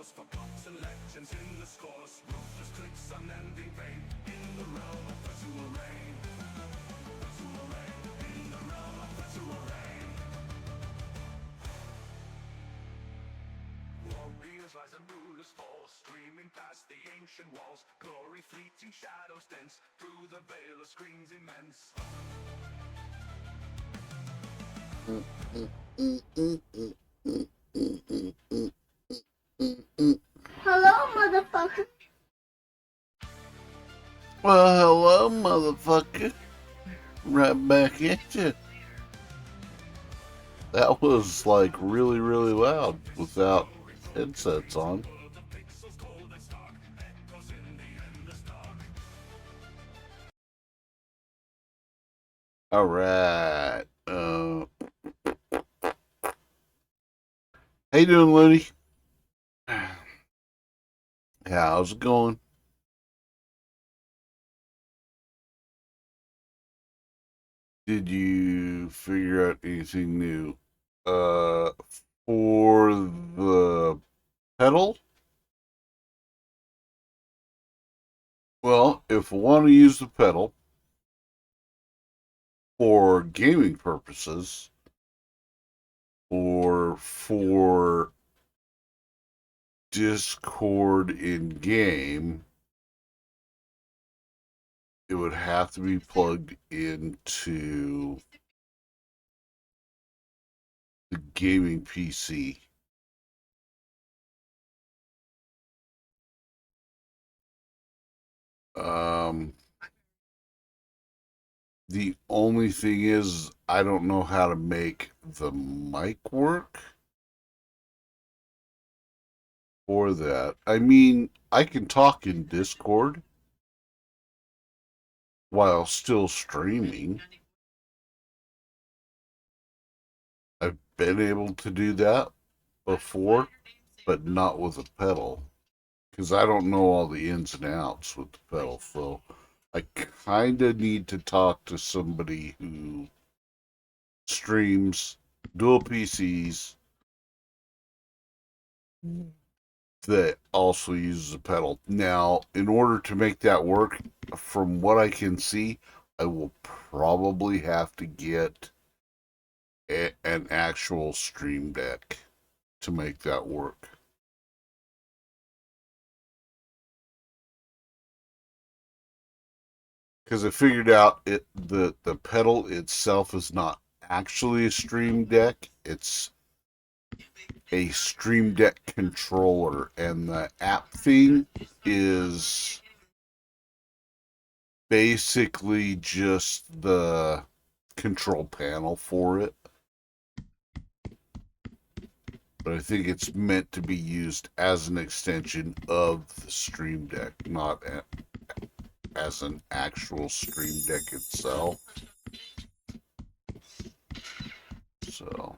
wars, for plots and legends in the scores, ruthless clicks, unending pain, in the realm of virtual rain. Virtual rain, in the realm of virtual rain. Warriors rise and rulers fall, streaming past the ancient walls, glory fleeting, shadows dense, through the veil of screens immense. Hello, motherfucker. Well, hello, motherfucker. Right back at you. That was like really, really loud without headsets on. All right. How you doing, Looney? How's it going? Did you figure out anything new? Uh, for the pedal? Well, if I want to use the pedal for gaming purposes or for Discord in game, it would have to be plugged into the gaming PC. The only thing is, I don't know how to make the mic work for that. I mean, I can talk in Discord while still streaming. I've been able to do that before, but not with a pedal. Because I don't know all the ins and outs with the pedal, so I kind of need to talk to somebody who streams dual PCs that also uses a pedal. Now, in order to make that work, from what I can see, I will probably have to get an actual stream deck to make that work. Because I figured out the pedal itself is not actually a stream deck. It's a stream deck controller, and the app thing is basically just the control panel for it. But I think it's meant to be used as an extension of the stream deck, not as an actual stream deck itself. So,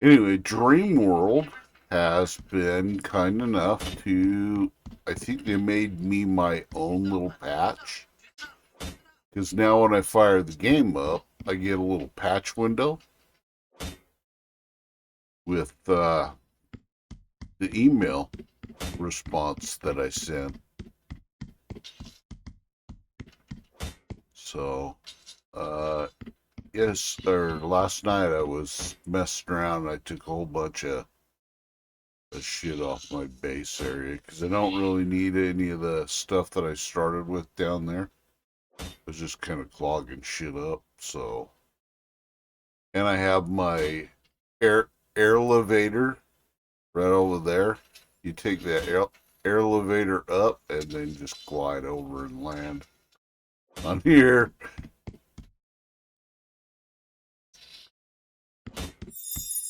anyway, Dreamworld has been kind enough to, I think they made me my own little patch. Because now when I fire the game up, I get a little patch window with the email response that I sent. So, yes, or last night I was messing around. I took a whole bunch of shit off my base area because I don't really need any of the stuff that I started with down there. I was just kind of clogging shit up. So, and I have my air elevator right over there. You take that air elevator up and then just glide over and land on here.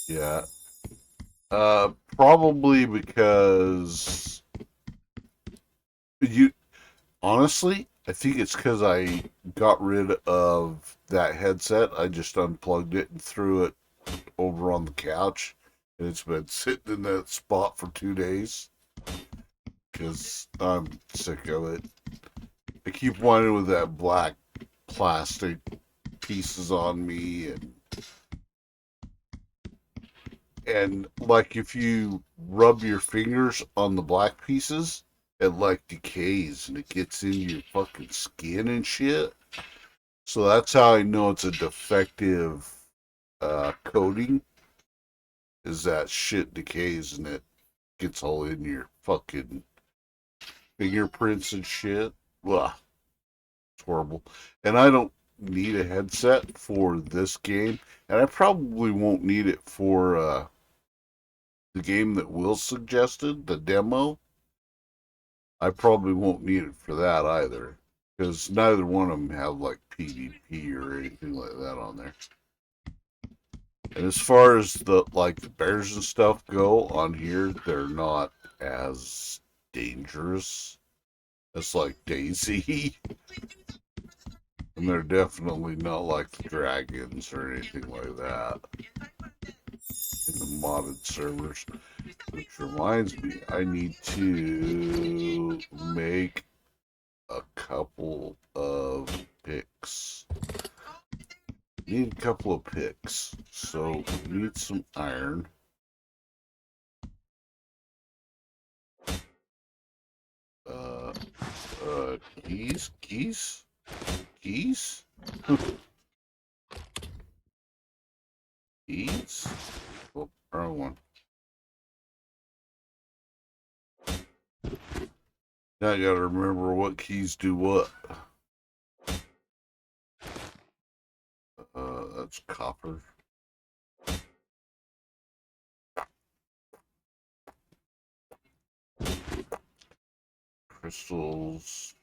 Yeah. Probably because you honestly, I think it's because I got rid of that headset. I just unplugged it and threw it over on the couch, and it's been sitting in that spot for 2 days because I'm sick of it. I keep whining with that black plastic pieces on me, and And like if you rub your fingers on the black pieces, it like decays and it gets into your fucking skin and shit. So that's how I know it's a defective coating. Is that shit decays and it gets all in your fucking fingerprints and shit. Blah. It's horrible. And I don't need a headset for this game, and I probably won't need it for the game that Will suggested, the demo. I probably won't need it for that either, because neither one of them have like PvP or anything like that on there. And as far as the bears and stuff go on here, they're not as dangerous as like Daisy. And they're definitely not like the dragons or anything like that in the modded servers. Which reminds me, I need to make a couple of picks. Need a couple of picks. So we need some iron. Uh, keys? Keys? Keys? Keys? Oh, wrong one. Now I gotta remember what keys do what. That's copper. Crystals.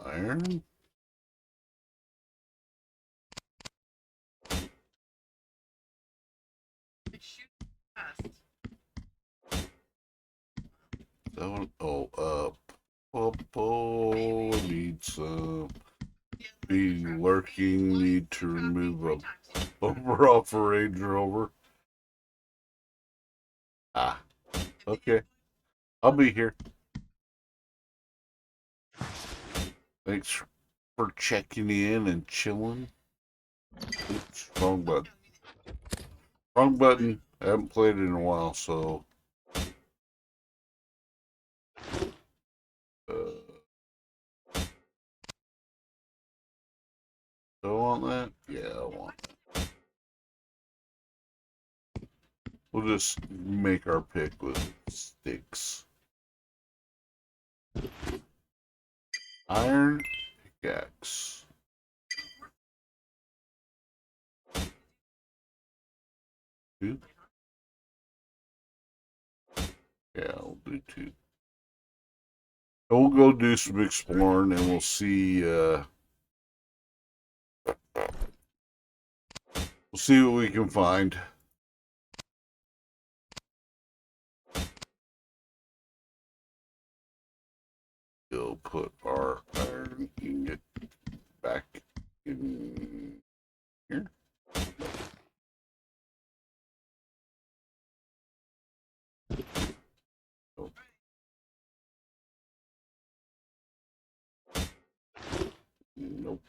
Iron. That one. Oh, need some. Be lurking. Need to remove a bumper off a Range Rover. Ah, okay. I'll be here. Thanks for checking in and chilling. Oops, wrong button. Wrong button. I haven't played it in a while, so. Do I want that? Yeah, I want that. We'll just make our pick with sticks. Iron pickaxe. Two? Yeah, we'll do two. And we'll go do some exploring and we'll see what we can find. We'll put our iron ingot back in here. Nope. Nope.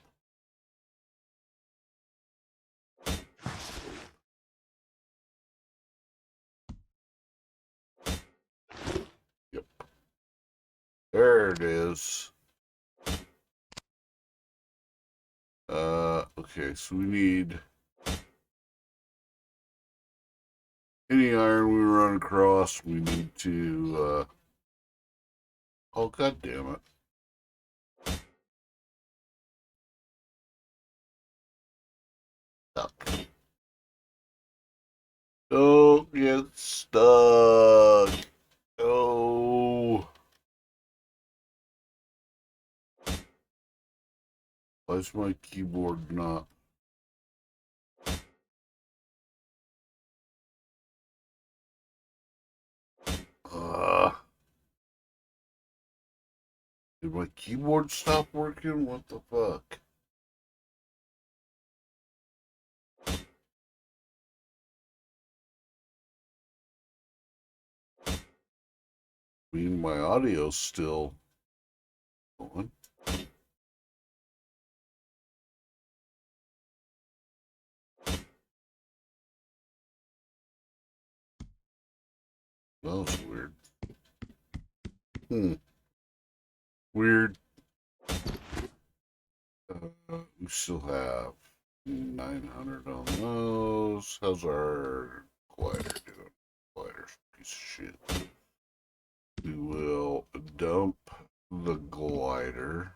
Yep. There it is. Okay, so we need any iron we run across, we need to, oh, god damn it. Stuck. Don't get stuck. Oh. Why's my keyboard not? Did my keyboard stop working? What the fuck? I mean, my audio's still going. That was weird. Weird. We still have 900 on those. How's our glider doing? Glider's a piece of shit. We will dump the glider.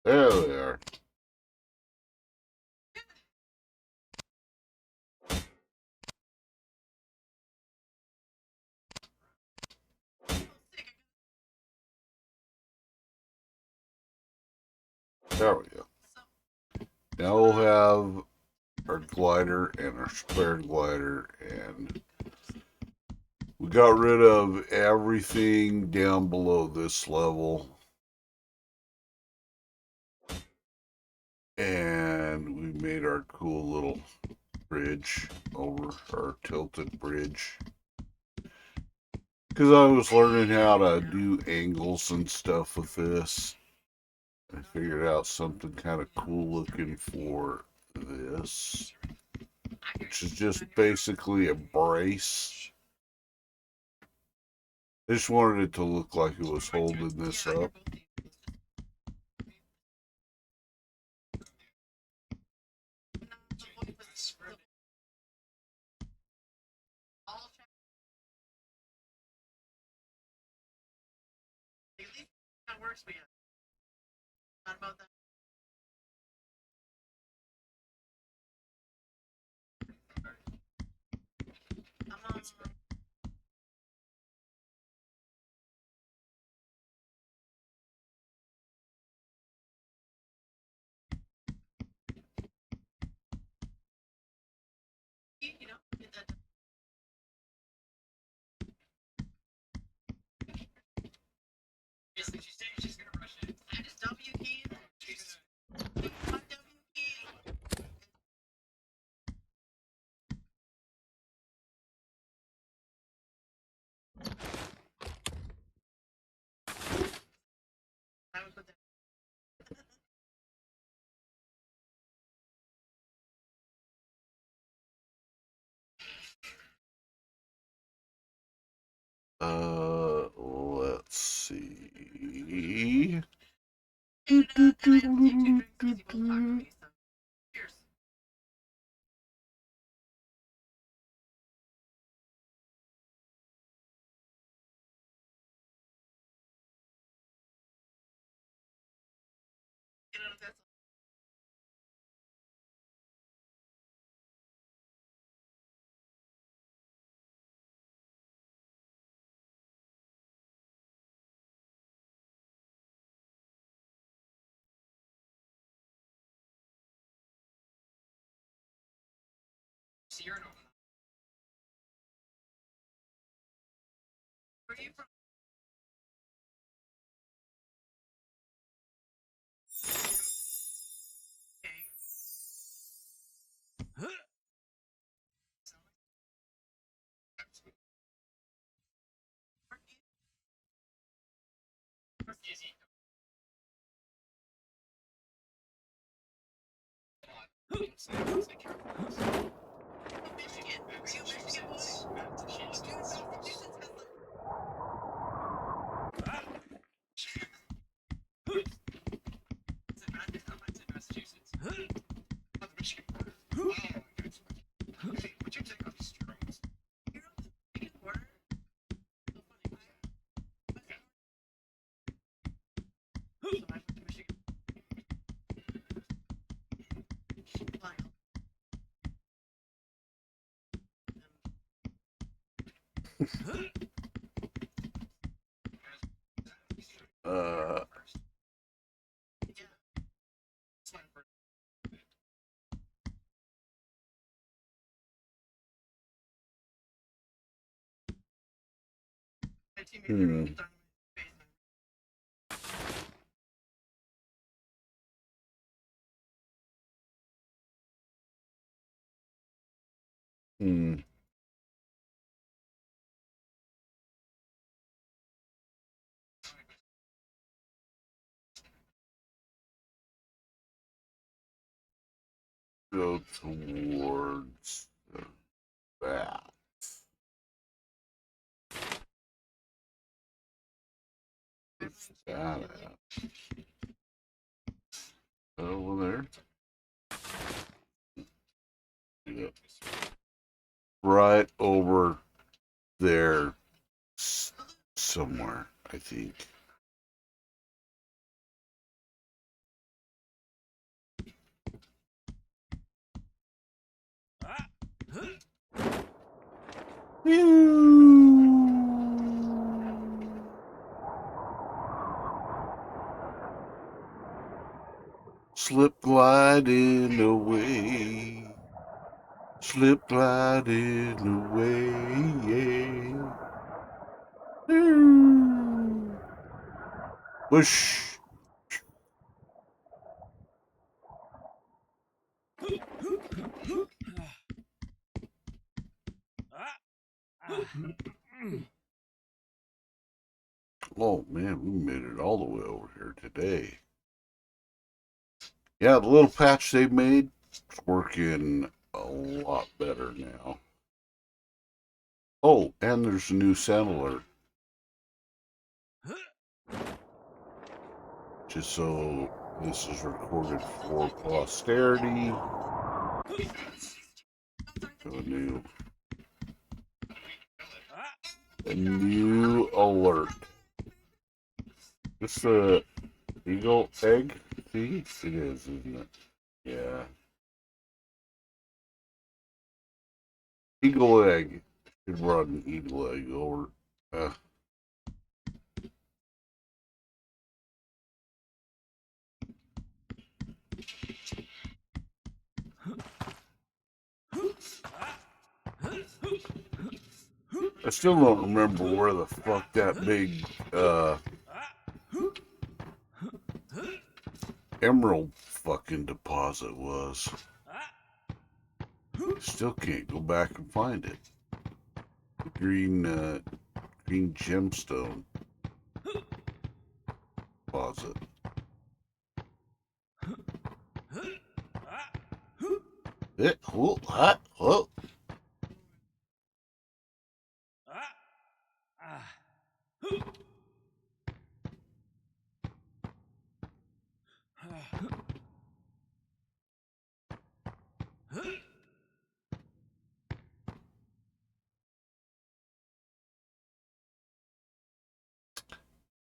There they are. There we go. Now we'll have our glider and our spare glider, and we got rid of everything down below this level. And we made our cool little bridge over, our tilted bridge. Because I was learning how to do angles and stuff with this. I figured out something kind of cool looking for this, which is just basically a brace. I just wanted it to look like it was holding this up. Let's see. Hmm. Hmm. Go towards that. What's that at? Over there. Yep. Right over there somewhere, I think. Slip gliding away. Slip gliding away. Whoosh. Oh man, we made it all the way over here today. Yeah, the little patch they made is working a lot better now. Oh, and there's a new sound alert. Just so this is recorded for posterity. A new alert. This the eagle egg? See? It is, isn't it? Yeah. Eagle egg. Should run an eagle egg over. I still don't remember where the fuck that big emerald fucking deposit was. Still can't go back and find it. The green gemstone deposit. Whoa, hot, whoa.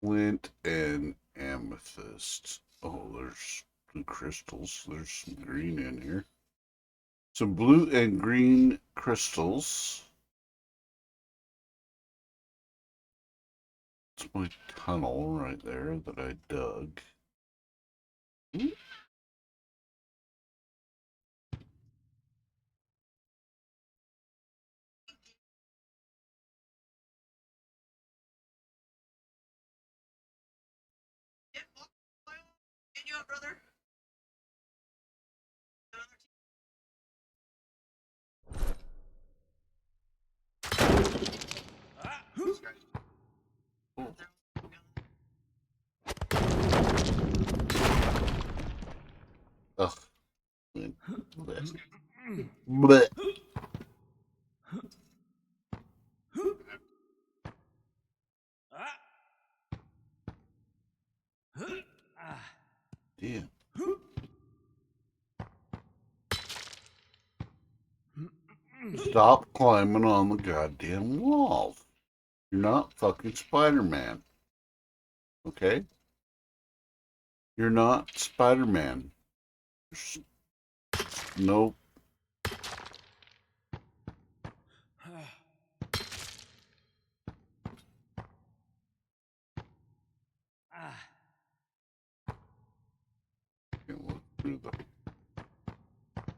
Flint and amethyst. Oh, there's blue crystals. There's some green in here. Some blue and green crystals. It's my tunnel right there that I dug. Ugh. Blech. Blech. Damn. Stop climbing on the goddamn wall. You're not fucking Spider-Man. Okay? You're not Spider-Man. Nope. Can't look through the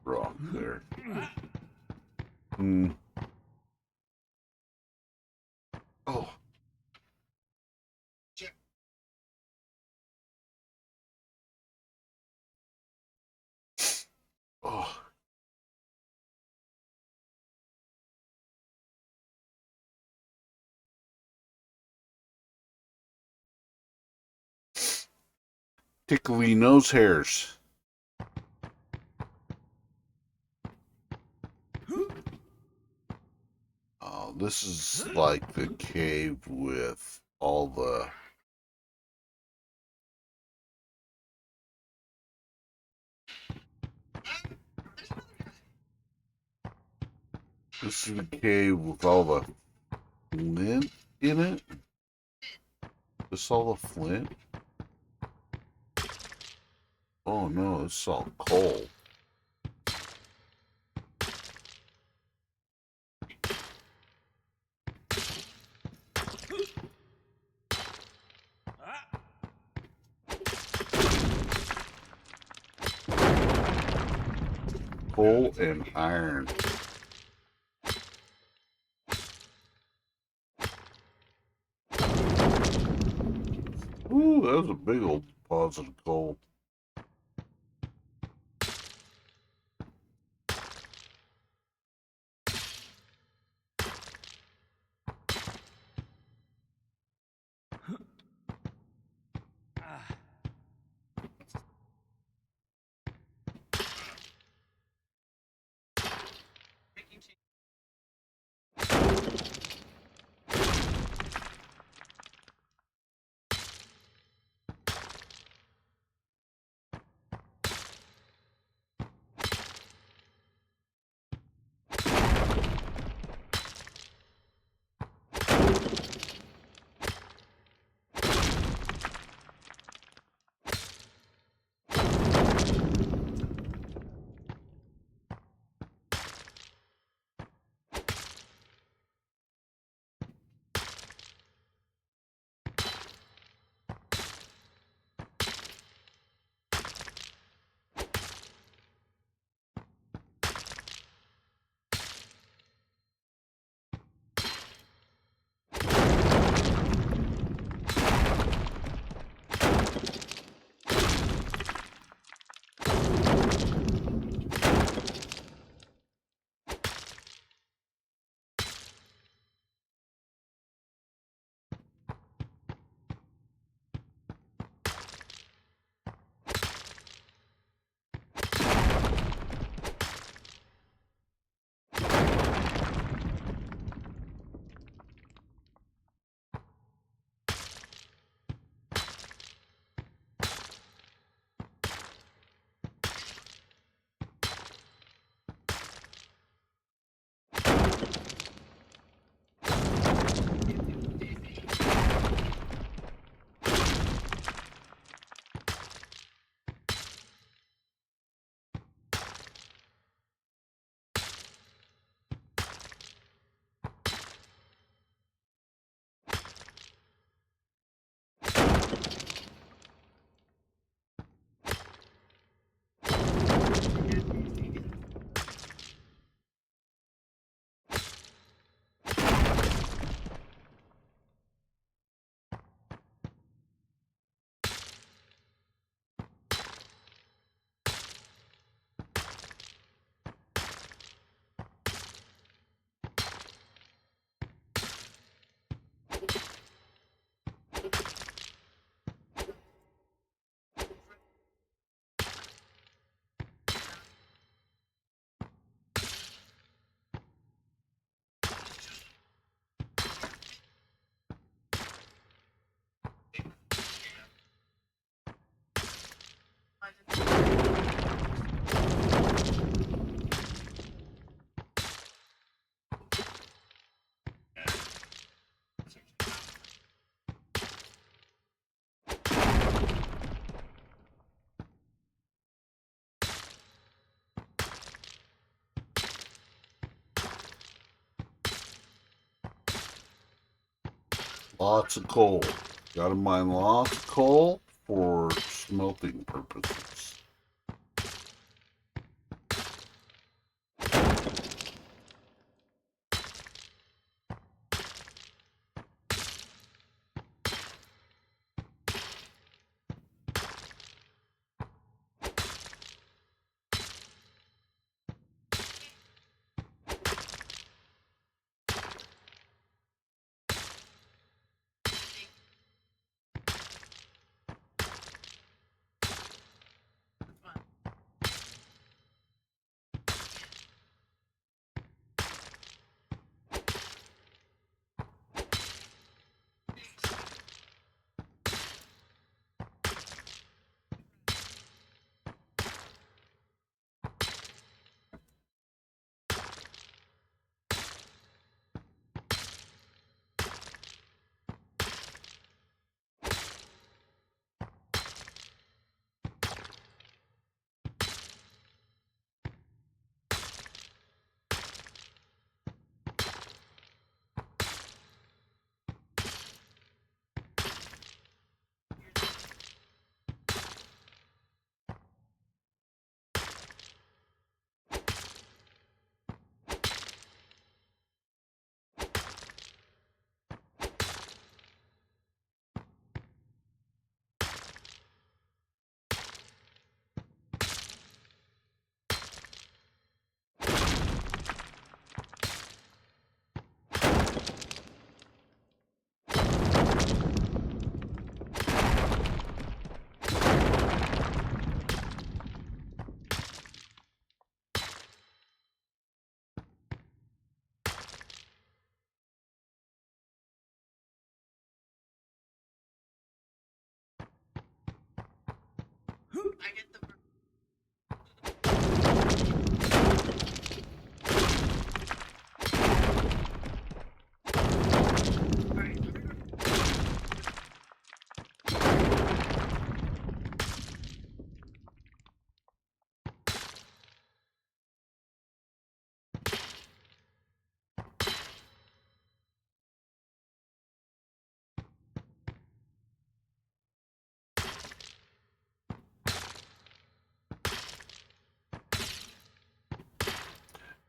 rock there. Hmm. Oh. tickly nose hairs. Oh, this is like the cave with all the... This is the cave with all the flint in it. This all the flint? Oh no, it's all coal. Coal and iron. Ooh, that was a big old deposit of coal. Lots of coal. Gotta mine lots of coal for smelting purposes.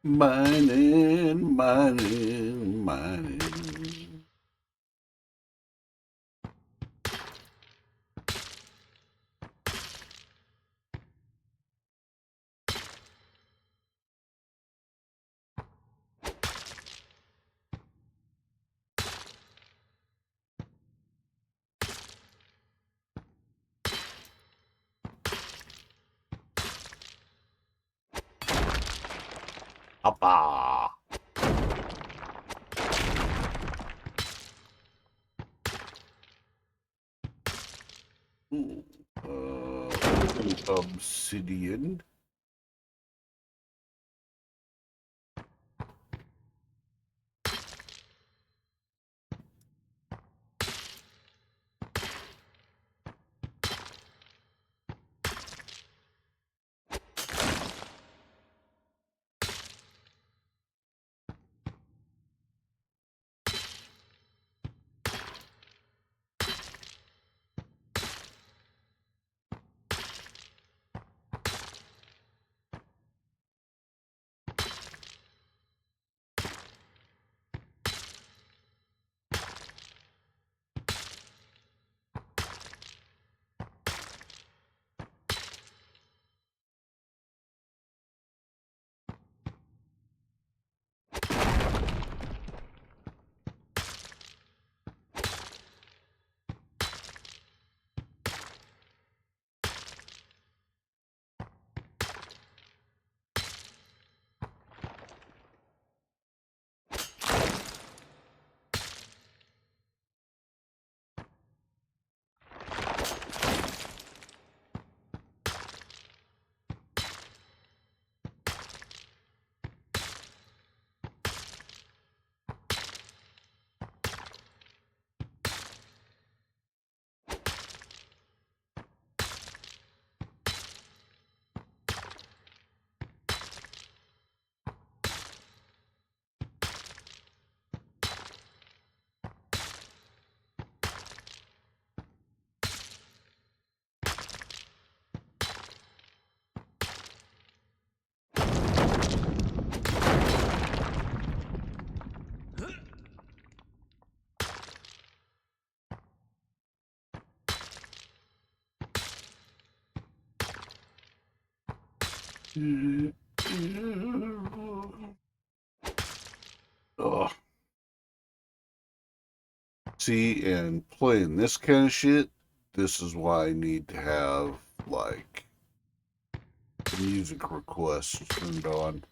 Mining, mining, mining. Appa. Ooh, obsidian. Oh, see, and playing this kind of shit, this is why I need to have, like, the music requests turned on.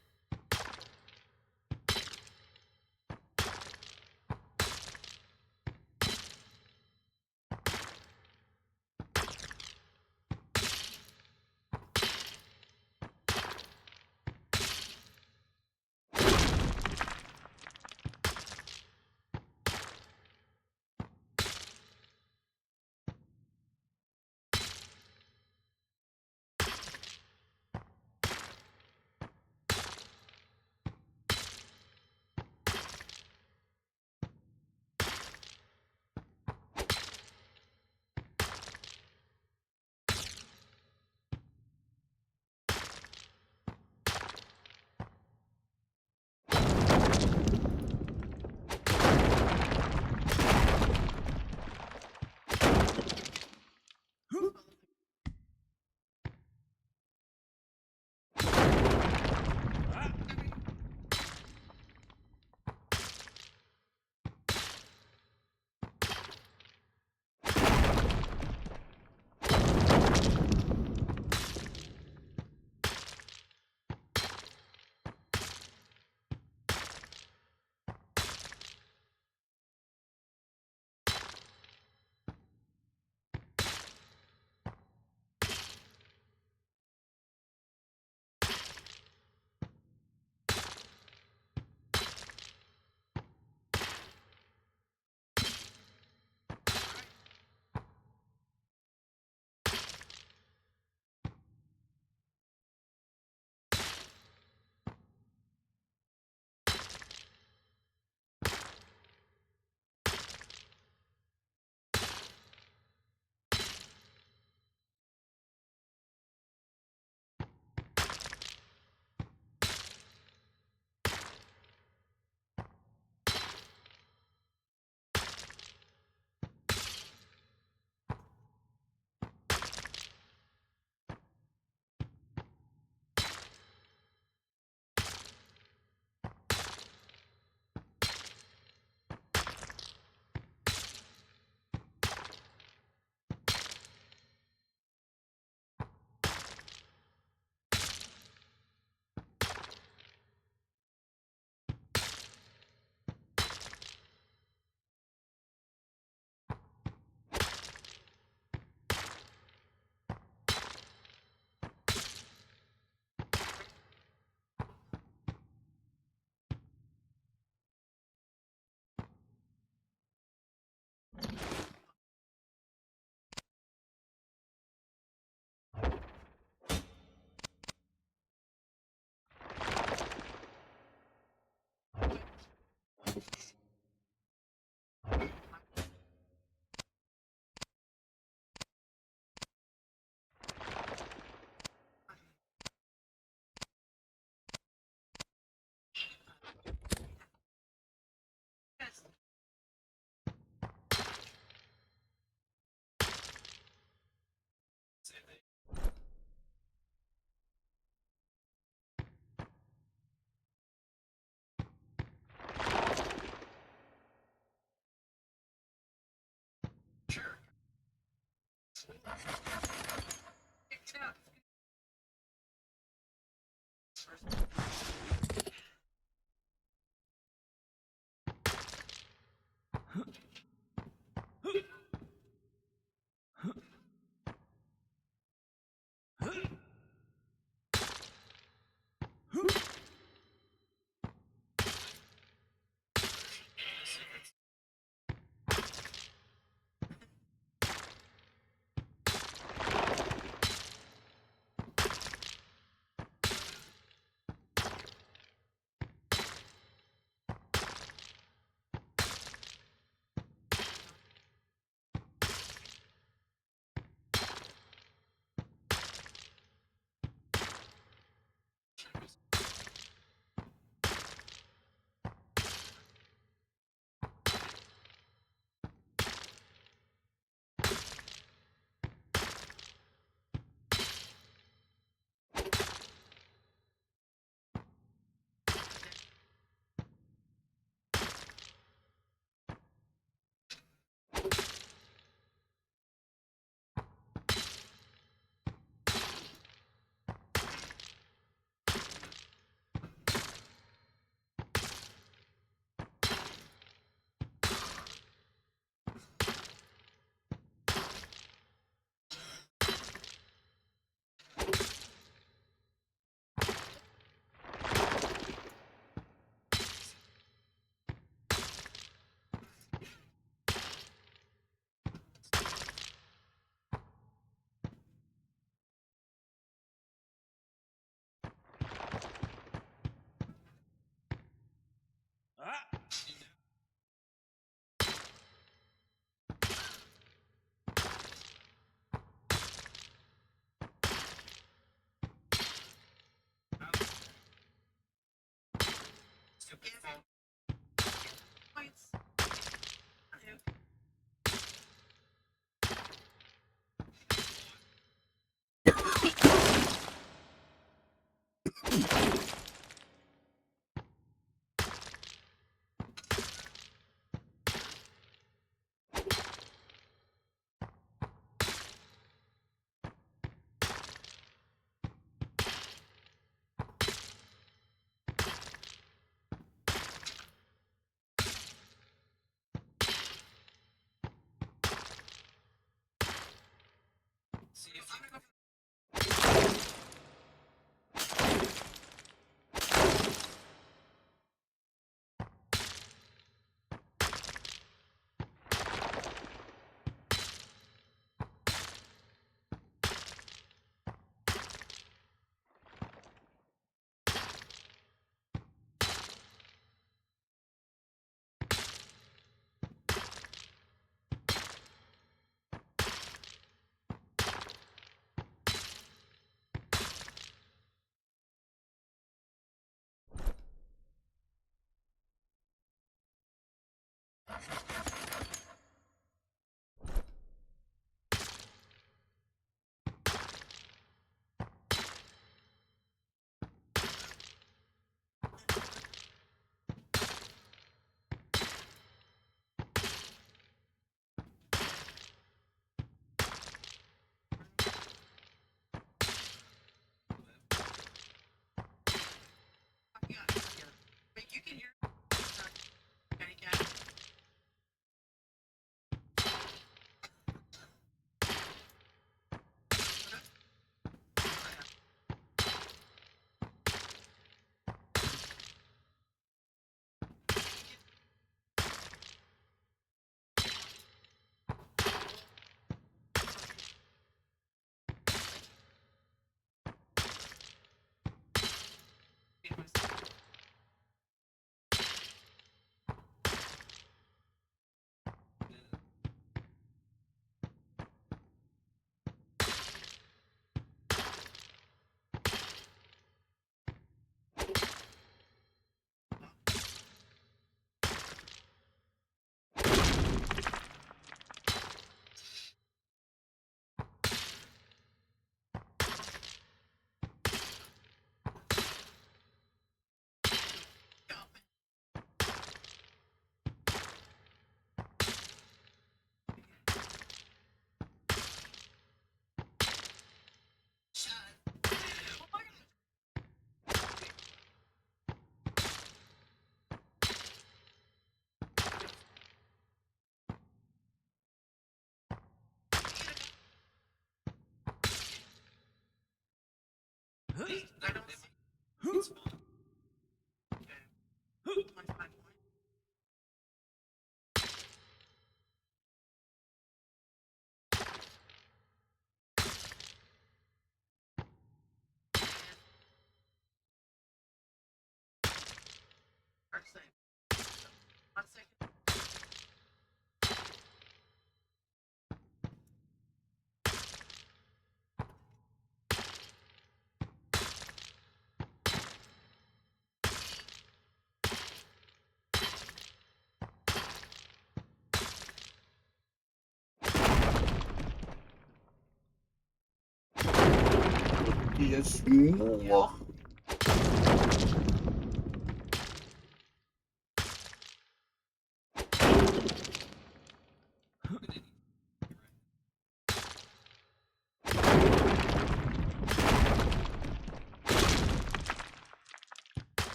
Yes, more.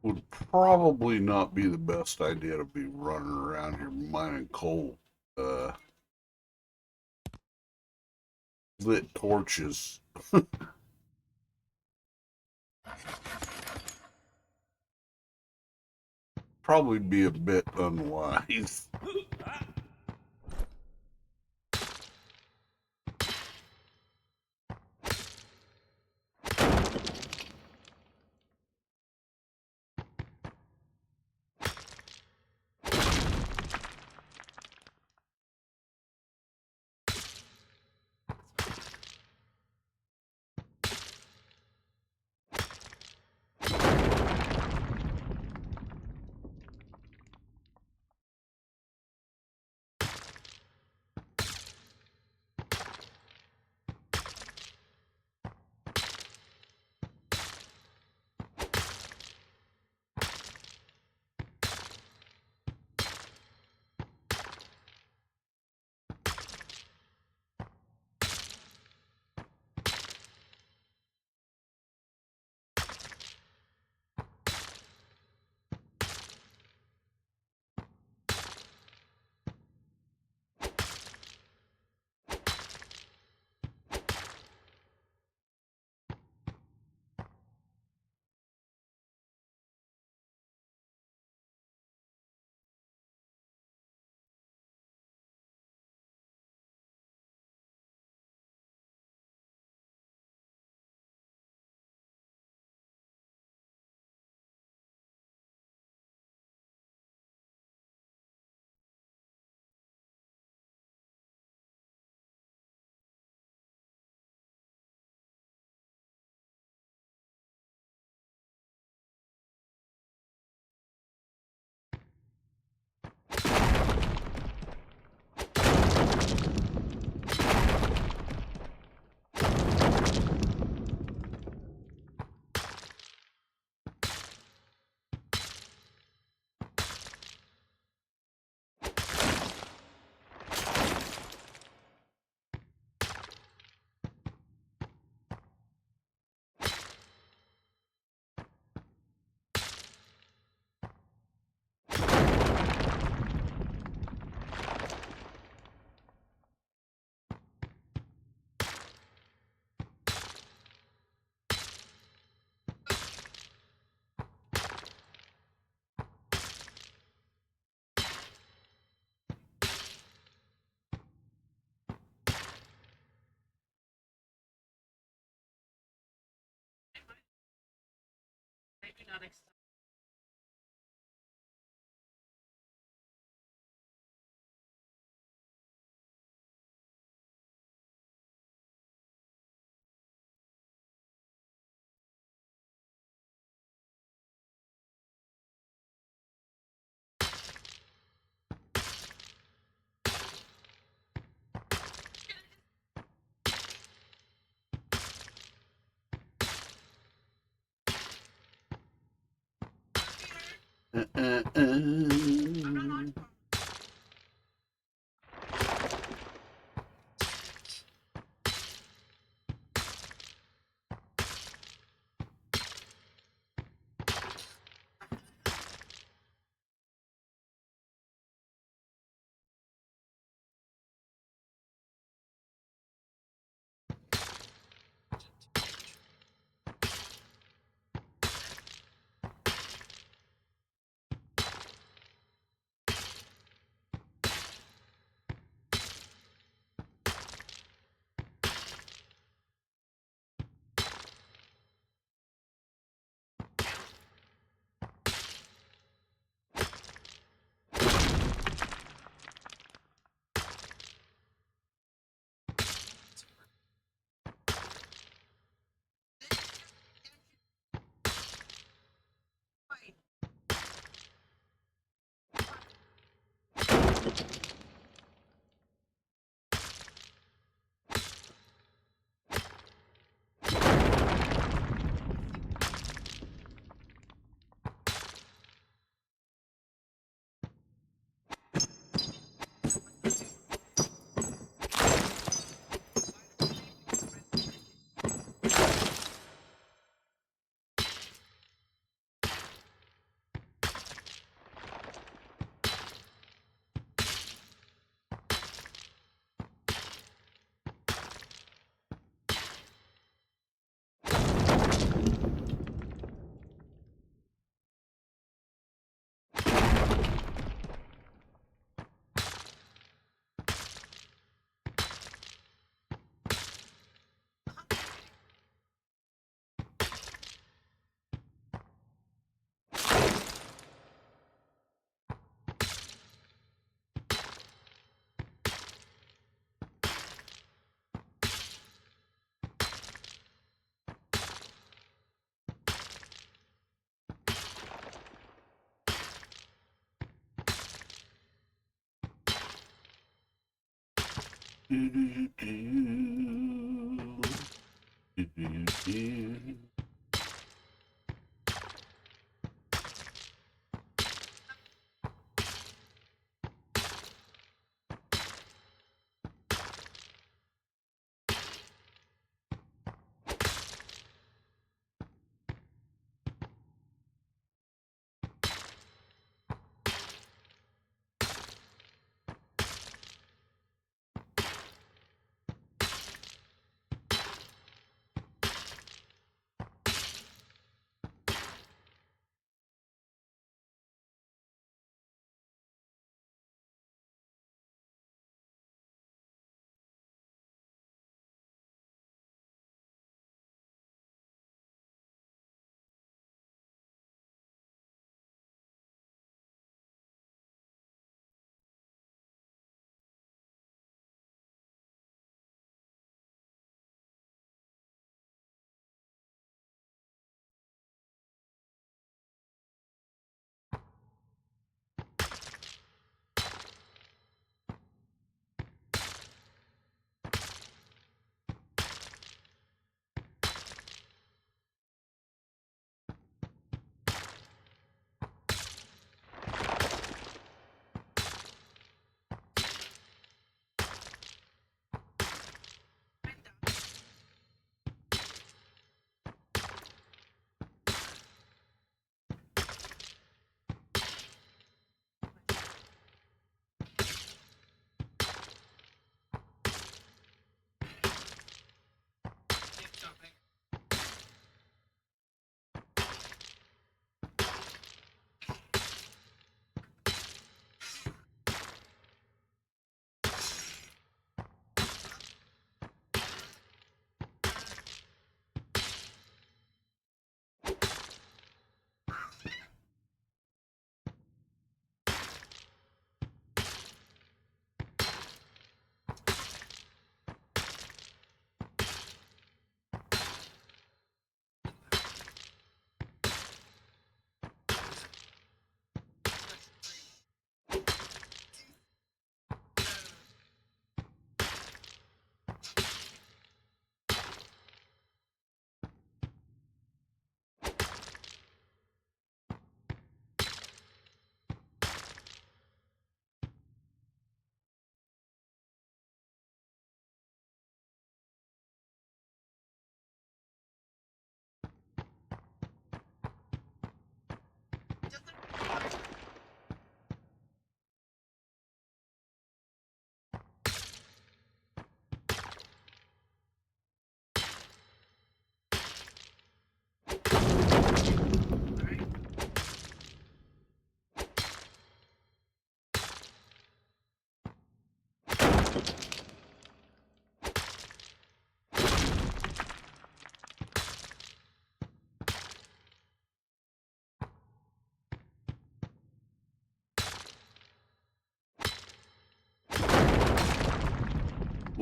would probably not be the best idea to be running around here mining coal. Lit torches. Probably be a bit unwise.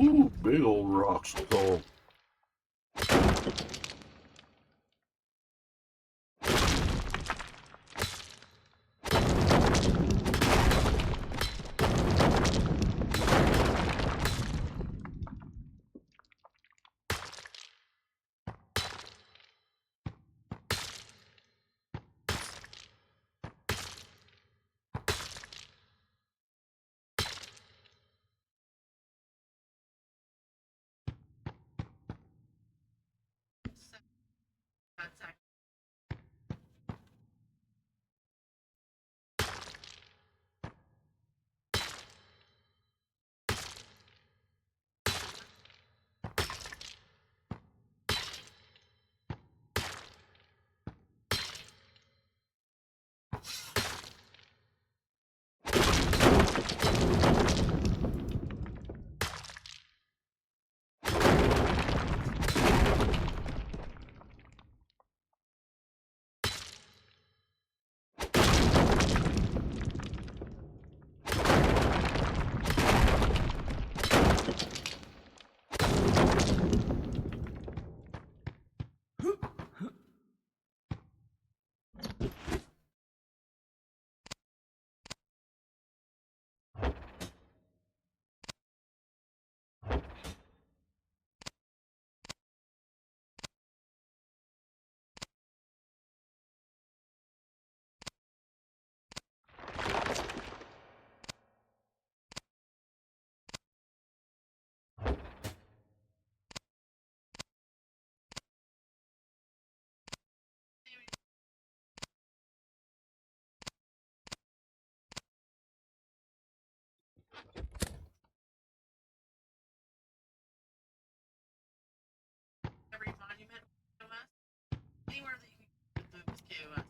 Ooh, big old rock skull. Every monument KOS, anywhere that you can move is KOS.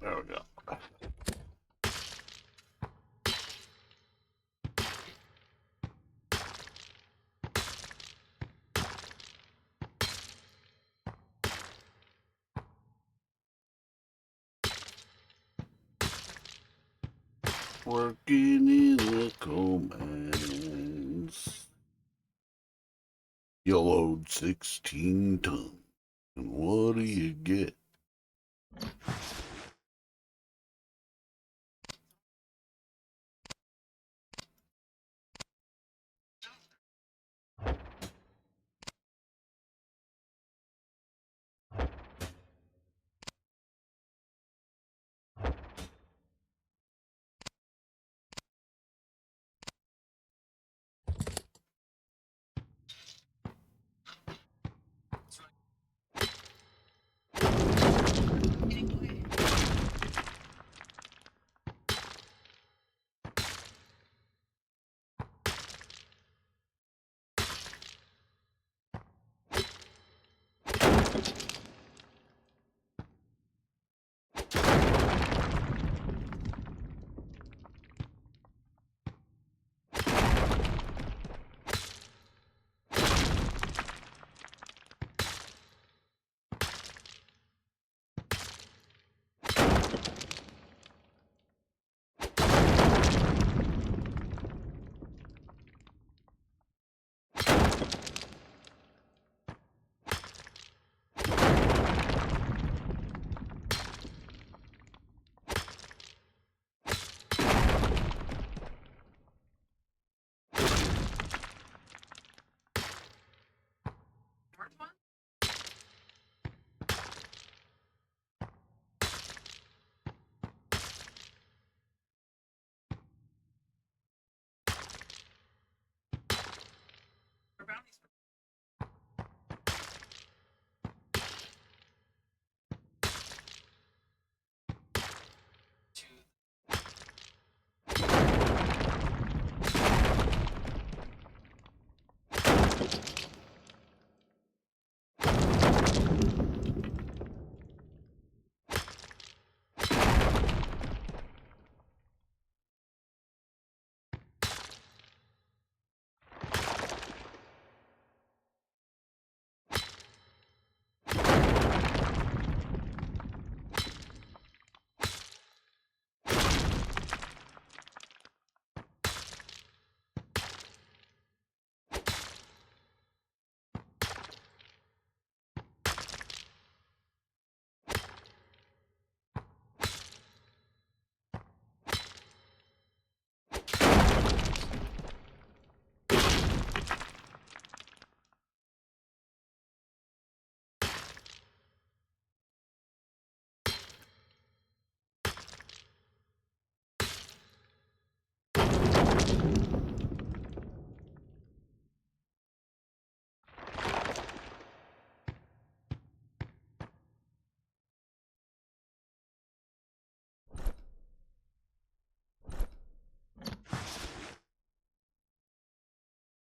There we go. Working in the coal mines. You load 16 tons. And what do you get?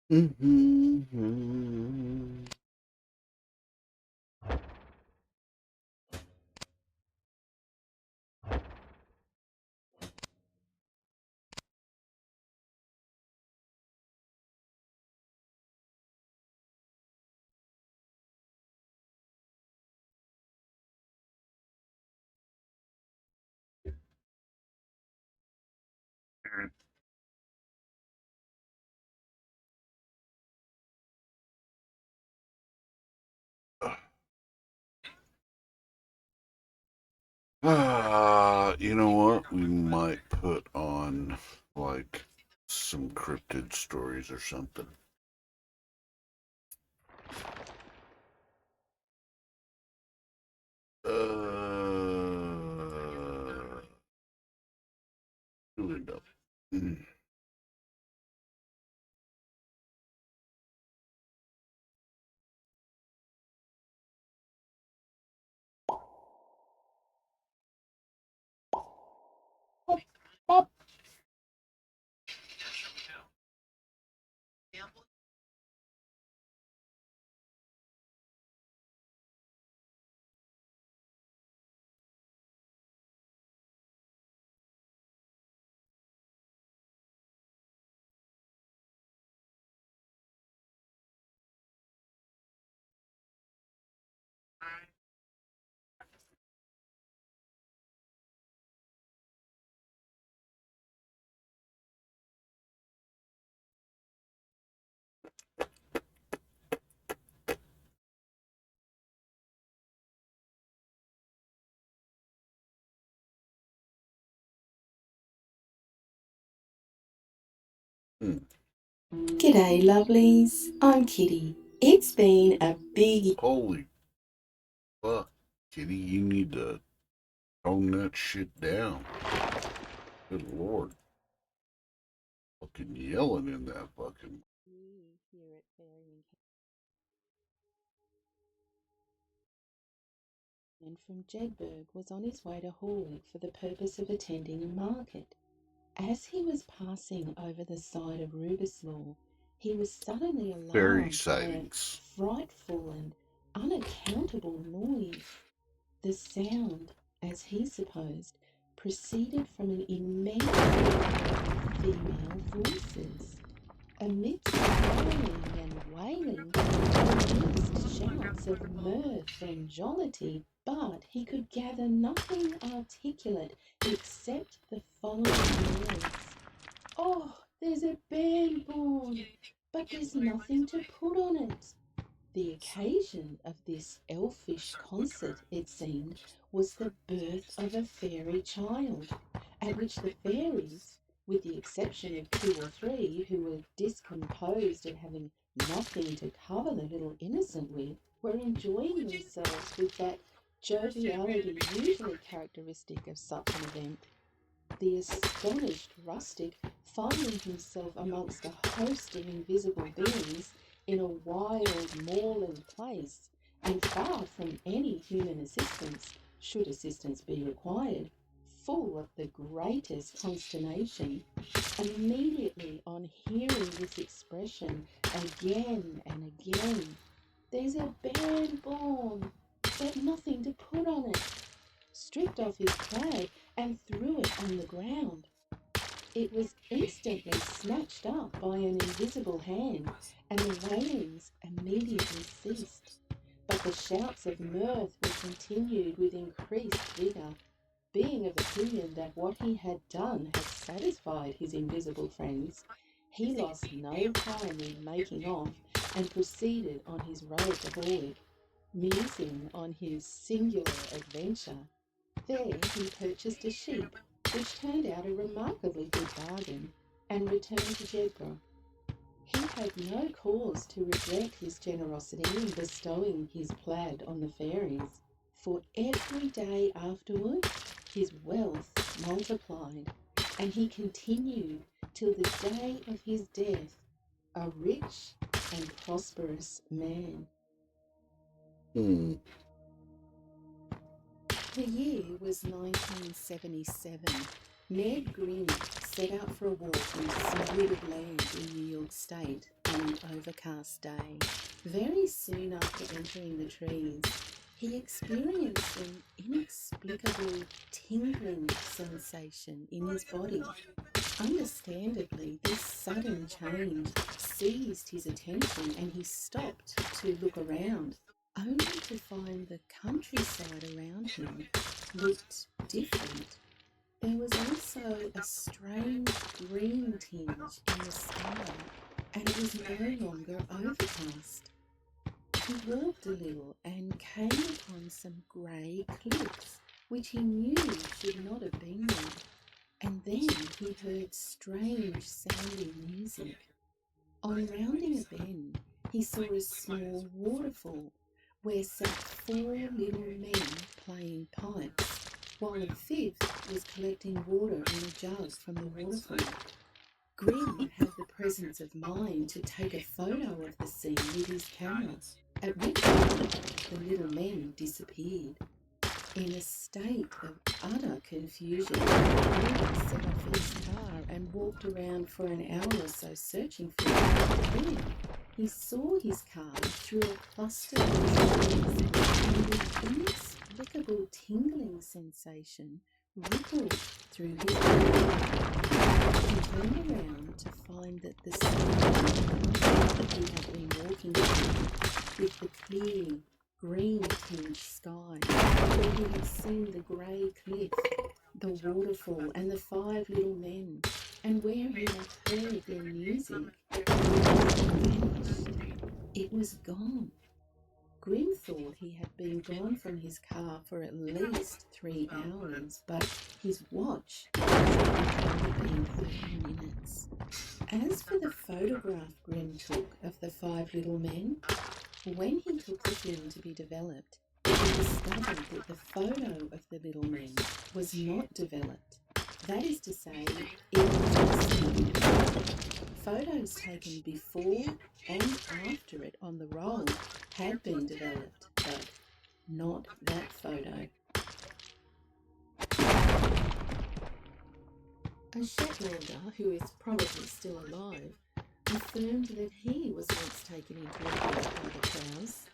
You know what? We might put on like some cryptid stories or something. Really don't. Pop. G'day, lovelies. I'm Kitty. It's been a big Holy fuck, Kitty, you need to tone that shit down. Good lord. Fucking yelling in that fucking. year here at Fairy and from Jedburgh was on his way to Horwick for the purpose of attending a market. As he was passing over the side of Rubislaw, he was suddenly Fairy alarmed by a sightings. frightful and unaccountable noise. The sound, as he supposed, proceeded from an immense of female voices. Amidst howling and wailing, amidst shouts of mirth and jollity, but he could gather nothing articulate except the following words. "Oh, there's a band born, but there's nothing to put on it." The occasion of this elfish concert, it seemed, was the birth of a fairy child, at which the fairies, with the exception of 2 or 3 who were discomposed at having nothing to cover the little innocent with, were enjoying themselves with that joviality usually characteristic of such an event. The astonished rustic, finding himself amongst a host of invisible beings in a wild moorland place, and far from any human assistance, should assistance be required, full of the greatest consternation, immediately on hearing this expression again and again, "There's a bairn born, but nothing to put on it," stripped off his plaid and threw it on the ground. It was instantly snatched up by an invisible hand, and the wailings immediately ceased. But the shouts of mirth were continued with increased vigour. Being of opinion that what he had done had satisfied his invisible friends, he lost no time in making off, and proceeded on his road to Horwick, musing on his singular adventure. There he purchased a sheep, which turned out a remarkably good bargain, and returned to Jedburgh. He had no cause to regret his generosity in bestowing his plaid on the fairies, for every day afterward his wealth multiplied, and he continued till the day of his death a rich and prosperous man. The year was 1977. Ned Gwynn set out for a walk in some wooded land in New York State on sunny, overcast day. Very soon after entering the trees, he experienced an inexplicable tingling sensation in his body. Understandably, this sudden change seized his attention and he stopped to look around, only to find the countryside around him looked different. There was also a strange green tinge in the sky, and it was no longer overcast. He walked a little and came upon some grey cliffs, which he knew should not have been there. And then he heard strange sounding music. On rounding a bend, he saw a small waterfall where sat 4 little men playing pipes, while a fifth was collecting water in a jug from the waterfall. Grim had the presence of mind to take a photo of the scene with his camera, at which point the little men disappeared. In a state of utter confusion, Grim set off his car and walked around for an hour or so searching for it. Then he saw his car through a cluster of trees, and an inexplicable tingling sensation rippled through his body. He turned around to find that the same he had been walking through, with the clear, green-tinged sky, where he had seen the grey cliff, the waterfall, and the 5 little men, and where he had heard their music, vanished. It was gone. Grim thought he had been gone from his car for at least 3 hours, but his watch showed it had only been 30 minutes. As for the photograph Grim took of the 5 little men, when he took the film to be developed, he discovered that the photo of the little men was not developed. That is to say, it was photos taken before and after it on the roll had been developed, but not that photo. A Shetlander, who is probably still alive, affirmed that he was once taken into a bush by the crows.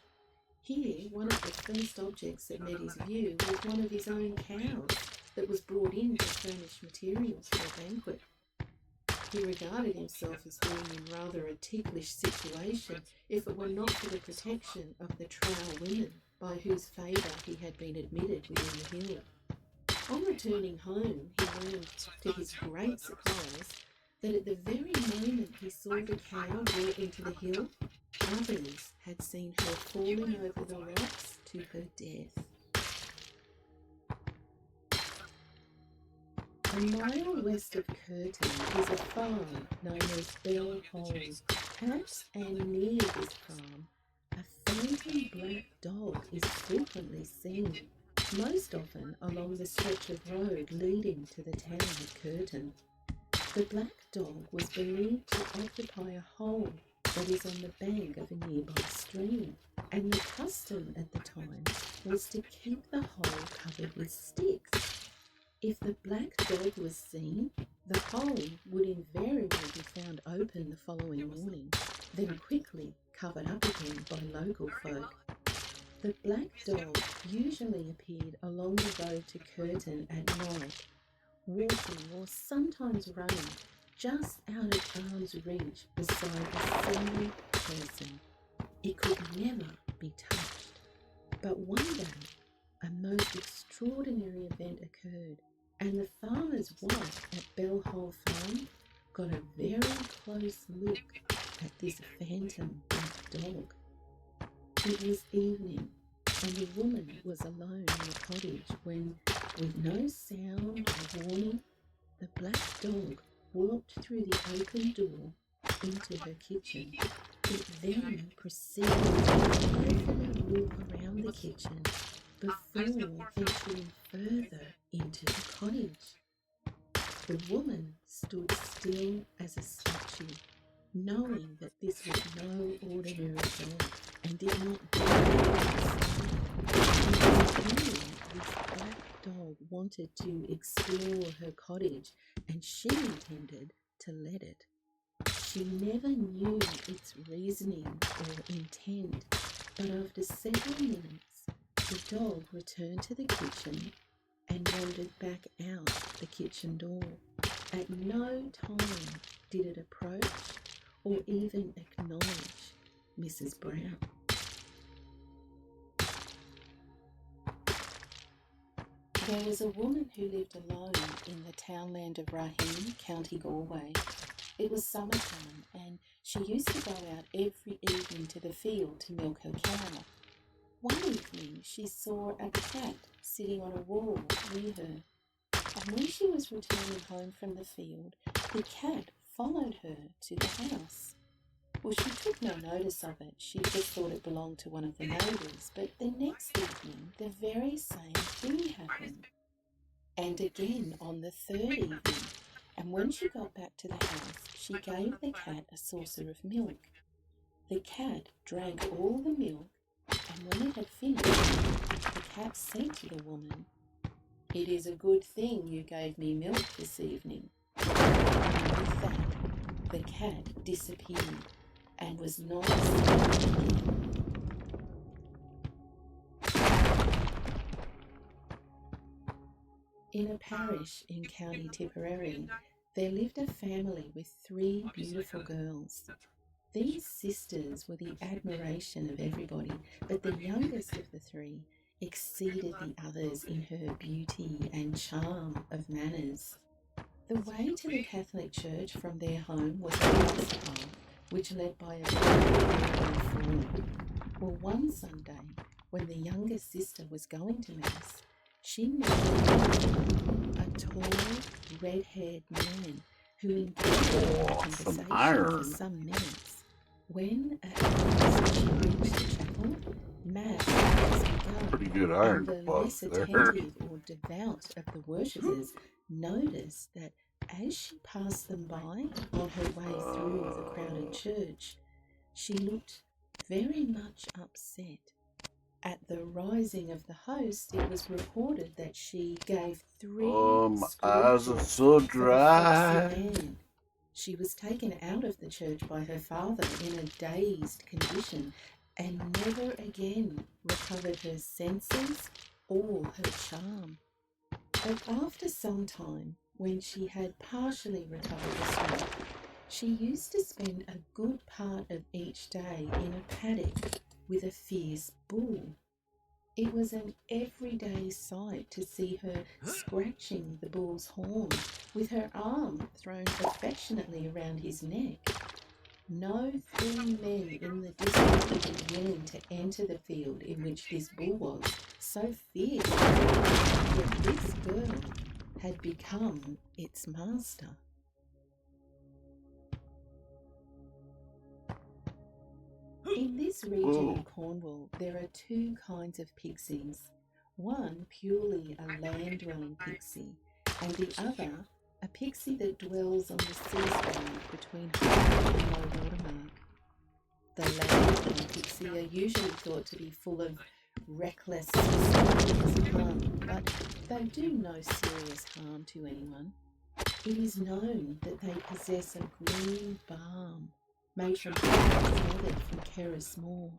Here, one of the first objects that met his view was one of his own cows that was brought in to furnish materials for a banquet. He regarded himself as being in rather a ticklish situation if it were not for the protection of the Trow women by whose favour he had been admitted within the hill. On returning home, he learned, to his great surprise, that at the very moment he saw the cow brought into the hill, others had seen her falling over the rocks to her death. A mile west of Curtin is a farm known as Bell Hole. At and near this farm, a phantom black dog is frequently seen, most often along the stretch of road leading to the town of Curtin. The black dog was believed to occupy a hole that is on the bank of a nearby stream, and the custom at the time was to keep the hole covered with sticks. If the black dog was seen, the hole would invariably be found open the following morning, then quickly covered up again by local folk. The black dog usually appeared along the road to Curtin at night, walking or sometimes running just out of arm's reach beside a single person. It could never be touched. But one day, a most extraordinary event occurred, and the farmer's wife at Bell Hole Farm got a very close look at this phantom black dog. It was evening, and the woman was alone in the cottage when, with no sound or warning, the black dog walked through the open door into her kitchen. It then proceeded to carefully walk around the kitchen before venturing further into the cottage. The woman stood still as a statue, knowing that this was no ordinary dog and did not dare. This black dog wanted to explore her cottage, and she intended to let it. She never knew its reasoning or intent, but after several minutes, the dog returned to the kitchen and wandered back out the kitchen door. At no time did it approach or even acknowledge Mrs. Brown. There was a woman who lived alone in the townland of Raheen, County Galway. It was summertime, and she used to go out every evening to the field to milk her cow. One evening she saw a cat sitting on a wall near her, and when she was returning home from the field, the cat followed her to the house. Well, she took no notice of it. She just thought it belonged to one of the neighbours. But the next evening, the very same thing happened. And again on the third evening. And when she got back to the house, she gave the cat a saucer of milk. The cat drank all the milk, and when it had finished, the cat said to the woman, "It is a good thing you gave me milk this evening." And with that, the cat disappeared and was not seen again. In a parish in County Tipperary, there lived a family with 3 beautiful girls. These sisters were the admiration of everybody, but the youngest of the 3 exceeded the others in her beauty and charm of manners. The way to the Catholic Church from their home was a grass path which led by a floor. Well, one Sunday, when the youngest sister was going to Mass, she met a tall, red-haired man who engaged in conversation for some minutes. When at last she reached the chapel, Mass was begun, Pretty good iron and the deposit less there. attentive or devout of the worshippers noticed that as she passed them by on her way through the crowded church, she looked very much upset. At the rising of the host, it was reported that she gave 3 my eyes are screwfuls so for the dry. foxy man. She was taken out of the church by her father in a dazed condition and never again recovered her senses or her charm. But after some time, when she had partially recovered her strength, she used to spend a good part of each day in a paddock with a fierce bull. It was an everyday sight to see her scratching the bull's horn with her arm thrown affectionately around his neck. No 3 men in the district would be willing to enter the field in which this bull was, so fierce that this girl had become its master. In this region of Cornwall, there are 2 kinds of pixies. One purely a land-dwelling pixie, and the other a pixie that dwells on the seaside between high and low water mark. The land-dwelling pixie are usually thought to be full of reckless, mysterious fun, but they do no serious harm to anyone. It is known that they possess a green balm made from flowers gathered from Kerris Moor.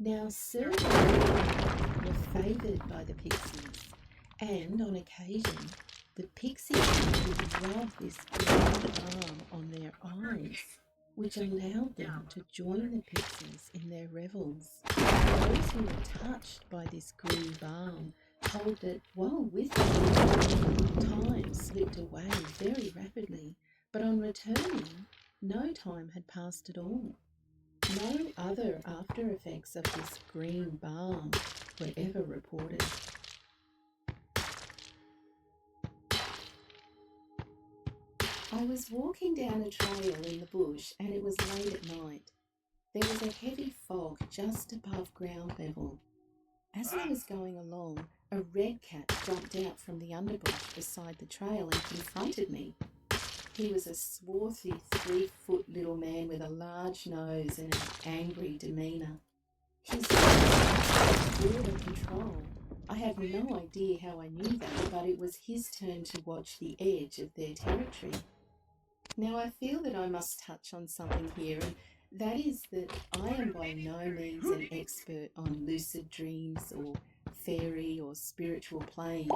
Now, certain people were favoured by the pixies, and on occasion, the pixies would rub this green balm on their eyes, which allowed them to join the pixies in their revels. Those who were touched by this green balm told that while with them, time slipped away very rapidly, but on returning, no time had passed at all. No other after effects of this green balm were ever reported. I was walking down a trail in the bush and it was late at night. There was a heavy fog just above ground level. As I was going along, a red cat jumped out from the underbrush beside the trail and confronted me. He was a swarthy 3-foot little man with a large nose and an angry demeanour. His was border control. I have no idea how I knew that, but it was his turn to watch the edge of their territory. Now, I feel that I must touch on something here, and that is that I am by no means an expert on lucid dreams or fairy or spiritual planes,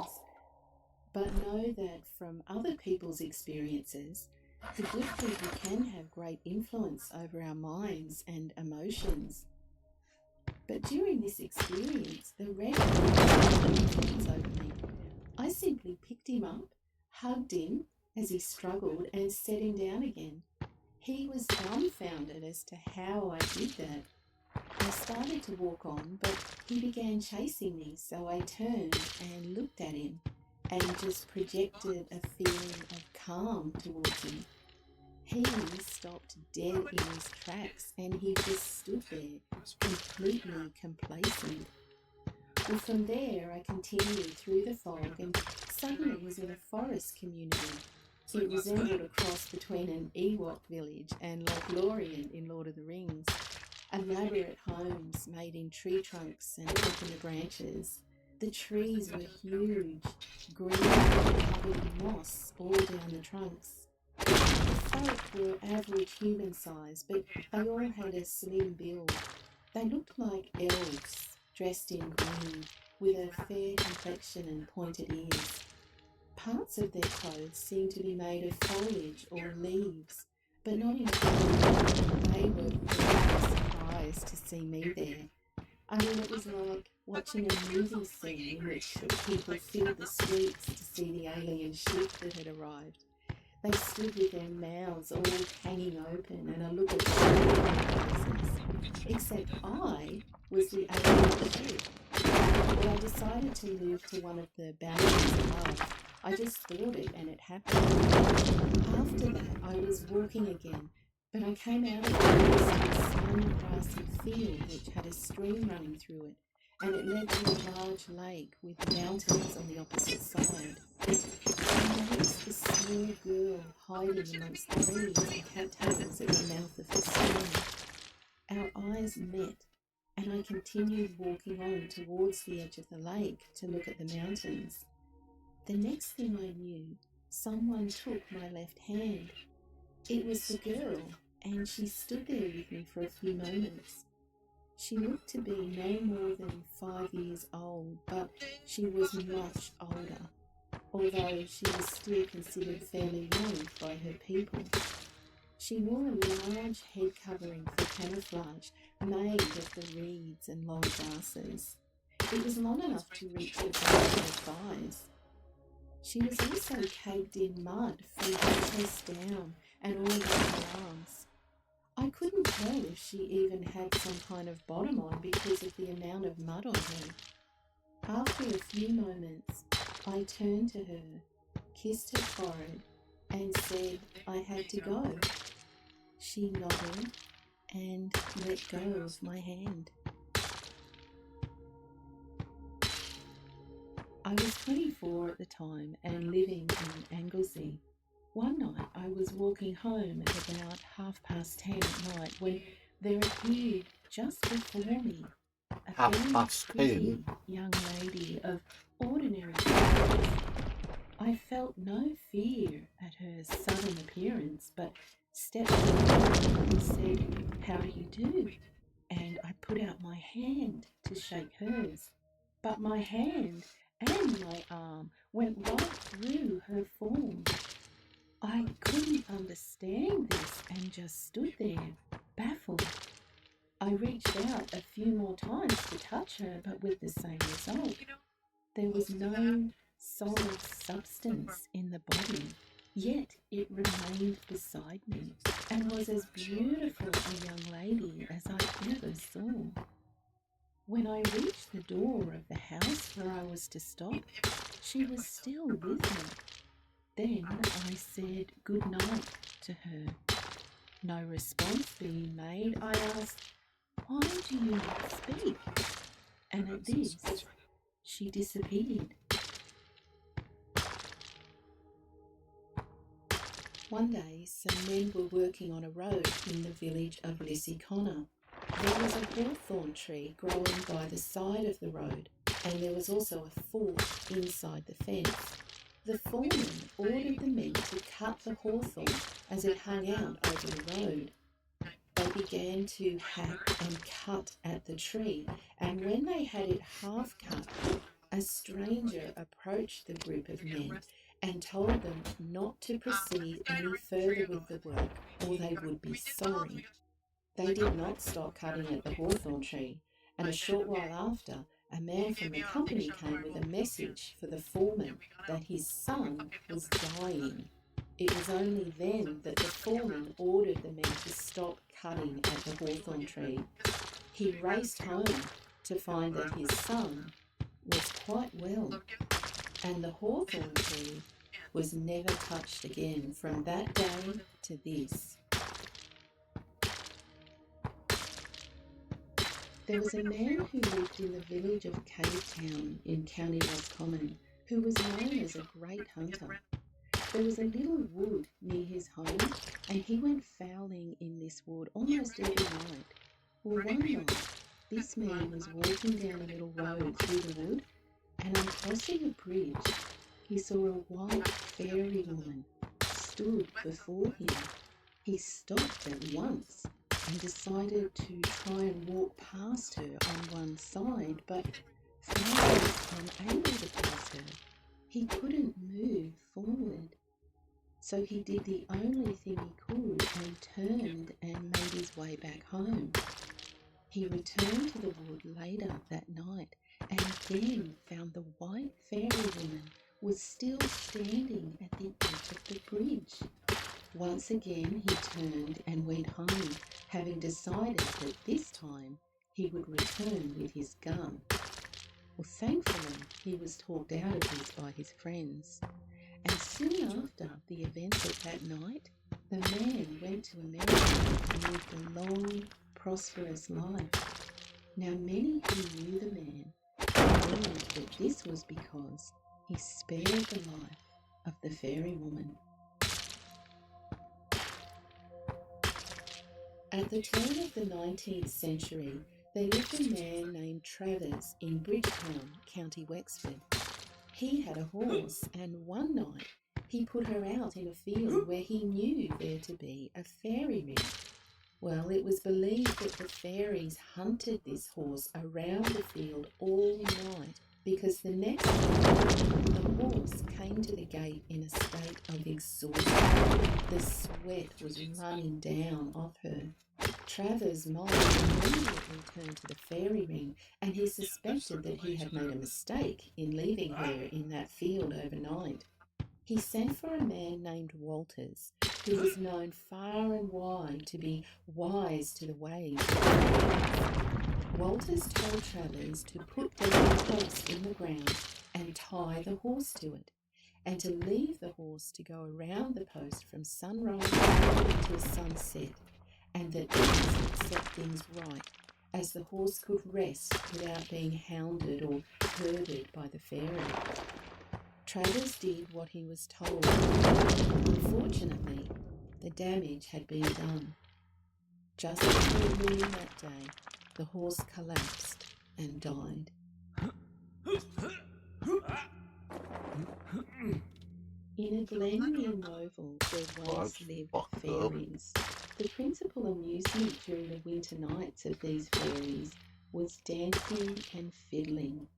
but know that from other people's experiences, the good people can have great influence over our minds and emotions. But during this experience, the red had influence over me. I simply picked him up, hugged him as he struggled, and set him down again. He was dumbfounded as to how I did that. I started to walk on, but he began chasing me, so I turned and looked at him and just projected a feeling of calm towards him. He stopped dead in his tracks and he just stood there, completely complacent. Well, from there I continued through the fog and suddenly was in a forest community. It resembled a cross between an Ewok village and Lothlorien in Lord of the Rings. Elaborate homes made in tree trunks and up in the branches. The trees were huge, green and covered in moss all down the trunks. The folk were average human size, but they all had a slim build. They looked like elves, dressed in green, with a fair complexion and pointed ears. Parts of their clothes seemed to be made of foliage or leaves, but not entirely. They were very surprised to see me there. I mean, it was like watching a movie scene in which the people filled the streets to see the alien ship that had arrived. They stood with their mouths all hanging open and a look of fear on their faces. Except I was the alien ship. Well, I decided to move to one of the balconies above. I just thought it and it happened. After that, I was walking again, but I came out of the forest to a sun grassy field which had a stream running through it, and it led to a large lake with mountains on the opposite side. I noticed a small girl hiding amongst the reeds and cattails at the mouth of the stream. Our eyes met, and I continued walking on towards the edge of the lake to look at the mountains. The next thing I knew, someone took my left hand. It was the girl, and she stood there with me for a few moments. She looked to be no more than 5 years old, but she was much older, although she was still considered fairly young by her people. She wore a large head covering for camouflage made of the reeds and long grasses. It was long enough to reach the back of her thighs. She was also caked in mud from her chest down and all over her arms. I couldn't tell if she even had some kind of bottom on because of the amount of mud on her. After a few moments, I turned to her, kissed her forehead, and said I had to go. She nodded and let go of my hand. I was 24 at the time and living in Anglesey. One night I was walking home at about 10:30 at night when there appeared just before me a very pretty young lady of ordinary appearance. I felt no fear at her sudden appearance, but stepped forward and said, "How do you do?" And I put out my hand to shake hers. But my hand and my arm went right through her form. I couldn't understand this and just stood there, baffled. I reached out a few more times to touch her, but with the same result. There was no solid substance in the body, yet it remained beside me and was as beautiful a young lady as I ever saw. When I reached the door of the house where I was to stop, she was still with me. Then I said good night to her. No response being made, I asked, "Why do you not speak?" And at this, she disappeared. One day, some men were working on a road in the village of Lissyconnor. There was a hawthorn tree growing by the side of the road, and there was also a fort inside the fence. The foreman ordered the men to cut the hawthorn as it hung out over the road. They began to hack and cut at the tree, and when they had it half cut, a stranger approached the group of men and told them not to proceed any further with the work, or they would be sorry. They did not stop cutting at the hawthorn tree, and a short while after, a man from the company came with a message for the foreman that his son was dying. It was only then that the foreman ordered the men to stop cutting at the hawthorn tree. He raced home to find that his son was quite well, and the hawthorn tree was never touched again from that day to this. There was a man who lived in the village of Cave Town in County Roscommon who was known as a great hunter. There was a little wood near his home, and he went fowling in this wood almost every night. Well, one night, this man was walking down a little road through the wood, and on crossing a bridge, he saw a white fairy woman stood before him. He stopped at once and decided to try and walk past her on one side, but found he was unable to pass her. He couldn't move forward. So he did the only thing he could and turned and made his way back home. He returned to the wood later that night and again found the white fairy woman was still standing at the edge of the bridge. Once again he turned and went home, having decided that this time he would return with his gun. Well, thankfully, he was talked out of this by his friends. And soon after the events of that night, the man went to America and lived a long, prosperous life. Now many who knew the man believed that this was because he spared the life of the fairy woman. At the turn of the 19th century, there lived a man named Travers in Bridgetown, County Wexford. He had a horse, and one night he put her out in a field where he knew there to be a fairy ring. Well, it was believed that the fairies hunted this horse around the field all night, because the next morning the horse came to the gate in a state of exhaustion. The sweat was running down off her. Travers' mind immediately turned to the fairy ring, and he suspected that he had made a mistake in leaving her in that field overnight. He sent for a man named Walters, who was known far and wide to be wise to the ways of fairies. Walters told Travers to put down a post in the ground and tie the horse to it, and to leave the horse to go around the post from sunrise till sunset, and that this would set things right, as the horse could rest without being hounded or herded by the fairy. Travers did what he was told. Unfortunately, the damage had been done. Just before noon that day, the horse collapsed and died. In a glen near Yeovil, there once lived fairies. The principal amusement during the winter nights of these fairies was dancing and fiddling.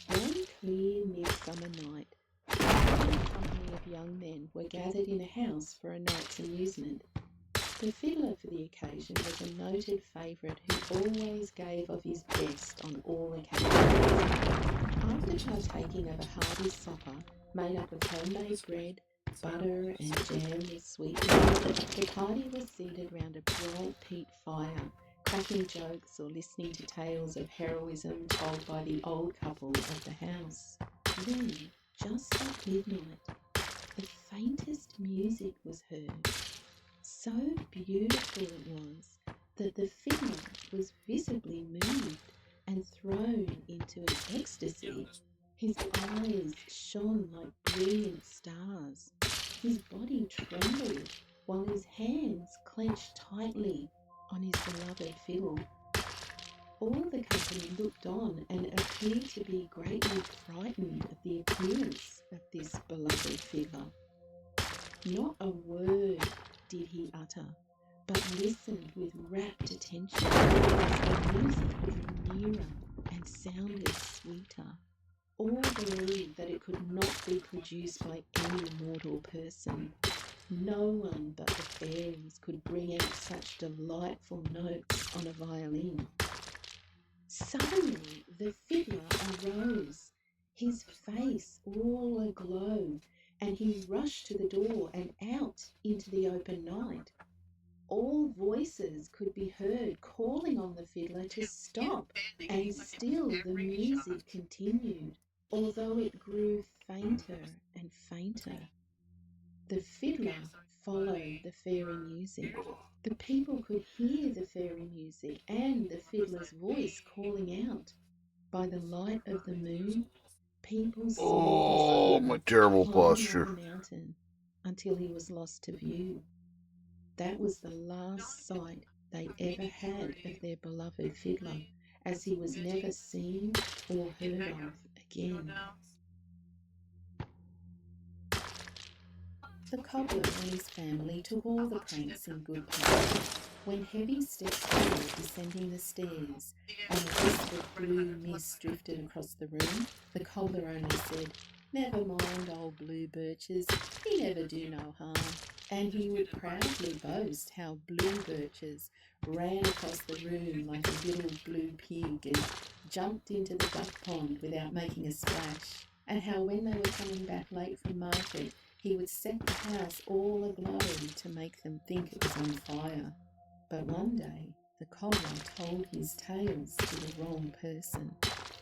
One clear midsummer night, a company of young men were gathered in a house for a night's amusement. The fiddler for the occasion was a noted favourite who always gave of his best on all occasions. After partaking of a hearty supper made up of homemade bread, butter and jam with sweetness, the party was seated round a bright peat fire, cracking jokes or listening to tales of heroism told by the old couple of the house. Then, just at midnight, the faintest music was heard. So beautiful it was that the fiddler was visibly moved and thrown into an ecstasy. His eyes shone like brilliant stars. His body trembled while his hands clenched tightly on his beloved fiddle. All the company looked on and appeared to be greatly frightened at the appearance of this beloved fiddler. Not a word did he utter, but listened with rapt attention as the music drew nearer and sounded sweeter. All believed that it could not be produced by any mortal person. No one but the fairies could bring out such delightful notes on a violin. Suddenly the fiddler arose, his face all aglow, and he rushed to the door and out into the open night. All voices could be heard calling on the fiddler to stop, and still the music continued, although it grew fainter and fainter. The fiddler followed the fairy music. The people could hear the fairy music and the fiddler's voice calling out. By the light of the moon, people saw Oh, this my fiddler terrible climbing up posture. the mountain until he was lost to view. That was the last sight they ever had of their beloved fiddler, as he was never seen or heard of again. The cobbler and his family took all the pranks in good part. When heavy steps were descending the stairs and a wisp of blue mist drifted across the room, the cobbler only said, "Never mind old blue birches, he never do no harm." And he would proudly boast how blue birches ran across the room like a little blue pig and jumped into the duck pond without making a splash, and how when they were coming back late from market, he would set the house all aglow to make them think it was on fire. But one day the cobbler told his tales to the wrong person,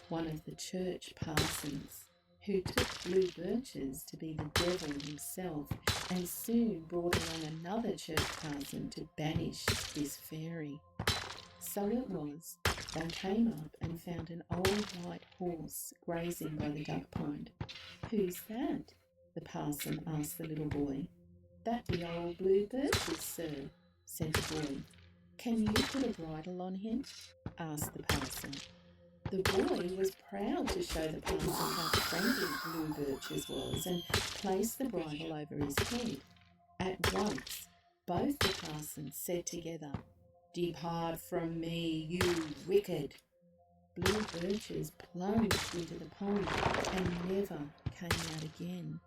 one of the church parsons, who took blue birches to be the devil himself, and soon brought along another church parson to banish this fairy. So it was, they came up and found an old white horse grazing by the duck pond. "Who's that?" the parson asked the little boy. "That be old blue birches, sir," said the boy. "Can you put a bridle on him?" asked the parson. The boy was proud to show the parson how friendly Blue Birches was and placed the bridle over his head. At once, both the parsons said together, "Depart from me, you wicked." Blue Birches plunged into the pond and never came out again.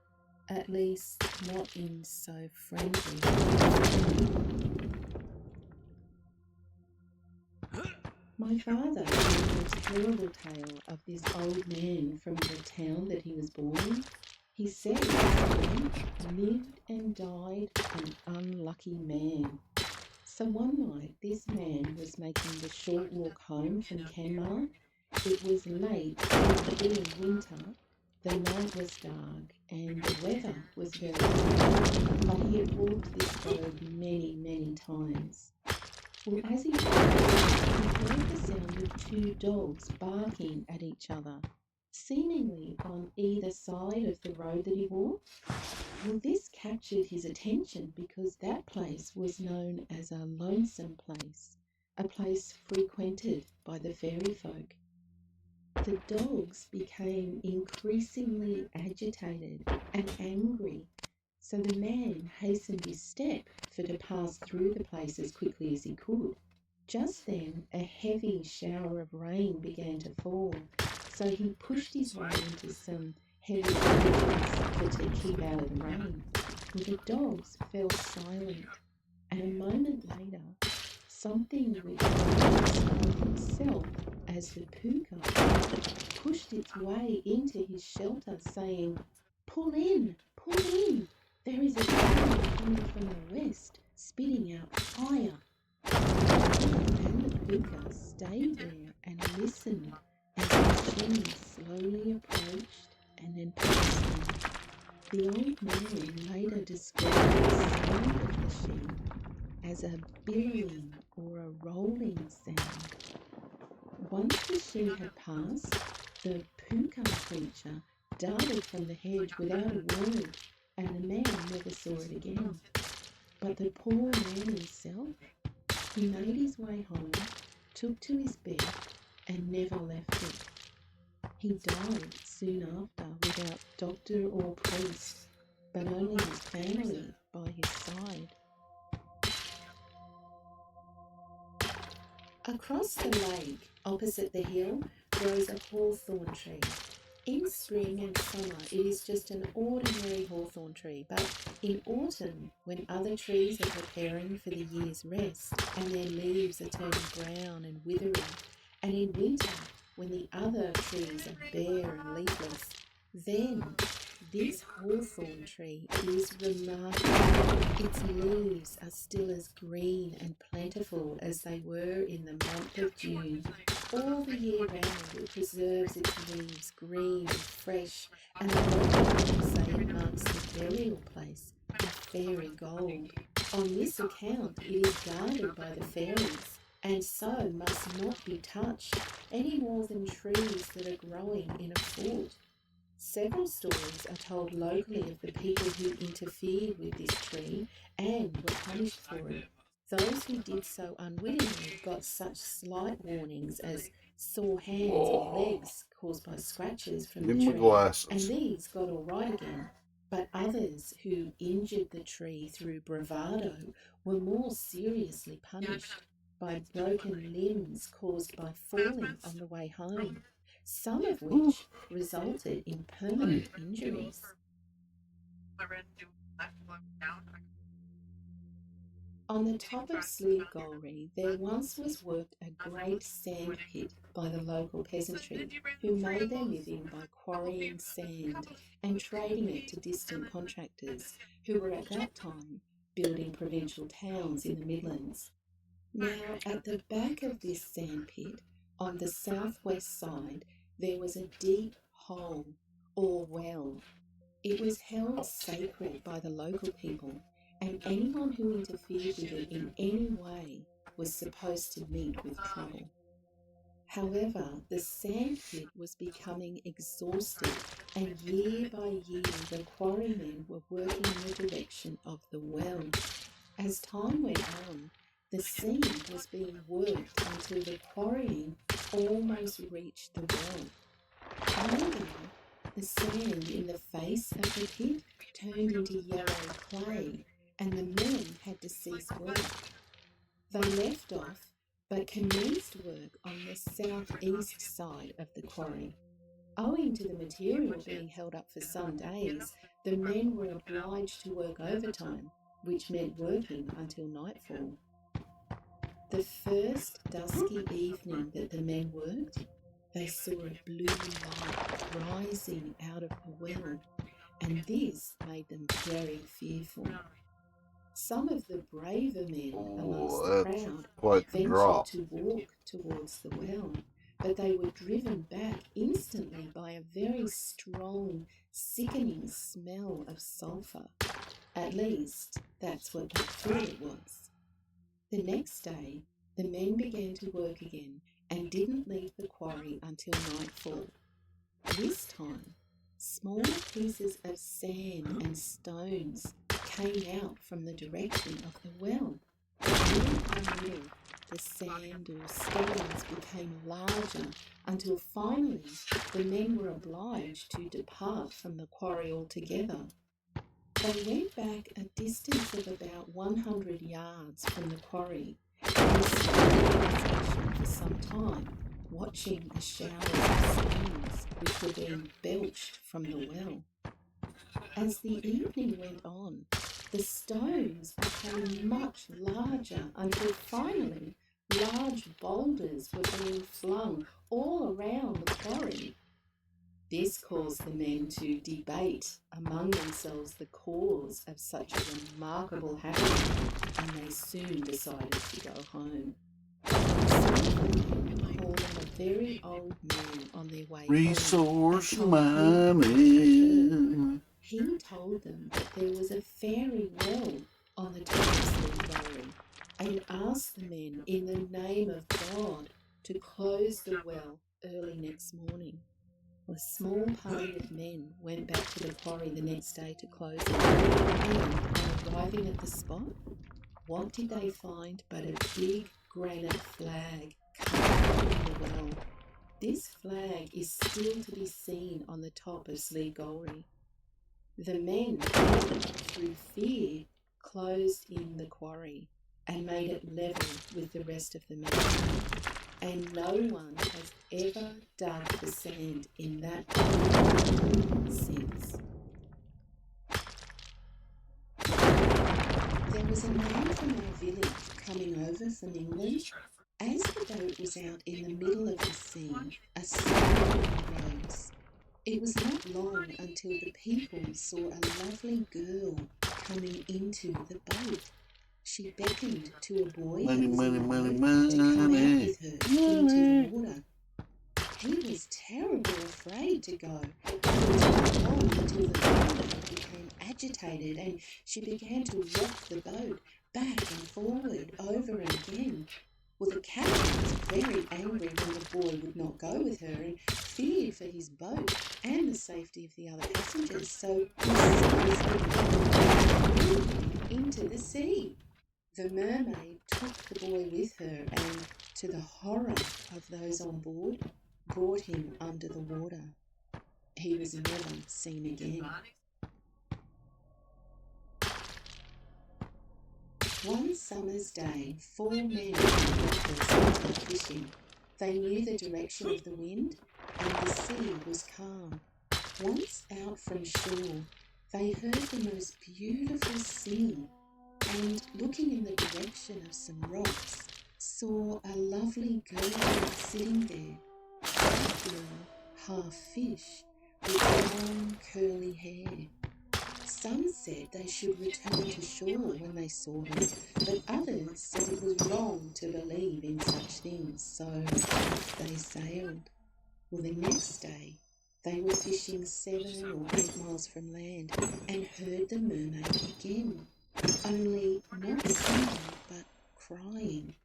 At least, not in so friendly a way. My father told this terrible tale of this old man from the town that he was born in. He said that lived and died an unlucky man. So one night this man was making the short walk home from Kenmare. It was late in the being winter, the night was dark and the weather was very cold, but he had walked this road many, many times. Well, as he walked, he heard the sound of two dogs barking at each other, seemingly on either side of the road that he walked. Well, this captured his attention because that place was known as a lonesome place, a place frequented by the fairy folk. The dogs became increasingly agitated and angry, so the man hastened his step for to pass through the place as quickly as he could. Just then a heavy shower of rain began to fall, so he pushed his way into some heavy branches to keep out of the rain. Well, the dogs fell silent, and a moment later something which was himself as the puka pushed its way into his shelter, saying, pull in, there is a shower coming from the west, spitting out fire." And the puka stayed there and listened as the machine slowly approached and then passed them. The old man later described the sound of the sheep as a billowing or a rolling sound. Once the sheep had passed, the puka creature darted from the hedge without a word, and the man never saw it again. But the poor man himself, he made his way home, took to his bed, and never left it. He died soon after without doctor or priest, but only his family by his side. Across the lake, opposite the hill, grows a hawthorn tree. In spring and summer, it is just an ordinary hawthorn tree, but in autumn, when other trees are preparing for the year's rest and their leaves are turning brown and withering, and in winter, when the other trees are bare and leafless, then this hawthorn tree is remarkable. Its leaves are still as green and plentiful as they were in the month of June. All the year round it preserves its leaves green and fresh, and the local people say it marks the burial place of fairy gold. On this account it is guarded by the fairies, and so must not be touched any more than trees that are growing in a fort. Several stories are told locally of the people who interfered with this tree and were punished for it. Those who did so unwittingly got such slight warnings as sore hands or legs caused by scratches from Give the me tree, glasses. and these got all right again. But others who injured the tree through bravado were more seriously punished by broken limbs caused by falling on the way home, some of which resulted in permanent injuries. On the top of Slievelgård there once was worked a great sand pit by the local peasantry, who made their living by quarrying sand and trading it to distant contractors, who were at that time building provincial towns in the Midlands. Now, at the back of this sand pit, on the southwest side, there was a deep hole, or well. It was held sacred by the local people, and anyone who interfered with it in any way was supposed to meet with trouble. However, the sand pit was becoming exhausted, and year by year the quarrymen were working in the direction of the well. As time went on, the seam was being worked until the quarrying almost reached the well. However, the sand in the face of the pit turned into yellow clay, and the men had to cease work. They left off, but commenced work on the southeast side of the quarry. Owing to the material being held up for some days, the men were obliged to work overtime, which meant working until nightfall. The first dusky evening that the men worked, they saw a blue light rising out of the well, and this made them very fearful. Some of the braver men amongst the crowd Quite the ventured drop. to walk towards the well, but they were driven back instantly by a very strong, sickening smell of sulphur. At least, that's what they thought it was. The next day, the men began to work again and didn't leave the quarry until nightfall. This time, small pieces of sand and stones came out from the direction of the well. Little by little, the sand or stones became larger until finally the men were obliged to depart from the quarry altogether. They went back a distance of about 100 yards from the quarry and stood in the station for some time, watching the showers of stones which were being belched from the well. As the evening went on, the stones became much larger until finally large boulders were being flung all around the quarry. This caused the men to debate among themselves the cause of such a remarkable happening, and they soon decided to go home. Some of the men called on a very old man on their way Resource home and told him what had occurred. mining. He told them that there was a fairy well on the top of Slievelgård, and asked the men in the name of God to close the well early next morning. A small party of men went back to the quarry the next day to close it, and on arriving at the spot, what did they find but a big granite flag carved in the well? This flag is still to be seen on the top of Sligori. The men, through fear, closed in the quarry and made it level with the rest of the mountain, and no one has ever dug the sand in that mountain since. There was a man from our village coming over from England. As the boat was out in the middle of the sea, a storm arose. It was not long until the people saw a lovely girl coming into the boat. She beckoned to a boy Money, that was money, in the money, boat to come out money. with her into the water. He was terribly afraid to go. It was not long until the mermaid became agitated and she began to rock the boat back and forward over and again. Well, the captain was very angry when the boy would not go with her and feared for his boat and the safety of the other passengers, so he sent into the sea. The mermaid took the boy with her and, to the horror of those on board, brought him under the water. He was never seen again. One summer's day, 4 men went fishing. They knew the direction of the wind, and the sea was calm. Once out from shore, they heard the most beautiful singing, and looking in the direction of some rocks, saw a lovely girl sitting there, half girl, half fish, with long curly hair. Some said they should return to shore when they saw her, but others said it was wrong to believe in such things, so they sailed. Well, the next day they were fishing 7 or 8 miles from land and heard the mermaid again, only not singing but crying.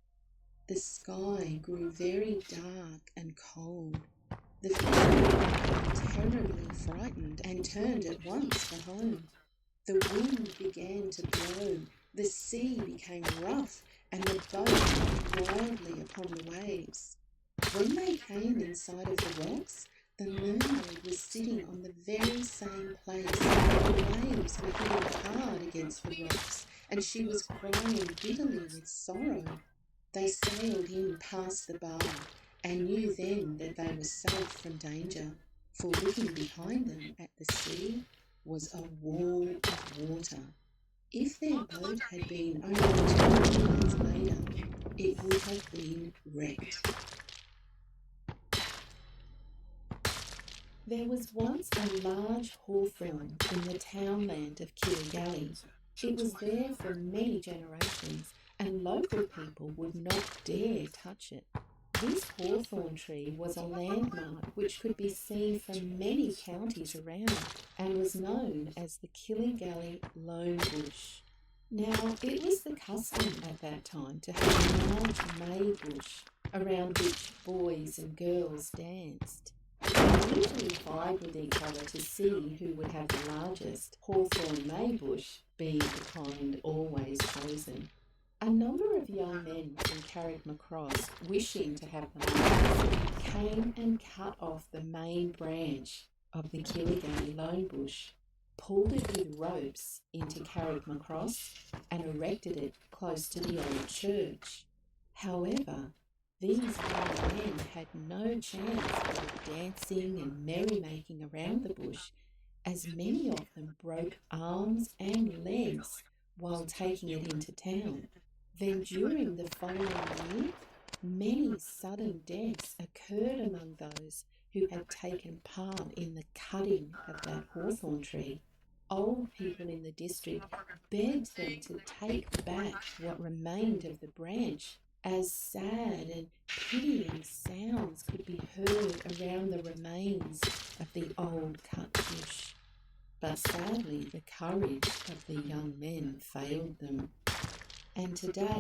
The sky grew very dark and cold. The fishermen became terribly frightened and turned at once for home. The wind began to blow, the sea became rough, and the boat rocked wildly upon the waves. When they came in sight of the rocks, the mermaid was sitting on the very same place. The waves were hitting hard against the rocks, and she was crying bitterly with sorrow. They sailed in past the bar, and knew then that they were safe from danger, for looking behind them at the sea was a wall of water. If their boat had been only 2 minutes later, it would have been wrecked. There was once a large hawthorn in the townland of Killigallee. It was there for many generations, and local people would not dare touch it. This hawthorn tree was a landmark which could be seen from many counties around and was known as the Killigallee Lone Bush. Now, it was the custom at that time to have a large May bush around which boys and girls danced. They usually vied with each other to see who would have the largest hawthorn May bush, being the kind always chosen. A number of young men from Carrickmacross, wishing to have the most, came and cut off the main branch of the Killigallee Lone Bush, pulled it with ropes into Carrickmacross, and erected it close to the old church. However, these young men had no chance of dancing and merrymaking around the bush, as many of them broke arms and legs while taking it into town. Then during the following year, many sudden deaths occurred among those who had taken part in the cutting of that hawthorn tree. Old people in the district begged them to take back what remained of the branch, as sad and pitying sounds could be heard around the remains of the old cut bush. But sadly, the courage of the young men failed them. And today,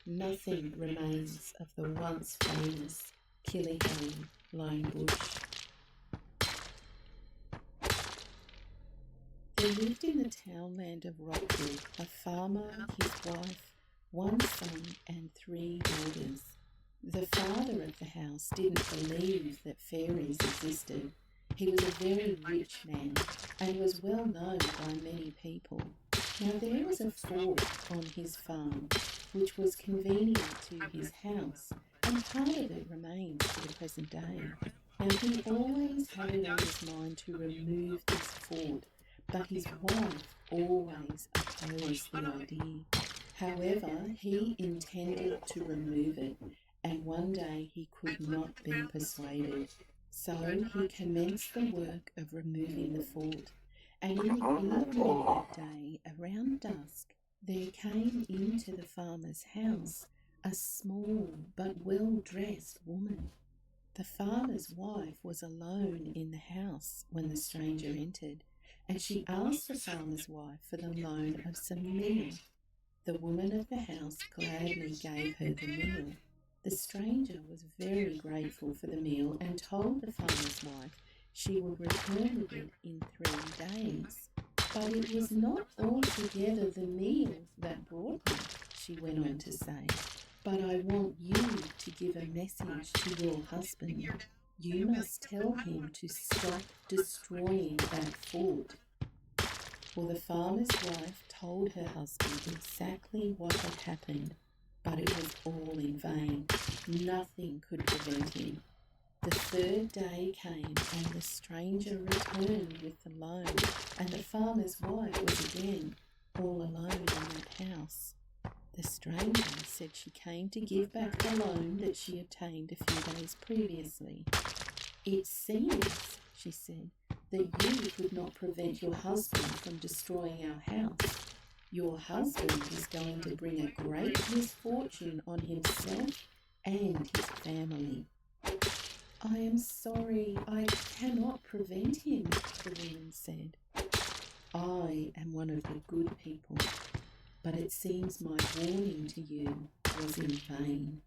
nothing remains of the once famous Killigallee Lone Bush. There lived in the townland of Rockwood a farmer, his wife, 1 son and 3 daughters. The father of the house didn't believe that fairies existed. He was a very rich man and was well known by many people. Now there was a fort on his farm which was convenient to his house, and part of it remains to the present day. Now he always had it on his mind to remove this fort, but his wife always opposed the idea. However, he intended to remove it, and one day he could not be persuaded. So he commenced the work of removing the fort, and in the evening of that day, around dusk, there came into the farmer's house a small but well-dressed woman. The farmer's wife was alone in the house when the stranger entered, and she asked the farmer's wife for the loan of some meal. The woman of the house gladly gave her the meal. The stranger was very grateful for the meal and told the farmer's wife she would return with it in 3 days. But it was not altogether the meal that brought me, she went on to say. But I want you to give a message to your husband. You must tell him to stop destroying that fort. Well, the farmer's wife told her husband exactly what had happened, but it was all in vain. Nothing could prevent him. The 3rd day came, and the stranger returned with the loan, and the farmer's wife was again all alone in that house. The stranger said she came to give back the loan that she obtained a few days previously. It seems, she said, that you could not prevent your husband from destroying our house. Your husband is going to bring a great misfortune on himself and his family. I am sorry, I cannot prevent him, the woman said. I am one of the good people, but it seems my warning to you was in vain.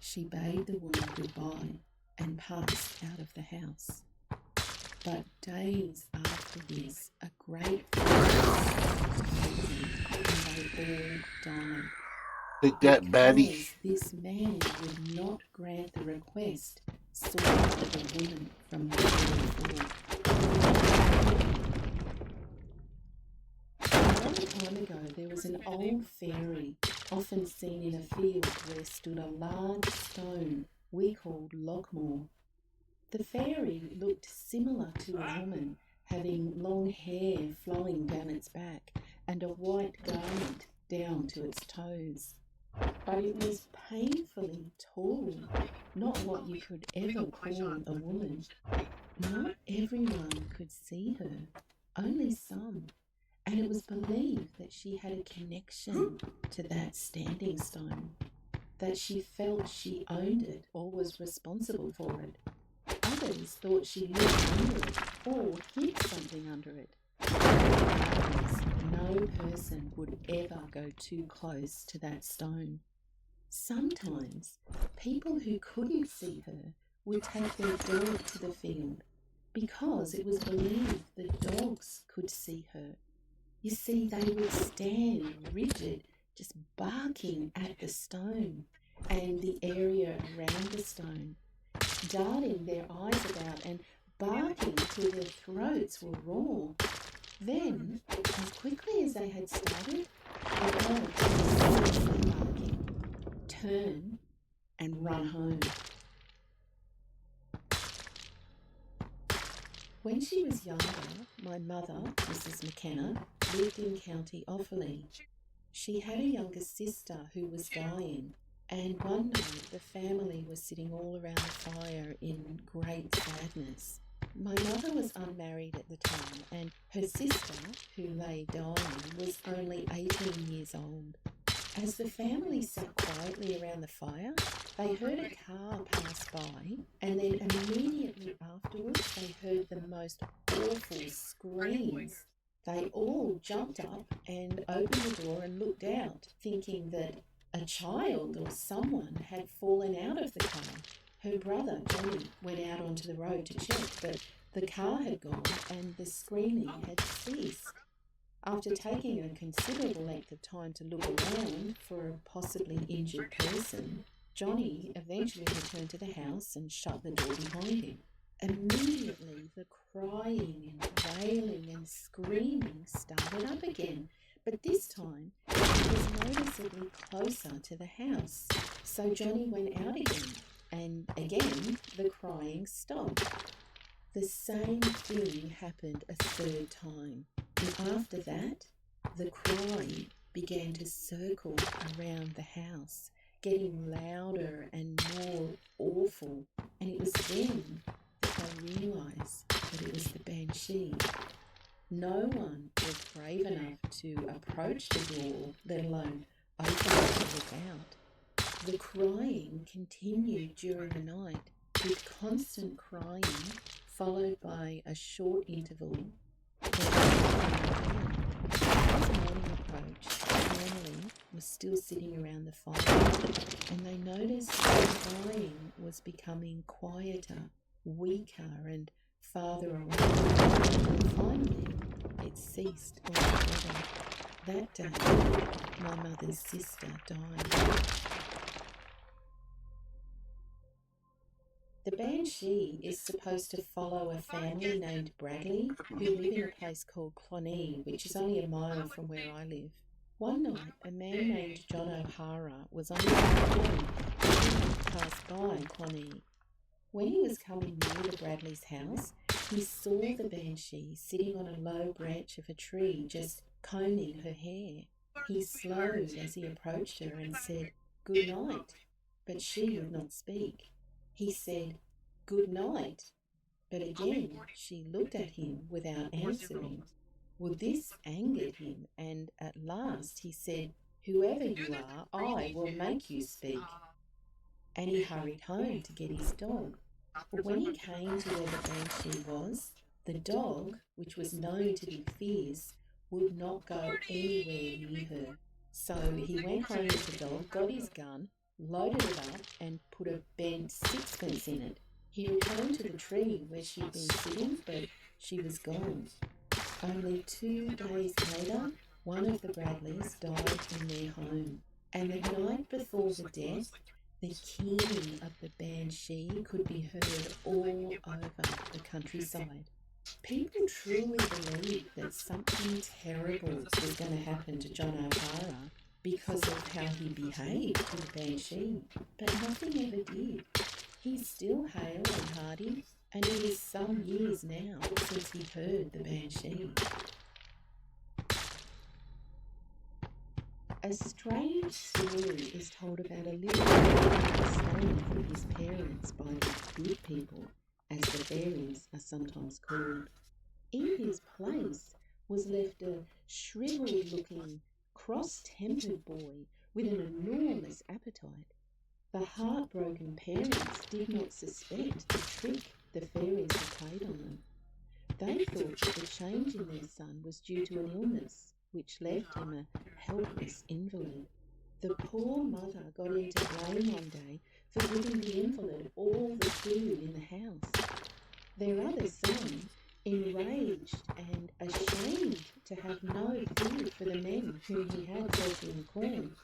She bade the woman goodbye and passed out of the house. But days after this, a great fire and they all died. Take that, baddie. Because this man would not grant the request sought for the woman from the fairy fort. A long time ago, there was an old fairy, often seen in a field where stood a large stone we called Lockmore. The fairy looked similar to a woman, having long hair flowing down its back and a white garment down to its toes. But it was painfully tall, not what you could ever call a woman. Not everyone could see her, only some, and it was believed that she had a connection to that standing stone, that she felt she owned it or was responsible for it. Others thought she lived under it or hid something under it. No person would ever go too close to that stone. Sometimes people who couldn't see her would take their dog to the field because it was believed the dogs could see her. You see, they would stand rigid, just barking at the stone and the area around the stone, darting their eyes about and barking till their throats were raw. Then, as quickly as they had started, the dogs would stop their barking, turn and run home. When she was younger, my mother, Mrs. McKenna, lived in County Offaly. She had a younger sister who was dying, and one night the family was sitting all around the fire in great sadness. My mother was unmarried at the time, and her sister, who lay dying, was only 18 years old. As the family sat quietly around the fire, they heard a car pass by, and then immediately afterwards they heard the most awful screams. They all jumped up and opened the door and looked out, thinking that a child or someone had fallen out of the car. Her brother, Johnny, went out onto the road to check, but the car had gone and the screaming had ceased. After taking a considerable length of time to look around for a possibly injured person, Johnny eventually returned to the house and shut the door behind him. Immediately, the crying and wailing and screaming started up again, but this time it was noticeably closer to the house. So Johnny went out again, and again the crying stopped. The same thing happened a third time, and after that, the cry began to circle around the house, getting louder and more awful, and it was then that I realised that it was the banshee. No one was brave enough to approach the door, let alone open it to look out. The crying continued during the night, with constant crying followed by a short interval. As morning approached, the family was still sitting around the fire, and they noticed that the crying was becoming quieter, weaker, and farther away. And finally, it ceased altogether. That day, my mother's sister died. The banshee is supposed to follow a family named Bradley who live in a place called Clonee, which is only a mile from where I live. One night, a man named John O'Hara was on his way home and he passed by Clonee. When he was coming near the Bradley's house, he saw the banshee sitting on a low branch of a tree, just combing her hair. He slowed as he approached her and said, "Good night," but she would not speak. He said, "Good night," but again she looked at him without answering. Well, this angered him, and at last he said, "Whoever you are, I will make you speak." And he hurried home to get his dog. But when he came to where the banshee was, the dog, which was known to be fierce, would not go anywhere near her. So he went home with the dog, got his gun, loaded it up, and put a bent sixpence in it. He returned to the tree where she'd been sitting, but she was gone. Only 2 days later, one of the Bradleys died in their home, and the night before the death, the keening of the banshee could be heard all over the countryside. People truly believed that something terrible was going to happen to John O'Hara because of how he behaved to the banshee, but nothing ever did. He's still hale and hearty, and it is some years now since he heard the banshee. A strange story is told about a little boy stolen from his parents by the good people, as the fairies are sometimes called. In his place was left a shriveled-looking, cross-tempered boy with an enormous appetite. The heartbroken parents did not suspect the trick the fairies had played on them. They thought that the change in their son was due to an illness, which left him a helpless invalid. The poor mother got into blame one day for giving the invalid all the food in the house. Their other son, enraged and ashamed to have no food for the men whom he had fed in the corn,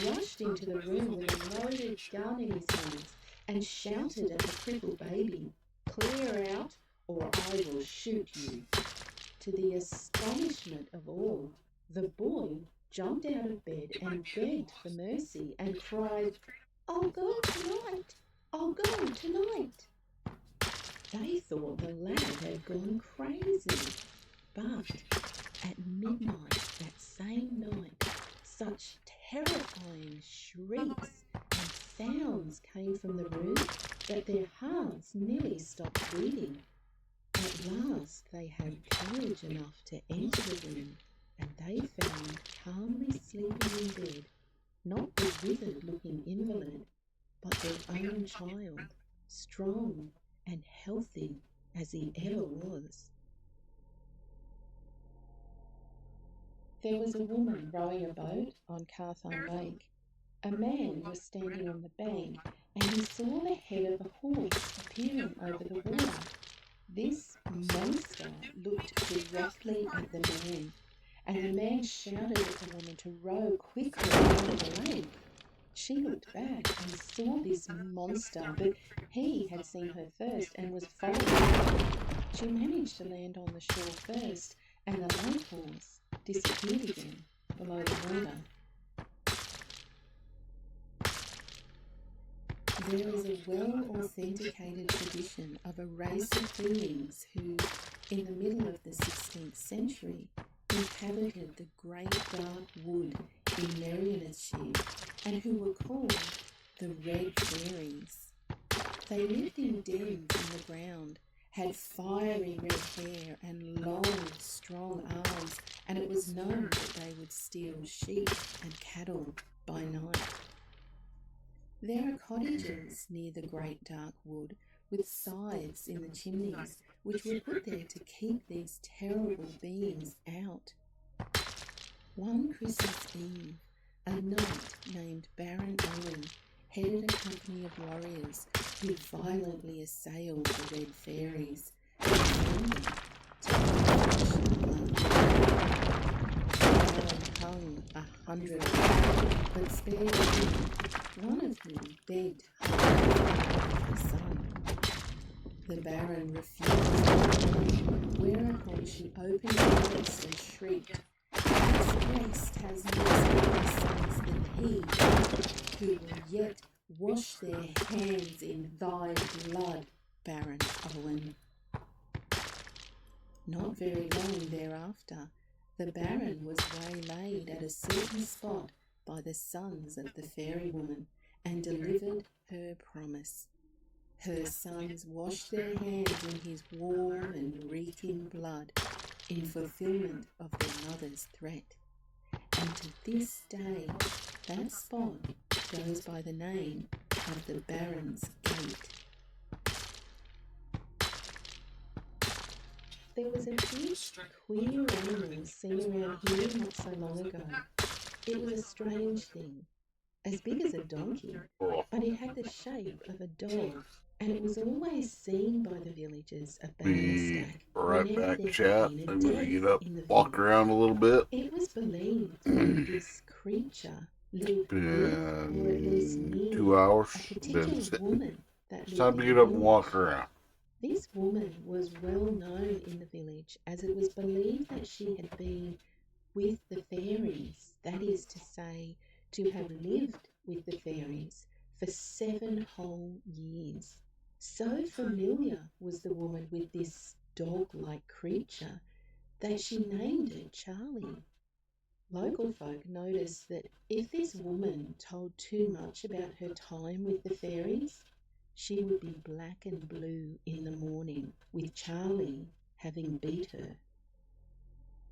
rushed into the room with a loaded gun in his hands and shouted at the crippled baby, "Clear out, or I will shoot you." To the astonishment of all, the boy jumped out of bed and begged for mercy and cried, "I'll go tonight! I'll go tonight!" They thought the lad had gone crazy, but at midnight that same night, such terrifying shrieks and sounds came from the room that their hearts nearly stopped beating. At last they had courage enough to enter the room, and they found calmly sleeping in bed, not the withered-looking invalid, but their own child, strong and healthy as he ever was. There was a woman rowing a boat on Carthon Lake. A man was standing on the bank, and he saw the head of a horse appearing over the water. This monster looked directly at the man, and the man shouted at the woman to row quickly out of the lake. She looked back and saw this monster, but he had seen her first and was following her. She managed to land on the shore first, and the lake horse disappeared again below the water. There is a well-authenticated tradition of a race of beings who, in the middle of the 16th century, inhabited the Great Dark Wood in Merionethshire and who were called the Red Fairies. They lived in dens in the ground, had fiery red hair and long, strong arms, and it was known that they would steal sheep and cattle by night. There are cottages near the Great Dark Wood with scythes in the chimneys, which were put there to keep these terrible beings out. One Christmas Eve, a knight named Baron Owen headed a company of warriors who violently assailed the Red Fairies and found them to flesh and blood. Baron hung 100 of them, but spared two, one of whom begged hard for his son. The Baron refused, whereupon she opened her breast and shrieked, "This breast has no smaller sons than he, who will yet wash their hands in thy blood, Baron Owen." Not very long thereafter, the Baron was waylaid at a certain spot by the sons of the fairy woman and delivered her promise. Her sons washed their hands in his warm and reeking blood in fulfillment of their mother's threat. And to this day, that spot goes by the name of the Baron's Gate. There was a big, queer animal seen around here not so long ago. It was a strange thing, as big as a donkey, but it had the shape of a dog, and it was always seen by the villagers of Be Bannerstack right whenever back, there had chat. been a I'm gonna death get up, in the walk village. around a little bit. It was believed that this creature lived with, or at least Been near, 2 hours. a Been particular sitting. woman that It's lived time to in get the up and walk village. around. This woman was well known in the village, as it was believed that she had been with the fairies, that is to say, to have lived with the fairies for 7 whole years. So familiar was the woman with this dog-like creature that she named it Charlie. Local folk noticed that if this woman told too much about her time with the fairies, she would be black and blue in the morning, with Charlie having beat her.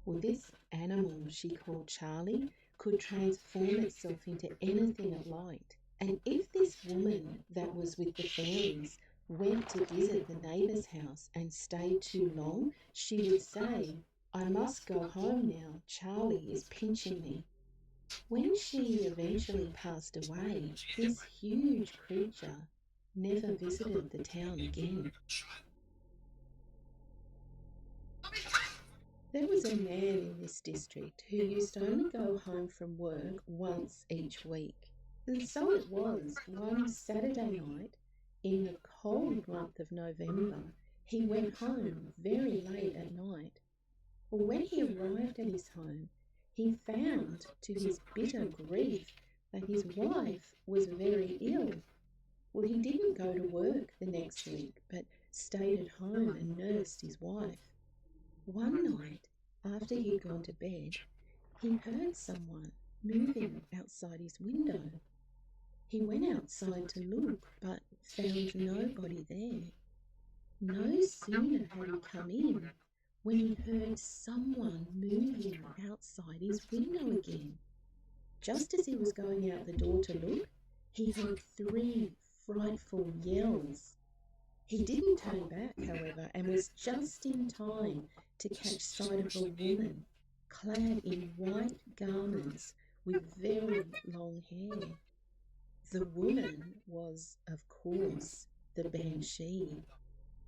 Well, this animal she called Charlie could transform itself into anything it liked. And if this woman that was with the fairies went to visit the neighbour's house and stayed too long, she would say, "I must go home now, Charlie is pinching me." When she eventually passed away, this huge creature never visited the town again. There was a man in this district who used to only go home from work once each week. And so it was one Saturday night in the cold month of November, he went home very late at night. Well, when he arrived at his home, he found, to his bitter grief, that his wife was very ill. Well, he didn't go to work the next week, but stayed at home and nursed his wife. One night, after he'd gone to bed, he heard someone moving outside his window. He went outside to look, but found nobody there. No sooner had he come in when he heard someone moving outside his window again. Just as he was going out the door to look, he heard 3 frightful yells. He didn't turn back, however, and was just in time to catch sight of a woman clad in white garments with very long hair. The woman was, of course, the Banshee.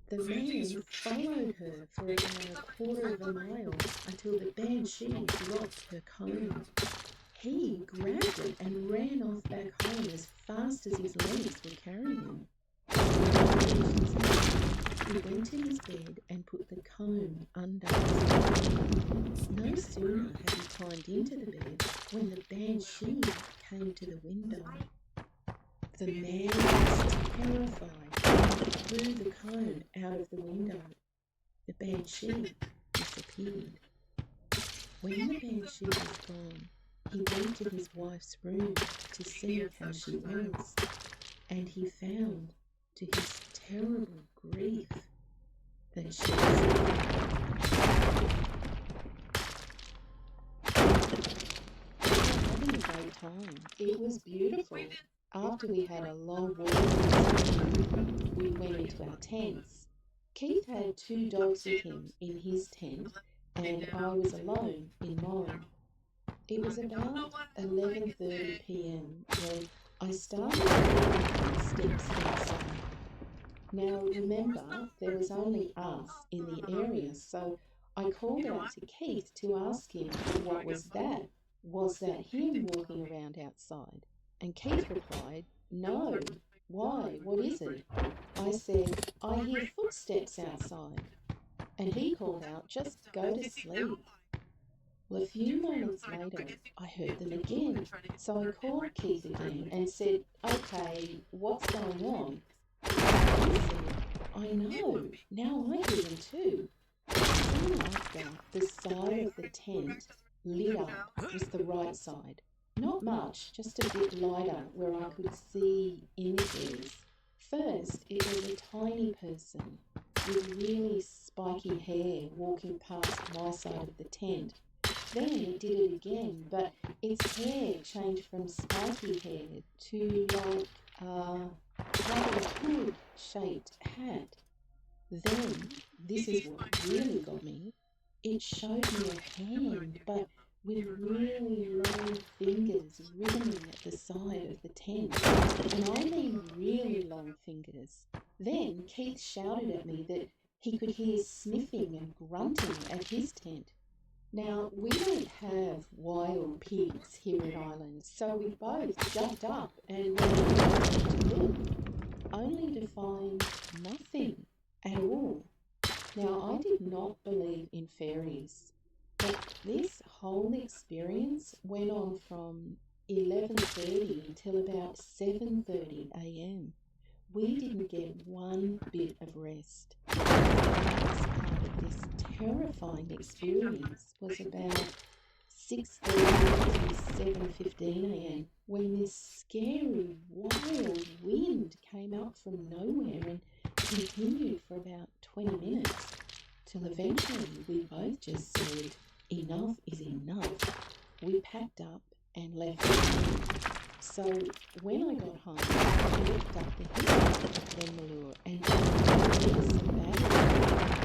The man followed her for about 1/4 of a mile until the Banshee dropped her comb. he grabbed it and ran off back home as fast as his legs would carry him. He went to his bed and put the comb under his bed. No sooner had he climbed into the bed when the banshee came to the window. The man was terrified and threw the comb out of the window. The banshee disappeared. When the banshee was gone, he went to his wife's room to see how she was, and he found, to his terrible grief, that she was having a great time. It was beautiful. After we had a long walk, we went into our tents. Keith had 2 dogs with him in his tent, and I was alone in mine. It was about 11:30 p.m. when I started hearing steps outside. Now remember, there was only us in the area, so I called out to Keith to ask him what was that. Was that him walking around outside? And Keith replied, "No. Why? What is it?" I said, "I hear footsteps outside." And he called out, "Just go to sleep." Well, a few moments later, I heard them again, so I called Keith again and said, "Okay, what's going on?" He said, "I know, now I hear them too." Soon after, the side of the tent lit up. It was the right side. Not much, just a bit lighter where I could see images. First, it was a tiny person with really spiky hair walking past my side of the tent. Then it did it again, but its hair changed from spiky hair to like a hood-shaped hat. Then, this is what really got me, it showed me a hand, but with really long fingers ribboning at the side of the tent. And I mean really long fingers. Then Keith shouted at me that he could hear sniffing and grunting at his tent. Now, we don't have wild pigs here in Ireland, so we both jumped up and ran out to look, only to find nothing at all. Now, I did not believe in fairies, but this whole experience went on from 11:30 until about 7:30 a.m. We didn't get one bit of rest. The last part of this terrifying experience was about 6:30 to 7:15 a.m. when this scary, wild wind came up from nowhere and continued for about 20 minutes, till eventually we both just said, "Enough is enough." We packed up and left. So when I got home, I looked up the history of Glenmalure and there was some battles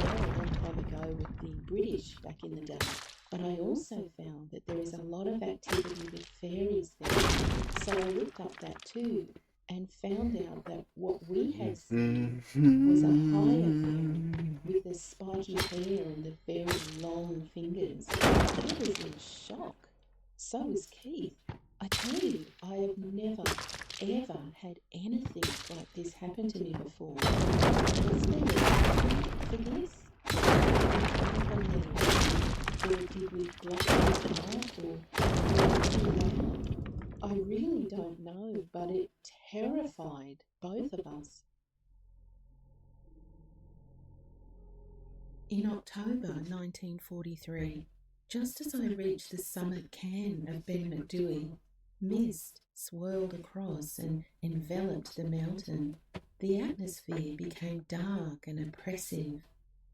there a long time ago with the British back in the day. But I also found that there is a lot of activity with fairies there. So I looked up that too and found out that what we had seen was a higher fairy with the spiky hair and the very long fingers. I was in shock. So was Keith. I tell you, I have never, ever had anything like this happen to me before. Was there a reason for this? Did we camp on their land? Or did we block their path? Or were they too loud? I really don't know, but it terrified both of us. In October 1943, just as I reached the summit cairn of Ben Macdui, mist swirled across and enveloped the mountain. The atmosphere became dark and oppressive.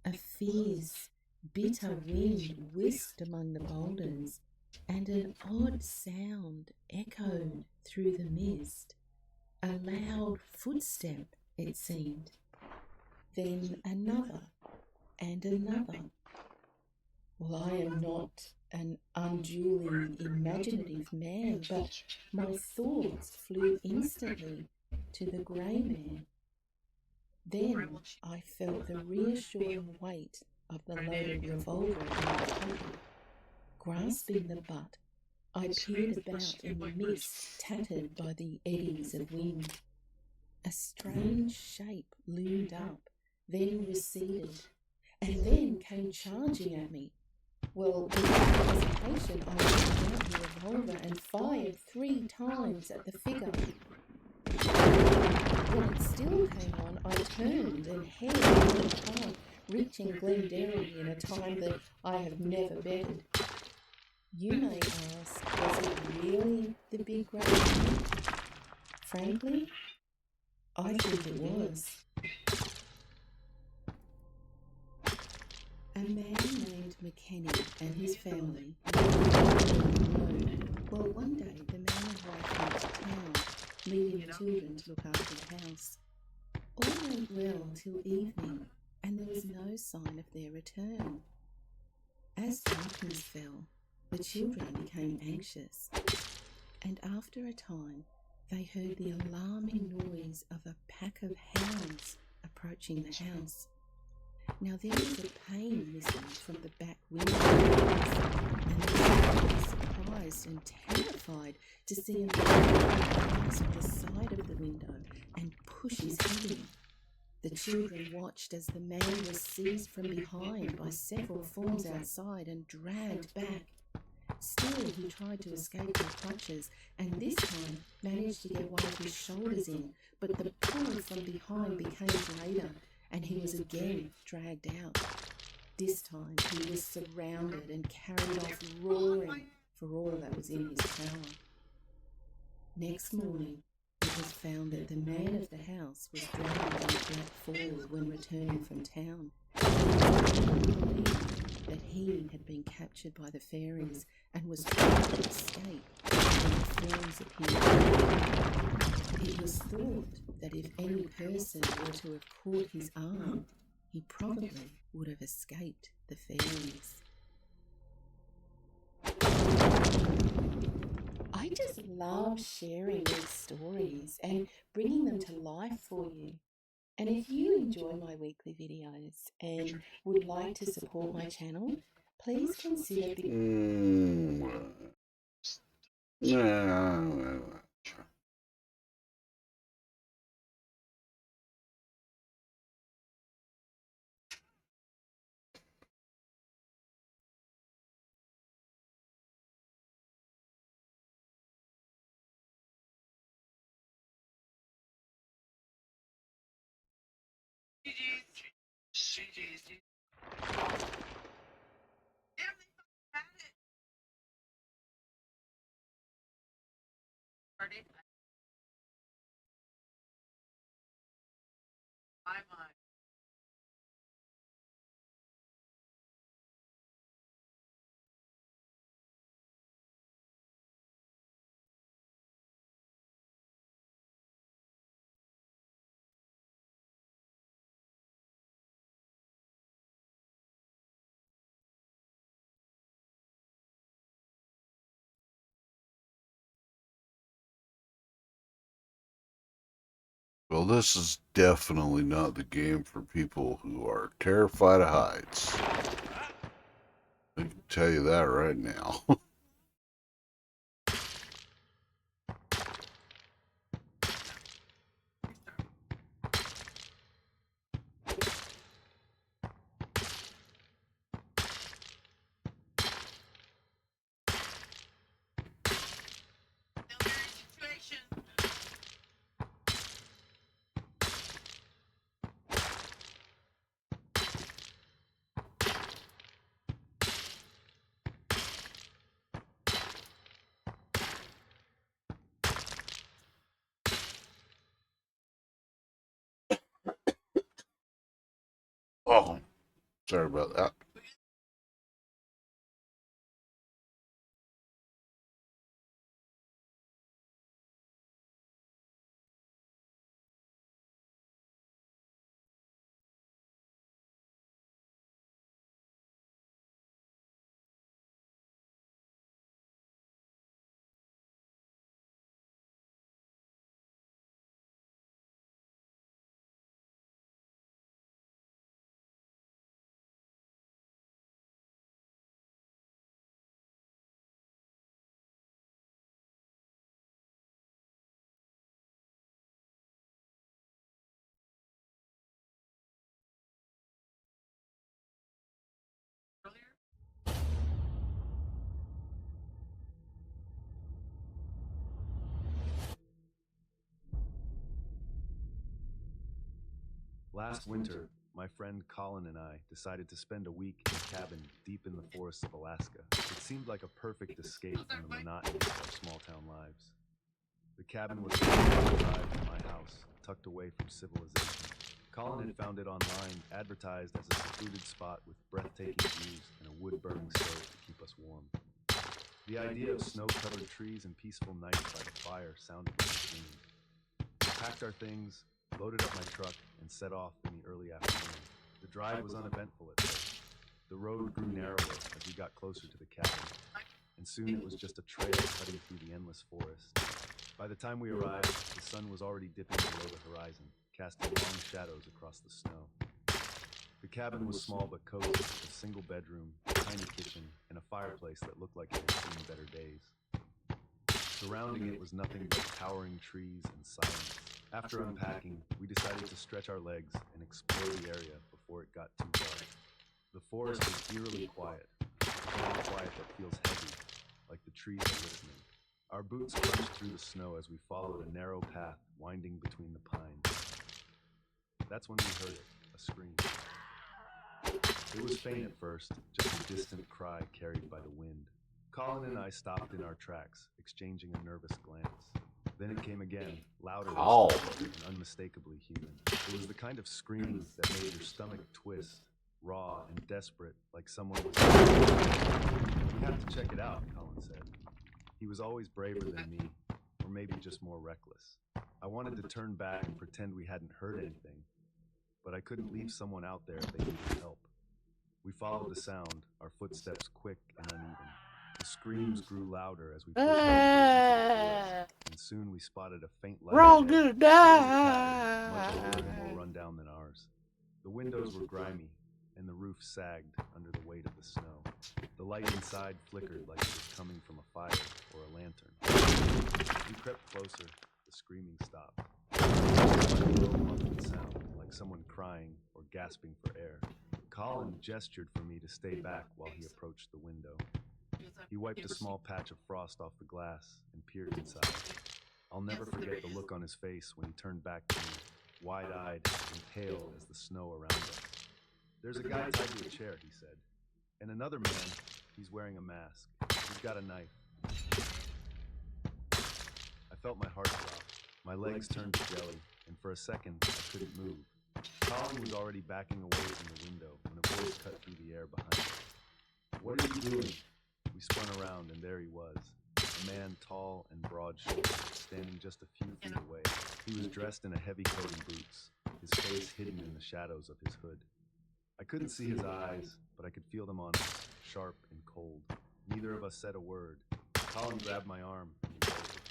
A fierce, bitter wind whisked among the boulders, and an odd sound echoed through the mist. A loud footstep, it seemed. Then another and another. Well, I am not an unduly imaginative man, but my thoughts flew instantly to the grey man. Then I felt the reassuring weight of the loaded revolver in my pocket. Grasping the butt, I peered about in the mist tattered by the eddies of wind. A strange shape loomed up, then receded, and then came charging at me. Well, without hesitation, I whipped out the revolver and fired 3 times at the figure. When it still came on, I turned and headed down the path, reaching Glenderry in a time that I have never bettered. You may ask, was it really the big grey man? Frankly, I think it was. A man named McKenny and his family lived on the road. Well, one day the man and wife went to town, leaving the children to look after the house. All went well till evening, and there was no sign of their return. As darkness fell, the children became anxious, and after a time they heard the alarming noise of a pack of hounds approaching the house. Now there was a pain missing from the back window of the house, and the children were surprised and terrified to see a man grasp the side of the window and push his head in. The children watched as the man was seized from behind by several forms outside and dragged back. Still, he tried to escape their clutches, and this time managed to get one of his shoulders in, but the pull from behind became greater, and he was again dragged out. This time he was surrounded and carried off roaring for all that was in his power. Next morning, it was found that the man of the house was drowned in the Black Falls when returning from town. It was believed that he had been captured by the fairies and was trying to escape when the forms appeared. It was thought that if any person were to have caught his arm, he probably would have escaped the fairies. I just love sharing these stories and bringing them to life for you. And if you enjoy my weekly videos and would like to support my channel, please consider GG's. Damn, they fucking had it. Party. My mind. Well, this is definitely not the game for people who are terrified of heights. I can tell you that right now. Situation. Oh, sorry about that. Last winter, my friend Colin and I decided to spend a week in a cabin deep in the forests of Alaska. It seemed like a perfect escape from the monotony of our small-town lives. The cabin was a drive from my house, tucked away from civilization. Colin had found it online, advertised as a secluded spot with breathtaking views and a wood-burning stove to keep us warm. The idea of snow-covered trees and peaceful nights by the fire sounded like a dream. We packed our things, loaded up my truck, and set off in the early afternoon. The drive was uneventful at first. The road grew narrower as we got closer to the cabin, and soon it was just a trail cutting through the endless forest. By the time we arrived, the sun was already dipping below the horizon, casting long shadows across the snow. The cabin was small but cozy, with a single bedroom, a tiny kitchen, and a fireplace that looked like it had seen better days. Surrounding it was nothing but towering trees and silence. After unpacking, we decided to stretch our legs and explore the area before it got too dark. The forest was eerily quiet, a kind of quiet that feels heavy, like the trees are listening. Our boots crunched through the snow as we followed a narrow path winding between the pines. That's when we heard it, a scream. It was faint at first, just a distant cry carried by the wind. Colin and I stopped in our tracks, exchanging a nervous glance. Then it came again, louder this time, and unmistakably human. It was the kind of scream that made your stomach twist, raw and desperate, like someone was... "We have to check it out," Colin said. He was always braver than me, or maybe just more reckless. I wanted to turn back and pretend we hadn't heard anything, but I couldn't leave someone out there if they needed help. We followed the sound, our footsteps quick and uneven. The screams grew louder as we pushed deeper into the forest, and soon we spotted a faint light ahead. It was a cabin, much older and more run down than ours. The windows were grimy, and the roof sagged under the weight of the snow. The light inside flickered like it was coming from a fire or a lantern. We crept closer. The screaming stopped. A low muffled sound, like someone crying or gasping for air. Colin gestured for me to stay back while he approached the window. He wiped a small patch of frost off the glass and peered inside. I'll never forget the look on his face when he turned back to me, wide-eyed and pale as the snow around us. "There's a guy tied to a chair," he said. "And another man, he's wearing a mask. He's got a knife." I felt my heart drop. My legs turned to jelly, and for a second, I couldn't move. Colin was already backing away from the window when a voice cut through the air behind us. "What are you doing?" We spun around, and there he was, a man tall and broad-shouldered, standing just a few feet away. He was dressed in a heavy coat and boots, his face hidden in the shadows of his hood. I couldn't see his eyes, but I could feel them on us, sharp and cold. Neither of us said a word. Colin grabbed my arm and we waited.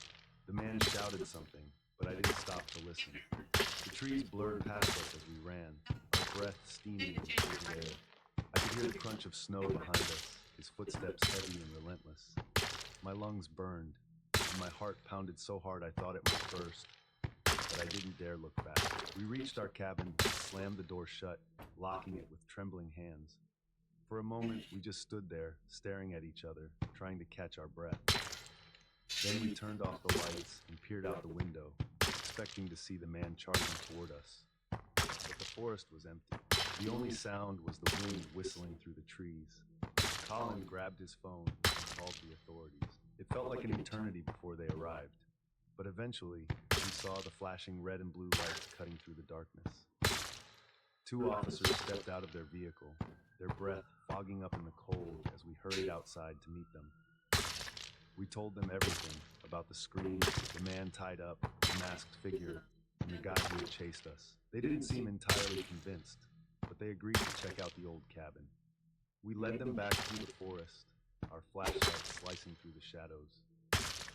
The man shouted something, but I didn't stop to listen. The trees blurred past us as we ran, our breath steaming in the frigid air. I could hear the crunch of snow behind us, his footsteps heavy and relentless. My lungs burned, and my heart pounded so hard I thought it might burst, but I didn't dare look back. We reached our cabin, slammed the door shut, locking it with trembling hands. For a moment, we just stood there, staring at each other, trying to catch our breath. Then we turned off the lights and peered out the window, expecting to see the man charging toward us. But the forest was empty. The only sound was the wind whistling through the trees. Colin grabbed his phone and called the authorities. It felt like an eternity before they arrived, but eventually we saw the flashing red and blue lights cutting through the darkness. 2 officers stepped out of their vehicle, their breath fogging up in the cold as we hurried outside to meet them. We told them everything about the screams, the man tied up, the masked figure, and the guy who had chased us. They didn't seem entirely convinced, but they agreed to check out the old cabin. We led them back through the forest, our flashlights slicing through the shadows.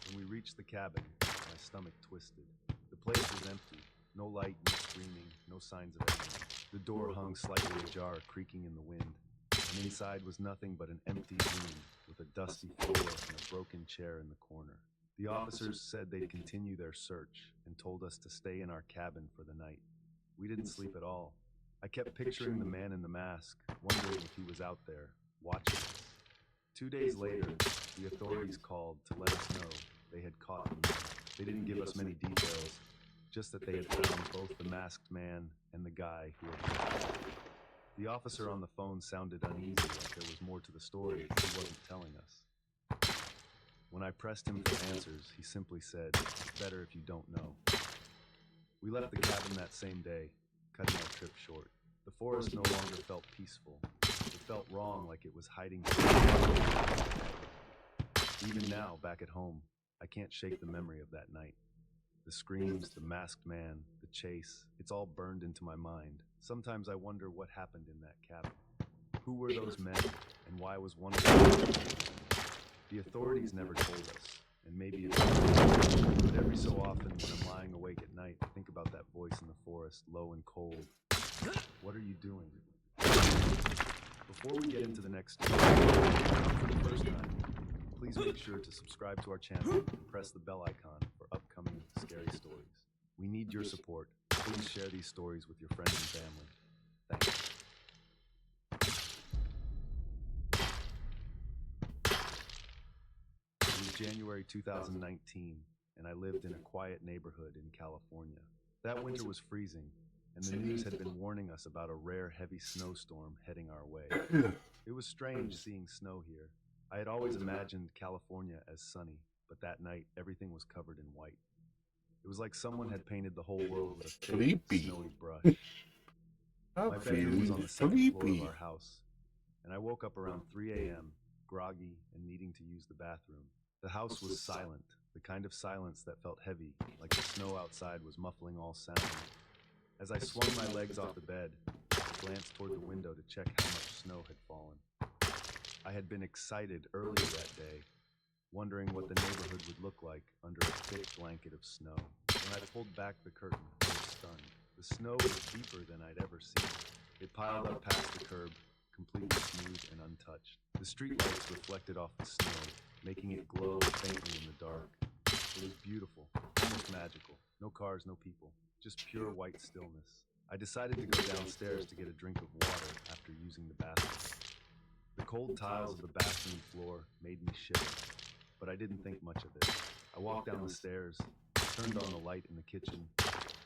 When we reached the cabin, my stomach twisted. The place was empty. No light, no screaming, no signs of anyone. The door hung slightly ajar, creaking in the wind. And inside was nothing but an empty room with a dusty floor and a broken chair in the corner. The officers said they'd continue their search and told us to stay in our cabin for the night. We didn't sleep at all. I kept picturing the man in the mask, wondering if he was out there, watching us. 2 days later, the authorities called to let us know they had caught the man. They didn't give us many details, just that they had found both the masked man and the guy who had shot me. The officer on the phone sounded uneasy, like there was more to the story he wasn't telling us. When I pressed him for answers, he simply said, "It's better if you don't know." We left the cabin that same day, cutting our trip short. The forest no longer felt peaceful. It felt wrong, like it was hiding. Even now, back at home, I can't shake the memory of that night. The screams, the masked man, the chase, it's all burned into my mind. Sometimes I wonder what happened in that cabin. Who were those men, and why was one of them? The authorities never told us, and maybe it's true, but every so often when I'm lying awake at night, I think about that voice in the forest, low and cold. What are you doing? Before we get into the next story, for the first time, please make sure to subscribe to our channel and press the bell icon for upcoming scary stories. We need your support. Please share these stories with your friends and family. Thanks. It was January 2019, and I lived in a quiet neighborhood in California. That winter was freezing, and the news had been warning us about a rare heavy snowstorm heading our way. It was strange seeing snow here. I had always imagined California as sunny, but that night everything was covered in white. It was like someone had painted the whole world with a thick, Sleepy. snowy brush. I'm My bedroom was on feeling the second floor sleepy. of our house, and I woke up around 3 a.m., groggy and needing to use the bathroom. The house was silent, the kind of silence that felt heavy, like the snow outside was muffling all sound. As I swung my legs off the bed, I glanced toward the window to check how much snow had fallen. I had been excited earlier that day, wondering what the neighborhood would look like under a thick blanket of snow. When I pulled back the curtain, I was stunned. The snow was deeper than I'd ever seen. It piled up past the curb, completely smooth and untouched. The streetlights reflected off the snow, making it glow faintly in the dark. It was beautiful, almost magical. No cars, no people, just pure white stillness. I decided to go downstairs to get a drink of water after using the bathroom. The cold tiles of the bathroom floor made me shiver, but I didn't think much of it. I walked down the stairs, turned on the light in the kitchen,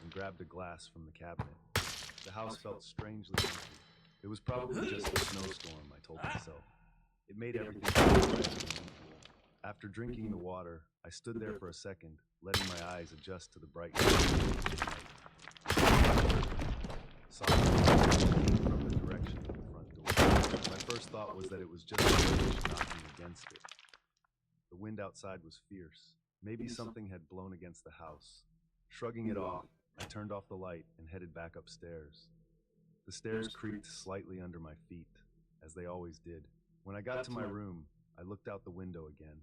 and grabbed a glass from the cabinet. The house felt strangely empty. It was probably just a snowstorm, I told myself. It made everything feel quieter than usual. After drinking the water, I stood there for a second, letting my eyes adjust to the brightness of the night. Softly came from the direction of the front door. My first thought was that it was just a wind knocking against it. The wind outside was fierce. Maybe something had blown against the house. Shrugging it off, I turned off the light and headed back upstairs. The stairs creaked slightly under my feet, as they always did. When I got to my room, I looked out the window again.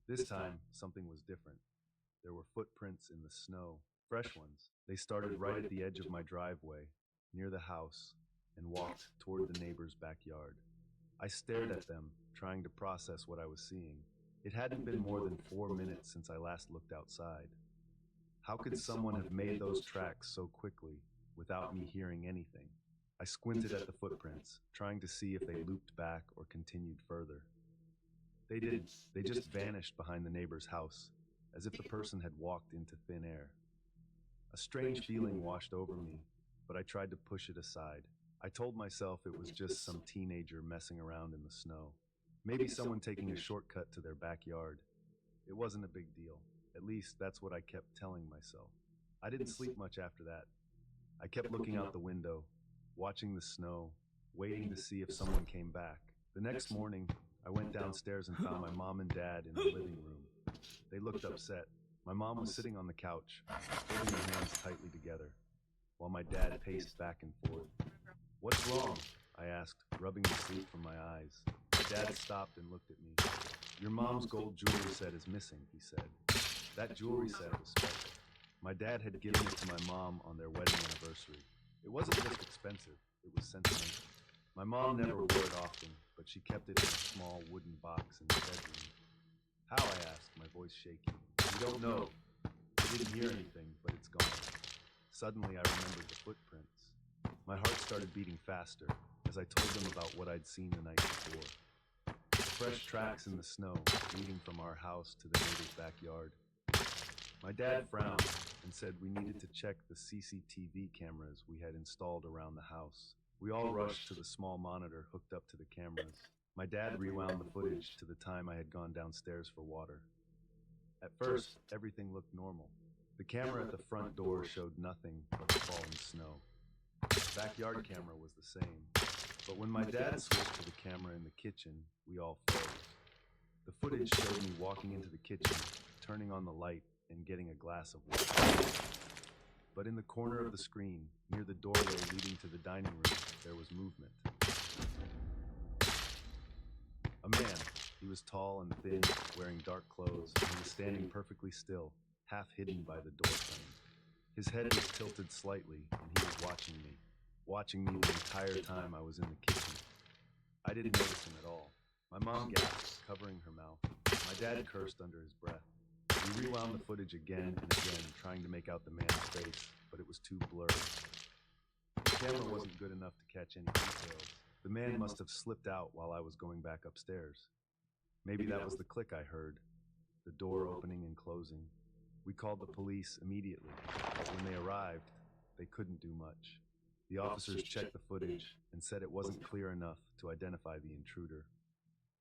This time, something was different. There were footprints in the snow, fresh ones. They started right at the edge of my driveway, near the house, and walked toward the neighbor's backyard. I stared at them, trying to process what I was seeing. It hadn't been more than 4 minutes since I last looked outside. How could someone have made those tracks so quickly without me hearing anything? I squinted at the footprints, trying to see if they looped back or continued further. They didn't. They just vanished behind the neighbor's house, as if the person had walked into thin air. A strange feeling washed over me, but I tried to push it aside. I told myself it was just some teenager messing around in the snow. Maybe someone taking a shortcut to their backyard. It wasn't a big deal. At least that's what I kept telling myself. I didn't sleep much after that. I kept looking out the window, watching the snow, waiting to see if someone came back. The next morning, I went downstairs and found my mom and dad in the living room. They looked upset. My mom was sitting on the couch, holding her hands tightly together, while my dad paced back and forth. "What's wrong?" I asked, rubbing the sleep from my eyes. My dad stopped and looked at me. "Your mom's gold jewelry set is missing," he said. That jewelry set was special. My dad had given it to my mom on their wedding anniversary. It wasn't just expensive, it was sentimental. My mom never wore it often, but she kept it in a small wooden box in the bedroom. "How?" I asked, my voice shaky. "We don't know. I didn't hear anything, but it's gone." Suddenly I remembered the footprints. My heart started beating faster as I told them about what I'd seen the night before. Fresh tracks in the snow leading from our house to the neighbor's backyard. My dad frowned, and said we needed to check the CCTV cameras we had installed around the house. We all rushed to the small monitor hooked up to the cameras. My dad rewound the footage to the time I had gone downstairs for water. At first, everything looked normal. The camera at the front door showed nothing but the falling snow. The backyard camera was the same. But when my dad switched to the camera in the kitchen, we all froze. The footage showed me walking into the kitchen, turning on the light, and getting a glass of water. But in the corner of the screen, near the doorway leading to the dining room, there was movement. A man. He was tall and thin, wearing dark clothes, and he was standing perfectly still, half hidden by the doorframe. His head was tilted slightly, and he was watching me the entire time I was in the kitchen. I didn't notice him at all. My mom gasped, covering her mouth. My dad cursed under his breath. We rewound the footage again and again, trying to make out the man's face, but it was too blurry. The camera wasn't good enough to catch any details. The man must have slipped out while I was going back upstairs. Maybe that was the click I heard, the door opening and closing. We called the police immediately, but when they arrived, they couldn't do much. The officers checked the footage and said it wasn't clear enough to identify the intruder.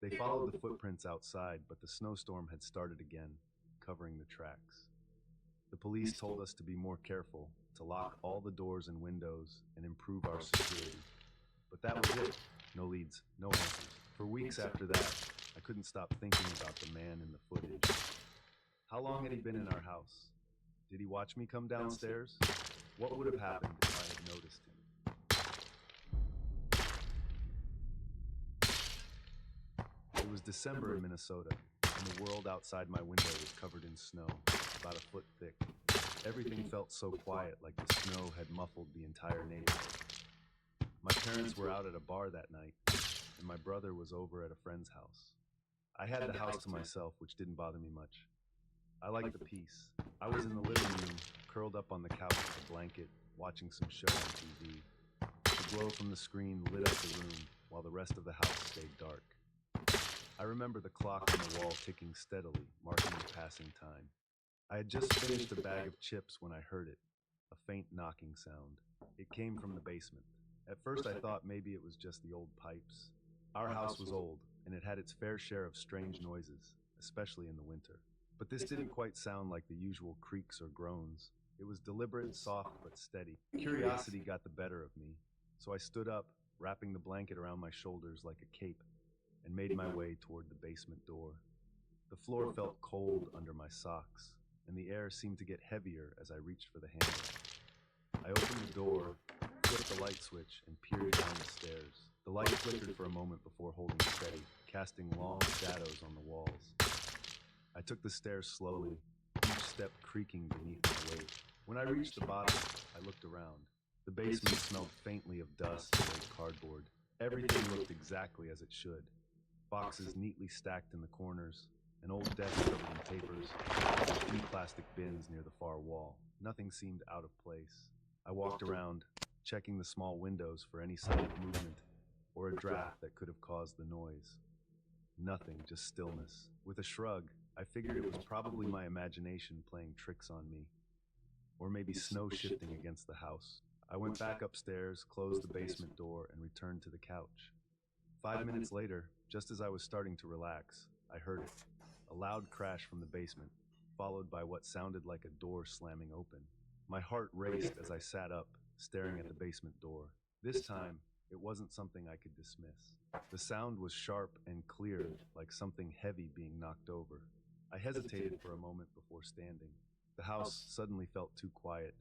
They followed the footprints outside, but the snowstorm had started again, covering the tracks. The police told us to be more careful, to lock all the doors and windows, and improve our security. But that was it. No leads, no answers. For weeks after that, I couldn't stop thinking about the man in the footage. How long had he been in our house? Did he watch me come downstairs? What would have happened if I had noticed him? It was December in Minnesota, and the world outside my window was covered in snow, about a foot thick. Everything felt so quiet, like the snow had muffled the entire neighborhood. My parents were out at a bar that night, and my brother was over at a friend's house. I had the house to myself, which didn't bother me much. I liked the peace. I was in the living room, curled up on the couch with a blanket, watching some show on TV. The glow from the screen lit up the room, while the rest of the house stayed dark. I remember the clock on the wall ticking steadily, marking the passing time. I had just finished a bag of chips when I heard it, a faint knocking sound. It came from the basement. At first I thought maybe it was just the old pipes. Our house was old, and it had its fair share of strange noises, especially in the winter. But this didn't quite sound like the usual creaks or groans. It was deliberate, soft, but steady. Curiosity got the better of me, so I stood up, wrapping the blanket around my shoulders like a cape, and made my way toward the basement door. The floor felt cold under my socks, and the air seemed to get heavier as I reached for the handle. I opened the door, flipped the light switch, and peered down the stairs. The light flickered for a moment before holding steady, casting long shadows on the walls. I took the stairs slowly, each step creaking beneath my weight. When I reached the bottom, I looked around. The basement smelled faintly of dust and old cardboard. Everything looked exactly as it should. Boxes neatly stacked in the corners, an old desk covered in papers, and a few plastic bins near the far wall. Nothing seemed out of place. I walked around, checking the small windows for any sign of movement or a draft that could have caused the noise. Nothing, just stillness. With a shrug, I figured it was probably my imagination playing tricks on me, or maybe snow shifting against the house. I went back upstairs, closed the basement door, and returned to the couch. 5 minutes later, just as I was starting to relax, I heard it. A loud crash from the basement, followed by what sounded like a door slamming open. My heart raced as I sat up, staring at the basement door. This time, it wasn't something I could dismiss. The sound was sharp and clear, like something heavy being knocked over. I hesitated for a moment before standing. The house suddenly felt too quiet,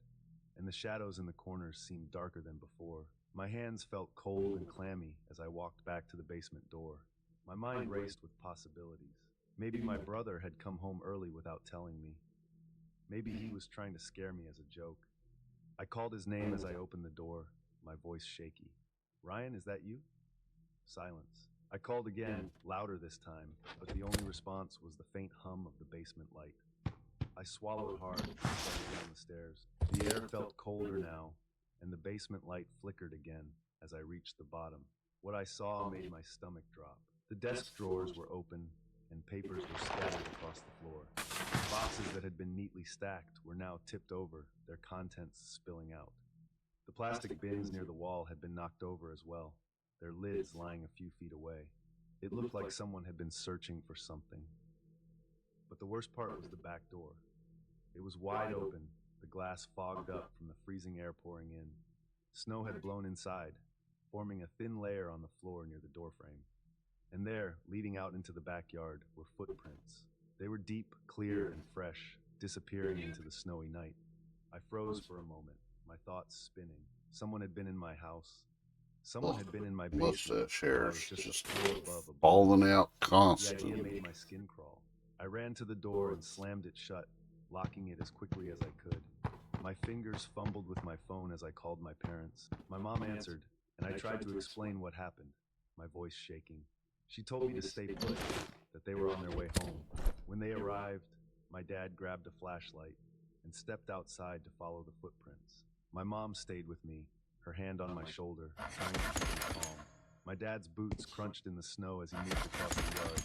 and the shadows in the corners seemed darker than before. My hands felt cold and clammy as I walked back to the basement door. My mind raced with possibilities. Maybe my brother had come home early without telling me. Maybe he was trying to scare me as a joke. I called his name as I opened the door, my voice shaky. "Ryan, is that you?" Silence. I called again, louder this time, but the only response was the faint hum of the basement light. I swallowed hard and started down the stairs. The air felt colder now, and the basement light flickered again as I reached the bottom. What I saw made my stomach drop. The desk drawers were open, and papers were scattered across the floor. Boxes that had been neatly stacked were now tipped over, their contents spilling out. The plastic bins near the wall had been knocked over as well, their lids lying a few feet away. It looked like someone had been searching for something. But the worst part was the back door. It was wide open, the glass fogged up from the freezing air pouring in. Snow had blown inside, forming a thin layer on the floor near the doorframe. And there, leading out into the backyard, were footprints. They were deep, clear, and fresh, disappearing into the snowy night. I froze for a moment, my thoughts spinning. Someone had been in my house. Someone had been in my basement. Mustache while I hair's was just a floor above a falling out The idea constantly. made my skin crawl. I ran to the door and slammed it shut, locking it as quickly as I could. My fingers fumbled with my phone as I called my parents. My mom answered, and I tried to explain what happened, my voice shaking. She told me to stay put, that they were on their way home. When they arrived, my dad grabbed a flashlight and stepped outside to follow the footprints. My mom stayed with me, her hand on my shoulder, trying to keep me calm. My dad's boots crunched in the snow as he moved across the yard,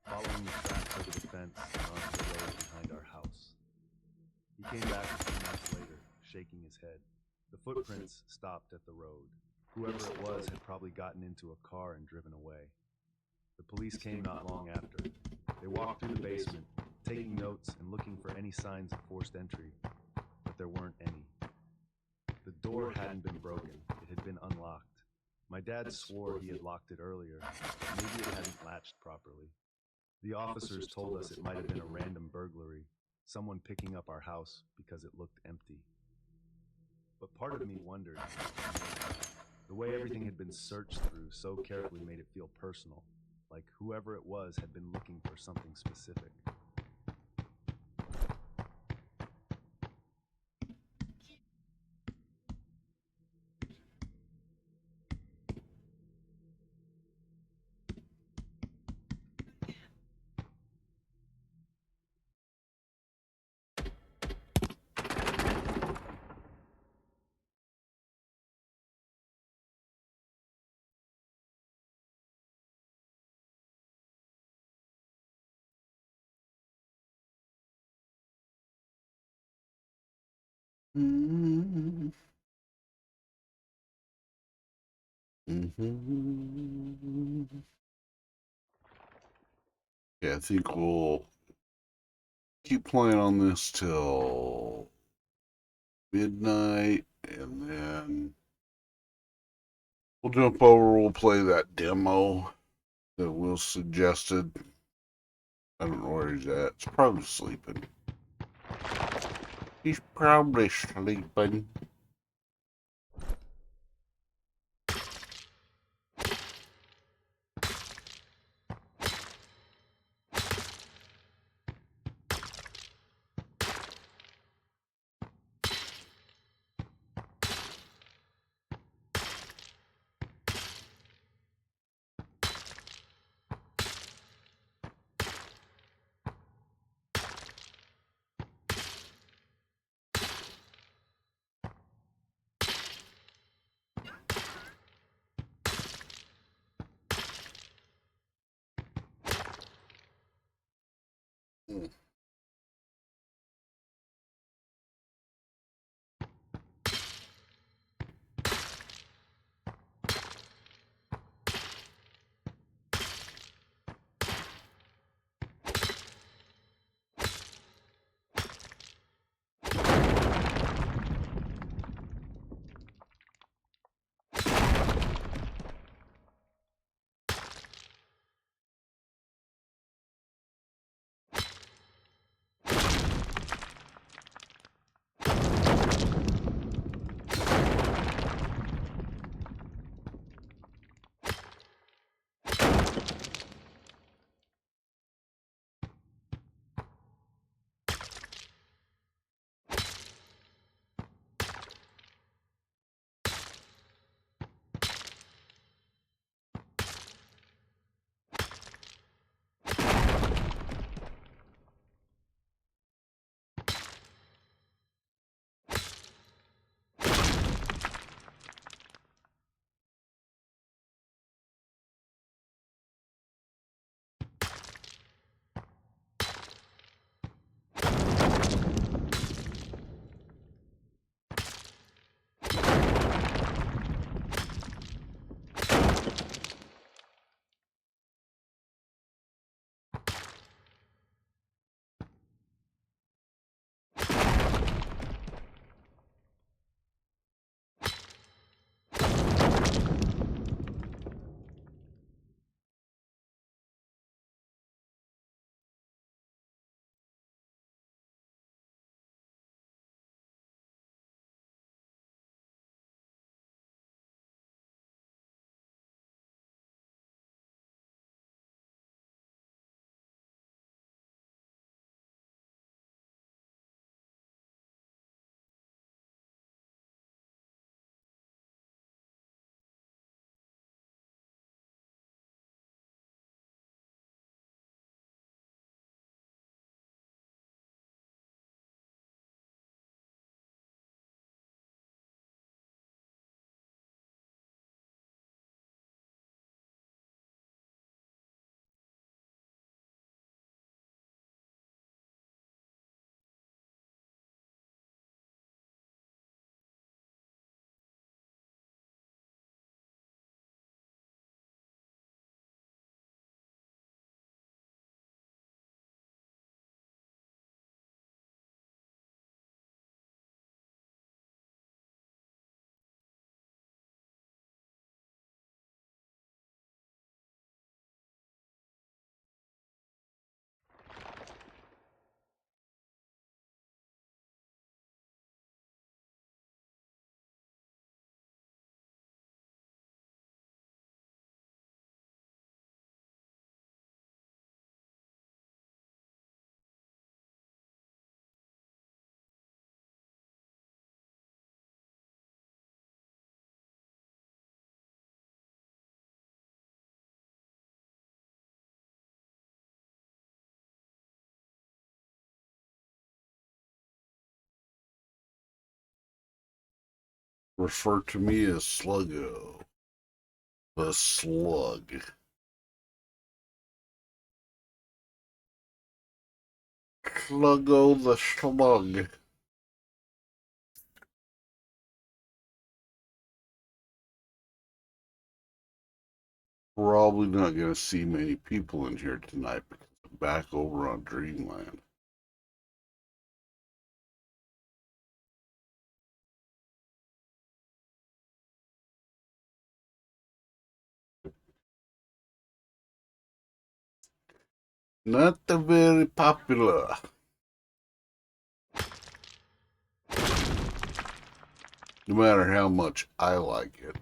following the tracks over the fence and onto the road behind our house. He came back a few minutes later, shaking his head. The footprints stopped at the road. Whoever it was had probably gotten into a car and driven away. The police came not long after. They walked through the basement, taking notes and looking for any signs of forced entry, but there weren't any. The door hadn't been broken, it had been unlocked. My dad swore he had locked it earlier, but maybe it hadn't latched properly. The officers told us it might have been a random burglary, someone picking up our house because it looked empty. But part of me wondered, the way everything had been searched through so carefully made it feel personal, like whoever it was had been looking for something specific. Mhm. Yeah, I think we'll keep playing on this till midnight, and then we'll jump over, we'll play that demo that Will suggested. I don't know where he's at. He's probably sleeping. He's probably sleeping. refer to me as Sluggo. The slug. Sluggo the slug. Probably not going to see many people in here tonight because I'm back over on Dreamland. Not very popular. No matter how much I like it.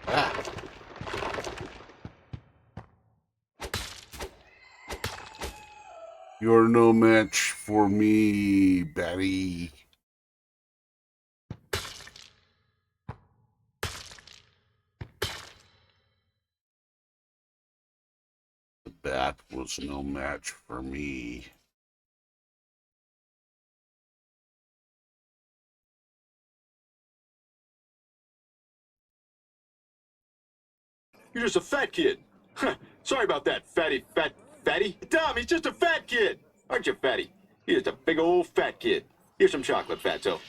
Ah. You're no match for me, Batty. The bat was no match for me. You're just a fat kid. Sorry about that, fatty. Tom, he's just a fat kid. Aren't you, fatty? You're just a big old fat kid. Here's some chocolate, fatso.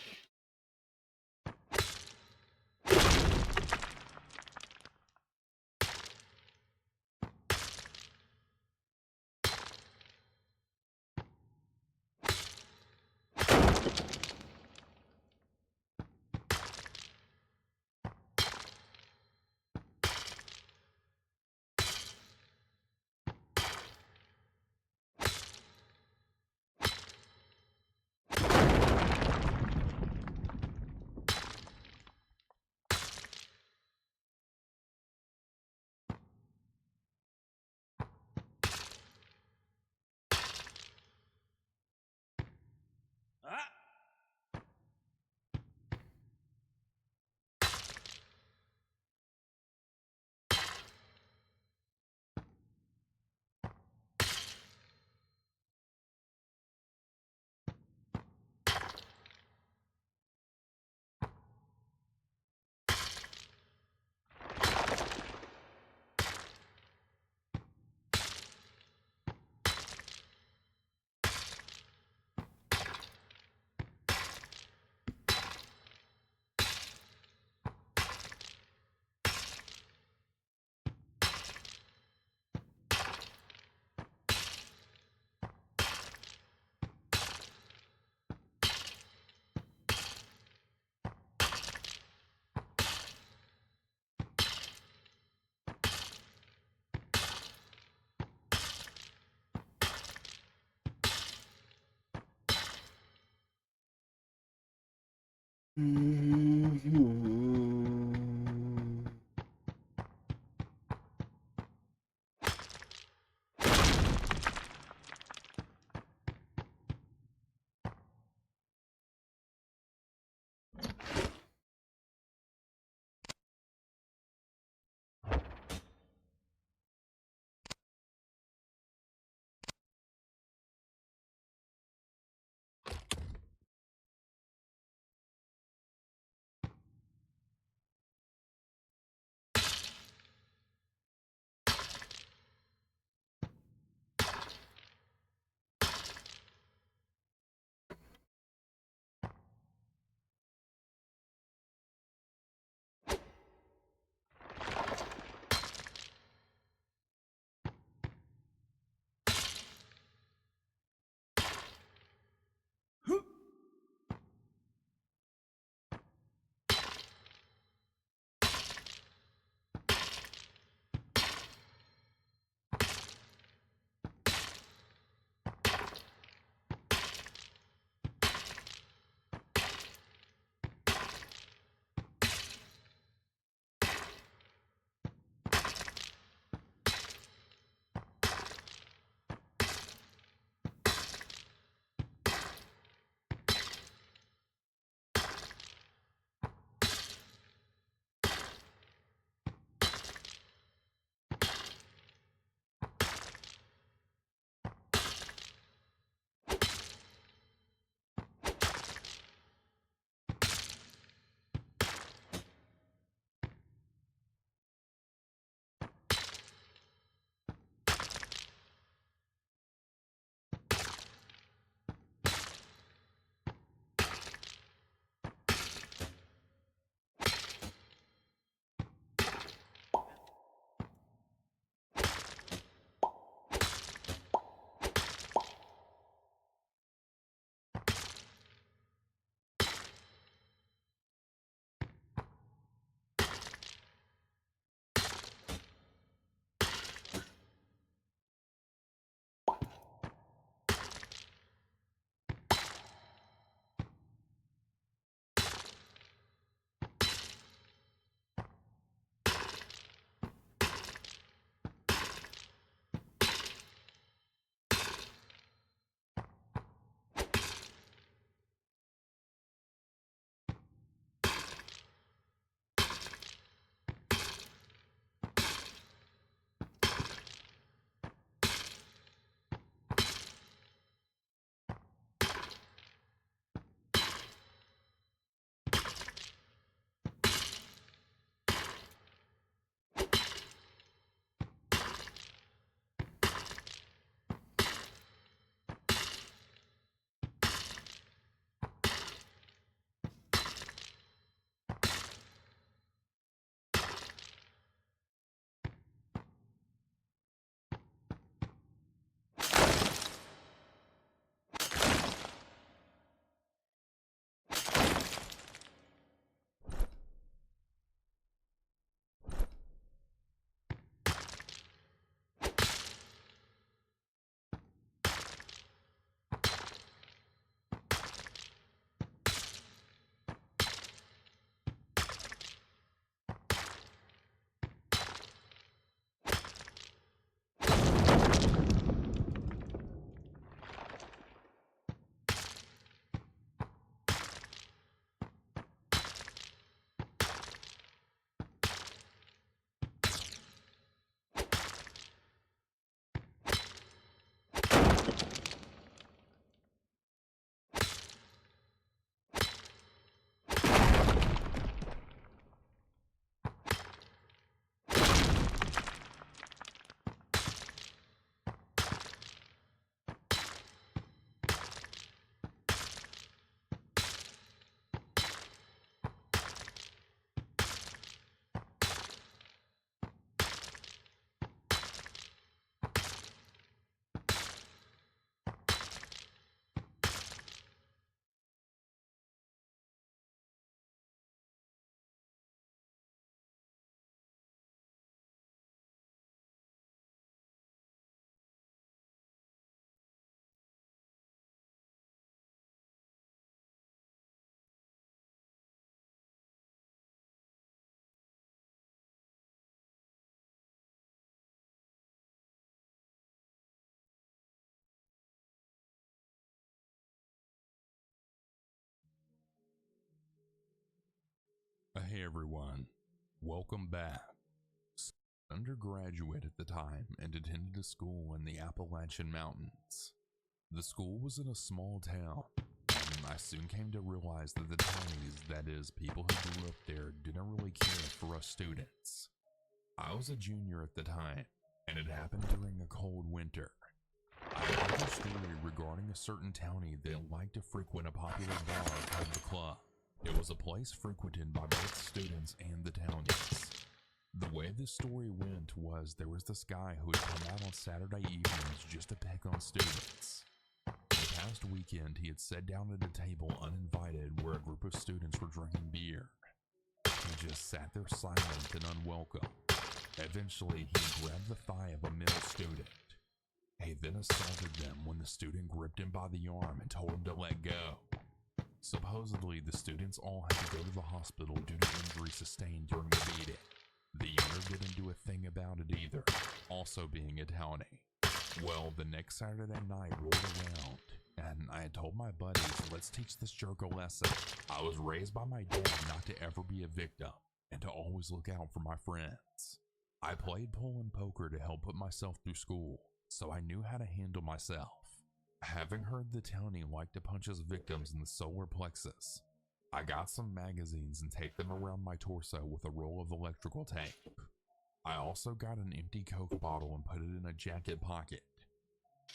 Hey everyone, welcome back. Undergraduate at the time and attended a school in the Appalachian Mountains. The school was in a small town, and I soon came to realize that the townies, that is, people who grew up there, didn't really care for us students. I was a junior at the time, and it happened during a cold winter. I heard a story regarding a certain townie that liked to frequent a popular bar called the Club. It was a place frequented by both students and the townies. The way this story went was there was this guy who would come out on Saturday evenings just to pick on students. The past weekend, he had sat down at a table uninvited where a group of students were drinking beer. He just sat there silent and unwelcome. Eventually, he grabbed the thigh of a male student. He then assaulted them when the student gripped him by the arm and told him to let go. Supposedly, the students all had to go to the hospital due to injuries sustained during the beating. The owner didn't do a thing about it either, also being a townie. Well, the next Saturday night rolled around, and I had told my buddies, let's teach this jerk a lesson. I was raised by my dad not to ever be a victim, and to always look out for my friends. I played pool and poker to help put myself through school, so I knew how to handle myself. Having heard the townie liked to punch his victims in the solar plexus, I got some magazines and taped them around my torso with a roll of electrical tape. I also got an empty Coke bottle and put it in a jacket pocket.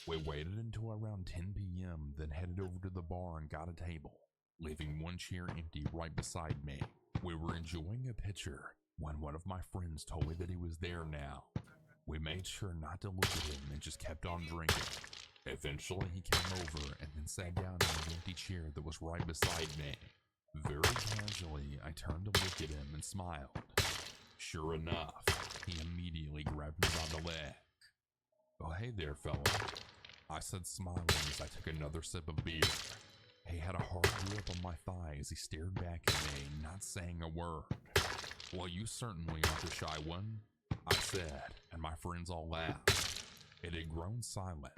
We waited until around 10 p.m., then headed over to the bar and got a table, leaving one chair empty right beside me. We were enjoying a pitcher when one of my friends told me that he was there now. We made sure not to look at him and just kept on drinking. Eventually he came over and then sat down in an empty chair that was right beside me. Very casually, I turned to look at him and smiled. Sure enough, he immediately grabbed me by the leg. "Oh, hey there, fella," I said, smiling as I took another sip of beer. He had a hard grip on my thigh as he stared back at me, not saying a word. "Well, you certainly aren't the shy one," I said, and my friends all laughed. It had grown silent.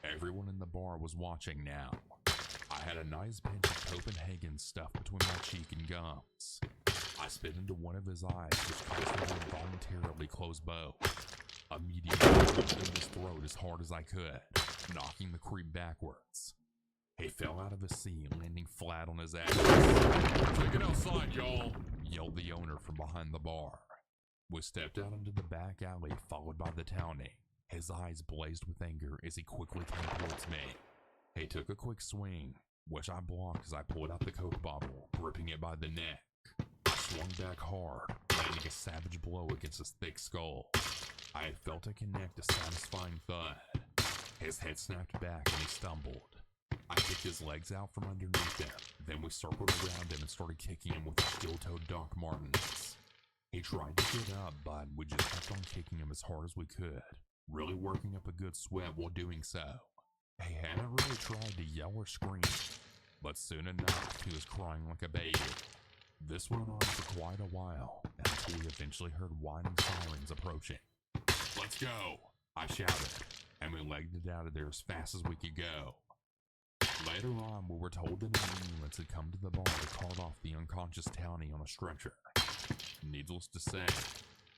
Everyone in the bar was watching now. I had a nice pinch of Copenhagen stuffed between my cheek and gums. I spit into one of his eyes, which caused him to involuntarily close both. Immediately, I punched in his throat as hard as I could, knocking the creep backwards. He fell out of his seat, landing flat on his ass. "Take it outside, y'all," yelled the owner from behind the bar. We stepped out into the back alley, followed by the townie. His eyes blazed with anger as he quickly came towards me. He took a quick swing, which I blocked as I pulled out the Coke bottle, gripping it by the neck. I swung back hard, landing a savage blow against his thick skull. I had felt it connect a satisfying thud. His head snapped back and he stumbled. I kicked his legs out from underneath him. Then we circled around him and started kicking him with steel-toed Doc Martens. He tried to get up, but we just kept on kicking him as hard as we could, really working up a good sweat while doing so. He hadn't really tried to yell or scream, but soon enough he was crying like a baby. This went on for quite a while, until we eventually heard whining sirens approaching. "Let's go," I shouted, and we legged it out of there as fast as we could go. Later on, we were told that an ambulance had come to the bar to cart off the unconscious townie on a stretcher. Needless to say,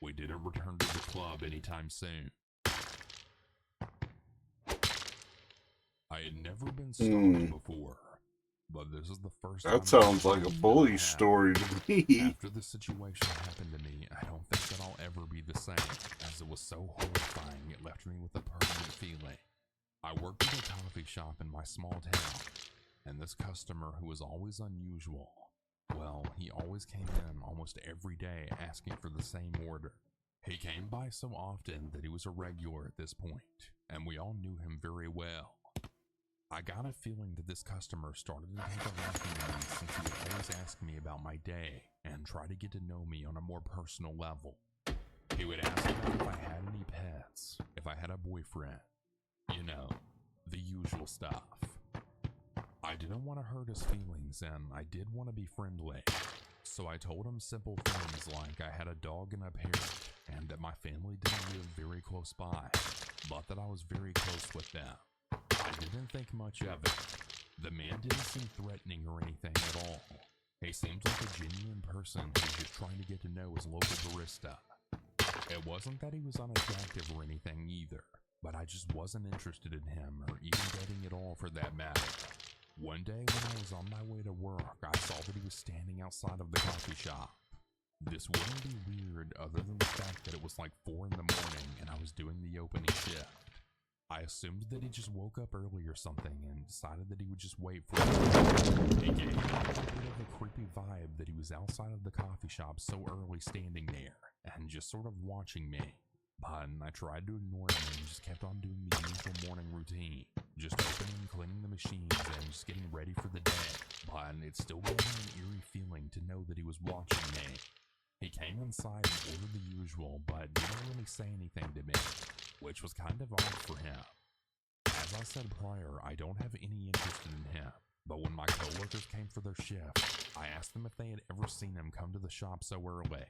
we didn't return to the club anytime soon. I had never been stalked before, but this is the first time. That sounds like a bully story to me. After the situation happened to me, I don't think that I'll ever be the same, as it was so horrifying it left me with a permanent feeling. I worked at a coffee shop in my small town, and this customer who was always unusual, well, he always came in almost every day asking for the same order. He came by so often that he was a regular at this point, and we all knew him very well. I got a feeling that this customer started to take a liking to me since he would always ask me about my day and try to get to know me on a more personal level. He would ask me if I had any pets, if I had a boyfriend, you know, the usual stuff. I didn't want to hurt his feelings and I did want to be friendly, so I told him simple things like I had a dog and a parrot and that my family didn't live very close by, but that I was very close with them. I didn't think much of it. The man didn't seem threatening or anything at all. He seems like a genuine person who's just trying to get to know his local barista. It wasn't that he was unattractive or anything either, but I just wasn't interested in him or even dating at all for that matter. One day when I was on my way to work, I saw that he was standing outside of the coffee shop. This wouldn't be weird other than the fact that it was like 4 in the morning and I was doing the opening shift. I assumed that he just woke up early or something and decided that he would just wait for me. It gave me a little bit of a creepy vibe that he was outside of the coffee shop so early standing there and just sort of watching me. But I tried to ignore him and just kept on doing the usual morning routine. Just opening, cleaning the machines, and just getting ready for the day. But it still gave me an eerie feeling to know that he was watching me. He came inside and ordered the usual, but didn't really say anything to me, which was kind of odd for him. As I said prior, I don't have any interest in him, but when my coworkers came for their shift, I asked them if they had ever seen him come to the shop so early.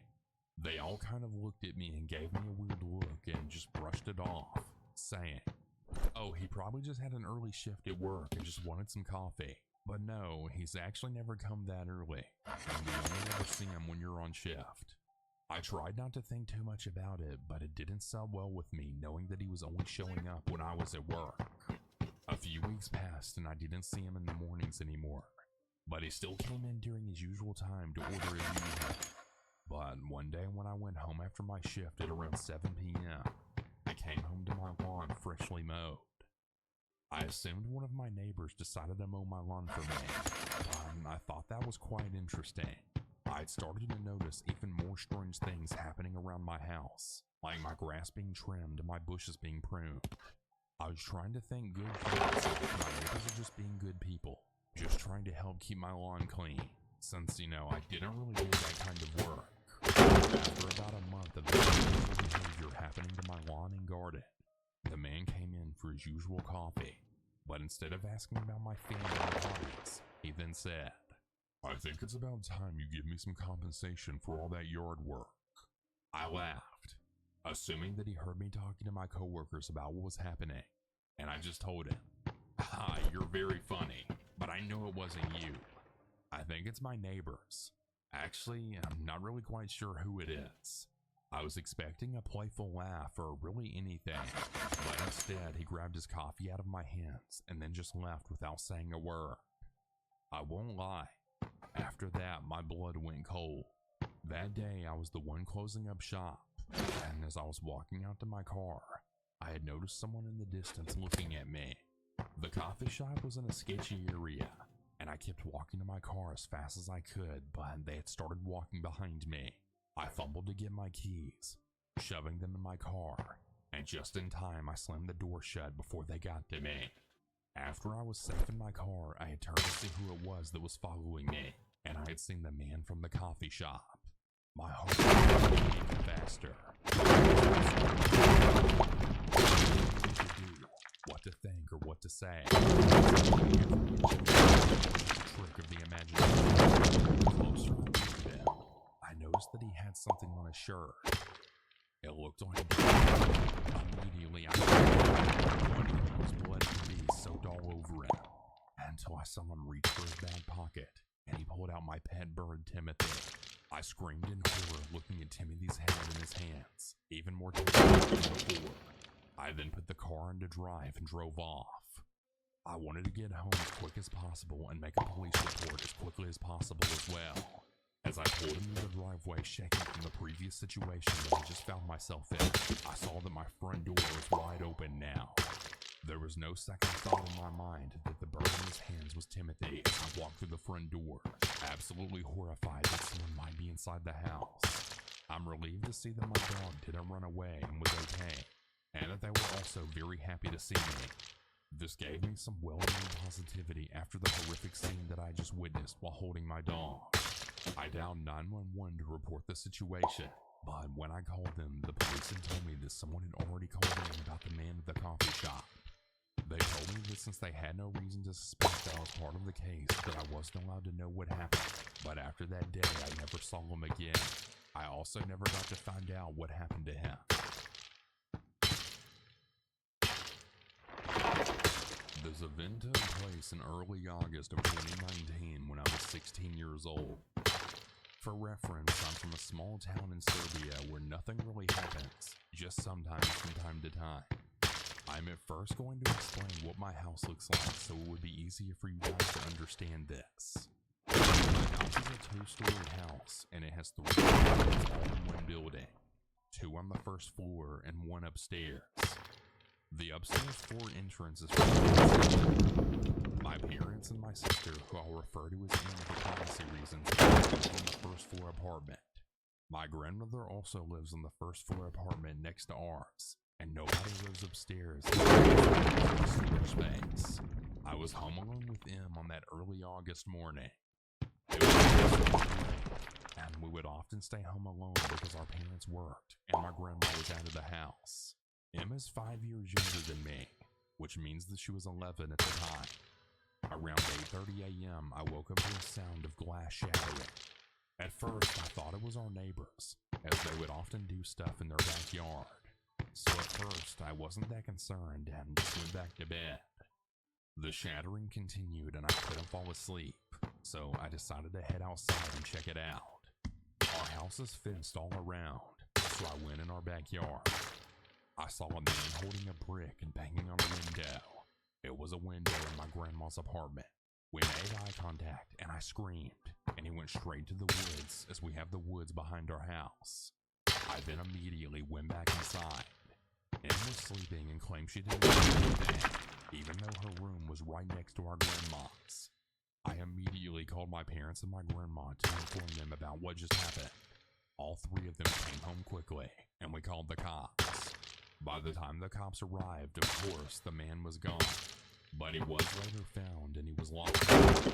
They all kind of looked at me and gave me a weird look and just brushed it off, saying, "Oh, he probably just had an early shift at work and just wanted some coffee." But no, he's actually never come that early, and we only ever see him when you're on shift. I tried not to think too much about it, but it didn't sit well with me knowing that he was only showing up when I was at work. A few weeks passed and I didn't see him in the mornings anymore, but he still came in during his usual time to order his usual. But one day when I went home after my shift at around 7 p.m., I came home to my lawn freshly mowed. I assumed one of my neighbors decided to mow my lawn for me, I thought that was quite interesting. I'd started to notice even more strange things happening around my house, like my grass being trimmed and my bushes being pruned. I was trying to think good thoughts, but my neighbors are just being good people, just trying to help keep my lawn clean, since, I didn't really do that kind of work. After about a month of this unusual behavior happening to my lawn and garden, the man came in for his usual coffee, but instead of asking about my family and hobbies, he then said, "I think it's about time you give me some compensation for all that yard work." I laughed, assuming that he heard me talking to my coworkers about what was happening, and I just told him, "Ha, you're very funny, but I know it wasn't you. I think it's my neighbors. Actually, I'm not really quite sure who it is." I was expecting a playful laugh or really anything, but instead he grabbed his coffee out of my hands and then just left without saying a word. I won't lie, after that my blood went cold. That day I was the one closing up shop, and as I was walking out to my car, I had noticed someone in the distance looking at me. The coffee shop was in a sketchy area, and I kept walking to my car as fast as I could, but they had started walking behind me. I fumbled to get my keys, shoving them in my car, and just in time I slammed the door shut before they got to me. After I was safe in my car, I had turned to see who it was that was following me, and I had seen the man from the coffee shop. My heart was beating faster. What to think or what to say. Trick of the imagination. The closer I looked at him, I noticed that he had something on his shirt. It looked like blood. Immediately I wondering what his blood could be soaked all over him, until I saw him reach for his back pocket, and he pulled out my pet bird, Timothy. I screamed in horror looking at Timothy's head in his hands, even more terrified than before. I then put the car into drive and drove off. I wanted to get home as quick as possible and make a police report as quickly as possible as well. As I pulled into the driveway shaking from the previous situation that I just found myself in, I saw that my front door was wide open now. There was no second thought in my mind that the bird in his hands was Timothy as I walked through the front door, absolutely horrified that someone might be inside the house. I'm relieved to see that my dog didn't run away and was okay, and that they were also very happy to see me. This gave me some well-needed positivity after the horrific scene that I just witnessed while holding my dog. I dialed 911 to report the situation, but when I called them, the police had told me that someone had already called in about the man at the coffee shop. They told me that since they had no reason to suspect that I was part of the case, that I wasn't allowed to know what happened, but after that day I never saw him again. I also never got to find out what happened to him. The This event took place in early August of 2019 when I was 16 years old. For reference, I'm from a small town in Serbia where nothing really happens, just sometimes from time to time. I'm at first going to explain what my house looks like so it would be easier for you guys to understand this. My house is a 2-story house, and it has 3 apartments all in one building. 2 on the first floor and 1 upstairs. The upstairs floor entrance is from my parents and my sister, who I'll refer to as Em for privacy reasons, live on the first floor apartment. My grandmother also lives on the first floor apartment next to ours, and nobody lives upstairs in the storage space. I was home alone with Em on that early August morning. It was late, and we would often stay home alone because our parents worked and my grandma was out of the house. Em is 5 years younger than me, which means that she was 11 at the time. Around 8:30 a.m., I woke up to the sound of glass shattering. At first, I thought it was our neighbors, as they would often do stuff in their backyard. So at first, I wasn't that concerned and just went back to bed. The shattering continued and I couldn't fall asleep, so I decided to head outside and check it out. Our house is fenced all around, so I went in our backyard. I saw a man holding a brick and banging on a window. It was a window in my grandma's apartment. We made eye contact and I screamed, and he went straight to the woods, as we have the woods behind our house. I then immediately went back inside. Em was sleeping and claimed she didn't see anything, even though her room was right next to our grandma's. I immediately called my parents and my grandma to inform them about what just happened. All 3 of them came home quickly, and we called the cops. By the time the cops arrived, of course, the man was gone, but he was later found and he was locked up.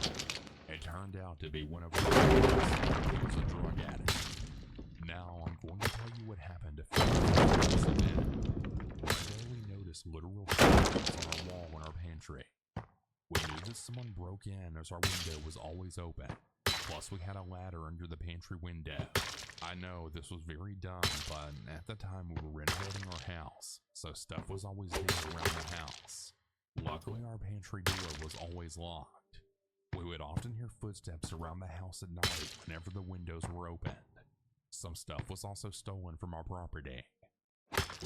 It turned out to be one of our friends. He was a drug addict. Now, I'm going to tell you what happened a few years after this event. One day we noticed literal footprints on our wall in our pantry. We knew that someone broke in as our window was always open. Plus, we had a ladder under the pantry window. I know this was very dumb, but at the time we were renovating our house, so stuff was always there around the house. Luckily, our pantry door was always locked. We would often hear footsteps around the house at night whenever the windows were opened. Some stuff was also stolen from our property.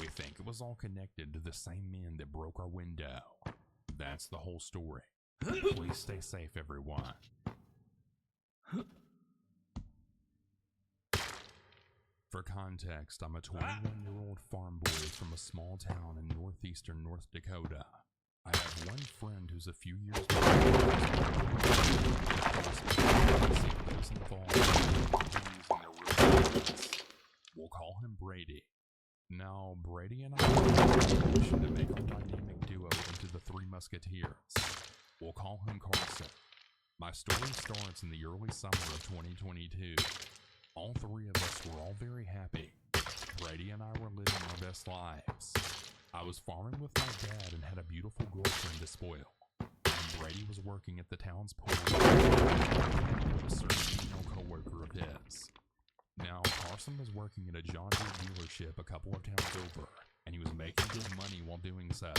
We think it was all connected to the same men that broke our window. That's the whole story. Please stay safe, everyone. For context, I'm a 21-year-old farm boy from a small town in northeastern North Dakota. I have one friend who's a few years We'll call him Brady. Now, Brady and I are to make our dynamic duo into the 3 Musketeers. We'll call him Carson. My story starts in the early summer of 2022. All 3 of us were all very happy. Brady and I were living our best lives. I was farming with my dad and had a beautiful girlfriend to spoil. And Brady was working at the town's pool with a certain female co-worker of his. Now, Carson was working at a John Deere dealership a couple of towns over, and he was making good money while doing so.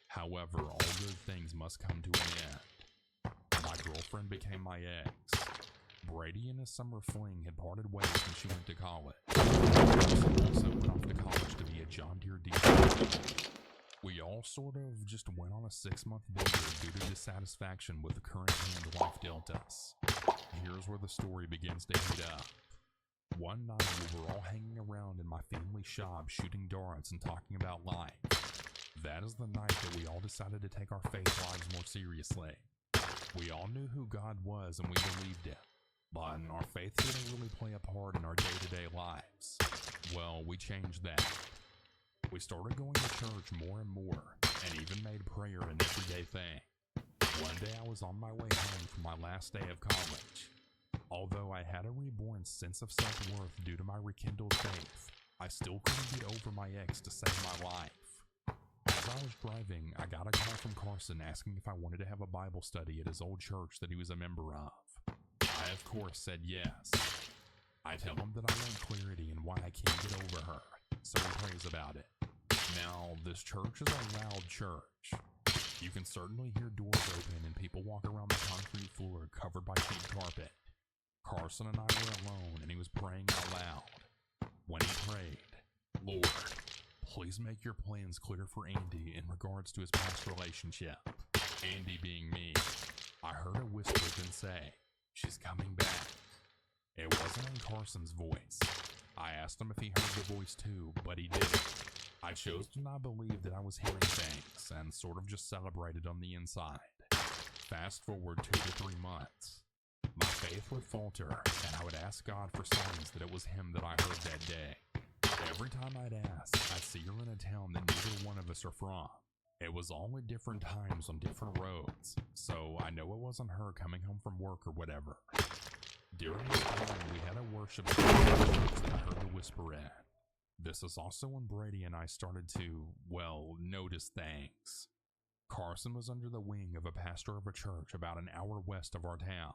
However, all good things must come to an end. My girlfriend became my ex. Brady and his summer fling had parted ways when she went to college. Carson also went off to college to be a John Deere dealer. We all sort of just went on a 6-month bender due to dissatisfaction with the current hand life dealt us. Here's where the story begins to heat up. One night we were all hanging around in my family shop shooting darts and talking about life. That is the night that we all decided to take our faith lives more seriously. We all knew who God was and we believed it, but our faith didn't really play a part in our day-to-day lives. Well, we changed that. We started going to church more and more, and even made prayer an everyday thing. One day I was on my way home from my last day of college. Although I had a reborn sense of self-worth due to my rekindled faith, I still couldn't get over my ex to save my life. As I was driving, I got a call from Carson asking if I wanted to have a Bible study at his old church that he was a member of. I, of course, said yes. I tell him that I want clarity and why I can't get over her, so he prays about it. Now, this church is a loud church. You can certainly hear doors open and people walk around the concrete floor covered by sheet carpet. Carson and I were alone and he was praying out loud. When he prayed, Lord, please make your plans clear for Andy in regards to his past relationship. Andy being me. I heard a whisper then say, she's coming back. It wasn't in Carson's voice. I asked him if he heard the voice too, but he didn't. I chose to not believe that I was hearing things and sort of just celebrated on the inside. Fast forward 2 to 3 months. My faith would falter, and I would ask God for signs that it was him that I heard that day. Every time I'd ask, I'd see her in a town that neither one of us are from. It was all at different times on different roads, so I know it wasn't her coming home from work or whatever. During this time, we had a worship service that I heard the whisper in. This is also when Brady and I started to, well, notice things. Carson was under the wing of a pastor of a church about an hour west of our town.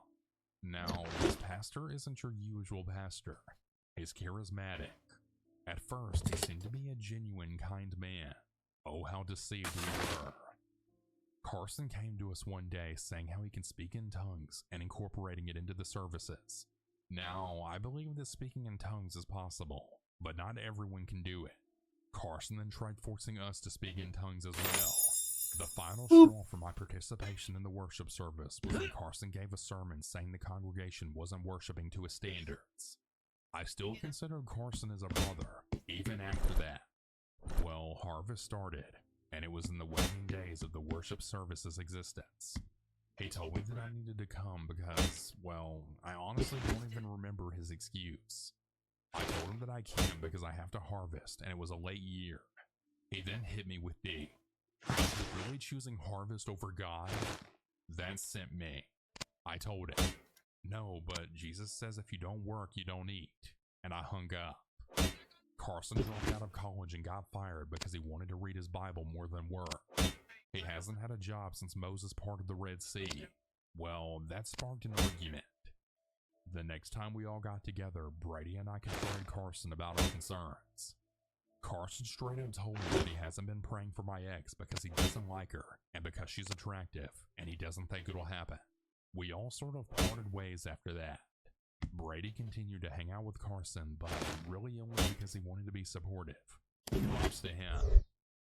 Now, this pastor isn't your usual pastor. He's charismatic. At first, he seemed to be a genuine, kind man. Oh, how deceived we were. Carson came to us one day saying how he can speak in tongues and incorporating it into the services. Now, I believe that speaking in tongues is possible, but not everyone can do it. Carson then tried forcing us to speak in tongues as well. The final straw for my participation in the worship service was when Carson gave a sermon saying the congregation wasn't worshiping to his standards. I still considered Carson as a brother, even after that. Well, harvest started, and it was in the waning days of the worship service's existence. He told me that I needed to come because, well, I honestly don't even remember his excuse. I told him that I can't because I have to harvest, and it was a late year. He then hit me with the, "Are you really choosing harvest over God?" That sent me. I told him, "No, but Jesus says if you don't work, you don't eat," and I hung up. Carson dropped out of college and got fired because he wanted to read his Bible more than work. He hasn't had a job since Moses parted the Red Sea. Well, that sparked an argument. The next time we all got together, Brady and I confronted Carson about our concerns. Carson straight up told me that he hasn't been praying for my ex because he doesn't like her and because she's attractive and he doesn't think it'll happen. We all sort of parted ways after that. Brady continued to hang out with Carson, but really only because he wanted to be supportive. Props to him.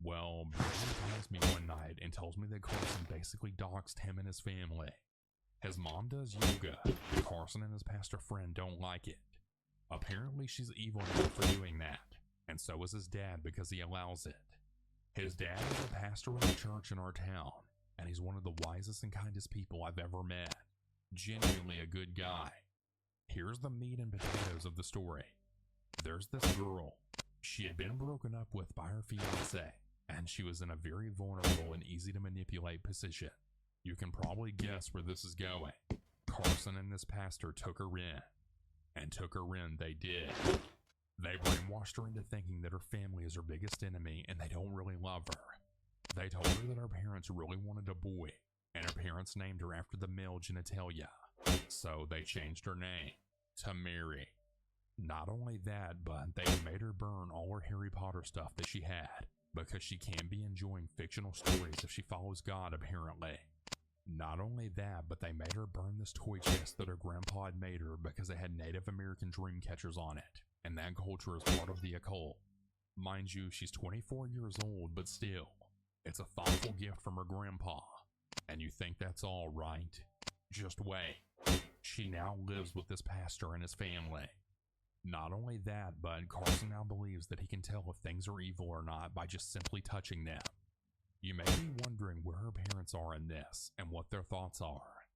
Well, Brady calls me one night and tells me that Carson basically doxed him and his family. His mom does yoga, and Carson and his pastor friend don't like it. Apparently she's evil enough for doing that, and so is his dad because he allows it. His dad is a pastor of a church in our town, and he's one of the wisest and kindest people I've ever met. Genuinely a good guy. Here's the meat and potatoes of the story. There's this girl. She had been broken up with by her fiance, and she was in a very vulnerable and easy to manipulate position. You can probably guess where this is going. Carson and this pastor took her in. And took her in they did. They brainwashed her into thinking that her family is her biggest enemy and they don't really love her. They told her that her parents really wanted a boy, and her parents named her after the male genitalia. So they changed her name to Mary. Not only that, but they made her burn all her Harry Potter stuff that she had, because she can't be enjoying fictional stories if she follows God, apparently. Not only that, but they made her burn this toy chest that her grandpa had made her because it had Native American dream catchers on it, and that culture is part of the occult. Mind you, she's 24 years old, but still, it's a thoughtful gift from her grandpa. And you think that's all, right? Just wait. She now lives with this pastor and his family. Not only that, but Carson now believes that he can tell if things are evil or not by just simply touching them. You may be wondering where her parents are in this and what their thoughts are.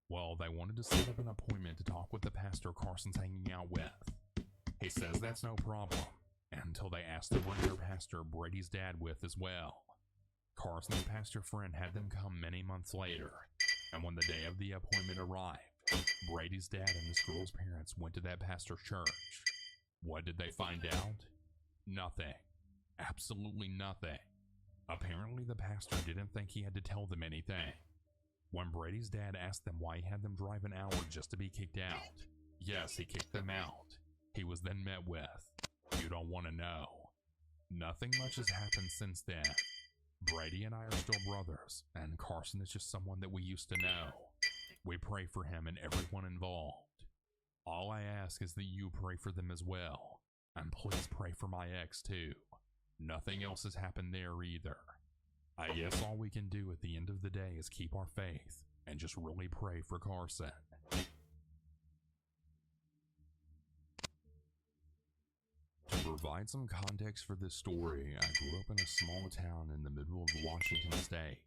Well, they wanted to set up an appointment to talk with the pastor Carson's hanging out with. He says that's no problem, until they asked to bring their pastor Brady's dad with as well. Carson's pastor friend had them come many months later, and when the day of the appointment arrived, Brady's dad and this girl's parents went to that pastor's church. What did they find out? Nothing. Absolutely nothing. Apparently the pastor didn't think he had to tell them anything. When Brady's dad asked them why he had them drive an hour just to be kicked out, yes, he kicked them out. He was then met with, "You don't want to know." Nothing much has happened since then. Brady and I are still brothers, and Carson is just someone that we used to know. We pray for him and everyone involved. All I ask is that you pray for them as well, and please pray for my ex too. Nothing else has happened there either. I guess all we can do at the end of the day is keep our faith and just really pray for Carson. To provide some context for this story, I grew up in a small town in the middle of Washington State.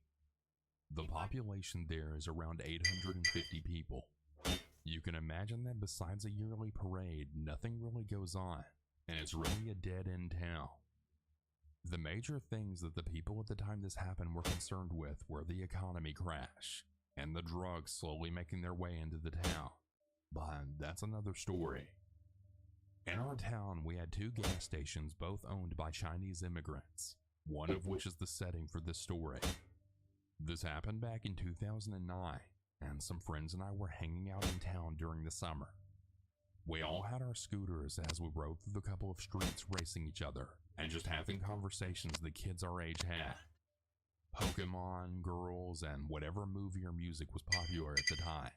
The population there is around 850 people. You can imagine that besides a yearly parade, nothing really goes on, and it's really a dead-end town. The major things that the people at the time this happened were concerned with were the economy crash, and the drugs slowly making their way into the town. But that's another story. In our town, we had 2 gas stations, both owned by Chinese immigrants, one of which is the setting for this story. This happened back in 2009, and some friends and I were hanging out in town during the summer. We all had our scooters as we rode through the couple of streets racing each other, and just having conversations the kids our age had. Pokemon, girls, and whatever movie or music was popular at the time.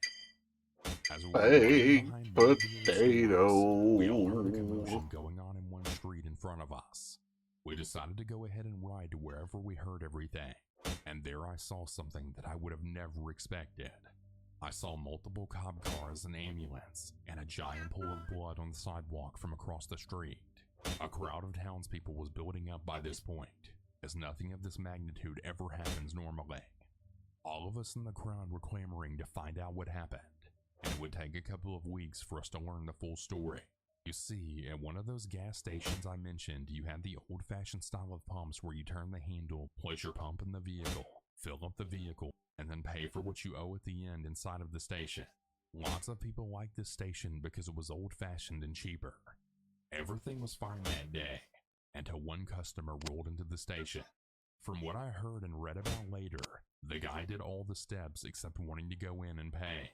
As we were Baked behind one of the other scooters, we all heard a potato. commotion going on in one street in front of us. We decided to go ahead and ride to wherever we heard everything, and there I saw something that I would have never expected. I saw multiple cop cars, an ambulance, and a giant pool of blood on the sidewalk from across the street. A crowd of townspeople was building up by this point, as nothing of this magnitude ever happens normally. All of us in the crowd were clamoring to find out what happened, and it would take a couple of weeks for us to learn the full story. You see, at one of those gas stations I mentioned, you had the old-fashioned style of pumps where you turn the handle, place your pump in the vehicle, fill up the vehicle, and then pay for what you owe at the end inside of the station. Lots of people liked this station because it was old-fashioned and cheaper. Everything was fine that day, until one customer rolled into the station. From what I heard and read about later, the guy did all the steps except wanting to go in and pay.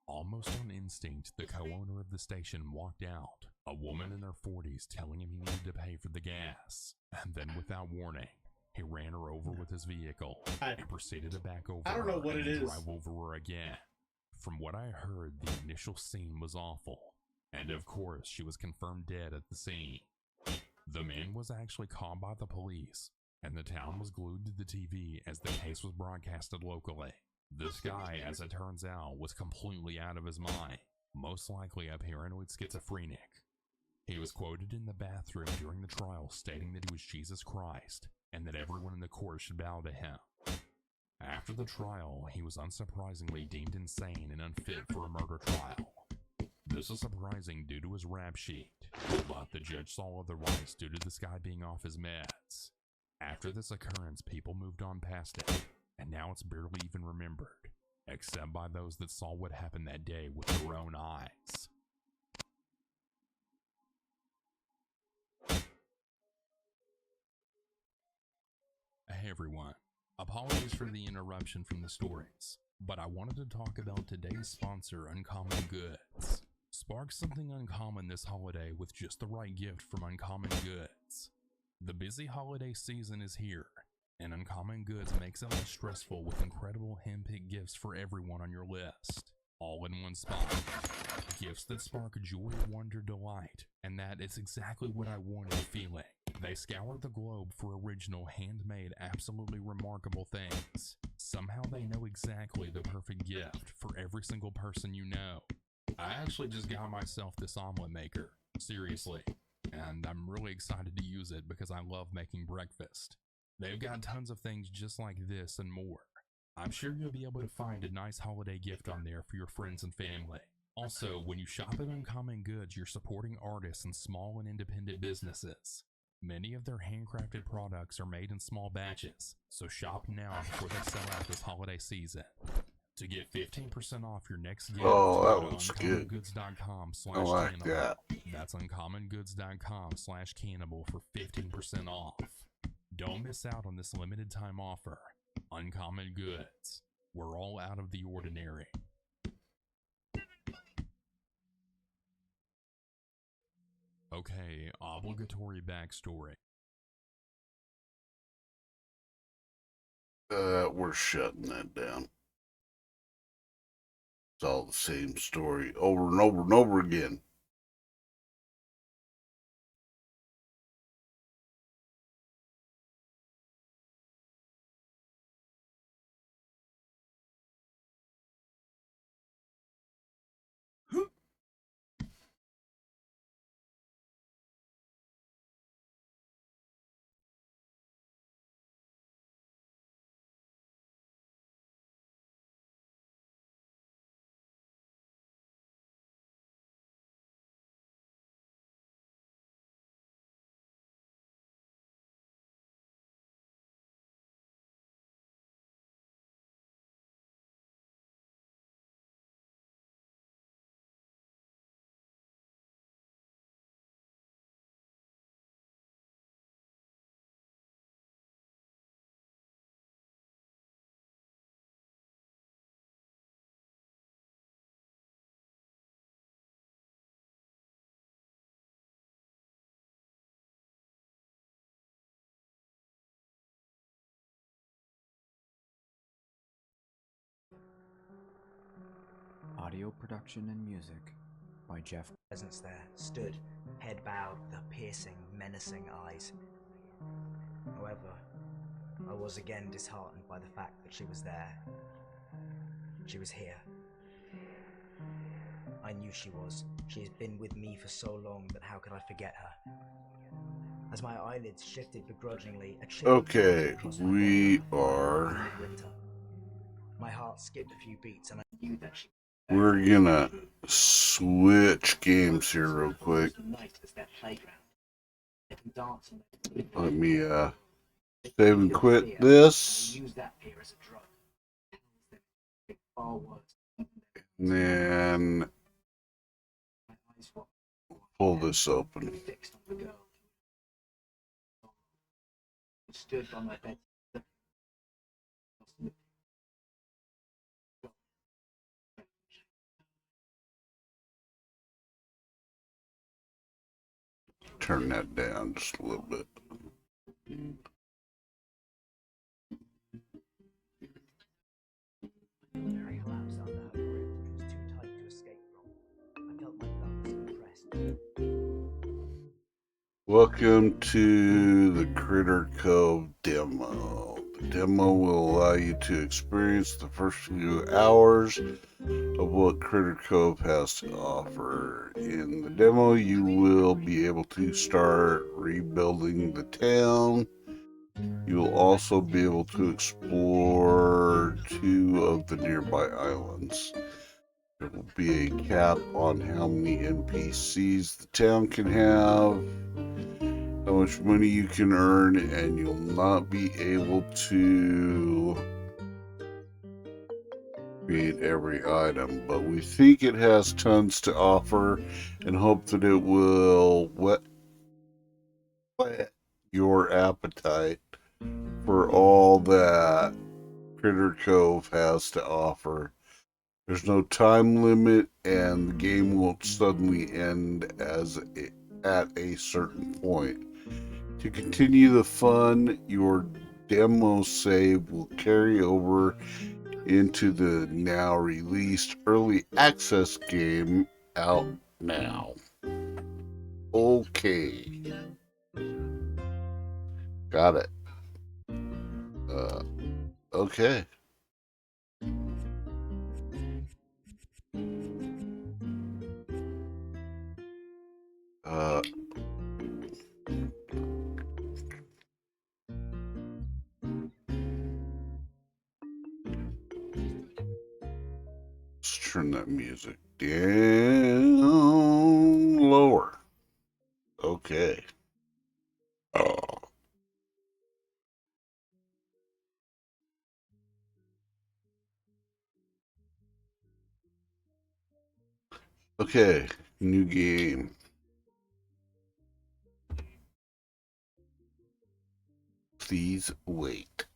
Almost on instinct, the co-owner of the station walked out, a woman in her 40s telling him he needed to pay for the gas, and then without warning, he ran her over with his vehicle and proceeded to back over I don't know her what and it is. drive over her again. From what I heard, the initial scene was awful, and of course she was confirmed dead at the scene. The man was actually caught by the police, and the town was glued to the TV as the case was broadcasted locally. This guy, as it turns out, was completely out of his mind, most likely a paranoid schizophrenic. He was quoted in the bathroom during the trial stating that he was Jesus Christ, and that everyone in the court should bow to him. After the trial, he was unsurprisingly deemed insane and unfit for a murder trial. This is surprising due to his rap sheet, but the judge saw otherwise due to this guy being off his meds. After this occurrence, people moved on past it, and now it's barely even remembered, except by those that saw what happened that day with their own eyes. Hey everyone, apologies for the interruption from the stories, but I wanted to talk about today's sponsor, Uncommon Goods. Spark something uncommon this holiday with just the right gift from Uncommon Goods. The busy holiday season is here, and Uncommon Goods makes it less stressful with incredible hand-picked gifts for everyone on your list, all in one spot. Gifts that spark joy, wonder, delight, and that is exactly what I wanted feeling. They scour the globe for original, handmade, absolutely remarkable things. Somehow they know exactly the perfect gift for every single person you know. I actually just got myself this omelet maker, seriously, and I'm really excited to use it because I love making breakfast. They've got tons of things just like this and more. I'm sure you'll be able to find a nice holiday gift on there for your friends and family. Also, when you shop at Uncommon Goods, you're supporting artists and small and independent businesses. Many of their handcrafted products are made in small batches, so shop now before they sell out this holiday season. To get 15% off your next gift, Oh, that go to looks good. uncommongoods.com/cannibal. I like that. That's uncommongoods.com/cannibal for 15% off. Don't miss out on this limited time offer. Uncommon Goods. We're all out of the ordinary. Okay, obligatory backstory. We're shutting that down. It's all the same story over and over and over again. Audio production and music by Jeff. Presence there, stood, head bowed, with her piercing, menacing eyes. However, I was again disheartened by the fact that she was there. She was here. I knew she was. She has been with me for so long that how could I forget her? As my eyelids shifted begrudgingly, a chill Okay, across my we body. are. Winter. My heart skipped a few beats, and I knew that she. We're gonna switch games here real quick. Let me save and quit this. And then pull this open. Stood by my bed. Turn that down just a little bit. Mary collapsed under her grip, which was too tight to escape from. I felt my lungs compressed. Welcome to the Critter Cove demo. The demo will allow you to experience the first few hours of what Critter Cove has to offer. In the demo, you will be able to start rebuilding the town. You will also be able to explore 2 of the nearby islands. There will be a cap on how many NPCs the town can have, how much money you can earn, and you'll not be able to create every item, but we think it has tons to offer and hope that it will whet your appetite for all that Critter Cove has to offer. There's no time limit, and the game won't suddenly end at a certain point. To continue the fun, your demo save will carry over into the now released early access game out now. Okay. Got it. Okay. Let's turn that music down lower. Okay. Oh. Okay, new game. Please wait.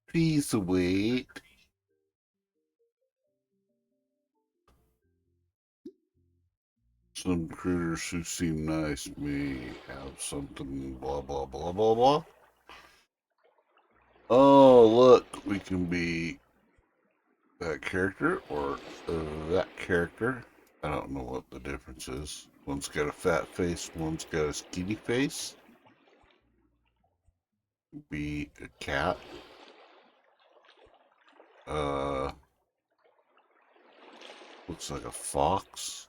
Please wait. Some critters who seem nice may have something blah blah blah blah blah. Oh, look, we can be that character or that character. I don't know what the difference is. One's got a fat face, one's got a skinny face. Be a cat. Looks like a fox.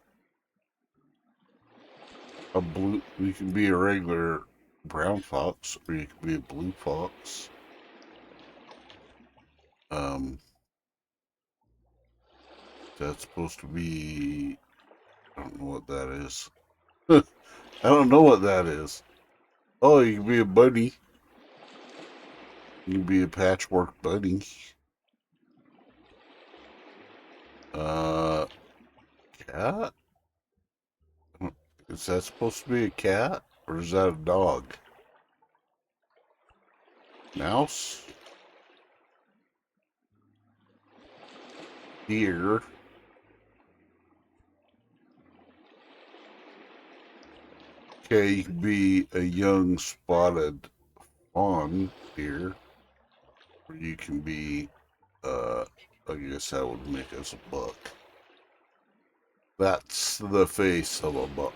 A blue. You can be a regular brown fox, or you can be a blue fox. That's supposed to be. I don't know what that is. I don't know what that is. Oh, you can be a bunny. You can be a patchwork bunny. Cat? Is that supposed to be a cat? Or is that a dog? Mouse? Deer? Okay, you can be a young spotted fawn deer. Or you can be, I guess that would make us a buck. That's the face of a buck.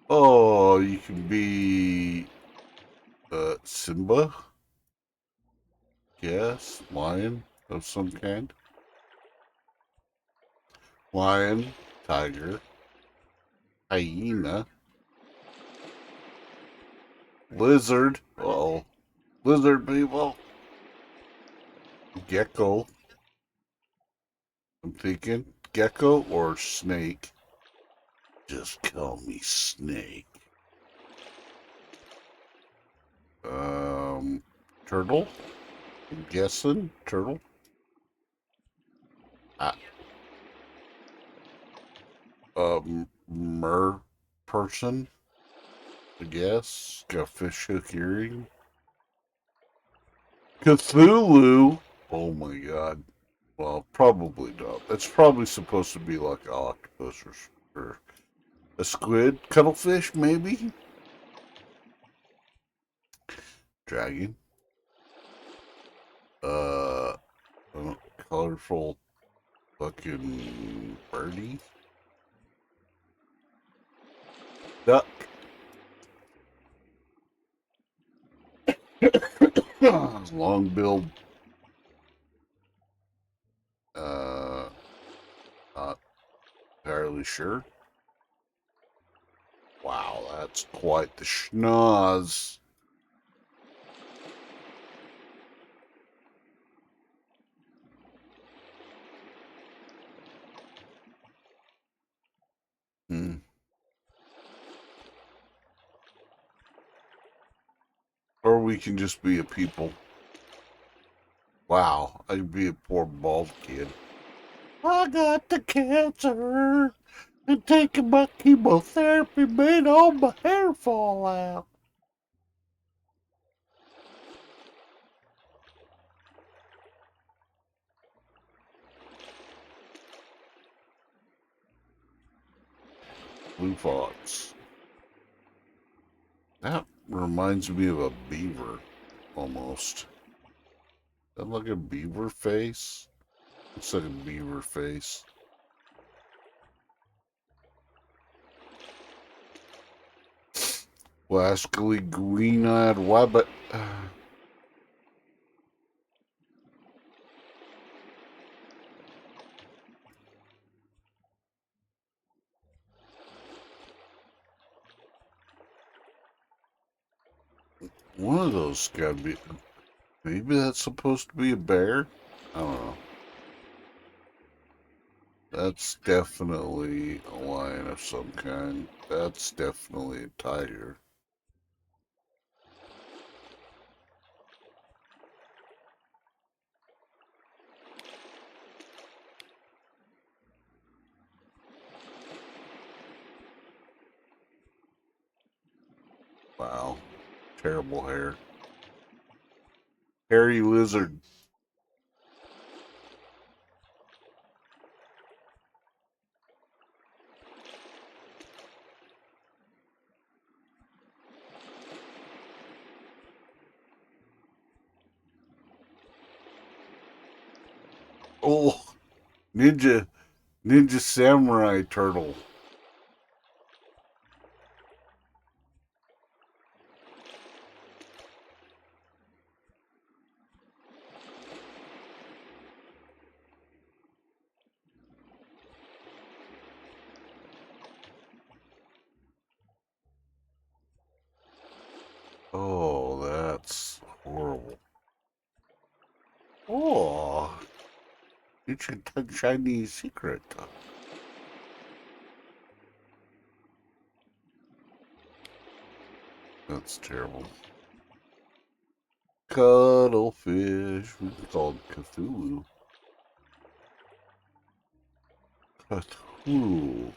Oh, you can be, Simba? Yes, lion of some kind. Lion, tiger, hyena, lizard. Oh, lizard people. Gecko. I'm thinking gecko or snake. Just call me Snake. Turtle. I'm guessing turtle. Mer person. I guess. Got a fish hook earring. Cthulhu. Oh my god. Well, probably not. It's probably supposed to be like an octopus or a squid, cuttlefish, maybe. Dragon. Uh, colorful fucking birdie. Duck. Long billed. Not entirely sure. Wow, that's quite the schnoz. Or we can just be a people. Wow, I could be a poor bald kid. I got the cancer, and taking my chemotherapy made all my hair fall out. Blue fox. That reminds me of a beaver, almost. That like a beaver face? Looks like a beaver face. Wascally green-eyed wabbit. One of those gotta be... Maybe that's supposed to be a bear? I don't know. That's definitely a lion of some kind. That's definitely a tiger. Wow. Terrible hair. Hairy lizard. Oh, ninja samurai turtle. Oh, that's horrible. Oh, it's a Chinese secret. That's terrible. Cuttlefish. We called Cthulhu. Cthulhu.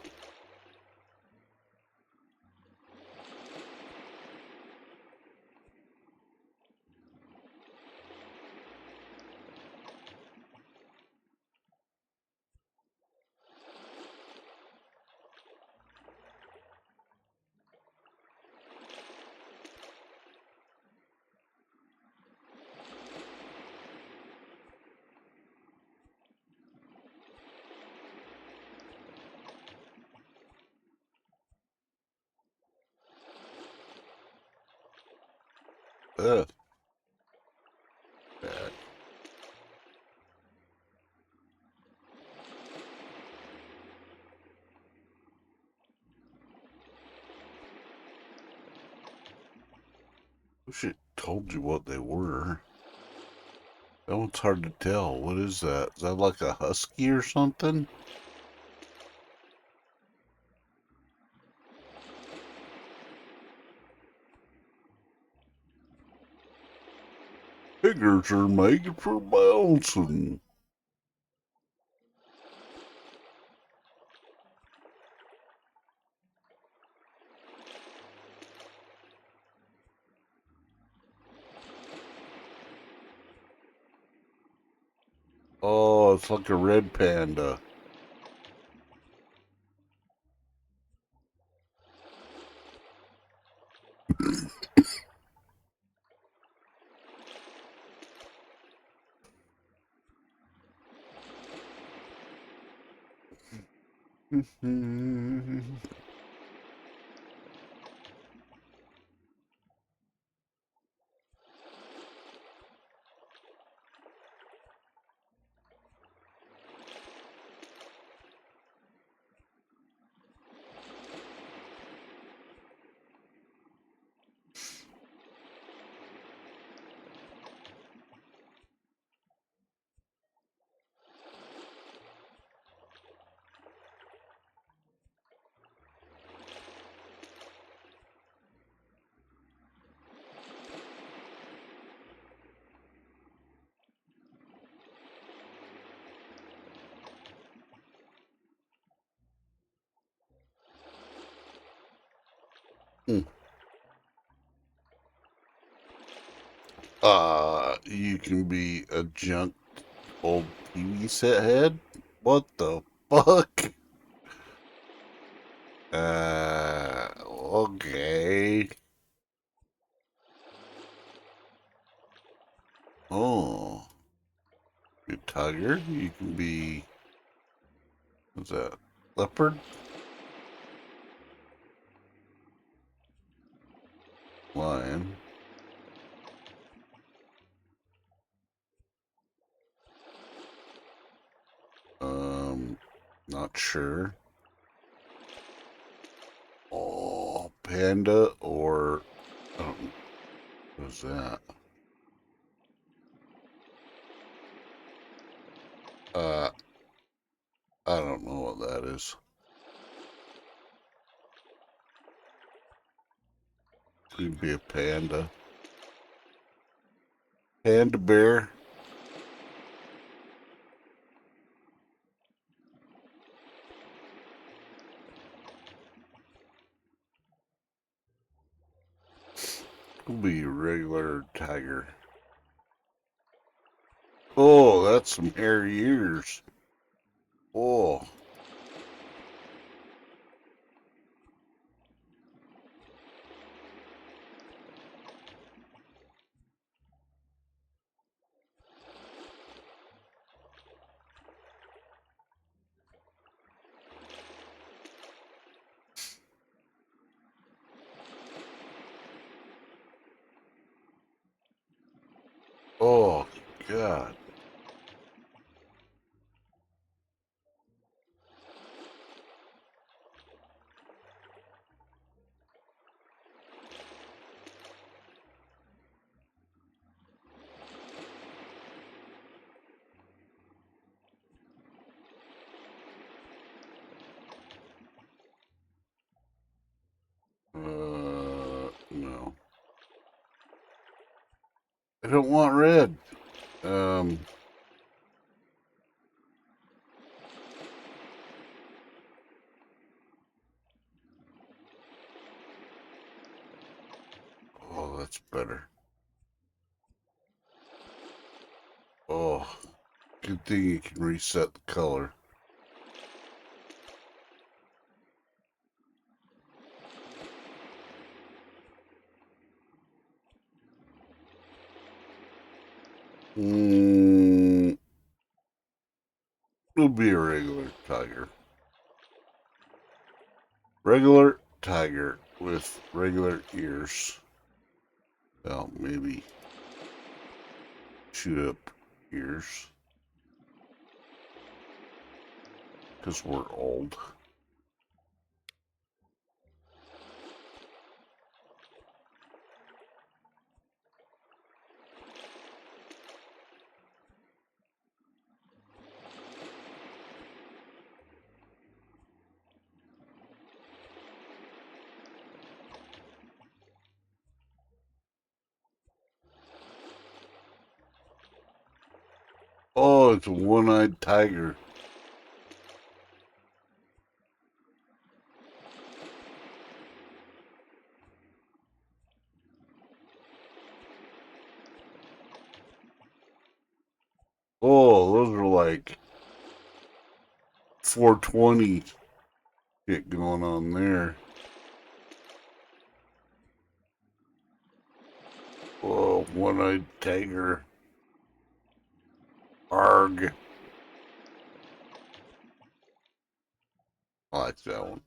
Ugh. Bad. Wish it told you what they were. That one's hard to tell. What is that? Is that like a husky or something? Fingers are made for bouncing. Oh, it's like a red panda. You can be a junk old TV set head? What the fuck? Okay. Oh, be a tiger. You can be, what's that? Leopard? Lion. Not sure. Oh, panda or, what's that? Uh, I don't know what that is. Could be a panda. Panda bear. Could be a regular tiger. Oh, that's some hairy ears. Oh, God. No. I don't want red. Oh, that's better. Oh, good thing you can reset the color. It'll be a regular tiger. Regular tiger with regular ears. Well, maybe shoot up ears. Because we're old. Oh, it's a one-eyed tiger. Oh, those are like 420 shit going on there. Oh, one-eyed tiger. Arg. I like that one.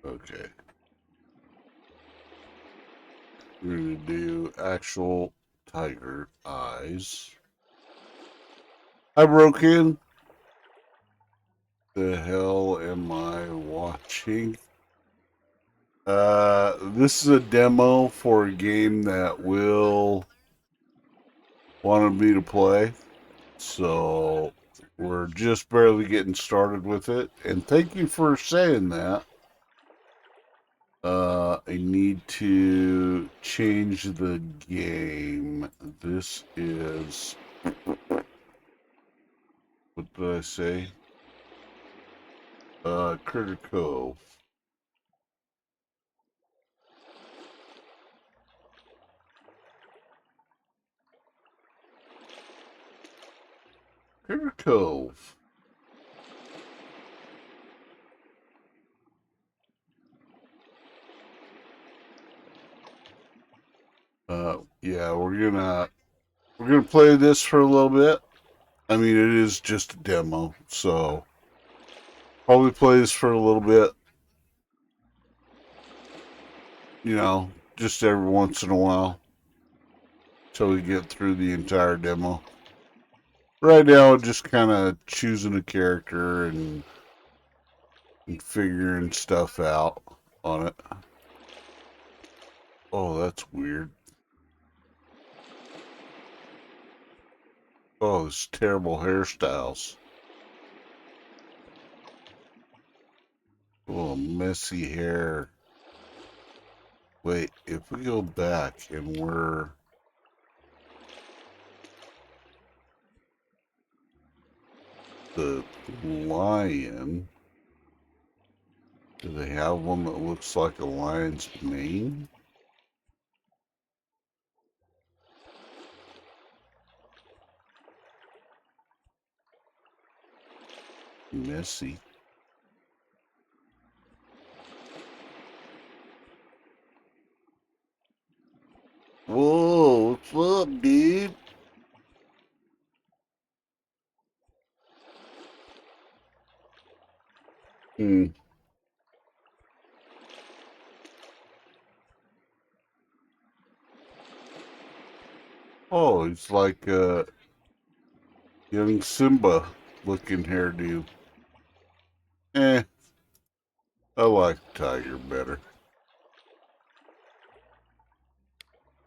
Okay. We're gonna do actual tiger eyes. I broke in. The hell am I watching? This is a demo for a game that Will wanted me to play. So we're just barely getting started with it. And thank you for saying that. I need to change the game. This is, what did I say? Critter Cove. Critter Cove. Yeah, we're gonna play this for a little bit. I mean, it is just a demo, so probably play this for a little bit. You know, just every once in a while, till we get through the entire demo. Right now, just kind of choosing a character and figuring stuff out on it. Oh, that's weird. Oh, those terrible hairstyles. Oh, messy hair. Wait, if we go back and we're the lion, do they have one that looks like a lion's mane? Messy. Whoa, what's up, dude? Hmm. Oh, he's like a young Simba looking hairdo. Eh, I like Tiger better.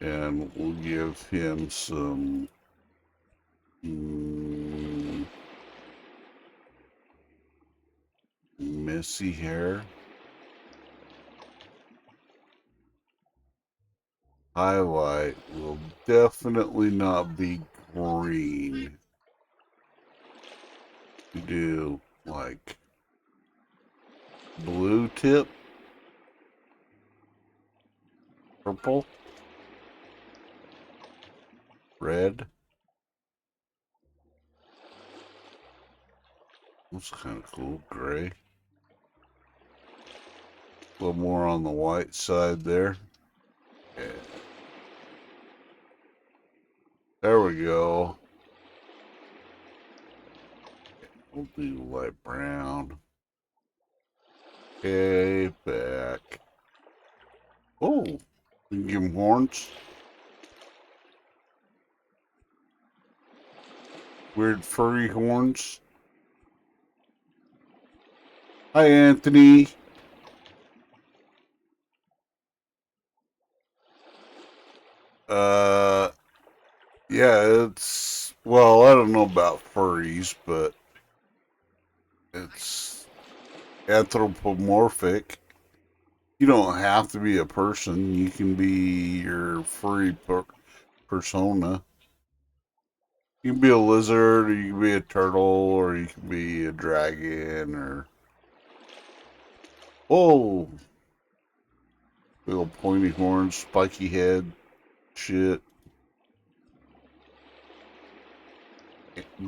And we'll give him some messy hair. Highlight will definitely not be green. We do like blue tip, purple, red. That's kind of cool. Gray. A little more on the white side there. Yeah. There we go. We'll do light brown. Okay, back. Oh, we can give him horns. Weird furry horns. Hi, Anthony. Yeah, it's, well, I don't know about furries, but it's anthropomorphic. You don't have to be a person. You can be your furry persona. You can be a lizard, or you can be a turtle, or you can be a dragon, or... Oh! Little pointy horns, spiky head, shit.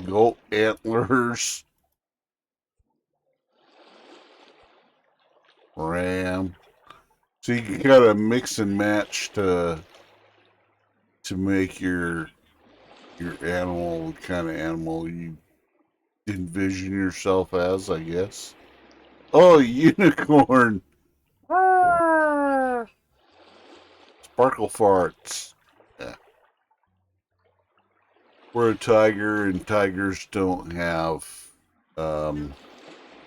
Goat antlers. Ram. So you can kind of mix and match to make your animal the kind of animal you envision yourself as, I guess. Oh, unicorn. Sparkle farts. Yeah. We're a tiger, and tigers don't have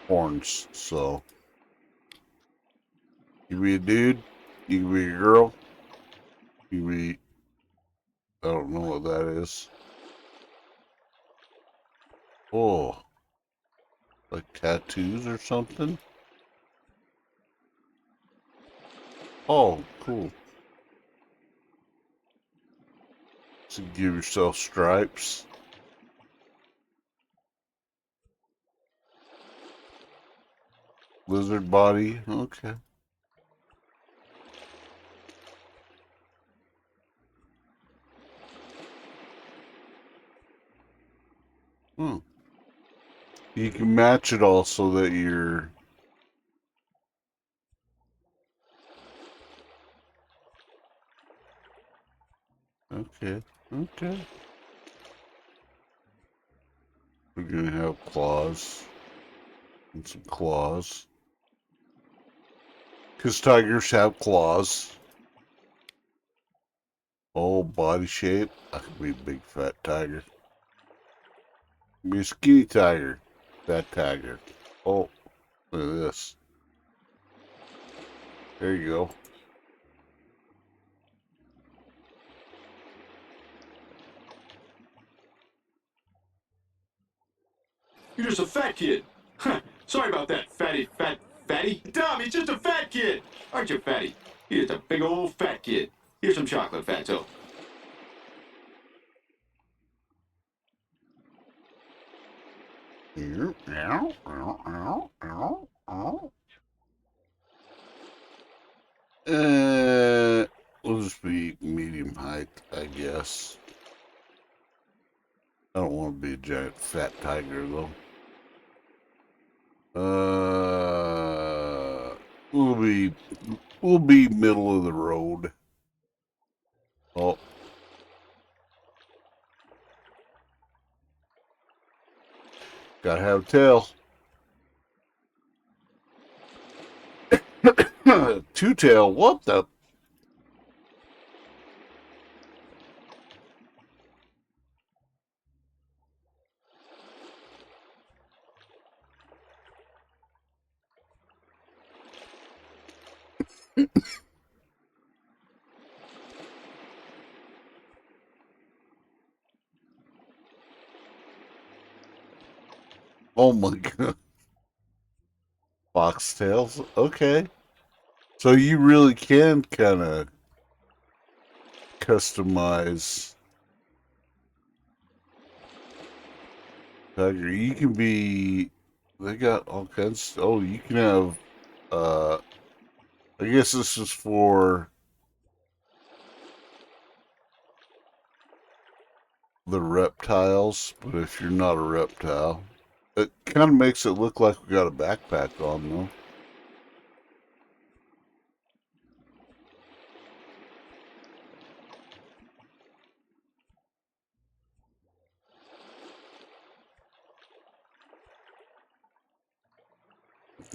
horns, so you can be a dude, you can be a girl, you can be, I don't know what that is. Oh, like tattoos or something? Oh, cool. So give yourself stripes. Lizard body, okay. Hmm. You can match it all so that you're... Okay, okay. We're gonna have claws. And some claws. Because tigers have claws. Oh, body shape. I could be a big fat tiger. Be a skinny tiger. Fat tiger. Oh, look at this. There you go. You're just a fat kid. Huh. Sorry about that, fatty. Dumb, he's just a fat kid. Aren't you, fatty? You're just a big old fat kid. Here's some chocolate, fatso. Here. Ow, ow, ow, ow, ow. We'll just be medium height, I guess. I don't want to be a giant fat tiger, though. We'll be middle of the road. Oh. Gotta have tail. Two-tail, what the? Oh my god. Foxtails? Okay. So you really can kind of customize Tiger. You can be, they got all kinds. Oh, you can have, I guess this is for the reptiles, but if you're not a reptile, it kind of makes it look like we got a backpack on, though.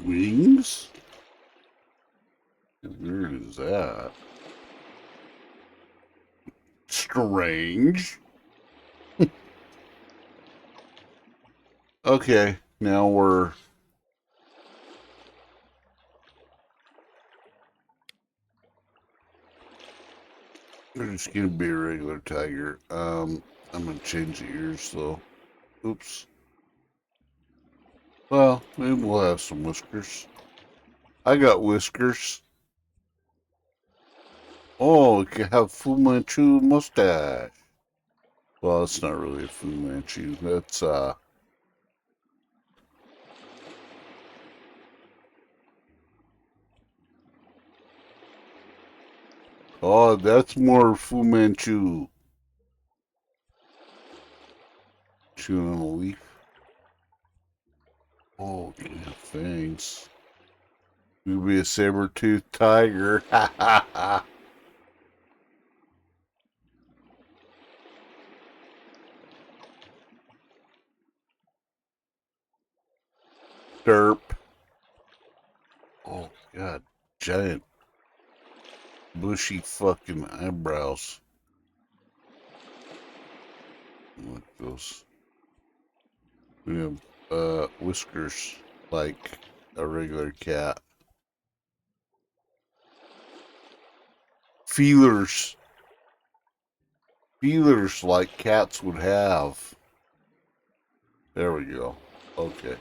Wings? Where is that? Strange. Okay, now we're just gonna be a regular tiger. I'm gonna change the ears though. Oops. Well, maybe we'll have some whiskers. I got whiskers. Oh, it can have Fu Manchu mustache. Well, it's not really a Fu Manchu. That's oh, that's more Fu Manchu. Chewing on a leaf. Oh, it can have fangs. You'll be a saber-toothed tiger. Ha ha ha. Derp. Oh, God. Giant bushy fucking eyebrows. Like those. We have whiskers like a regular cat. Feelers. Feelers like cats would have. There we go. Okay.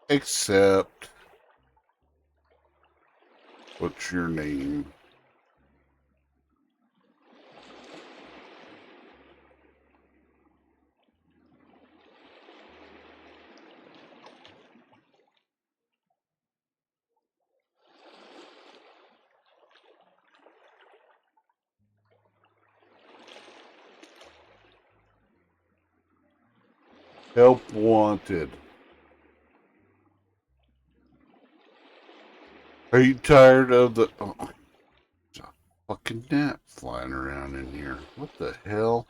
Except, what's your name? Help wanted. Are you tired of the... Oh, there's a fucking gnat flying around in here. What the hell?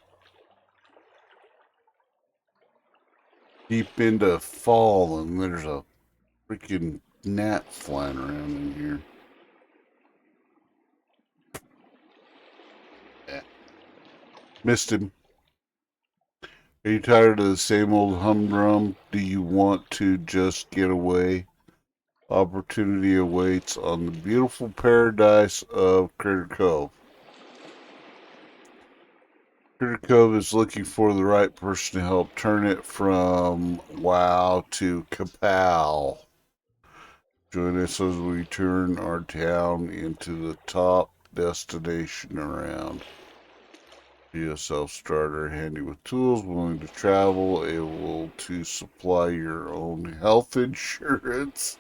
Deep into fall and there's a freaking gnat flying around in here. Yeah. Missed him. Are you tired of the same old humdrum? Do you want to just get away? Opportunity awaits on the beautiful paradise of Critter Cove. Critter Cove is looking for the right person to help turn it from wow to kapow. Join us as we turn our town into the top destination around. Be a self-starter, handy with tools, willing to travel, able to supply your own health insurance.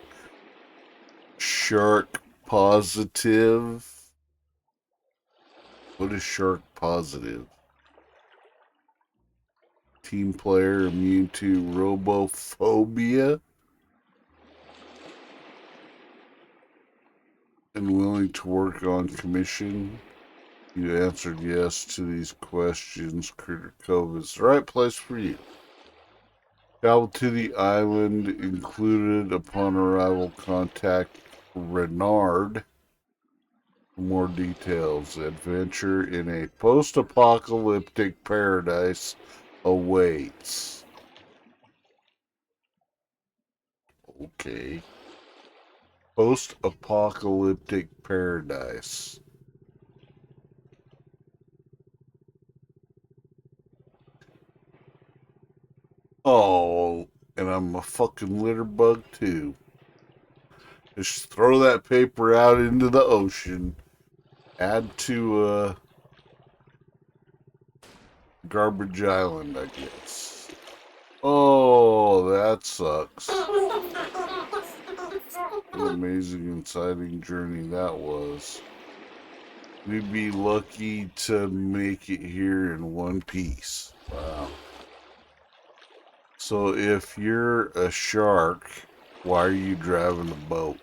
Shark positive. What is shark positive? Team player immune to robophobia and willing to work on commission. You answered yes to these questions. Critter Cove is the right place for you. Travel to the island included upon arrival. Contact Renard for more details. Adventure in a post-apocalyptic paradise awaits. Okay. Post-apocalyptic paradise. Oh, and I'm a fucking litter bug too. Just throw that paper out into the ocean. Add to Garbage Island, I guess. Oh, that sucks. What an amazing and exciting journey that was. We'd be lucky to make it here in one piece. Wow. So if you're a shark, why are you driving a boat?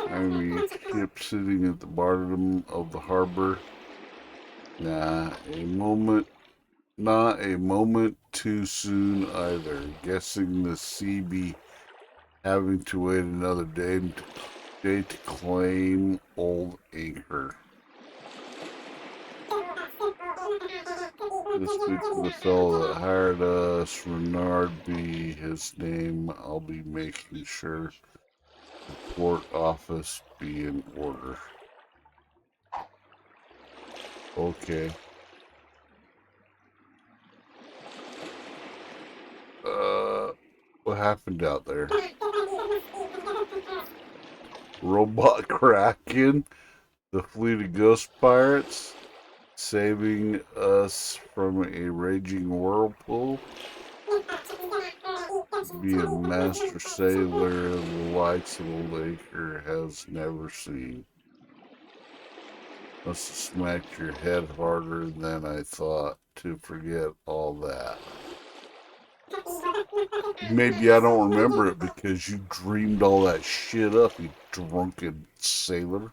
I mean, ship sitting at the bottom of the harbor. Not a moment too soon either. Guessing the sea be having to wait another day to claim old anchor. This week the fellow that hired us, Renard be his name. I'll be making sure the port office be in order. Okay. What happened out there? Robot Kraken, the fleet of ghost pirates, saving us from a raging whirlpool. Be a master sailor the likes of old Anchor has never seen. Must have smacked your head harder than I thought to forget all that. Maybe I don't remember it because you dreamed all that shit up, you drunken sailor.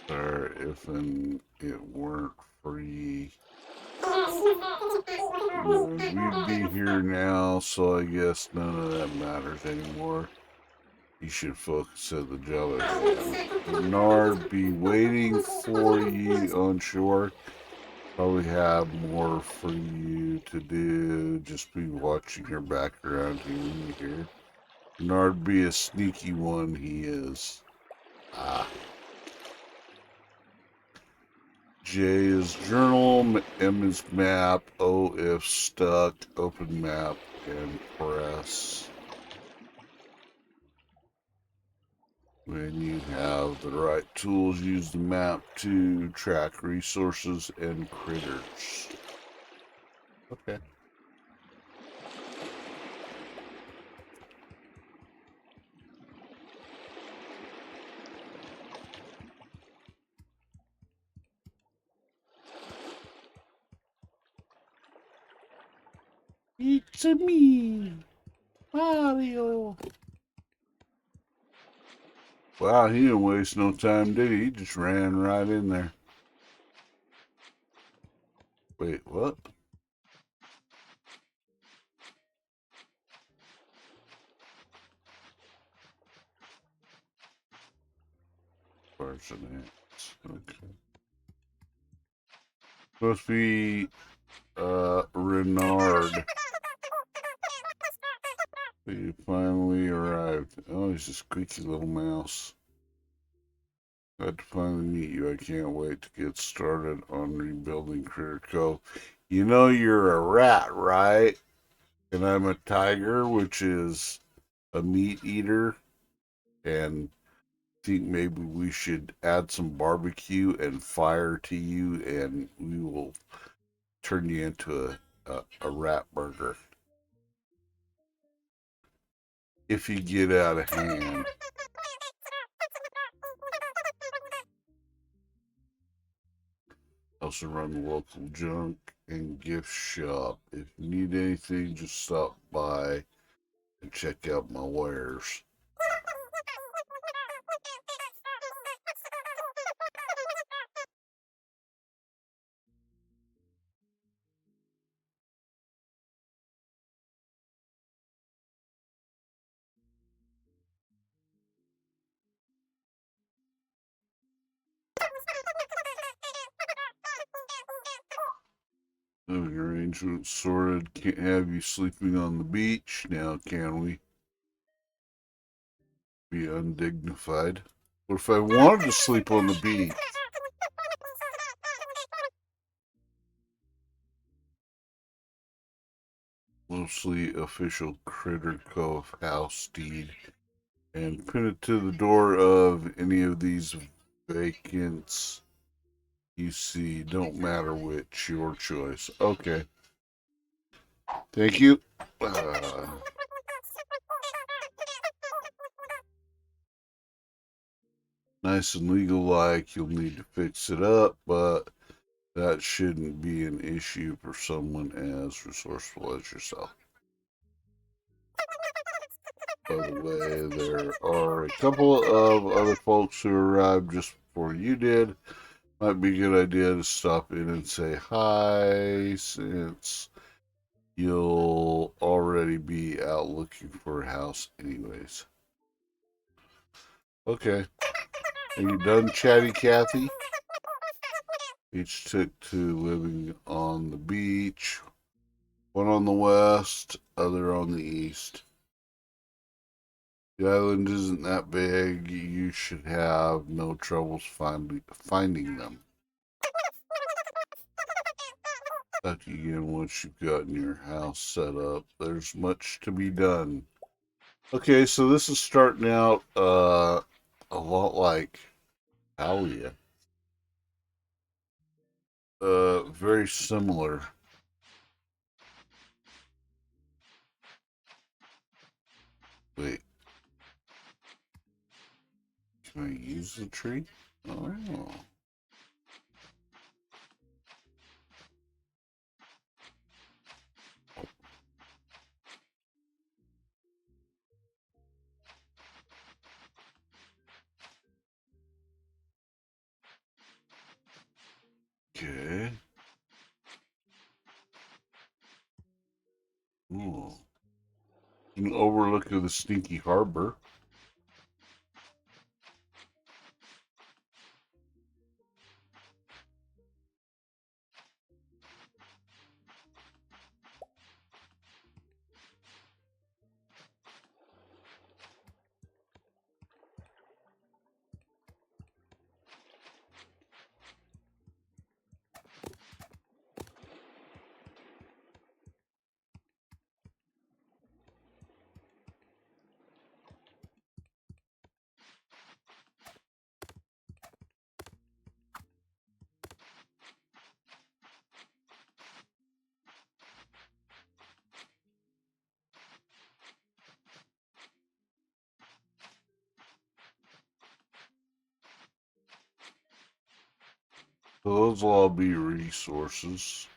Or if it weren't free, we'd be here now, so I guess none of that matters anymore. You should focus on the job at hand. Bernard be waiting for you on shore. Probably have more for you to do. Just be watching your background here. Bernard be a sneaky one, he is. Ah. J is journal, M is map, O if stuck, open map, and press. When you have the right tools, use the map to track resources and critters. Okay. It's me, Mario. Wow, he didn't waste no time, did he? He just ran right in there. Wait, what? Person ants. Okay. Supposed to be Renard. You finally arrived. Oh, he's a squeaky little mouse. Glad to finally meet you. I can't wait to get started on rebuilding Critter Cove. You know you're a rat, right? And I'm a tiger, which is a meat eater. And I think maybe we should add some barbecue and fire to you, and we will turn you into a rat burger. if you get out of hand. Also run the local junk and gift shop. If you need anything, just stop by and check out my wares. Living arrangements sorted. Can't have you sleeping on the beach now, can we? Be undignified. What if I wanted to sleep on the beach? Mostly official Critter Cove house deed. And pin it to the door of any of these vacants you see. Don't matter which, your choice. Okay. Thank you. Nice and legal like. You'll need to fix it up, but that shouldn't be an issue for someone as resourceful as yourself. By the way, there are a couple of other folks who arrived just before you did. Might be a good idea to stop in and say hi, since you'll already be out looking for a house anyways. Okay. Are you done, Chatty Cathy? Each took to living on the beach. One on the west, other on the east. The island isn't that big. You should have no troubles finding them. Talk to you again once you've gotten your house set up. There's much to be done. Okay, so this is starting out a lot like Alia. Very similar. Wait. Can I use the tree? Oh. Okay. Ooh. An overlook of the stinky harbor. So those will all be resources.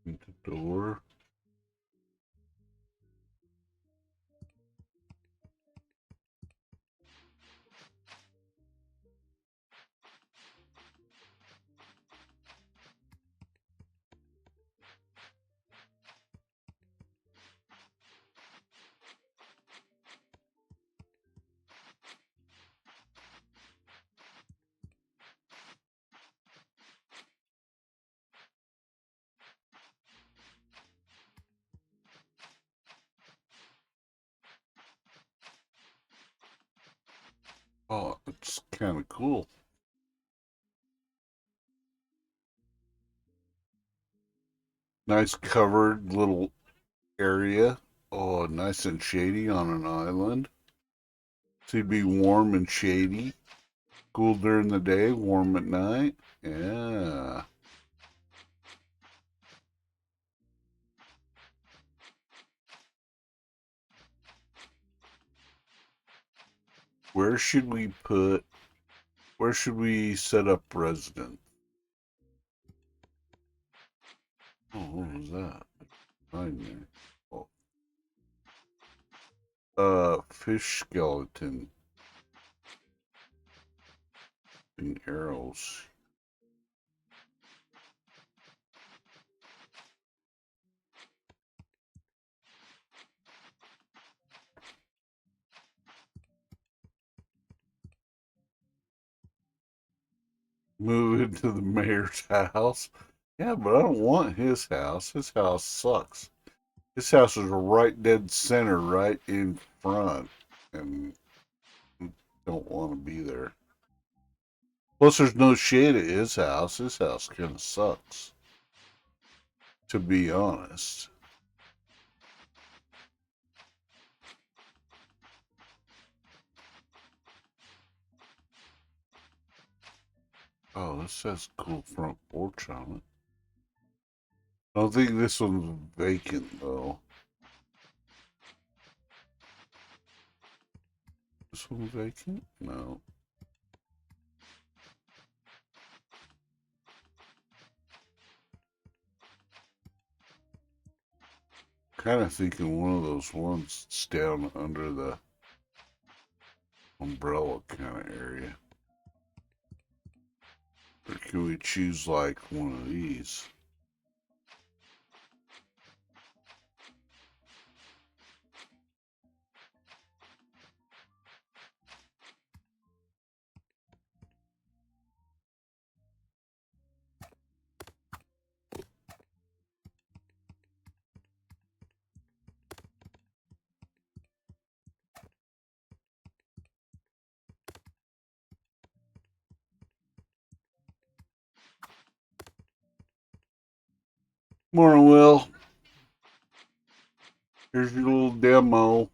The door. It's kind of cool. Nice covered little area. Oh, nice and shady on an island. So you'd be warm and shady. Cool during the day, warm at night. Yeah. Where should we set up residence? Oh, what was that? Behind there. Oh. Fish skeleton. And arrows. Move into the mayor's house. Yeah, but I don't want his house. His house sucks. His house is right dead center, right in front. And don't want to be there. Plus, there's no shade at his house. His house kind of sucks, to be honest. Oh, this says cool front porch on it. I don't think this one's vacant, though. This one vacant? No. Kind of thinking one of those ones that's down under the umbrella kind of area. Or can we choose like one of these? Morning, Will. Here's your little demo.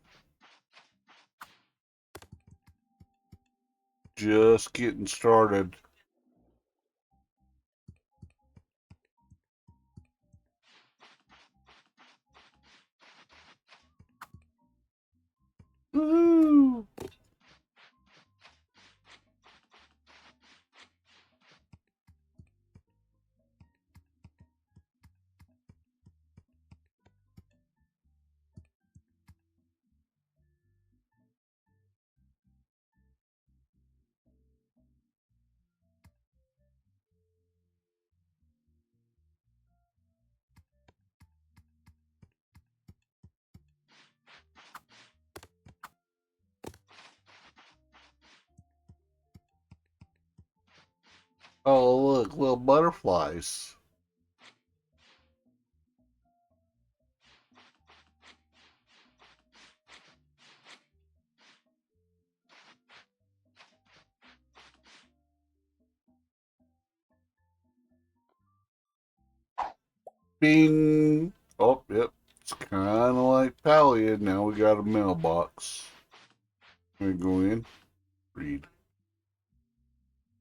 Just getting started. Woo! Oh, look, little butterflies. Bing. Oh, yep. It's kind of like Palia. Now we got a mailbox. Can we go in? Read.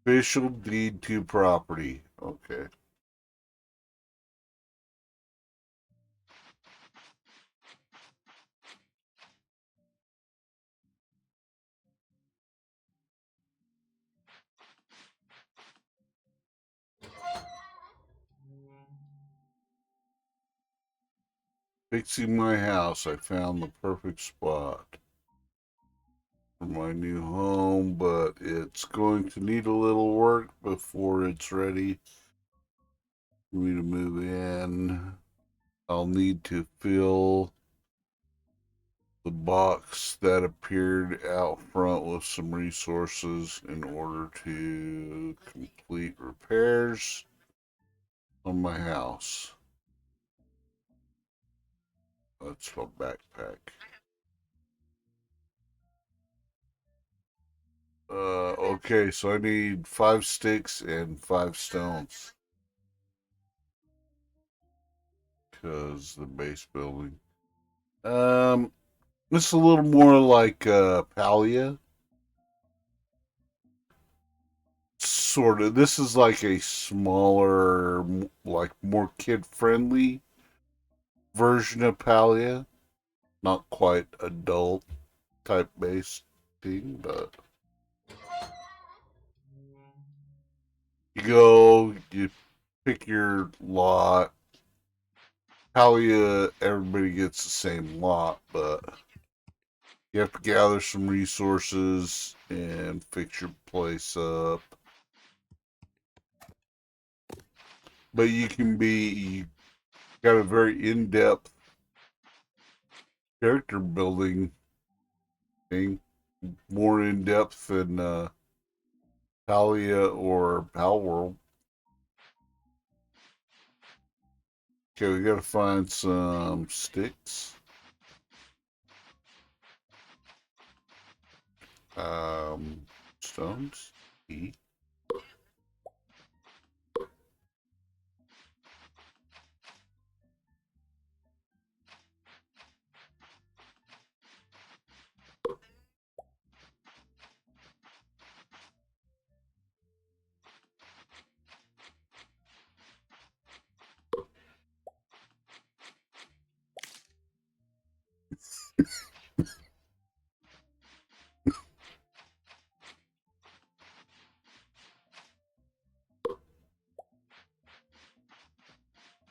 Official deed to property. Okay. Fixing my house. I found the perfect spot for my new home, but it's going to need a little work before it's ready for me to move in. I'll need to fill the box that appeared out front with some resources in order to complete repairs on my house. That's my backpack. Okay, so I need 5 sticks and 5 stones. Because the base building. This is a little more like Palia. Sort of. This is like a smaller, like more kid-friendly version of Palia. Not quite adult type based thing, but you go, you pick your lot. Palia, everybody gets the same lot, but you have to gather some resources and fix your place up. But you got a very in-depth character building thing, more in-depth than Palia or Palworld. Okay, we gotta find some sticks. Stones. E.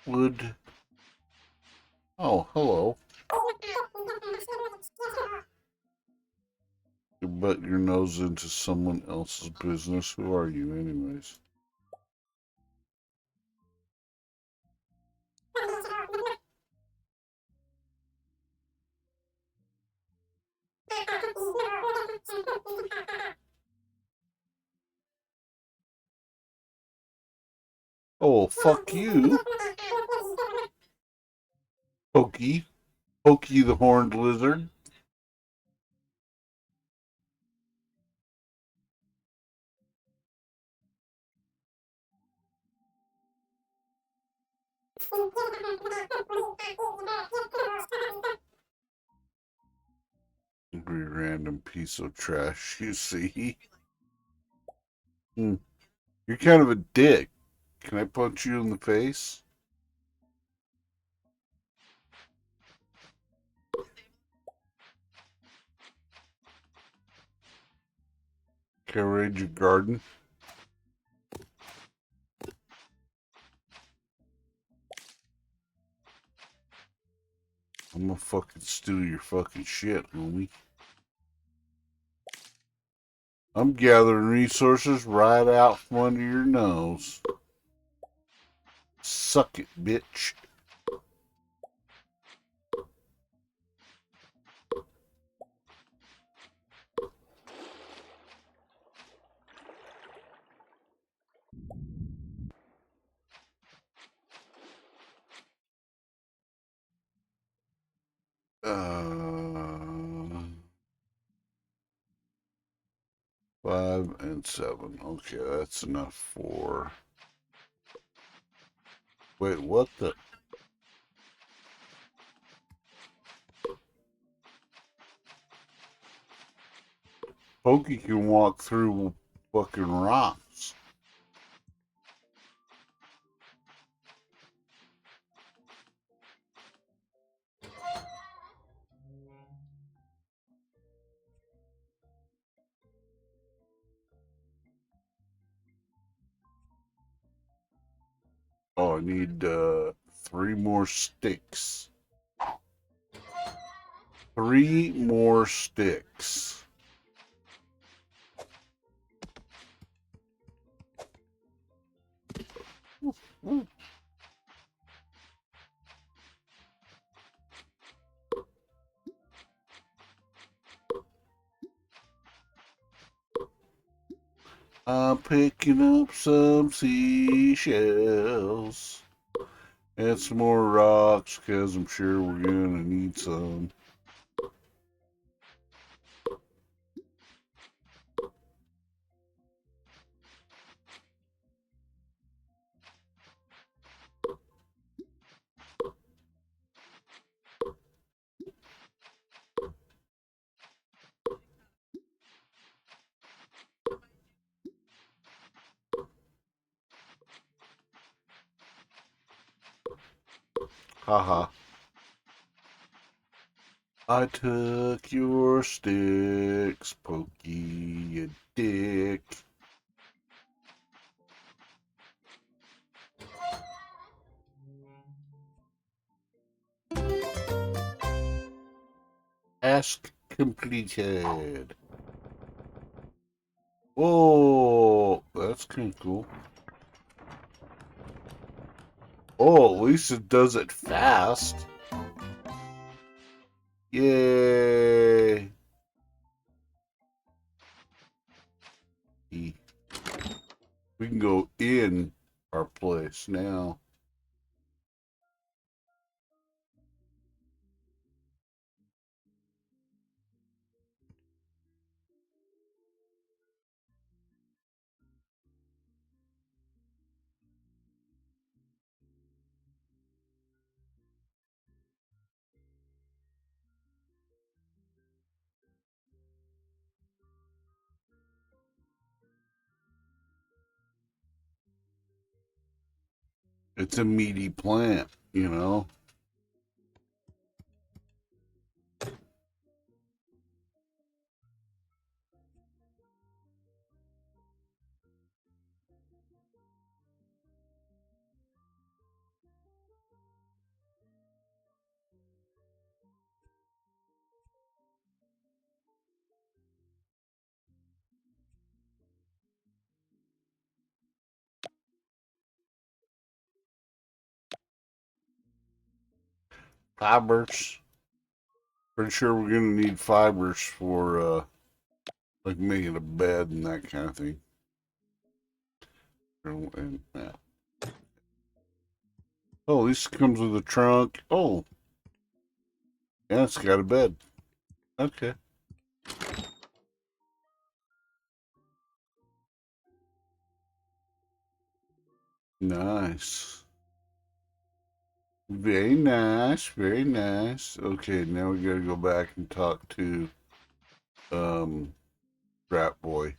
Wood. Oh, hello. You butt your nose into someone else's business. Who are you, anyways? Oh, fuck you. Pokey. Pokey the horned lizard. Every random piece of trash you see. You're kind of a dick. Can I punch you in the face? Can I raid your garden? I'm gonna fucking steal your fucking shit, homie. I'm gathering resources right out from under your nose. Suck it, bitch. Uh, 5 and 7. Okay, that's enough for... Wait, what the... Pokey can walk through fucking rocks. Oh, I need 3 more sticks. 3 more sticks. I'm picking up some seashells and some more rocks because I'm sure we're gonna need some. Haha. I took your sticks, Pokey, you dick. Task completed. Oh, that's kind of cool. Oh, at least it does it fast. Yay. We can go in our place now. It's a meaty plant, you know. Fibers. Pretty sure we're gonna need fibers for like making a bed and that kind of thing. And, oh, this comes with a trunk. Oh, yeah, it's got a bed. Okay. Nice. Very nice, very nice. Okay, now we gotta go back and talk to Rat Boy.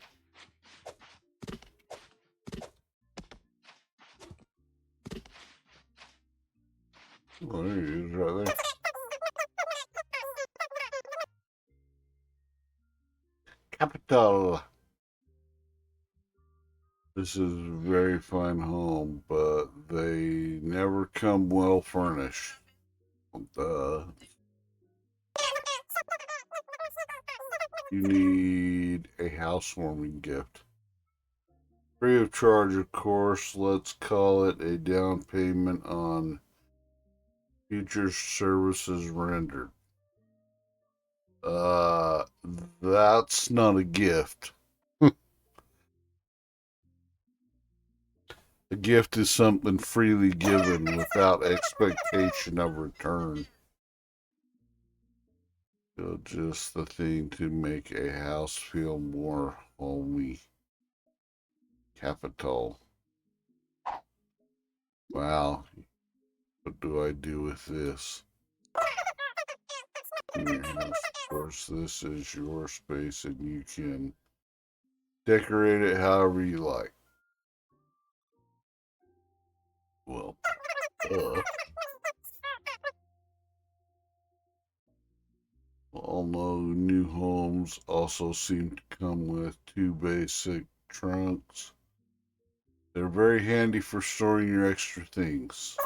Oh, there he is right there. Capital. This is a very fine home, but they never come well furnished. You need a housewarming gift. Free of charge, of course. Let's call it a down payment on future services rendered. That's not a gift. A gift is something freely given without expectation of return. So just the thing to make a house feel more homey. Capital. Wow. What do I do with this? In your house, of course, this is your space and you can decorate it however you like. Well, although new homes also seem to come with 2 basic trunks. They're very handy for storing your extra things.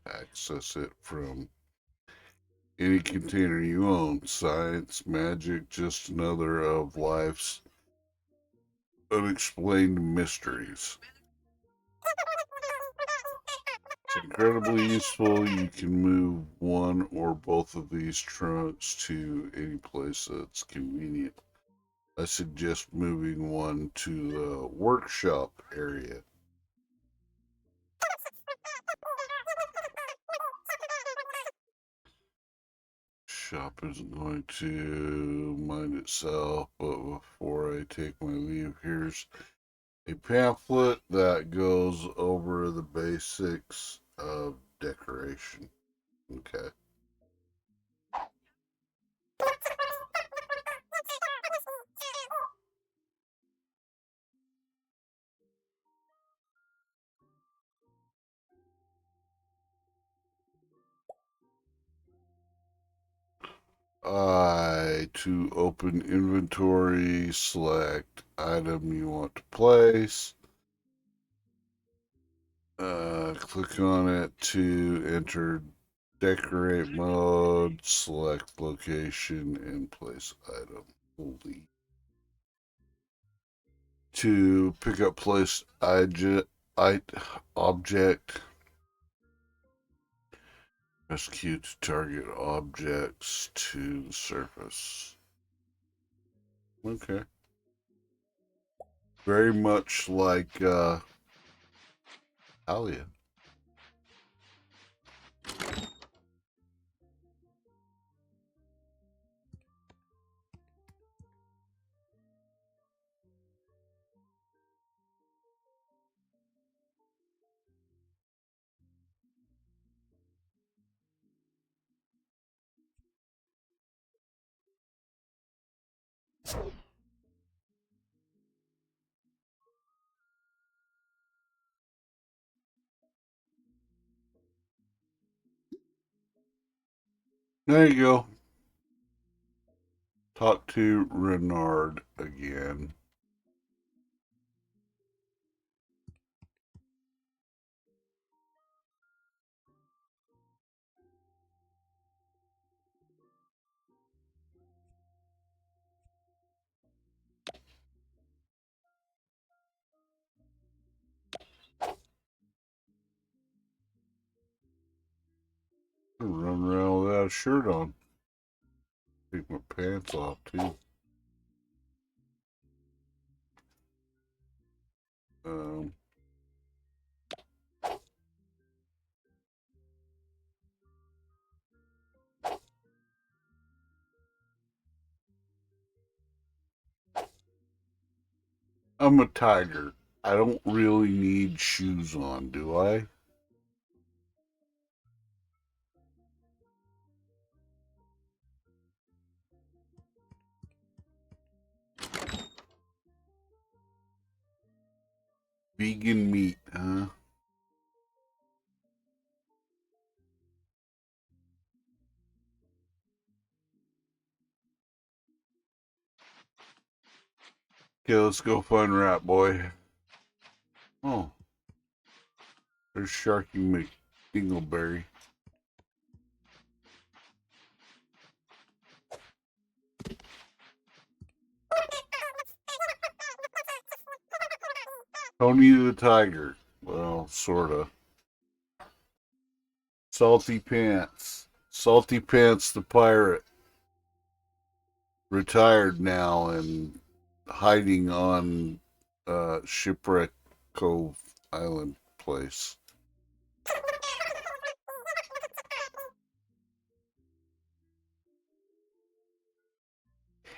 Access it from any container you own. Science, magic, just another of life's unexplained mysteries. It's incredibly useful. You can move one or both of these trunks to any place that's convenient. I suggest moving one to the workshop area. Shop isn't going to mind itself, but before I take my leave, here's a pamphlet that goes over the basics of decoration. Okay. To open inventory, select item you want to place. Click on it to enter decorate mode, select location, and place item. Holy. To pick up place object. Press Q to target objects to the surface. Okay. Very much like Alia. There you go. Talk to Renard again. Run around without a shirt on. Take my pants off too. Um, I'm a tiger. I don't really need shoes on, do I? Vegan meat, huh? Okay, let's go find Rat Boy. Oh, there's Sharky McDingleberry. Tony the Tiger. Well, sorta. Salty Pants. Salty Pants the pirate. Retired now and hiding on Shipwreck Cove Island place.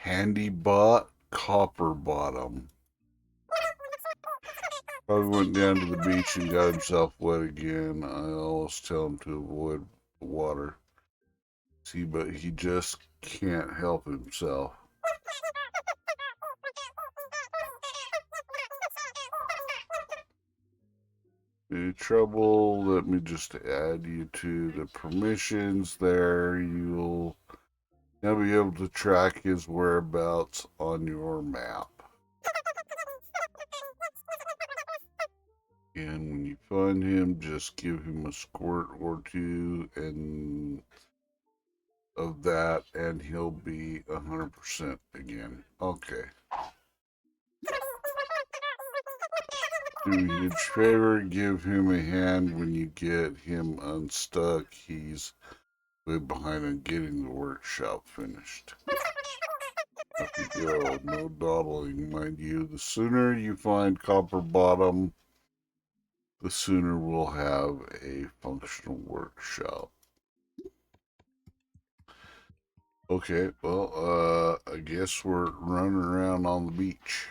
Handy Bot Copper Bottom. Probably went down to the beach and got himself wet again. I always tell him to avoid the water. See, but he just can't help himself. Any trouble? Let me just add you to the permissions there. You'll now be able to track his whereabouts on your map. And when you find him, just give him a squirt or two and of that, and he'll be 100% again. Okay. Do me a huge favor, give him a hand when you get him unstuck. He's way behind on getting the workshop finished. Up you go. No dawdling, mind you. The sooner you find Copper Bottom, the sooner we'll have a functional workshop. Okay, well, I guess we're running around on the beach.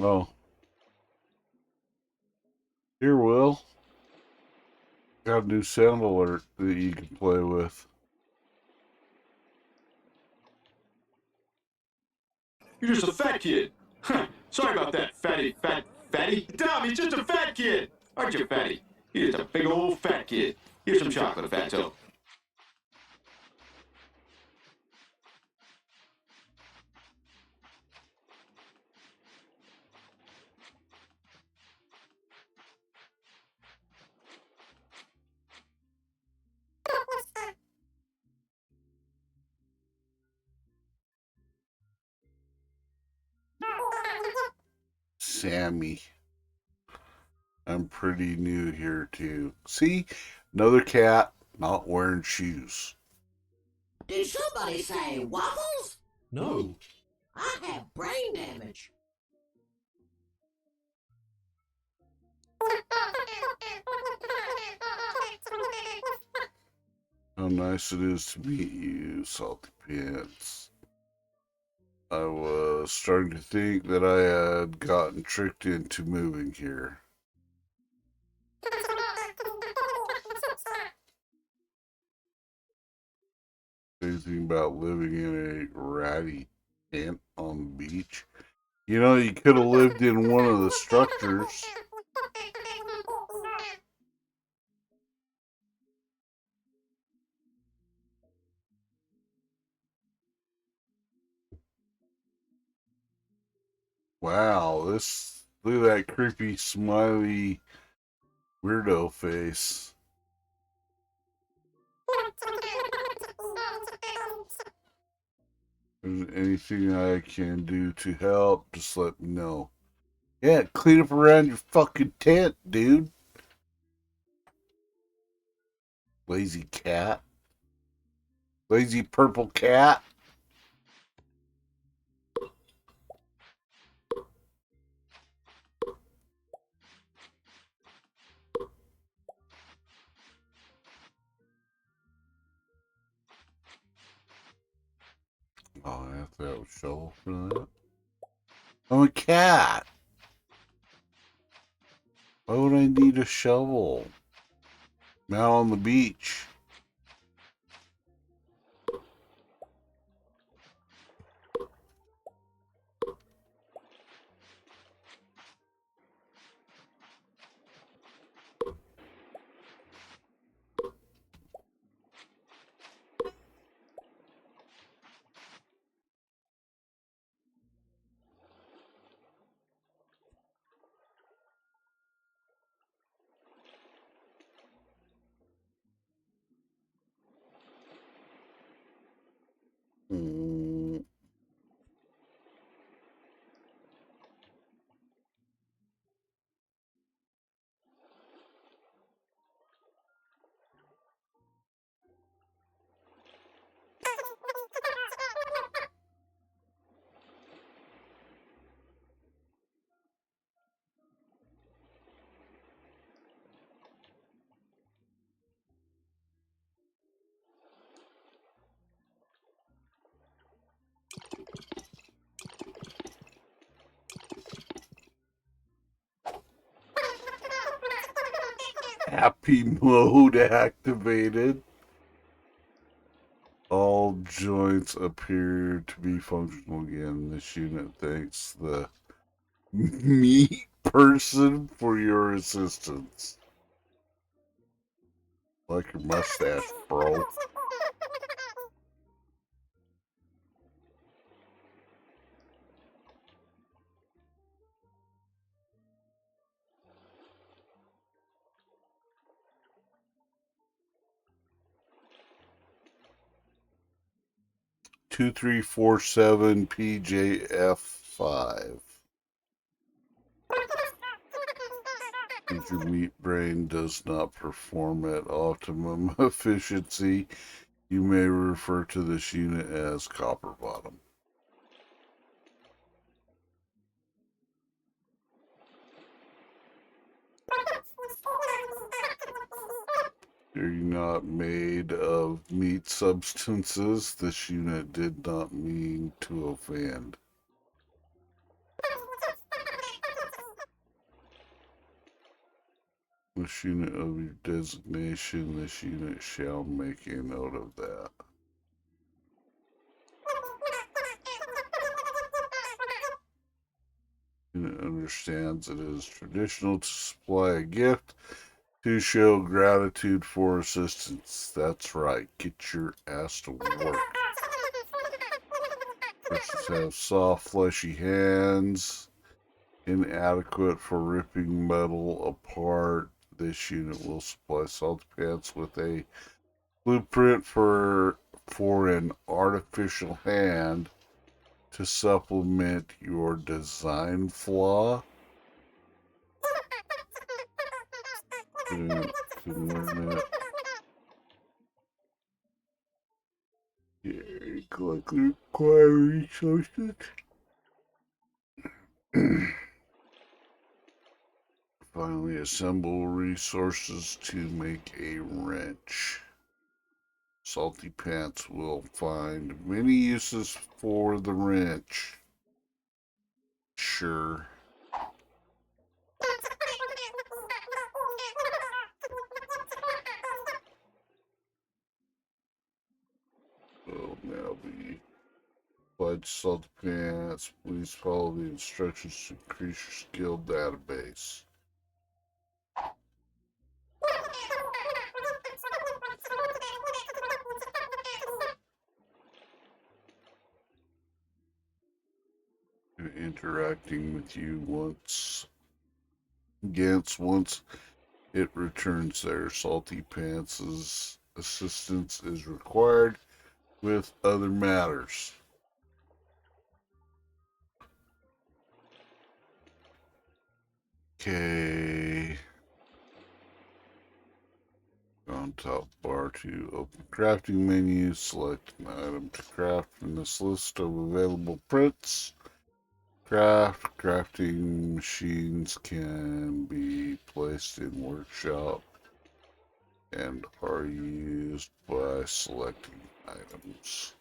Oh. Here, Will. Got a new sound alert that you can play with. You're just a fat kid. Sorry about that, fatty. Dumb, he's just a fat kid. Aren't you, fatty? You're just a big old fat kid. Here's some chocolate, fatso. Sammy. I'm pretty new here, too. See? Another cat not wearing shoes. Did somebody say waffles? No. I have brain damage. How nice it is to meet you, Salty Pants. I was starting to think that I had gotten tricked into moving here. Anything about living in a ratty tent on the beach? You know, you could have lived in one of the structures. Wow, this, look at that creepy, smiley, weirdo face. If there's anything I can do to help, just let me know. Yeah, clean up around your fucking tent, dude. Lazy cat. Lazy purple cat. Oh, I have to have a shovel for that. I'm a cat. Why would I need a shovel? I'm out on the beach. Mm. Happy mode activated. All joints appear to be functional again. This unit thanks the meat person for your assistance. Like your mustache, bro. Two three four seven PJF5. If your meat brain does not perform at optimum efficiency, you may refer to this unit as copper bottom. Are you not made of meat substances? This unit did not mean to offend. This unit of your designation, this unit shall make a note of that. Unit understands it is traditional to supply a gift to show gratitude for assistance. That's right. Get your ass to work. Persons have soft, fleshy hands, inadequate for ripping metal apart. This unit will supply Salty Pants with a blueprint for an artificial hand to supplement your design flaw. Can learn it. Yeah, collect the required resources. Finally, assemble resources to make a wrench. Salty Pants will find many uses for the wrench. Sure. Will now be applied to Salty Pants. Please follow the instructions to increase your skill database. Interacting with you once it returns there. Salty Pants' assistance is required with other matters. Okay. On top bar to open crafting menu, select an item to craft from this list of available prints. Crafting machines can be placed in workshop and are used by selecting items.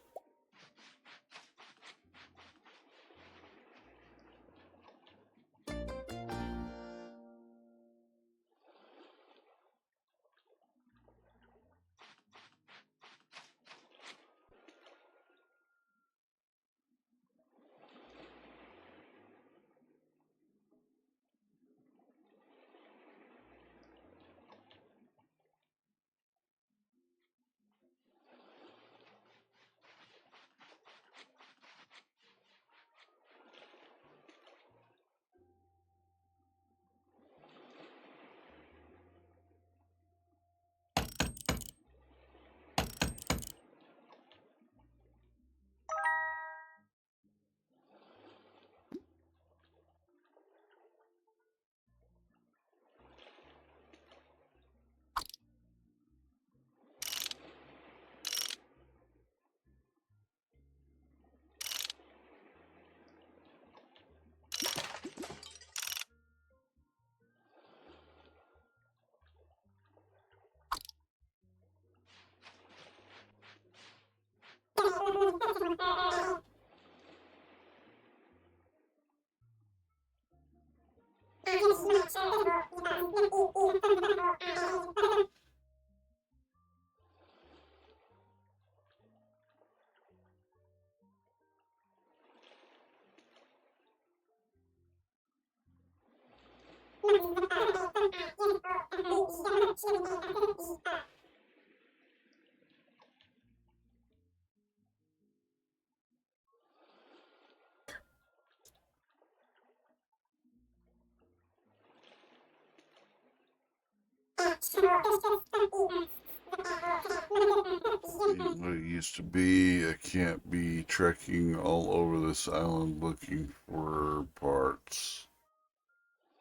What it used to be, I can't be trekking all over this island looking for parts.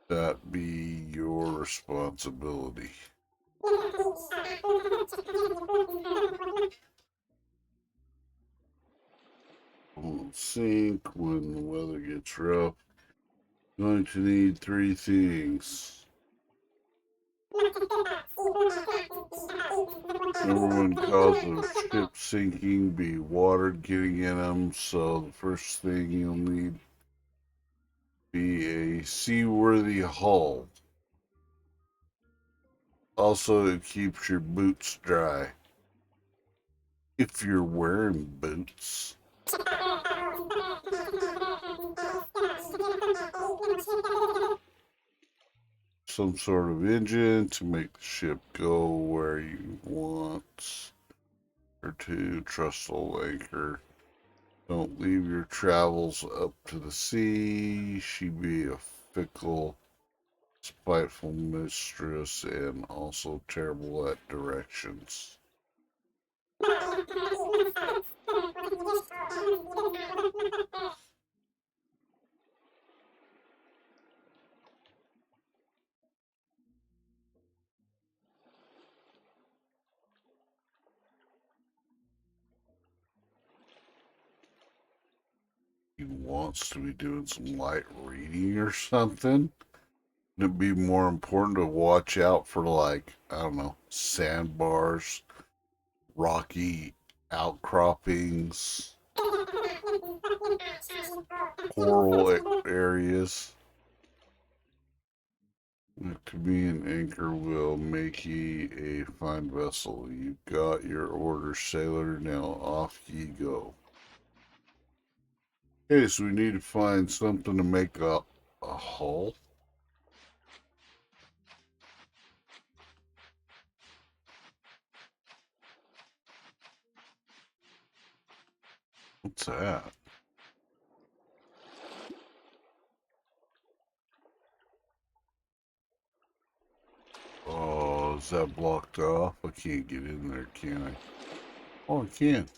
That be your responsibility. Won't sink when the weather gets rough. Going to need 3 things. Number 1 cause of ship sinking be water getting in them, so the first thing you'll need be a seaworthy hull. Also, it keeps your boots dry. If you're wearing boots. Some sort of engine to make the ship go where you want. Or to trustful anchor. Don't leave your travels up to the sea. She be a fickle, spiteful mistress and also terrible at directions. He wants to be doing some light reading or something. It'd be more important to watch out for, like, I don't know, sandbars, rocky outcroppings, coral areas. To be an anchor will make ye a fine vessel. You got your order, sailor. Now off ye go. Okay, so we need to find something to make a hull. What's that? Oh, is that blocked off? I can't get in there, can I? Oh, I can.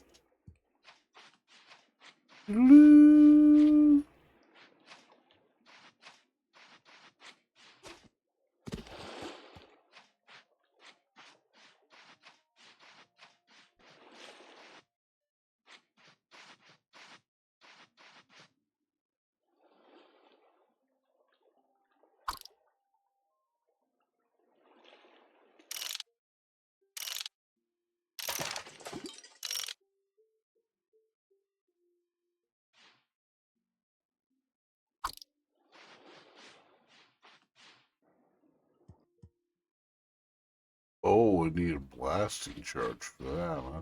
Oh, I need a blasting charge for that, huh?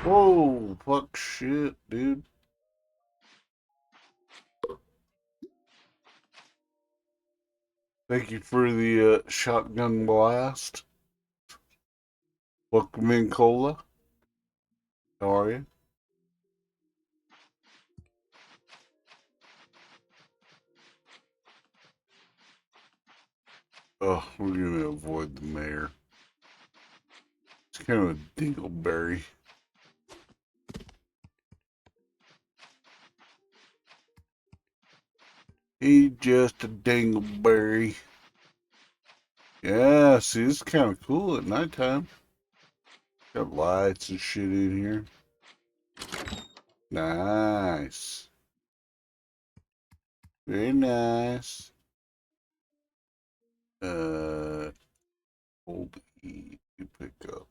Whoa, fuck shit, dude. Thank you for the shotgun blast. Welcome in, Cola. How are you? Oh, we're gonna avoid the mayor. It's kind of a dingleberry. He's just a dingleberry. Yeah, see, it's kind of cool at nighttime. Got lights and shit in here. Nice. Very nice. Hold E to pick up.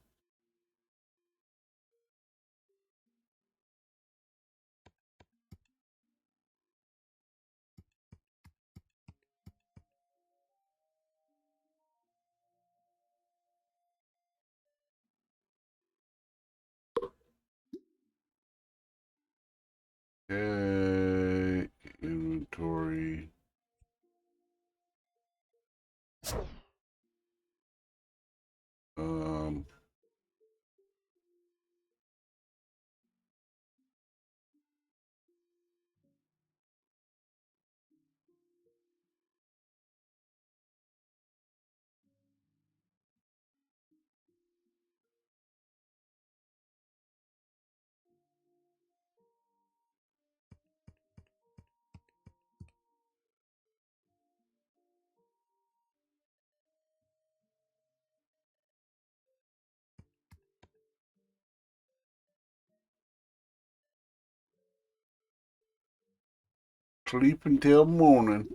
sleep until morning.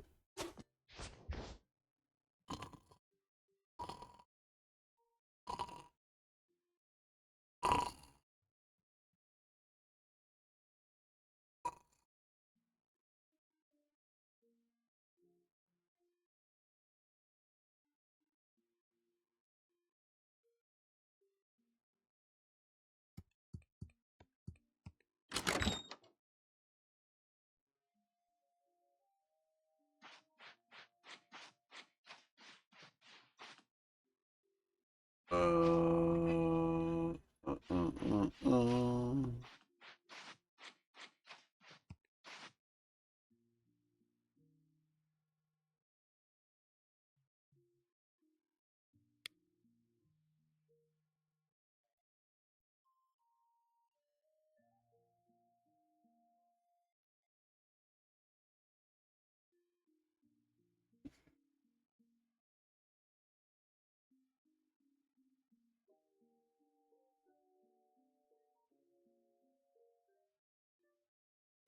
Uh.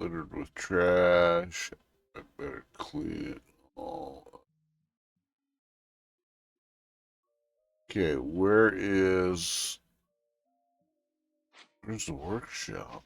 Littered with trash. I better clean it all up. Okay, where's the workshop?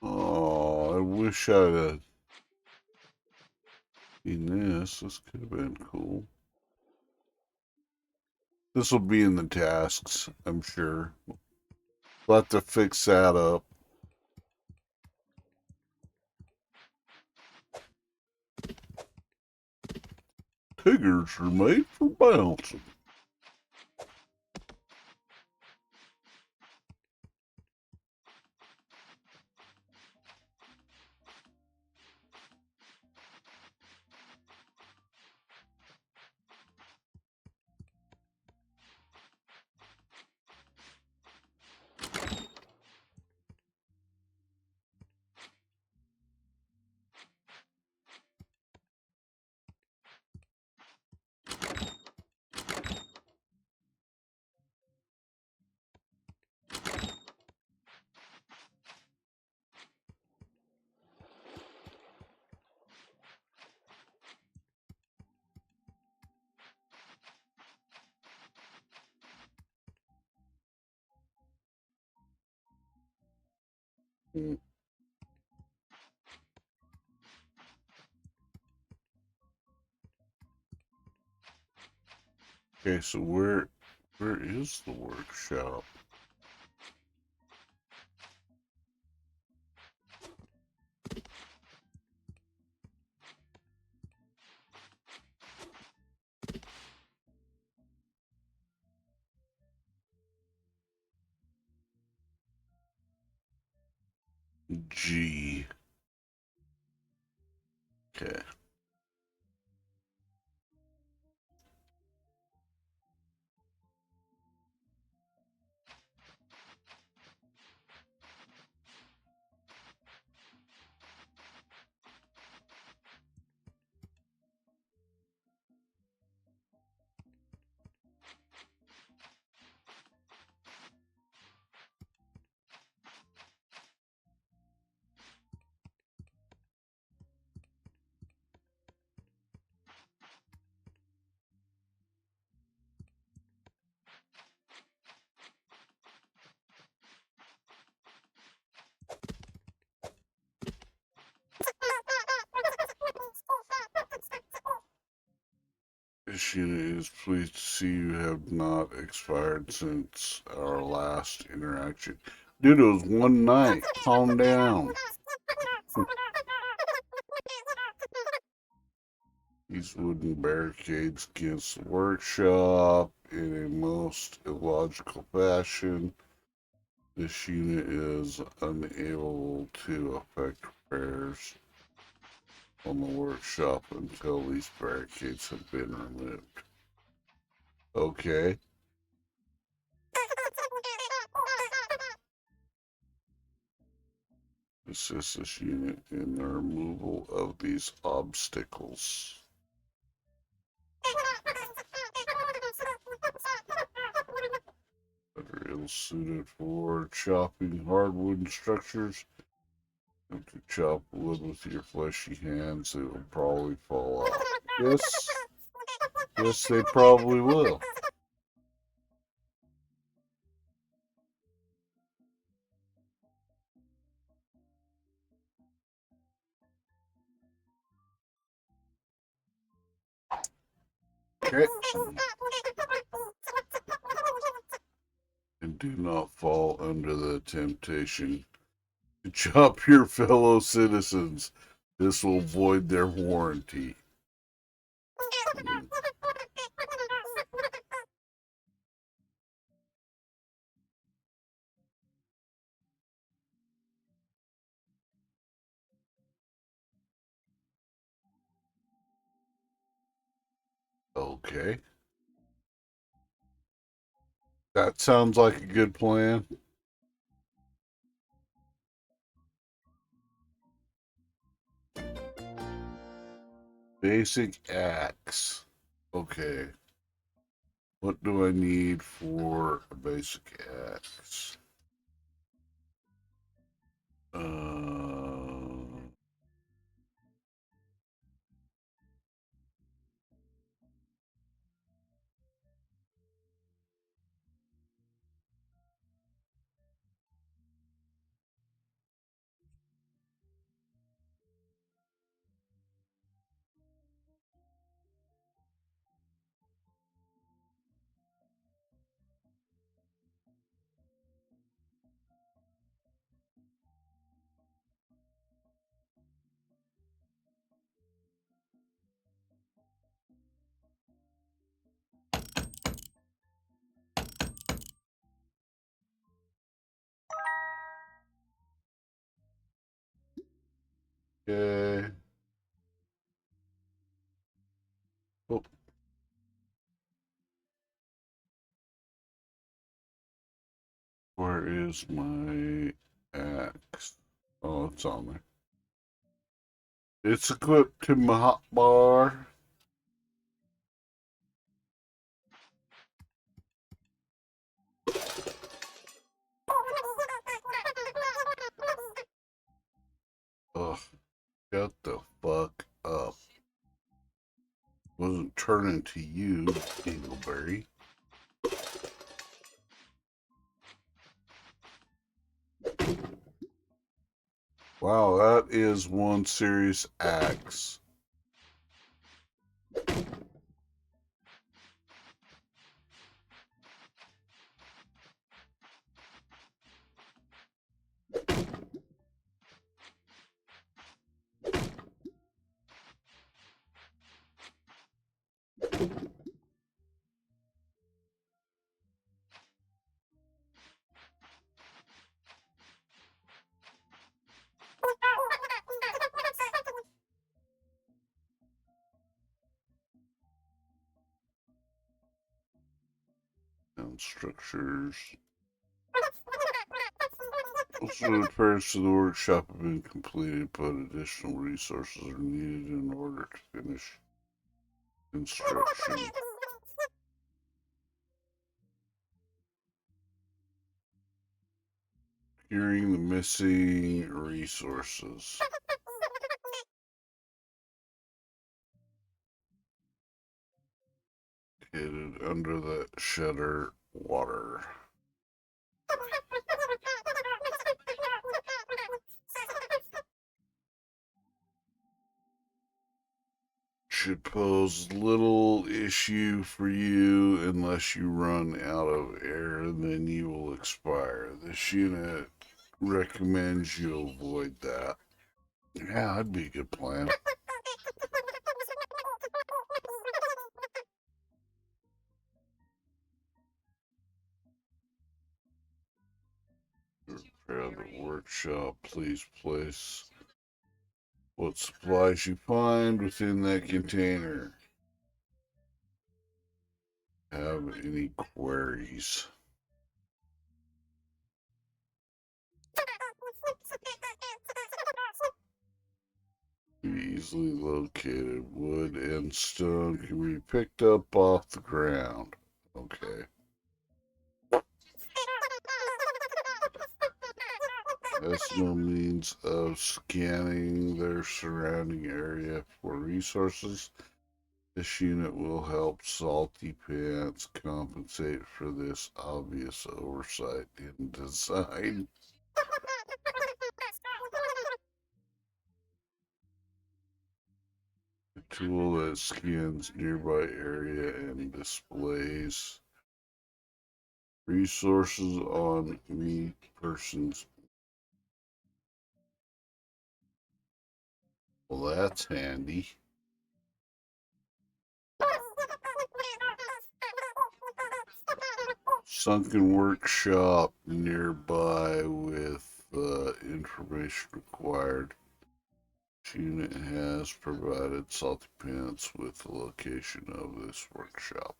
Oh, I wish I'd have seen this. This could have been cool. This will be in the tasks, I'm sure. We'll have to fix that up. Tigers are made for bouncing. Okay, so where is the workshop? G. Okay. This unit is pleased to see you have not expired since our last interaction. Dude, it was one night. Calm down. These wooden barricades against the workshop in a most illogical fashion. This unit is unable to effect repairs on the workshop until these barricades have been removed. Okay. assist this unit in the removal of these obstacles. Better ill-suited for chopping hardwood structures. If you chop wood with your fleshy hands, it will probably fall off. Yes, they probably will. Okay. And do not fall under the temptation to chop your fellow citizens. This will void their warranty. Okay. That sounds like a good plan. Basic axe. Okay. What do I need for a basic axe? Okay. Oh. Where is my axe? Oh, it's on there. It's equipped to my hot bar. Ugh, shut the fuck up. Wasn't turning to you, Dingleberry. Wow, that is one serious axe. And structures. Also, repairs to the workshop have been completed, but additional resources are needed in order to finish construction. Securing the missing resources. Located under the shutter water. Should pose little issue for you unless you run out of air, then you will expire. This unit recommends you avoid that. Yeah, that'd be a good plan. Repair the workshop. Please place what supplies you find within that container. Have any queries? Easily located. Wood and stone can be picked up off the ground. Okay. That's no means of scanning their surrounding area for resources. This unit will help Salty Pants compensate for this obvious oversight in design. A tool that scans nearby area and displays resources on me persons. Well, that's handy. Sunken workshop nearby with information required. This unit has provided Salty Pants with the location of this workshop.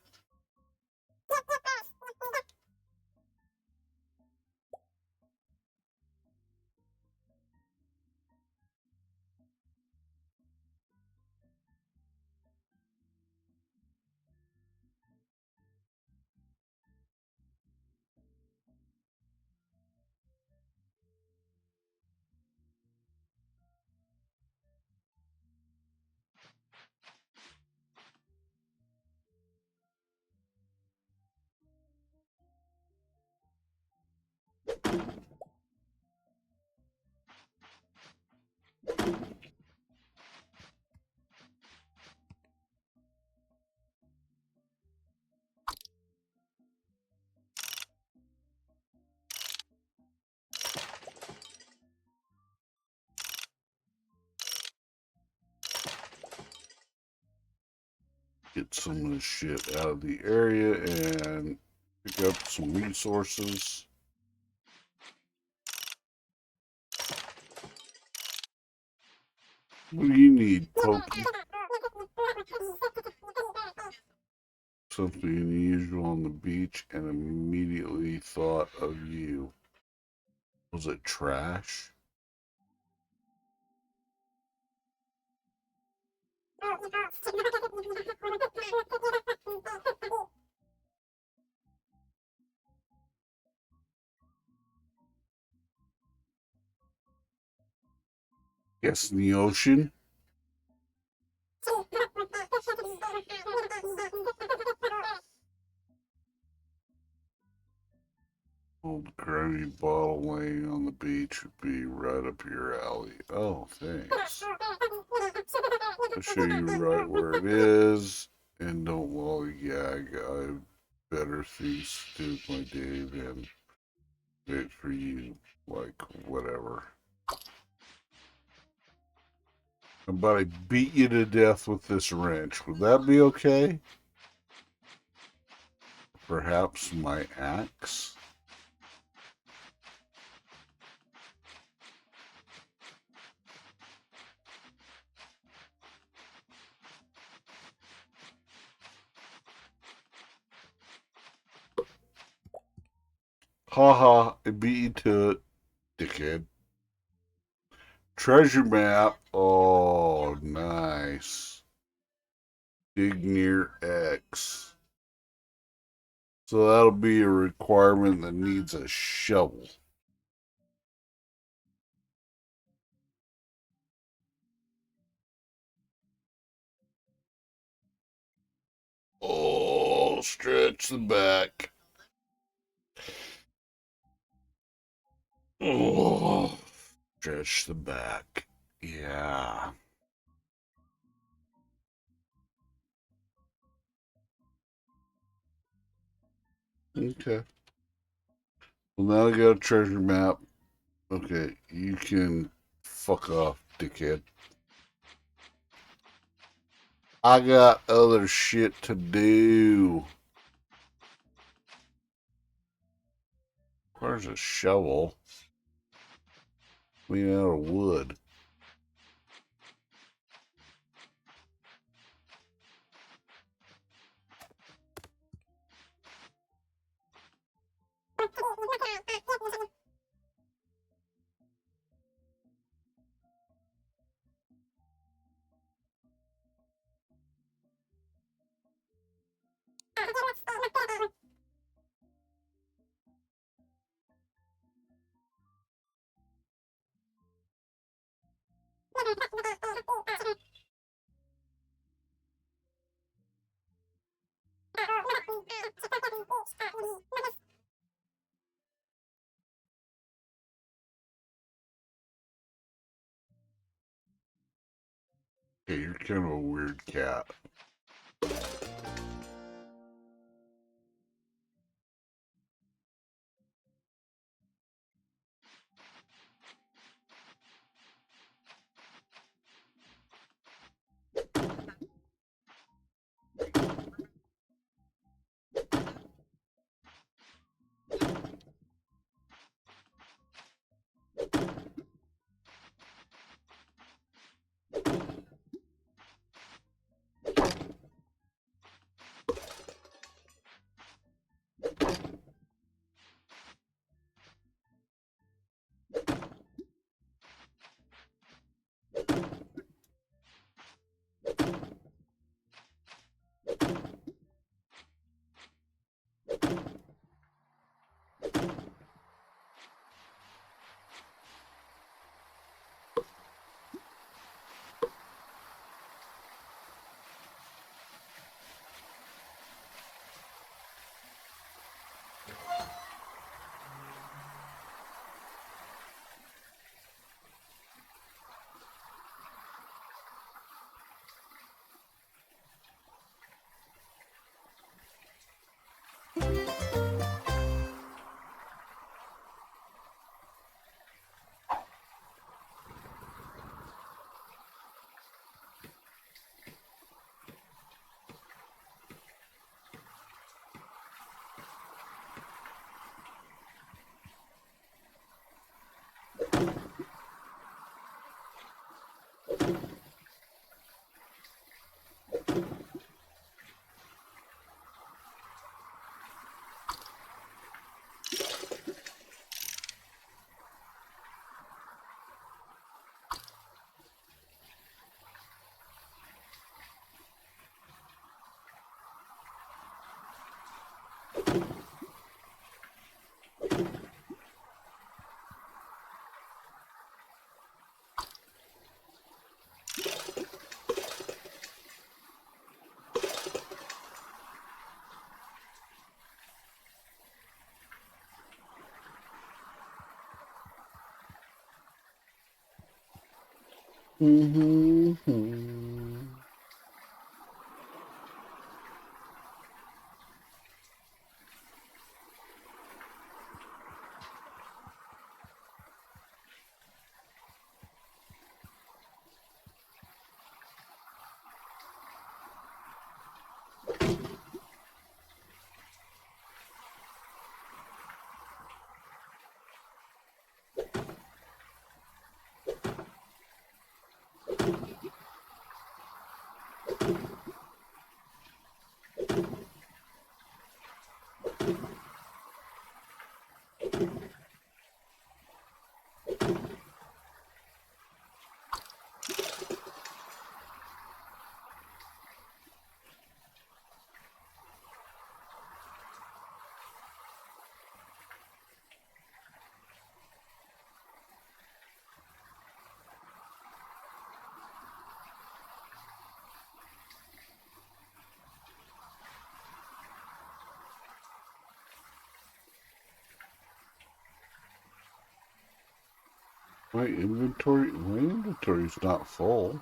Get some of this shit out of the area and pick up some resources. What do you need, Pokey? Something unusual on the beach and immediately thought of you. Was it trash? Yes, in the ocean. Old granny bottle laying on the beach would be right up your alley. Oh, thanks. I'll show you right where it is, and don't lollygag. I've better things to do with my day than wait for you, like, whatever. How about I beat you to death with this wrench? Would that be okay? Perhaps my axe? Haha, I beat you to it, dickhead. Treasure map. Oh, nice. Dig near X. So that'll be a requirement that needs a shovel. Oh, stretch the back. Oh, stretch the back. Yeah. Okay. Well, now I got a treasure map. Okay, you can fuck off, dickhead. I got other shit to do. Where's a shovel? Made out of wood. Okay, you're kind of a weird cat. My inventory's not full.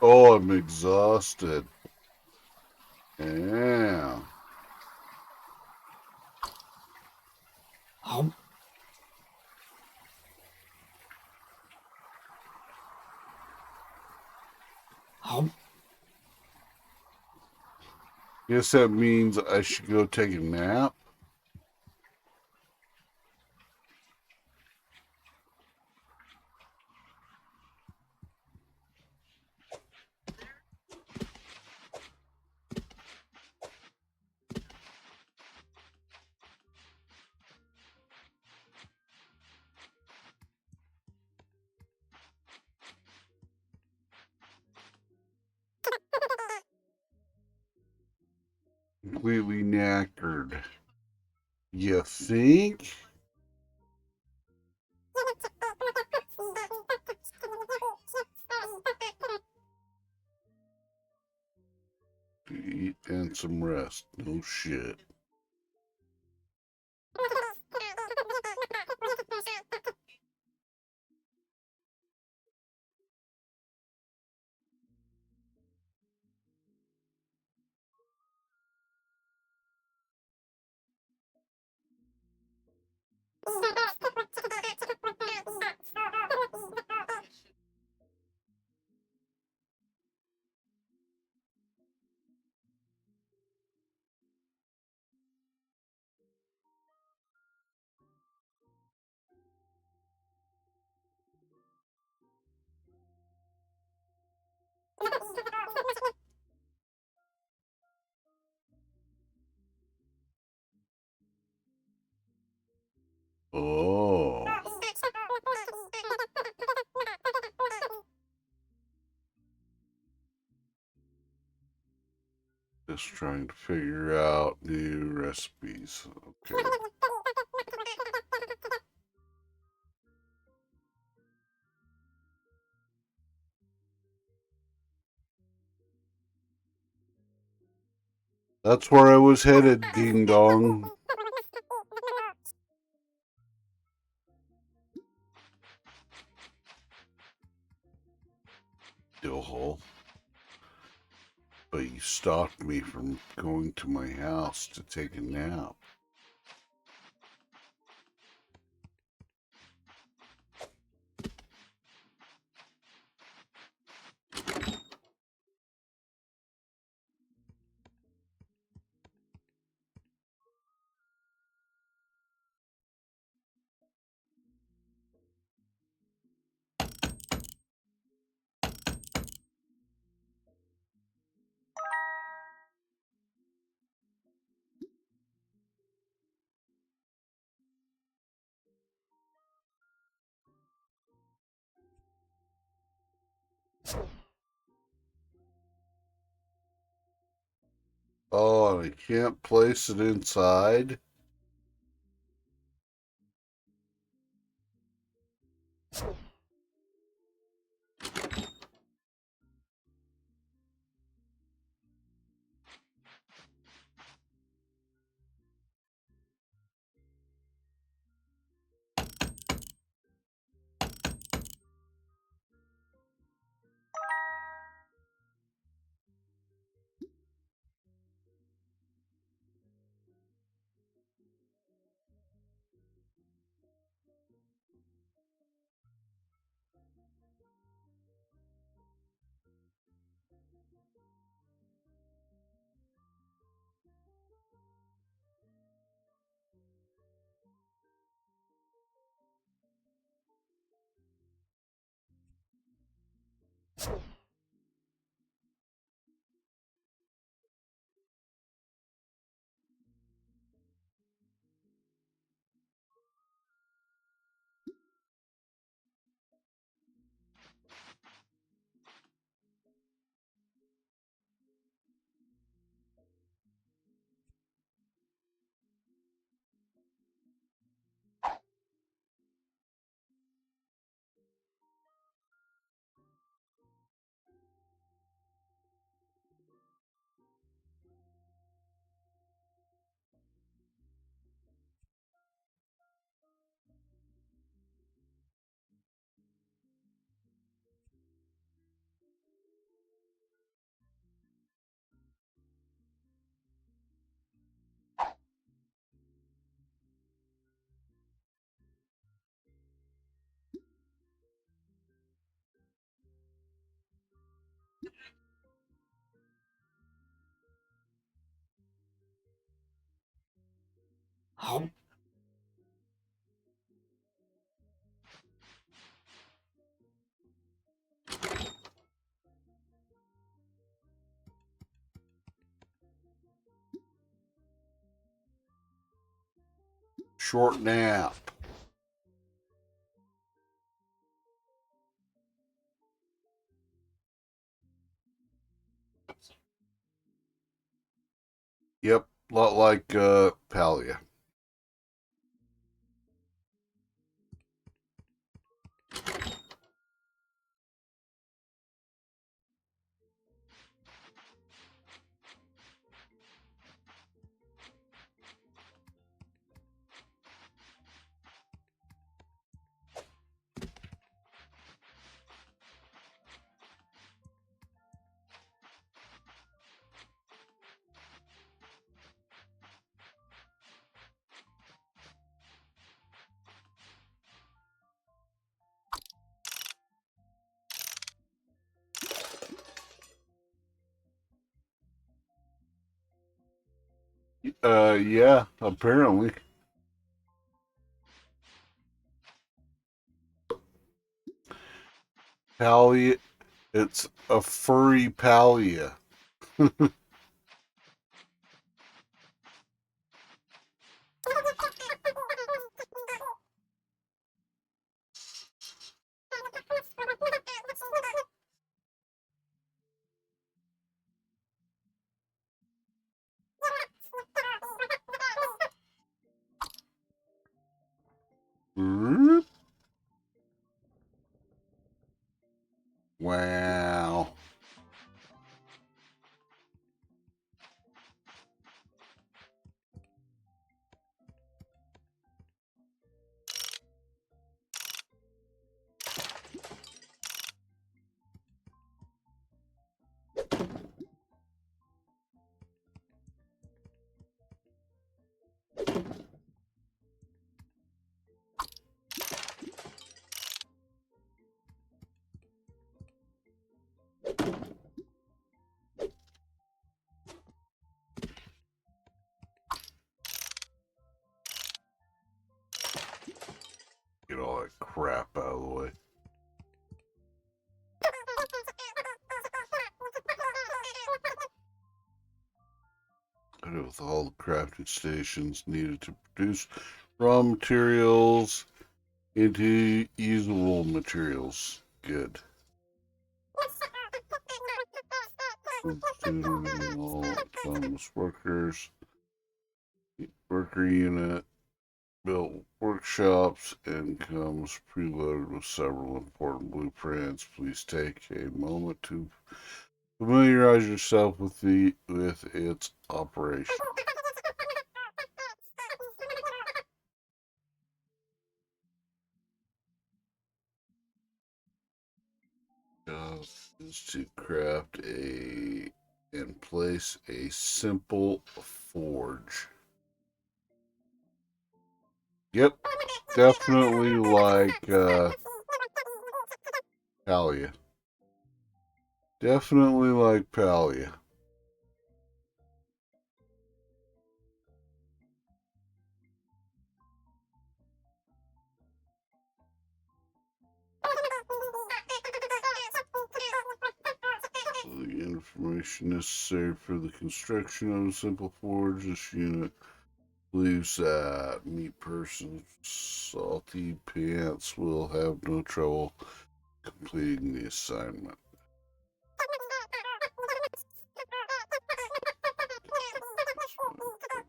Oh, I'm exhausted. Yeah. Guess that means I should go take a nap. Completely knackered. You think? Eat and some rest. No shit. Oh. Just trying to figure out new recipes. Okay. That's where I was headed, ding dong. Dill hole. But you stopped me from going to my house to take a nap. Oh, and I can't place it inside? Short nap. Yep, a lot like Palia. Yeah, apparently. Palia, it's a furry Palia. Wow. Get all that crap out of the way. With all the crafting stations needed to produce raw materials into usable materials. Good. Autonomous workers, worker unit, built workshops, and comes preloaded with several important blueprints. Please take a moment to familiarize yourself with its operation. Is to craft and place a simple forge. Yep, definitely like Palia. Definitely like Palia. The information necessary for the construction of a simple forge. This unit believes that meat person's salty pants will have no trouble completing the assignment.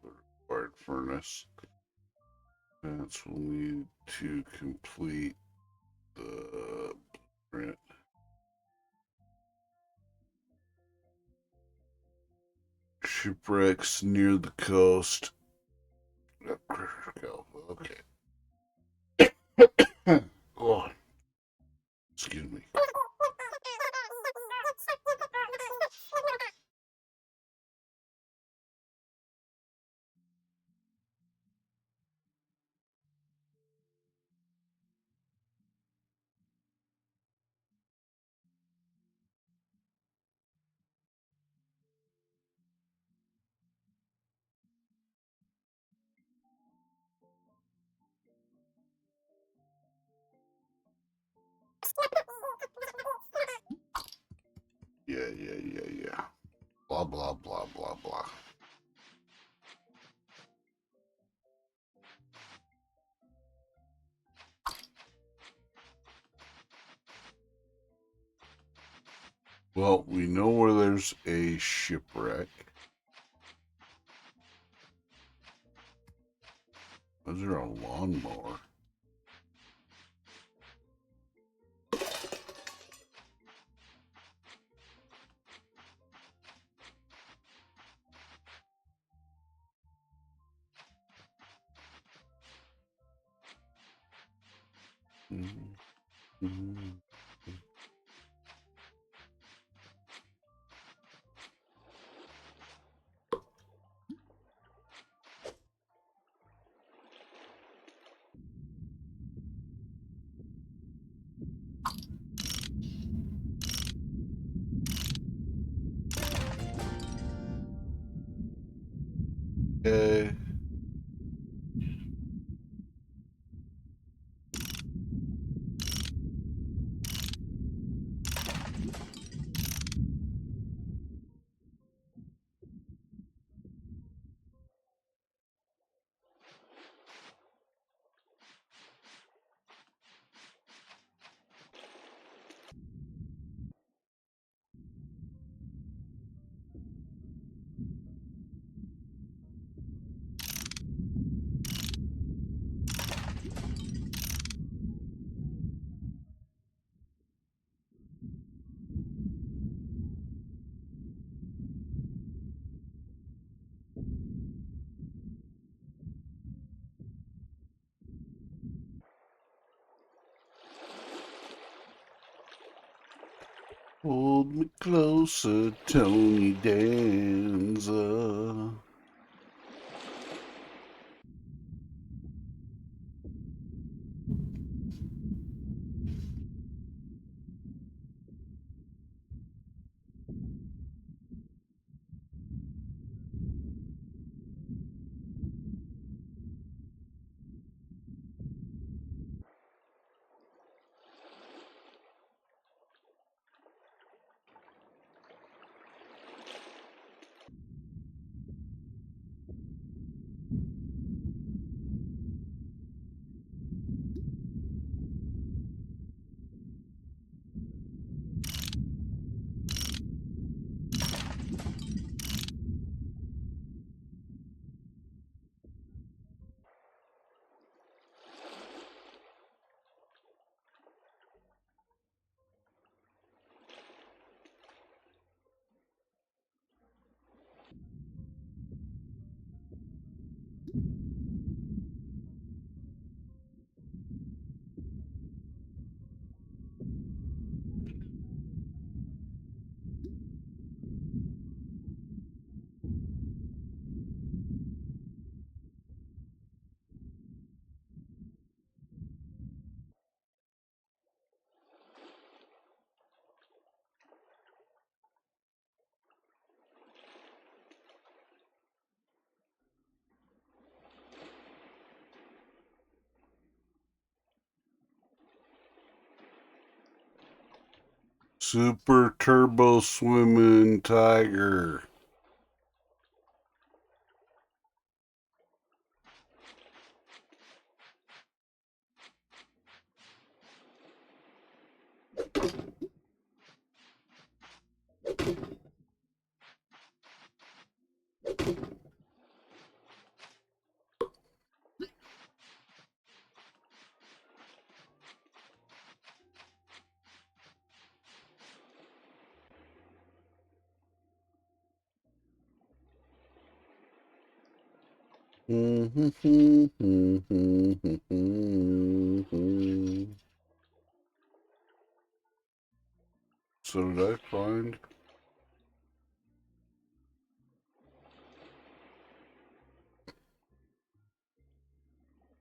Required furnace. Pants will need to complete the print. Shipwrecks near the coast. Critter Cove. Okay. Oh, excuse me. Yeah. Blah, blah, blah, blah, blah. Well, we know where there's a shipwreck. Is there a lawnmower? Okay. Hold me closer, Tony Danza. Super Turbo Swimming Tiger. So did I find?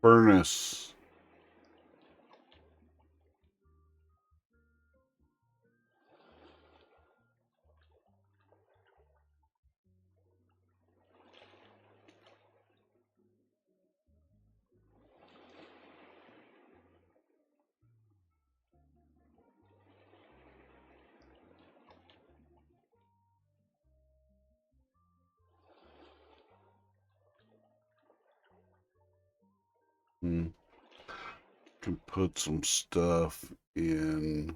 Furnace. Can put some stuff in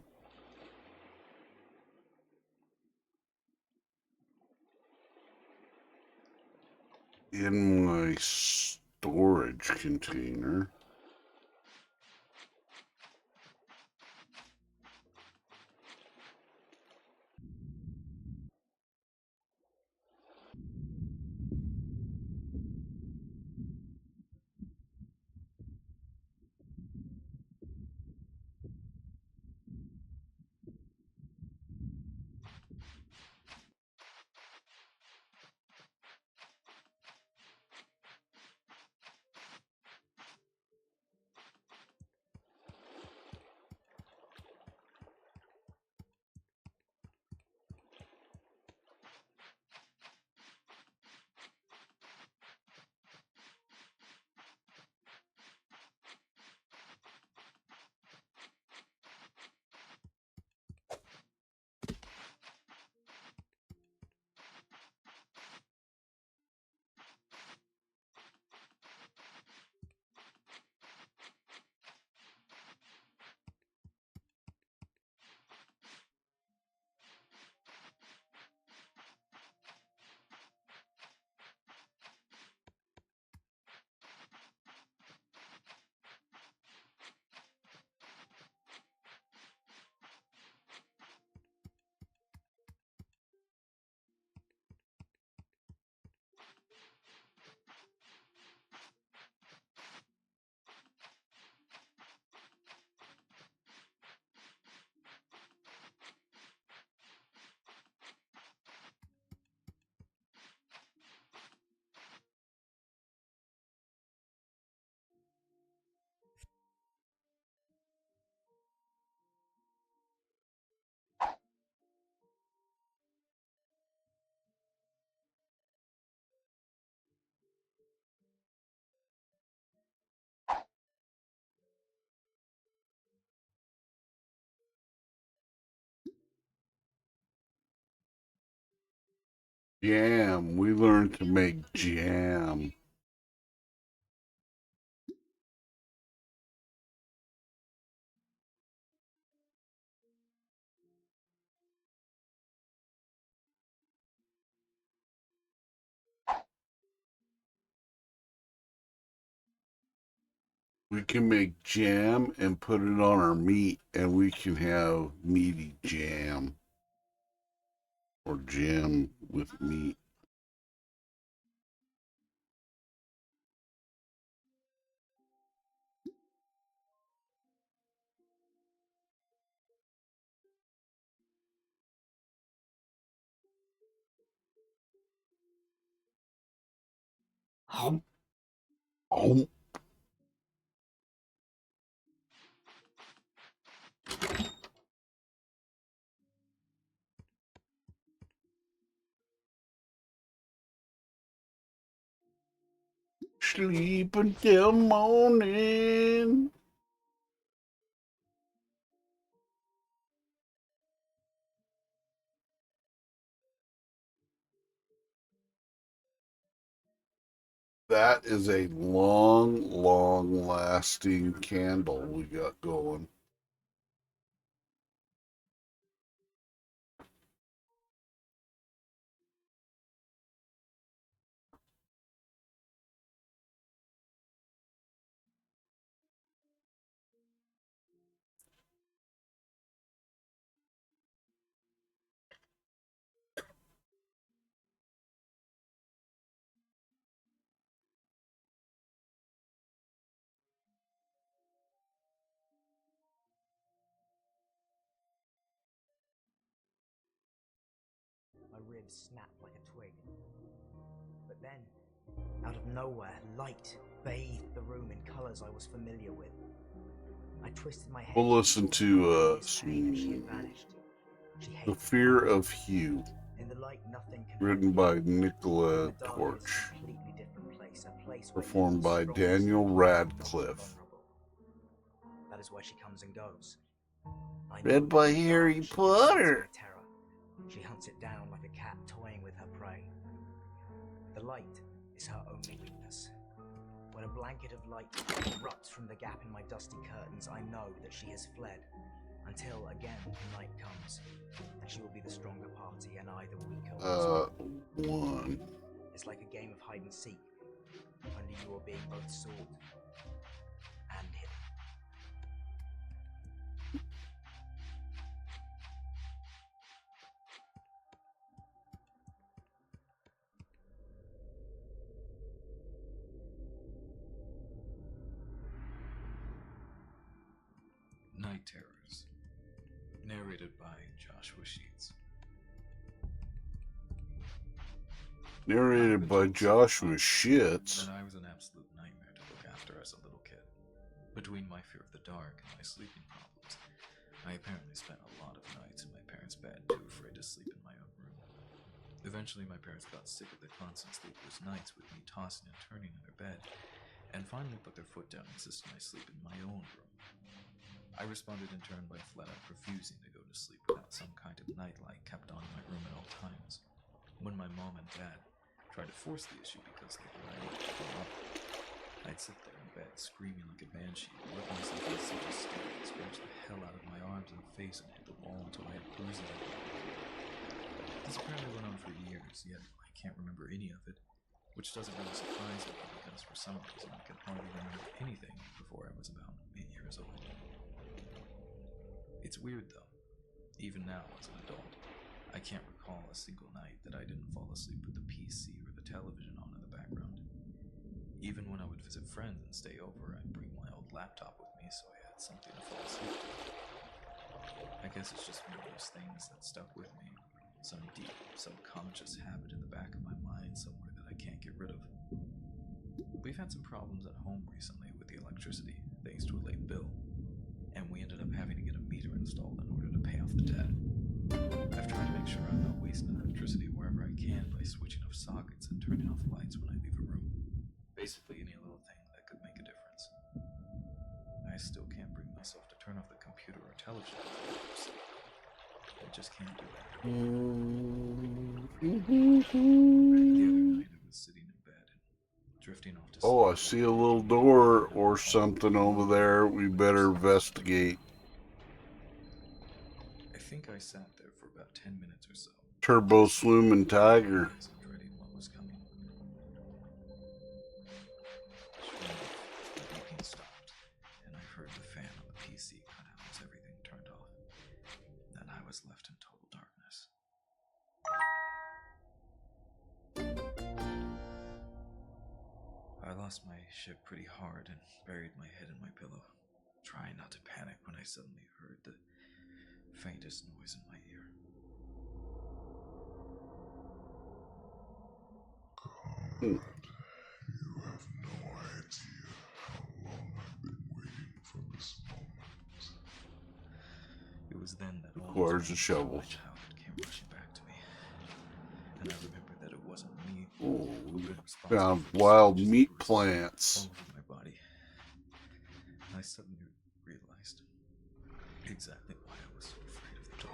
my store. storage container. Jam. We learned to make jam. We can make jam and put it on our meat, and we can have meaty jam. Or jam with meat. Oh. Sleep until morning. That is a long lasting candle we got going. My ribs snapped like a twig. But then, out of nowhere, light bathed the room in colors I was familiar with. I twisted my head. We'll listen to The Fear of Hugh, written by Nicola Torch, performed by Daniel Radcliffe, that is where she comes and goes. read by Harry Potter. She hunts it down like a cat toying with her prey. The light is her only weakness. When a blanket of light erupts from the gap in my dusty curtains, I know that she has fled, until again the night comes, and she will be the stronger party and I the weaker one. One. It's like a game of hide and seek. Only you were being both sought and hidden. Night Terrors, narrated by Joshua Sheets. Narrated by Joshua Sheets. That I was an absolute nightmare to look after as a little kid. Between my fear of the dark and my sleeping problems, I apparently spent a lot of nights in my parents' bed, too afraid to sleep in my own room. Eventually, my parents got sick of the constant sleepless nights with me tossing and turning in their bed, and finally put their foot down and insisted I sleep in my own room. I responded in turn by flat out refusing to go to sleep without some kind of nightlight kept on in my room at all times. When my mom and dad tried to force the issue because they were unable to grow up, I'd sit there in bed screaming like a banshee, rip myself in such a state and scratch the hell out of my arms and face and hit the wall until I had bruises everywhere. This apparently went on for years, yet I can't remember any of it, which doesn't really surprise me because for some reason I can hardly remember anything before I was about 8 years old. It's weird though. Even now, as an adult, I can't recall a single night that I didn't fall asleep with the PC or the television on in the background. Even when I would visit friends and stay over, I'd bring my old laptop with me so I had something to fall asleep to. I guess it's just one of those things that stuck with me, some deep, subconscious habit in the back of my mind somewhere that I can't get rid of. We've had some problems at home recently with the electricity, thanks to a late bill, and we ended up having to get a meter installed in order to pay off the debt. I've tried to make sure I'm not wasting electricity wherever I can by switching off sockets and turning off lights when I leave a room. Basically any little thing that could make a difference. I still can't bring myself to turn off the computer or television. I just can't do it. The other night I was sitting in bed and drifting off to sleep. Oh, I see a little door or something over there. We better investigate. I think I sat there for about 10 minutes or so. Turbo Swooming Tiger. Dreading what was coming. Sure enough, the beeping stopped, and I heard the fan on the PC cut out as everything turned off. Then I was left in total darkness. I lost my shit pretty hard and buried my head in my pillow, trying not to panic when I suddenly heard the faintest noise in my ear. God, you have no idea how long I've been waiting for this moment. It was then that all Requires those a shovel. my childhood came rushing back to me, and I remembered that it wasn't me Oh, who'd been responsible found for the wild surges of meat bruises plants. all over my body. And I suddenly realized exactly why I was so afraid of the dark.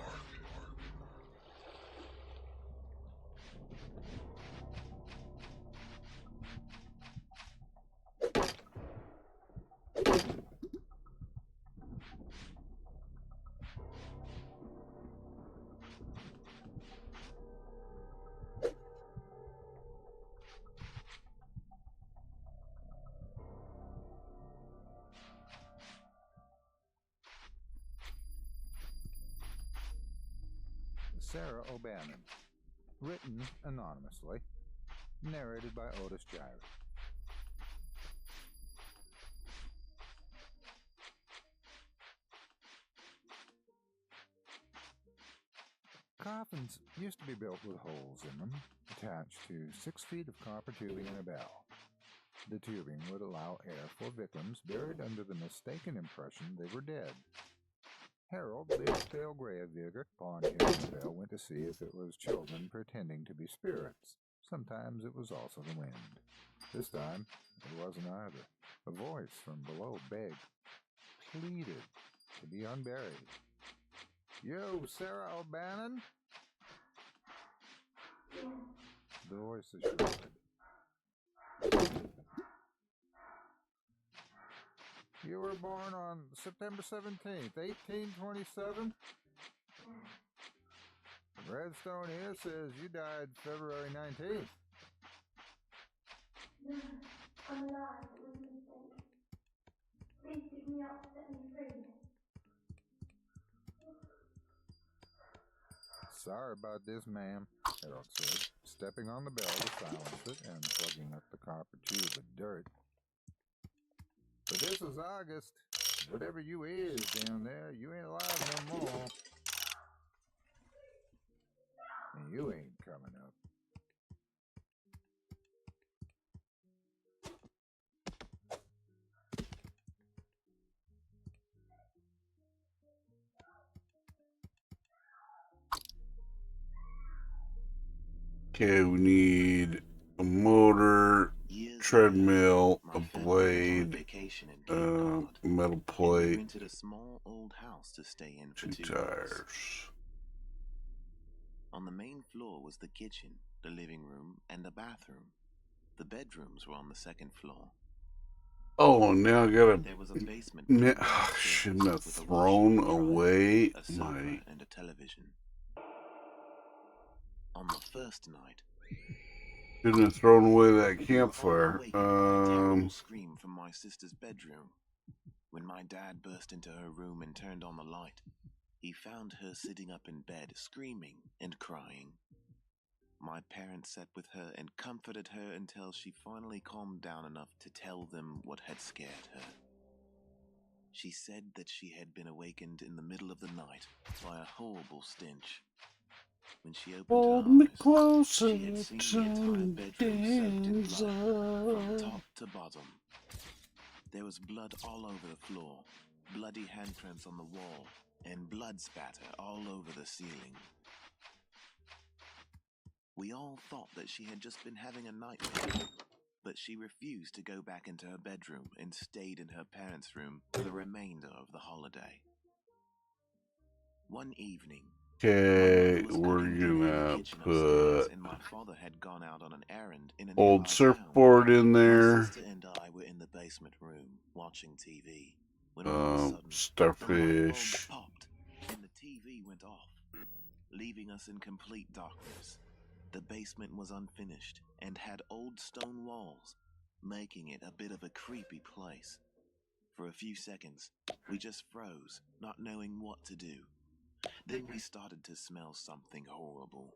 Sarah O'Bannon. Written anonymously. Narrated by Otis Gyra. Coffins used to be built with holes in them, attached to 6 feet of copper tubing and a bell. The tubing would allow air for victims buried under the mistaken impression they were dead. Harold, the pale grave-digger, upon hearing the bell, went to see if it was children pretending to be spirits. Sometimes it was also the wind. This time, it wasn't either. A voice from below begged, pleaded to be unburied. "Yo, Sarah O'Bannon?" The voice assured. "You were born on September 17th, 1827? The Redstone here says you died February 19th. I'm not life that was missing. Please pick me up, set me free. Sorry about this, ma'am, Harold said, stepping on the bell to silence it and plugging up the copper tube with dirt. But this is August. Whatever you is down there, you ain't alive no more. And you ain't coming up. Okay, we need a motor, treadmill, a blade, metal plate, rented a small old house to stay in for 2 2 tires. months. On the main floor was the kitchen, the living room, and the bathroom. The bedrooms were on the 2nd floor. Oh, now I gotta. There was a basement. Shouldn't have thrown away a sofa, my. and a television. On the first night, Shouldn't have thrown away that we campfire. were all awakened by a terrible scream from my sister's bedroom. When my dad burst into her room and turned on the light, he found her sitting up in bed, screaming and crying. My parents sat with her and comforted her until she finally calmed down enough to tell them what had scared her. She said that she had been awakened in the middle of the night by a horrible stench. When she opened her eyes, she had seen the entire bedroom soaked in blood from top to bottom. There was blood all over the floor, bloody handprints on the wall, and blood spatter all over the ceiling. We all thought that she had just been having a nightmare, but she refused to go back into her bedroom and stayed in her parents' room for the remainder of the holiday. One evening, Okay, we're gonna put and my father had gone out on an errand in a old surfboard in My there. sister and I were in the basement room watching TV when all of a sudden Starfish. the light bulb popped and the TV went off, leaving us in complete darkness. The basement was unfinished and had old stone walls, making it a bit of a creepy place. For a few seconds, we just froze, not knowing what to do. Then we started to smell something horrible.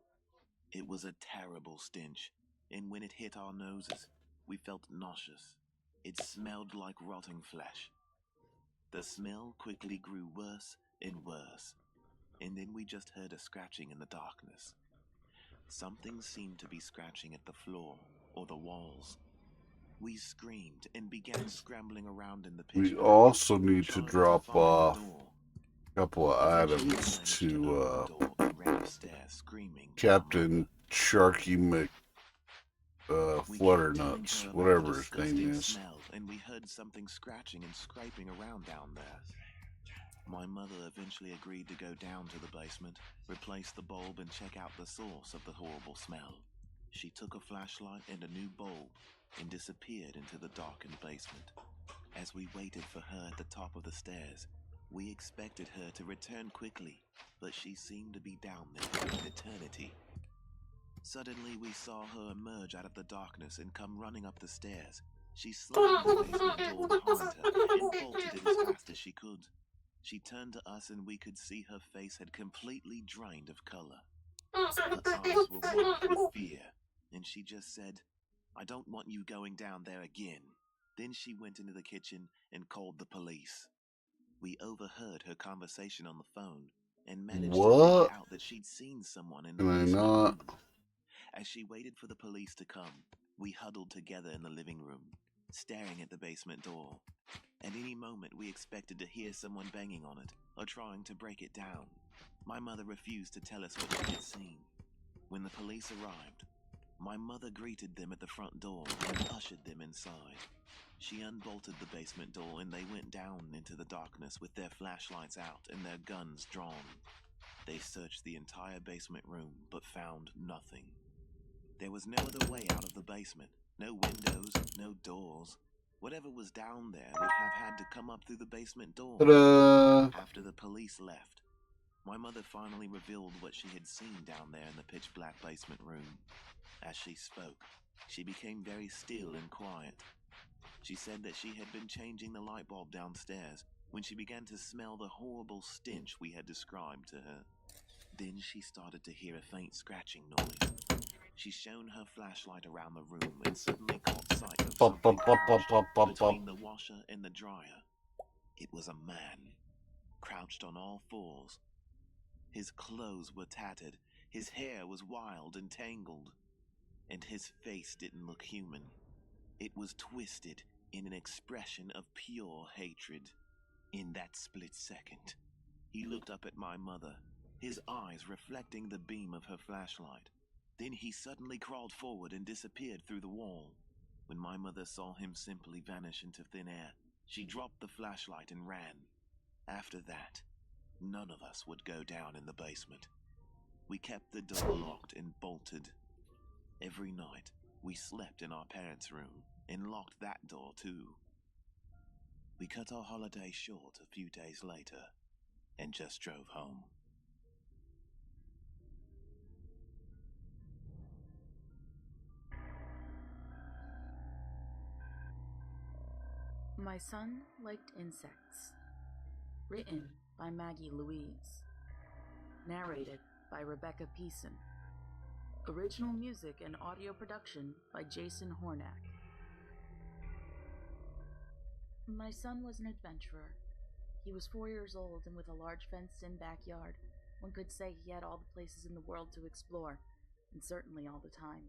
It was a terrible stench, and when it hit our noses, we felt nauseous. It smelled like rotting flesh. The smell quickly grew worse and worse, and then we just heard a scratching in the darkness. Something seemed to be scratching at the floor or the walls. We screamed and began scrambling around in the pitch. We also need to drop off a couple of items to Captain Sharky Flutternuts, whatever his name is. And we heard something scratching and scraping around down there. My mother eventually agreed to go down to the basement, replace the bulb, and check out the source of the horrible smell. She took a flashlight and a new bulb and disappeared into the darkened basement. As we waited for her at the top of the stairs, we expected her to return quickly, but she seemed to be down there for an eternity. Suddenly, we saw her emerge out of the darkness and come running up the stairs. She slammed the basement door behind her and bolted it as fast as she could. She turned to us and we could see her face had completely drained of color. Her eyes were wide with fear, and she just said, "I don't want you going down there again." Then she went into the kitchen and called the police. We overheard her conversation on the phone and managed to figure out that she'd seen someone in the basement room. As she waited for the police to come, we huddled together in the living room, staring at the basement door. At any moment, we expected to hear someone banging on it or trying to break it down. My mother refused to tell us what she had seen. When the police arrived, my mother greeted them at the front door and ushered them inside. She unbolted the basement door and they went down into the darkness with their flashlights out and their guns drawn. They searched the entire basement room but found nothing. There was no other way out of the basement. No windows, no doors. Whatever was down there would have had to come up through the basement door. Ta-da! After the police left, my mother finally revealed what she had seen down there in the pitch-black basement room. As she spoke, she became very still and quiet. She said that she had been changing the light bulb downstairs when she began to smell the horrible stench we had described to her. Then she started to hear a faint scratching noise. She shone her flashlight around the room and suddenly caught sight of something crouched between the washer and the dryer. It was a man, crouched on all fours. His clothes were tattered, his hair was wild and tangled, and his face didn't look human. It was twisted in an expression of pure hatred. In that split second, he looked up at my mother, his eyes reflecting the beam of her flashlight. Then he suddenly crawled forward and disappeared through the wall. When my mother saw him simply vanish into thin air, she dropped the flashlight and ran. After that, none of us would go down in the basement. We kept the door locked and bolted. Every night, we slept in our parents' room and locked that door too. We cut our holiday short a few days later and just drove home. My Son Liked Insects. Written by Maggie Louise. Narrated by Rebecca Peason. Original music and audio production by Jason Hornack. My son was an adventurer. He was 4 years old and with a large fenced-in backyard. One could say he had all the places in the world to explore, and certainly all the time.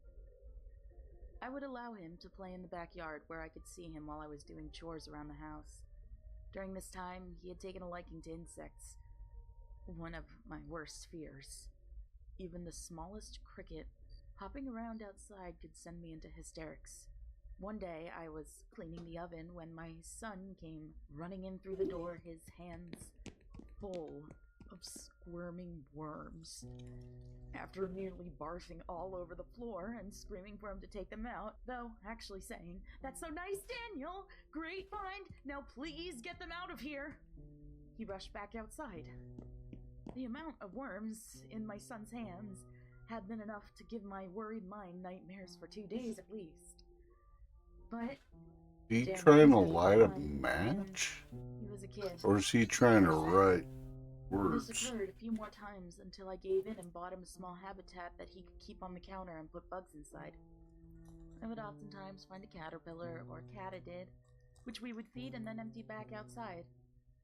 I would allow him to play in the backyard where I could see him while I was doing chores around the house. During this time, he had taken a liking to insects, one of my worst fears. Even the smallest cricket hopping around outside could send me into hysterics. One day, I was cleaning the oven when my son came running in through the door, his hands full of squirming worms. After nearly barfing all over the floor and screaming for him to take them out, though actually saying, "That's so nice, Daniel! Great find! Now please get them out of here!" He rushed back outside. The amount of worms in my son's hands had been enough to give my worried mind nightmares for 2 days at least. But Is he trying to light a match? he was a kid. Or is he trying to write words? This occurred a few more times until I gave in and bought him a small habitat that he could keep on the counter and put bugs inside. I would oftentimes find a caterpillar or katydid, which we would feed and then empty back outside.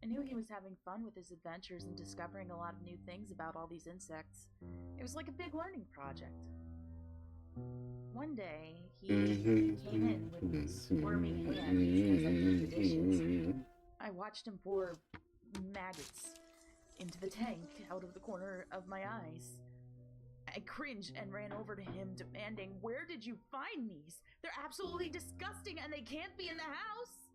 I knew he was having fun with his adventures and discovering a lot of new things about all these insects. It was like a big learning project. One day, he came in with squirming hands as I did the dishes. I watched him pour maggots into the tank out of the corner of my eyes. I cringed and ran over to him, demanding, "Where did you find these? They're absolutely disgusting and they can't be in the house!"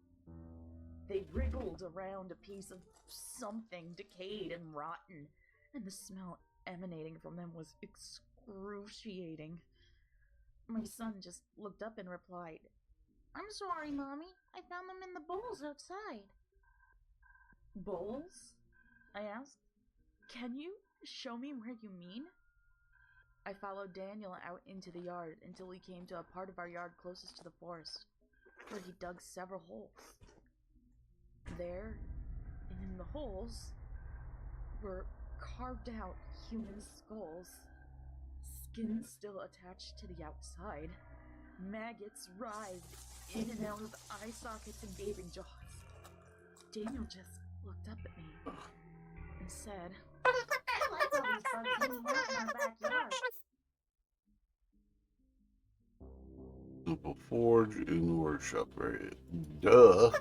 They wriggled around a piece of something decayed and rotten, and the smell emanating from them was excruciating. My son just looked up and replied, "I'm sorry, Mommy. I found them in the bowls outside." "Bowls?" I asked. "Can you show me where you mean?" I followed Daniel out into the yard until we came to a part of our yard closest to the forest, where he dug several holes. There, in the holes, were carved out human skulls, skin still attached to the outside. Maggots writhed in and out of eye sockets and gaping jaws. Daniel just looked up at me and said, I like all these bugs hanging out in our backyard. Simple forge in the workshop area. Duh.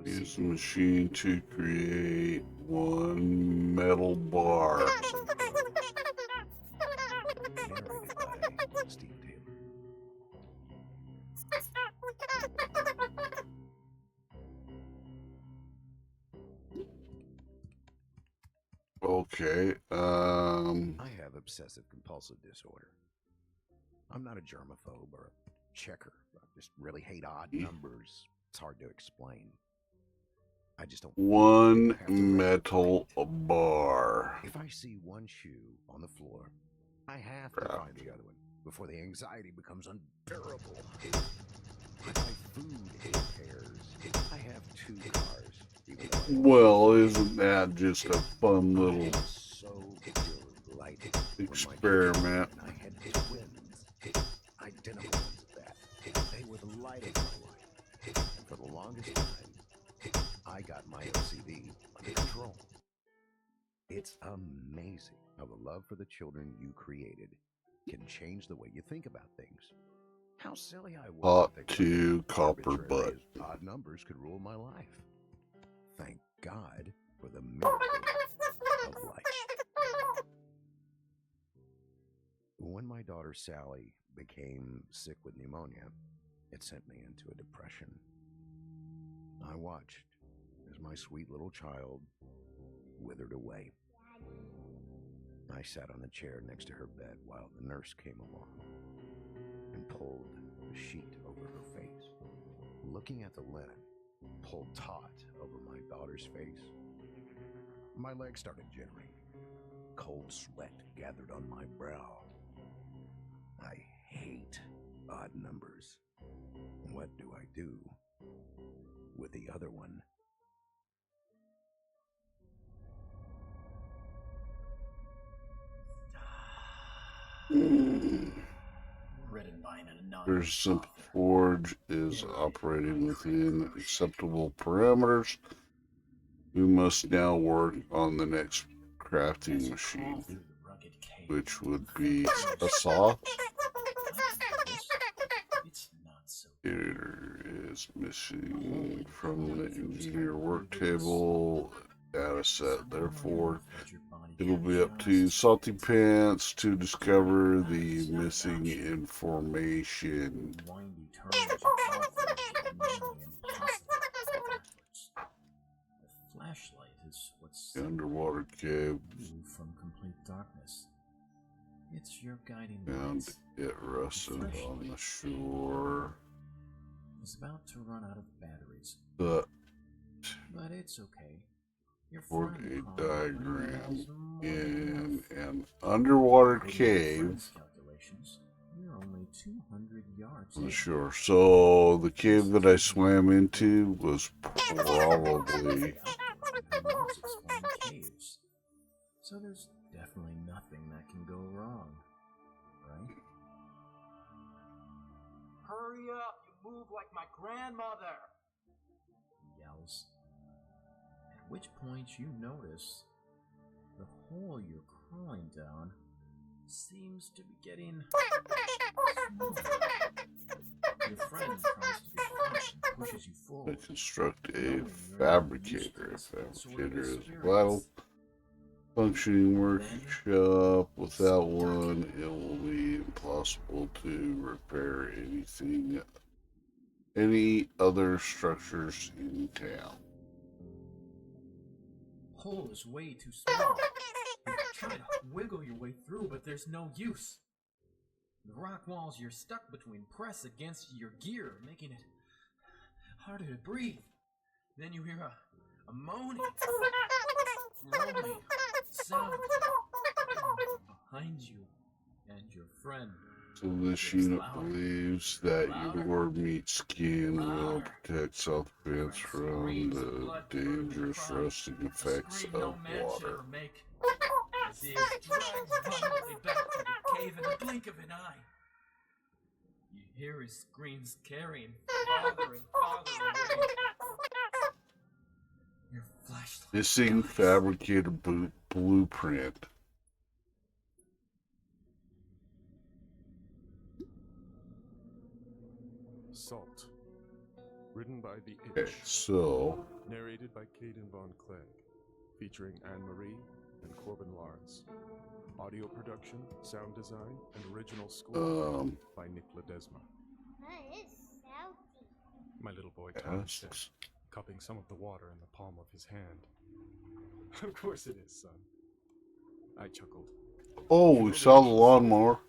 Use the machine to create one metal bar. Narrated by Steve Taylor. Okay, I have obsessive compulsive disorder. I'm not a germaphobe or a checker. I just really hate odd numbers. It's hard to explain. I just don't. One metal bar. If I see one shoe on the floor I have to find the other one before the anxiety becomes unbearable. I buy food in pairs. I have 2 cars. Even though I Well, isn't that just a fun little so delighted experiment? when I had twins. Identical ones at that. They were the light of my life. And for the longest time, I got my OCD under control. It's amazing how the love for the children you created can change the way you think about things. How silly I was Hot to think to copper arbitrary butt. as odd numbers could rule my life. Thank God for the miracle of life. When my daughter Sally became sick with pneumonia, it sent me into a depression. I watched as my sweet little child withered away. I sat on the chair next to her bed while the nurse came along and pulled the sheet over her face. Looking at the linen pulled taut over my daughter's face, my legs started jittering. Cold sweat gathered on my brow. I hate odd numbers. What do I do with the other one? Written by an anonymous There's Simple Forge is operating within acceptable parameters. We must now work on the next crafting machine, which would be a saw. It is missing from the engineer work table data set. Therefore, it'll be up to Salty Pants to discover the missing information. windy turns and conflicts that nearly impossible to get backwards. The flashlight is what's The underwater cave. you from complete darkness. It's your guiding And lights. it rusted on the shore. It's about to run out of batteries. But it's okay. Your for friend a Colin diagram has more than in enough. an underwater According to your cave friend's calculations, you're only 200 yards on the in. shore. So the cave that I swam into was probably Who loves exploring caves? So there's definitely nothing that can go wrong, right? Hurry up! You move like my grandmother! He yells. At which point you notice the hole you're crawling down seems to be getting smaller. Your friend tries to be funny and pushes you I forward. construct a Knowing you're fabricator. A used to this sort of fabricator is experience. vital. Functioning workshop. Without one, it will be impossible to repair anything, any other structures in town. Hole is way too small. You try to wiggle your way through, but there's no use. The rock walls you're stuck between press against your gear, making it harder to breathe. Then you hear a moaning, rolling sound behind you and your friend. So this unit believes that your meat skin will protect South Pants from the dangerous rusting effects of water. As he is dragged violently back to the cave in the blink of an eye. You hear his screams carrying farther and farther away. Your flashlight. Missing fabricator blueprint. Salt. Written by the Itch. Okay, so Narrated by Caden Von Clegg. Featuring Anne-Marie and Corbin Lawrence. Audio production, sound design, and original score by Nick Ledesma. That is salty. My little boy Tom said, cupping some of the water in the palm of his hand. Of course it is, son. I chuckled. oh, we saw the lawnmower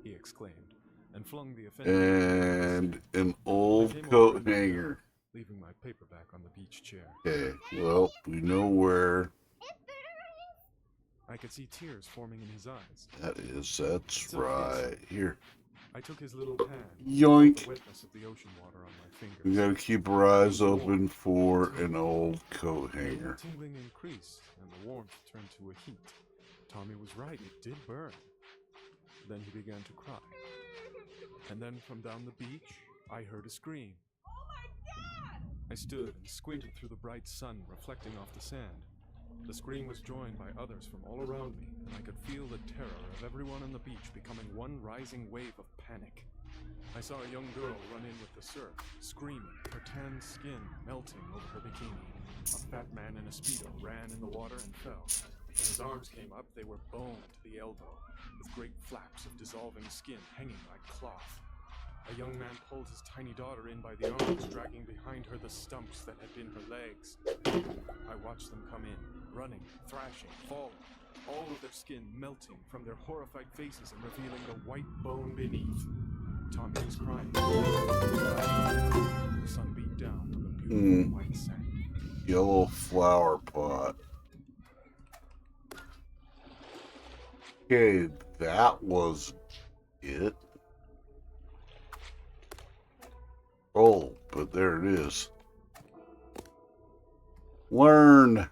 He exclaimed, and flung the offending and an old coat hanger. leaving my paperback on the beach chair. Okay, well, we know where I I could see tears forming in his eyes. That's right. Here. I took his little hand. Yoink. The wetness of the ocean water on my fingers. We gotta keep our eyes open for an old coat hanger. The tingling increased, and the warmth turned to a heat. Tommy was right, it did burn. Then he began to cry. And then from down the beach, I heard a scream. Oh my God! I stood and squinted through the bright sun reflecting off the sand. The scream was joined by others from all around me, and I could feel the terror of everyone on the beach becoming one rising wave of panic. I saw a young girl run in with the surf, screaming, her tan skin melting over her bikini. A fat man in a Speedo ran in the water and fell. When his arms came up, they were bone to the elbow, with great flaps of dissolving skin hanging like cloth. A young man pulled his tiny daughter in by the arms, dragging behind her the stumps that had been her legs. I watched them come in, running, thrashing, falling, all of their skin melting from their horrified faces and revealing the white bone beneath. Tommy was crying. The sun beat down on the beautiful white sand. Yellow flower pot. Okay, that was it. Oh, but there it is. Learn.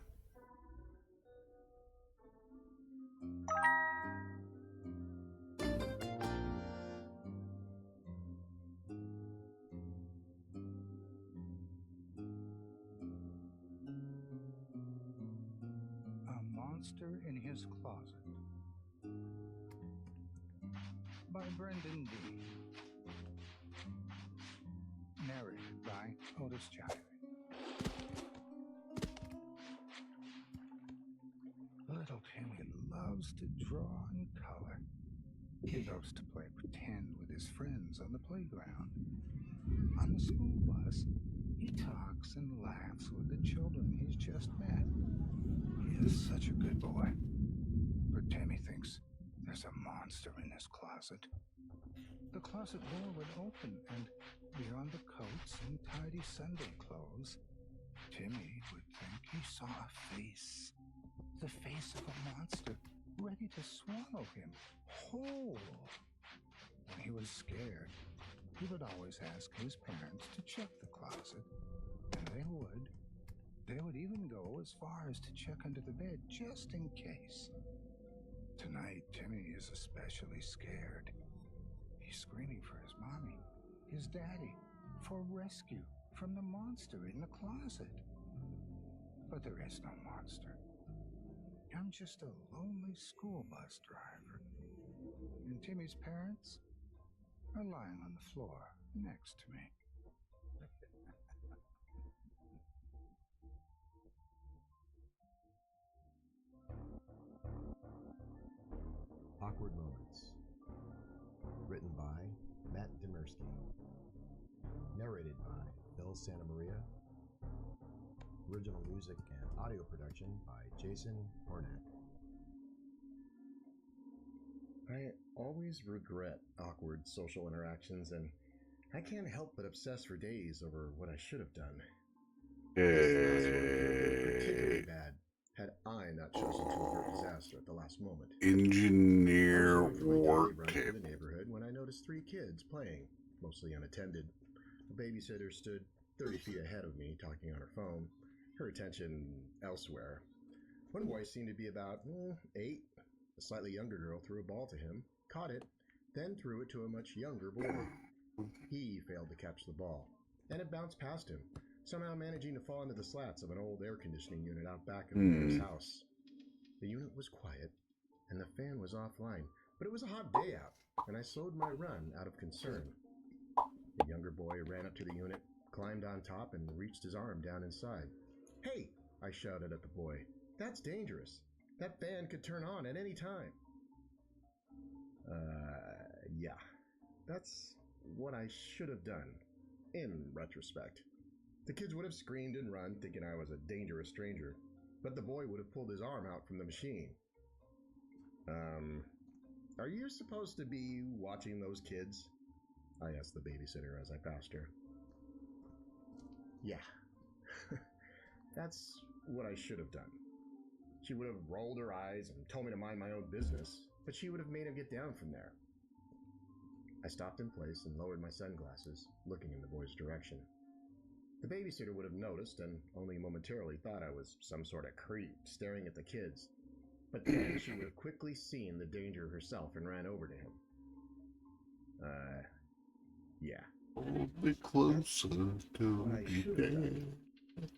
A Monster in His Closet by Brendan D. Narrated by Otis Chiley. Little Timmy loves to draw and color. He loves to play pretend with his friends on the playground. On the school bus, he talks and laughs with the children he's just met. He is such a good boy. But Timmy thinks there's a monster in his closet. The closet door would open, and beyond the coats and tidy Sunday clothes, Timmy would think he saw a face. The face of a monster ready to swallow him whole. When he was scared, he would always ask his parents to check the closet, and they would. They would even go as far as to check under the bed just in case. Tonight, Timmy is especially scared. He's screaming for his mommy, his daddy, for rescue from the monster in the closet. But there is no monster. I'm just a lonely school bus driver. And Timmy's parents are lying on the floor next to me. Awkward Moments. Written by Matt Demersky. Narrated by Bill Santamaria. Original music and audio production by Jason Hornak. I always regret awkward social interactions, and I can't help but obsess for days over what I should have done. This last one would have been particularly bad had I not chosen to avert disaster at the last moment. Engineer I was going for my daily work run through table. the neighborhood when I noticed 3 kids playing, mostly unattended. A babysitter stood 30 feet ahead of me, talking on her phone, her attention elsewhere. One boy seemed to be about 8. A slightly younger girl threw a ball to him, caught it, then threw it to a much younger boy. He failed to catch the ball, and it bounced past him, somehow managing to fall into the slats of an old air conditioning unit out back of the mayor's house. The unit was quiet, and the fan was offline, but it was a hot day out, and I slowed my run out of concern. The younger boy ran up to the unit, climbed on top, and reached his arm down inside. "Hey!" I shouted at the boy. "That's dangerous. That fan could turn on at any time." Yeah. That's what I should have done, in retrospect. The kids would have screamed and run, thinking I was a dangerous stranger, but the boy would have pulled his arm out from the machine. Are you supposed to be watching those kids?" I asked the babysitter as I passed her. "Yeah." That's what I should have done. She would have rolled her eyes and told me to mind my own business, but she would have made him get down from there. I stopped in place and lowered my sunglasses, looking in the boy's direction. The babysitter would have noticed and only momentarily thought I was some sort of creep staring at the kids. But then she would have quickly seen the danger herself and ran over to him. Yeah. A little bit closer to What I the should have day. done.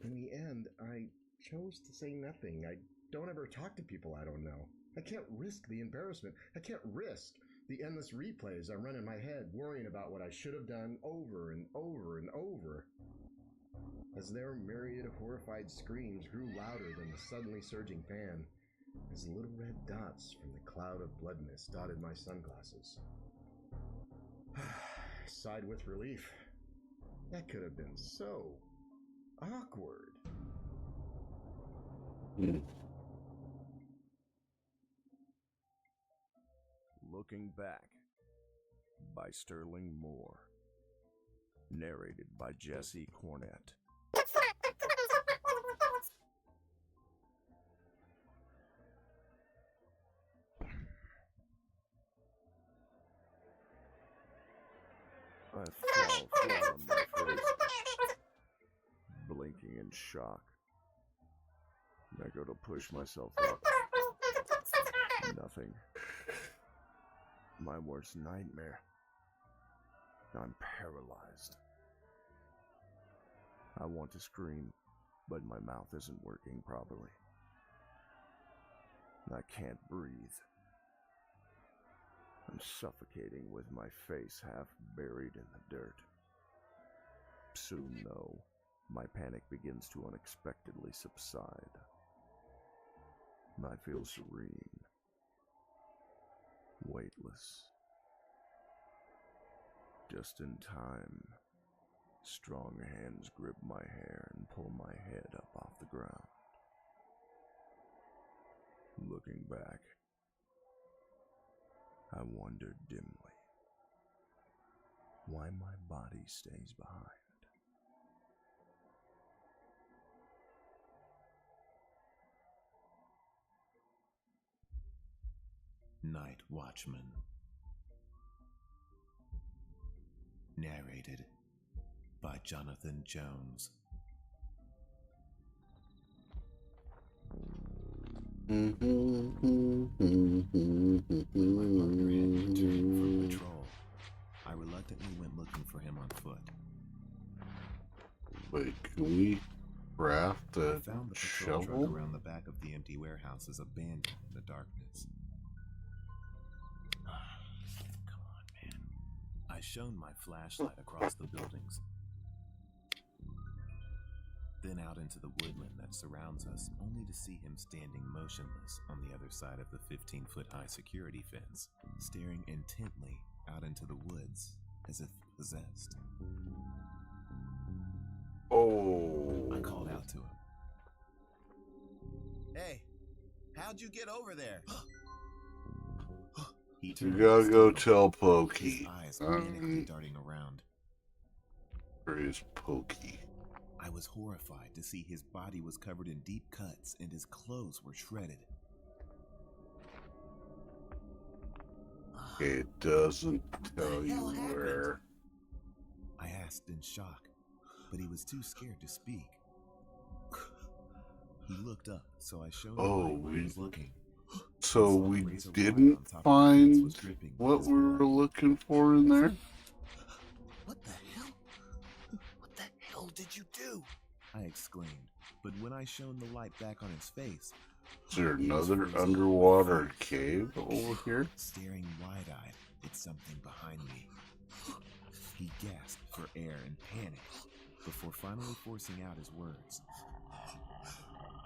In the end, I chose to say nothing. I don't ever talk to people I don't know. I can't risk the embarrassment. I can't risk the endless replays I run in my head, worrying about what I should have done over and over and over. As their myriad of horrified screams grew louder than the suddenly surging fan, as little red dots from the cloud of blood mist dotted my sunglasses. I sighed with relief. That could have been so awkward. Looking Back by Sterling Moore. Narrated by Jesse Cornett. I fall flat on my face, blinking in shock. I go to push myself up. Nothing. My worst nightmare. I'm paralyzed. I want to scream, but my mouth isn't working properly. I can't breathe. I'm suffocating with my face half buried in the dirt. Soon, though, my panic begins to unexpectedly subside. I feel serene, weightless. Just in time, strong hands grip my hair and pull my head up off the ground. Looking back, I wonder dimly why my body stays behind. Night Watchman. Narrated by Jonathan Jones. My partner had returned from patrol. I reluctantly went looking for him on foot. Wait, can we craft a I found the patrol shovel? truck around the back of the empty warehouses, abandoned in the darkness. Come on, man. I shone my flashlight across the buildings, then out into the woodland that surrounds us, only to see him standing motionless on the other side of the 15-foot-high security fence, staring intently out into the woods as if possessed. Oh. I called out to him. Hey, how'd you get over there? He You turned gotta go still, tell Pokey. his eyes panically darting around. Where is Pokey? I was horrified to see his body was covered in deep cuts and his clothes were shredded. It doesn't tell you where. I asked in shock, but he was too scared to speak. He looked up, so I showed him where he was looking. So we didn't find what we were looking for in there? What the hell? What the hell did you do? I exclaimed, but when I shone the light back on his face... Is there another underwater cave over here? Staring wide-eyed at something behind me. He gasped for air in panic before finally forcing out his words.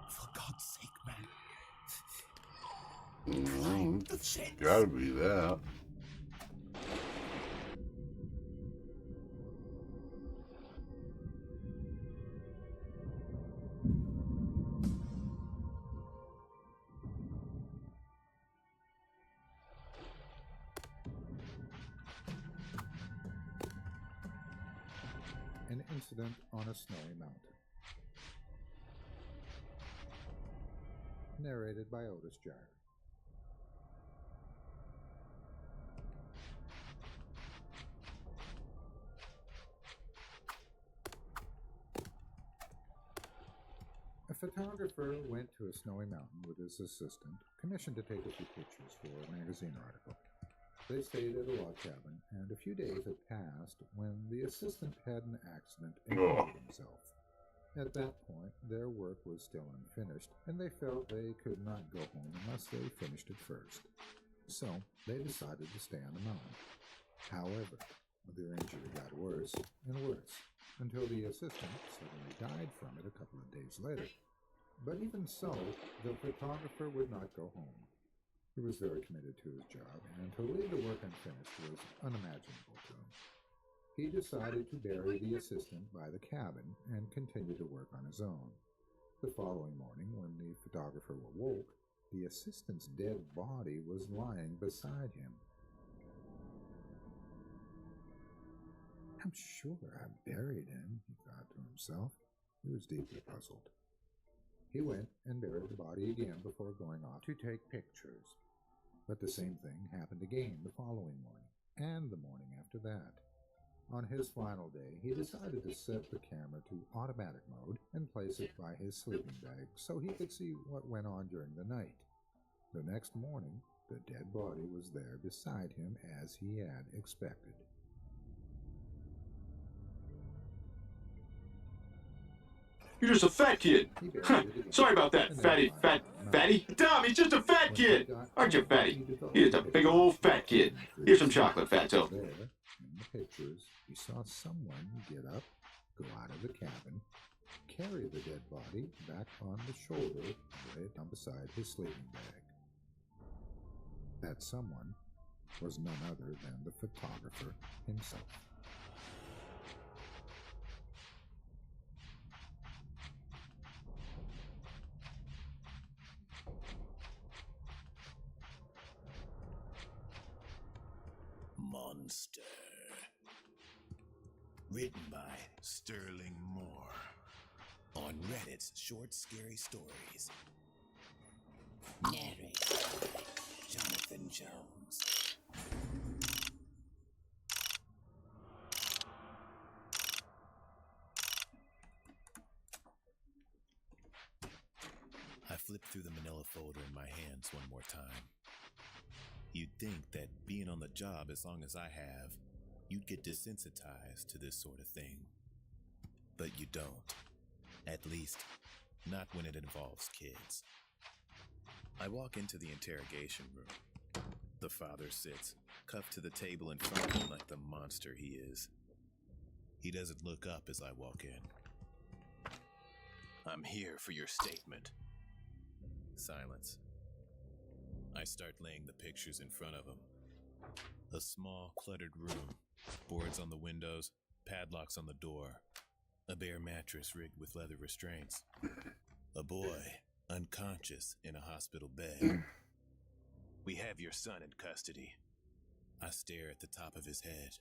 For God's sake, man. It's gotta be that. An incident on a snowy mountain. narrated by Otis Jar. A photographer went to a snowy mountain with his assistant, commissioned to take a few pictures for a magazine article. They stayed at a log cabin, and a few days had passed when the assistant had an accident and killed himself. At that point, their work was still unfinished, and they felt they could not go home unless they finished it first. So, they decided to stay on the mountain. However, their injury got worse and worse, until the assistant suddenly died from it a couple of days later. But even so, the photographer would not go home. He was very committed to his job, and to leave the work unfinished was unimaginable to him. He decided to bury the assistant by the cabin and continue to work on his own. The following morning, when the photographer awoke, the assistant's dead body was lying beside him. "I'm sure I buried him," he thought to himself. He was deeply puzzled. He went and buried the body again before going off to take pictures. But the same thing happened again the following morning, and the morning after that. On his final day, he decided to set the camera to automatic mode and place it by his sleeping bag so he could see what went on during the night. The next morning, the dead body was there beside him as he had expected. You're just a fat kid. Sorry about that, fatty. Tom, he's just a fat kid. Aren't you, fatty? You're just a big old fat kid. Here's some chocolate, fatso. There, in the pictures, he saw someone get up, go out of the cabin, carry the dead body back on the shoulder, and lay it down beside his sleeping bag. That someone was none other than the photographer himself. Monster. Written by Sterling Moore. On Reddit's Short Scary Stories. Narrated by Jonathan Jones. I flipped through the manila folder in my hands one more time. You'd think that being on the job as long as I have, you'd get desensitized to this sort of thing. But you don't. At least, not when it involves kids. I walk into the interrogation room. The father sits, cuffed to the table in front of him like the monster he is. He doesn't look up as I walk in. "I'm here for your statement." Silence. I start laying the pictures in front of him. A small, cluttered room. Boards on the windows, padlocks on the door. A bare mattress rigged with leather restraints. A boy, unconscious in a hospital bed. "We have your son in custody." I stare at the top of his head.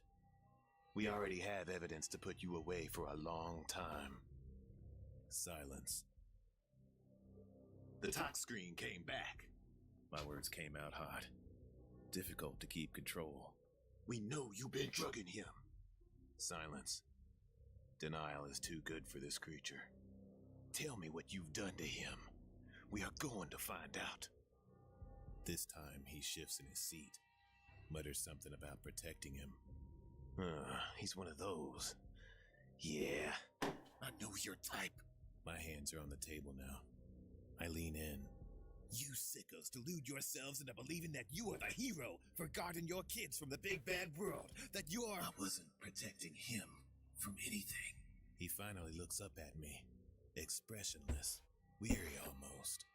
"We already have evidence to put you away for a long time." Silence. "The tox screen came back." My words came out hot. Difficult to keep control. "We know you've been drugging him." Silence. Denial is too good for this creature. "Tell me what you've done to him. We are going to find out." This time he shifts in his seat, mutters something about protecting him. He's one of those. "Yeah, I know your type." My hands are on the table now. I lean in. "You sickos delude yourselves into believing that you are the hero for guarding your kids from the big bad world, that you're—" "I wasn't protecting him from anything." He finally looks up at me, expressionless, weary almost.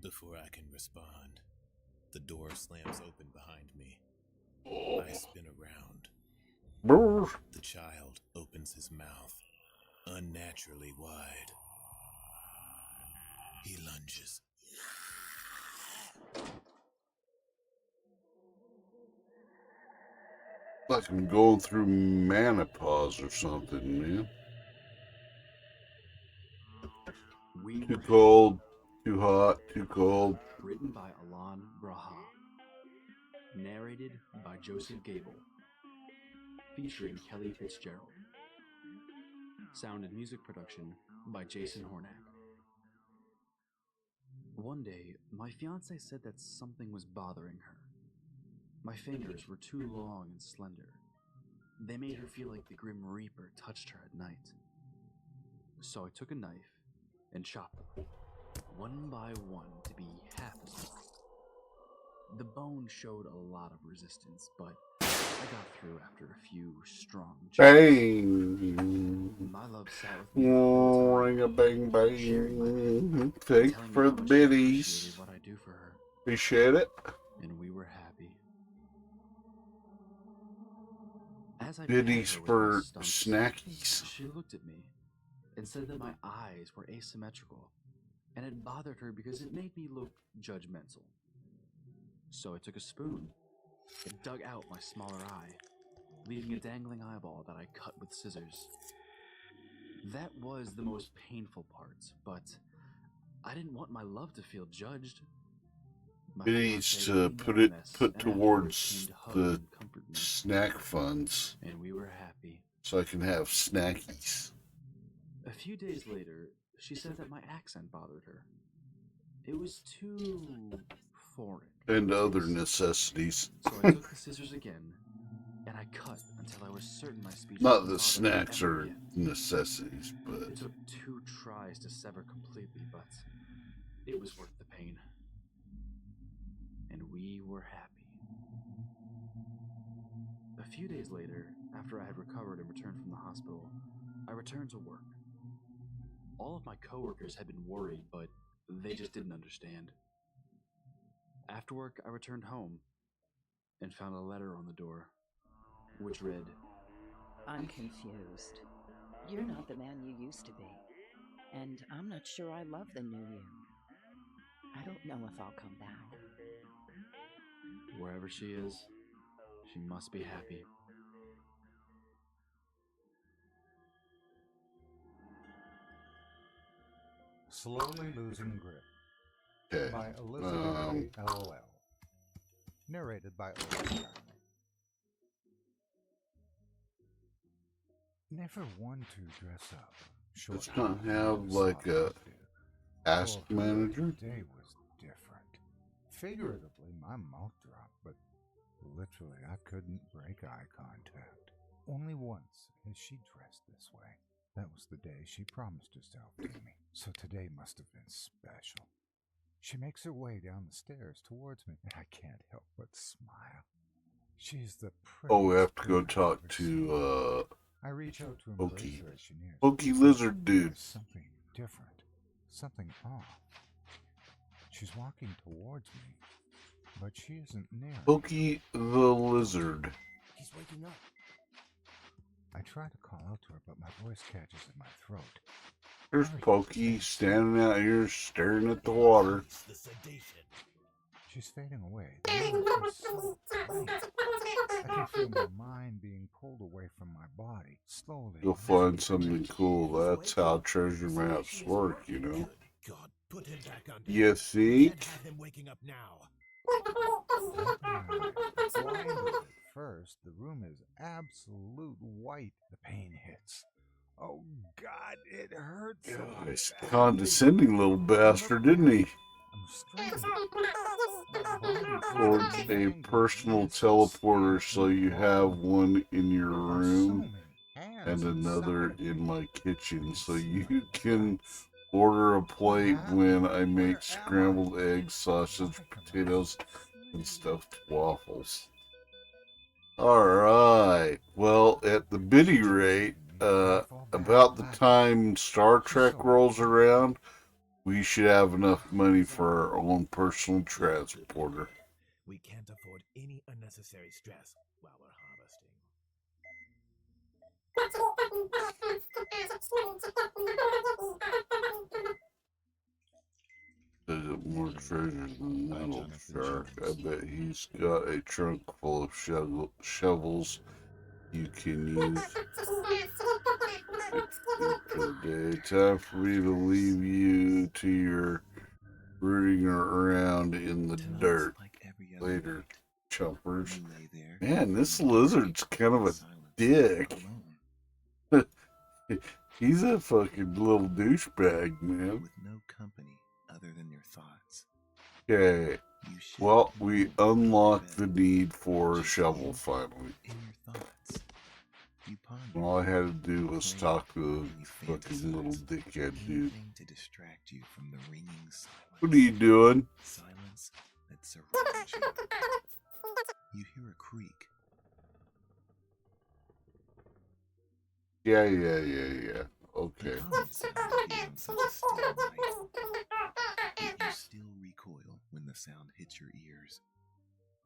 Before I can respond, the door slams open behind me. I spin around. The child opens his mouth, unnaturally wide. He lunges. Like I'm going through menopause or something, man. Too cold, Too hot, too cold. Written by Alon Braha. Narrated by Joseph Gable. Featuring Kelly Fitzgerald. Sound and music production by Jason Hornack. One day, my fiancée said that something was bothering her. My fingers were too long and slender. They made her feel like the Grim Reaper touched her at night. So I took a knife and chopped them, one by one, to be half as long. The bone showed a lot of resistance, but I got through after a few strong Bang! My love sat with me the whole time, Ring a bang sharing my pain, bang. Thank you telling me for how the much she biddies. appreciated what I do for her, Appreciate it. and we were happy. As I Biddies petted her with for my stumps, snackies. she looked at me and said that my eyes were asymmetrical, and it bothered her because it made me look judgmental. So I took a spoon and dug out my smaller eye, leaving a dangling eyeball that I cut with scissors. That was the most painful part, but I didn't want my love to feel judged. My Biddies fiancé to cleaned put up the it mess, put and afterwards towards came to hug the and comfort me, snack funds, and we were happy. so I can have snackies A few days later, she said that my accent bothered her. It was too foreign. and other necessities. So I took the scissors again, and I cut until I was certain my speech Not wouldn't that bother her snacks ever are again. necessities, It but took 2 tries to sever completely, but it was worth the pain. And we were happy. A few days later, after I had recovered and returned from the hospital, I returned to work. All of my coworkers had been worried, but they just didn't understand. After work, I returned home and found a letter on the door, which read, I'm confused. You're not the man you used to be, and I'm not sure I love the new you. I don't know if I'll come back. Wherever she is, she must be happy. Slowly Losing Grip okay. by Elizabeth LOL. Narrated by Owen. Never one to dress up. Does not have like a task manager. Today was different. Figuratively, my mouth dropped, but literally I couldn't break eye contact. Only once has she dressed this way. That was the day she promised herself to me, so today must have been special. She makes her way down the stairs towards me, and I can't help but smile. She's the prettiest. Oh, we have to go thing I've talk ever seen. to I reach out to embrace Pokey. her as she nears. Pokey lizard dude. There's something different, something off. She's walking towards me, but she isn't near. Pokey the lizard. He's waking up. I try to call out to her, but my voice catches in my throat. There's Pokey standing out here staring at the water. She's fading away. The moment is so plain. I can feel my mind being pulled away from my body, slowly. You'll find something cool. That's how treasure maps work, you know. God, put him back under. You think? Have him waking up now. Blinded at first, the room is absolute white. The pain hits. Oh God, it hurts. Nice condescending little bastard, didn't he? Towards a personal teleporter, so you have one in your room and another in my kitchen, so you can order a plate when I make scrambled eggs, sausage, potatoes, and stuffed waffles. Alright, well, at the biddy rate, about the time Star Trek rolls around, we should have enough money for our own personal transporter. We can't afford any unnecessary stress while we're harvesting. Is it more treasure than metal shark? I bet he's got a trunk full of shovels you can use for the day. Time for me to leave you to your rooting around in the Tonight's dirt. like every other Later, night. chumpers. You lay there, Man, this in the lizard's kind of a dick. alone, He's a fucking little douchebag, man. with no company other than your thoughts. Okay. Well, we unlocked the need for a shovel finally. In your thoughts, you ponder. All I had to do was talk to the fucking little dickhead dude. Anything to distract you from the ringing silence. What are you doing? Silence that surrounds you. You hear a creak. Yeah. Okay. Common sound to hear on such a still night. Yet you still recoil when the sound hits your ears.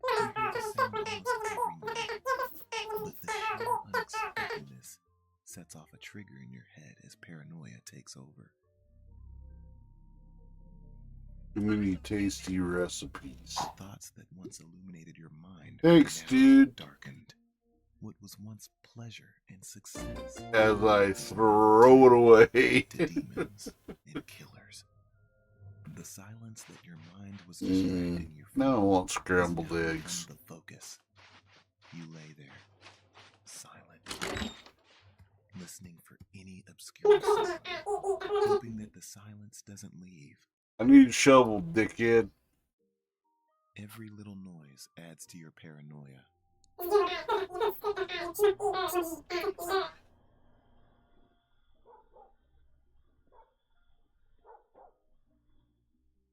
You hear the sound almost every night, but the sheer unexpectedness sets off a trigger in your head as paranoia takes over. Too many tasty recipes. Thoughts that once illuminated your mind Thanks, are now dude. darkened. What was once pleasure and success As I throw it away. to demons and killers. The silence that your mind was distracting you from Now I want has scrambled now eggs. become the focus. You lay there, silent, listening for any obscure sound, hoping that the silence doesn't leave. I need a shovel, dickhead. Every little noise adds to your paranoia.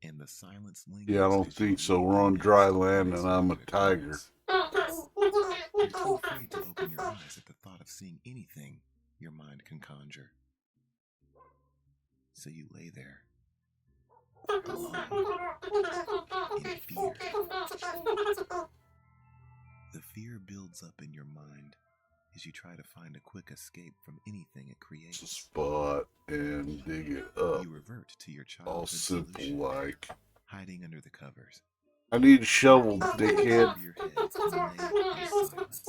And the silence lingers. Yeah, I don't think so. We're on dry land and I'm a tiger. You're too afraid to open your eyes at the thought of seeing anything your mind can conjure. So you lay there, alone, in fear. The fear builds up in your mind as you try to find a quick escape from anything it creates. Spot and dig it up. You revert to your All childhood simple solution, like. hiding under the covers. I need a shovel, dickhead. Over your head and lay in silence.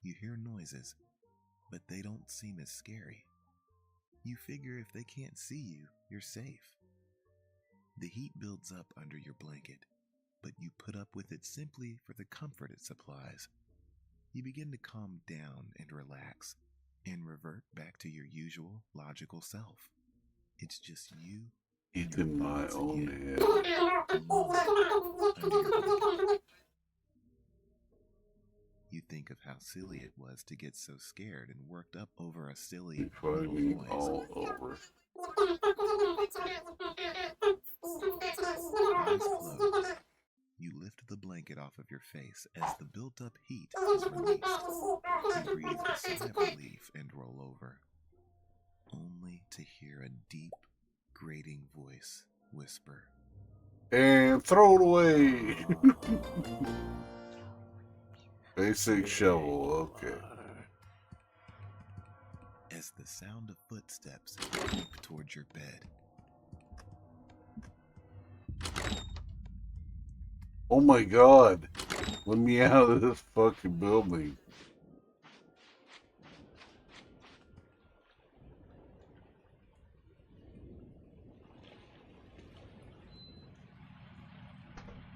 You hear noises, but they don't seem as scary. You figure if they can't see you, you're safe. The heat builds up under your blanket, but you put up with it simply for the comfort it supplies. You begin to calm down and relax, and revert back to your usual logical self. It's just you and your In my thoughts own again. head. Alone under your blanket. You think of how silly it was to get so scared and worked up over a silly little Fighting noise. all over. Eyes closed. You lift the blanket off of your face as the built-up heat is released. You breathe a sigh of relief and roll over, only to hear a deep, grating voice whisper, And throw it away. Basic shovel, okay. as the sound of footsteps creep towards your bed. Oh my god. Let me out of this fucking building.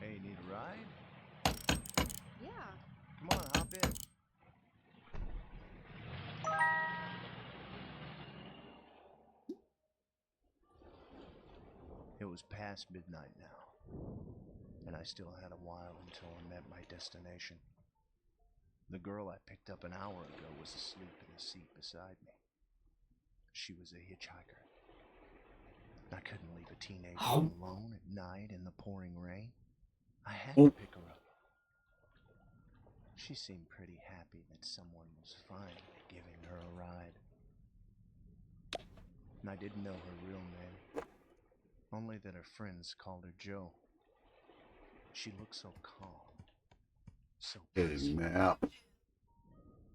Hey, need a ride? Yeah. Come on, hop in. It was past midnight now, and I still had a while until I met my destination. The girl I picked up an hour ago was asleep in the seat beside me. She was a hitchhiker. I couldn't leave a teenager alone at night in the pouring rain. I had to pick her up. She seemed pretty happy that someone was finally giving her a ride. And I didn't know her real name, only that her friends called her Joe. She looked so calm, so peaceful. Map.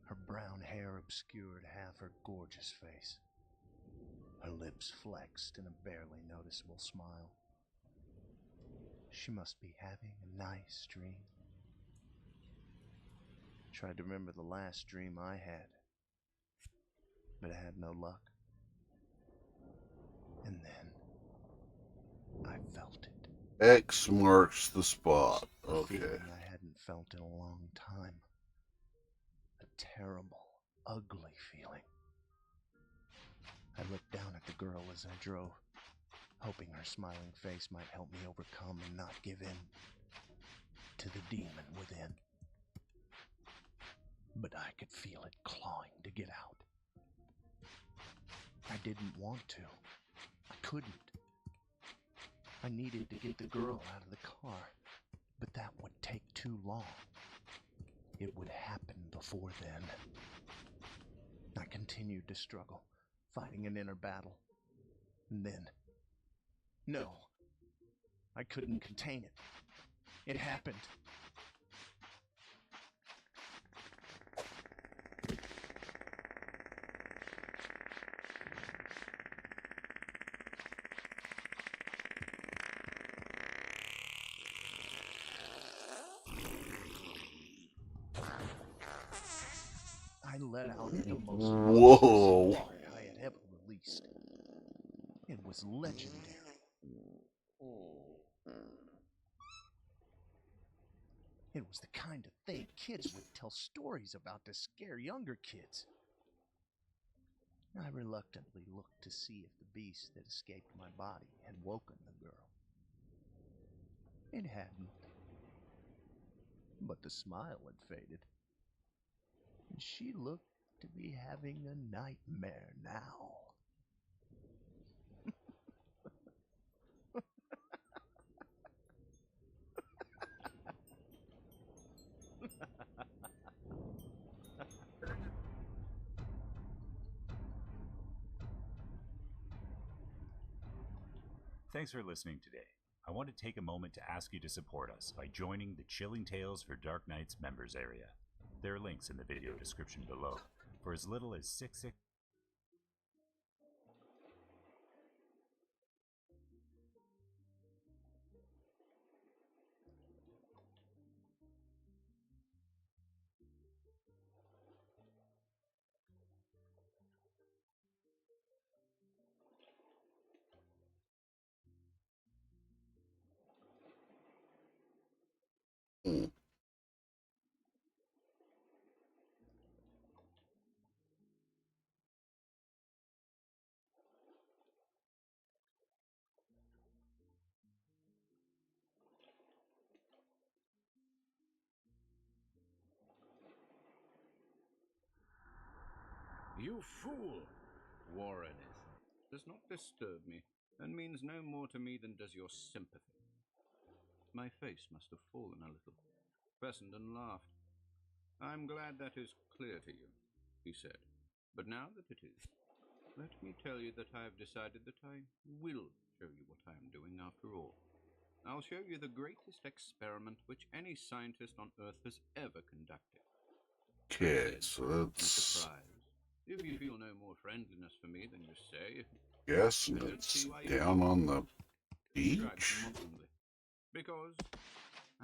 Her brown hair obscured half her gorgeous face. Her lips flexed in a barely noticeable smile. She must be having a nice dream. Tried to remember the last dream I had, but I had no luck. And then I felt it. X marks the spot. A Okay. feeling I hadn't felt in a long time. A terrible, ugly feeling. I looked down at the girl as I drove, hoping her smiling face might help me overcome and not give in to the demon within. But I could feel it clawing to get out. I didn't want to. I couldn't. I needed to get the girl out of the car, but that would take too long. It would happen before then. I continued to struggle, fighting an inner battle. And then, no, I couldn't contain it. It happened. I let out the most Whoa. cry I had ever released. It was legendary. It was the kind of thing kids would tell stories about to scare younger kids. I reluctantly looked to see if the beast that escaped my body had woken the girl. It hadn't. But the smile had faded. And she looked to be having a nightmare now. Thanks for listening today. I want to take a moment to ask you to support us by joining the Chilling Tales for Dark Nights members area. There are links in the video description below. For as little as $6. Hmm. You fool! Warren does not disturb me, and means no more to me than does your sympathy. My face must have fallen a little. Fessenden laughed. I'm glad that is clear to you, he said. But now that it is, let me tell you that I have decided that I will show you what I am doing after all. I'll show you the greatest experiment which any scientist on Earth has ever conducted. Okay, so that's... Surprise. If you feel no more friendliness for me than you say, Yes, I don't it's see why you down don't. on the Described beach. mockingly. Because,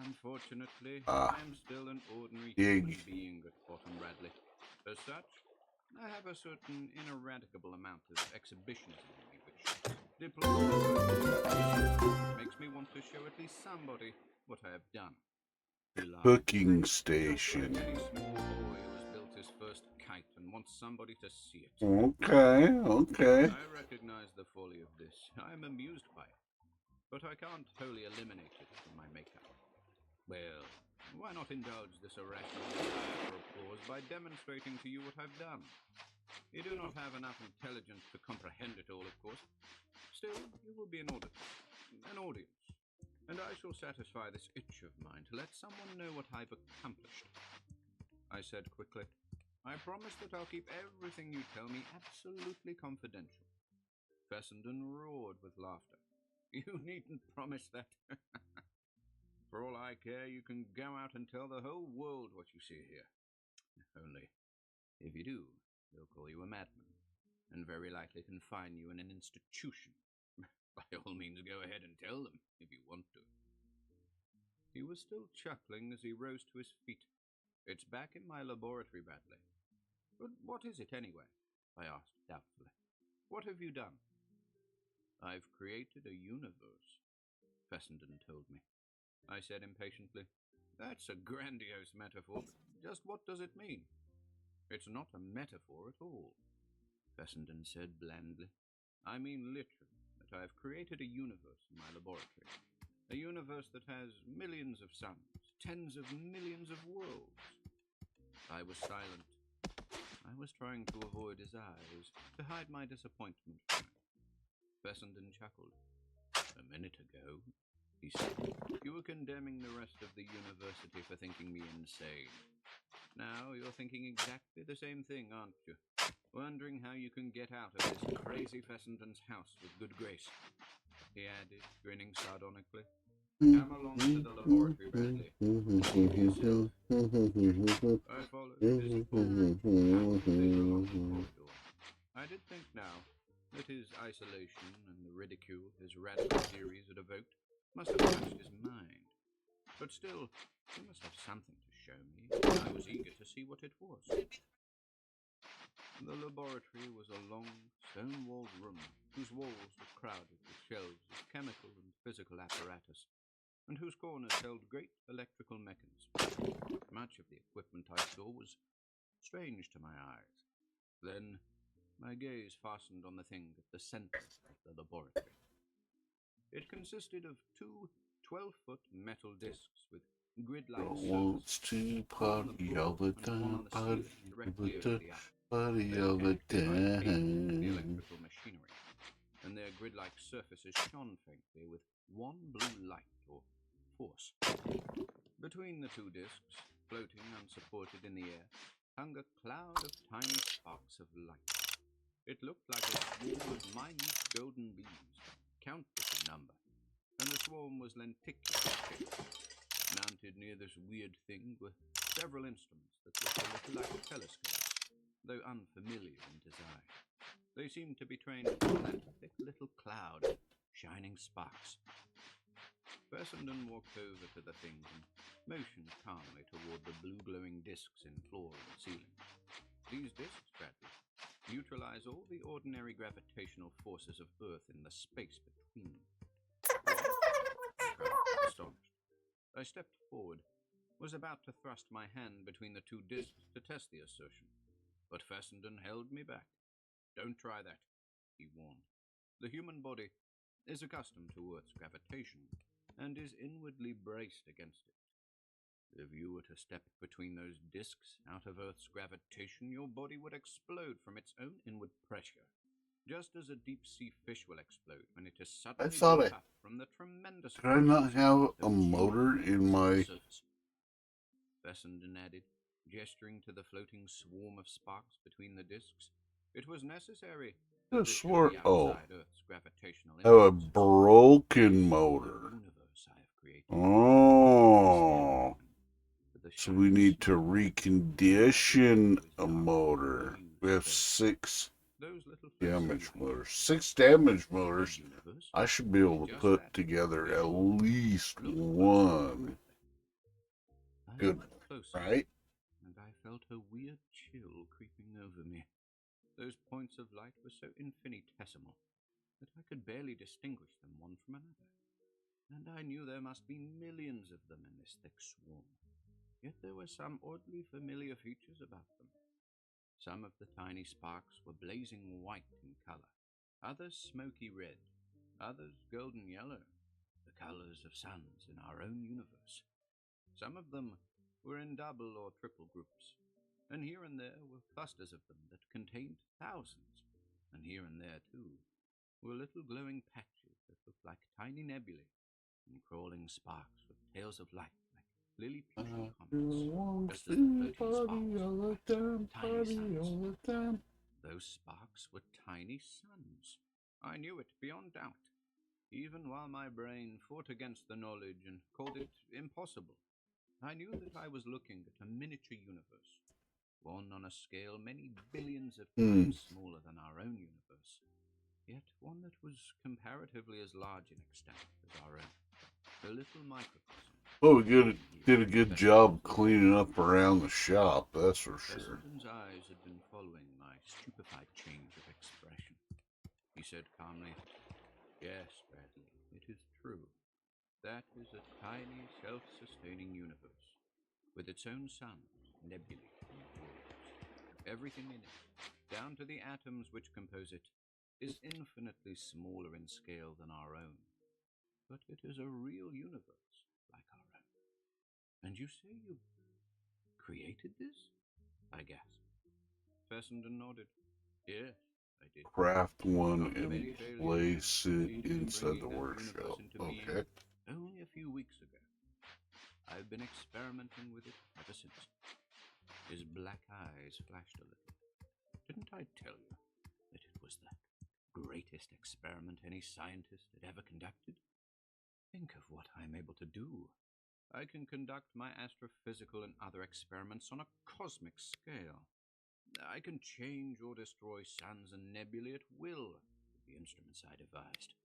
unfortunately, Ah, I am still an ordinary dig. human being at bottom, Bradley. As such, I have a certain ineradicable amount of exhibitionism in me, which diplomatically makes me want to show at least somebody what I have done. Cooking station. Any small boy who has built his first kite and wants somebody to see it. Okay, okay. I recognize the folly of this. I am amused by it. But I can't wholly eliminate it from my makeup. Well, why not indulge this irrational desire for applause by demonstrating to you what I've done? You do not have enough intelligence to comprehend it all, of course. Still, you will be an audience. And I shall satisfy this itch of mine to let someone know what I've accomplished. I said quickly, I promise that I'll keep everything you tell me absolutely confidential. Fessenden roared with laughter. You needn't promise that. For all I care, you can go out and tell the whole world what you see here. Only, if you do, they'll call you a madman, and very likely confine you in an institution. By all means, go ahead and tell them, if you want to. He was still chuckling as he rose to his feet. It's back in my laboratory, Bradley. But what is it, anyway? I asked doubtfully. What have you done? I've created a universe, Fessenden told me. I said impatiently, "That's a grandiose metaphor, but just what does it mean?" "It's not a metaphor at all," Fessenden said blandly. "I mean literally that I have created a universe in my laboratory. A universe that has millions of suns, tens of millions of worlds." I was silent. I was trying to avoid his eyes, to hide my disappointment from him. Fessenden chuckled. "A minute ago," he said, "you were condemning the rest of the university for thinking me insane. Now you're thinking exactly the same thing, aren't you? Wondering how you can get out of this crazy Fessenden's house with good grace," he added, grinning sardonically. "Come along to the laboratory, Bradley. See yourself." I followed his forward out into the long corridor. I did think now that his isolation and the ridicule his radical theories had evoked must have touched his mind. But still, he must have something to show me, and I was eager to see what it was. The laboratory was a long, stone-walled room whose walls were crowded with shelves of chemical and physical apparatus, and whose corners held great electrical mechanisms. Much of the equipment I saw was strange to my eyes. Then my gaze fastened on the thing at the center of the laboratory. It consisted of two 12-foot metal discs with grid-like Wants to party all the time, party all the the time. electrical machinery, and their grid-like surfaces shone faintly with one blue light or force. Between the two discs, floating unsupported in the air, hung a cloud of tiny sparks of light. It looked like a swarm of minute golden beams, countless in number, and the swarm was lenticular shaped. Mounted near this weird thing were several instruments that looked a little like telescopes, though unfamiliar in design. They seemed to be trained upon that thick little cloud of shining sparks. Fessenden walked over to the thing and motioned calmly toward the blue glowing discs in floor and ceiling. "These discs, Bradley, neutralize all the ordinary gravitational forces of Earth in the space between them." "What?" I cried, astonished. I stepped forward, was about to thrust my hand between the two discs to test the assertion, but Fessenden held me back. "Don't try that," he warned. "The human body is accustomed to Earth's gravitation and is inwardly braced against it. If you were to step between those discs out of Earth's gravitation, your body would explode from its own inward pressure, just as a deep-sea fish will explode when it is I suddenly thought brought I up from the tremendous did I not forces have of a those motor huge in rocks on the my surface." Fessenden added, gesturing to the floating swarm of sparks between the discs. "It was necessary I that this should swore be oh outside Earth's gravitational I have a influence. broken motor. Universe I have created. Oh, so we need to recondition a motor. We have 6 damaged motors. 6 damaged motors. I should be able to put together at least one. Good, right? And I felt a weird chill creeping over me. Those points of light were so infinitesimal that I could barely distinguish them one from another. And I knew there must be millions of them in this thick swarm. Yet there were some oddly familiar features about them. Some of the tiny sparks were blazing white in color, others smoky red, others golden yellow, the colors of suns in our own universe. Some of them were in double or triple groups, and here and there were clusters of them that contained thousands, and here and there, too, were little glowing patches that looked like tiny nebulae and crawling sparks with tails of light like lily-petal comets, just as the floating sparks were tiny suns. Those sparks were tiny suns. I knew it beyond doubt, even while my brain fought against the knowledge and called it impossible. I knew that I was looking at a miniature universe, one on a scale many billions of times smaller than our own universe, yet one that was comparatively as large in extent as our own. A little microcosm. Well, we did a good job cleaning up around the shop, that's for sure. Fessenden's eyes had been following my stupefied change of expression. He said calmly, "Yes, Bradley, it is true. That is a tiny, self-sustaining universe, with its own suns, nebulae, and worlds. Everything in it, down to the atoms which compose it, is infinitely smaller in scale than our own. But it is a real universe, like our own. And you say you created this? I gasped. Fessenden nodded. Yes, I did. Craft one After and many failures, place I it succeeded in inside the bringing that workshop. universe into being Okay. only a few weeks ago. I've been experimenting with it ever since. His black eyes flashed a little. Didn't I tell you that it was the greatest experiment any scientist had ever conducted? Think of what I'm able to do. I can conduct my astrophysical and other experiments on a cosmic scale. I can change or destroy suns and nebulae at will with the instruments I devised.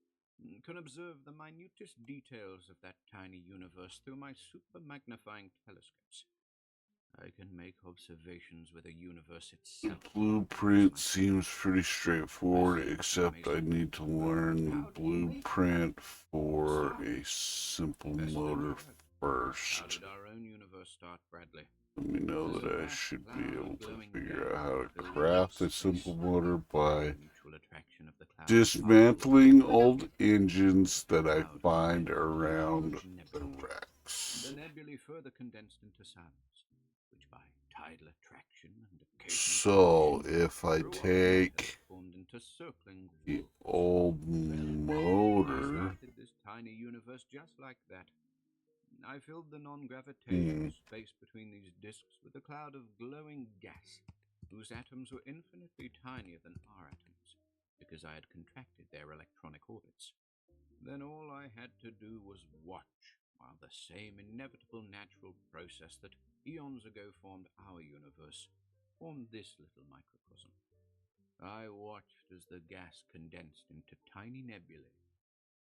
Can observe the minutest details of that tiny universe through my super magnifying telescopes. I can make observations with a universe itself. Blueprint seems pretty straightforward, except I need to learn the blueprint for a simple motor How first. did our own universe start, Bradley? Let me know There's a that I vast should be cloud of able to glowing figure gas out how to filled craft with a simple motor by mutual attraction of the cloud. dismantling old engines that I find around the wrecks. The nebulae further condensed into suns, which by tidal attraction and So if I through take formed into circling the old I motor, started this tiny universe just like that. I filled the non-gravitational space between these disks with a cloud of glowing gas, whose atoms were infinitely tinier than our atoms, because I had contracted their electronic orbits. Then all I had to do was watch, while the same inevitable natural process that eons ago formed our universe formed this little microcosm. I watched as the gas condensed into tiny nebulae.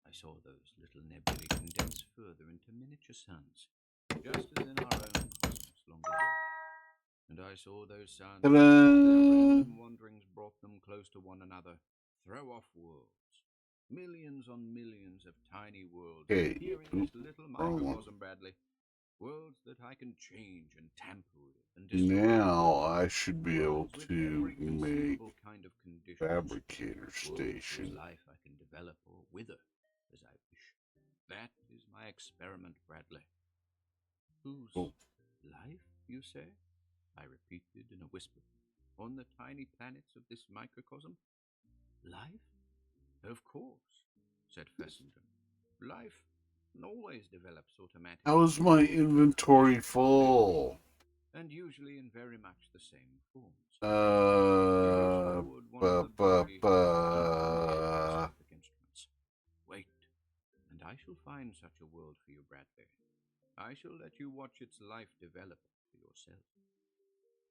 I saw those little nebulae condense further into miniature suns, just as in our own cosmos long ago. And I saw those suns, their random wanderings brought them close to one another, throw off worlds. Millions on millions of tiny worlds here in this little microcosm, Bradley. Worlds that I can change and tamper with and destroy. now I should be able to make kind of fabricator whose station. life I can develop or wither as I wish. That is my experiment, Bradley. Whose life, you say? I repeated in a whisper. On the tiny planets of this microcosm? Life? Of course, said Fessenden. Life always develops automatically. How is my inventory full? And usually in very much the same forms. Wait, and I shall find such a world for you, Bradley. I shall let you watch its life develop for yourself.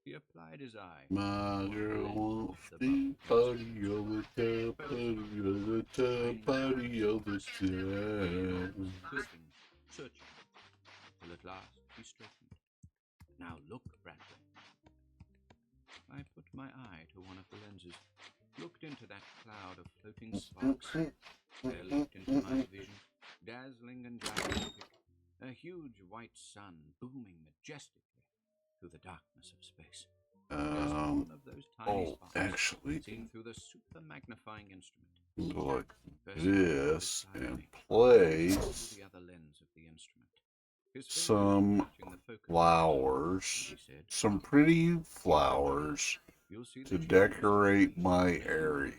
He applied his eye. My girl wants the party all the time, party all the time, party all the time. Twisting, searching, till at last he straightened. Now look, Bradley. I put my eye to one of the lenses, looked into that cloud of floating sparks. There leaped into my vision, dazzling and gigantic, a huge white sun booming majestically through the darkness of space. Just one of those tiny sparks, actually, seen through the super magnifying instrument. go like this and place the other lens of the instrument. some flowers, some pretty flowers to decorate my area.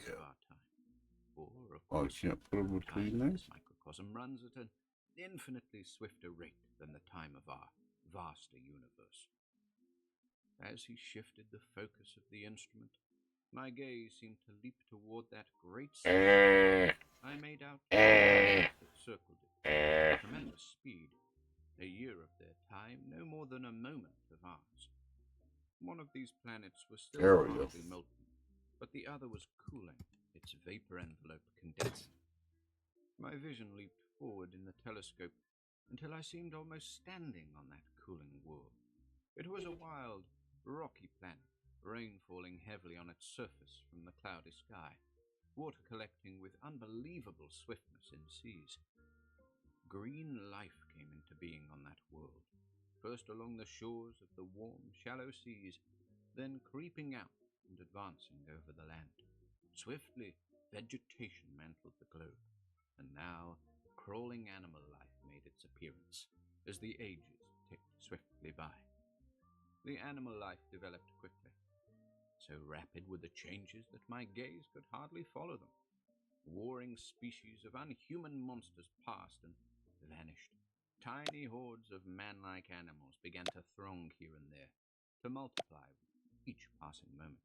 Oh, I can't put them between there? This microcosm runs at an infinitely swifter rate than the time of our vaster universe. As he shifted the focus of the instrument, my gaze seemed to leap toward that great star. I made out that circled it at tremendous speed. A year of their time, no more than a moment of ours. One of these planets was still partly molten, but the other was cooling, its vapor envelope condensing. My vision leaped forward in the telescope until I seemed almost standing on that cooling world. It was a wild, rocky planet, rain falling heavily on its surface from the cloudy sky, water collecting with unbelievable swiftness in seas. green life came into being on that world, first along the shores of the warm, shallow seas, then creeping out and advancing over the land. Swiftly, vegetation mantled the globe, and now crawling animal life made its appearance as the ages ticked swiftly by. The animal life developed quickly. So rapid were the changes that my gaze could hardly follow them. Warring species of unhuman monsters passed and vanished. Tiny hordes of man-like animals began to throng here and there, to multiply with each passing moment.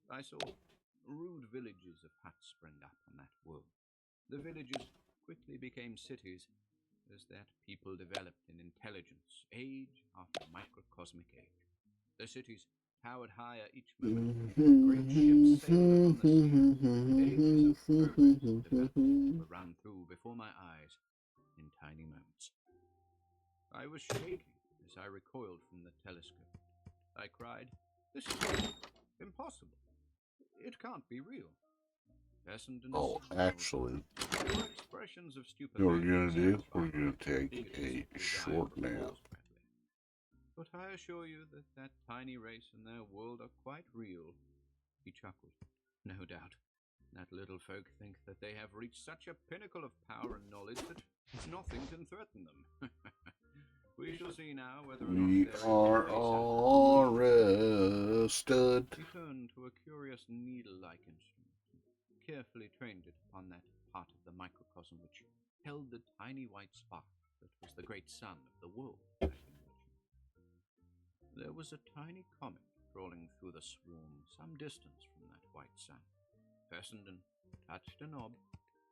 I saw rude villages of huts spring up on that world. The villages quickly became cities as that people developed in intelligence, age after microcosmic age. The cities towered higher each moment. Great ships sailed upon the sea. Ages of progress and development were run through before my eyes in tiny moments. I was shaking as I recoiled from the telescope. I cried, "This is impossible. It can't be real." Oh, actually, Your expressions of you know what we're stupefactions gonna do? satisfy We're gonna my take fingertips a desire short for nap. applause badly. But I assure you that that tiny race and their world are quite real. He chuckled. No doubt. That little folk think that they have reached such a pinnacle of power and knowledge that nothing can threaten them. We shall see now whether or not We there is are a all rested. He turned to a curious needle-like instrument and carefully trained it upon that part of the microcosm which held the tiny white spark that was the great sun of the world. There was a tiny comet crawling through the swarm some distance from that white sun. Fessenden touched a knob,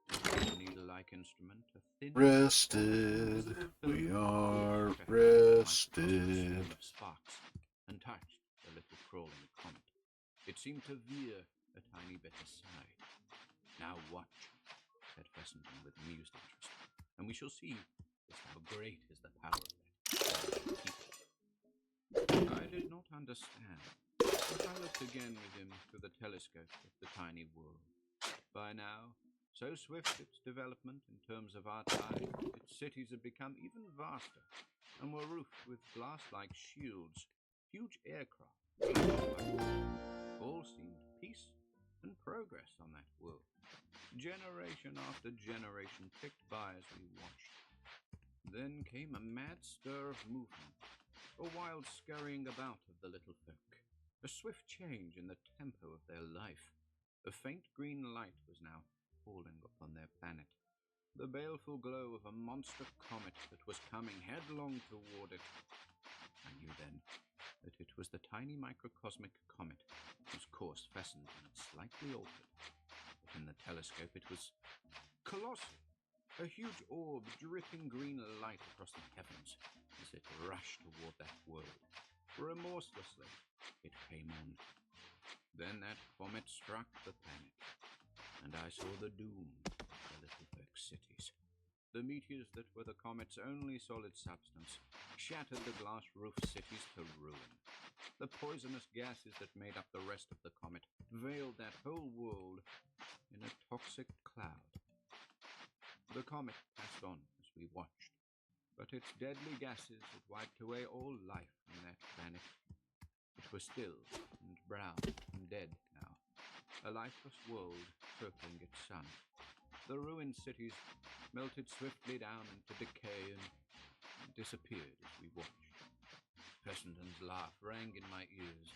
and the needle-like instrument, a thin Rested. We are rested. of sparks, and touched the little crawling comet. It seemed to veer a tiny bit aside. "Now watch," said Fessenden with amused interest, "and we shall see just how great is the power of that people." I did not understand, but I looked again with him through the telescope at the tiny world. By now, so swift its development in terms of our time, its cities had become even vaster, and were roofed with glass-like shields, huge aircraft. All seemed peace and progress on that world. Generation after generation ticked by as we watched. Then came a mad stir of movement, a wild scurrying about of the little folk, a swift change in the tempo of their life. A faint green light was now falling upon their planet, the baleful glow of a monster comet that was coming headlong toward it. I knew then that it was the tiny microcosmic comet whose course Fessenden had slightly altered. But in the telescope it was colossal, a huge orb dripping green light across the heavens as it rushed toward that world. Remorselessly, it came on. Then that comet struck the planet, and I saw the doom of the little folk's cities. The meteors that were the comet's only solid substance shattered the glass-roofed cities to ruin. The poisonous gases that made up the rest of the comet veiled that whole world in a toxic cloud. The comet passed on as we watched, but its deadly gases had wiped away all life from that planet. It was still and brown and dead now, a lifeless world circling its sun. The ruined cities melted swiftly down into decay and disappeared as we watched. Fessenden's laugh rang in my ears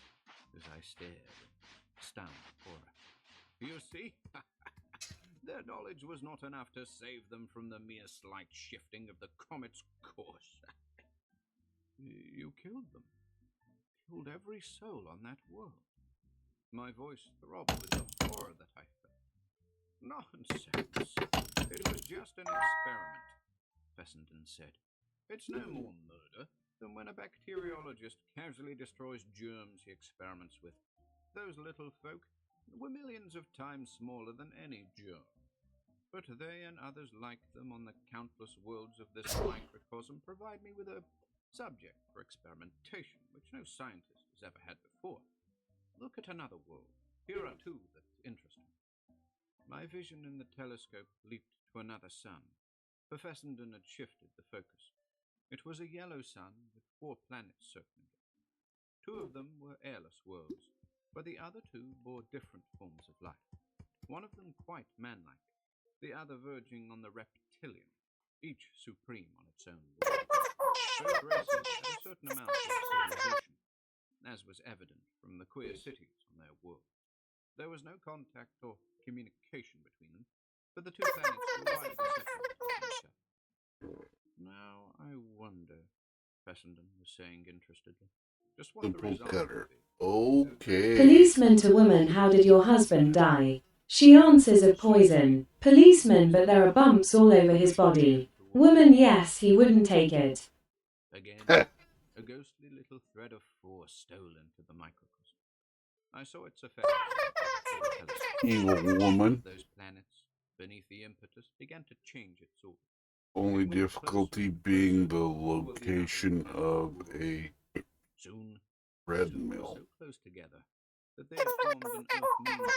as I stared, stunned horror. "You see? Their knowledge was not enough to save them from the mere slight shifting of the comet's course. You killed them. Killed every soul on that world." My voice throbbed with the horror that I felt. "Nonsense! It was just an experiment," Fessenden said. "It's no more murder than when a bacteriologist casually destroys germs he experiments with. Those little folk were millions of times smaller than any germ. But they and others like them on the countless worlds of this microcosm provide me with a subject for experimentation which no scientist has ever had before. Look at another world. Here are two that interest me." My vision in the telescope leaped to another sun, for Fessenden had shifted the focus. It was a yellow sun with 4 planets circling it. 2 of them were airless worlds, but the other 2 bore different forms of life. One of them quite manlike, the other verging on the reptilian, each supreme on its own world. Both races had a certain amount of civilization, as was evident from the queer cities on their world. There was no contact or communication between them, but the 2 planets were widely separated from each other. Now, I wonder, Fessenden was saying interestedly, just what the Simple result cutter. would be. Okay. Policeman to woman, how did your husband die? She answers of poison. Policeman, but there are bumps all over his body. Woman, yes, he wouldn't take it. Again, a ghostly little thread of force stole into the microcosm. I saw its effect. Evil woman. Those planets, beneath the impetus, began to change its orbit. Only difficulty being the location of a bread mill. So close together that they had formed an Earth-Moon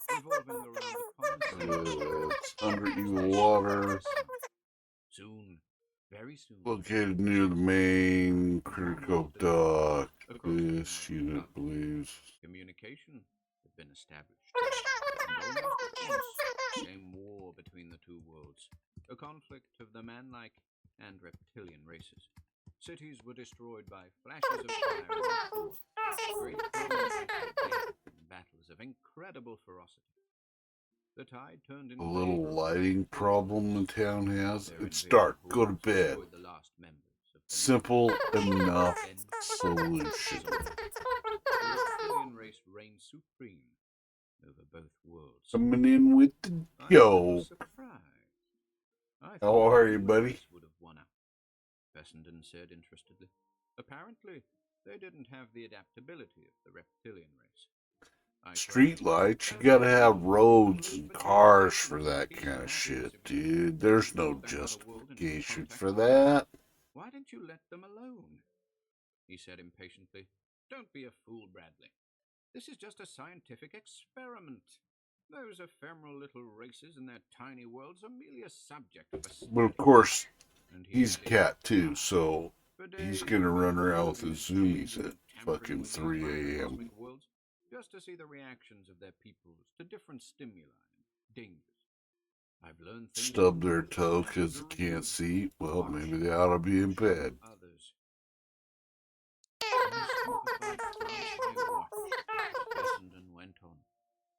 system, revolving around a common center. It's under evil water. Soon, very soon. Located near the main Critter Cove dock. This unit believes. Communication had been established. And almost at once came war between the 2 worlds, a conflict of the manlike and reptilian races. Cities were destroyed by flashes of fire and war. Great battles of incredible ferocity. The tide turned into A little lighting problem the town has. It's dark. Go to bed. Simple enough solution. The reptilian race reigned supreme over both worlds. Coming in with the joke. How are you, buddy? Would have won out, Fessenden said interestedly. Apparently, they didn't have the adaptability of the reptilian race. Street lights, you gotta have roads and cars for that kind of shit, dude. There's no justification for that. Why didn't you let them alone? He said impatiently. Don't be a fool, Bradley. This is just a scientific experiment. Those ephemeral little races in their tiny worlds are merely a subject of a study. But of course, he's a cat too, so he's gonna run around with his zoomies at fucking 3 a.m. Just to see the reactions of their peoples to different stimuli and dangers. I've learned things. Stub their toe because they can't see. Well, maybe they ought to be in bed. Others. Fessenden went on,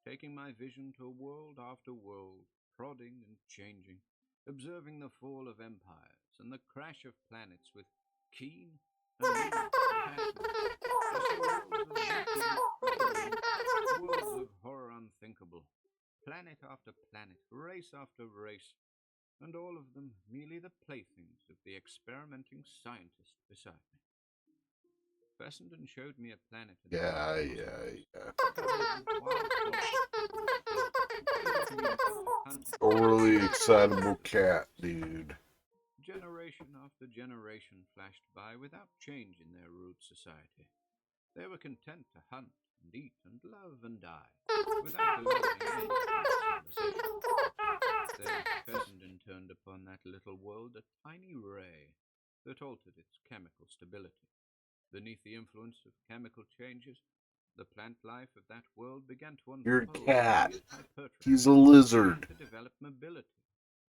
taking my vision to world after world, prodding and changing, observing the fall of empires and the crash of planets with keen and worlds of horror unthinkable, planet after planet, race after race, and all of them merely the playthings of the experimenting scientist beside me. Fessenden showed me a planet. Yeah. Overly excitable cat, dude. Generation after generation flashed by without change in their rude society. They were content to hunt and eat and love and die, without developing any civilization. Then Fessenden turned upon that little world a tiny ray that altered its chemical stability. Beneath the influence of chemical changes, the plant life of that world began to unfold. You're a cat. He's a lizard. To develop mobility,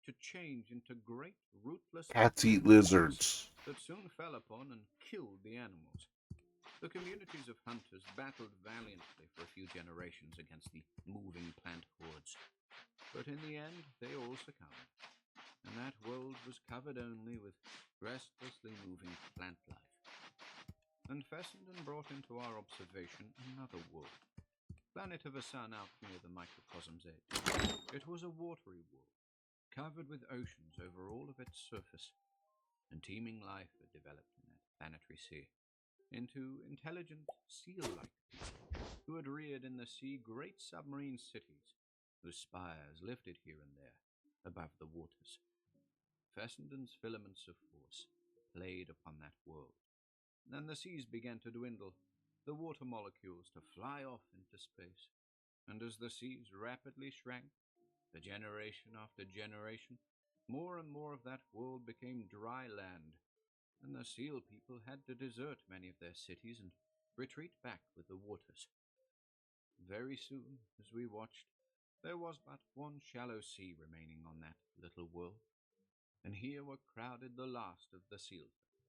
to change into great rootless Cats eat lizards. that soon fell upon and killed the animals. The communities of hunters battled valiantly for a few generations against the moving plant hordes, but in the end they all succumbed, and that world was covered only with restlessly moving plant life. And Fessenden brought into our observation another world, planet of a sun out near the microcosm's edge. It was a watery world, covered with oceans over all of its surface, and teeming life had developed in that planetary sea into intelligent seal-like people who had reared in the sea great submarine cities whose spires lifted here and there above the waters. Fessenden's filaments of force played upon that world, and the seas began to dwindle, the water molecules to fly off into space, and as the seas rapidly shrank, for generation after generation, more and more of that world became dry land, and the seal people had to desert many of their cities and retreat back with the waters. Very soon, as we watched, there was but one shallow sea remaining on that little world, and here were crowded the last of the seal folk,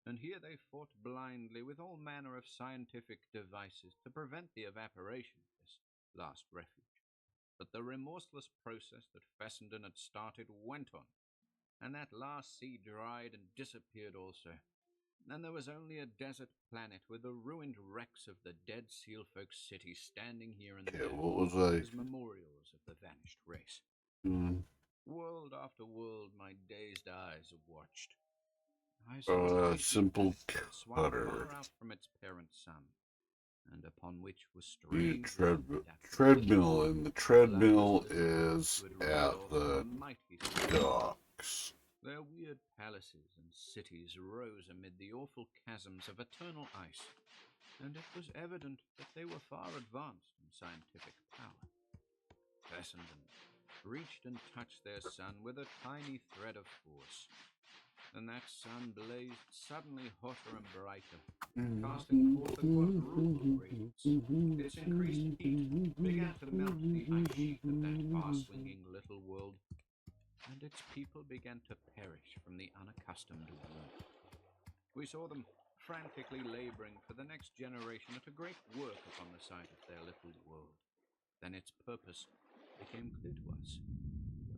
and here they fought blindly with all manner of scientific devices to prevent the evaporation of this last refuge. But the remorseless process that Fessenden had started went on, and that last sea dried and disappeared also, and there was only a desert planet with the ruined wrecks of the dead seal folk city standing here and there what was I? as memorials of the vanished race. World after world my dazed eyes watched. I saw Simple swung cutter. far out from its parent sun, and upon which was The strange treadmill, and the treadmill is at the docks. Their weird palaces and cities rose amid the awful chasms of eternal ice, and it was evident that they were far advanced in scientific power. Fessenden reached and touched their sun with a tiny thread of force, and that sun blazed suddenly hotter and brighter, casting forth a quadruple radiance. Its increased heat began to melt the ice sheet of that far-swinging little world, and its people began to perish from the unaccustomed warmth. We saw them frantically laboring for the next generation at a great work upon the site of their little world. Then its purpose became clear to us.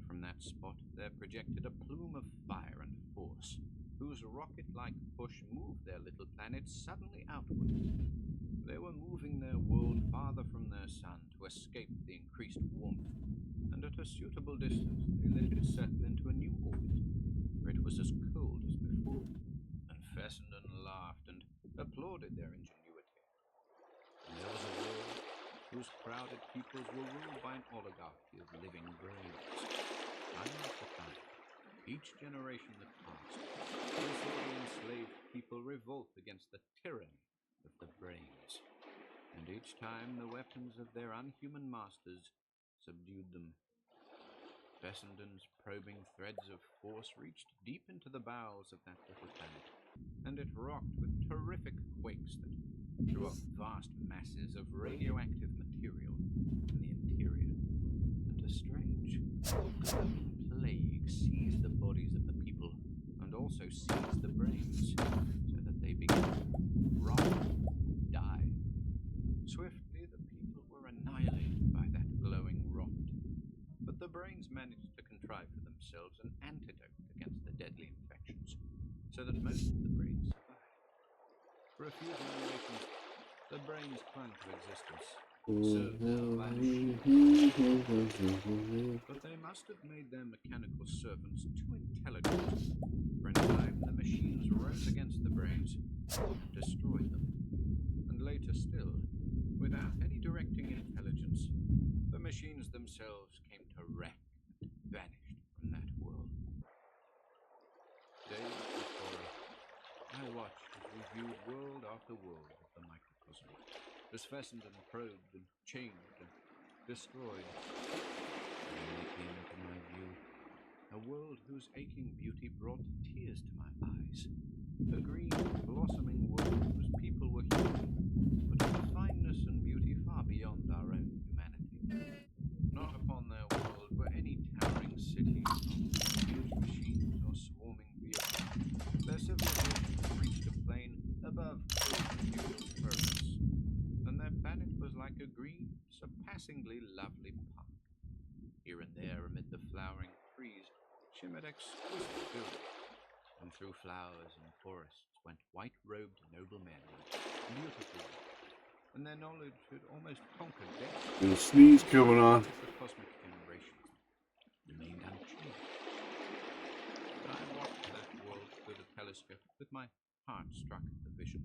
From that spot there projected a plume of fire and force, whose rocket-like push moved their little planet suddenly outward. They were moving their world farther from their sun to escape the increased warmth, and at a suitable distance they let it settle into a new orbit, where it was as cold as before, and Fessenden laughed and applauded their ingenuity. And there was a world whose crowded peoples were ruled by an oligarchy of living brains. Time after time, each generation that passed, we saw the enslaved people revolt against the tyranny of the brains, and each time the weapons of their unhuman masters subdued them. Fessenden's probing threads of force reached deep into the bowels of that little planet, and it rocked with terrific quakes that threw up vast masses of radioactive material in the interior, and a strange, glowing plague seized the bodies of the people, and also seized the brains, so that they began to rot and die. Swiftly the people were annihilated by that glowing rot, but the brains managed to contrive for themselves an antidote against the deadly infections, so that most of the brains survived. For a few generations, the brains clung to existence, served by machines. But they must have made their mechanical servants too intelligent, for in time the machines rose against the brains and destroyed them. And later still, without any directing intelligence, the machines themselves came to wreck and vanished from that world. Days before, I watched as we viewed world after world of the microcosm, as Fessenden probed and changed and destroyed. And then it came into my view, a world whose aching beauty brought tears to my eyes, a green, blossoming world whose people were human, but of a fineness and beauty far beyond our own humanity. Not upon their world were any towering cities, or huge machines, or swarming vehicles. Their civilization reached a plane above human progress, and their planet was like a green, surpassingly lovely park. Here and there, amid the flowering trees, shimmered exquisite buildings, and through flowers and forests went white-robed noblemen and beautiful women, and their knowledge had almost conquered death. There's a sneeze coming on. The cosmic generations remained unchanged. But I watched that world through the telescope with my heart struck at the vision,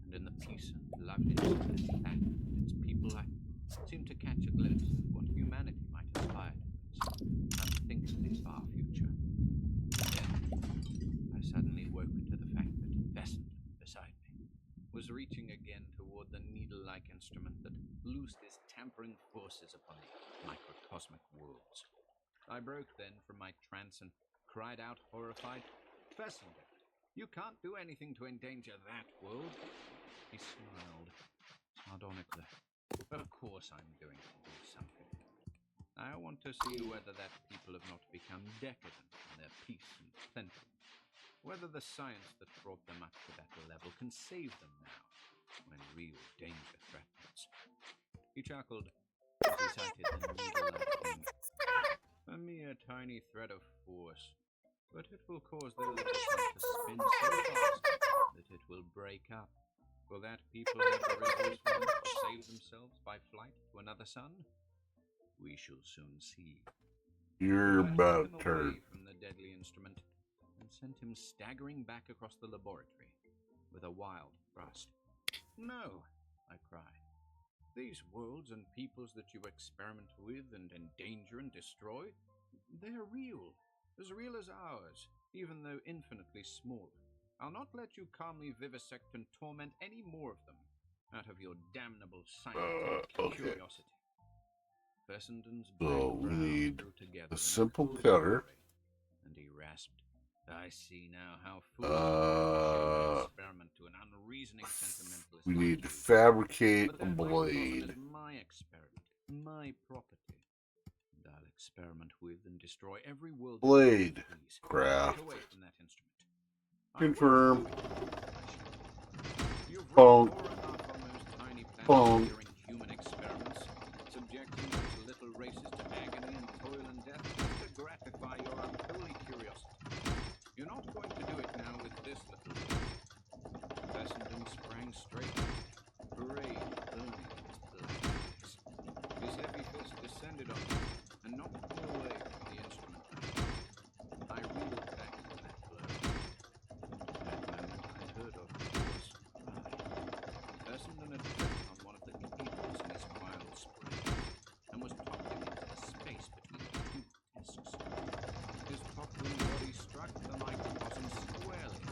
and in the peace and loveliness of that planet and its people, I seemed to catch a glimpse of what humanity might aspire to in some unthinkably far future. Then I suddenly woke to the fact that Fessenden, beside me, was reaching again toward the needle-like instrument that loosed its tampering forces upon the microcosmic worlds. I broke then from my trance and cried out horrified, "Fessenden, you can't do anything to endanger that world." He smiled sardonically. "Of course I'm going to do something. I want to see whether that people have not become decadent in their peace and plenty. Whether the science that brought them up to that level can save them now, when real danger threatens." He chuckled as he sighted the needle-like thing. "A mere tiny thread of force, but it will cause their little sun to spin so fast that it will break up. Will that people have the resourcefulness to save themselves by flight to another sun? We shall soon see." You're I about took a him turd. away from the deadly instrument and sent him staggering back across the laboratory with a wild thrust. "No," I cried. "These worlds and peoples that you experiment with and endanger and destroy, they're real as ours, even though infinitely smaller. I'll not let you calmly vivisect and torment any more of them out of your damnable scientific Okay. curiosity." Fessenden's So brow we need drew together a in simple cruel cutter. mockery, and he rasped, "I see now how foolish it is to share an experiment to an unreasoning sentimentalist We like need to you. fabricate But a that microcosm blade. is my experiment, my property, and I'll experiment with and destroy every world Blade. that I please. Craft. Get away from that instrument." Confirm. "You've Bonk. wreaked horror enough on those tiny planets Bonk. during human experiments, subjecting those little races to agony and toil and death just to gratify your unholy curiosity. You're not going to do it now with this little world." Fessenden sprang straight up, rage burning in his black eyes. His heavy fist descended on me and knocked me away from the instrument. I reeled back from that blow. At that moment I heard of force cry. Fessenden had tripped on one of the cables in his wild spring and was toppling into the space between the two discs. His toppling body struck the microcosm squarely.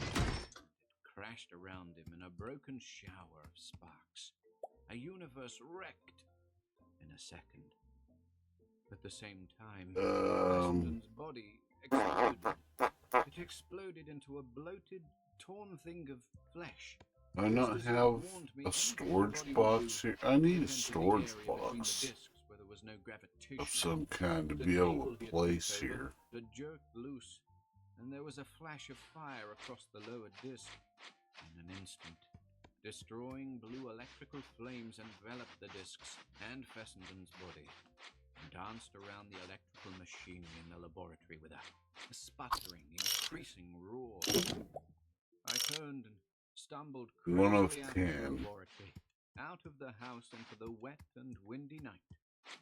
It crashed around him in a broken shower of sparks. A universe wrecked in a second. At the same time, Fessenden's body exploded. It exploded into a bloated, torn thing of flesh. Do I not have a storage box here? I need a storage box of some kind to be able to place here. It jerked loose, and there was a flash of fire across the lower disc. In an instant, destroying blue electrical flames enveloped the discs and Fessenden's body, and danced around the electrical machinery in the laboratory with a sputtering, increasing roar. I turned and stumbled One of crazily out of the 10. laboratory, out of the house into the wet and windy night.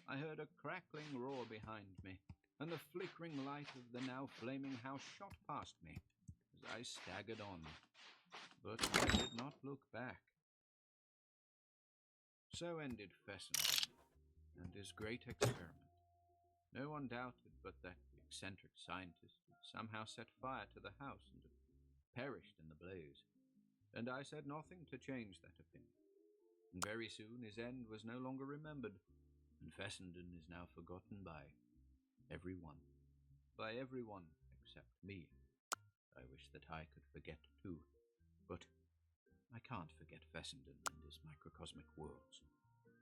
I heard a crackling roar behind me, and the flickering light of the now flaming house shot past me as I staggered on. But I did not look back. So ended Fessenden and his great experiment. No one doubted but that the eccentric scientist had somehow set fire to the house and had perished in the blaze, and I said nothing to change that opinion. And very soon his end was no longer remembered, and Fessenden is now forgotten by everyone. By everyone except me. I wish that I could forget too, but I can't forget Fessenden and his microcosmic worlds.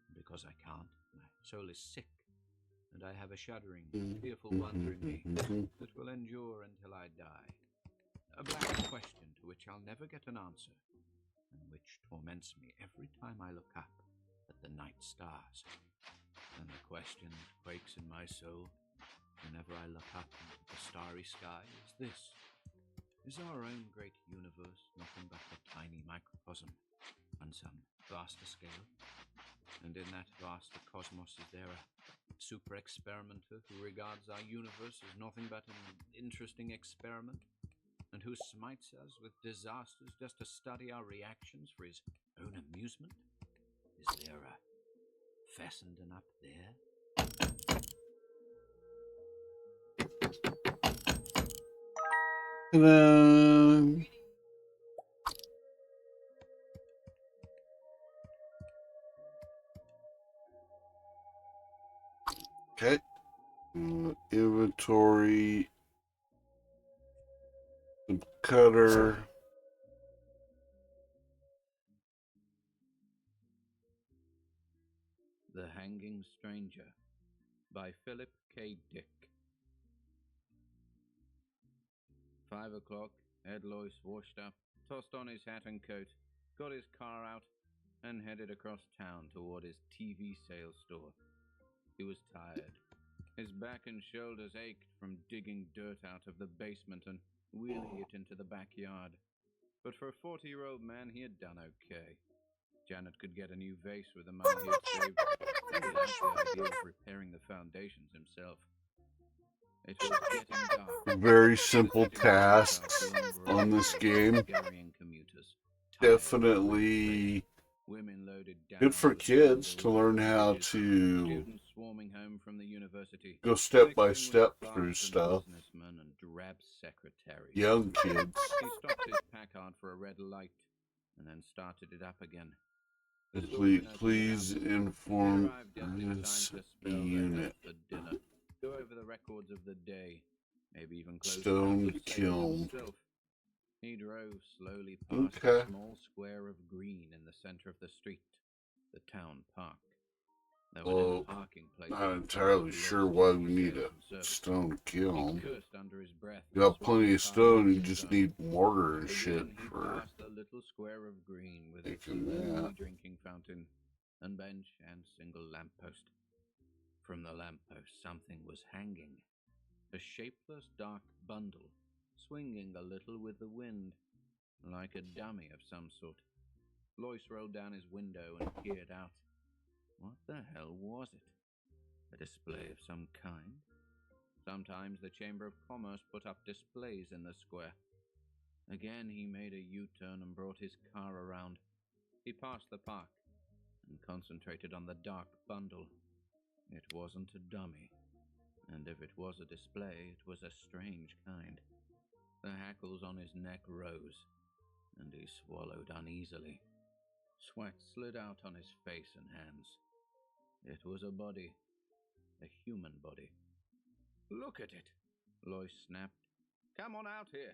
And because I can't, my soul is sick, and I have a shuddering, fearful wonder in me that will endure until I die. A black question to which I'll never get an answer, and which torments me every time I look up at the night stars. And the question that quakes in my soul whenever I look up into the starry sky is this: is our own great universe nothing but a tiny microcosm on some vaster scale? And in that vaster cosmos is there a super experimenter who regards our universe as nothing but an interesting experiment, and who smites us with disasters just to study our reactions for his own amusement? Is there a Fessenden up there? Ta-da! Okay. Inventory. The cutter. The Hanging Stranger by Philip K. Dick. 5 o'clock, Ed Loyce washed up, tossed on his hat and coat, got his car out, and headed across town toward his TV sales store. He was tired. His back and shoulders ached from digging dirt out of the basement and wheeling it into the backyard. But for a 40-year-old man, he had done okay. Janet could get a new vase with the money he had saved, and he liked the idea of repairing the foundations himself. It was getting dark. Very simple tasks on this game. Definitely good for kids to learn how to go step by step through stuff. Young kids. He stopped his Packard for a red light and then started it up again. Please inform this unit. Go over the records of the day, maybe even close Stone kiln. He drove slowly past a small square of green in the center of the street, the town park. Well, not entirely sure why we need a stone kiln. You got plenty of stone, you just need mortar and shit for the little square of green with its making that. drinking fountain and bench and single lamppost. From the lamppost, something was hanging. A shapeless dark bundle, swinging a little with the wind, like a dummy of some sort. Loyce rolled down his window and peered out. What the hell was it? A display of some kind? Sometimes the Chamber of Commerce put up displays in the square. Again he made a U-turn and brought his car around. He passed the park and concentrated on the dark bundle. It wasn't a dummy, and if it was a display, it was a strange kind. The hackles on his neck rose, and he swallowed uneasily. Sweat slid out on his face and hands. It was a body, a human body. Look at it, Loyce snapped. Come on out here.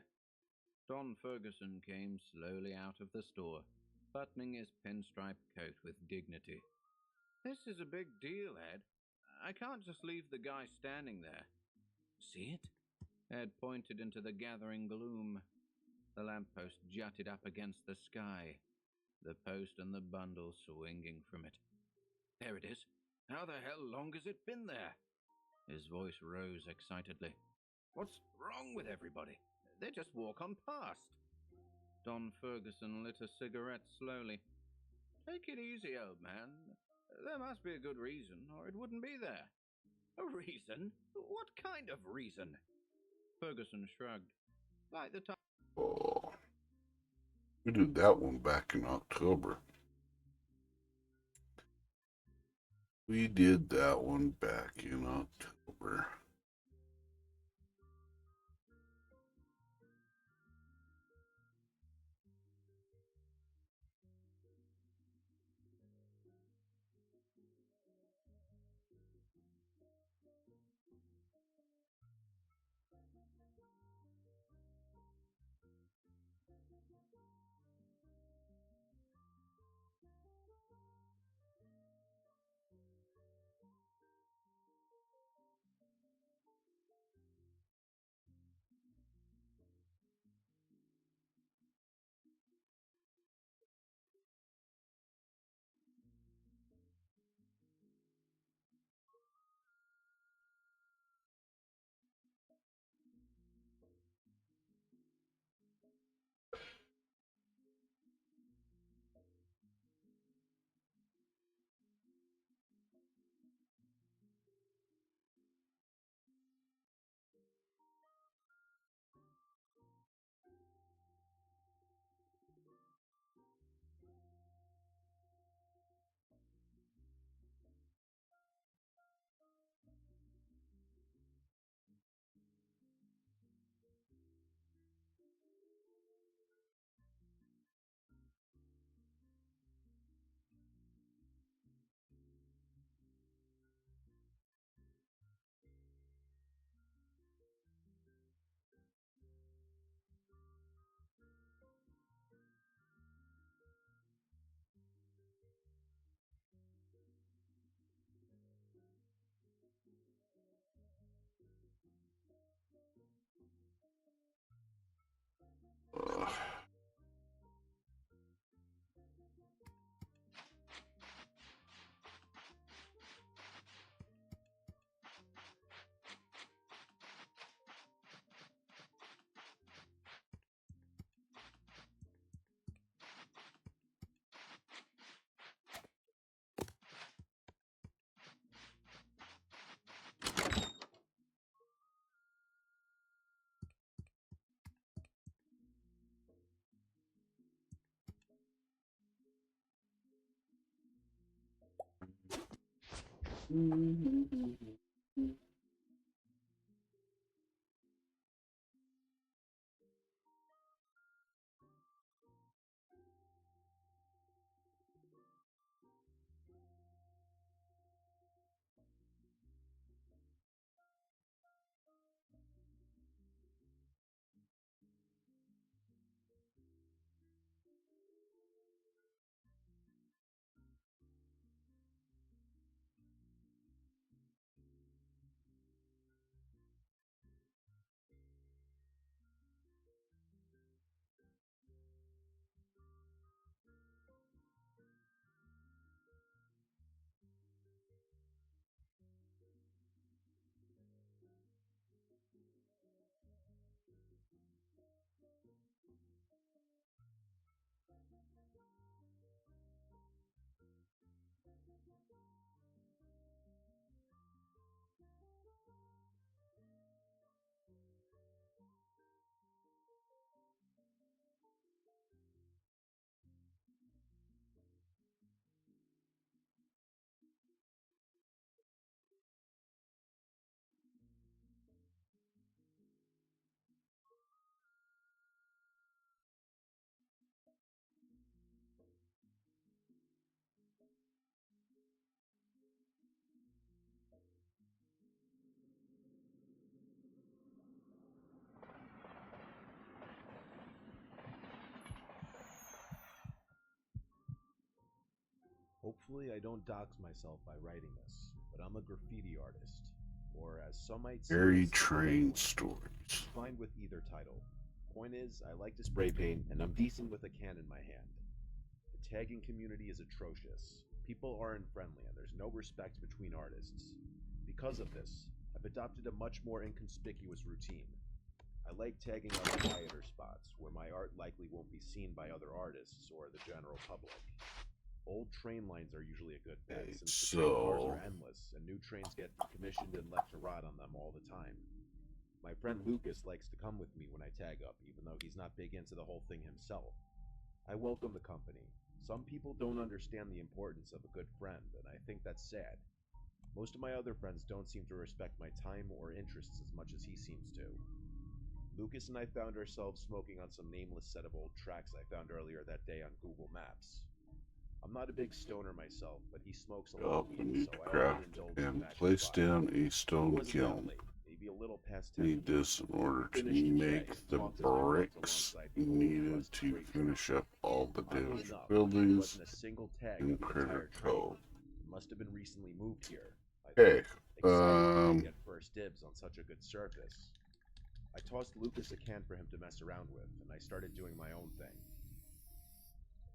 Don Ferguson came slowly out of the store, buttoning his pinstripe coat with dignity. This is a big deal, Ed. I can't just leave the guy standing there. See it? Ed pointed into the gathering gloom. The lamppost jutted up against the sky, the post and the bundle swinging from it. There it is. How the hell long has it been there? His voice rose excitedly. What's wrong with everybody? They just walk on past. Don Ferguson lit a cigarette slowly. Take it easy, old man. There must be a good reason, or it wouldn't be there. A reason? What kind of reason? Ferguson shrugged. Like the time. Oh, we did that one back in October. We did that one back in October. Hopefully I don't dox myself by writing this, but I'm a graffiti artist, or as some might say, Very train stories. fine with either title. Point is, I like to spray paint, and I'm decent with a can in my hand. The tagging community is atrocious. People aren't friendly, and there's no respect between artists. Because of this, I've adopted a much more inconspicuous routine. I like tagging up quieter spots, where my art likely won't be seen by other artists or the general public. Old train lines are usually a good bet, since the train cars are endless, and new trains get commissioned and left to rot on them all the time. My friend Lucas likes to come with me when I tag up, even though he's not big into the whole thing himself. I welcome the company. Some people don't understand the importance of a good friend, and I think that's sad. Most of my other friends don't seem to respect my time or interests as much as he seems to. Lucas and I found ourselves smoking on some nameless set of old tracks I found earlier that day on Google Maps. I'm not a big stoner myself, but he smokes a lot Up of and weed, need so to I craft often indulge in and matching place vibes. down a It stone wasn't that kiln. late, maybe a little past 10 Need this in order to finished the make tray, the talked to my friends bricks alongside the old needed rust to freight finish up all the Oddly damaged enough, there buildings wasn't a single tag in of the Critter entire train. Cove. It must have been recently moved here. I Hey, thought, excited to get first dibs on such a good surface. I tossed Lucas a can for him to mess around with, and I started doing my own thing.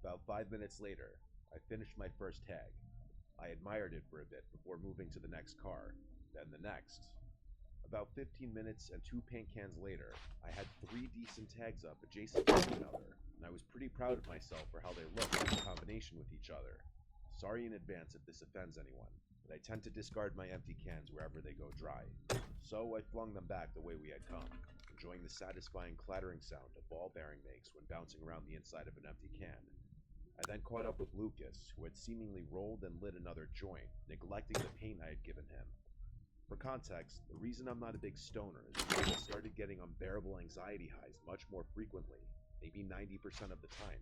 About 5 minutes later, I finished my first tag. I admired it for a bit before moving to the next car, then the next. About 15 minutes and 2 paint cans later, I had 3 decent tags up adjacent to one another, and I was pretty proud of myself for how they looked in combination with each other. Sorry in advance if this offends anyone, but I tend to discard my empty cans wherever they go dry. So I flung them back the way we had come, enjoying the satisfying clattering sound a ball bearing makes when bouncing around the inside of an empty can. I then caught up with Lucas, who had seemingly rolled and lit another joint, neglecting the paint I had given him. For context, the reason I'm not a big stoner is because I started getting unbearable anxiety highs much more frequently, maybe 90% of the time.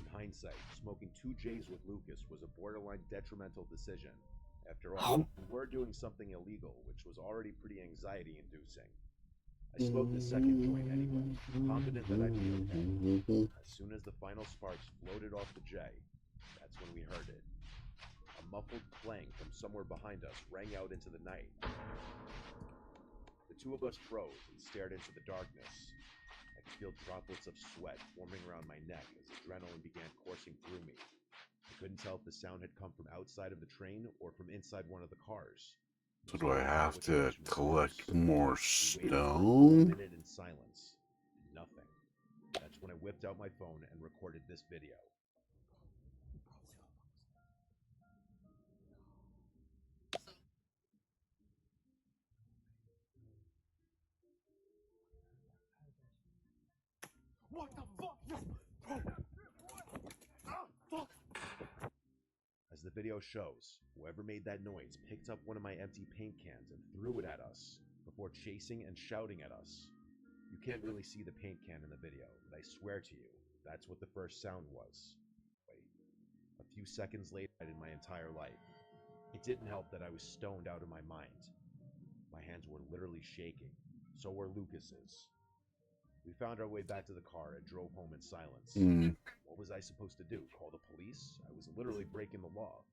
In hindsight, smoking 2 J's with Lucas was a borderline detrimental decision. After all, we were doing something illegal, which was already pretty anxiety-inducing. I smoked the second joint anyway, confident that I'd be okay. As soon as the final sparks floated off the J, that's when we heard it. A muffled clang from somewhere behind us rang out into the night. The two of us froze and stared into the darkness. I could feel droplets of sweat forming around my neck as adrenaline began coursing through me. I couldn't tell if the sound had come from outside of the train or from inside one of the cars. So do I have Which to direction was collect worse? more We waited for a stone? minute in silence. Nothing. That's when I whipped out my phone and recorded this video. What the fuck? No! Oh, fuck! As the the video shows, whoever made that noise picked up one of my empty paint cans and threw it at us, before chasing and shouting at us. You can't really see the paint can in the video, but I swear to you, that's what the first sound was. Wait. A few seconds later, in my entire life. It didn't help that I was stoned out of my mind. My hands were literally shaking. So were Lucas's. We found our way back to the car and drove home in silence. What was I supposed to do? Call the police? I was literally breaking the law.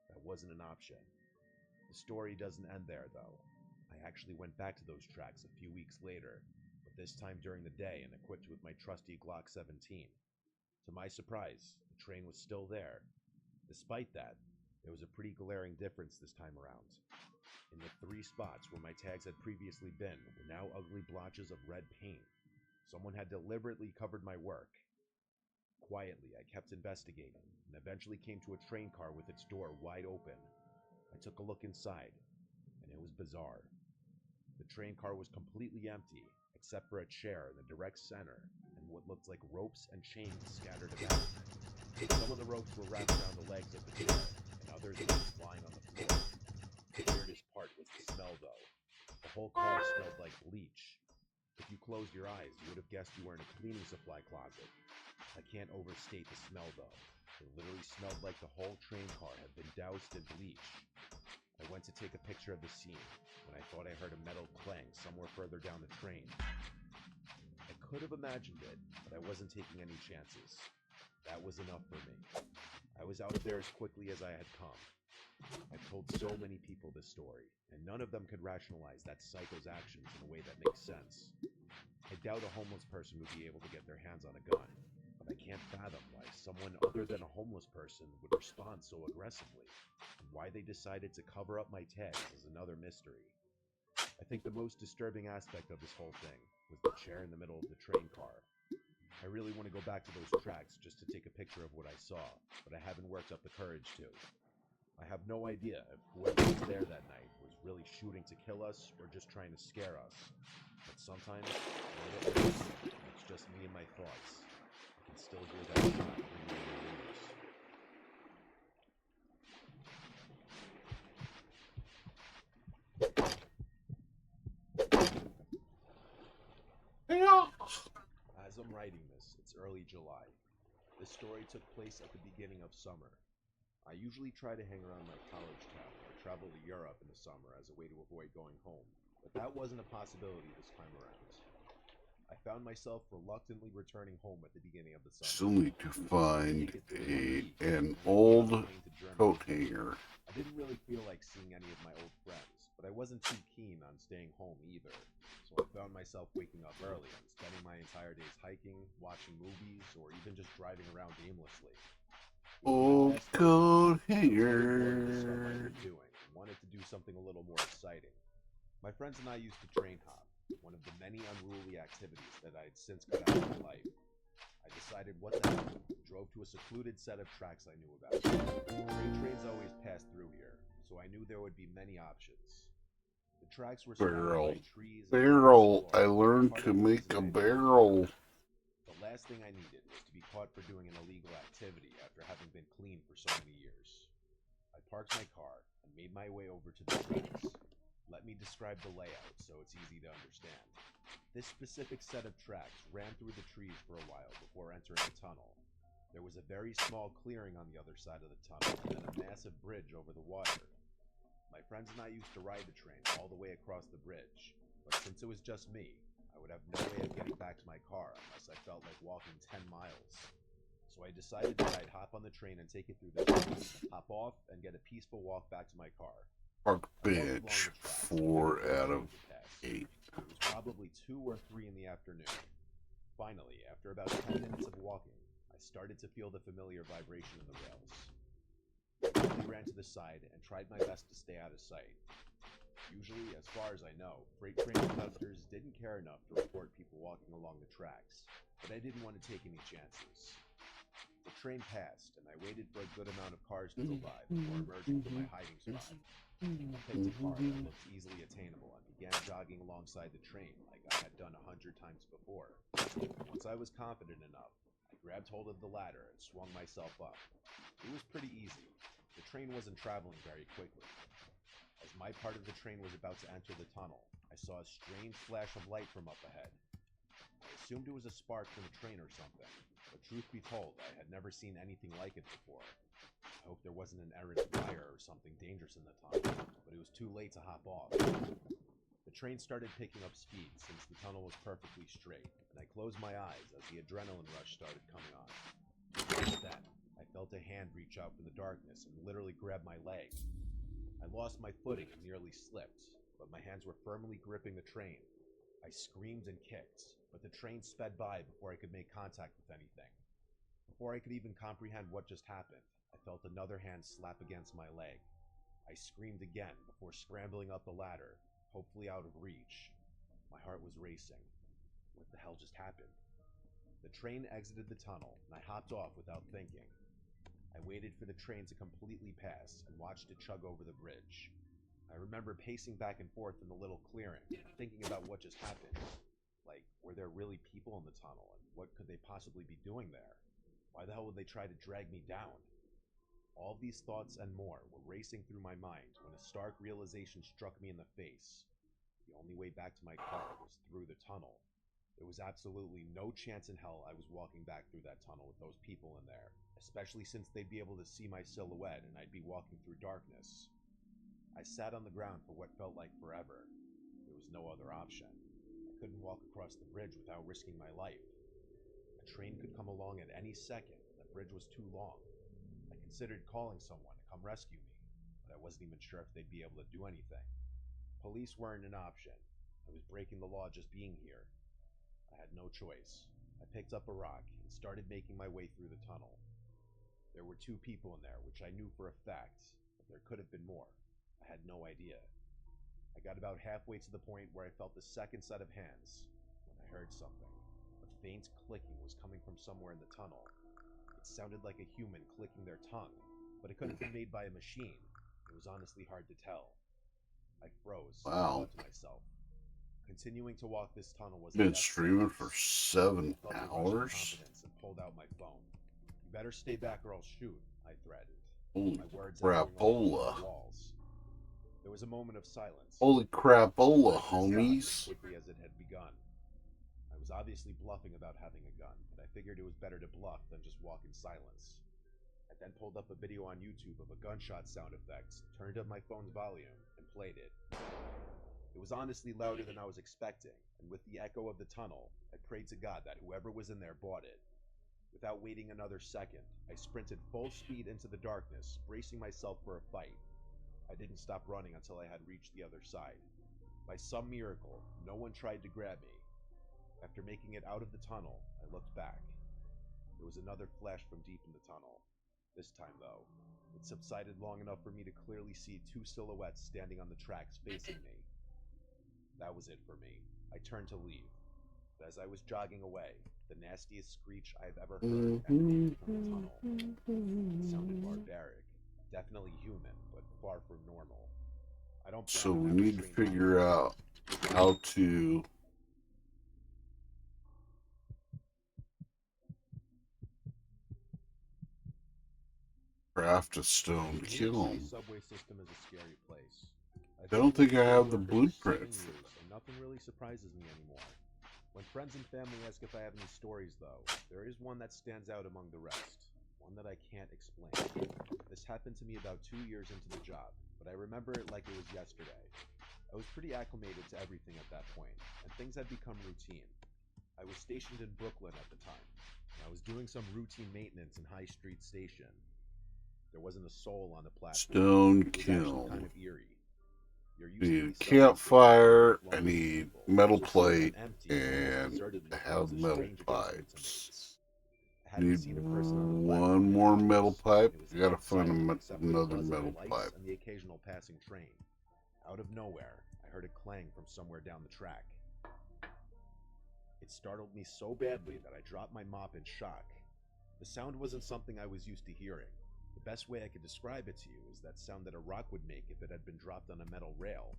That wasn't an option. The story doesn't end there, though. I actually went back to those tracks a few weeks later, but this time during the day and equipped with my trusty Glock 17. To my surprise, the train was still there. Despite that, there was a pretty glaring difference this time around. In the 3 spots where my tags had previously been were now ugly blotches of red paint. Someone had deliberately covered my work. Quietly, I kept investigating, and eventually came to a train car with its door wide open. I took a look inside, and it was bizarre. The train car was completely empty, except for a chair in the direct center, and what looked like ropes and chains scattered about. Some of the ropes were wrapped around the legs of the chair, and others were just lying on the floor. The weirdest part was the smell, though. The whole car smelled like bleach. If you closed your eyes, you would have guessed you were in a cleaning supply closet. I can't overstate the smell, though. It literally smelled like the whole train car had been doused in bleach. I went to take a picture of the scene, when I thought I heard a metal clang somewhere further down the train. I could have imagined it, but I wasn't taking any chances. That was enough for me. I was out of there as quickly as I had come. I've told so many people this story, and none of them could rationalize that psycho's actions in a way that makes sense. I doubt a homeless person would be able to get their hands on a gun, but I can't fathom why someone other than a homeless person would respond so aggressively, and why they decided to cover up my tags is another mystery. I think the most disturbing aspect of this whole thing was the chair in the middle of the train car. I really want to go back to those tracks just to take a picture of what I saw, but I haven't worked up the courage to. I have no idea if whoever was there that night was really shooting to kill us or just trying to scare us. But sometimes, it's just me and my thoughts. I can still hear that shot ringing in my ears. As I'm writing this, it's early July. This story took place at the beginning of summer. I usually try to hang around my college town or travel to Europe in the summer as a way to avoid going home, but that wasn't a possibility this time around. I found myself reluctantly returning home at the beginning of the summer. Still need to find an old coat hanger. I didn't really feel like seeing any of my old friends, but I wasn't too keen on staying home either, so I found myself waking up early and spending my entire days hiking, watching movies, or even just driving around aimlessly. Old coat hanger. Wanted to do something a little more exciting. My friends and I used to train hop, one of the many unruly activities that I had since cut out of my life. I decided what the hell, drove to a secluded set of tracks I knew about. Freight trains always passed through here, so I knew there would be many options. The tracks were surrounded by trees. Barrel. I learned to make a barrel. The last thing I needed was to be caught for doing an illegal activity after having been clean for so many years. I parked my car and made my way over to the tracks. Let me describe the layout so it's easy to understand. This specific set of tracks ran through the trees for a while before entering a tunnel. There was a very small clearing on the other side of the tunnel and then a massive bridge over the water. My friends and I used to ride the train all the way across the bridge, but since it was just me, I would have no way of getting back to my car unless I felt like walking 10 miles. So I decided that I'd hop on the train and take it through the tunnel, hop off, and get a peaceful walk back to my car. Park bench, 4 out of 8. It was probably 2 or 3 in the afternoon. Finally, after about 10 minutes of walking, I started to feel the familiar vibration in the rails. I quickly ran to the side and tried my best to stay out of sight. Usually, as far as I know, freight train conductors didn't care enough to report people walking along the tracks, but I didn't want to take any chances. The train passed, and I waited for a good amount of cars to go by before emerging from my hiding spot. I picked a car that looked easily attainable and began jogging alongside the train like I had done 100 times before. Once I was confident enough, I grabbed hold of the ladder and swung myself up. It was pretty easy. The train wasn't traveling very quickly. As my part of the train was about to enter the tunnel, I saw a strange flash of light from up ahead. I assumed it was a spark from the train or something, but truth be told, I had never seen anything like it before. I hoped there wasn't an errant fire or something dangerous in the tunnel, but it was too late to hop off. The train started picking up speed since the tunnel was perfectly straight, and I closed my eyes as the adrenaline rush started coming on. Just then, I felt a hand reach out from the darkness and literally grab my leg. I lost my footing and nearly slipped, but my hands were firmly gripping the train. I screamed and kicked, but the train sped by before I could make contact with anything. Before I could even comprehend what just happened, I felt another hand slap against my leg. I screamed again before scrambling up the ladder, hopefully out of reach. My heart was racing. What the hell just happened? The train exited the tunnel, and I hopped off without thinking. I waited for the train to completely pass and watched it chug over the bridge. I remember pacing back and forth in the little clearing, thinking about what just happened. Like, were there really people in the tunnel, and what could they possibly be doing there? Why the hell would they try to drag me down? All these thoughts and more were racing through my mind when a stark realization struck me in the face. The only way back to my car was through the tunnel. There was absolutely no chance in hell I was walking back through that tunnel with those people in there, especially since they'd be able to see my silhouette and I'd be walking through darkness. I sat on the ground for what felt like forever. There was no other option. I couldn't walk across the bridge without risking my life. A train could come along at any second, and the bridge was too long. I considered calling someone to come rescue me, but I wasn't even sure if they'd be able to do anything. Police weren't an option. I was breaking the law just being here. I had no choice. I picked up a rock and started making my way through the tunnel. There were 2 people in there, which I knew for a fact, but there could have been more. I had no idea. I got about halfway to the point where I felt the second set of hands when I heard something. A faint clicking was coming from somewhere in the tunnel. It sounded like a human clicking their tongue, but it could have been made by a machine. It was honestly hard to tell. I froze and thought to myself, continuing to walk this tunnel was Been streaming for 7 hours. Confidence and pulled out my phone. You better stay back or I'll shoot, I threatened. Holy My words crapola. walls. There was a moment of silence. Holy crapola, As homies. quickly as it had begun. I was obviously bluffing about having a gun, but I figured it was better to bluff than just walk in silence. I then pulled up a video on YouTube of a gunshot sound effect, turned up my phone's volume, and played it. It was honestly louder than I was expecting, and with the echo of the tunnel, I prayed to God that whoever was in there bought it. Without waiting another second, I sprinted full speed into the darkness, bracing myself for a fight. I didn't stop running until I had reached the other side. By some miracle, no one tried to grab me. After making it out of the tunnel, I looked back. There was another flash from deep in the tunnel. This time, though, it subsided long enough for me to clearly see 2 silhouettes standing on the tracks facing me. That was it for me. I turned to leave. But as I was jogging away, the nastiest screech I've ever heard emanated from the tunnel. It sounded barbaric, definitely human, but far from normal. I don't So we need to figure out how to craft a stone kiln. Subway system is a scary place. I don't think I have the blueprint for it. And nothing really surprises me anymore. When friends and family ask if I have any stories, though, there is one that stands out among the rest. One that I can't explain. This happened to me about 2 years into the job, but I remember it like it was yesterday. I was pretty acclimated to everything at that point, and things had become routine. I was stationed in Brooklyn at the time, and I was doing some routine maintenance in High Street Station. There wasn't a soul on the platform. stone kiln. Kind of eerie. I need a campfire, I need metal plate, and I have metal pipes. Need 1 more metal pipe. I gotta find another metal pipe. And the occasional passing train. Out of nowhere, I heard a clang from somewhere down the track. It startled me so badly that I dropped my mop in shock. The sound wasn't something I was used to hearing. The best way I could describe it to you is that sound that a rock would make if it had been dropped on a metal rail.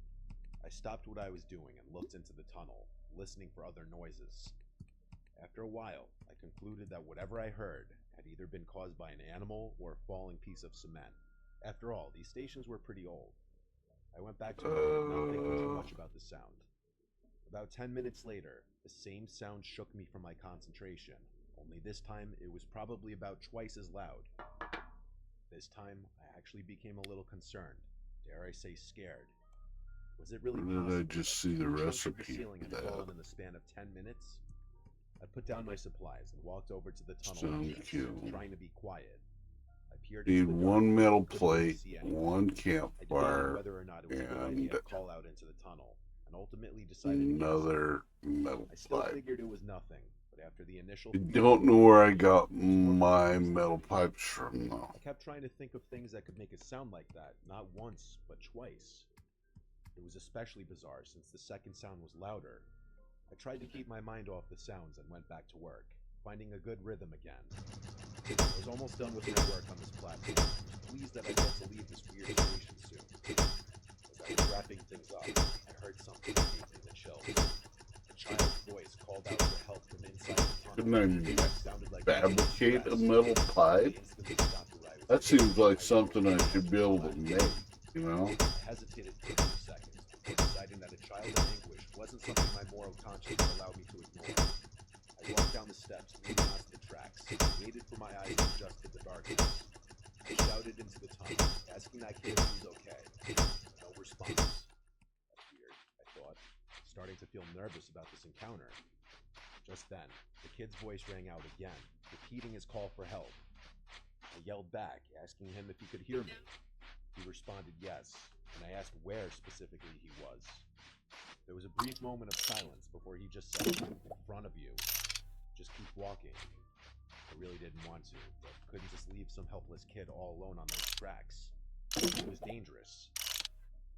I stopped what I was doing and looked into the tunnel, listening for other noises. After a while, I concluded that whatever I heard had either been caused by an animal or a falling piece of cement. After all, these stations were pretty old. I went back to work, not thinking too much about the sound. About 10 minutes later, the same sound shook me from my concentration, only this time it was probably about twice as loud. This time, I actually became a little concerned, dare I say scared. Was it really possible? Did I just see the recipe The ceiling had fallen in the span of 10 minutes? I put down my supplies and walked over to the tunnel, trying to be quiet. I peered Need into the one dark, metal couldn't plate, see anything. one I debated campfire, whether or not it was a good idea to call out into the tunnel, and ultimately decided another metal I still pipe. figured it was nothing, but after the initial I don't know where I got my metal pipes from, though. I kept trying to think of things that could make it sound like that, not once, but twice. It was especially bizarre since the second sound was louder. I tried to keep my mind off the sounds and went back to work, finding a good rhythm again. I was almost done with my work on this platform, pleased that I got to leave this weird station soon. As I was wrapping things up, I heard something that gave me the chills. A child's voice called out for help from inside the tunnel. Couldn't I fabricate a metal pipe? That seems like something I should be able to make, you know? I hesitated for a few seconds, deciding that a child in anguish wasn't something my moral conscience would allow me to ignore. I walked down the steps, leaning onto the tracks, and waited for my eyes to adjust to the darkness. I shouted into the tunnel, asking that kid if he was okay. No response. That's weird, I thought, starting to feel nervous about this encounter. Just then, the kid's voice rang out again, repeating his call for help. I yelled back, asking him if he could hear me. He responded yes, and I asked where specifically he was. There was a brief moment of silence before he just said, "In front of you. Just keep walking." I really didn't want to, but couldn't just leave some helpless kid all alone on those tracks. It was dangerous.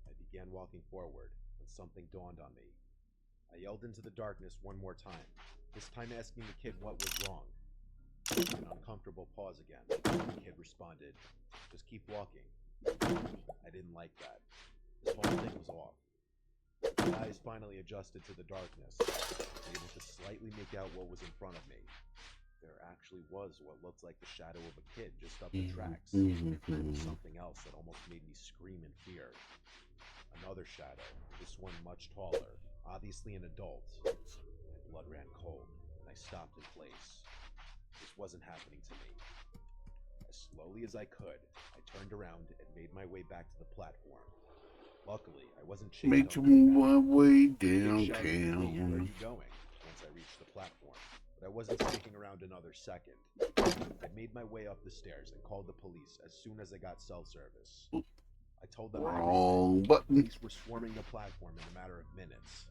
I began walking forward when something dawned on me. I yelled into the darkness one more time, this time asking the kid what was wrong. An uncomfortable pause again. The kid responded, "Just keep walking." I didn't like that. This whole thing was off. My eyes finally adjusted to the darkness, able to slightly make out what was in front of me. There actually was what looked like the shadow of a kid just up the tracks. There was something else that almost made me scream in fear. Another shadow, this one much taller, obviously an adult. My blood ran cold, and I stopped in place. This wasn't happening to me. As slowly as I could, I turned around and made my way back to the platform. Luckily, I wasn't chased. Making my way Where are you downtown. going? Once I reached the platform, but I wasn't sticking around another second. I made my way up the stairs and called the police as soon as I got cell service. I told them Wrong button. Police were swarming the platform in a matter of minutes.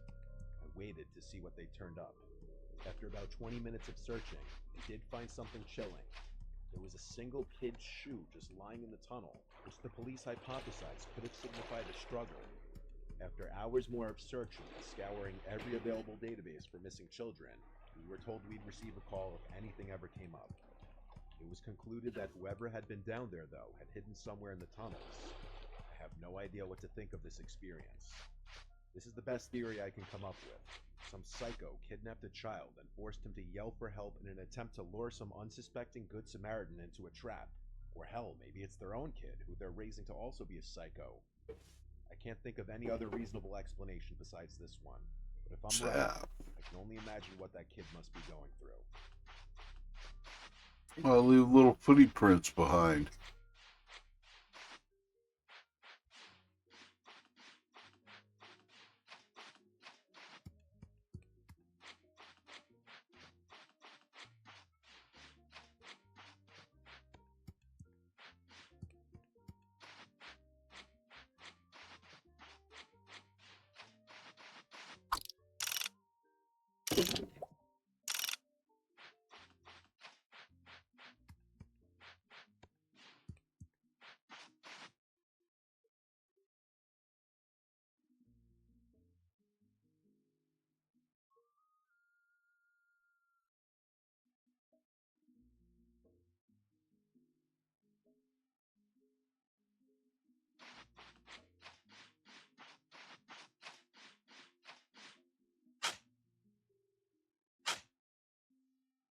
I waited to see what they turned up. After about 20 minutes of searching, I did find something chilling. There was a single kid's shoe just lying in the tunnel, which the police hypothesized could have signified a struggle. After hours more of searching and scouring every available database for missing children, we were told we'd receive a call if anything ever came up. It was concluded that whoever had been down there, though, had hidden somewhere in the tunnels. I have no idea what to think of this experience. This is the best theory I can come up with. Some psycho kidnapped a child and forced him to yell for help in an attempt to lure some unsuspecting Good Samaritan into a trap. Or hell, maybe it's their own kid, who they're raising to also be a psycho. I can't think of any other reasonable explanation besides this one. But if I'm right, I can only imagine what that kid must be going through. I'll leave little footprints behind.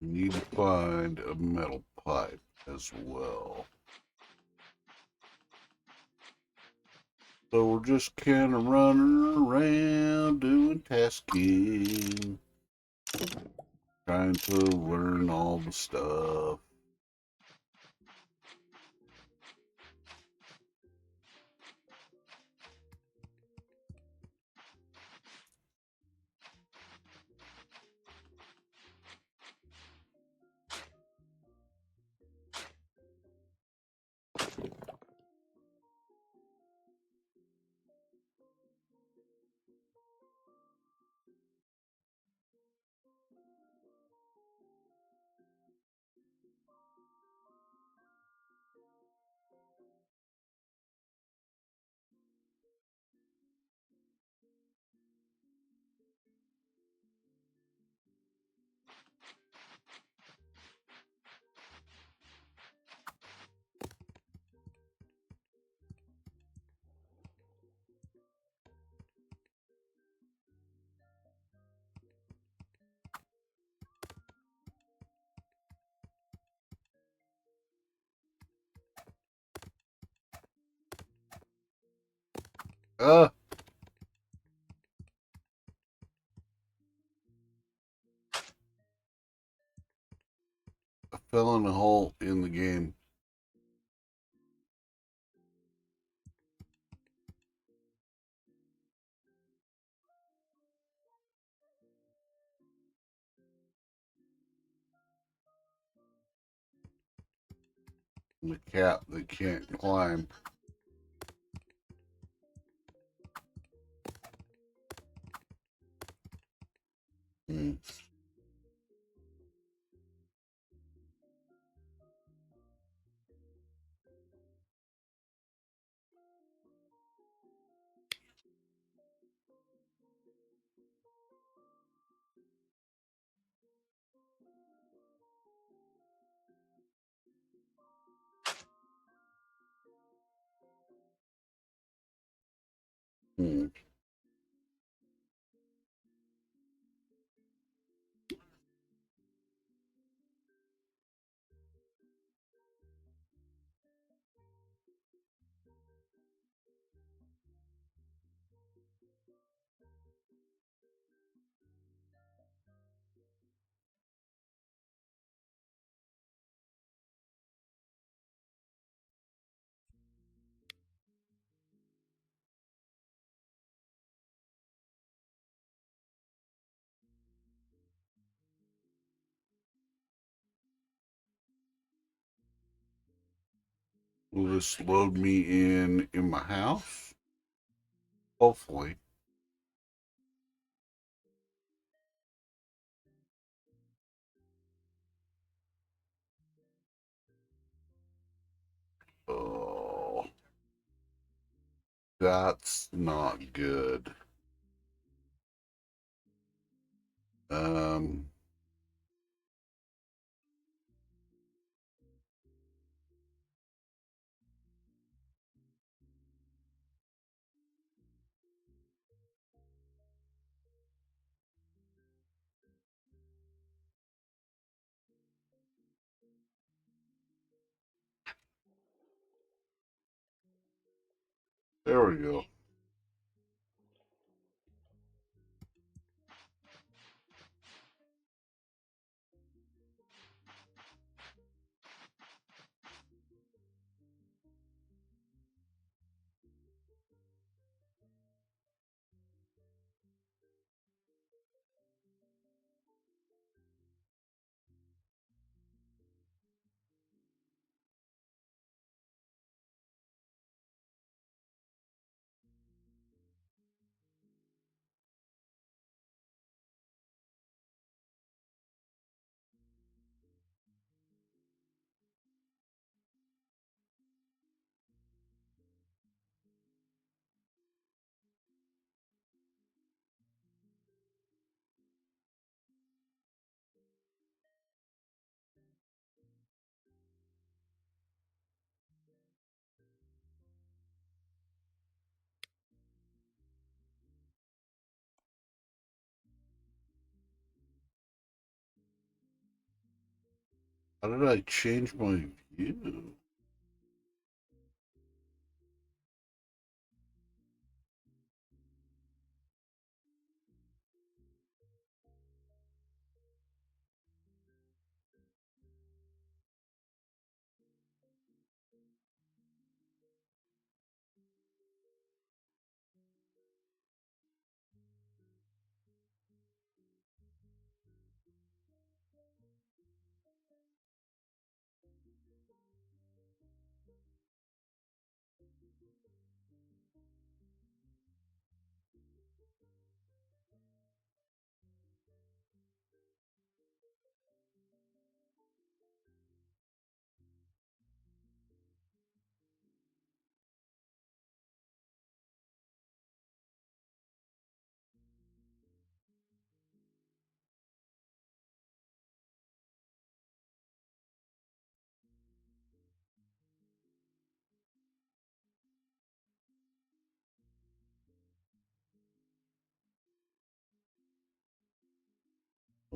Need to find a metal pipe as well. So we're just kind of running around doing tasking, trying to learn all the stuff. I fell in a hole in the game. The cat that can't climb. Hmm. Hmm. Will this load me in my house? Hopefully. Oh, that's not good. Um, there we go. How did I change my view?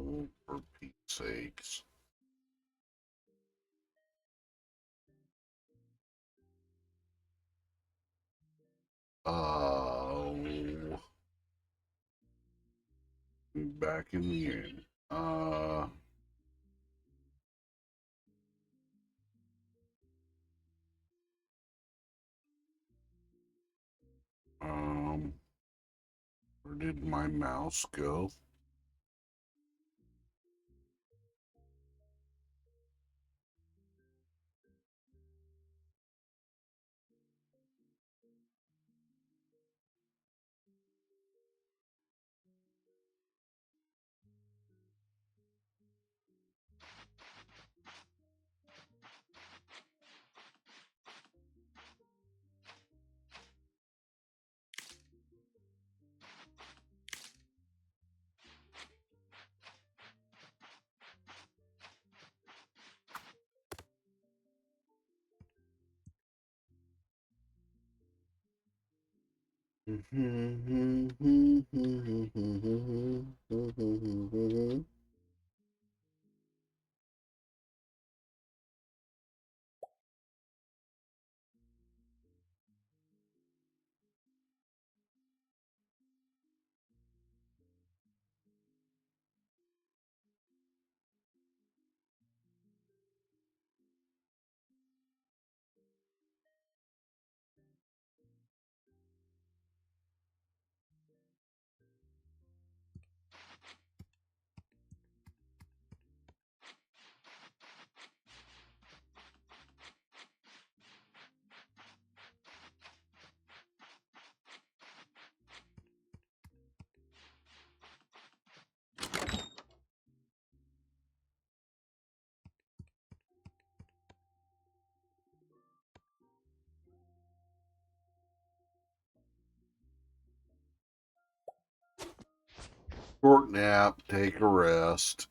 Oh, for Pete's sakes. Oh. Back in the game. Where did my mouse go? Short nap, take a rest.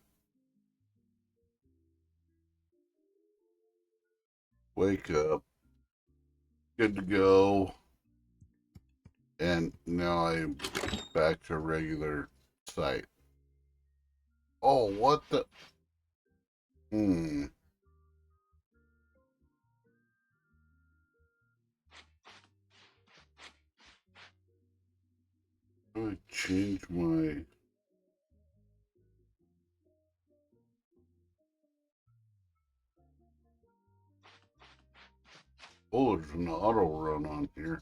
Wake up. Good to go. And now I'm back to regular site. Oh, what the? I changed my... Oh, there's an auto run on here.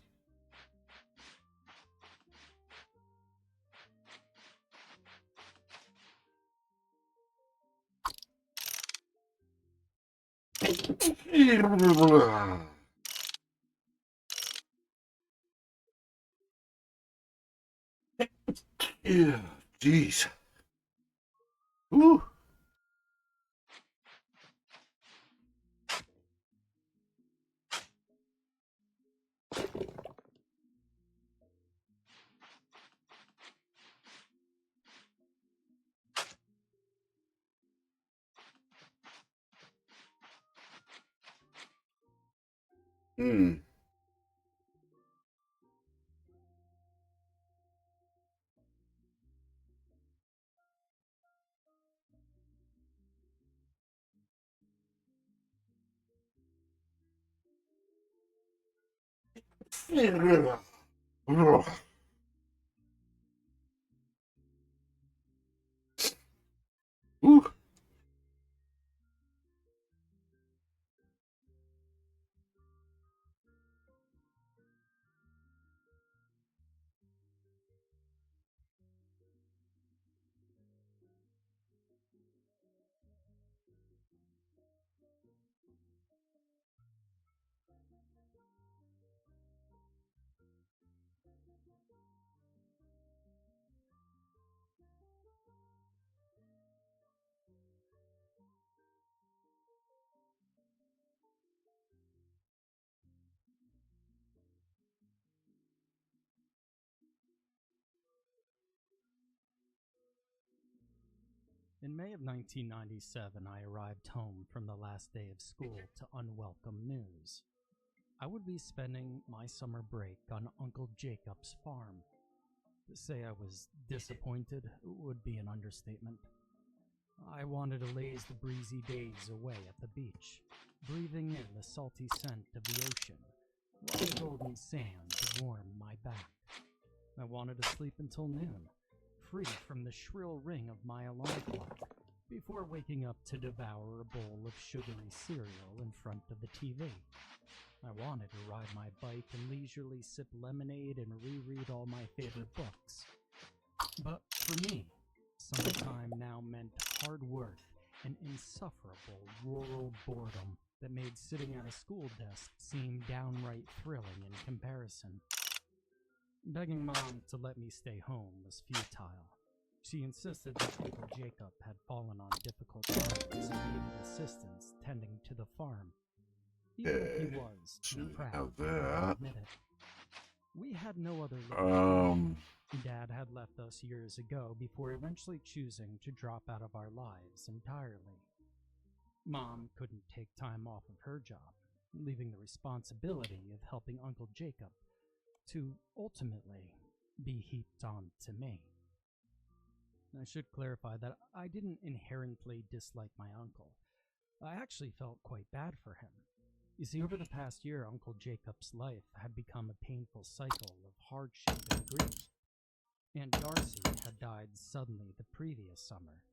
Yeah, jeez. Woo. Woo. In May of 1997, I arrived home from the last day of school to unwelcome news. I would be spending my summer break on Uncle Jacob's farm. To say I was disappointed would be an understatement. I wanted to laze the breezy days away at the beach, breathing in the salty scent of the ocean, while the golden sands warmed my back. I wanted to sleep until noon, free from the shrill ring of my alarm clock, before waking up to devour a bowl of sugary cereal in front of the TV. I wanted to ride my bike and leisurely sip lemonade and reread all my favorite books. But for me, summertime now meant hard work and insufferable rural boredom that made sitting at a school desk seem downright thrilling in comparison. Begging Mom to let me stay home was futile. She insisted that Uncle Jacob had fallen on difficult times and needed assistance tending to the farm. Even if he was too proud to admit it. We had no other living. Dad had left us years ago before eventually choosing to drop out of our lives entirely. Mom couldn't take time off of her job, leaving the responsibility of helping Uncle Jacob to ultimately be heaped on to me. I should clarify that I didn't inherently dislike my uncle. I actually felt quite bad for him. You see, over the past year, Uncle Jacob's life had become a painful cycle of hardship and grief. Aunt Darcy had died suddenly the previous summer,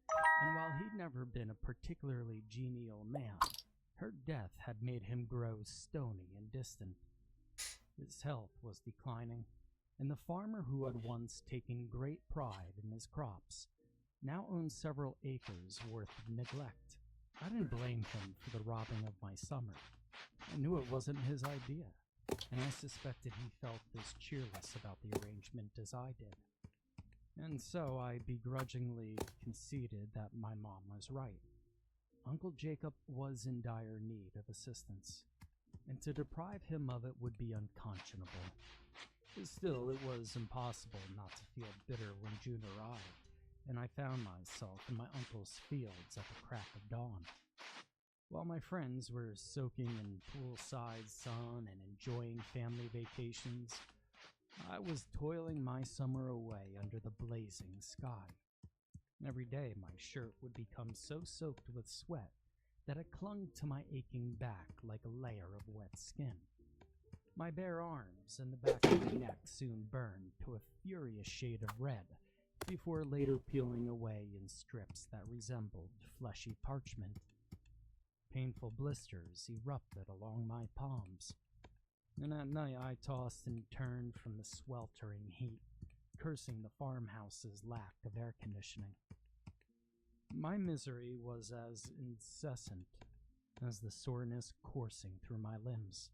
and while he'd never been a particularly genial man, her death had made him grow stony and distant. His health was declining, and the farmer who had once taken great pride in his crops now owned several acres worth of neglect. I didn't blame him for the robbing of my summer. I knew it wasn't his idea, and I suspected he felt as cheerless about the arrangement as I did. And so I begrudgingly conceded that my mom was right. Uncle Jacob was in dire need of assistance, and to deprive him of it would be unconscionable. Still, it was impossible not to feel bitter when June arrived, and I found myself in my uncle's fields at the crack of dawn. While my friends were soaking in poolside sun and enjoying family vacations, I was toiling my summer away under the blazing sky. Every day my shirt would become so soaked with sweat that it clung to my aching back like a layer of wet skin. My bare arms and the back of my neck soon burned to a furious shade of red, before later peeling away in strips that resembled fleshy parchment. Painful blisters erupted along my palms, and at night I tossed and turned from the sweltering heat, cursing the farmhouse's lack of air conditioning. My misery was as incessant as the soreness coursing through my limbs.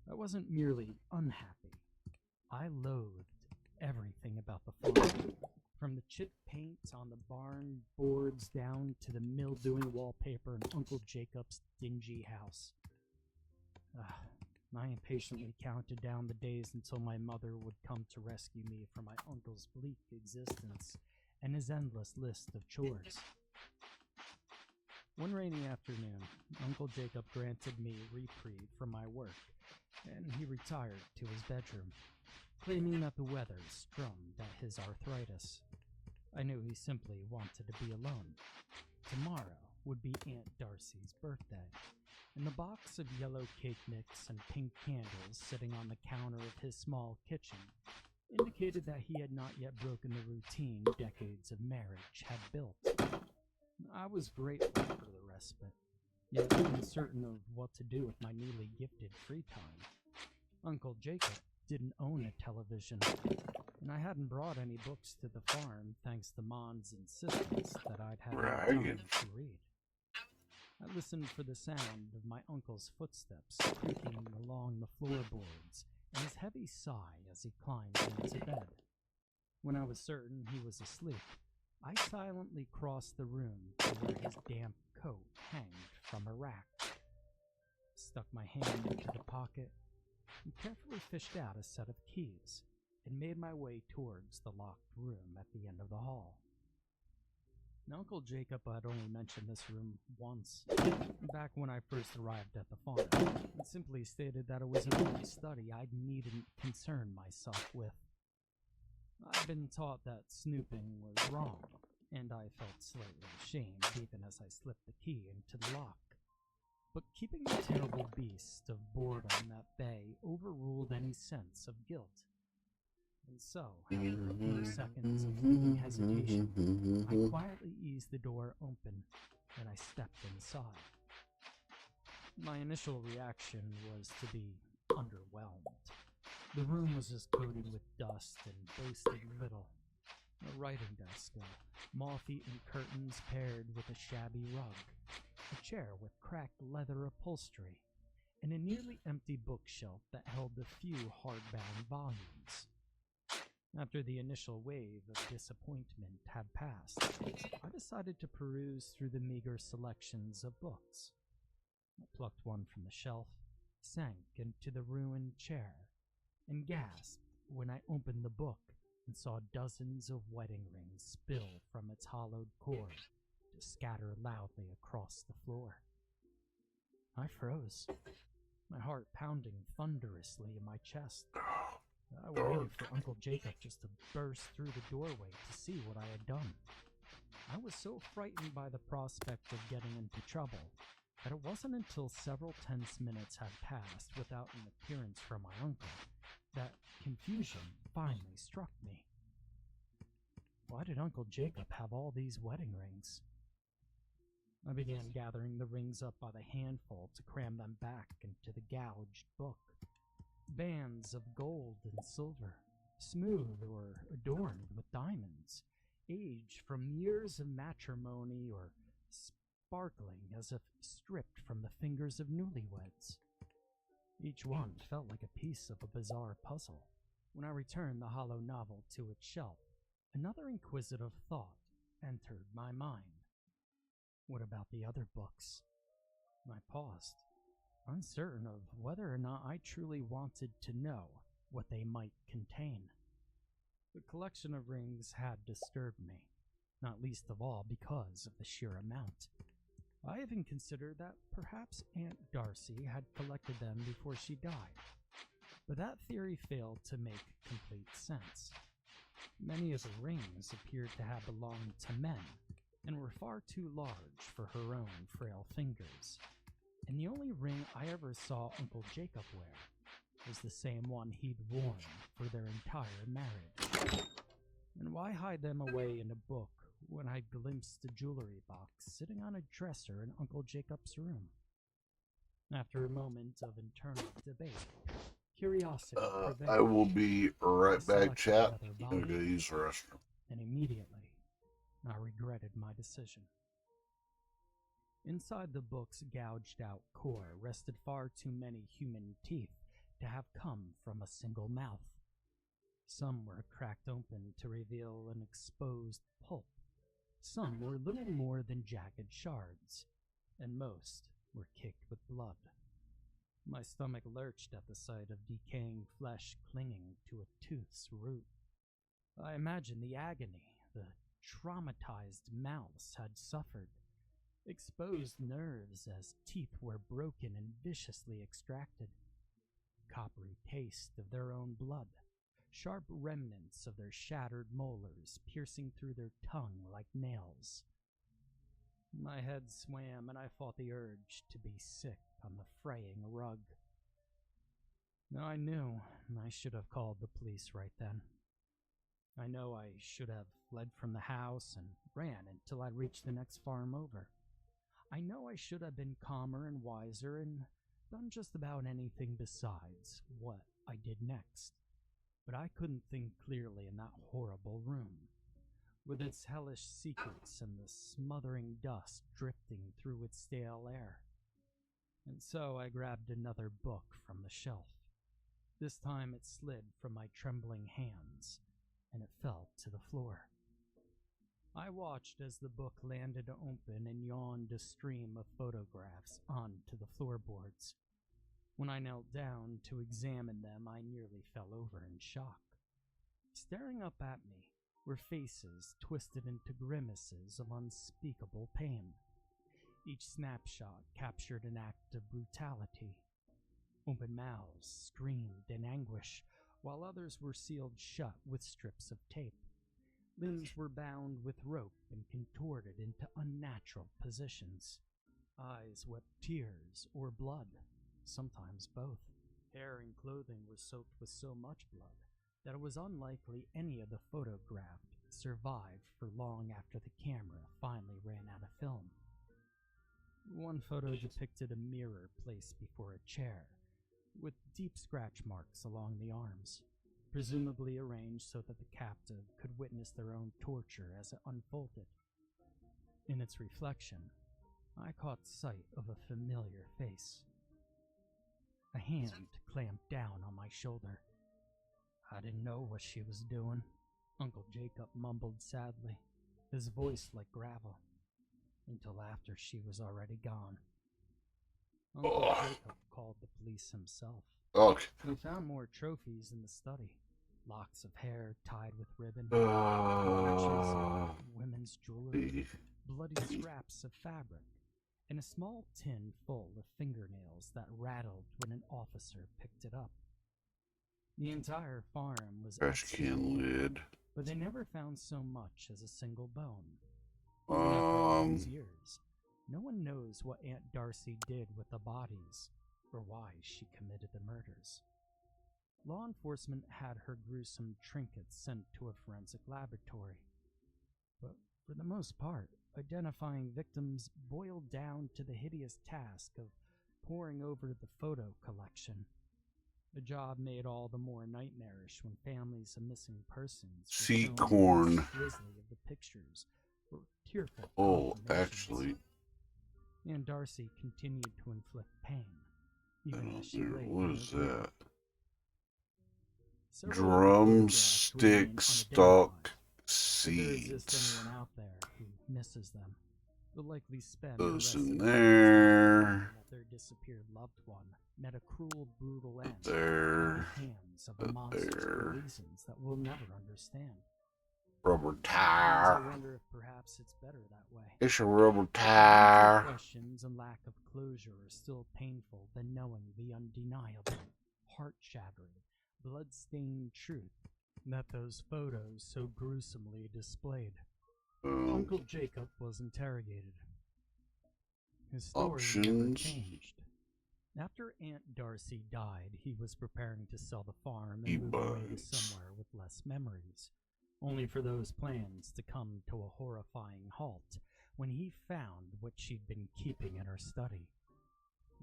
I wasn't merely unhappy. I loathed everything about the farm, from the chipped paint on the barn boards down to the mildewing wallpaper in Uncle Jacob's dingy house. I impatiently counted down the days until my mother would come to rescue me from my uncle's bleak existence and his endless list of chores. One rainy afternoon, Uncle Jacob granted me reprieve from my work, and he retired to his bedroom, claiming that the weather strummed at his arthritis. I knew he simply wanted to be alone. Tomorrow would be Aunt Darcy's birthday, and the box of yellow cake mix and pink candles sitting on the counter of his small kitchen indicated that he had not yet broken the routine decades of marriage had built. I was grateful for the respite, yet uncertain of what to do with my newly gifted free time. Uncle Jacob didn't own a television, and I hadn't brought any books to the farm thanks to Mom's insistence that I'd have time to read. I listened for the sound of my uncle's footsteps creaking along the floorboards and his heavy sigh as he climbed into bed. When I was certain he was asleep, I silently crossed the room to where his damp coat hanged from a rack, stuck my hand into the pocket, and carefully fished out a set of keys and made my way towards the locked room at the end of the hall. Now, Uncle Jacob had only mentioned this room once, back when I first arrived at the farm, and simply stated that it was an only study I needn't concern myself with. I'd been taught that snooping was wrong, and I felt slightly ashamed even as I slipped the key into the lock. But keeping the terrible beast of boredom at bay overruled any sense of guilt. And so, after a few seconds of fleeting hesitation, I quietly eased the door open, and I stepped inside. My initial reaction was to be underwhelmed. The room was just coated with dust and boasted little. A writing desk, moth-eaten curtains paired with a shabby rug, a chair with cracked leather upholstery, and a nearly empty bookshelf that held a few hardbound volumes. After the initial wave of disappointment had passed, I decided to peruse through the meager selections of books. I plucked one from the shelf, sank into the ruined chair, and gasped when I opened the book and saw dozens of wedding rings spill from its hollowed core to scatter loudly across the floor. I froze, my heart pounding thunderously in my chest. I waited for Uncle Jacob just to burst through the doorway to see what I had done. I was so frightened by the prospect of getting into trouble that it wasn't until several tense minutes had passed without an appearance from my uncle that confusion finally struck me. Why did Uncle Jacob have all these wedding rings? I began gathering the rings up by the handful to cram them back into the gouged book. Bands of gold and silver, smooth or adorned with diamonds, aged from years of matrimony or sparkling as if stripped from the fingers of newlyweds. Each one felt like a piece of a bizarre puzzle. When I returned the hollow novel to its shelf, another inquisitive thought entered my mind. What about the other books? I paused, uncertain of whether or not I truly wanted to know what they might contain. The collection of rings had disturbed me, not least of all because of the sheer amount. I even considered that perhaps Aunt Darcy had collected them before she died, but that theory failed to make complete sense. Many of the rings appeared to have belonged to men, and were far too large for her own frail fingers. And the only ring I ever saw Uncle Jacob wear was the same one he'd worn for their entire marriage. And why hide them away in a book when I glimpsed the jewelry box sitting on a dresser in Uncle Jacob's room? After a moment of internal debate, curiosity prevailed. I will be right back, chat. I'm going to use the restroom. And immediately, I regretted my decision. Inside the book's gouged-out core rested far too many human teeth to have come from a single mouth. Some were cracked open to reveal an exposed pulp. Some were little more than jagged shards, and most were kicked with blood. My stomach lurched at the sight of decaying flesh clinging to a tooth's root. I imagined the agony the traumatized mouths had suffered, exposed nerves as teeth were broken and viciously extracted, coppery taste of their own blood, sharp remnants of their shattered molars piercing through their tongue like nails. My head swam and I fought the urge to be sick on the fraying rug. Now I knew I should have called the police right then. I know I should have fled from the house and ran until I reached the next farm over. I know I should have been calmer and wiser and done just about anything besides what I did next. But I couldn't think clearly in that horrible room, with its hellish secrets and the smothering dust drifting through its stale air. And so I grabbed another book from the shelf. This time it slid from my trembling hands, and it fell to the floor. I watched as the book landed open and yawned a stream of photographs onto the floorboards. When I knelt down to examine them, I nearly fell over in shock. Staring up at me were faces twisted into grimaces of unspeakable pain. Each snapshot captured an act of brutality. Open mouths screamed in anguish, while others were sealed shut with strips of tape. Limbs were bound with rope and contorted into unnatural positions. Eyes wept tears or blood, sometimes both. Hair and clothing were soaked with so much blood that it was unlikely any of the photographed survived for long after the camera finally ran out of film. One photo depicted a mirror placed before a chair, with deep scratch marks along the arms, presumably arranged so that the captive could witness their own torture as it unfolded. In its reflection, I caught sight of a familiar face. A hand clamped down on my shoulder. I didn't know what she was doing, Uncle Jacob mumbled sadly, his voice like gravel, until after she was already gone. Uncle Jacob called the police himself. We found more trophies in the study. Locks of hair tied with ribbon, watches, women's jewelry, bloody scraps of fabric, and a small tin full of fingernails that rattled when an officer picked it up. The entire farm was Trash can lid. but they never found so much as a single bone. After all these years, no one knows what Aunt Darcy did with the bodies, or why she committed the murders. Law enforcement had her gruesome trinkets sent to a forensic laboratory, but for the most part, identifying victims boiled down to the hideous task of poring over the photo collection. The job made all the more nightmarish when families of missing persons were shown corn. the grisly of the pictures or tearful Oh, confirmations. actually. And Darcy continued to inflict pain, even as she lay What in is her grave. that? Several of the photographs remain Drumstick stock If there exists seeds. anyone out there who misses them, they'll likely spend Those the rest in of their lives there. that their disappeared loved one met a cruel, brutal end There. at the hands of a monster for reasons that we'll never understand. Rubber Sometimes I tire. wonder if perhaps it's better that way. It's a rubber Answered tire. questions and lack of closure are still painful than knowing the undeniable, heart-shattering, blood-stained truth that those photos so gruesomely displayed. Uncle Jacob was interrogated. His story never Options. changed. After Aunt Darcy died, he was preparing to sell the farm and He move away to buns. somewhere with less memories, only for those plans to come to a horrifying halt when he found what she'd been keeping in her study.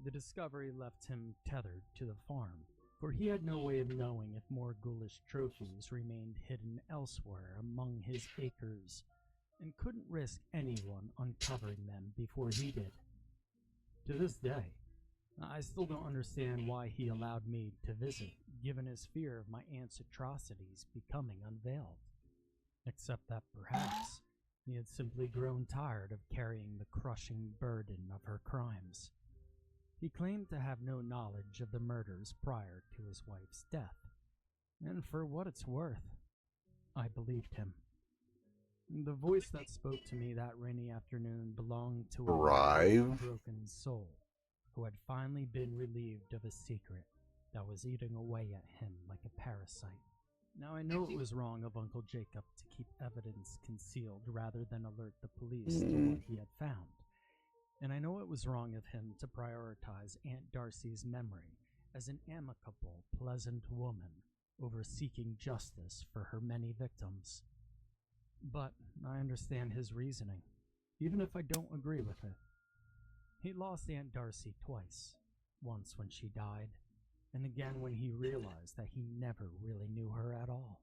The discovery left him tethered to the farm, for he had no way of knowing if more ghoulish trophies remained hidden elsewhere among his acres, and couldn't risk anyone uncovering them before he did. To this day, I still don't understand why he allowed me to visit, given his fear of my aunt's atrocities becoming unveiled. Except that perhaps he had simply grown tired of carrying the crushing burden of her crimes. He claimed to have no knowledge of the murders prior to his wife's death, and for what it's worth, I believed him. The voice that spoke to me that rainy afternoon belonged to a Drive. broken soul who had finally been relieved of a secret that was eating away at him like a parasite. Now I know it was wrong of Uncle Jacob to keep evidence concealed rather than alert the police to what he had found. And I know it was wrong of him to prioritize Aunt Darcy's memory as an amicable, pleasant woman over seeking justice for her many victims. But I understand his reasoning, even if I don't agree with it. He lost Aunt Darcy twice, once when she died, and again when he realized that he never really knew her at all.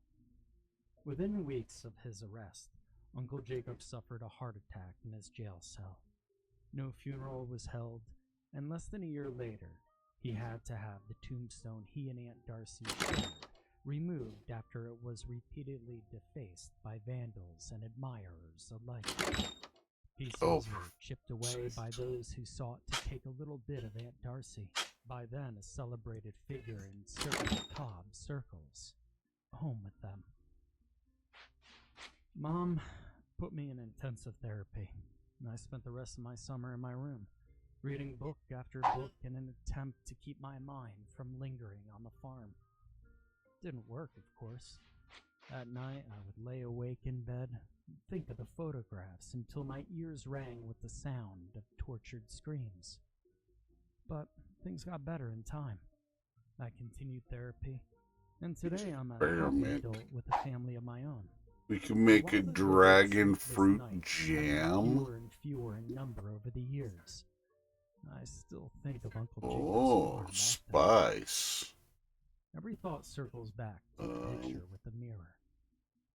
Within weeks of his arrest, Uncle Jacob suffered a heart attack in his jail cell. No funeral was held, and less than a year later, he had to have the tombstone he and Aunt Darcy shared removed after it was repeatedly defaced by vandals and admirers alike. Pieces were chipped away by those who sought to take a little bit of Aunt Darcy, by then a celebrated figure in certain macabre circles, home with them. Mom put me in intensive therapy, and I spent the rest of my summer in my room, reading book after book in an attempt to keep my mind from lingering on the farm. Didn't work, of course. At night, I would lay awake in bed, think of the photographs until my ears rang with the sound of tortured screams. But things got better in time. I continued therapy, and today I'm a healthy adult with a family of my own. We can make a dragon fruit jam. Fewer and fewer in number over the years. I still think of Uncle Jacob's Oh, spice. Every thought circles back to the picture with the mirror.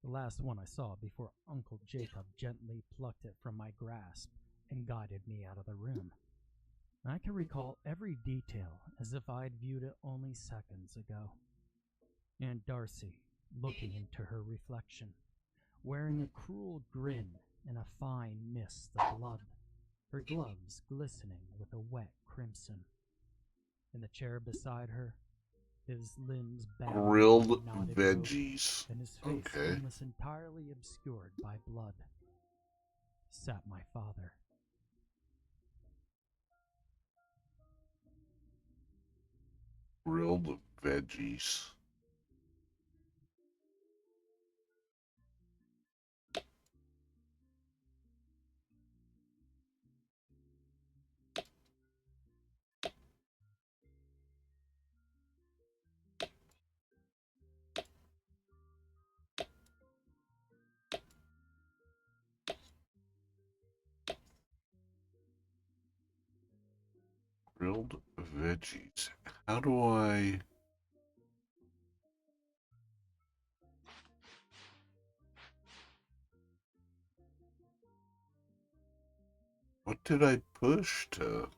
The last one I saw before Uncle Jacob gently plucked it from my grasp and guided me out of the room. I can recall every detail as if I'd viewed it only seconds ago. Aunt Darcy, looking into her reflection, wearing a cruel grin and a fine mist of blood, her gloves glistening with a wet crimson. In the chair beside her, his limbs bound Grilled in knotted veggies. rope, and his face Okay. almost entirely obscured by blood, sat my father. Grilled veggies. Grilled veggies. How do I... What did I push to...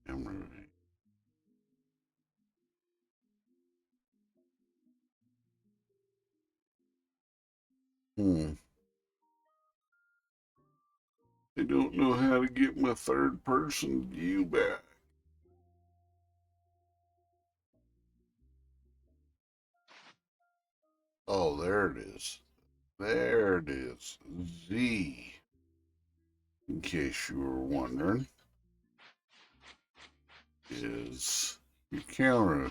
Emery. I don't know how to get my third person view back. Oh, there it is. There it is. Z. In case you were wondering, is your camera.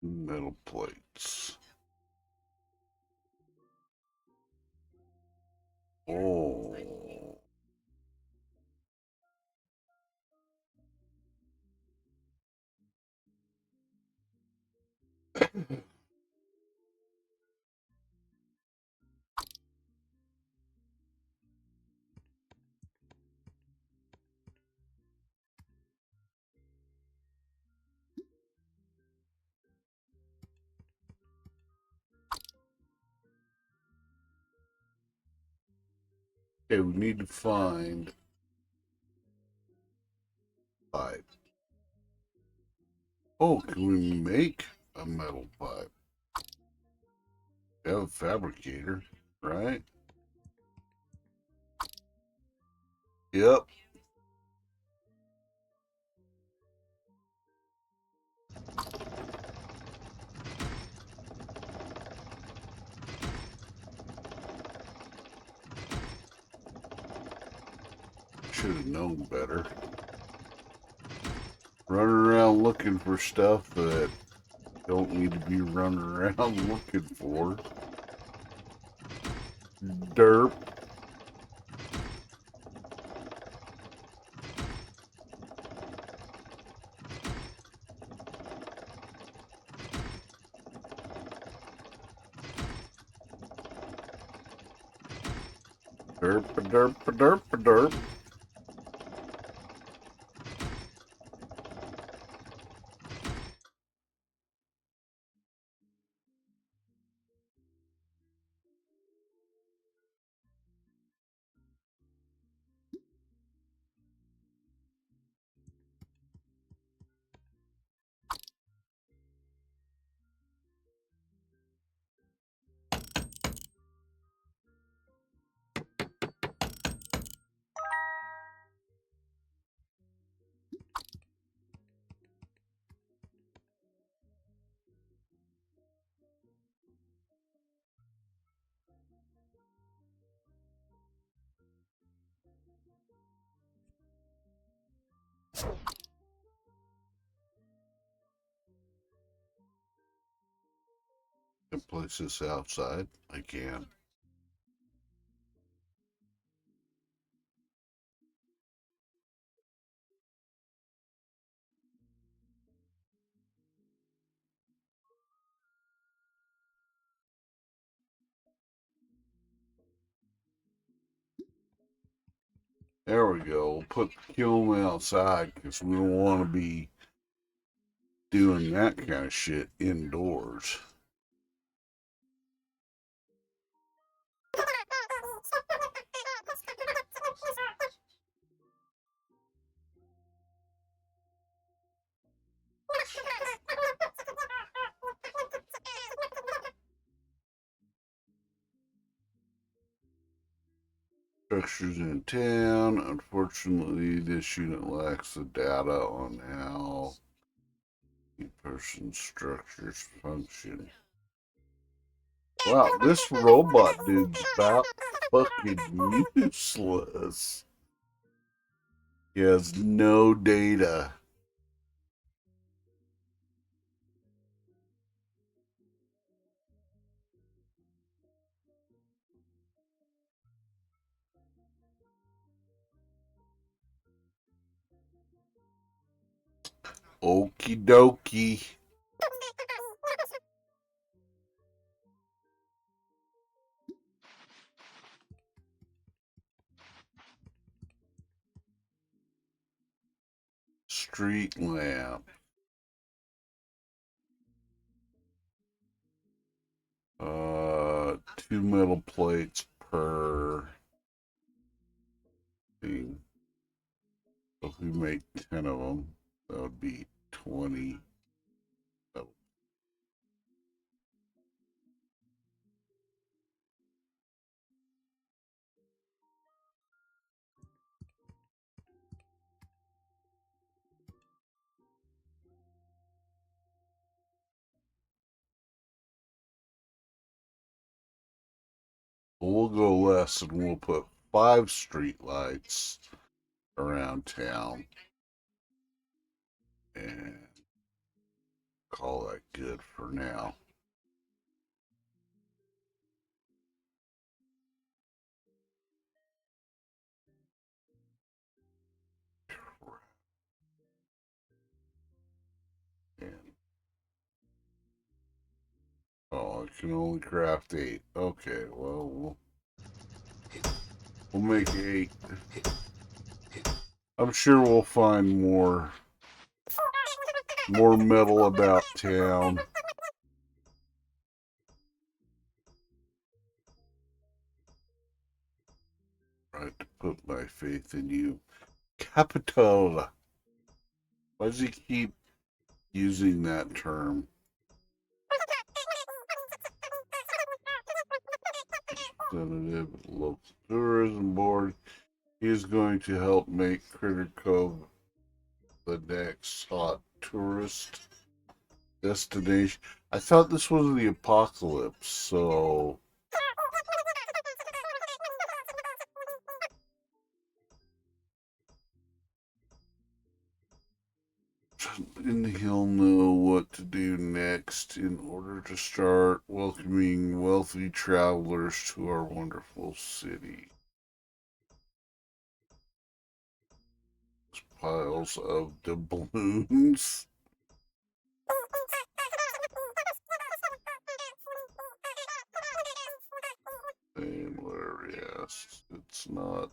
Metal plates. Oh. Okay, we need to find pipe. Oh, can we make a metal pipe? We have a fabricator, right? Yep. should have known better. Running around looking for stuff that don't need to be running around looking for. Derp. Derp, derp, derp, derp. Can place this outside. I can. There we go. We'll put the kiln outside because we don't want to be doing that kind of shit indoors. Structures in town. Unfortunately, this unit lacks the data on how in-person structures function. Wow, this robot dude's about fucking useless. He has no data. Okie dokie. Street lamp. Two metal plates per thing. So if we make 10 of them, that would be 20. We'll go less and we'll put 5 street lights around town and call that good for now. And oh, I can only craft 8. Okay, well, we'll make 8. I'm sure we'll find more metal about town. Right to put my faith in you. Capital. Why does he keep using that term? Representative of the local tourism board. He is going to help make Critter Cove the next hot tourist destination. I thought this was the apocalypse, so and he'll know what to do next in order to start welcoming wealthy travelers to our wonderful city. Piles of doubloons. And whatever, yes, it's not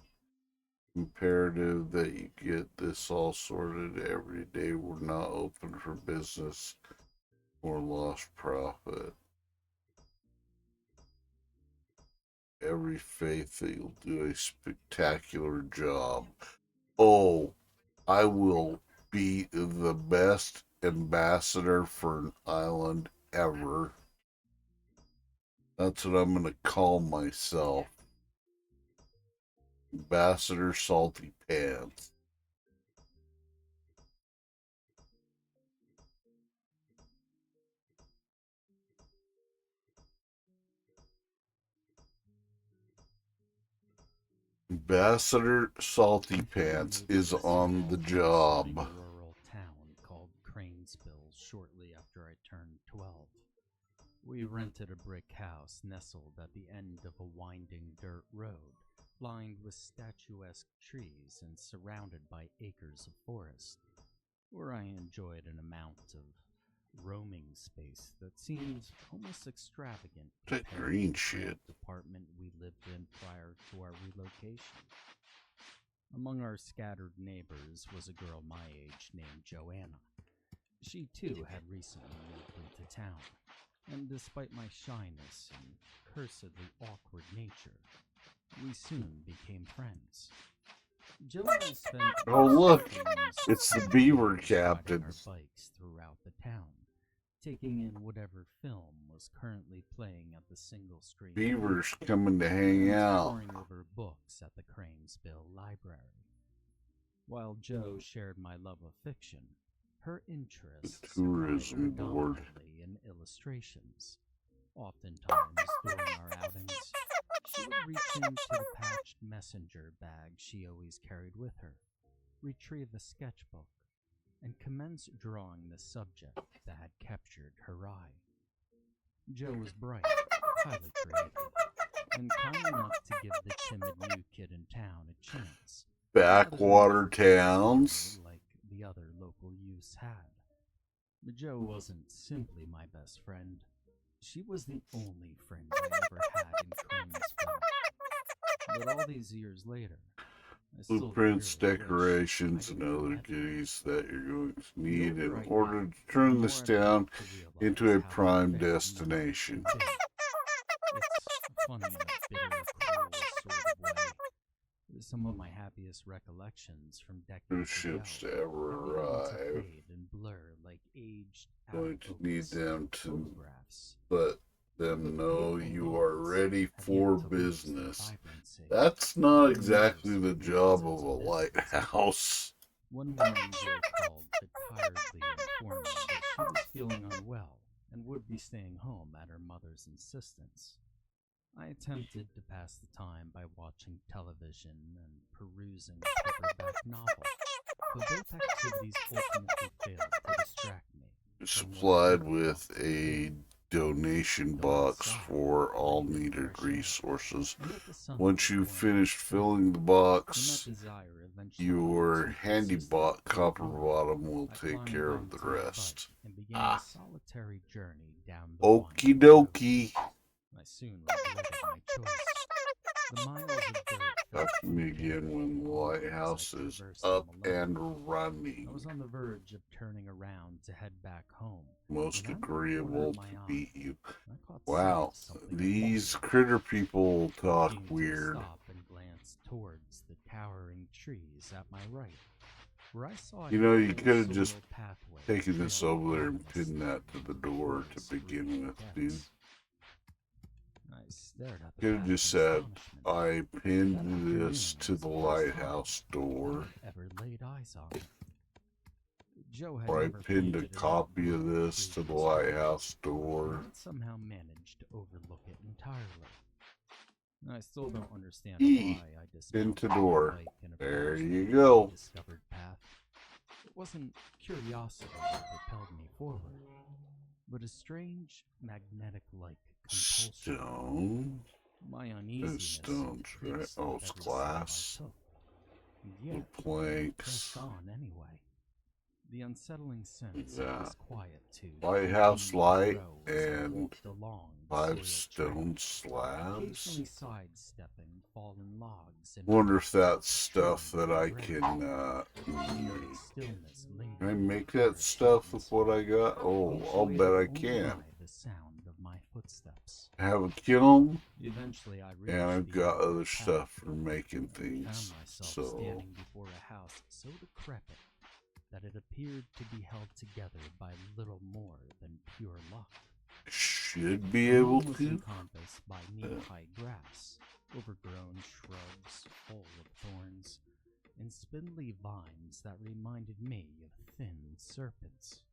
imperative that you get this all sorted every day. We're not open for business or lost profit. Every faith that you'll do a spectacular job. Oh, I will be the best ambassador for an island ever. That's what I'm going to call myself. Ambassador Salty Pants. Ambassador Salty Pants is on the job. Rural town called Cranesville shortly after I turned 12. We rented a brick house nestled at the end of a winding dirt road, lined with statuesque trees and surrounded by acres of forest, where I enjoyed an amount of roaming space that seemed almost extravagant That compared green to the shit. cramped apartment we lived in prior to our relocation. Among our scattered neighbors was a girl my age named Joanna. She too had recently moved into town, and despite my shyness and cursedly awkward nature, we soon became friends. Joanna spent Oh, look, afternoons it's the Beaver riding Captain. our bikes throughout the town, taking in whatever film was currently playing at the single screen. Beaver's coming to hang out. Poring over books at the Cranesville Library. While Joe shared my love of fiction, her interests Tourism lie board. predominantly in illustrations. Oftentimes during our outings, she would reach into the patched messenger bag she always carried with her, retrieve a sketchbook, and commence drawing the subject that had captured her eye. Joe was bright, highly creative, and kind enough to give the timid new kid in town a chance. Backwater towns. Like the other local youths had. But Joe wasn't simply my best friend. She was the only friend I ever had in Cranesville. But all these years later, I still Blueprints, dearly wish decorations, and other goodies that you're going to need in order to turn this town into a prime destination. It's funny in a bitter, cruel sort of way. Some of my happiest recollections from No decades ships ago to ever are beginning to arrive. fade and blur like aged Going to need out-of-focus them to photographs. let them know you are ready for business. vibrancy. That's not exactly the job of a lighthouse. One morning, Joe called to tiredly inform me that she was feeling unwell and would be staying home at her mother's insistence. I attempted to pass the time by watching television and perusing a paperback novel, but both activities ultimately failed to distract me. Supplied with a donation box for all needed resources. Once you finished filling the box, your handy copper bottom will take care of the rest. And began a solitary journey down the Okie dokie. I soon regretted my choice. The miles of dirt Talk to me again when the lighthouse is up and running. I was on the verge of turning around to head back home. Most agreeable to meet you. caught Wow, sight of something these critter people talk Beginning to weird. Stop and glance towards the towering trees at my right, where I saw a You know, you narrow could have just soil pathway taken this trailing over there and across pinned that to the door to begin with, dude. I stared at the Could have path just in said, astonishment. I pinned this to the lighthouse door. Ever laid eyes on it. Joe had Or I never pinned a pointed it out copy of this to the lighthouse door. I had somehow managed to overlook it entirely. I still don't understand E. why I dismounted Into my door. bike and There approached you the go. discovered path. wasn't curiosity that propelled me forward, but a strange magnetic-like compulsion. Stone. My There's uneasiness stones, right? increased Oh, with it's every glass. step I took. And yet, I Planks. pressed on anyway. The unsettling sense Yeah. of this quiet tube Lighthouse continued to light grow as I and walked along the 5 soiled stone track, slabs. occasionally sidestepping fallen logs and Wonder if that's trailing stuff that I gray. can The eerie stillness lingered can I in the make that forest stuff with atmosphere, what I got? Oh, I'll bet punctuated I only can. by the sound of my footsteps. I have a kiln, Eventually, I reached and I've the got end of other the path. stuff for making I found things. myself So, standing before a house so decrepit that it appeared to be held together by little more than pure luck. should be The able home was to. encompassed by knee-high grass, overgrown shrubs full of thorns, and spindly vines that reminded me of thin serpents.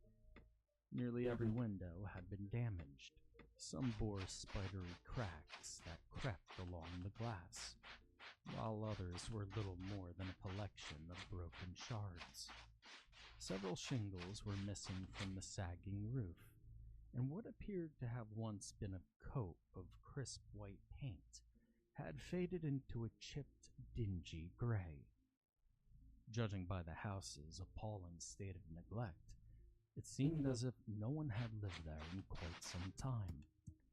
Nearly every window had been damaged. Some bore spidery cracks that crept along the glass, while others were little more than a collection of broken shards. Several shingles were missing from the sagging roof, and what appeared to have once been a coat of crisp white paint had faded into a chipped, dingy gray. Judging by the house's appalling state of neglect, it seemed as if no one had lived there in quite some time.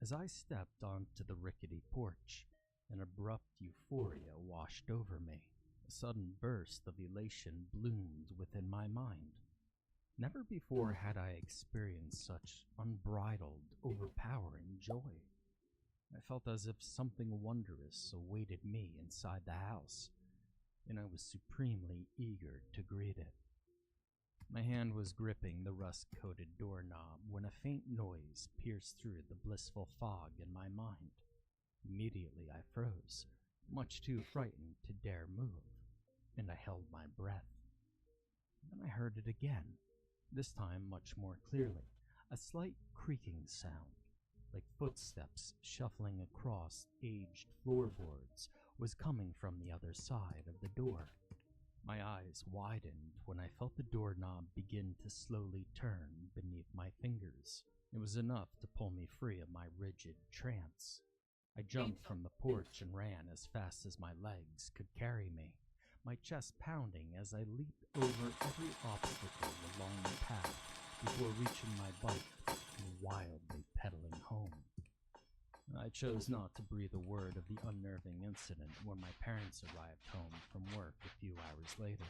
As I stepped onto the rickety porch, an abrupt euphoria washed over me. A sudden burst of elation bloomed within my mind. Never before had I experienced such unbridled, overpowering joy. I felt as if something wondrous awaited me inside the house, and I was supremely eager to greet it. My hand was gripping the rust-coated doorknob when a faint noise pierced through the blissful fog in my mind. Immediately I froze, much too frightened to dare move, and I held my breath. Then I heard it again, this time much more clearly, a slight creaking sound, like footsteps shuffling across aged floorboards, was coming from the other side of the door. My eyes widened when I felt the doorknob begin to slowly turn beneath my fingers. It was enough to pull me free of my rigid trance. I jumped from the porch and ran as fast as my legs could carry me, my chest pounding as I leaped over every obstacle along the path before reaching my bike and wildly pedaling home. I chose not to breathe a word of the unnerving incident when my parents arrived home from work a few hours later.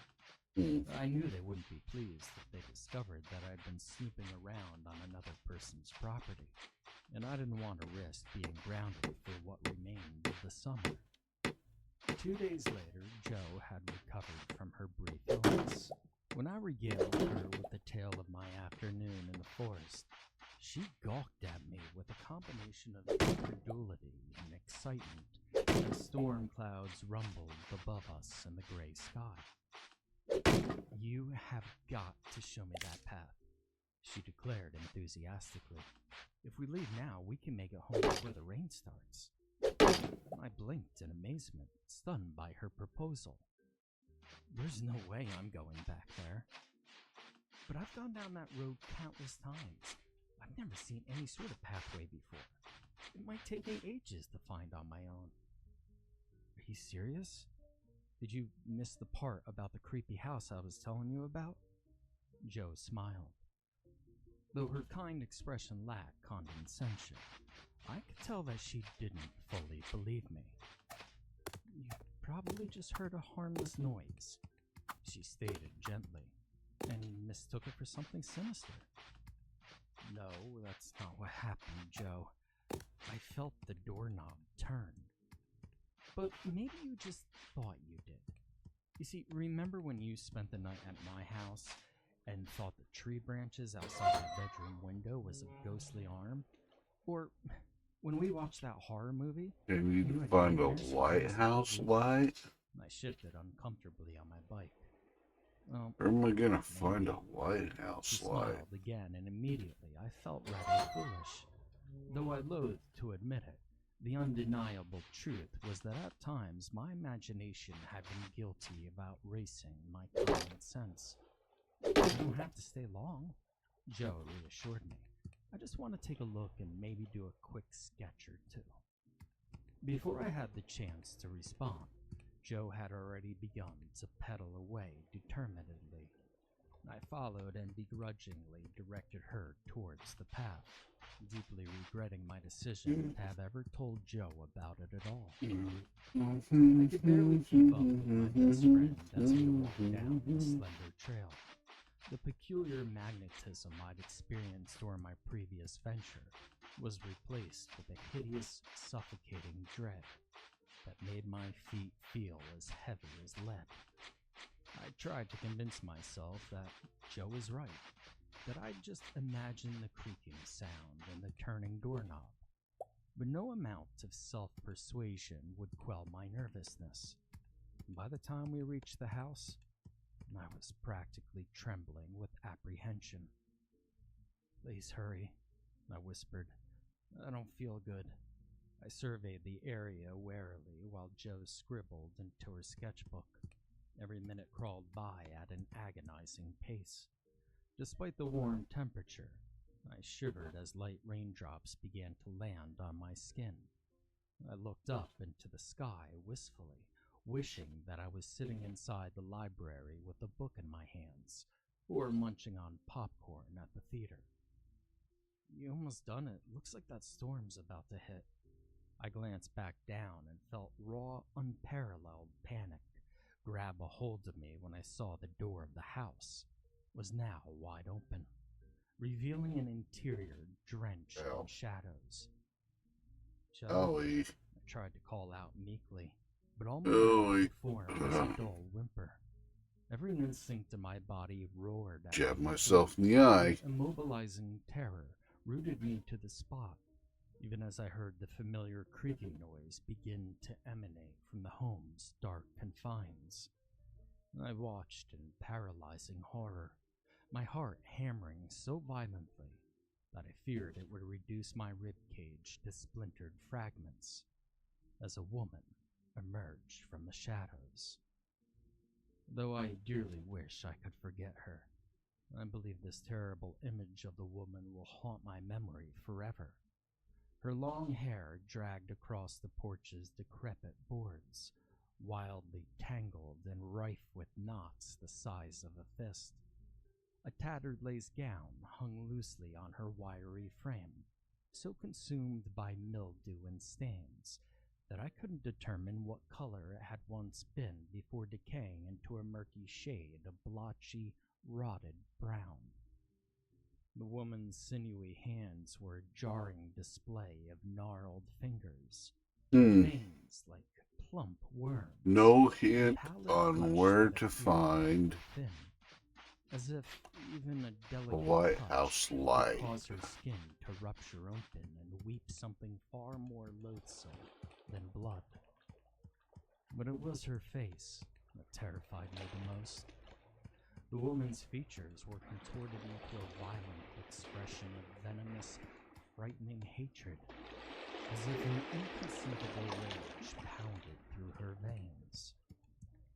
I knew they wouldn't be pleased if they discovered that I'd been snooping around on another person's property, and I didn't want to risk being grounded for what remained of the summer. 2 days later, Jo had recovered from her brief illness. When I regaled her with the tale of my afternoon in the forest, she gawked at me with a combination of incredulity and excitement as storm clouds rumbled above us in the gray sky. "You have got to show me that path," she declared enthusiastically. "If we leave now, we can make it home before the rain starts." I blinked in amazement, stunned by her proposal. "There's no way I'm going back there." "But I've gone down that road countless times. I've never seen any sort of pathway before. It might take me ages to find on my own." "Are you serious? Did you miss the part about the creepy house I was telling you about?" Jo smiled. Though her kind expression lacked condescension, I could tell that she didn't fully believe me. "You probably just heard a harmless noise," she stated gently, "and mistook it for something sinister." "No, that's not what happened, Jo. I felt the doorknob turn." "But maybe you just thought you did. You see, remember when you spent the night at my house and thought the tree branches outside my bedroom window was a ghostly arm? Or when we watched that horror movie? I need you to had find a nightmares for lighthouse days?" light. I shifted uncomfortably on my bike. "Well, Where am I gonna maybe." find a She lighthouse light? smiled again, and immediately I felt rather foolish. Though I loathed to admit it, the undeniable truth was that at times my imagination had been guilty of outracing my common sense. You don't have to stay long, Joe reassured me. I just want to take a look and maybe do a quick sketch or two. Before I had the chance to respond, Joe had already begun to pedal away determinedly. I followed and begrudgingly directed her towards the path, deeply regretting my decision to have ever told Joe about it at all. I could barely keep up with my best friend as we walked down the slender trail. The peculiar magnetism I'd experienced during my previous venture was replaced with a hideous, suffocating dread that made my feet feel as heavy as lead. I tried to convince myself that Joe was right, that I'd just imagine the creaking sound and the turning doorknob. But no amount of self-persuasion would quell my nervousness. By the time we reached the house, I was practically trembling with apprehension. "Please hurry," I whispered. "I don't feel good." I surveyed the area warily while Jo scribbled into her sketchbook. Every minute crawled by at an agonizing pace. Despite the warm temperature, I shivered as light raindrops began to land on my skin. I looked up into the sky wistfully, wishing that I was sitting inside the library with a book in my hands, or munching on popcorn at the theater. "You almost done it. Looks like that storm's about to hit." I glanced back down and felt raw, unparalleled panic grab a hold of me when I saw the door of the house was now wide open, revealing an interior drenched in shadows. Ellie. I tried to call out meekly, but all my mouth could form was a dull whimper. Every instinct in my body roared at Jab me. myself in the eye. Immobilizing terror rooted me to the spot, even as I heard the familiar creaking noise begin to emanate from the home's dark confines. I watched in paralyzing horror, my heart hammering so violently that I feared it would reduce my ribcage to splintered fragments, as a woman emerged from the shadows. Though I dearly wish I could forget her, I believe this terrible image of the woman will haunt my memory forever. Her long hair dragged across the porch's decrepit boards, wildly tangled and rife with knots the size of a fist. A tattered lace gown hung loosely on her wiry frame, so consumed by mildew and stains that I couldn't determine what color it had once been before decaying into a murky shade of blotchy, rotted brown. The woman's sinewy hands were a jarring display of gnarled fingers, veins like plump worms. No hint on where to find thin, as if even a the delicate White touch House could light. cause her skin to rupture open and weep something far more loathsome than blood. But it was her face that terrified me the most. The woman's features were contorted into a violent expression of venomous, frightening hatred, as if an inconceivable rage pounded through her veins.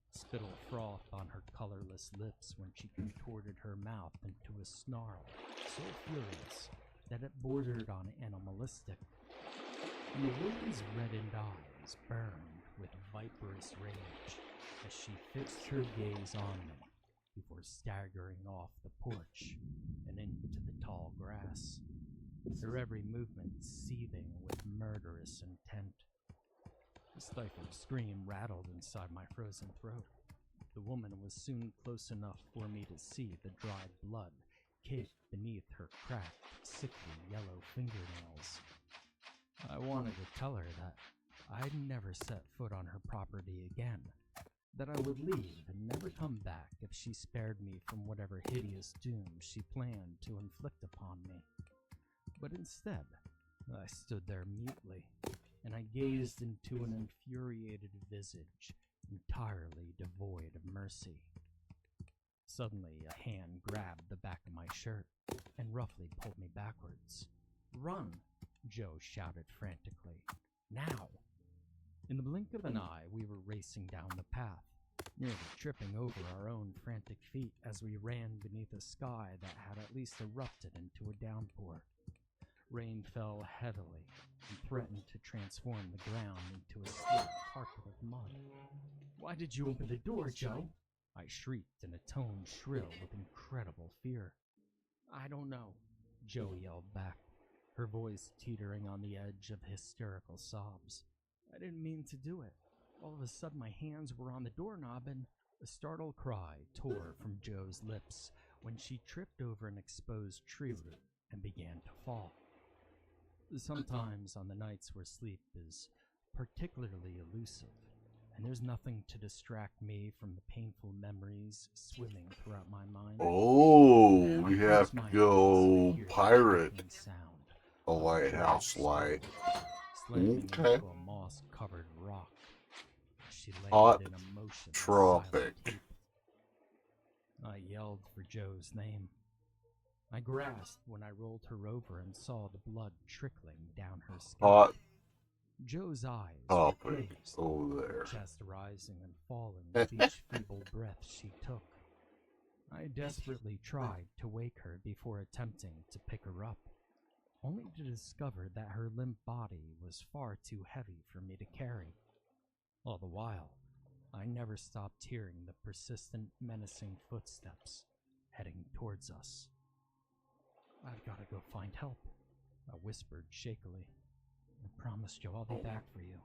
Spittle frothed on her colorless lips when she contorted her mouth into a snarl so furious that it bordered on animalistic. And the woman's reddened eyes burned with viperous rage as she fixed her gaze on me before staggering off the porch and into the tall grass, her every movement seething with murderous intent. A stifled scream rattled inside my frozen throat. The woman was soon close enough for me to see the dried blood caked beneath her cracked, sickly yellow fingernails. I wanted to tell her that I'd never set foot on her property again, that I would leave and never come back if she spared me from whatever hideous doom she planned to inflict upon me. But instead, I stood there mutely, and I gazed into an infuriated visage entirely devoid of mercy. Suddenly, a hand grabbed the back of my shirt and roughly pulled me backwards. "Run!" Joe shouted frantically. "Now!" In the blink of an eye, we were racing down the path. nearly tripping over our own frantic feet as we ran beneath a sky that had at least erupted into a downpour. Rain fell heavily and threatened to transform the ground into a slick carpet of mud. "Why did you open the door, Joe?" I shrieked in a tone shrill with incredible fear. "I don't know," Jo yelled back, her voice teetering on the edge of hysterical sobs. "I didn't mean to do it. All of a sudden my hands were on the doorknob and..." A startled cry tore from Jo's lips when she tripped over an exposed tree root and began to fall. Sometimes on the nights where sleep is particularly elusive, and there's nothing to distract me from the painful memories swimming throughout my mind. Oh, we have to go pirate a lighthouse light. Okay. Into a moss-covered rock. She Hot landed in a motion tropic. I yelled for Jo's name. I grasped when I rolled her over and saw the blood trickling down her skin. Hot Jo's eyes topic raised, over there. chest rising and falling with each feeble breath she took. I desperately tried to wake her before attempting to pick her up, only to discover that her limp body was far too heavy for me to carry. All the while, I never stopped hearing the persistent, menacing footsteps heading towards us. "I've got to go find help," I whispered shakily. "I promise you I'll be back for you."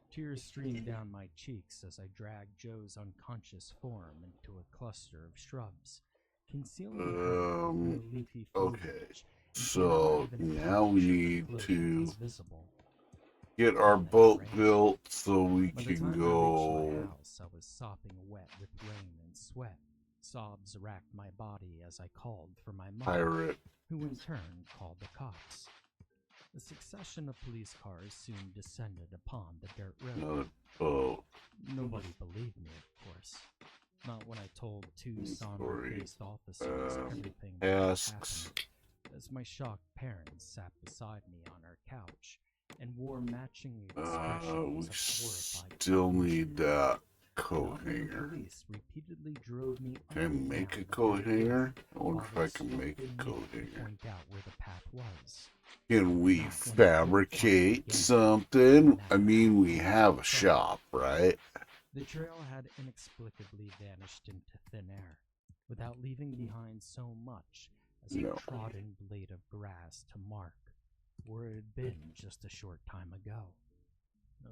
Tears streamed down my cheeks as I dragged Jo's unconscious form into a cluster of shrubs, concealing her under leafy Okay. foliage. So now we need to get our boat built so we By the can time I go reached my house, I was sopping wet with rain and sweat. Sobs racked my body as I called for my mother, pirate. who in turn called the cops. A succession of police cars soon descended upon the dirt road. Another boat. Nobody believed me, of course. Not when I told two somber-faced officers everything that had happened, as my shocked parents sat beside me on our couch and wore matching expressions We of horrified still need that coat The hanger. police repeatedly drove me Can I up and make down a the coat dirt hanger? road I wonder while if they I can make a swiftly coat knelt to hanger. point out where the path was. Can we fabricate something? I mean, we have a shop, right? The trail had inexplicably vanished into thin air, without leaving behind so much as a trodden blade of grass to mark where it had been just a short time ago.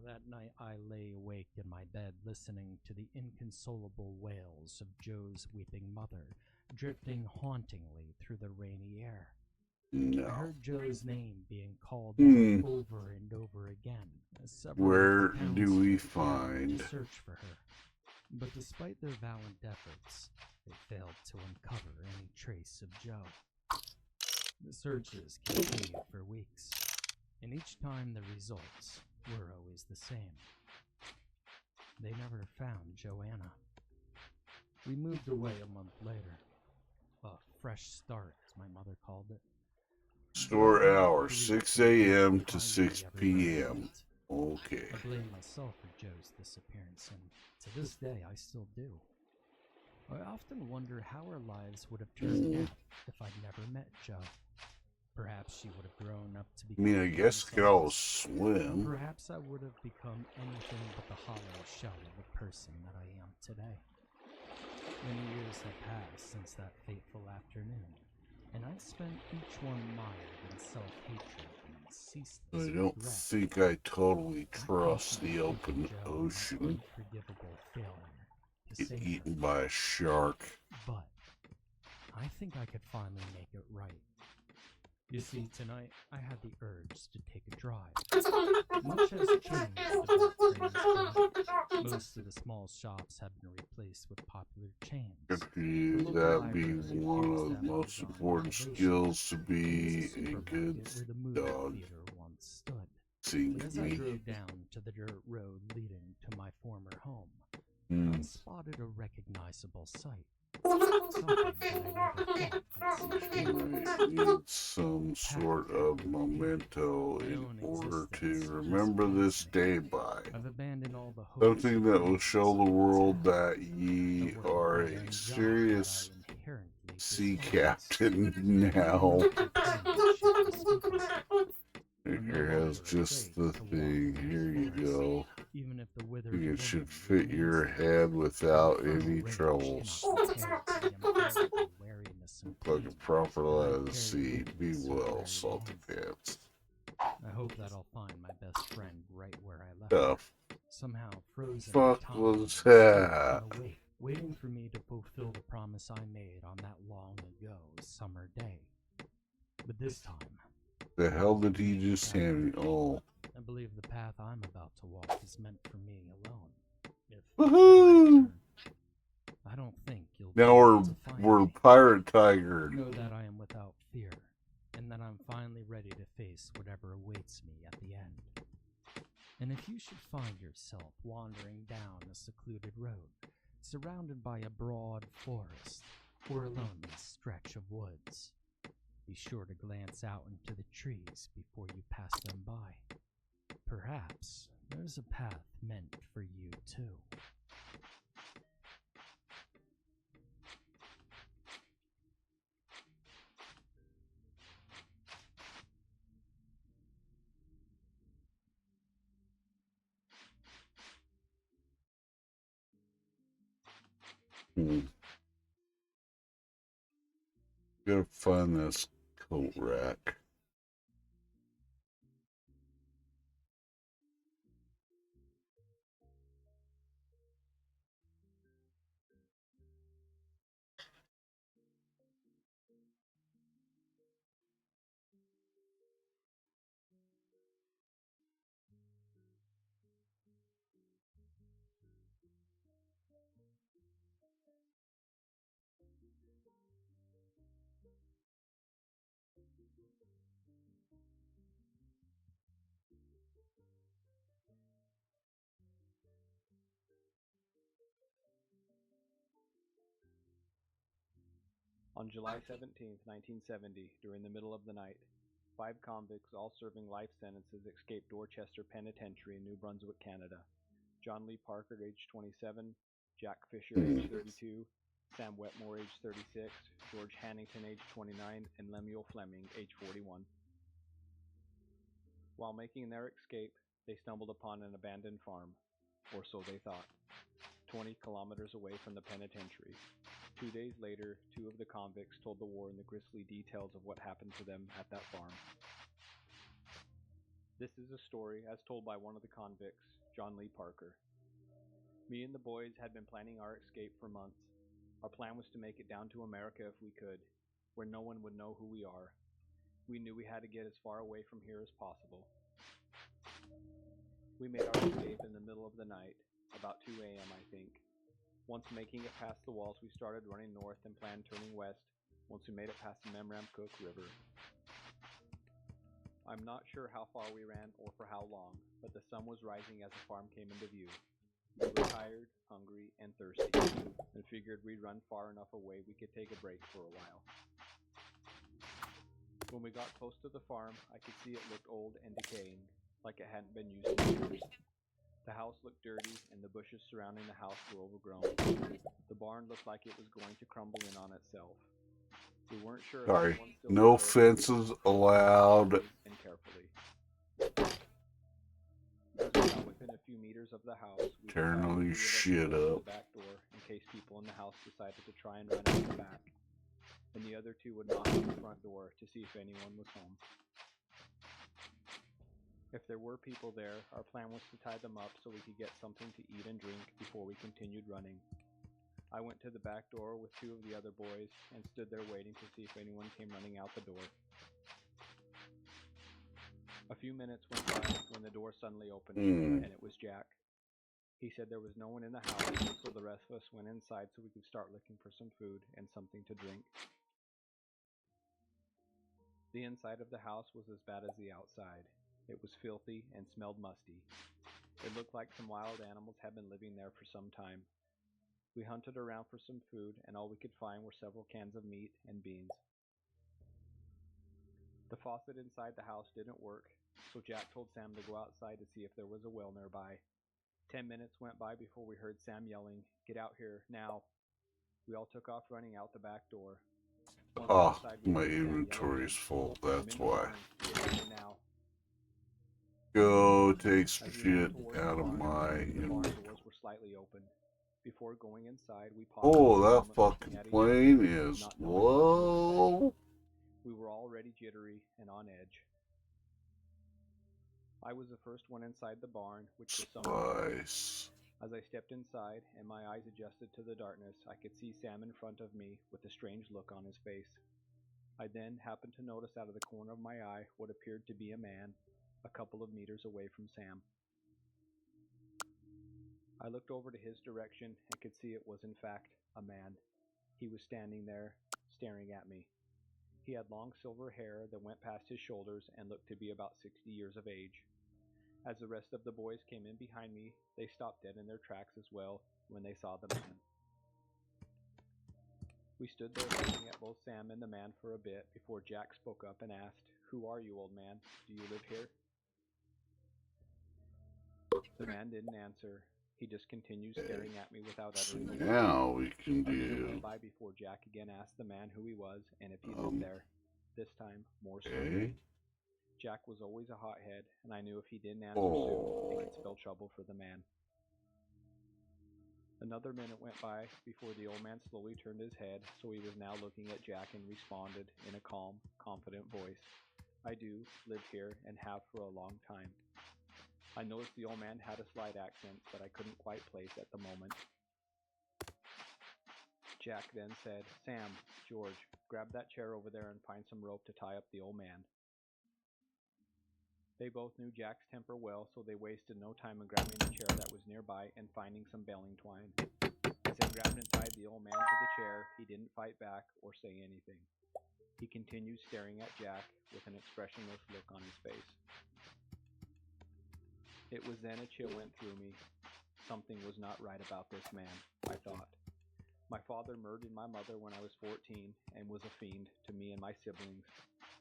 That night I lay awake in my bed listening to the inconsolable wails of Jo's weeping mother drifting hauntingly through the rainy air. I heard Jo's name being called out over and over again as several Where of the do we townsfolk gathered find? to search for her. But despite their valiant efforts, they failed to uncover any trace of Jo. The searches continued for weeks, and each time the results were always the same. They never found Joanna. We moved away a month later. A fresh start, as my mother called it. Store hours, 6 a.m. to 6 p.m. Okay. I blame myself for Jo's disappearance, and to this day I still do. I often wonder how our lives would have turned out if I'd never met Jo. Perhaps she would have grown up to be. I mean, I guess you could always swim. Perhaps I would have become anything but the hollow shell of the person that I am today. Many years have passed since that fateful afternoon, and I've spent each one mired in self-hatred and ceaseless I don't regret. think I totally trust the open ocean. Unforgivable failure to Get save eaten her. by a shark. But I think I could finally make it right. You see, tonight I had the urge to take a drive. Much has changed about Dreamworld. Most of the small shops have been replaced with popular chains. Could that be one of the most important skills to be a good Where the movie dog? theater once stood. Sing As I me. drove down to the dirt road leading to my former home, I spotted a recognizable sight. Need some sort of memento in order to remember this day by. Something that will show the world that ye are a serious sea captain now. Here has just the thing. Here you go. It should fit your head without any troubles. Like a proper lot of the sea. Be well, salty pants. I hope that I'll find my best friend right where I left Tough. her. Somehow frozen Fuck in time, was that? waiting for me to fulfill the promise I made on that long ago summer day. But this time, The hell did he just hand me? Oh. I believe the path I'm about to walk is meant for me alone. Woohoo! I don't think you'll Now be able to find we're me. Pirate Tiger. Know that I am without fear, and that I'm finally ready to face whatever awaits me at the end. And if you should find yourself wandering down a secluded road, surrounded by a broad forest or a lonely stretch of woods, be sure to glance out into the trees before you pass them by. Perhaps there's a path meant for you too. Gotta find this coat rack. On July 17, 1970, during the middle of the night, 5 convicts, all serving life sentences, escaped Dorchester Penitentiary in New Brunswick, Canada. John Lee Parker, age 27, Jack Fisher, age 32, Sam Wetmore, age 36, George Hannington, age 29, and Lemuel Fleming, age 41. While making their escape, they stumbled upon an abandoned farm, or so they thought, 20 kilometers away from the penitentiary. 2 days later, 2 of the convicts told the Warden the grisly details of what happened to them at that farm. This is a story as told by one of the convicts, John Lee Parker. Me and the boys had been planning our escape for months. Our plan was to make it down to America if we could, where no one would know who we are. We knew we had to get as far away from here as possible. We made our escape in the middle of the night, about 2 a.m. I think. Once making it past the walls, we started running north and planned turning west once we made it past the Memramcook River. I'm not sure how far we ran or for how long, but the sun was rising as the farm came into view. We were tired, hungry, and thirsty, and figured we'd run far enough away we could take a break for a while. When we got close to the farm, I could see it looked old and decaying, like it hadn't been used in years. The house looked dirty, and the bushes surrounding the house were overgrown. The barn looked like it was going to crumble in on itself. We weren't sure if Sorry, anyone still no lived there, fences allowed. and carefully. As we got within a few meters of the house, we Tearing all your shit up. the back door in case people in the house decided to try and run out the back, and the other 2 would knock on the front door to see if anyone was home. If there were people there, our plan was to tie them up so we could get something to eat and drink before we continued running. I went to the back door with 2 of the other boys and stood there waiting to see if anyone came running out the door. A few minutes went by when the door suddenly opened, and it was Jack. He said there was no one in the house, so the rest of us went inside so we could start looking for some food and something to drink. The inside of the house was as bad as the outside. It was filthy and smelled musty. It looked like some wild animals had been living there for some time. We hunted around for some food, and all we could find were several cans of meat and beans. The faucet inside the house didn't work, so Jack told Sam to go outside to see if there was a well nearby. 10 minutes went by before we heard Sam yelling, "Get out here, now!" We all took off running out the back door. Once Oh, outside, we my heard Sam yell inventory's again, full, "I'm that's in the why. barn. Get out here now!" Go take some As we ran shit towards out the of barn, my the barn inventory. doors were slightly open. Before going inside, we paused Oh, for a that moment, looking fucking at each plane other, is not knowing what to expect. low. We were already jittery and on edge. I was the first one inside the barn, which was somewhat dark. Spice. As I stepped inside and my eyes adjusted to the darkness, I could see Sam in front of me with a strange look on his face. I then happened to notice out of the corner of my eye what appeared to be a man, a couple of meters away from Sam. I looked over to his direction and could see it was in fact a man. He was standing there, staring at me. He had long silver hair that went past his shoulders and looked to be about 60 years of age. As the rest of the boys came in behind me, they stopped dead in their tracks as well when they saw the man. We stood there looking at both Sam and the man for a bit before Jack spoke up and asked, "Who are you, old man? Do you live here?" The man didn't answer. He just continued staring at me without So uttering a word. now we can A minute do. went by before Jack again asked the man who he was and if he lived there. This time, more slowly. Okay. Jack was always a hothead, and I knew if he didn't answer soon, it could spell trouble for the man. Another minute went by before the old man slowly turned his head, so he was now looking at Jack and responded in a calm, confident voice, "I do live here and have for a long time." I noticed the old man had a slight accent that I couldn't quite place at the moment. Jack then said, "Sam, George, grab that chair over there and find some rope to tie up the old man." They both knew Jack's temper well, so they wasted no time in grabbing the chair that was nearby and finding some baling twine. As they grabbed and tied the old man to the chair, he didn't fight back or say anything. He continued staring at Jack with an expressionless look on his face. It was then a chill went through me. Something was not right about this man, I thought. My father murdered my mother when I was 14 and was a fiend to me and my siblings,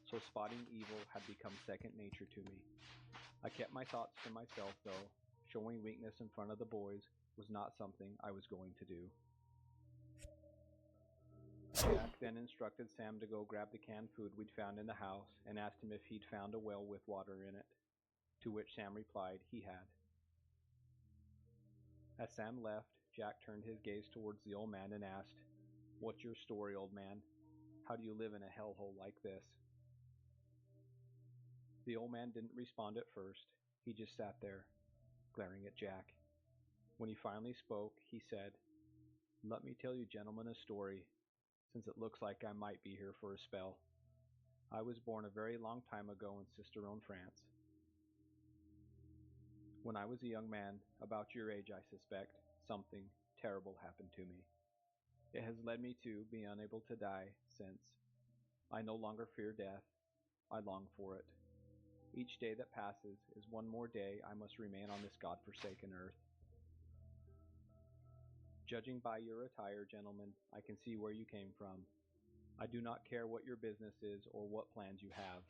so spotting evil had become second nature to me. I kept my thoughts to myself, though. Showing weakness in front of the boys was not something I was going to do. Jack then instructed Sam to go grab the canned food we'd found in the house and asked him if he'd found a well with water in it, to which Sam replied he had. As Sam left, Jack turned his gaze towards the old man and asked, "What's your story, old man? How do you live in a hellhole like this?" The old man didn't respond at first. He just sat there, glaring at Jack. When he finally spoke, he said, "Let me tell you gentlemen a story, since it looks like I might be here for a spell. I was born a very long time ago in Sisteron, France. When I was a young man, about your age I suspect, something terrible happened to me. It has led me to be unable to die since. I no longer fear death. I long for it. Each day that passes is one more day I must remain on this God-forsaken earth. Judging by your attire, gentlemen, I can see where you came from. I do not care what your business is or what plans you have.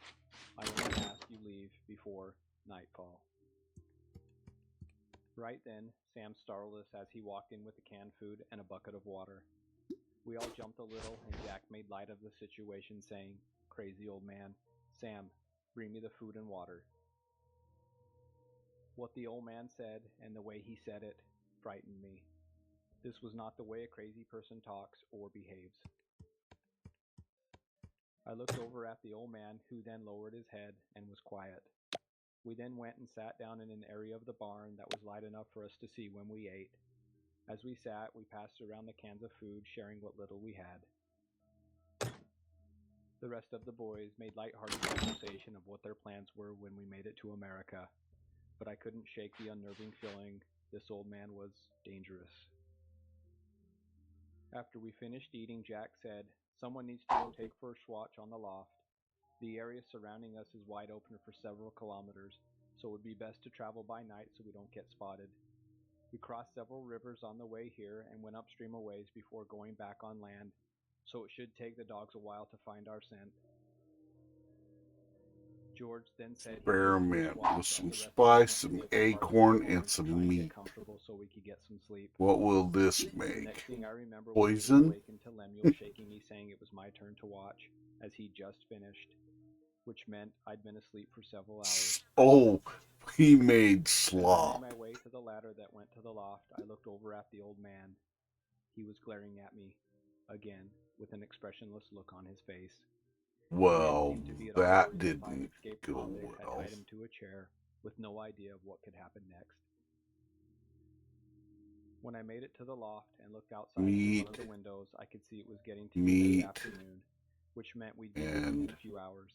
I only ask you leave before nightfall." Right then, Sam startled us as he walked in with the canned food and a bucket of water. We all jumped a little, and Jack made light of the situation, saying, "Crazy old man. Sam, bring me the food and water." What the old man said, and the way he said it, frightened me. This was not the way a crazy person talks or behaves. I looked over at the old man, who then lowered his head and was quiet. We then went and sat down in an area of the barn that was light enough for us to see when we ate. As we sat, we passed around the cans of food, sharing what little we had. The rest of the boys made lighthearted conversation of what their plans were when we made it to America, but I couldn't shake the unnerving feeling this old man was dangerous. After we finished eating, Jack said, "Someone needs to go take first watch on the loft. The area surrounding us is wide open for several kilometers, so it would be best to travel by night so we don't get spotted. We crossed several rivers on the way here and went upstream a ways before going back on land, so it should take the dogs a while to find our scent. George then said Experiment with some spice, some acorn, and some meat. so we could get some sleep. What will this The make? next thing I remember Poison? was waking to Lemuel shaking me saying it was my turn to watch, as he just finished, which meant I'd been asleep for several hours. Oh, he made As I slop. made my way to the ladder that went to the loft, I looked over at the old man. He was glaring at me, again, with an expressionless look on his face. Well, that didn't go Had well. tied him to a chair, with no idea of what could happen next. When I made it to the loft and looked outside through one of the windows, I could see it was getting to be late afternoon, which meant we'd be leaving in a few hours.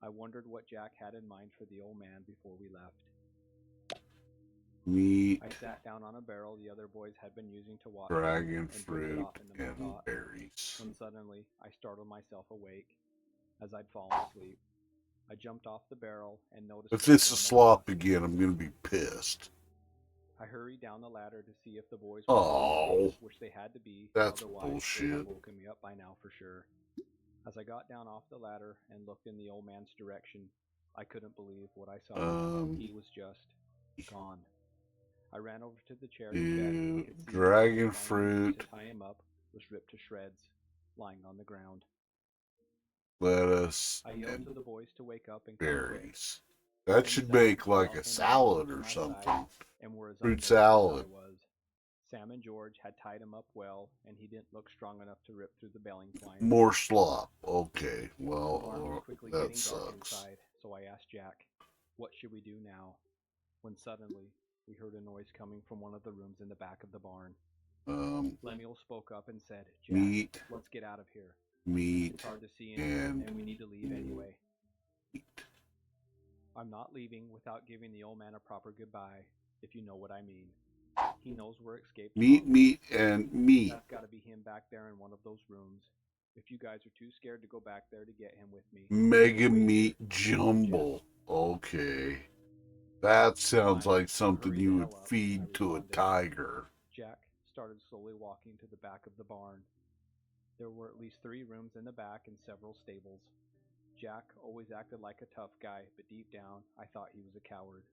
I wondered what Jack had in mind for the old man before we left. Meat, I sat down on a barrel the other boys had been using to watch dragon and drifted fruit, off into my and thoughts, berries. when suddenly I startled myself awake, as I'd fallen asleep. I jumped off the barrel and noticed If there this was is no one slop again, I'm gonna be pissed. I hurried down the ladder to see if the boys were asleep, asleep, which they had to be, that's otherwise they bullshit. had woken me up by now for sure. As I got down off the ladder and looked in the old man's direction, I couldn't believe what I saw. He was just gone. I ran over to the chair and checked and could see Dragon the fruit, to tie him up was ripped to shreds, lying on the ground. lettuce, I yelled and to the boys to wake up and come berries. That should make like a salad or something. and were as Fruit unnerved salad. as I was. Sam and George had tied him up well, and he didn't look strong enough to rip through the baling twine. More slop. Okay, The barn was well, quickly that getting dark sucks. inside, so I asked Jack, "What should we do now?" When suddenly we heard a noise coming from one of the rooms in the back of the barn. Lemuel spoke up and said, "Jack, meat, let's get out of here. meat, It's hard to see in here, and and we need to leave anyway." I'm not leaving without giving the old man a proper goodbye, if you know what I mean. He knows we're escaped. meat, and meat. That's got to be him back there in one of those rooms. If you guys are too scared to go back there to get him with me. Mega meat jumble. Okay. That sounds like something you would feed to a tiger. Jack started slowly walking to the back of the barn. There were at least 3 rooms in the back and several stables. Jack always acted like a tough guy, but deep down, I thought he was a coward.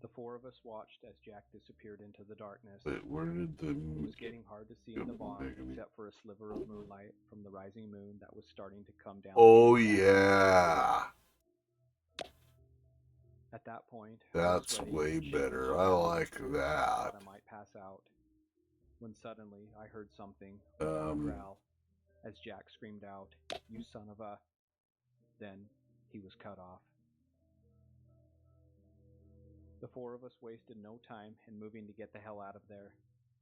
The 4 of us watched as Jack disappeared into the darkness. Wait, where did the It was getting hard to see in the barn, except for a sliver of moonlight from the rising moon that was starting to come down. Oh yeah. At that point, That's way better. I like I that. thought I might pass out. When suddenly I heard something, a growl, as Jack screamed out, "You son of a..." Then he was cut off. The 4 of us wasted no time in moving to get the hell out of there.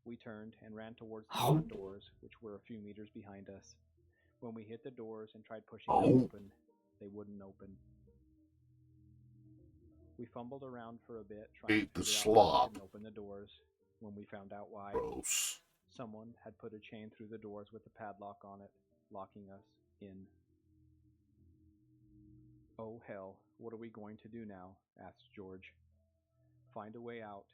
We turned and ran towards the front doors, which were a few meters behind us. When we hit the doors and tried pushing them open, they wouldn't open. We fumbled around for a bit, trying to figure out how we could open the doors. When we found out why, Gross. someone had put a chain through the doors with a padlock on it, locking us in. "Oh hell, what are we going to do now?" asked George. "Find a way out.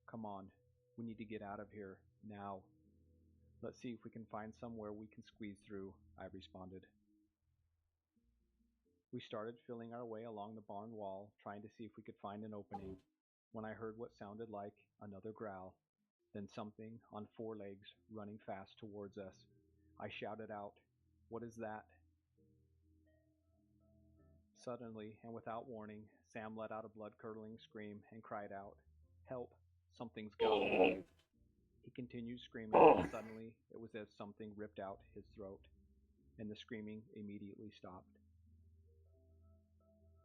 Come on, we need to get out of here, now. Let's see if we can find somewhere we can squeeze through," I responded. We started feeling our way along the barn wall, trying to see if we could find an opening, when I heard what sounded like another growl, then something on 4 legs running fast towards us. I shouted out, "What is that?" Suddenly, and without warning, Sam let out a blood-curdling scream and cried out, "Help! Something's got me." He continued screaming, and suddenly it was as something ripped out his throat, and the screaming immediately stopped.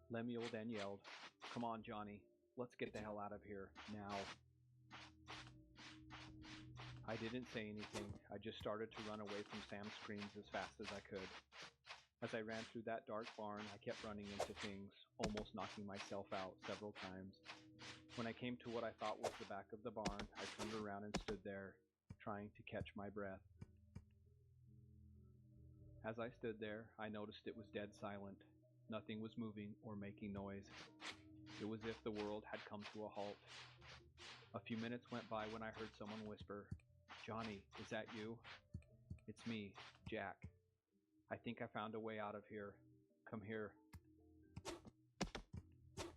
Lemuel then yelled, "Come on, Johnny, let's get the hell out of here, now." I didn't say anything. I just started to run away from Sam's screams as fast as I could. As I ran through that dark barn, I kept running into things, almost knocking myself out several times. When I came to what I thought was the back of the barn, I turned around and stood there, trying to catch my breath. As I stood there, I noticed it was dead silent. Nothing was moving or making noise. It was as if the world had come to a halt. A few minutes went by when I heard someone whisper, "Johnny, is that you?" "It's me, Jack. I think I found a way out of here. Come here."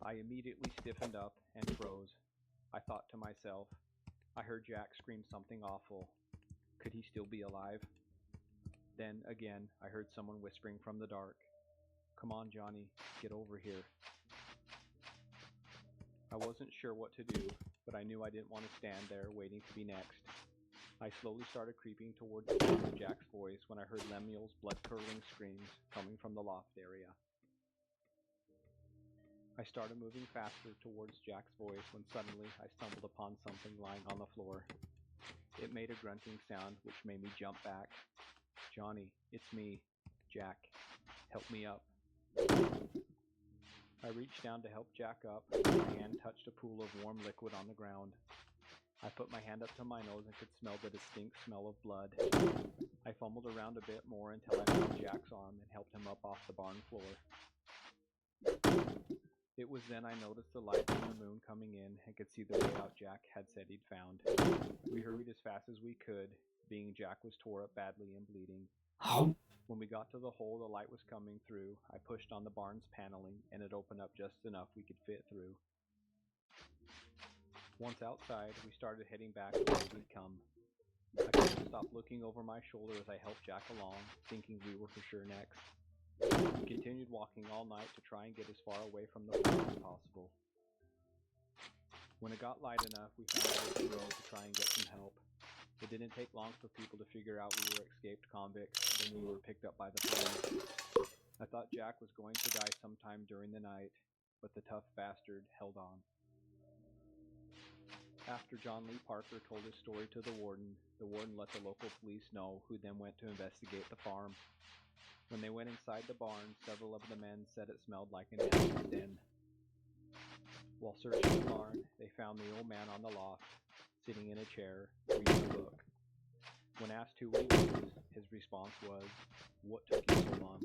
I immediately stiffened up and froze. I thought to myself, I heard Jack scream something awful. Could he still be alive? Then again, I heard someone whispering from the dark, "Come on, Johnny, get over here." I wasn't sure what to do, but I knew I didn't want to stand there waiting to be next. I slowly started creeping towards the sound of Jack's voice when I heard Lemuel's blood-curdling screams coming from the loft area. I started moving faster towards Jack's voice when suddenly I stumbled upon something lying on the floor. It made a grunting sound which made me jump back. "Johnny, it's me, Jack. Help me up." I reached down to help Jack up, and my hand touched a pool of warm liquid on the ground. I put my hand up to my nose and could smell the distinct smell of blood. I fumbled around a bit more until I found Jack's arm and helped him up off the barn floor. It was then I noticed the light from the moon coming in and could see the way out Jack had said he'd found. We hurried as fast as we could, being Jack was tore up badly and bleeding. When we got to the hole the light was coming through, I pushed on the barn's paneling and it opened up just enough we could fit through. Once outside, we started heading back the way we'd come. I couldn't stop looking over my shoulder as I helped Jack along, thinking we were for sure next. We continued walking all night to try and get as far away from the farm as possible. When it got light enough, we found a busy road to try and get some help. It didn't take long for people to figure out we were escaped convicts, then we were picked up by the police. I thought Jack was going to die sometime during the night, but the tough bastard held on. After John Lee Parker told his story to the warden let the local police know, who then went to investigate the farm. When they went inside the barn, several of the men said it smelled like an animal's den. While searching the barn, they found the old man on the loft, sitting in a chair, reading a book. When asked who he was, his response was, "What took you so long?"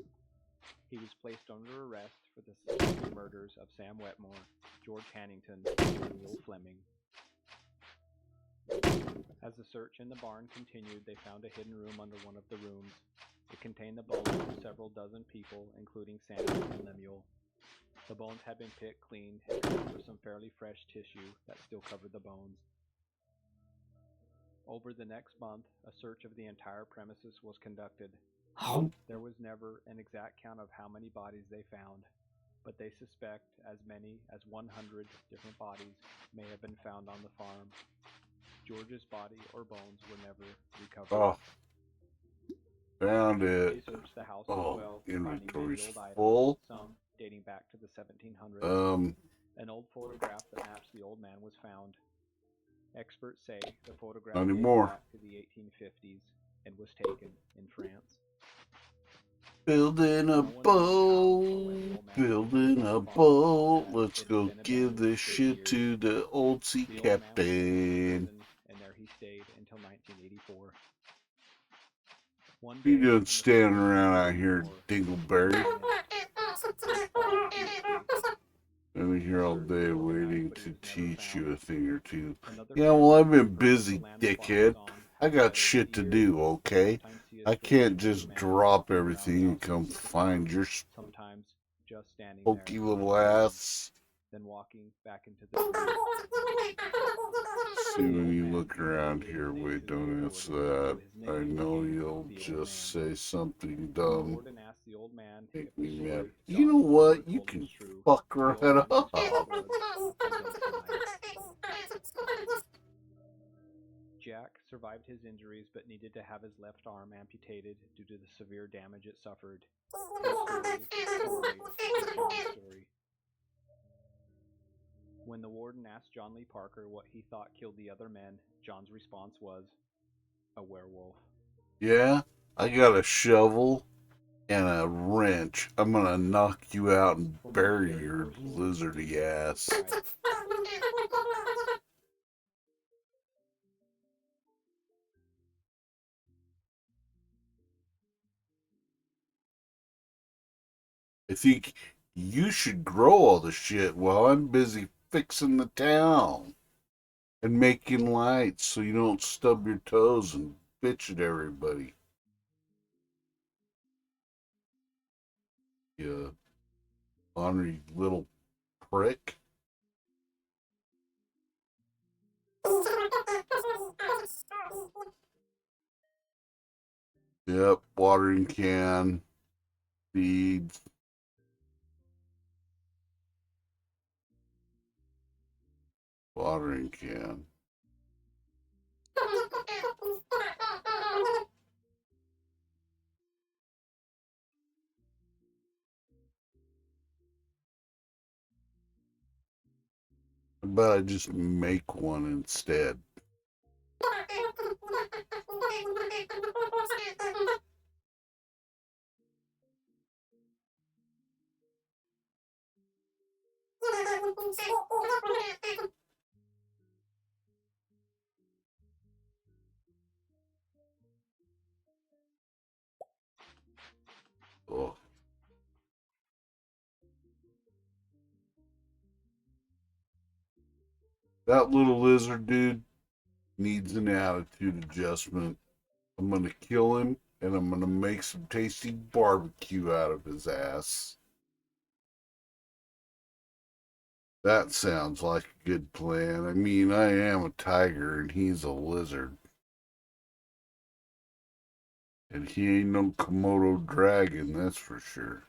He was placed under arrest for the suspected murders of Sam Wetmore, George Hannington, and Neil Fleming. As the search in the barn continued, they found a hidden room under one of the rooms. It contained the bones of several dozen people, including Sam and Lemuel. The bones had been picked clean, except for some fairly fresh tissue that still covered the bones. Over the next month, a search of the entire premises was conducted. There was never an exact count of how many bodies they found, but they suspect as many as 100 different bodies may have been found on the farm. George's body or bones were never recovered. Oh, found it. They searched the house as Oh, well, inventory's finding many old items, full. some dating back to the 1700s. An old photograph that matched the old man was found. Experts say the photograph Not dated anymore. back to the 1850s and was taken in France. Building a boat, building a boat. Let's go give this shit to the old sea captain. And there he stayed until 1984. One You day, just standing around out here, Dingleberry. I've been here all day waiting to teach you a thing or two. Yeah, well, I've been busy, dickhead. I got shit to do, okay? I can't just drop everything and come find your sometimes just standing pokey there, little ass. then walking back into the room. See, when you look around here, wait, don't answer that. I know you'll just say something dumb. Warden asked the old man Make if the me mad. story You know what? You can fuck her head up. Jack survived his injuries but needed to have his left arm amputated due to the severe damage it suffered. Story. When the warden asked John Lee Parker what he thought killed the other men, John's response was, "A werewolf." Yeah, I got a shovel and a wrench. I'm gonna knock you out and bury your lizardy ass. I think you should grow all the shit while I'm busy fixing the town. And making lights so you don't stub your toes and bitch at everybody. You ornery little prick. Yep, watering can, feeds. Watering can. But I just make one instead. Oh. That little lizard dude needs an attitude adjustment. I'm gonna kill him and I'm gonna make some tasty barbecue out of his ass. That sounds like a good plan. I mean, I am a tiger and he's a lizard. And he ain't no Komodo dragon, that's for sure.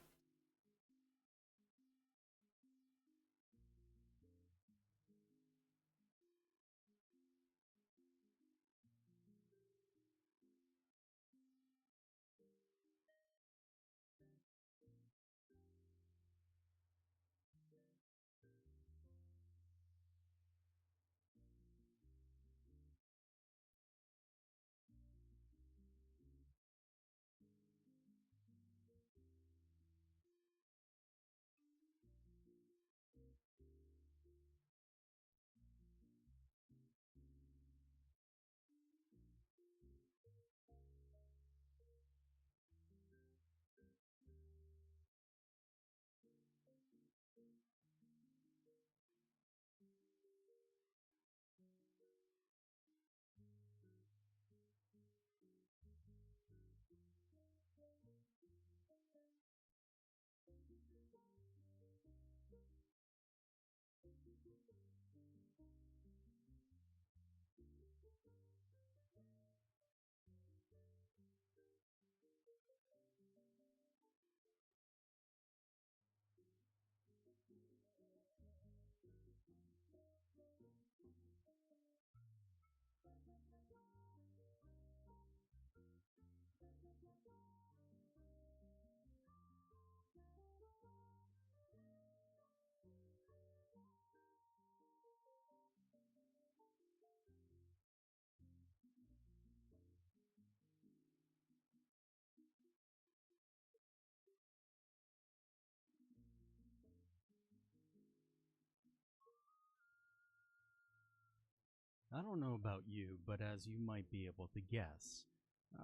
I don't know about you, but as you might be able to guess,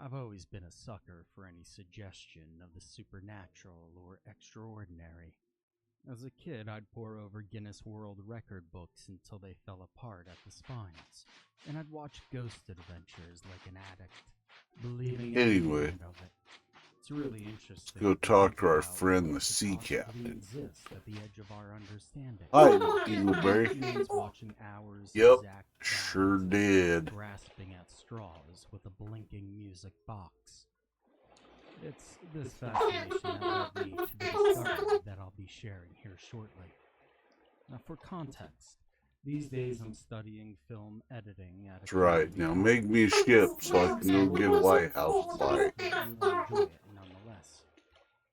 I've always been a sucker for any suggestion of the supernatural or extraordinary. As a kid, I'd pore over Guinness World Record books until they fell apart at the spines, and I'd watch ghost adventures like an addict, believing every Anyway, minute of it. It's really interesting. go to talk think to our about friend what the could sea possibly captain. exist at the edge of our understanding. Hi, Eagleberry. Humans watching hours Yep, of zapped sure bodies, did. grasping at straws with a blinking music box. It's this fascination that led me to the discovery that I'll be sharing here shortly. Now, for context, these days I'm studying film editing at a That's right. community Now college. make me a ship so I can go get a lighthouse light. I really enjoy it nonetheless.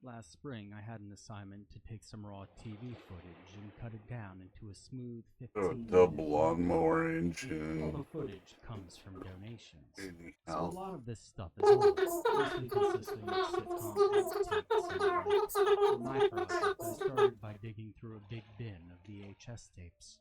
Last spring, I had an assignment to take some raw TV footage and cut it down into a smooth 15-minute Double lawnmower movie. All the engine. footage comes from donations, so a Anyhow. lot of this stuff is old, mostly consisting of sitcom outtakes and the like. For my project, I started by digging through a big bin of VHS tapes.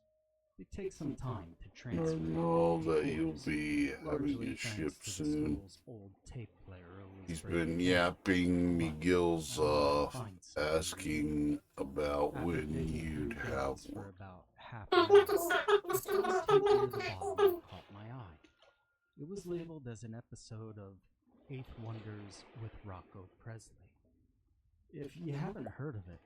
It takes some time to I transfer. know that you'll be having largely a ship thanks to the soon. school's old tape player always He's breaking been down. yapping me But gills I managed to off, find something. asking about After when digging you'd through have bins for one. about half an hour, a small tape near the bottom caught my eye. It was labeled as an episode of Eighth Wonders with Rocco Presley. If you haven't heard of it,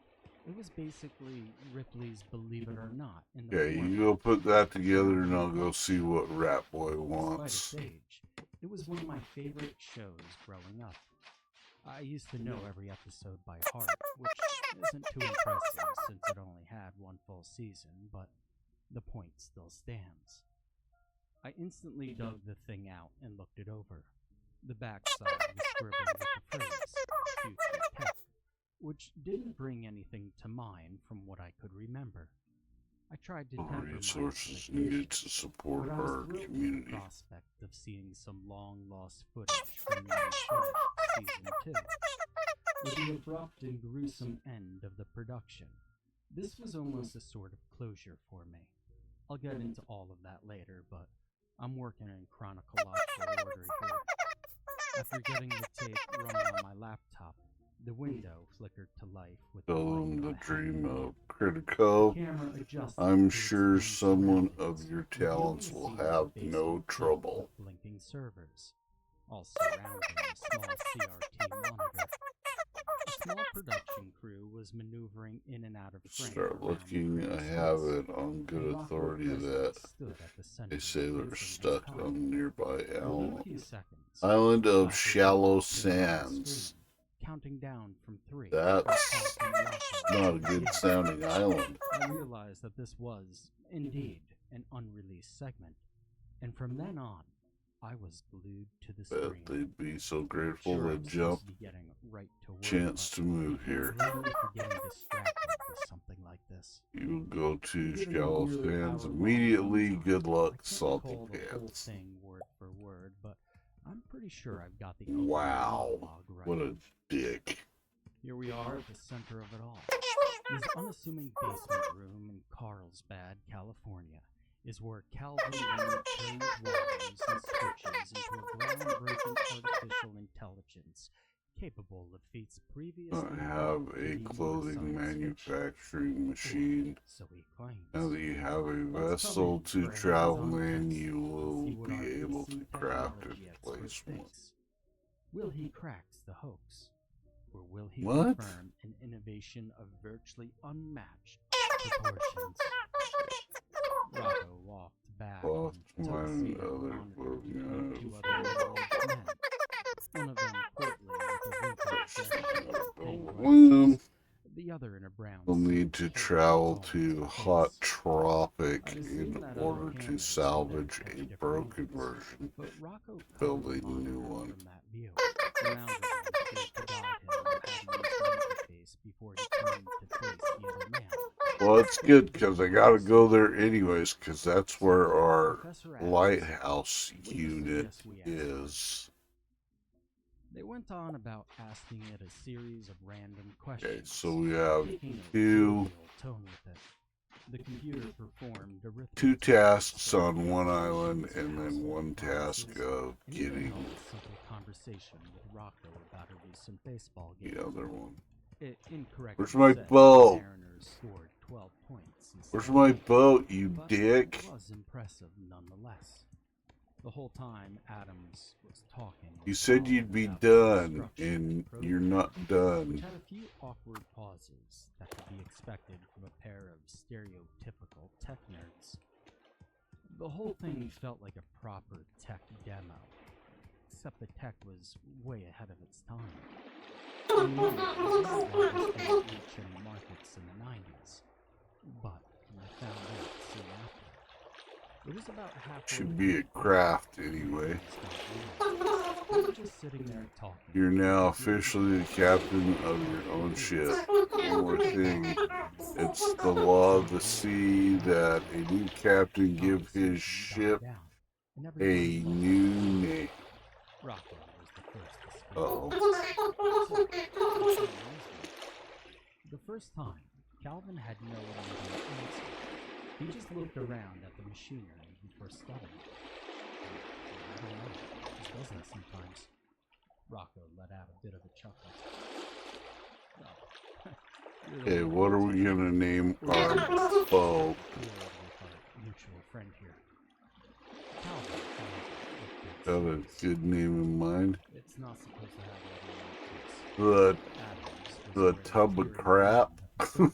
it was basically Ripley's Believe It or Not in the Okay, form you go put that together and I'll of go see what Rat Boy Despite wants. its age, it was one of my favorite shows growing up. I used to know every episode by heart, which isn't too impressive since it only had one full season, but the point still stands. I instantly dug the thing out and looked it over. The backside was scribbled with the phrase, "Future Tech," which didn't bring anything to mind from what I could remember. I tried to temper my Resources expectations, needed to support but I was our thrilled with the community. prospect of seeing some long-lost footage from the show, Season 2. With the abrupt and gruesome end of the production, this was almost a sort of closure for me. I'll get into all of that later, but I'm working in chronological order here. After getting the tape running on my laptop, the window flickered to life with the Tell light them of the a dream headlight. of Critter Cove. Camera adjusted I'm to its sure own someone surroundings, of your revealing talents a will scene have of a no basement trouble. with blinking servers, all surrounding a small CRT monitor. A small production crew was maneuvering in and out of frame. Start around the looking. I crew have space, it on good and Rocco authority Presley that stood at the center they of say the they're facing stuck and on nearby Within a island. few seconds, Island of Rocco Shallow Presley appeared on the Sands. screen, counting down from 3. That's and Rocco not a was good beginning. sounding island. I realized that this was, indeed, an unreleased segment, and from then on, I was glued to the Bet screen. they'd be so grateful Sure, to I'm supposed jump. to be getting right to work, Chance but to move here. blame me for getting distracted with something like this. You go to Given the Shallow nearly Sands hour-long immediately. runtime, Good luck, I can't salty recall the whole pants. thing word for word, but I'm pretty sure I've got the Wow, monologue right. what a dick. Here we are at the center of it all. This unassuming basement room in Carlsbad, California, is where Calvin Leonard turned wires and switches into a groundbreaking artificial intelligence capable of feats previously I have a deemed clothing science manufacturing machine. So he claims. Now that you have a Let's vessel come in to for a travel hands-on in, test you and will see what our be able to recent craft technology and expert place one. thinks. Will he cracks the hoax? Or will he What? confirm an innovation of virtually unmatched proportions? Rocco walked back Off and to took a my seat at the other monitor between book, 2 other middle-aged men. One of them portly with a wrinkled haircut and glasses, the other in a brown We'll suit need to holding travel his to own Hot face. Tropic I'd assumed in that other order to cameras salvage would have a different broken angles, version. but Rocco Building covered a the new monitor one. from that view. The rounder one appeared to guide him on how to use the interface before he turned to face the other man. Well, it's good because I gotta go there anyways, because that's where our Professor Adams, lighthouse what do you unit suggest we ask? is. They went on about asking it a series of random questions. Okay, so we have taking a two jovial tone with it. The computer performed arithmetic two tasks so on one calculations island of and then household one task appliances, of and even getting held a simple conversation with Rocco about a recent baseball game. the other one. It incorrectly Where's my said boat? the Mariners scored 12 points instead Where's of my 8, boat, you but dick? it was impressive nonetheless. The whole time Adams was talking. You said you'd be done, and you're not Which done. had a few awkward pauses that could be expected from a pair of stereotypical tech nerds. The whole thing felt like a proper tech demo, except the tech was way ahead of its time. I know it didn't reach any markets in the 90s, but I found out soon after. It was about halfway Should be a craft anyway. we were just sitting there talking. You're now officially the captain of your own ship. One more thing. It's the law of the sea that a new captain give his ship a new name. Rocco was the first to speak. Uh-oh. The first time, Calvin had no immediate answer. He just looked around at the machinery before studying. I don't know, he just does that sometimes. Rocco let out a bit of a chuckle. Well, Okay, what are we gonna name our boat? Mutual friend here. Got a good name in mind. It's not supposed to have The tub of crap. Perhaps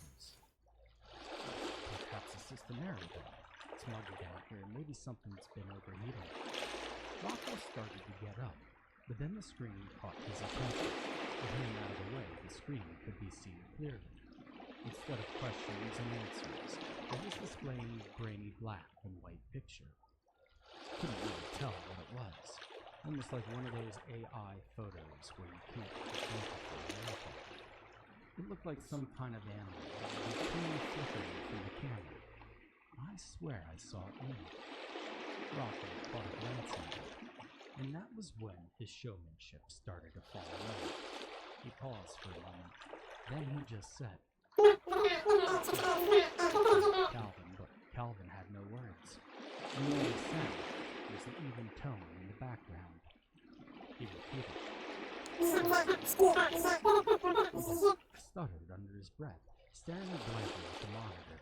a system error then. It's muggy down here. Maybe something's been overheating. Rocco started to get up, but then the screen caught his attention. With him out of the way, the screen could be seen clearly. Instead of questions and answers, it was displaying a grainy black and white picture. Couldn't really tell what it was. Almost like one of those AI photos where you can't identify anything. It looked like some kind of animal, routinely flickering from the camera. I swear I saw it move. Rocco caught a glance at it, and that was when his showmanship started to fall away. He paused for a moment, then he just said, Calvin, but Calvin had no words. The only sound was the even tone in the background. He repeated, stuttered under his breath, staring blankly at the monitor.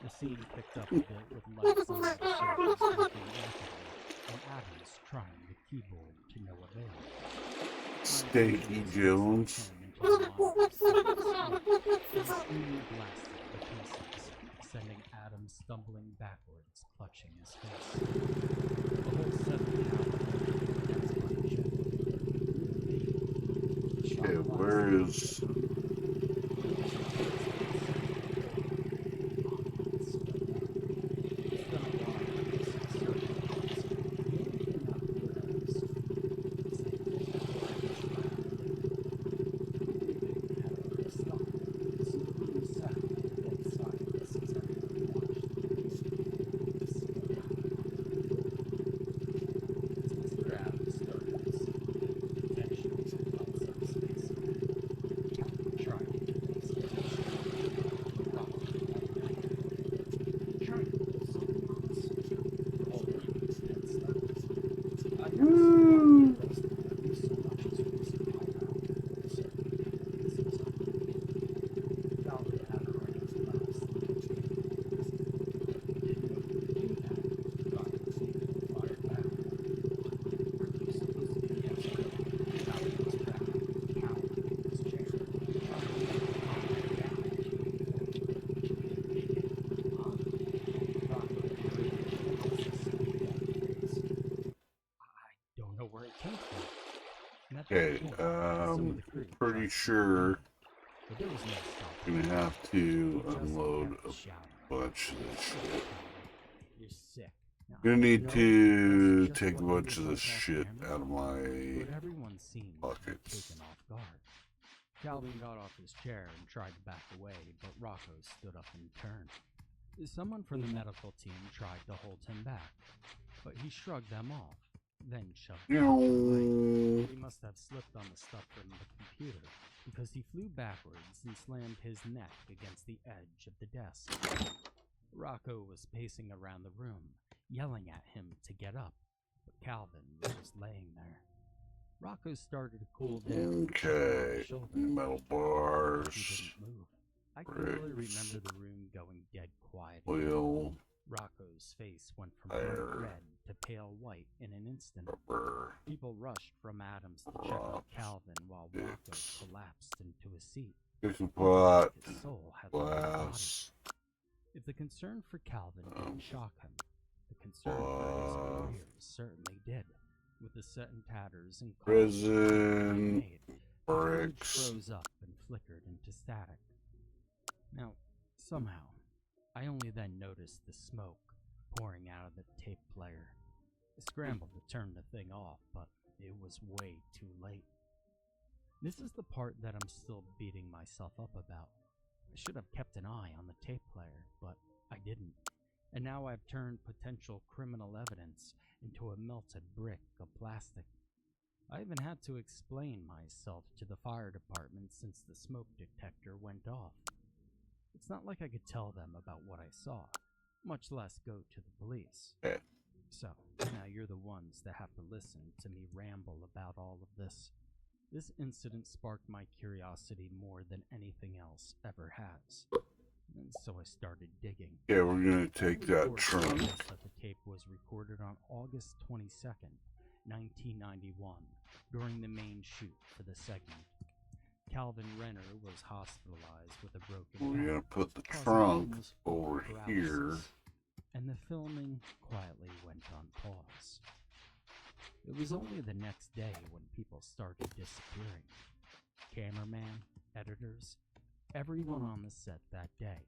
The scene picked up a bit with lights on the surface working rapidly, and Adams trying the keyboard to no avail. Stinky Jones. Blasted the pieces, sending Adams stumbling backwards, clutching his face. The whole set of Okay, where is... Okay, pretty sure I'm gonna have to unload a bunch of this shit. Gonna need to take a bunch of this shit out of my pockets. Calvin got off his chair and tried to back away, but Rocco stood up in turn. Someone from the medical team tried to hold him back, but he shrugged them off, then shoved Calvin away. He must have slipped on the stuff from the computer, because he flew backwards and slammed his neck against the edge of the desk. Rocco was pacing around the room, yelling at him to get up, but Calvin was just laying there. Rocco started to cool down. Okay, metal bars. He didn't move. I clearly remember the room going dead quiet. Oil. Rocco's face went from bright red to pale white in an instant. People rushed from Adams to check on Calvin while Rocco collapsed into a seat. Kitchen pot. His soul had left his body. If the concern for Calvin didn't shock him, the concern for his career certainly did. With the set in tatters and resin, bricks, froze up and flickered into static. Now, somehow, I only then noticed the smoke pouring out of the tape player. I scrambled to turn the thing off, but it was way too late. This is the part that I'm still beating myself up about. I should have kept an eye on the tape player, but I didn't. And now I've turned potential criminal evidence into a melted brick of plastic. I even had to explain myself to the fire department since the smoke detector went off. It's not like I could tell them about what I saw, much less go to the police. So, now you're the ones that have to listen to me ramble about all of this. This incident sparked my curiosity more than anything else ever has. And so I started digging. Yeah, we're gonna take that trunk. That the tape was recorded on August 22nd, 1991, during the main shoot for the segment. Calvin Renner was hospitalized with a broken We're gonna back, put the causing trunk almost over here. paralysis, and the filming quietly went on pause. It was only the next day when people started disappearing. Cameraman, editors, everyone on the set that day.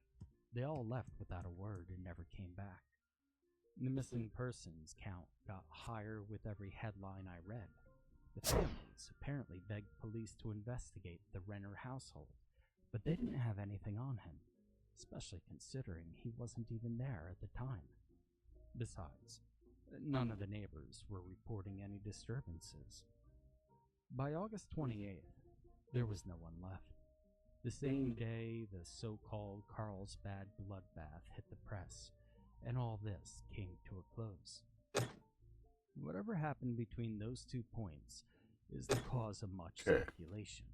They all left without a word and never came back. The missing persons count got higher with every headline I read. The families apparently begged police to investigate the Renner household, but they didn't have anything on him, especially considering he wasn't even there at the time. Besides, none of the neighbors were reporting any disturbances. By August 28th, there was no one left. The same day, the so-called Carlsbad bloodbath hit the press, and all this came to a close. Whatever happened between those 2 points is the cause of much speculation,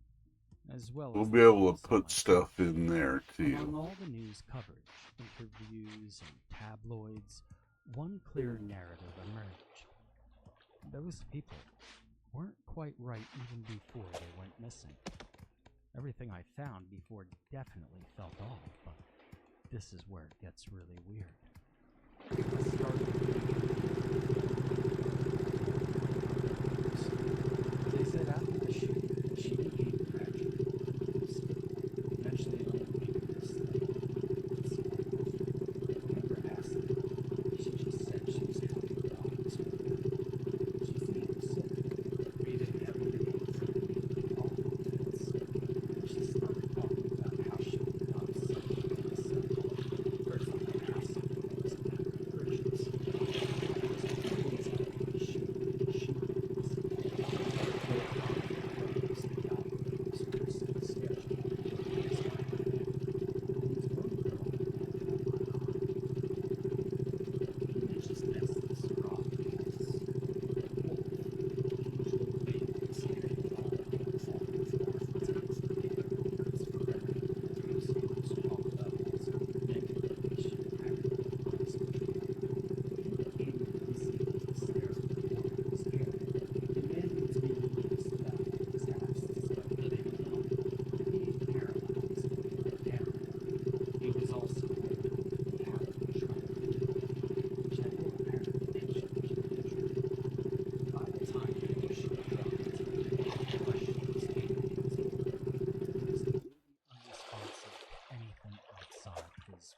as well We'll as be able to put stuff in there among too. all the news coverage, interviews, and tabloids, one clear narrative emerged. Those people weren't quite right even before they went missing. Everything I found before definitely felt off, but this is where it gets really weird. They said after the shoot, she became gradually confused. Eventually, I went this thing. I never asked her. She just said she was having problems with her. She seemed sick, breathing heavily and frequently, all movements. She started talking about how she would not suffer from the symptoms. First, I asked her if it was a matter of urgency.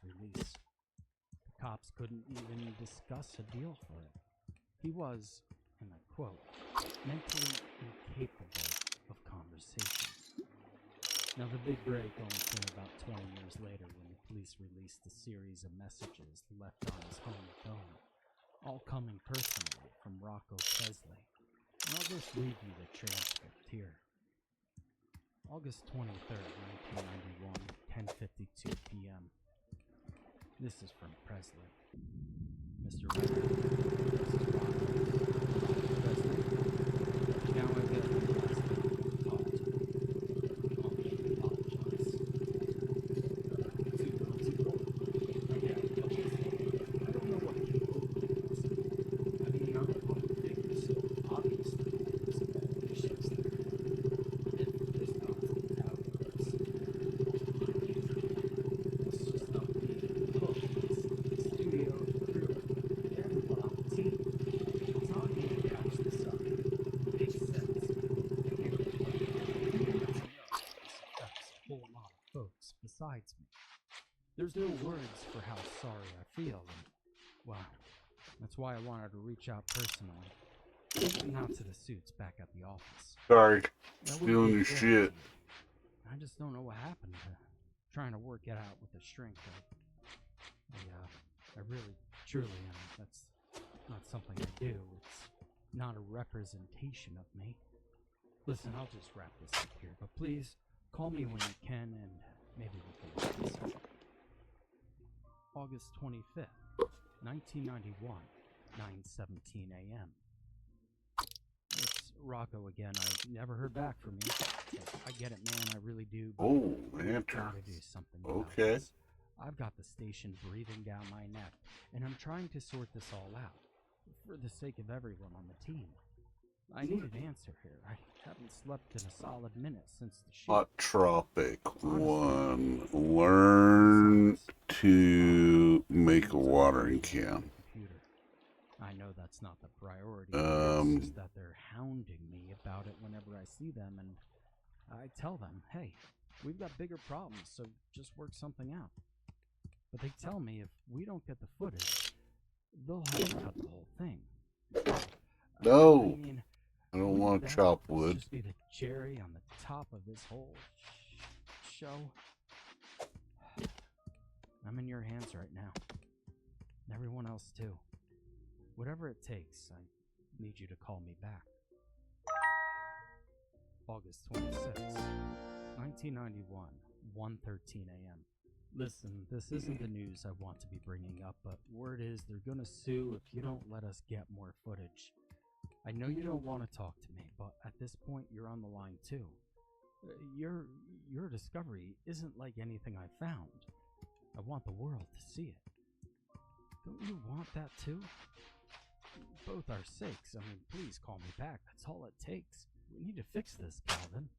Release. The cops couldn't even discuss a deal for it. He was, and I quote, mentally incapable of conversation. Now the big break only came about 20 years later when the police released a series of messages left on his home phone, all coming personally from Rocco Chesley. And I'll just read you the transcript here. August 23rd, 1991, 10:52 p.m. This is from Presley. Mr. Renner, this is Rocco. Presley, now I get one last time to talk to you. I'll make you apologize. Too cool. Okay, I don't know what people is. I mean, I'm a public figure, so obviously there's medical issues there. If there's not, how it works. It's just not me. Studio, crew, everyone on the team. It's not me to catch this up. It makes sense. This affects a whole lot of folks besides me. There's no words for how sorry I feel, and, well, that's why I wanted to reach out personally. Not to the suits back at the office. Sorry, That stealing wouldn't your be fair to shit. you. I just don't know what happened to trying to work it out with the shrink. I really, truly am. That's not something I do. It's not a representation of me. Listen, I'll just wrap this up here, but please call me when you can, and maybe we can work this out. August 25th, 1991, 9:17 a.m. It's Rocco again. I never heard back from you. I get it, man. I really do. But Oh, we've enter. gotta do something about Okay. this. I've got the station breathing down my neck, and I'm trying to sort this all out for the sake of everyone on the team. I need an answer here. I haven't slept in a solid minute since the shoot. Hot Tropic 1. Learn to make a watering can. I know that's not the priority. It's just that they're hounding me about it whenever I see them, and I tell them, hey, we've got bigger problems, so just work something out. But they tell me if we don't get the footage, they'll have to cut the whole thing. No, I mean, I don't wouldn't want that to chop wood. just be the cherry on the top of this whole show? I'm in your hands right now. And everyone else too. Whatever it takes, I need you to call me back. August 26th, 1991, 1:13 a.m. Listen, this isn't the news I want to be bringing up, but word is they're gonna sue if you don't let us get more footage. I know you don't want to talk to me, but at this point you're on the line too. Your discovery isn't like anything I found. I want the world to see it. Don't you want that too? Both our sakes, I mean, please call me back. That's all it takes. We need to fix this, Calvin.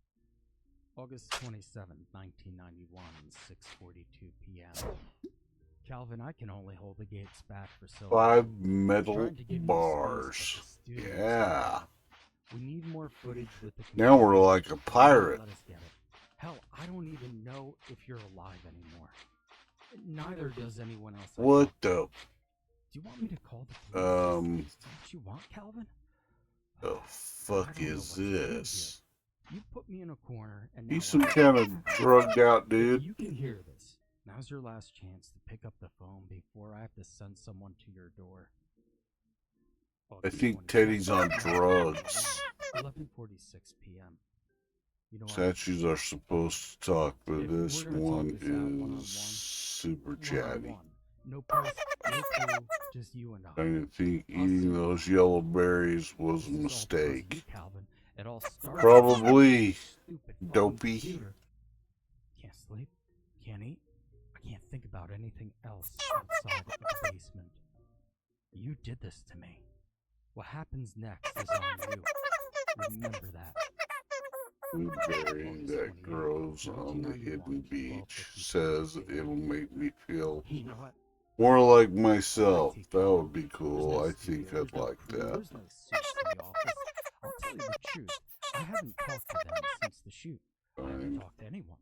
August 27th, 1991, 6:42 p.m. Calvin, I can only hold the gates back for so long. 5 metal bars. Yeah. We need more footage with the Now we're like a pirate. Let us get it. Hell, I don't even know if you're alive anymore. Neither does anyone else. What the? Do you want me to call the police? Is that what you want, Calvin? The fuck is this? You put me in a corner, and He's some kind of drugged out dude. You can hear this. Now's your last chance to pick up the phone before I have to send someone to your door. I think Teddy's on drugs. 11:46 p.m. You know what? Statues are supposed to talk, but this one is super chatty. No press, no crew, just you and I. I think eating those yellow berries was a mistake. Calvin. It all started Probably dopey. Can't sleep, can't eat, I can't think about anything else outside of the basement. You did this to me. What happens next is on you. Remember that. Blueberry that grows on the hidden beach says it'll make me feel more like myself. That would be cool. I think I'd like that. There's no suits in the office. I'll tell you the truth. I haven't talked to them since the shoot. I haven't talked to anyone.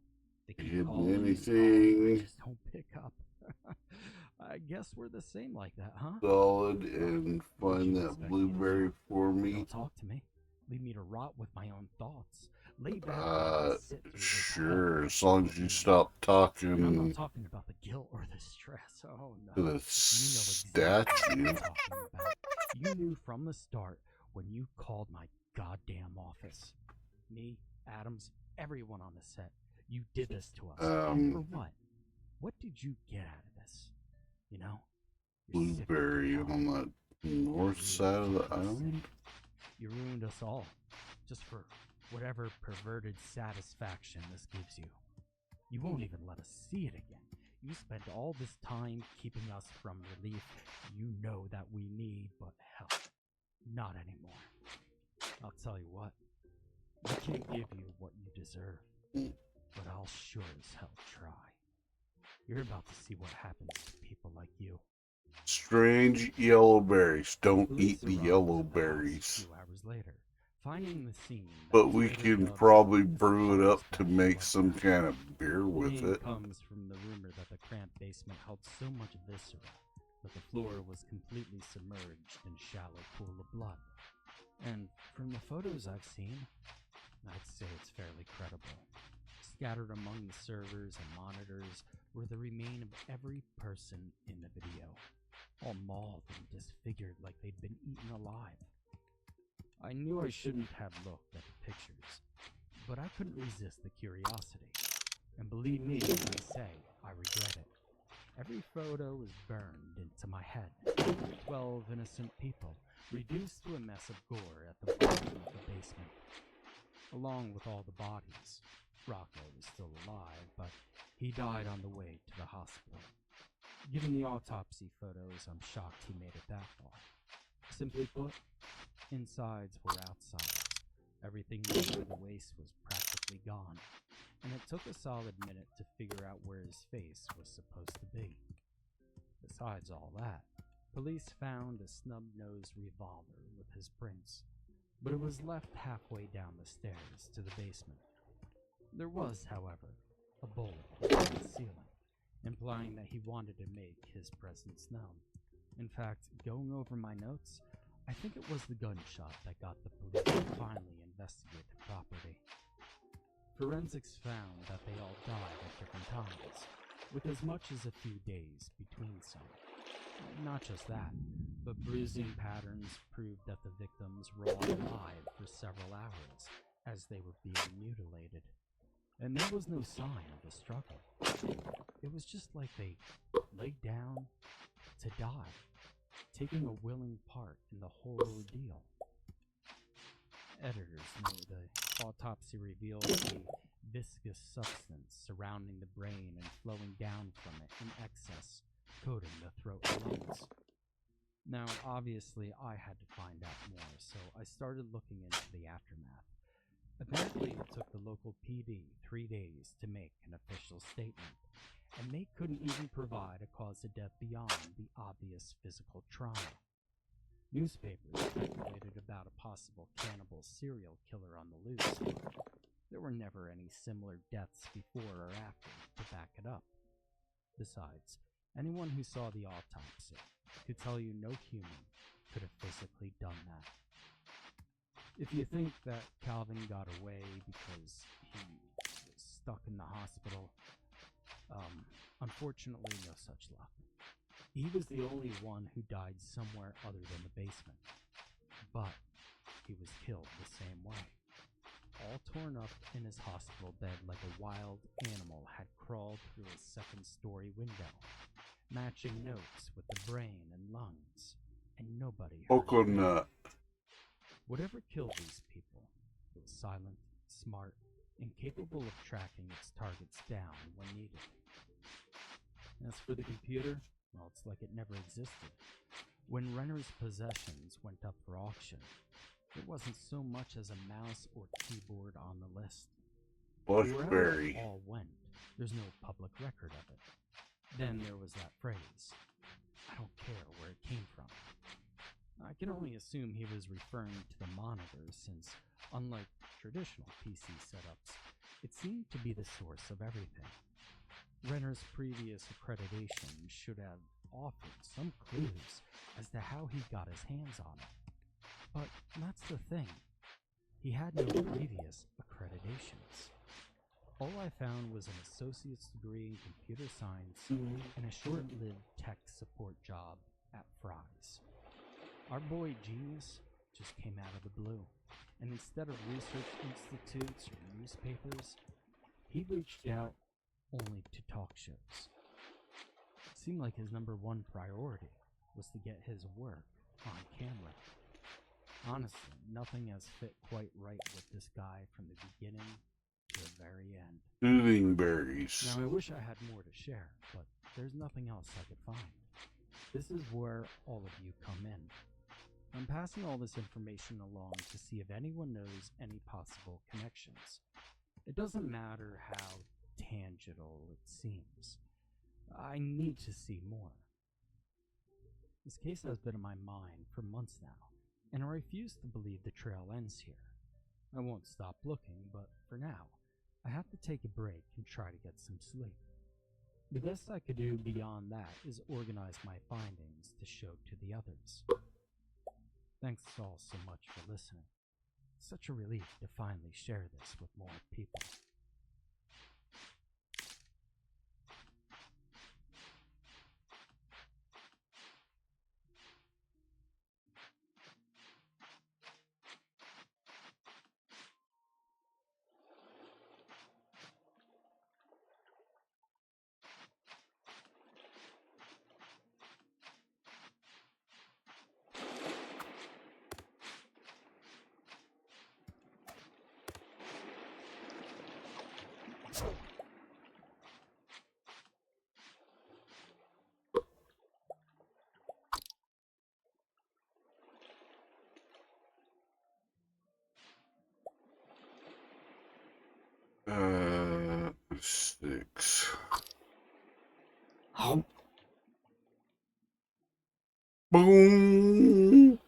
They keep calling me, Anything just don't pick up. I guess we're the same like that, huh? solid and find that blueberry for me. Don't talk to me. Leave me to rot with my own thoughts. Lay back and sit through this Sure, as long as you stop talking I'm not talking about the guilt or the stress. Oh no. to the statue. You knew from the start when you called my goddamn office. Me, Adams, everyone on the set. You did this to us. And for what? What did you get out of this? You know? Blueberry on the north side of the island. You ruined us all. Just for whatever perverted satisfaction this gives you. You won't even let us see it again. You spent all this time keeping us from relief you know that we need, but hell, not anymore. I'll tell you what, I can't give you what you deserve, but I'll sure as hell try. You're about to see what happens to people like you. Strange yellow berries. Don't eat the yellow berries. 2 hours later, finding the scene. But we can probably brew it up to make some kind of beer with it. Comes from the rumor that the cramped basement held so much viscera that the floor was completely submerged in shallow pool of blood. And from the photos I've seen, I'd say it's fairly credible. Scattered among the servers and monitors were the remains of every person in the video, all mauled and disfigured like they'd been eaten alive. I knew I shouldn't have looked at the pictures, but I couldn't resist the curiosity. And believe me when I say I regret it. Every photo is burned into my head. 12 innocent people, reduced to a mess of gore at the bottom of the basement, along with all the bodies. Rocco was still alive, but he died on the way to the hospital. Given the autopsy photos, I'm shocked he made it that far. Simply put, insides were outsides. Everything near the waist was practically gone, and it took a solid minute to figure out where his face was supposed to be. Besides all that, police found a snub-nosed revolver with his prints, but it was left halfway down the stairs to the basement. There was, however, a bullet in the ceiling, implying that he wanted to make his presence known. In fact, going over my notes, I think it was the gunshot that got the police to finally investigate the property. Forensics found that they all died at different times, with as much as a few days between some. Not just that, but bruising patterns proved that the victims were all alive for several hours as they were being mutilated. And there was no sign of a struggle. It was just like they laid down to die, taking a willing part in the whole ordeal. Editors note the autopsy revealed a viscous substance surrounding the brain and flowing down from it in excess, coating the throat and lungs. Now, obviously, I had to find out more, so I started looking into the aftermath. Apparently, it took the local PD 3 days to make an official statement, and they couldn't even provide a cause of death beyond the obvious physical trauma. Newspapers speculated about a possible cannibal serial killer on the loose, but there were never any similar deaths before or after to back it up. Besides, anyone who saw the autopsy could tell you no human could have physically done that. If you think that Calvin got away because he was stuck in the hospital, unfortunately no such luck. He was the only one who died somewhere other than the basement, but he was killed the same way. All torn up in his hospital bed like a wild animal had crawled through his second-story window, matching notes with the brain and lungs, and nobody heard a thing. Whatever killed these people, it was silent, smart, and capable of tracking its targets down when needed. As for the computer, well, it's like it never existed. When Renner's possessions went up for auction, there wasn't so much as a mouse or keyboard on the list. Wherever it all went, there's no public record of it. Then there was that phrase, "I don't care where it came from." I can only assume he was referring to the monitor since, unlike traditional PC setups, it seemed to be the source of everything. Renner's previous accreditation should have offered some clues as to how he got his hands on it. But that's the thing. He had no previous accreditations. All I found was an associate's degree in computer science and a short-lived tech support job at Fry's. Our boy Genius just came out of the blue, and instead of research institutes or newspapers, he reached out only to talk shows. It seemed like his number one priority was to get his work on camera. Honestly, nothing has fit quite right with this guy from the beginning to the very end. Soothing berries. Now, I wish I had more to share, but there's nothing else I could find. This is where all of you come in. I'm passing all this information along to see if anyone knows any possible connections. It doesn't matter how tangible it seems. I need to see more. This case has been in my mind for months now, and I refuse to believe the trail ends here. I won't stop looking, but for now, I have to take a break and try to get some sleep. The best I could do beyond that is organize my findings to show to the others. Thanks all so much for listening. It's such a relief to finally share this with more people. 6. Boom.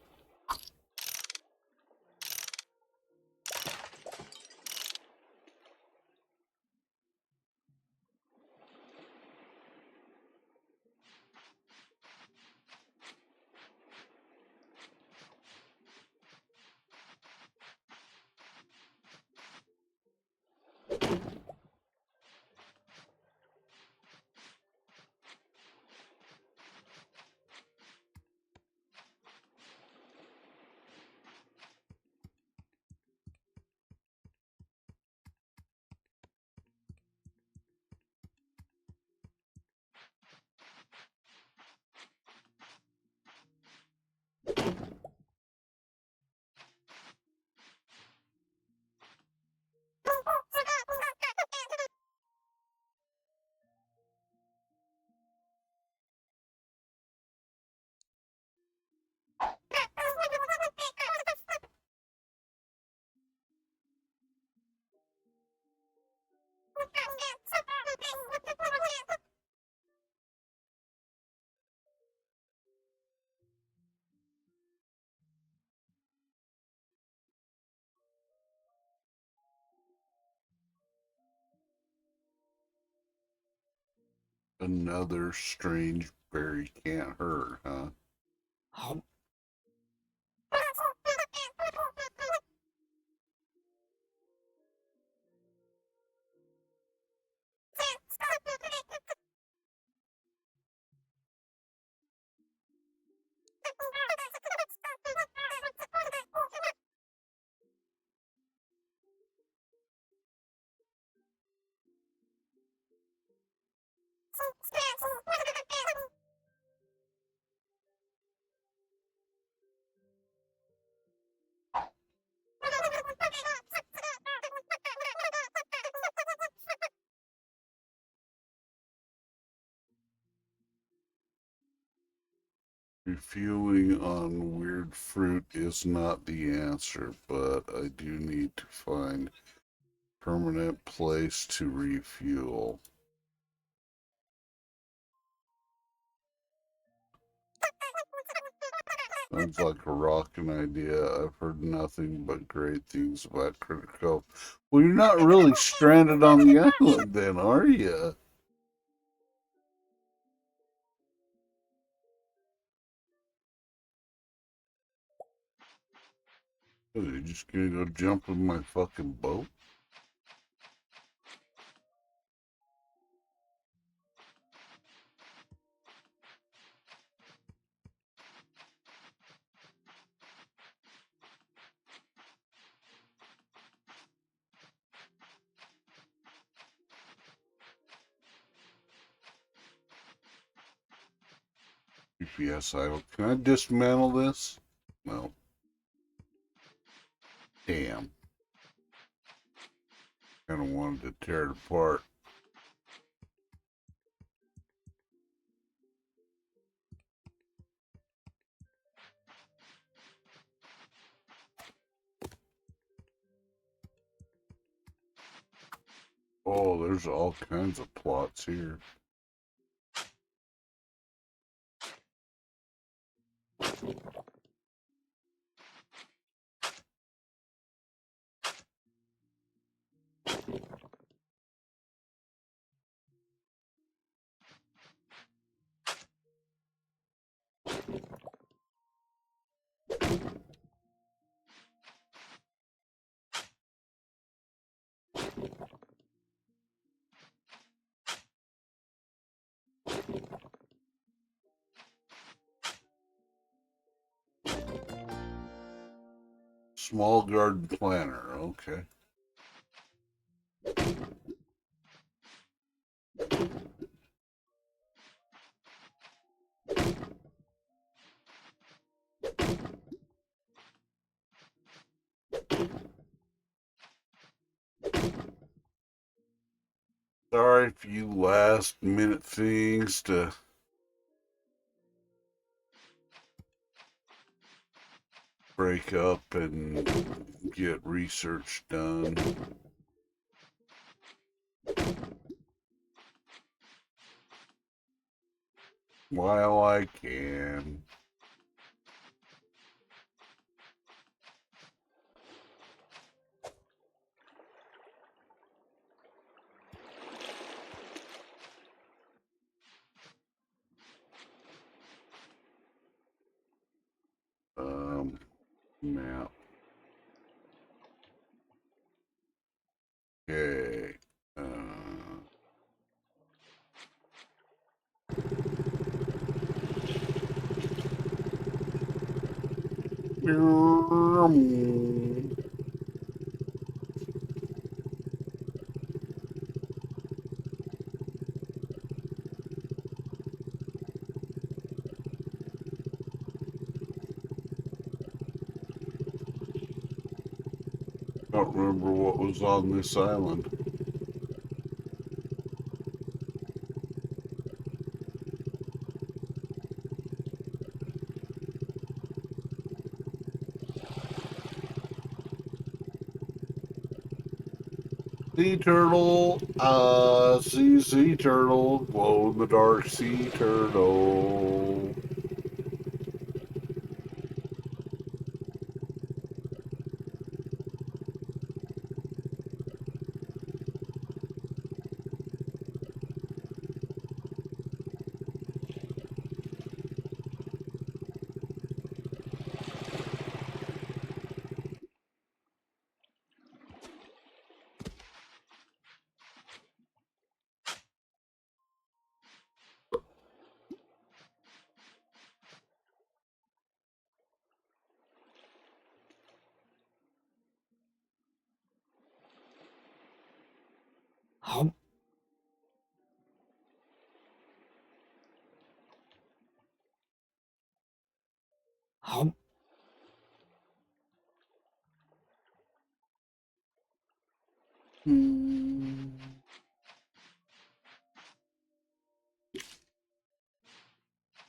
Another strange berry can't hurt, huh? Refueling on weird fruit is not the answer, but I do need to find permanent place to refuel. Sounds like a rocking idea. I've heard nothing but great things about Critter Cove. Well, you're not really stranded on the island then, are you? Are you just gonna go jump in my fucking boat? GPS idle. Can I dismantle this? No. Damn. Kinda wanted to tear it apart. Oh, there's all kinds of plots here. Small garden planter, okay. Sorry for you last minute things to break up and get research done. While I can. Map. Okay. Don't remember what was on this island. Sea turtle, sea turtle, glow in the dark sea turtle.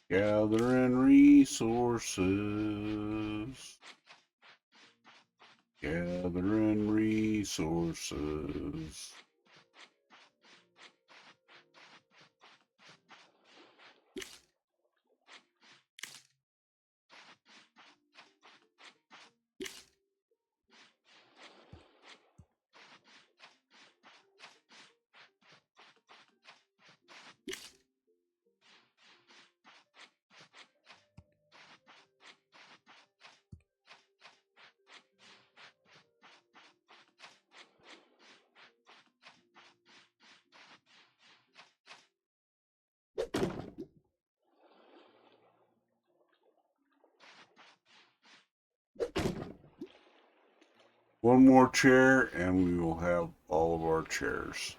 Gathering resources. Gathering resources. One more chair and we will have all of our chairs.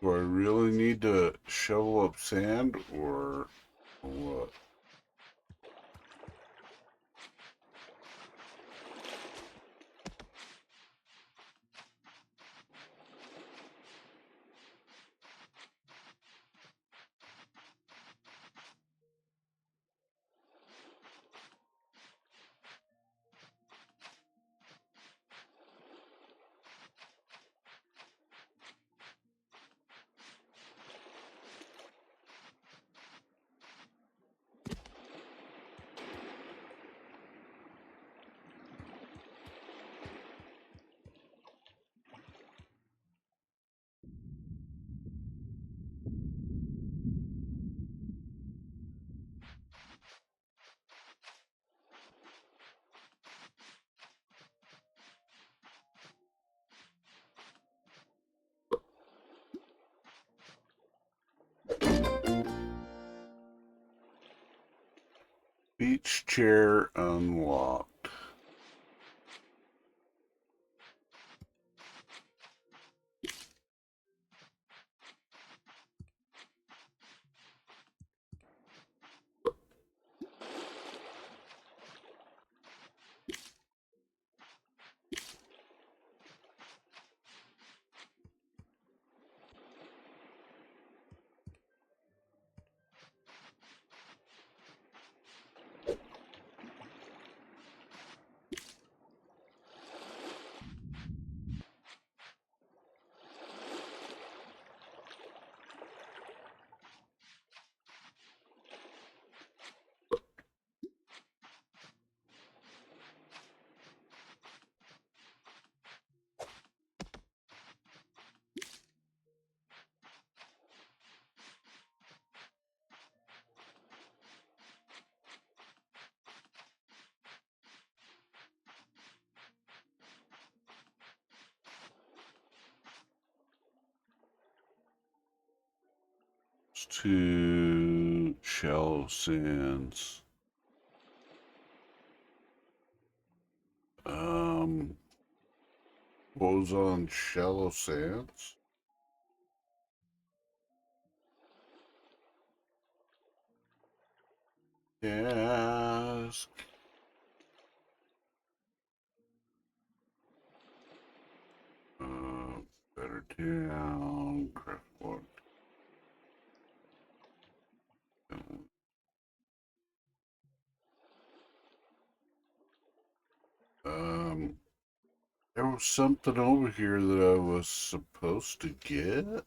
Do I really need to shovel up sand or what? Beach chair unlocked. To shallow sands. What was on shallow sands? Yes. Better down. Craft what? There was something over here that I was supposed to get.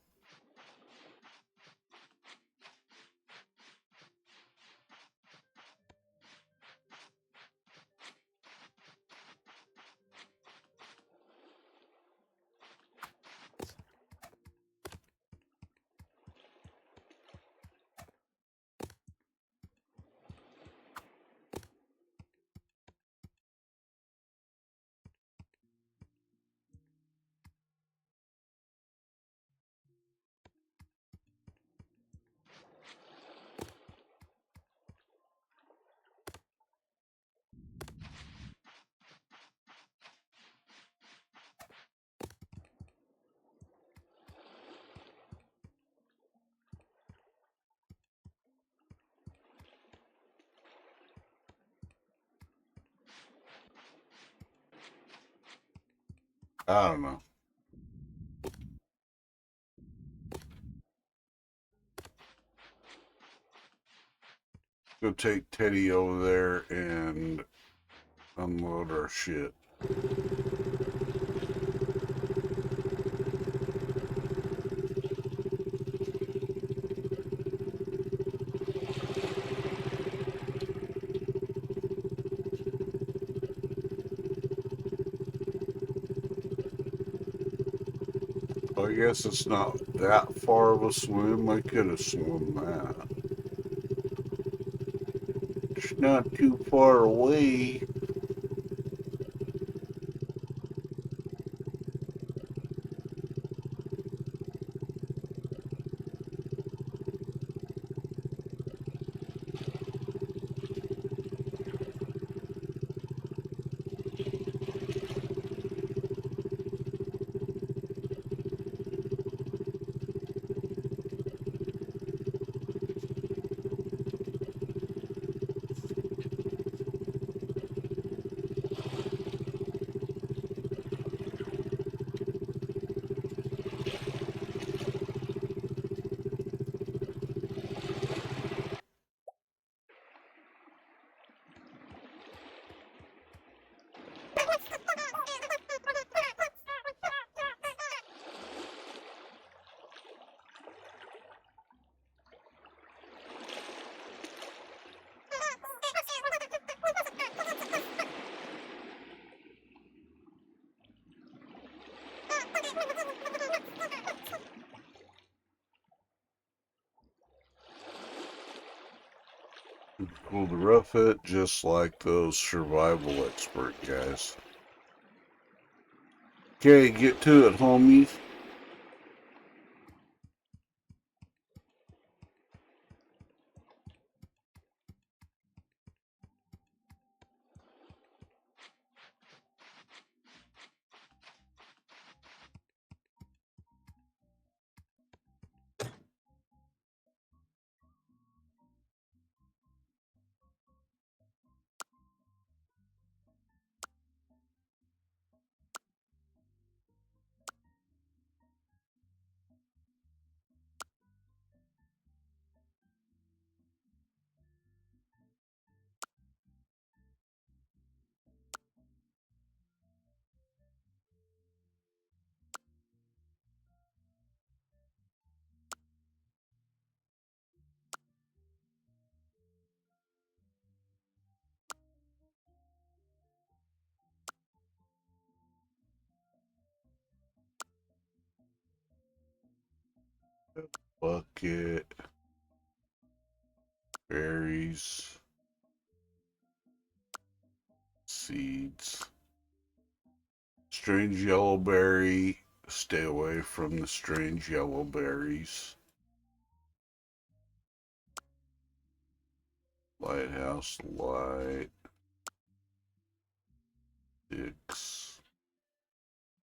I don't know. Go take Teddy over there and unload our shit. I guess it's not that far of a swim. I could have swum that. It's not too far away. Cool to rough it just like those survival expert guys. Okay, get to it, homies. bucket, berries, seeds, strange yellow berry. Stay away from the strange yellow berries. Lighthouse light, sticks,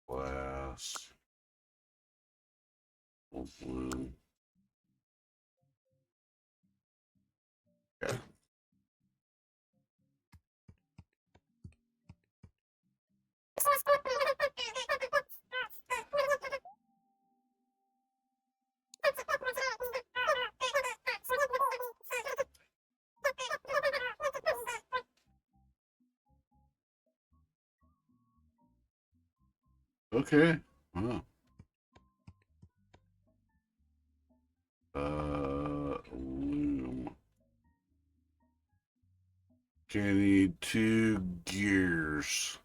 glass, blue. Okay. Okay. Wow. Loom. Okay, I need 2 gears.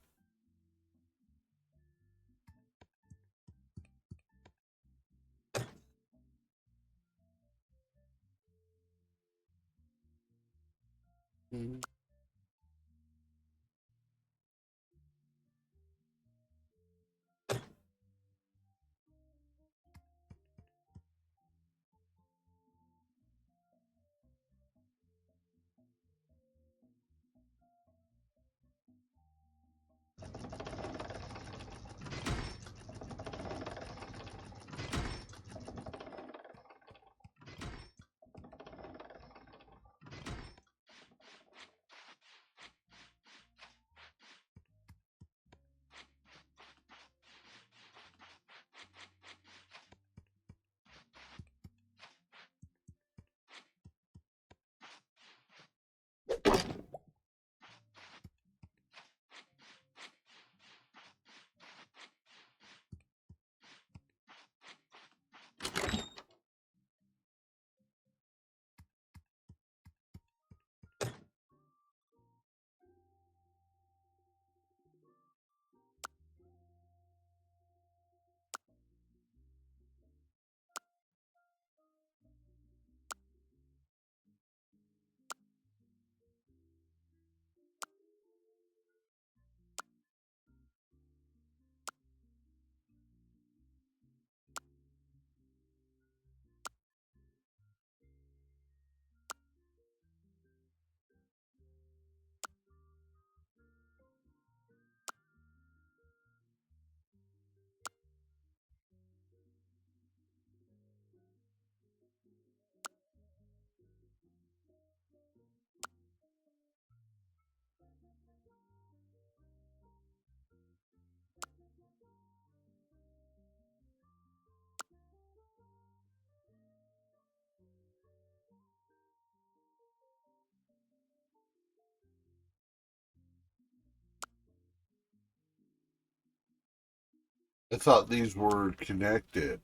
I thought these were connected.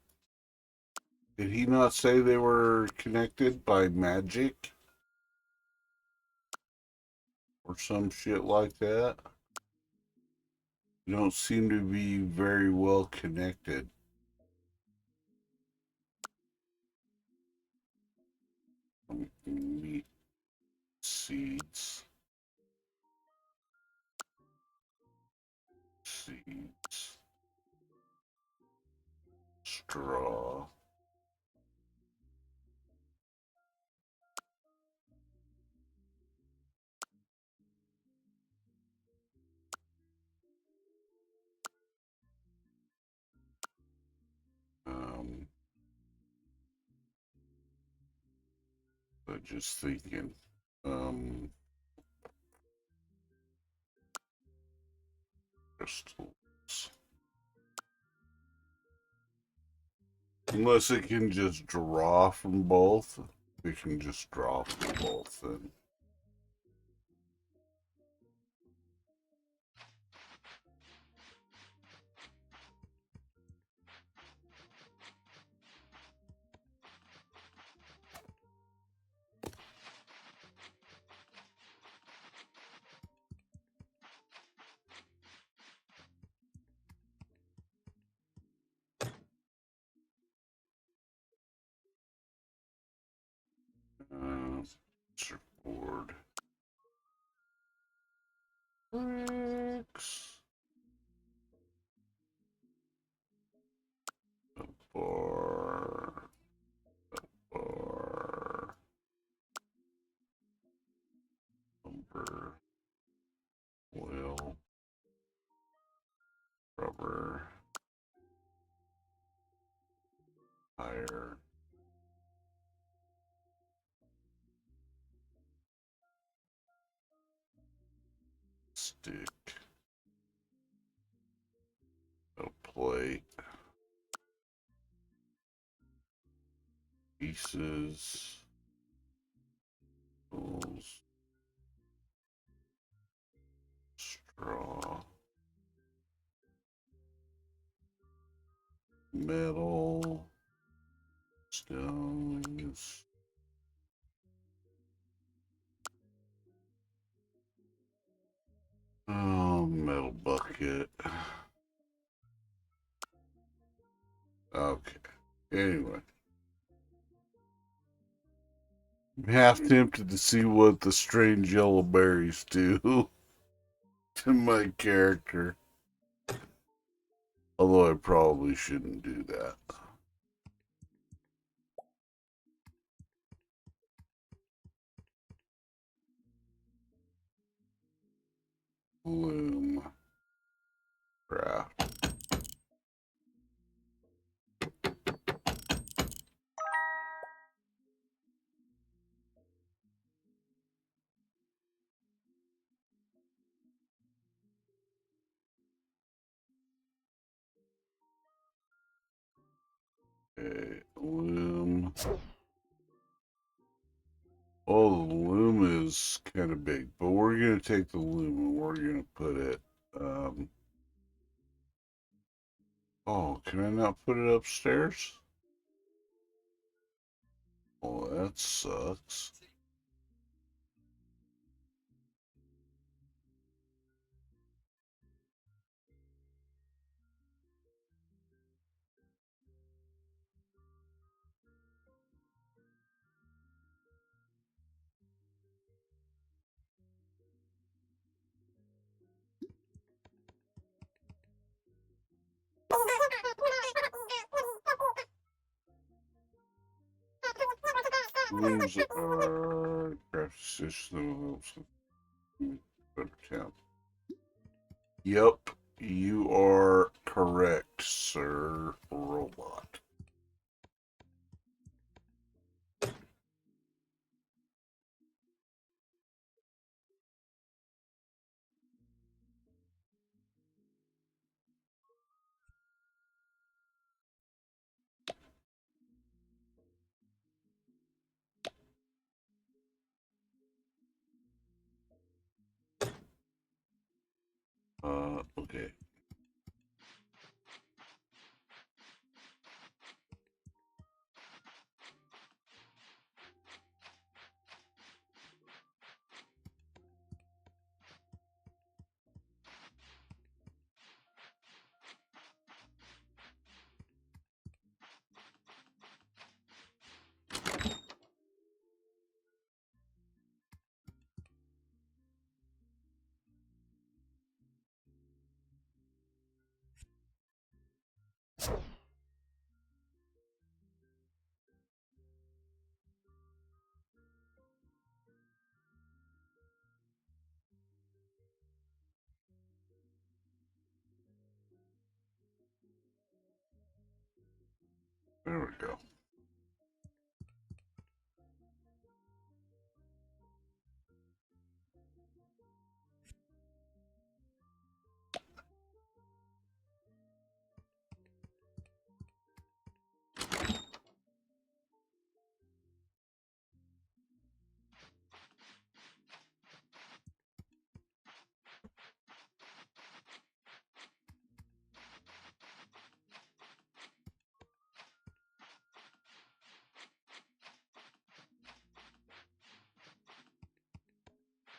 Did he not say they were connected by magic? Or some shit like that? You don't seem to be very well connected. Meat, seeds. Seeds. Straw. But just thinking, crystals. Unless it can just draw from both, we can just draw from both then. Surfboard. Bricks. A bar. A bar. Lumber. Oil. Rubber. Iron. Stick. A plate. Pieces. Tools. Straw. Metal. Stones. Oh, metal bucket. Okay. Anyway. I'm half tempted to see what the strange yellow berries do to my character. Although I probably shouldn't do that. Loom. Craft. Okay, loom. Oh, the loom is kind of big, but we're going to take the loom and we're going to put it, oh, can I not put it upstairs? Oh, that sucks. Looms are craft system. Better count. Yep, you are correct, sir robot. Okay. There we go.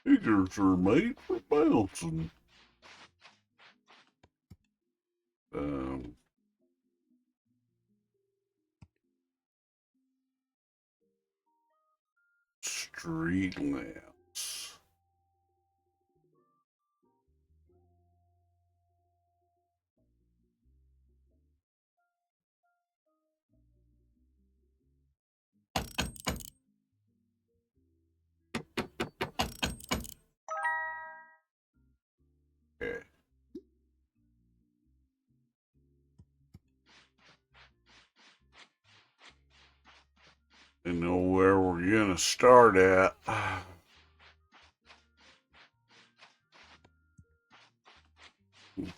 Figures are made for bouncing. street lamps. Okay. I know where we're gonna start at.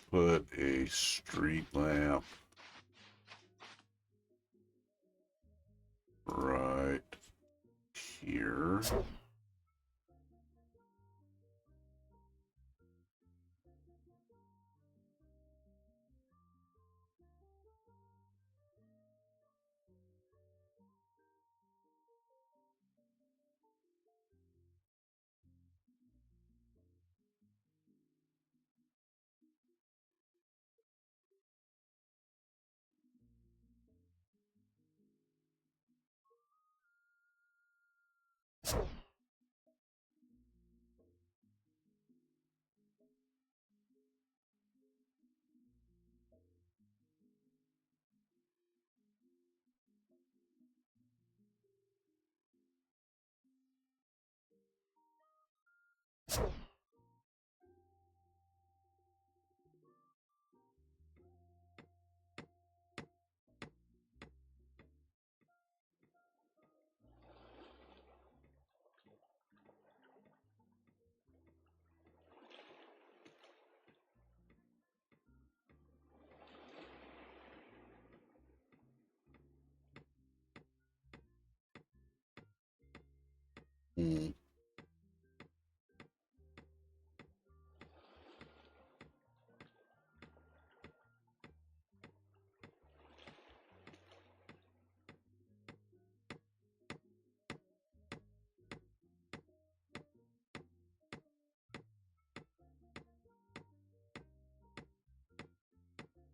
Put a street lamp right here.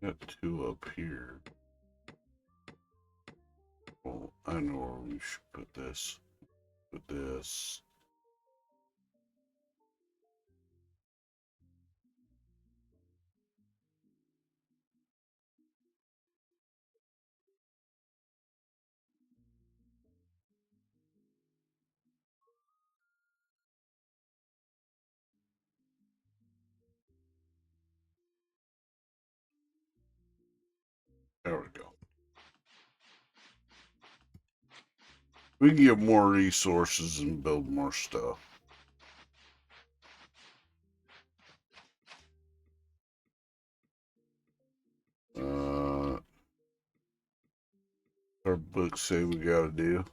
Got two up here. Oh, I know where we should put this. Put this. There we go. We can get more resources and build more stuff. Our books say we gotta do.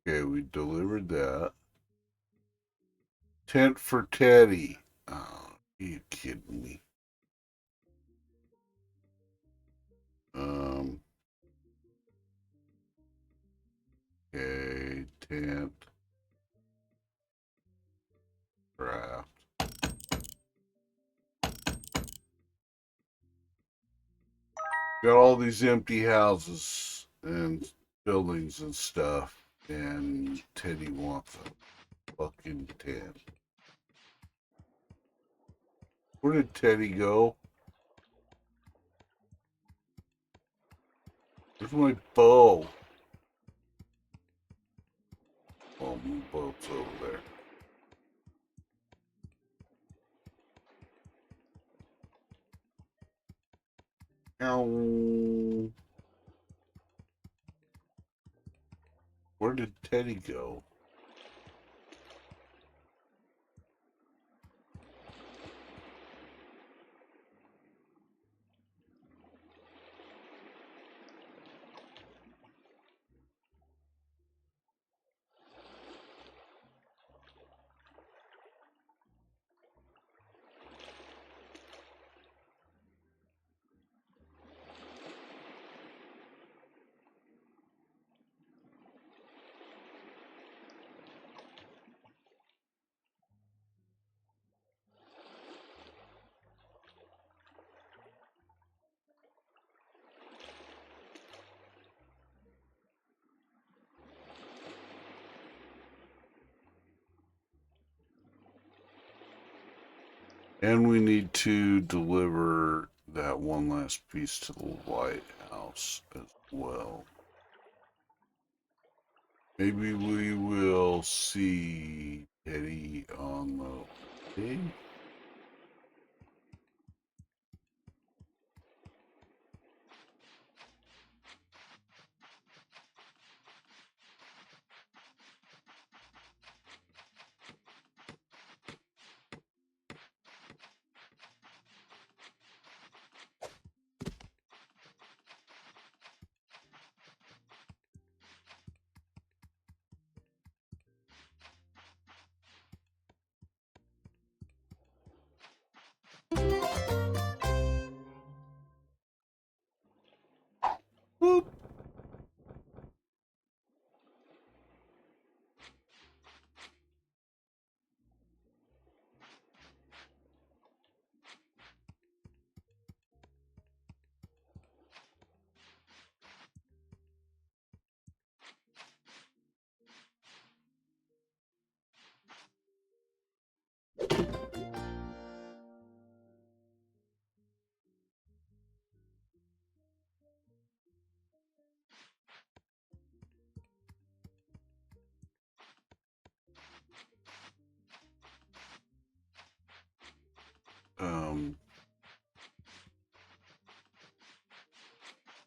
Okay, we delivered that. Tent for Teddy. Oh, are you kidding me? Okay, tent. Craft. Got all these empty houses and buildings and stuff, and Teddy wants a fucking tent. Where did Teddy go? Where's my bow? Oh, my boat's over there. Ow. Where did Teddy go? And we need to deliver that one last piece to the lighthouse as well. Maybe we will see Eddie on the way. Boop.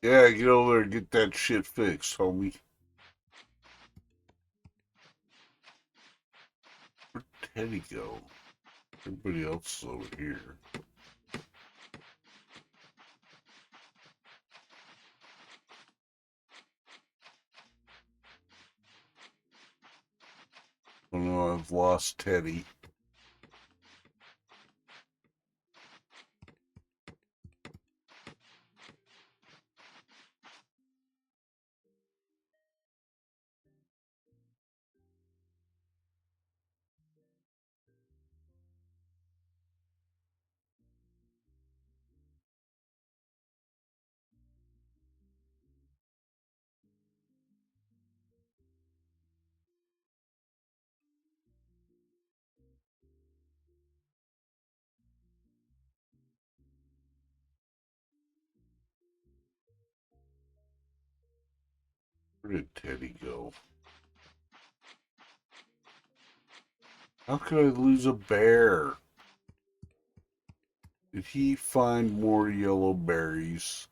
Yeah, get over there and get that shit fixed, homie. Where'd Teddy go? Everybody else is over here. Oh no, I've lost Teddy. Where did Teddy go? How could I lose a bear? Did he find more yellow berries?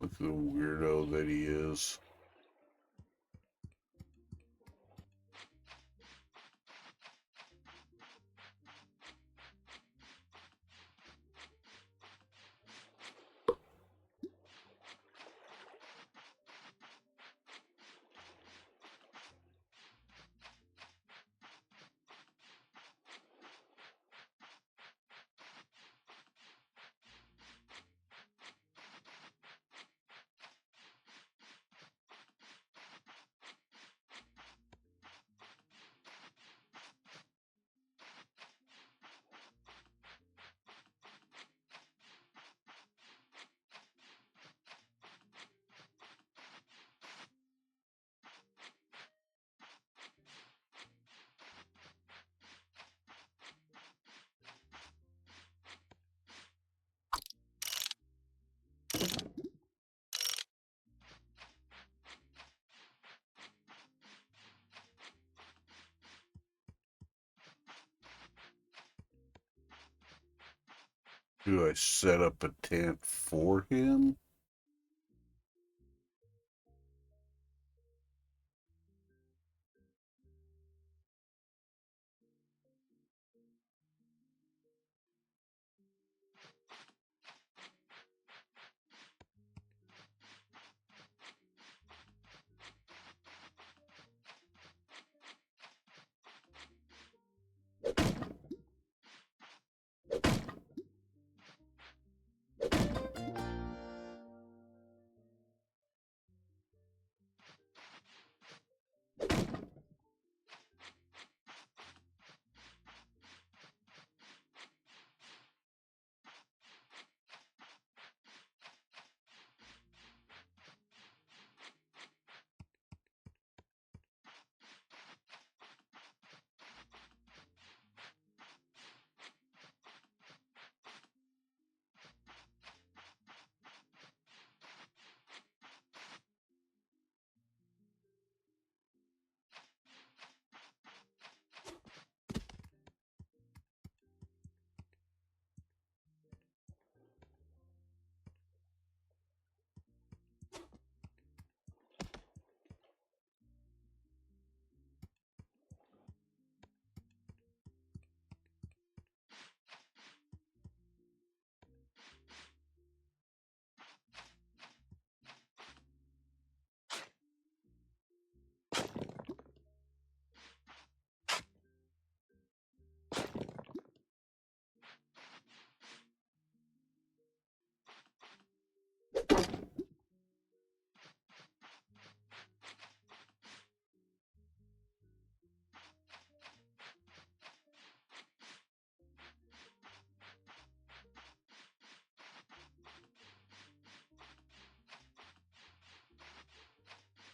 Look at the weirdo that he is. Do I set up a tent for him?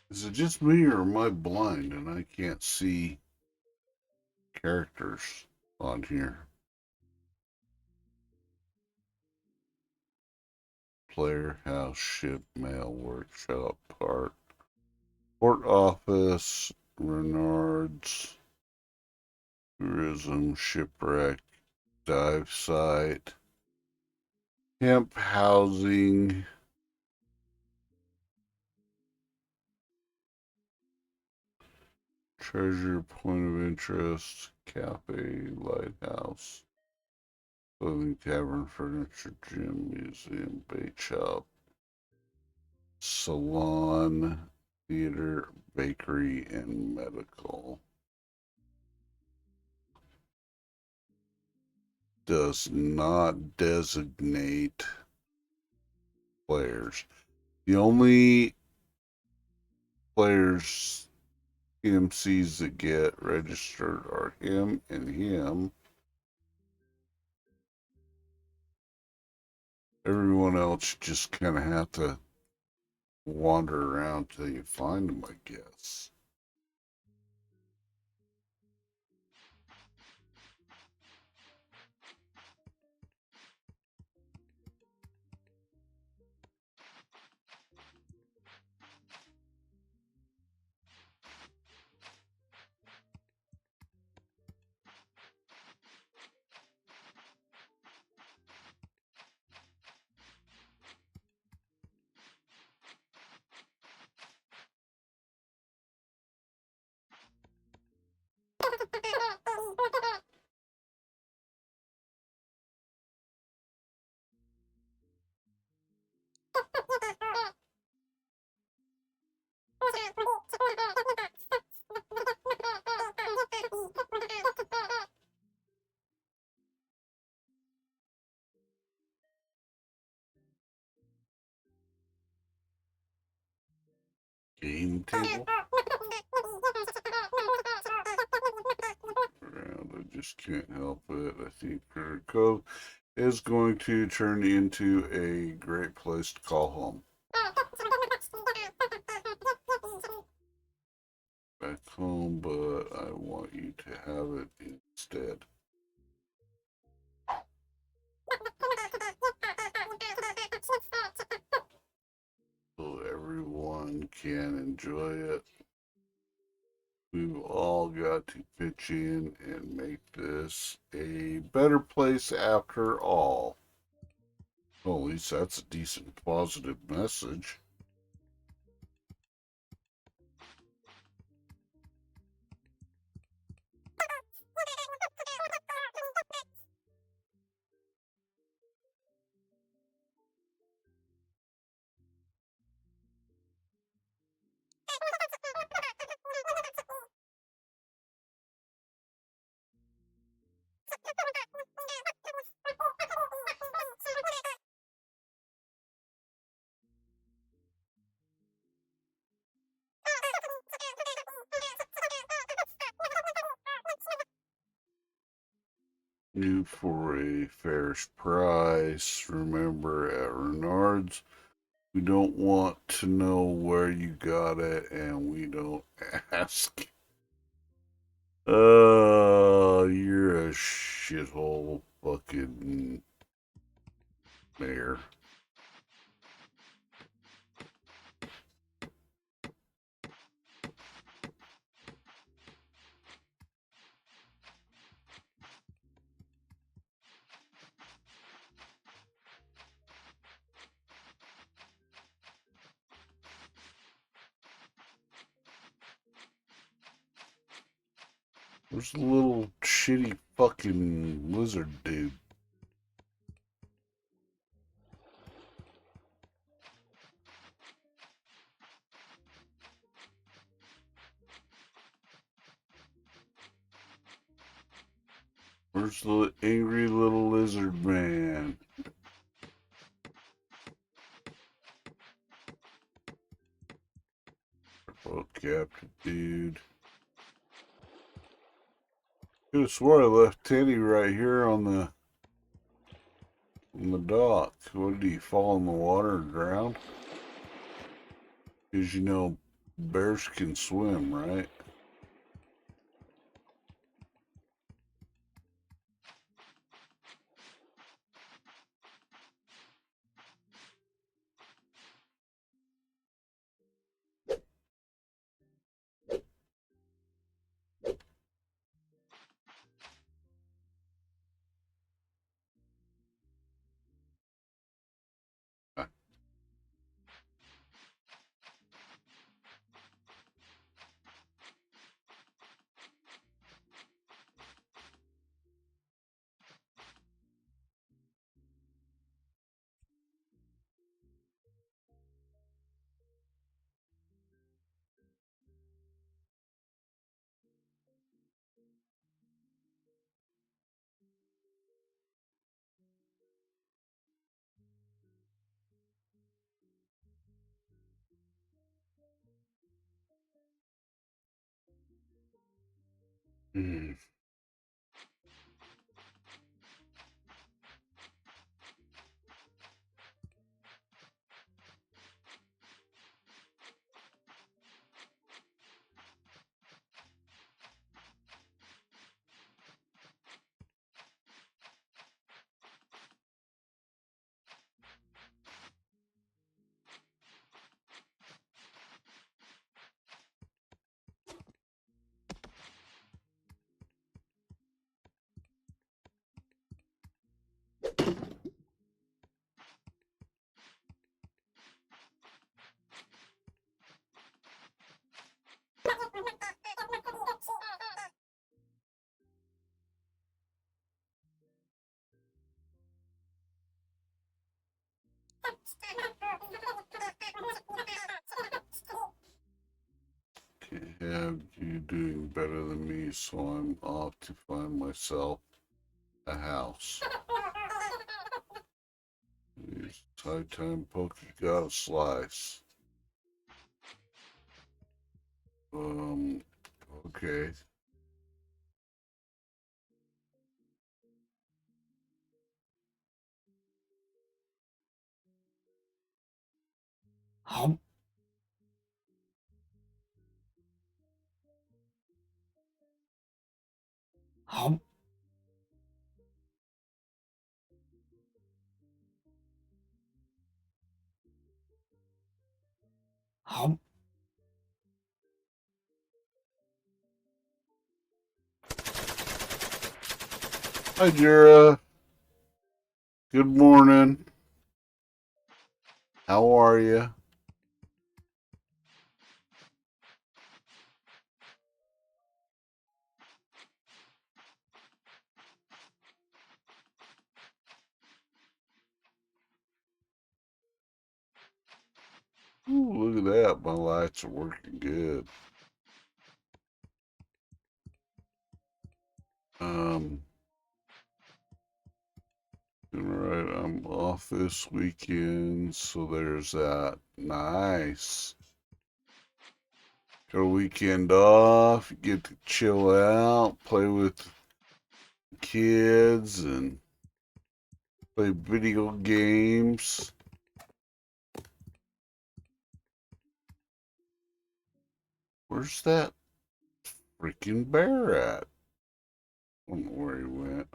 Is it just me or am I blind and I can't see characters on here? Player, house, ship, mail, workshop, park, port office, Renards, tourism, shipwreck, dive site, hemp housing, treasure, point of interest, cafe, lighthouse, clothing, tavern, furniture, gym, museum, bait shop, salon, theater, bakery, and medical. Does not designate players. The only players PMCs that get registered are him and him. Everyone else just kind of have to wander around till you find them, I guess. Game table. Around, I just can't help it. I think Critter Cove is going to turn into a great place to call home. Back home, but I want you to have it instead. So everyone can enjoy it. We've all got to pitch in and make this a better place after all. Well, at least that's a decent positive message. New for a fair price. Remember, at Renards, we don't want to know where you got it, and we don't ask. You're a shithole fucking mayor. There's a little shitty fucking lizard dude. Where's the angry little lizard man? Oh, Captain Dude. Could have swore I left Teddy right here on the dock. What did he fall in the water and drown? Because you know Bears can swim, right? Hmm. Can't have you doing better than me, so I'm off to find myself a house. It's high time Pokey got a slice. Okay. Hum. Hum. Hum. Hi, Jura. Good morning. How are you? Ooh, look at that. My lights are working good. Alright, I'm off this weekend, so there's that. Nice. Got a weekend off, get to chill out, play with kids, and play video games. Where's that freaking bear at? I don't know where he went.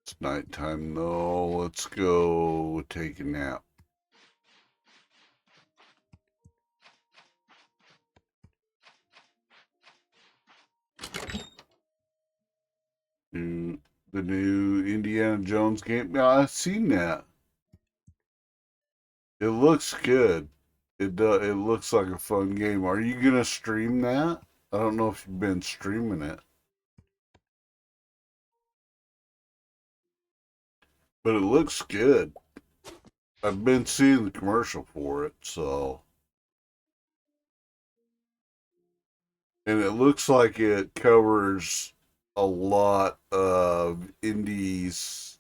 It's nighttime though. Let's go take a nap. The new Indiana Jones game. Yeah, I've seen that. It looks good. It looks like a fun game. Are you gonna stream that? I don't know if you've been streaming it, but it looks good. I've been seeing the commercial for it, so. And it looks like it covers a lot of indies.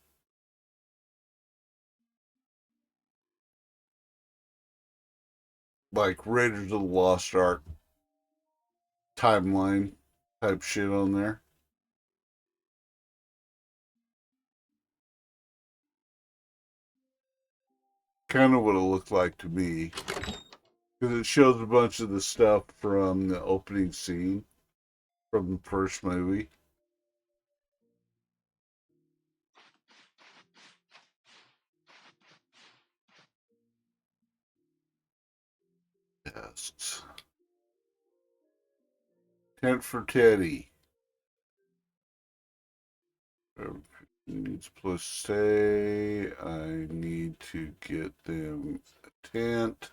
Like Raiders of the Lost Ark timeline type shit on there. Kind of what it looked like to me. Because it shows a bunch of the stuff from the opening scene from the first movie. Yes. Tent for Teddy. Needs a place to stay. I need to get them a tent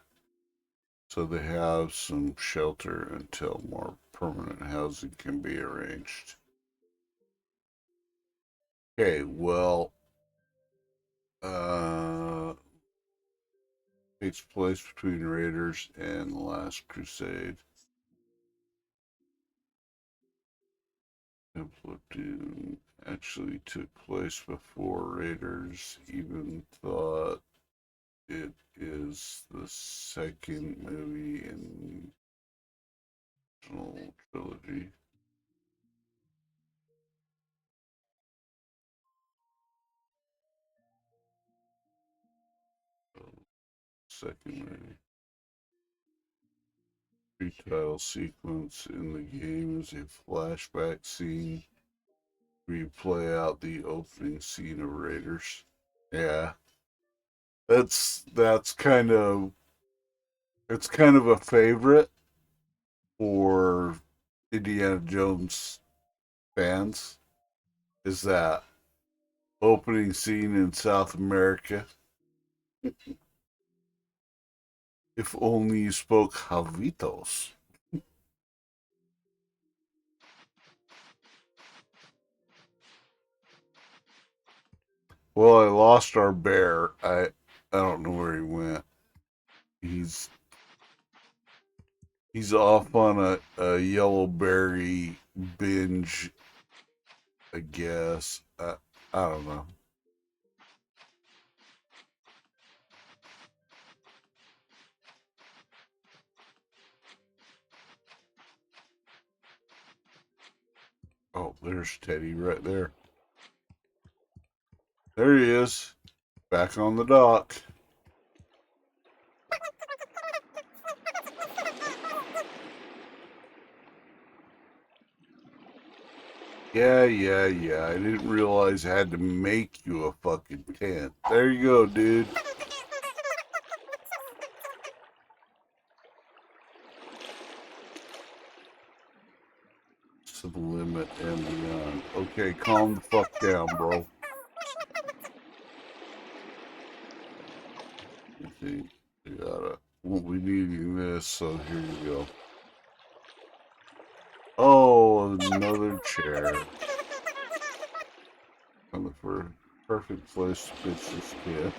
so they have some shelter until more permanent housing can be arranged. Okay, well, takes place between Raiders and the Last Crusade. Temple of Doom actually took place before Raiders even thought. It is the second movie in the original trilogy. Second movie. Pre-title sequence in the game is a flashback scene where you play out the opening scene of Raiders. Yeah. That's kind of a favorite for Indiana Jones fans, is that opening scene in South America. If only you spoke Javitos. Well, I lost our bear. I don't know where he went. He's off on a yellowberry binge, I guess. I don't know. Oh, there's Teddy right there. There he is. Back on the dock. Yeah. I didn't realize I had to make you a fucking tent. There you go, dude. To the limit and beyond. Okay, calm the fuck down, bro. Okay, won't be needing this, so here you go. Oh, another chair. And the perfect place to pitch this kid.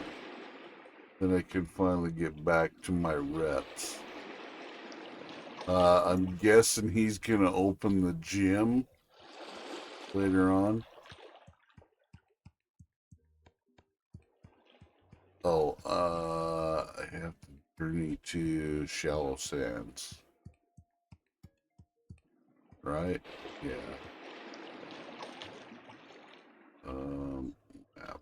Then I can finally get back to my reps. I'm guessing he's gonna open the gym later on. Oh, I have to journey to Shallow Sands. Right? Yeah. Map.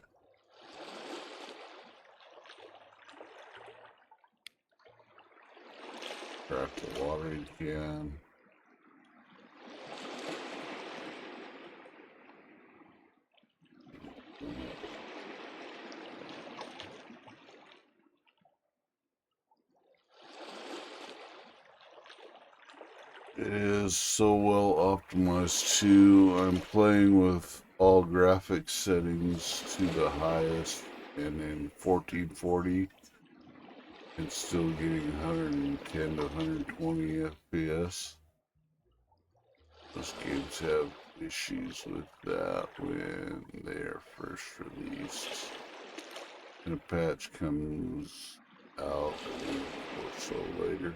Craft the watering can. It is so well optimized too. I'm playing with all graphics settings to the highest and in 1440 and still getting 110 to 120 FPS. Most games have issues with that when they are first released. And a patch comes out a week or so later.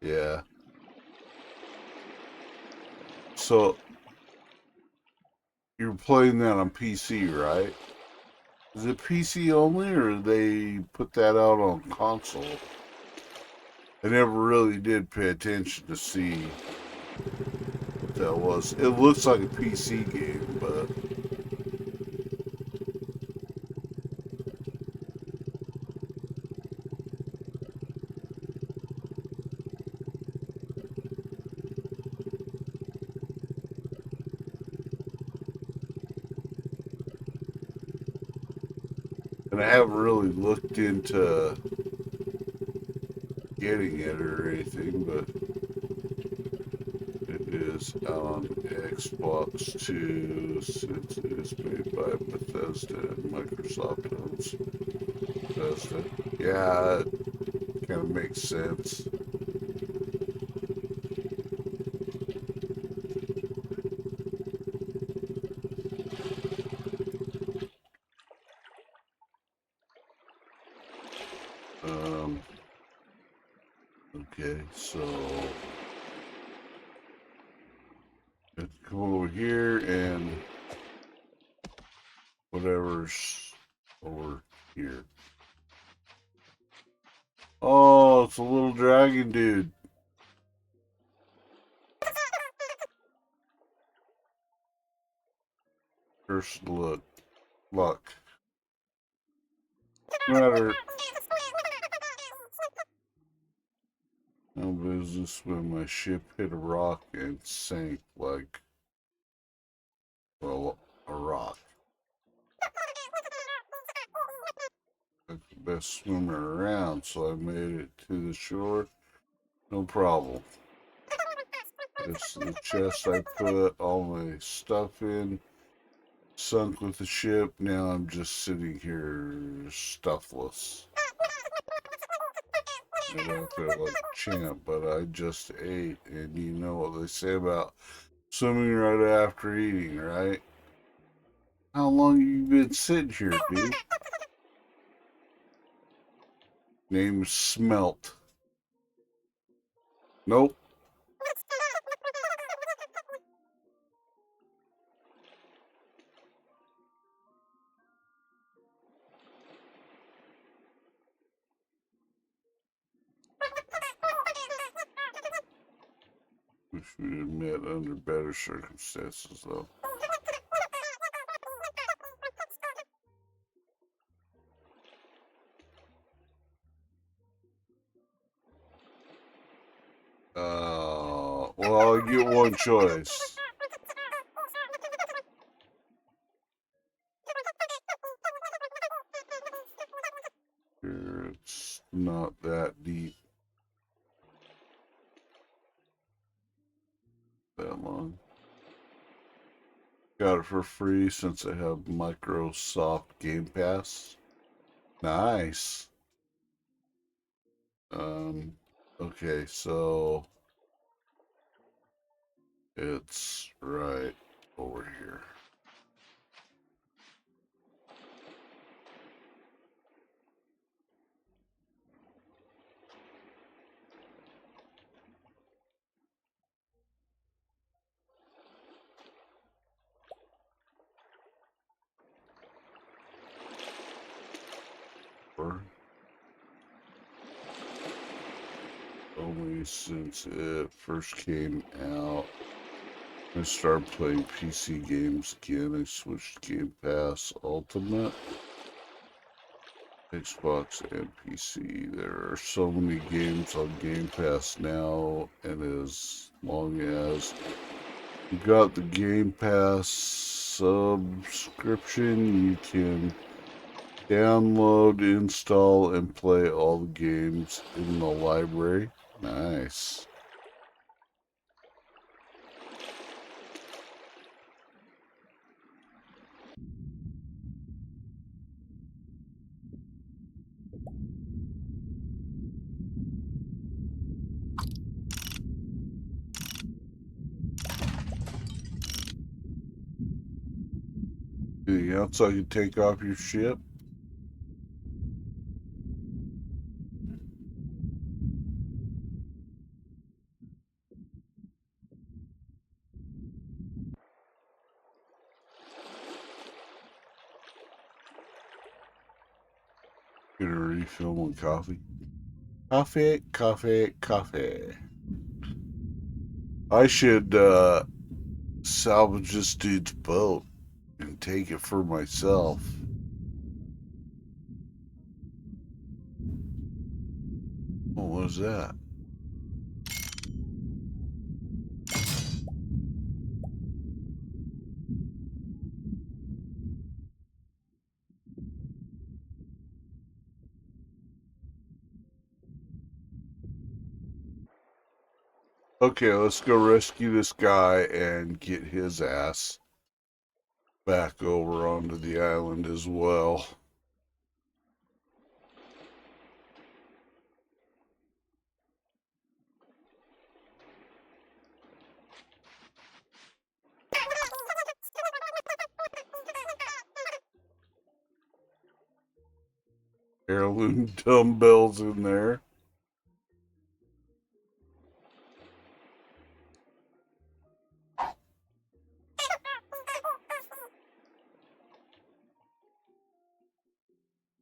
Yeah. So, you're playing that on PC, right? Is it PC only, or did they put that out on console? I never really did pay attention to see what that was. It looks like a PC game, but... And I haven't really looked into getting it or anything, but it is out on Xbox 2 since it is made by Bethesda and Microsoft owns Bethesda. Yeah, it kind of makes sense. Okay, so let's come over here and whatever's over here. Oh, it's a little dragon dude. First luck. No matter no business when my ship hit a rock and sank like, well, a rock. Like the best swimmer around, so I made it to the shore. No problem. This is the chest I put all my stuff in. Sunk with the ship. Now I'm just sitting here stuffless. I'm out there like a champ, but I just ate, and you know what they say about swimming right after eating, right? How long you been sitting here, dude? Name's Smelt. Nope. Wish we'd have met under better circumstances, though. Well, I get one choice. Here, it's not that deep. That long. Got it for free since I have Microsoft Game Pass. Nice. Okay, so it's right over here. Only since it first came out, I started playing PC games again. I switched Game Pass Ultimate, Xbox, and PC. There are so many games on Game Pass now, and as long as you got the Game Pass subscription, you can download, install, and play all the games in the library. Nice. Anything else I can take off your ship? Get a refill on coffee. Coffee, coffee, coffee. I should salvage this dude's boat and take it for myself. What was that? Okay, let's go rescue this guy and get his ass back over onto the island as well. Heirloom dumbbells in there.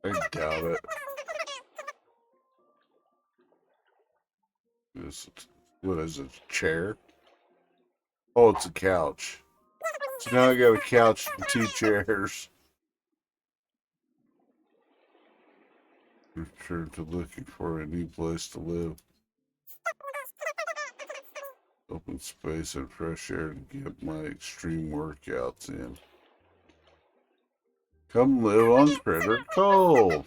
I doubt it. What is it? A chair? Oh, it's a couch. So now I got a couch and 2 chairs. Return to looking for a new place to live. Open space and fresh air to get my extreme workouts in. Come live on Critter Cove.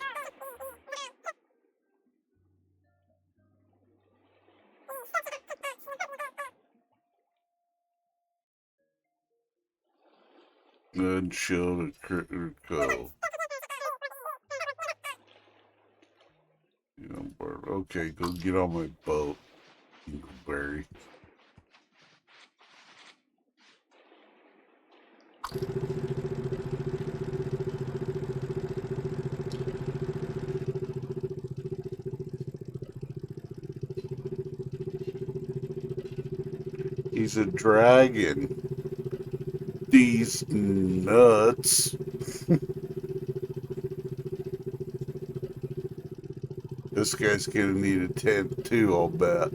Good chill at Critter Cove. Okay, go get on my boat, Barry. He's a dragon. These nuts. This guy's gonna need a tent too, I'll bet.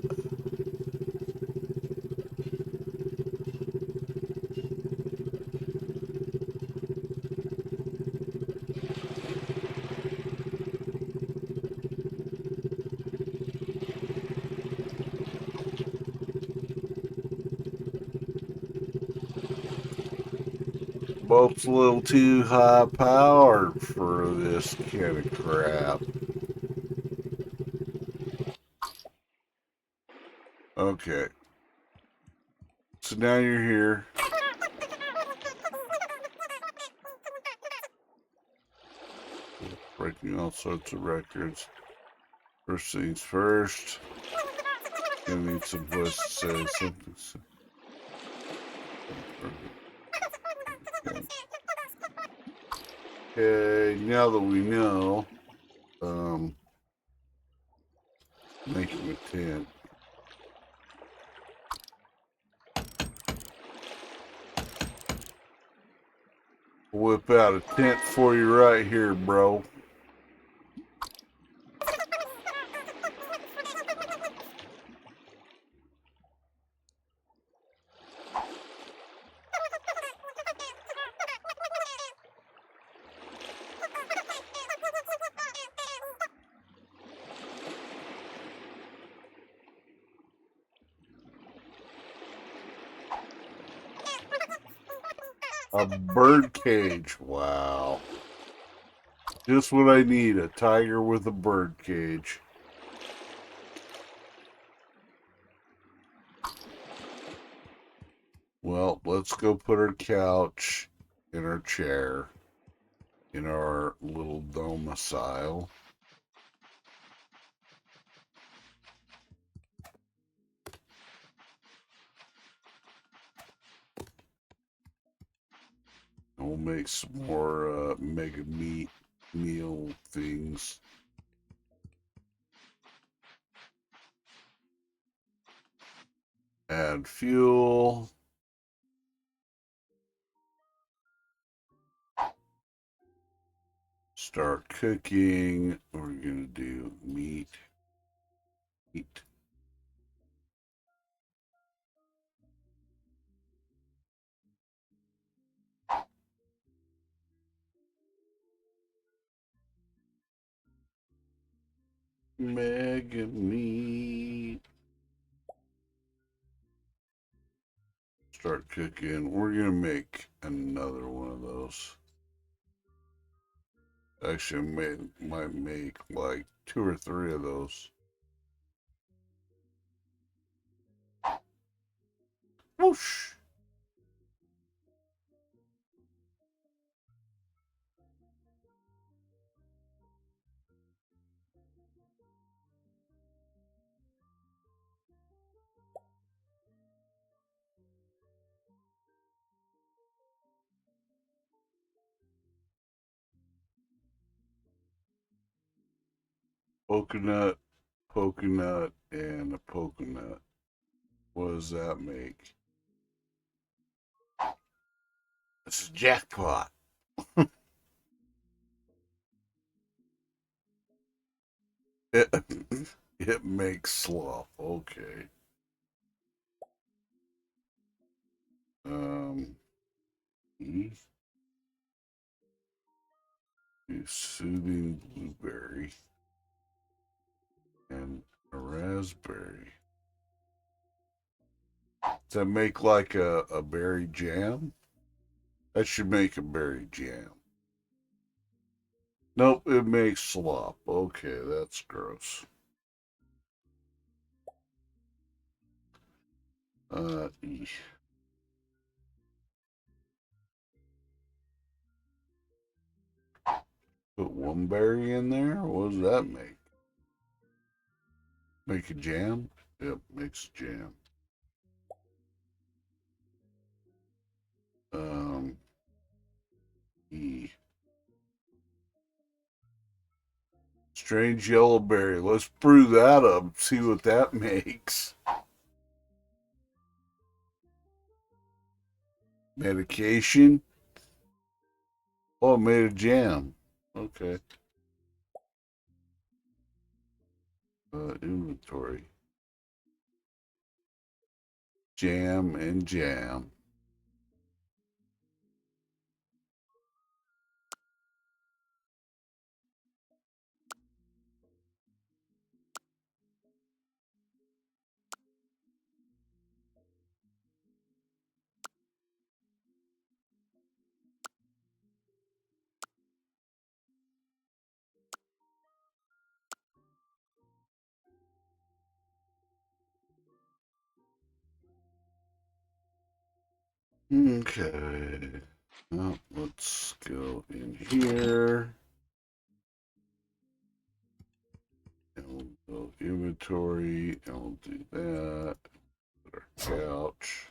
Boat's a little too high powered for this kind of crap. Okay. So now you're here. Breaking all sorts of records. First things first. Gonna need some voice to say something. Okay, now that we know, making a tent. Whip out a tent for you right here, bro. A bird cage. Wow. Just what I need, a tiger with a bird cage. Well, let's go put our couch in our chair in our little domicile. We'll make some more mega meat meal things. Add fuel. Start cooking. We're gonna do meat. Mega meat. Start cooking. We're gonna make another one of those. Actually, might make like 2 or 3 of those. Whoosh. Coconut, coconut, and a coconut. What does that make? It's a jackpot. it, it makes slop. Okay. A soothing blueberry and a raspberry. Does that make like a berry jam? That should make a berry jam. Nope, it makes slop. Okay, that's gross. Eesh. Put one berry in there? What does that make? Make a jam? Yep, makes jam. E. Strange yellow berry. Let's brew that up, see what that makes. Medication? Oh, it made a jam. Okay. Inventory. Jam and jam. Okay. Well, let's go in here. And we'll go inventory, and we'll do that. Put our couch.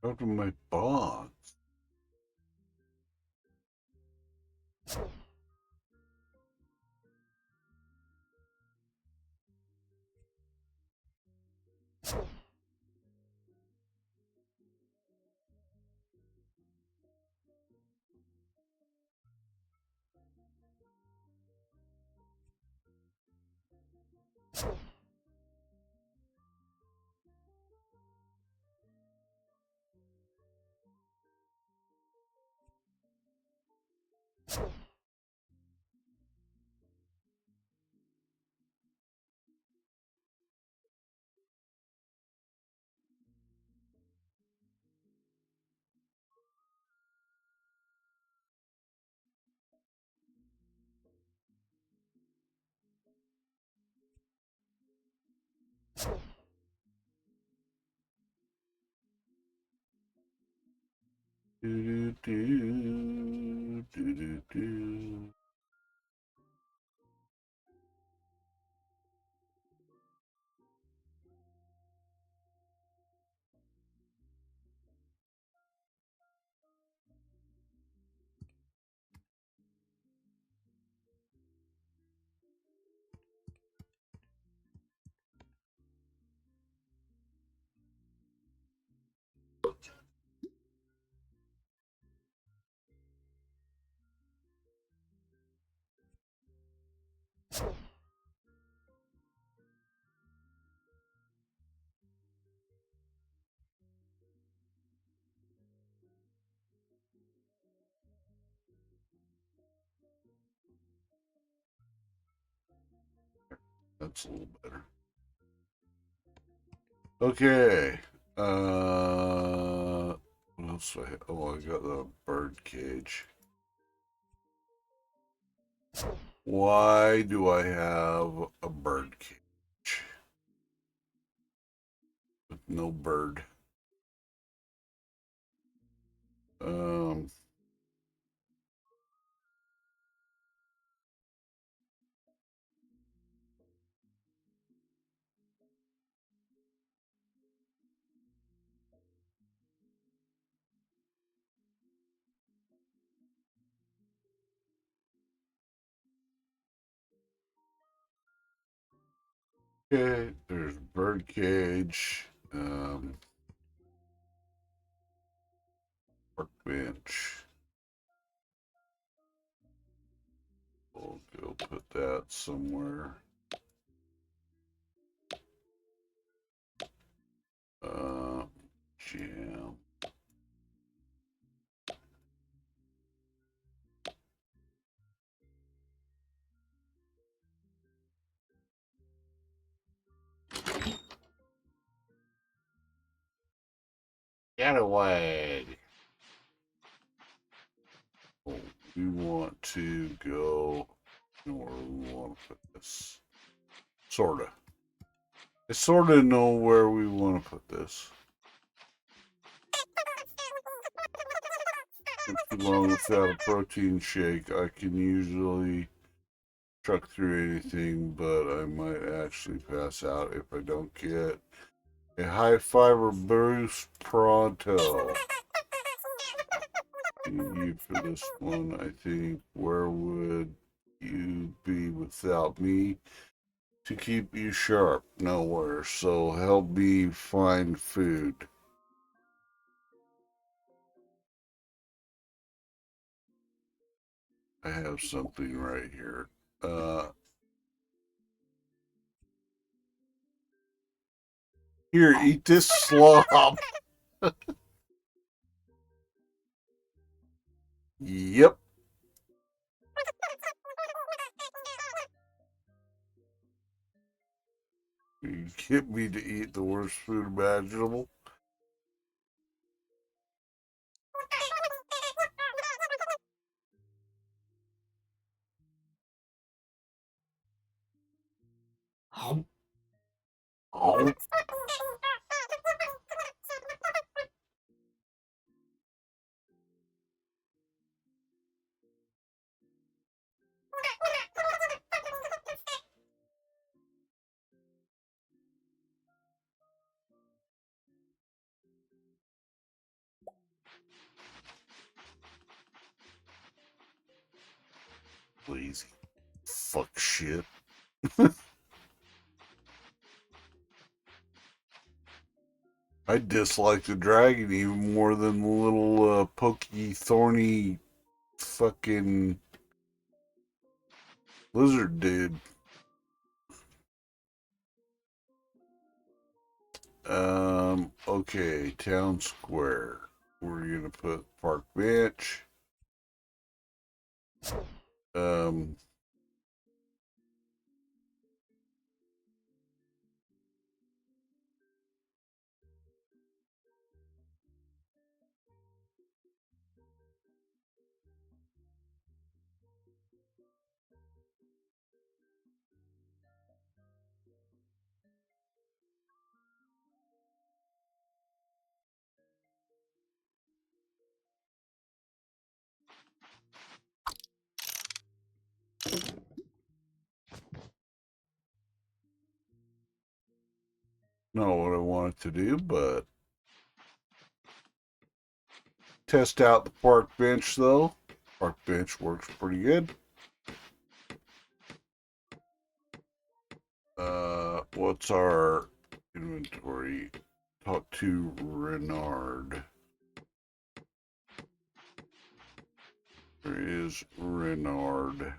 Open my box. Do, do, do, do, do. That's a little better. Okay. What else do I have? Oh, I got the bird cage. Why do I have a bird cage with no bird? Okay, there's bird cage. Park bench. We'll go put that somewhere. Jam. Get away. Oh, we want to go where we want to put this. Sorta. I sorta know where we want to put this. Too long without a protein shake. I can usually truck through anything, but I might actually pass out if I don't get a high fiber boost pronto. You for this one, I think. Where would you be without me to keep you sharp? Nowhere. So help me find food. I have something right here. Here, eat this slop. Yep. You get me to eat the worst food imaginable. Oh. Lazy fuck shit. I dislike the dragon even more than the little pokey, thorny, fucking lizard dude. Okay, town square. We're gonna put park bench. Not what I wanted to do, but test out the park bench though. Park bench works pretty good. What's our inventory? Talk to Renard. There is Renard.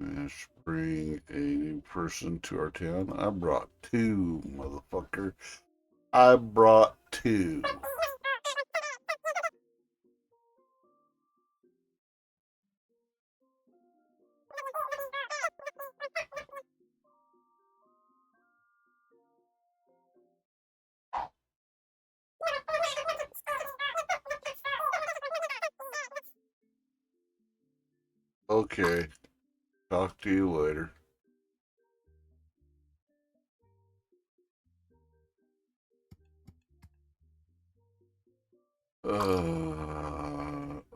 Let's bring a new person to our town. I brought 2, motherfucker. I brought 2. Okay. Talk to you later.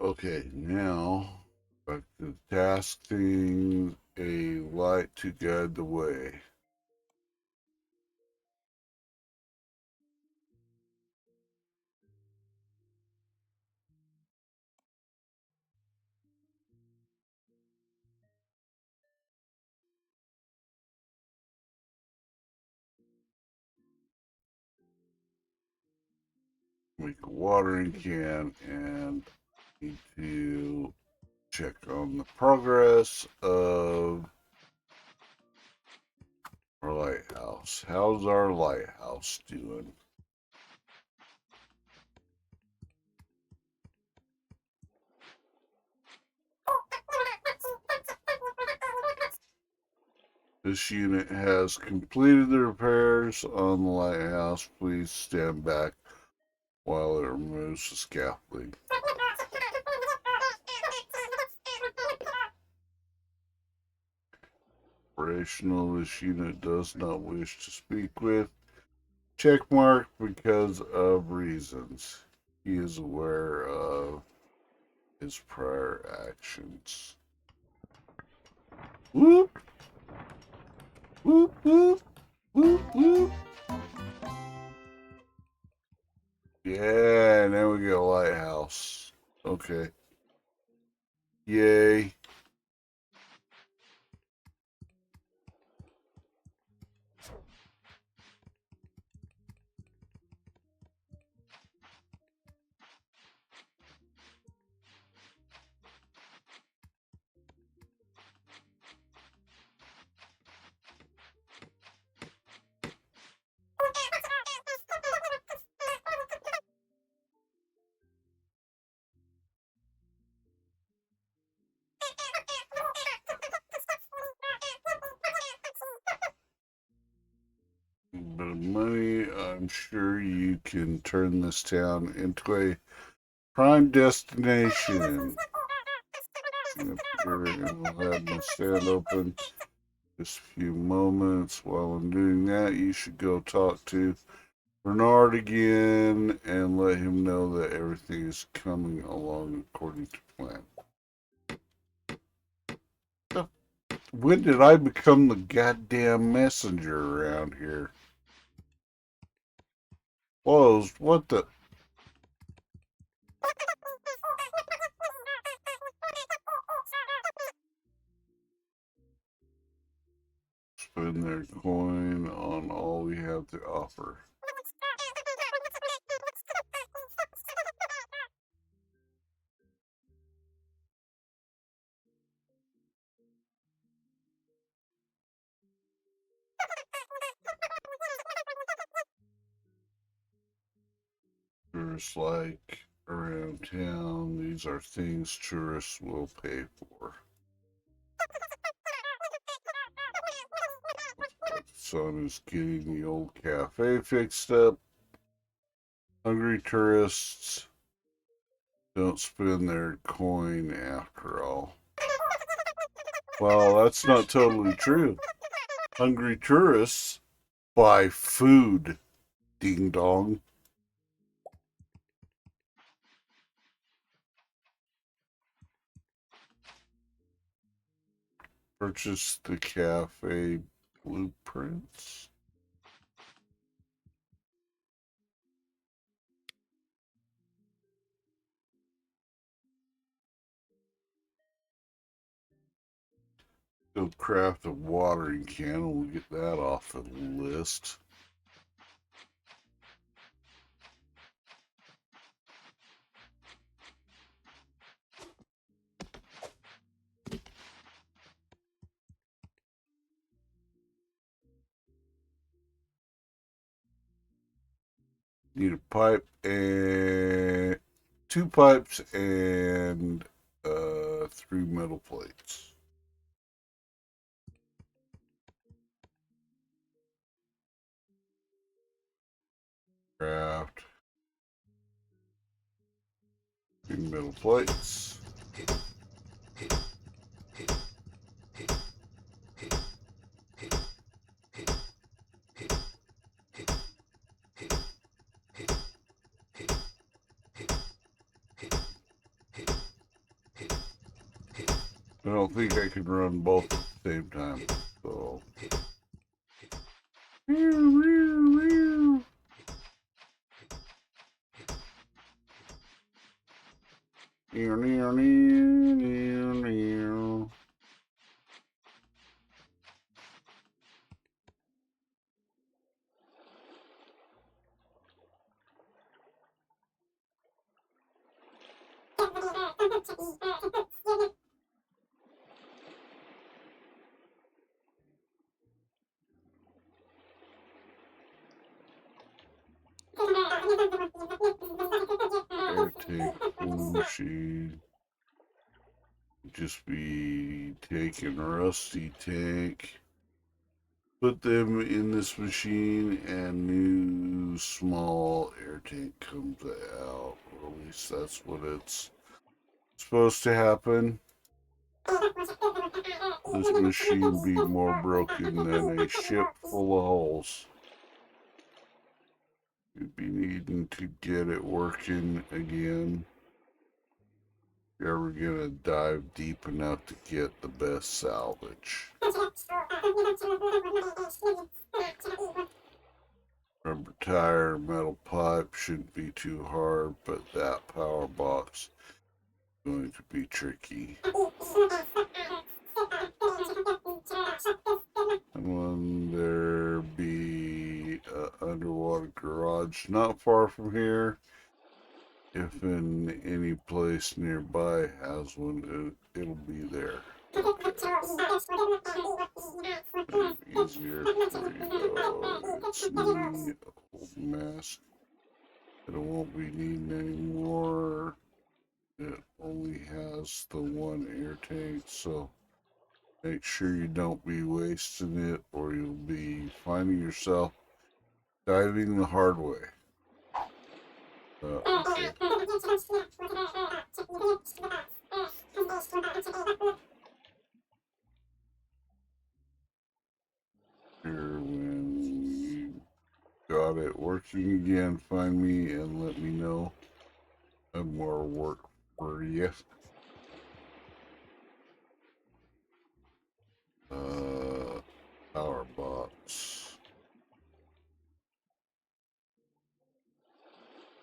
Okay, now back to tasking a light to guide the way. Make a watering can and need to check on the progress of our lighthouse. How's our lighthouse doing? This unit has completed the repairs on the lighthouse. Please stand back while it removes the scaffolding. Operational, this unit does not wish to speak with. Check mark because of reasons. He is aware of his prior actions. Whoop! Whoop, whoop, whoop, whoop. Yeah, now we get a lighthouse. Okay. Yay. Bit of money. I'm sure you can turn this town into a prime destination. Up here, and we'll have my stand open just a few moments. While I'm doing that, you should go talk to Bernard again and let him know that everything is coming along according to plan. When did I become the goddamn messenger around here? Closed. What the? Spend their coin on all we have to offer. Tourists like around town. These are things tourists will pay for. Son is getting the old cafe fixed up. Hungry tourists don't spend their coin after all. Well, that's not totally true. Hungry tourists buy food. Ding dong. Purchase the cafe blueprints. Go craft a watering can. We'll get that off the list. Need a pipe and 2 pipes and 3 metal plates. Craft 3 metal plates. I don't think I can run both at the same time, so. Air tank, full machine. Just be taking rusty tank, put them in this machine, and new small air tank comes out. Or at least that's what it's supposed to happen. This machine be more broken than a ship full of holes. You'd be needing to get it working again. If you're ever gonna dive deep enough to get the best salvage. Rubber tire, metal pipe shouldn't be too hard, but that power box is going to be tricky. And when there be an underwater garage not far from here, if in any place nearby has one, it'll be there. Easier for you though. It's needing a whole mess. It won't be needing anymore. It only has the 1 air tank, so make sure you don't be wasting it, or you'll be finding yourself diving the hard way. Okay. Here, when you got it working again, find me and let me know. I have more work for you. Power box.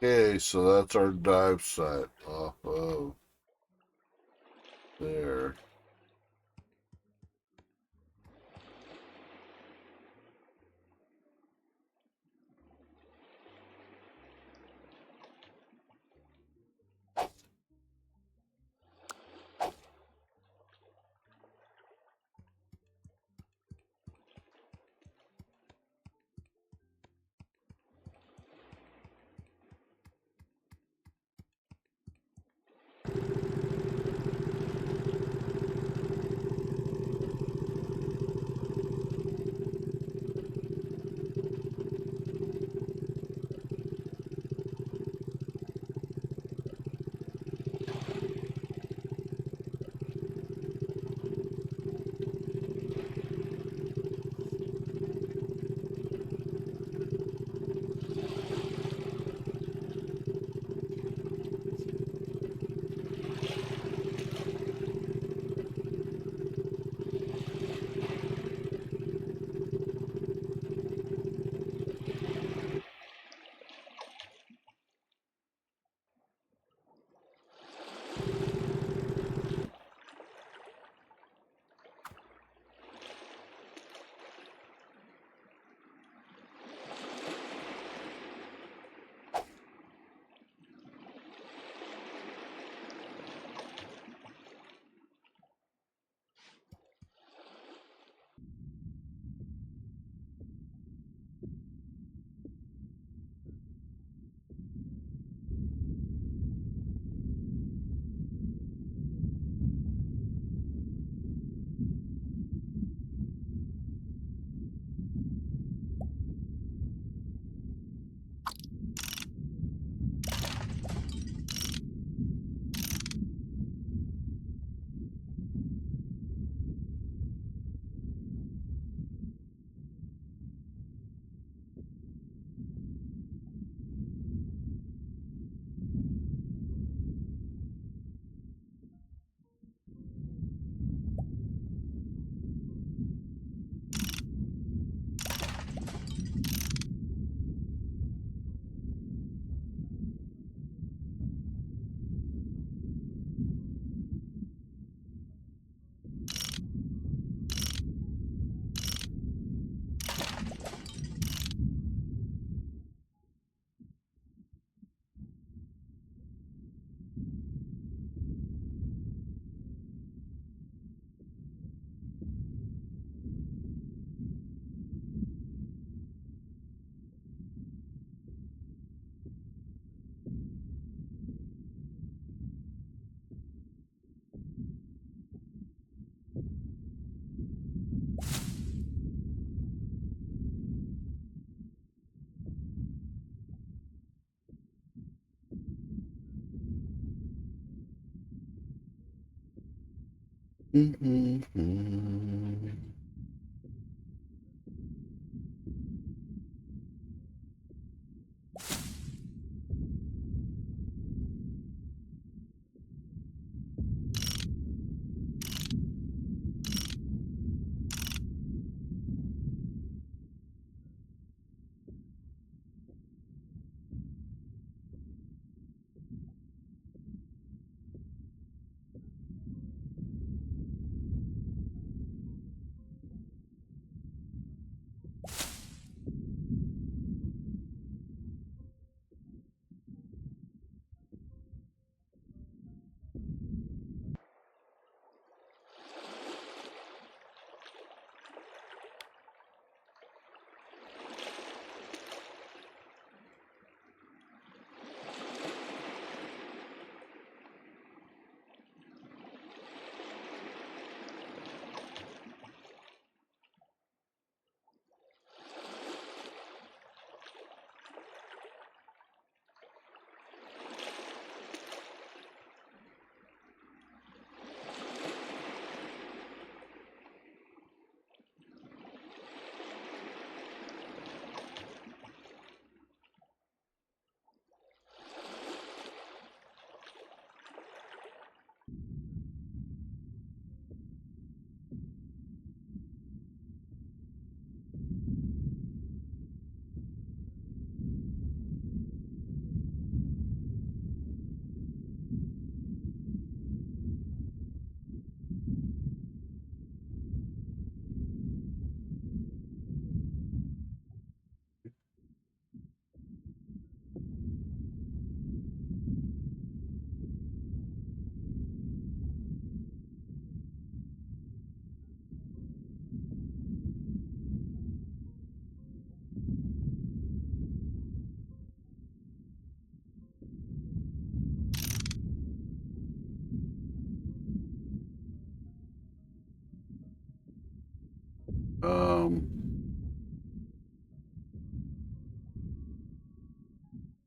Okay, so that's our dive site off of there.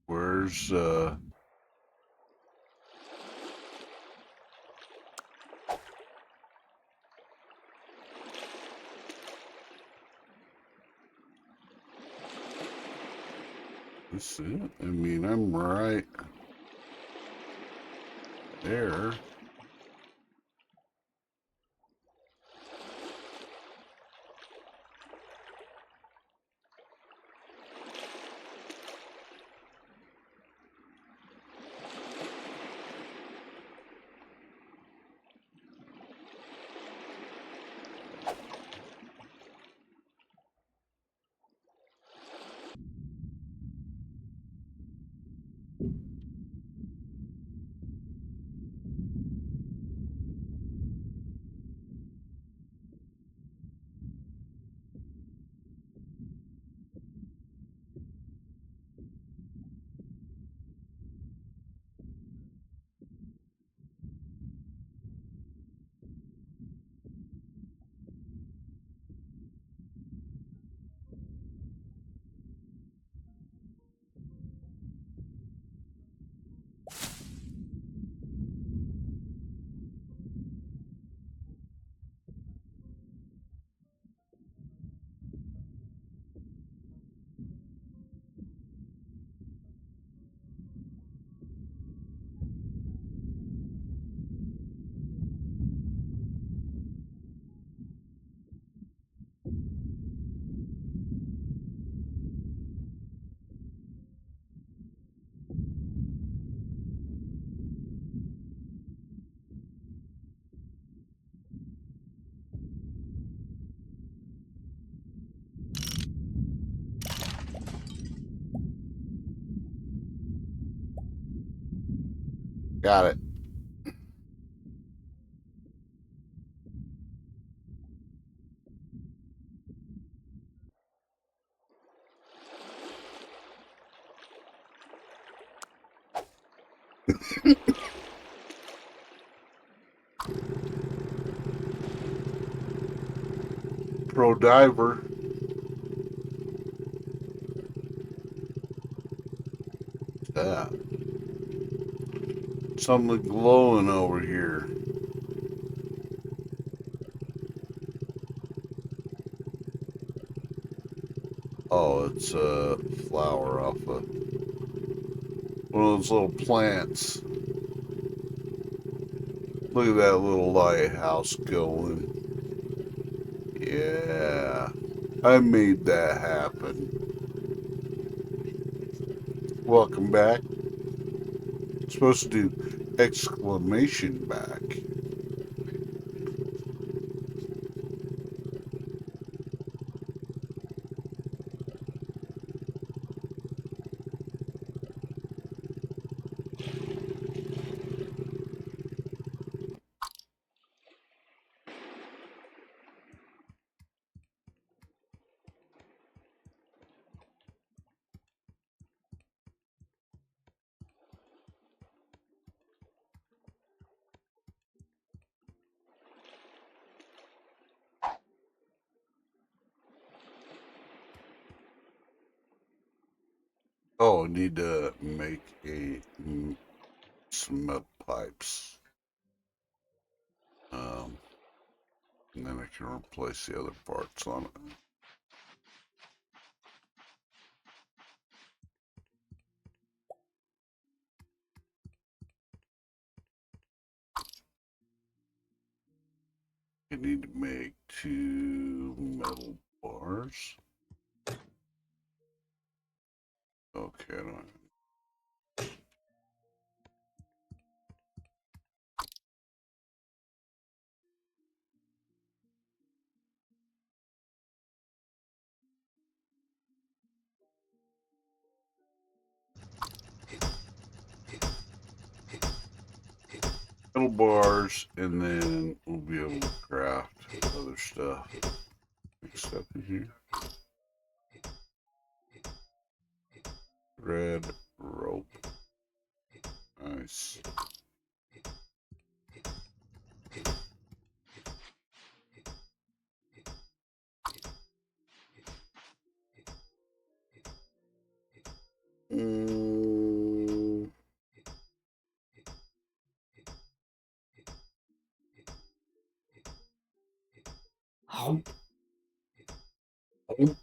Where's this it? I mean, I'm right there. Got it. Pro diver. That. Something glowing over here. Oh, it's a flower off of one of those little plants. Look at that little lighthouse going. Yeah, I made that happen. Welcome back. Supposed to do exclamation back. Oh, I need to make some metal pipes. And then I can replace the other parts on it. I need to make 2 metal bars. Okay, I don't. Metal bars, and then we'll be able to craft other stuff. Next up in here. Red rope. Nice. Mm. Hump. Hump.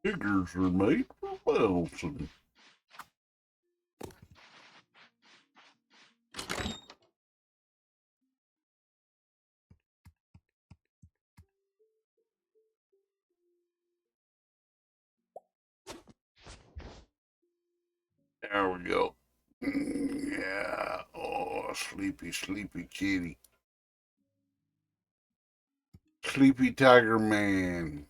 Figures are made for bouncing. There we go. Yeah. Oh, sleepy, sleepy kitty. Sleepy Tiger Man.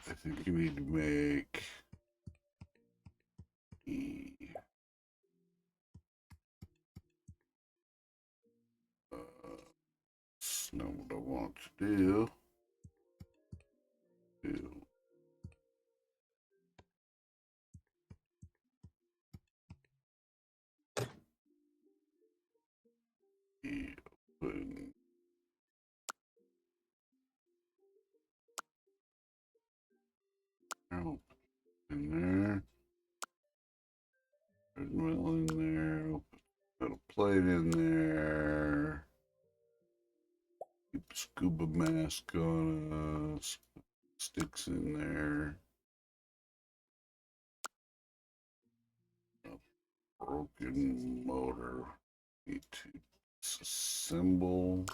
I think you need to make know what I want to do. Open. Oh, in there. There's metal in there. Metal plate in there. Keep a scuba mask on us. Sticks in there. A broken motor. Need to disassemble.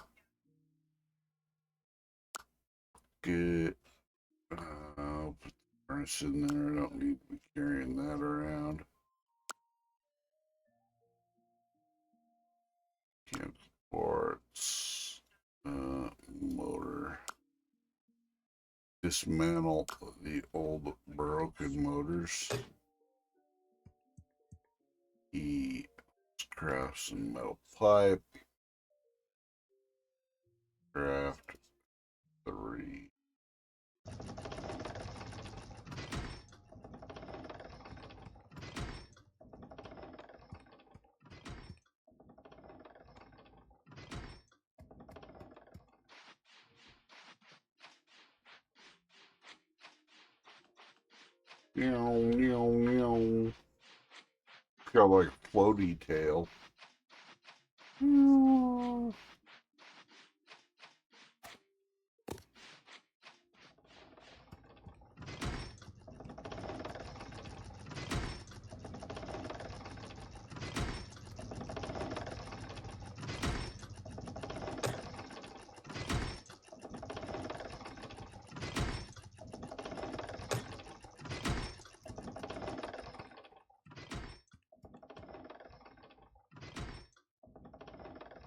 Get Put the furnace in there. I don't need to be carrying that around. Camp parts. Motor. Dismantle the old broken motors. Craft some metal pipe. Craft 3. Meow, meow, meow. Got like a floaty tail. Meow.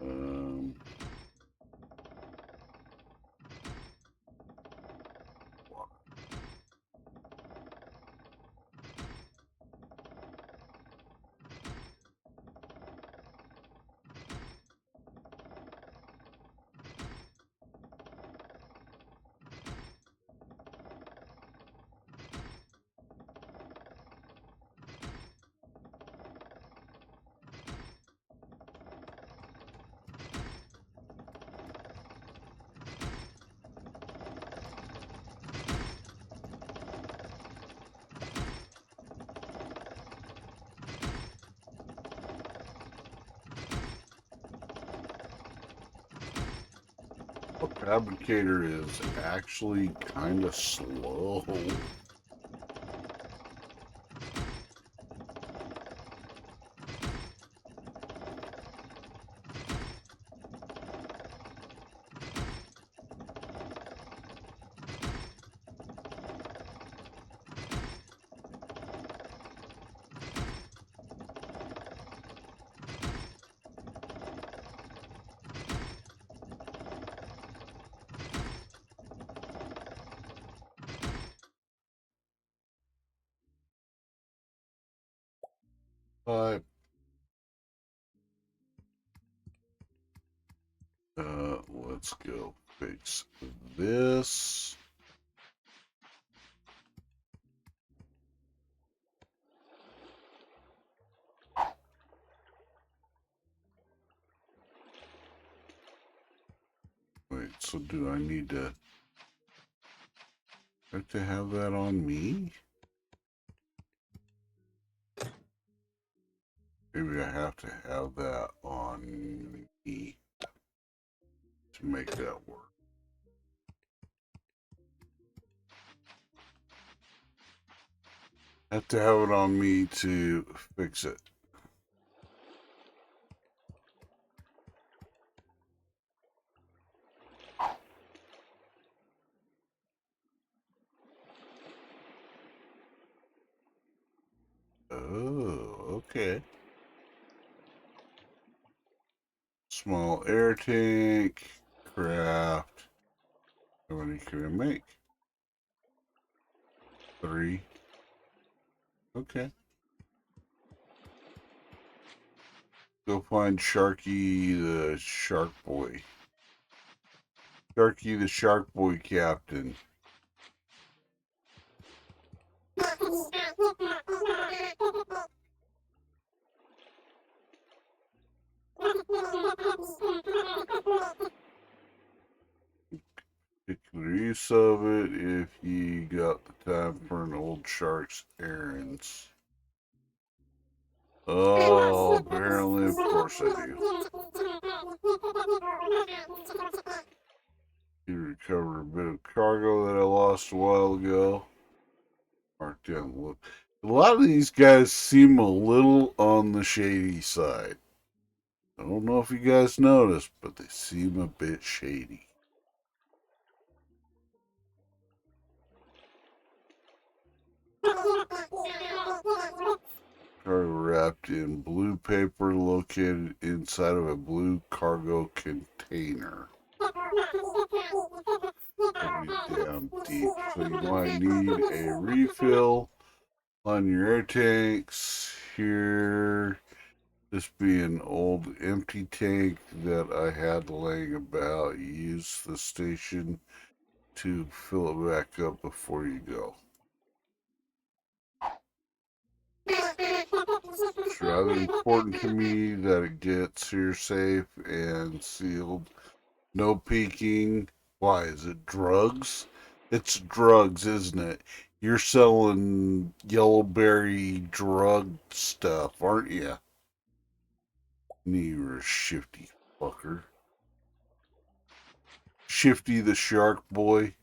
Um, Fabricator is actually kind of slow. But let's go fix this. Wait, so do I need to have that on me? Maybe I have to have that on me to make that work. Have to have it on me to fix it. Oh, okay. Small air tank, craft. How many can I make? 3. Okay. Go find Sharky the Shark Boy. Sharky the Shark Boy Captain. Make use of it if you got the time for an old shark's errands. Oh, apparently, of course I do. You recover a bit of cargo that I lost a while ago. Mark down. Look, a lot of these guys seem a little on the shady side. I don't know if you guys noticed, but they seem a bit shady. Cargo wrapped in blue paper located inside of a blue cargo container. Down deep. So you might need a refill on your air tanks. Here, this be an old empty tank that I had laying about. Use the station to fill it back up before you go. It's rather important to me that it gets here safe and sealed. No peeking. Why? Is it drugs? It's drugs, isn't it? You're selling yellowberry drug stuff, aren't you? You're a shifty fucker. Shifty the shark boy.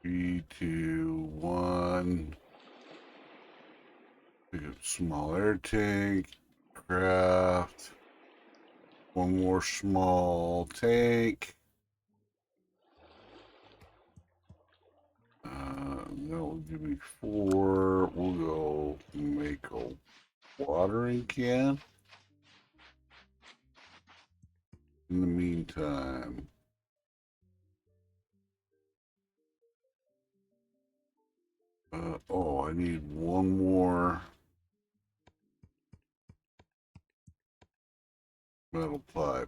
3, 2, 1. Pick up small air tank. Craft. One more small tank. That will give me 4. We'll go make a watering can. In the meantime, I need one more metal pipe.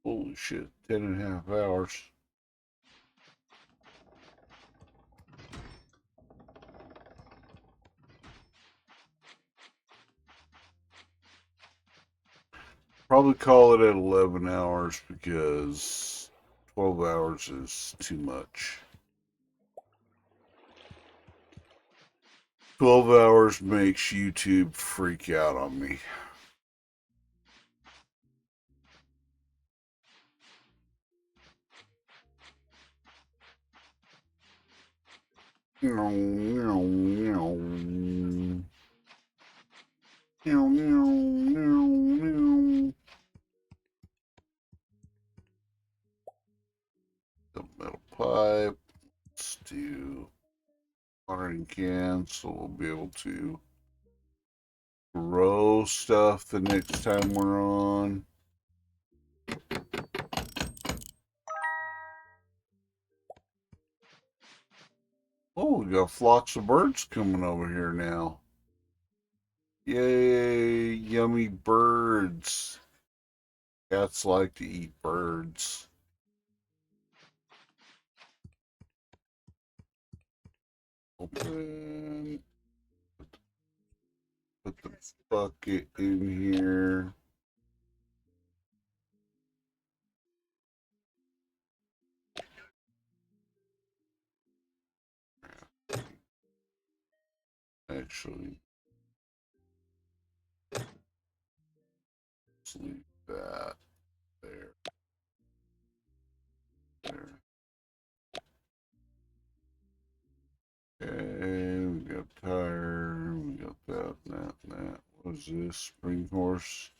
Holy shit, 10.5 hours. Probably call it at 11 hours because 12 hours is too much. 12 hours makes YouTube freak out on me. Meow, meow, meow. Meow, meow, meow, meow. The metal pipe. Let's do watering can so we'll be able to grow stuff the next time we're on. Oh, we got flocks of birds coming over here now. Yay, yummy birds. Cats like to eat birds. Open. Put the bucket in here. Actually, let's leave that there. There. Okay, we got tire, we got that, that. What is this? Spring horse.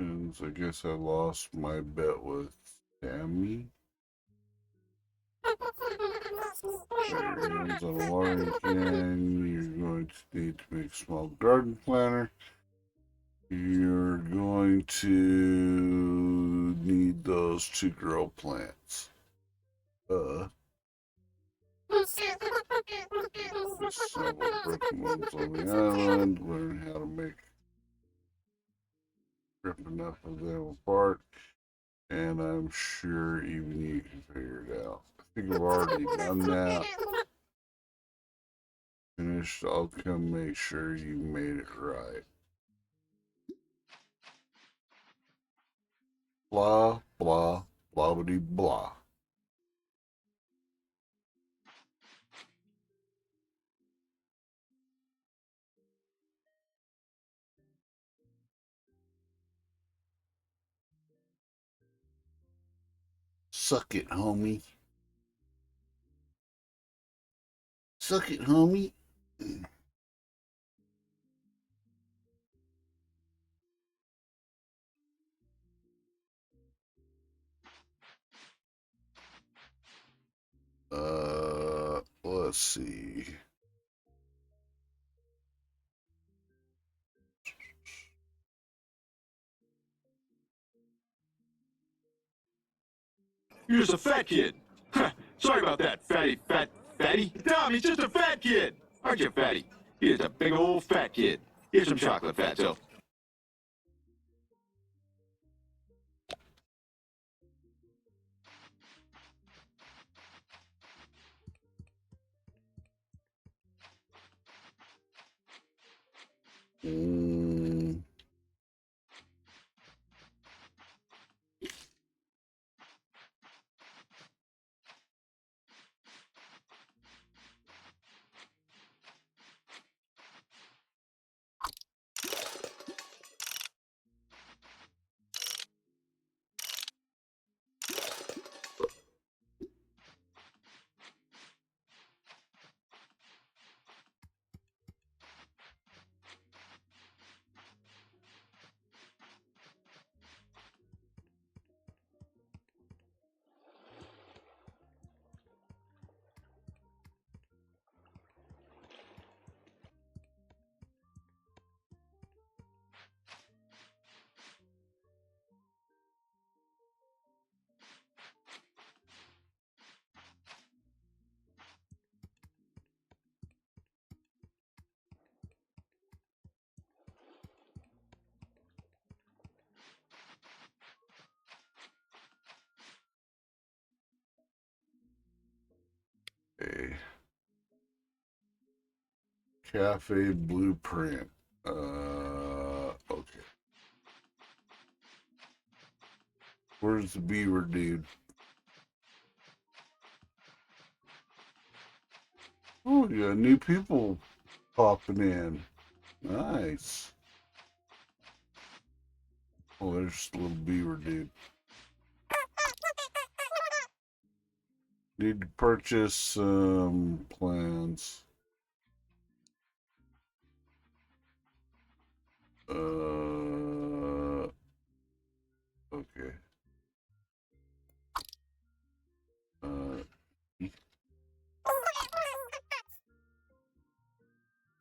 And I guess I lost my bet with Sammy. Hands on a watering can. You're going to need to make a small garden planter. You're going to need those to grow plants. Disassemble broken ones on the island. Learn how to make rip enough of them apart. And I'm sure even you can figure it out. I think I've already done that. Finished. I'll come make sure you made it right. Blah, blah, blah-bitty blah. Suck it, homie. Suck it, homie. Let's see. You're just a fat kid. Sorry about that, fatty. Tom, he's just a fat kid. Aren't you, fatty? He's just a big old fat kid. Here's some chocolate, fatso. Okay. Cafe blueprint. Okay. Where's the beaver dude? Oh, you got new people popping in. Nice. Oh, there's the little beaver dude. Need to purchase some plans. Okay.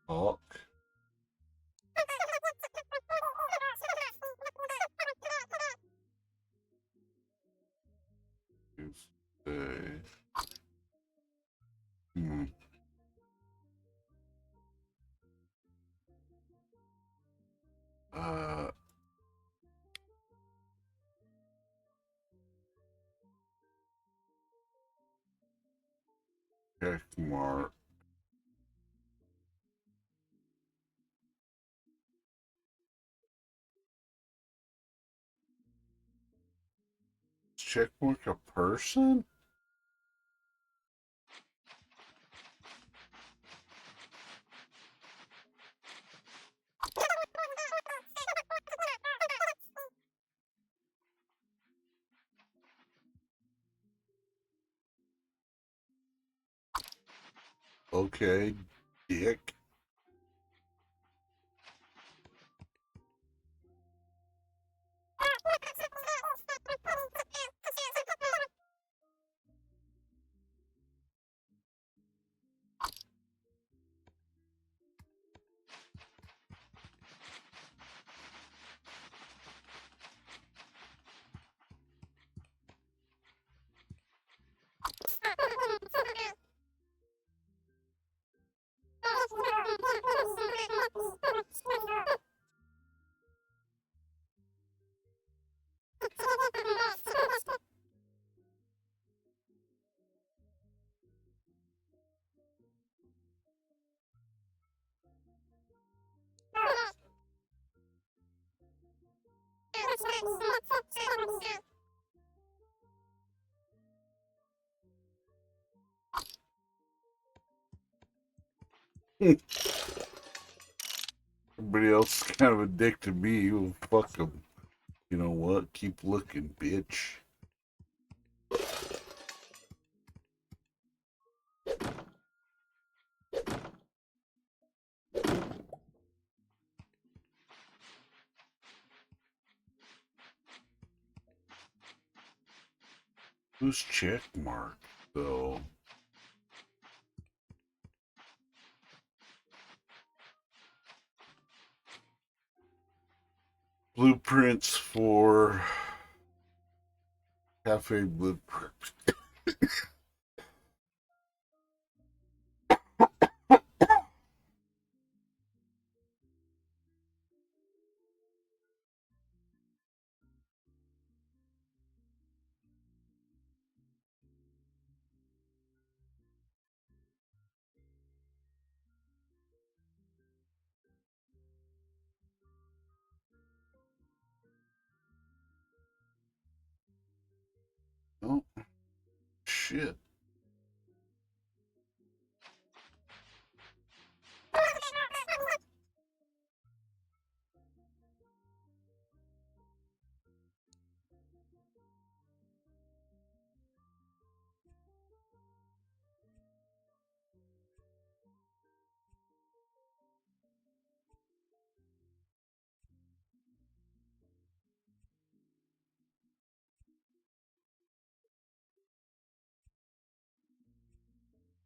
Hawk. Tuesday. Check mark. Check mark a person? Okay, dick. Everybody else is kind of a dick to me. Well, fuck them. You know what? Keep looking, bitch. Who's checkmark, though? Blueprints for Cafe Blueprint. Oh, shit.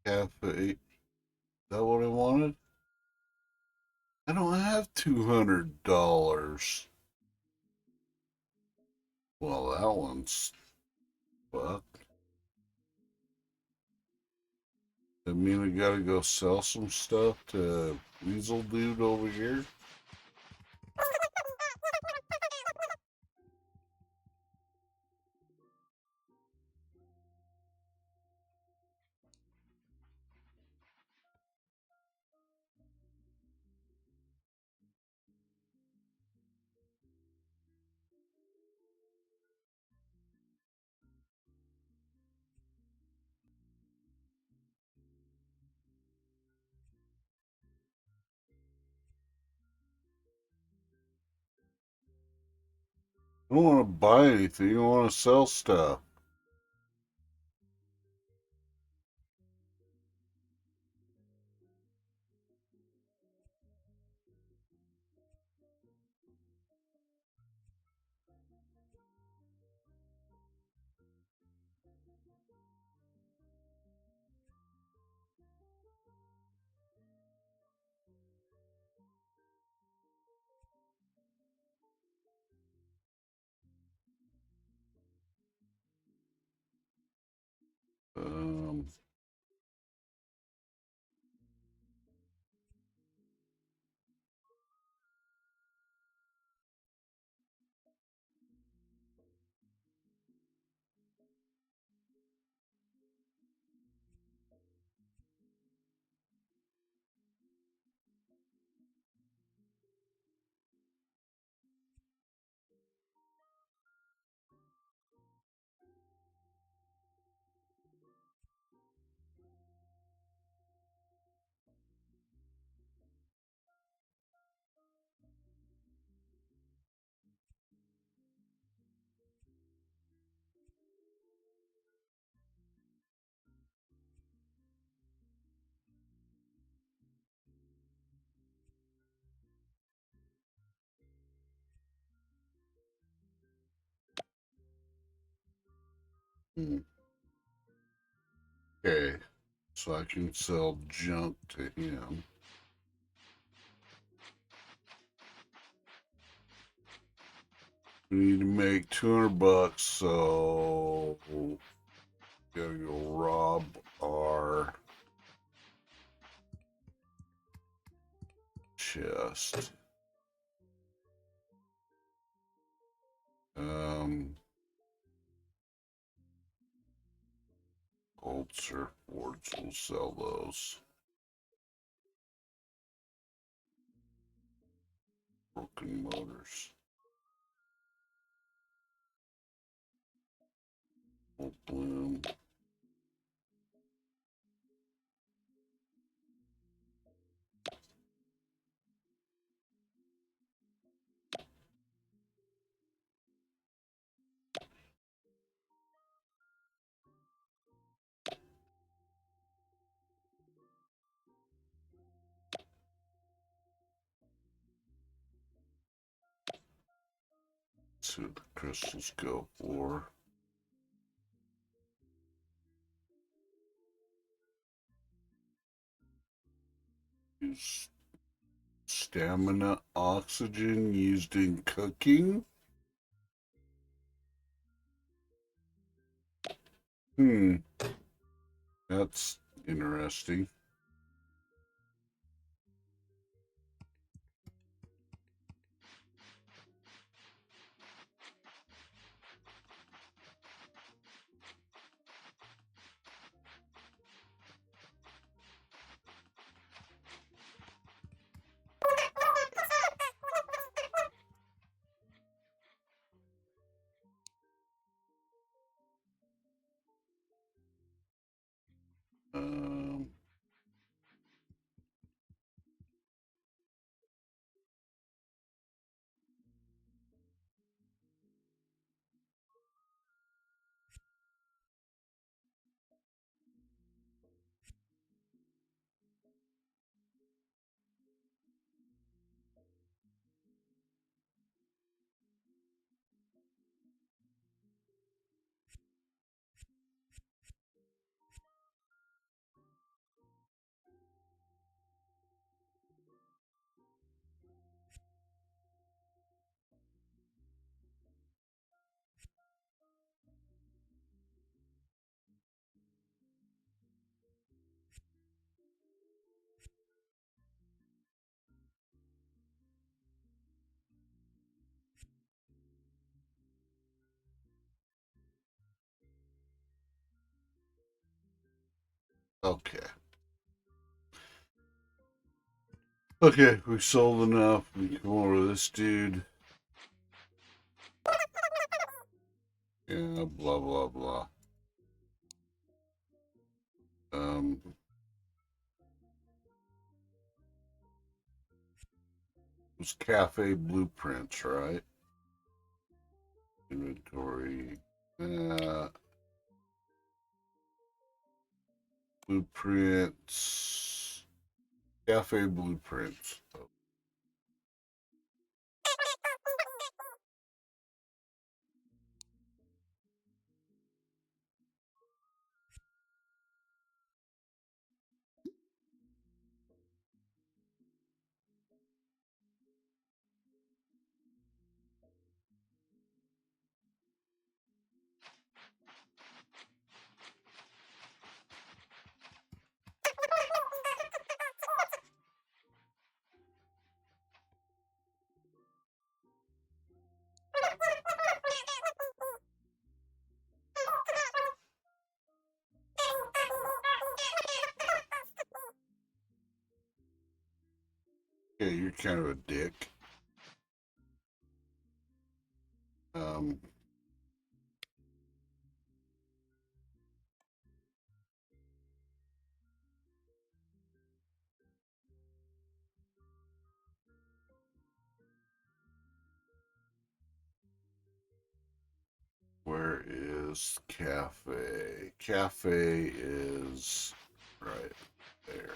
Cafe. Is that what I wanted? I don't have $200. Well, that one's fucked. That mean I gotta go sell some stuff to Weasel Dude over here? I don't want to buy anything. I want to sell stuff. Um, okay, so I can sell junk to him. We need to make $200, so gotta go rob our chest. Gold surfboards, we'll sell those. Broken motors. Bloom. Let's see what the crystals go for. Use stamina oxygen used in cooking. That's interesting. Um, okay. Okay, we sold enough. We come over to this dude. Yeah, blah, blah, blah. It was cafe blueprints, right? Inventory. Blueprints. Cafe blueprints. Yeah, you're kind of a dick. Where is cafe? Cafe is right there.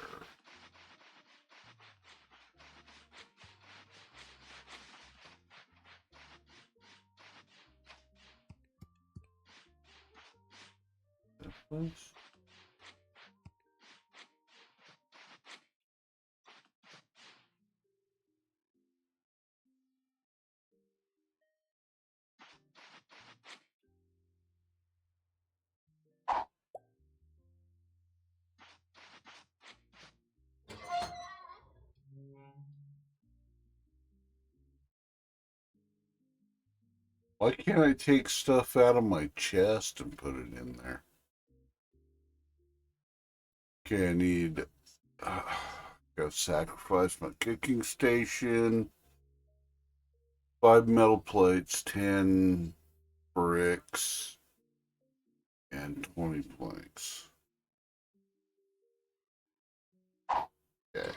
That place? Why can't I take stuff out of my chest and put it in there? Okay, I need... gotta sacrifice my cooking station. 5 metal plates, 10 bricks. And 20 planks. Okay.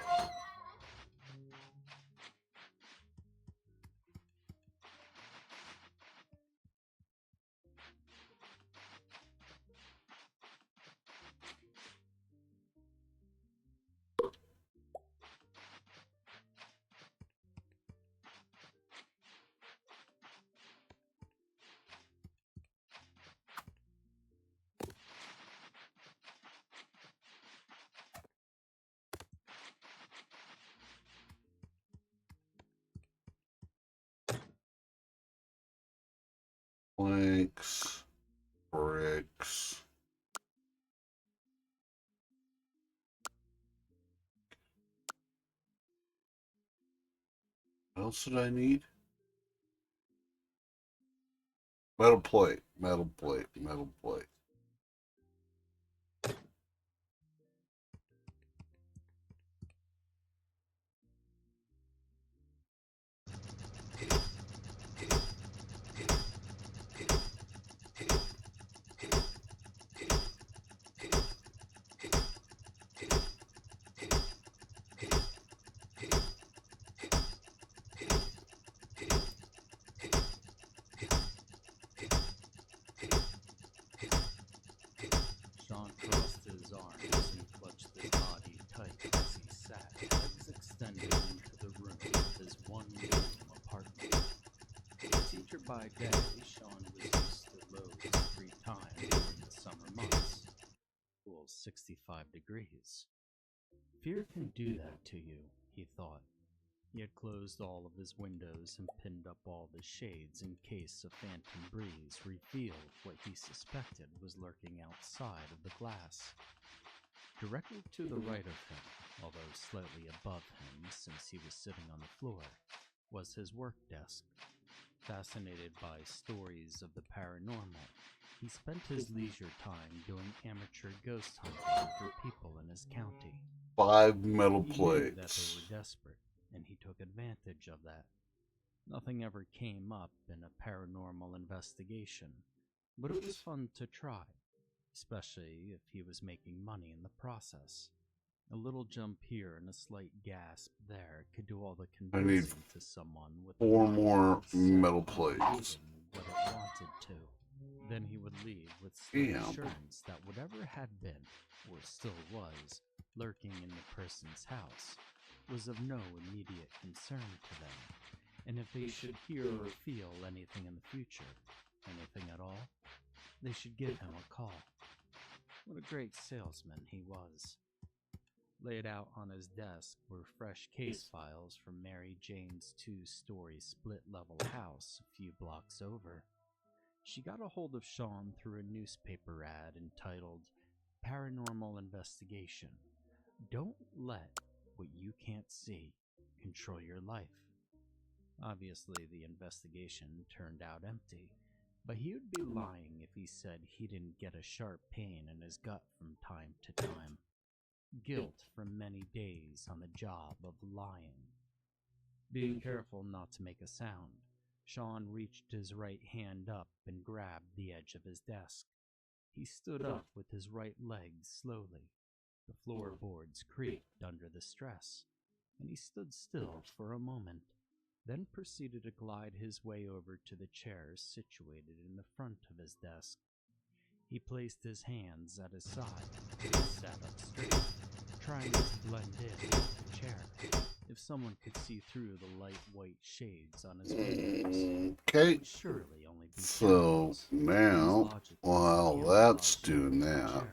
Planks, bricks. What else did I need? Metal plate, metal plate, metal plate. Sean crossed his arms and clutched his body tight as he sat, legs extended into the room of his one-room apartment. A teacher by day, Sean was used to loads of free time during the summer months. Cool 65 degrees. Fear can do that to you, he thought. He had closed all of his windows and pinned up all the shades in case a phantom breeze revealed what he suspected was lurking outside of the glass. Directly to the right of him, although slightly above him since he was sitting on the floor, was his work desk. Fascinated by stories of the paranormal, he spent his leisure time doing amateur ghost hunting for people in his county. 5 metal He knew that they plates. were desperate, and he took advantage of that. Nothing ever came up in a paranormal investigation, but it was fun to try, especially if he was making money in the process. A little jump here and a slight gasp there could do all the I need convincing to someone with 4 the more mindset metal of plates. believing what it wanted to. Then he would leave with slight Damn. assurance that whatever had been, or still was, lurking in the person's house was of no immediate concern to them, and if they should hear or feel anything in the future, anything at all, they should give him a call. What a great salesman he was. Laid out on his desk were fresh case files from Mary Jane's 2-story split-level house a few blocks over. She got a hold of Sean through a newspaper ad entitled Paranormal Investigation. Don't let what you can't see control your life. Obviously, the investigation turned out empty, but he would be lying if he said he didn't get a sharp pain in his gut from time to time. Guilt from many days on the job of lying. Being careful not to make a sound, Sean reached his right hand up and grabbed the edge of his desk. He stood up with his right leg slowly. The floorboards creaked under the stress, and he stood still for a moment, then proceeded to glide his way over to the chairs situated in the front of his desk. He placed his hands at his side and sat up straight, trying to blend in with the chair. If someone could see through the light white shades on his windows, Okay. it would surely only be So shadows. now, while that's doing that,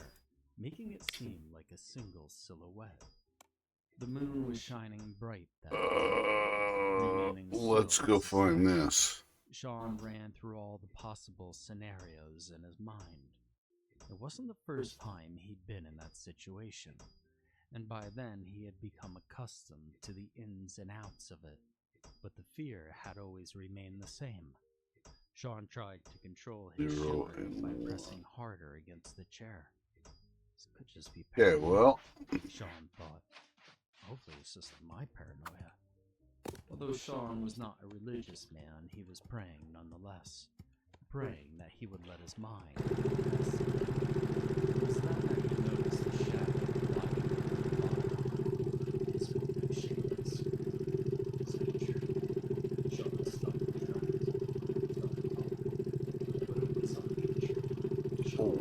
Making it seem like a single silhouette. The moon was shining bright that day. let's go find this. Sean ran through all the possible scenarios in his mind. It wasn't the first time he'd been in that situation, and by then he had become accustomed to the ins and outs of it, but the fear had always remained the same. Sean tried to control his shivering by pressing harder against the chair. This could just be paranoia, well. Sean thought. Hopefully it's just my paranoia. Although Sean was not a religious man, he was praying nonetheless. The praying that he would let his mind rest. It was then that he noticed the shadow gliding over the bottom. His window shades. Was that true? Sean stopped in tracks. Felt cold. But it was untrue. Sean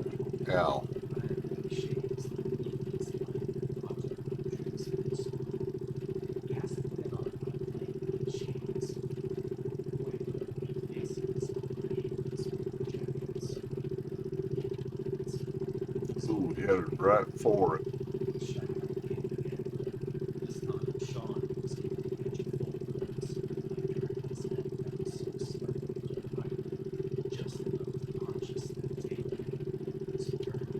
Ow. I had white shades that moved his light onto the Dream's face. Cast it on my flame shades. White faces on my hands with jackets. Ooh, headed right for it. The shadow came again. This time Sean was taking the edge of folders. I dragged his head down so slowly to the right, just enough to consciously take him as he turned.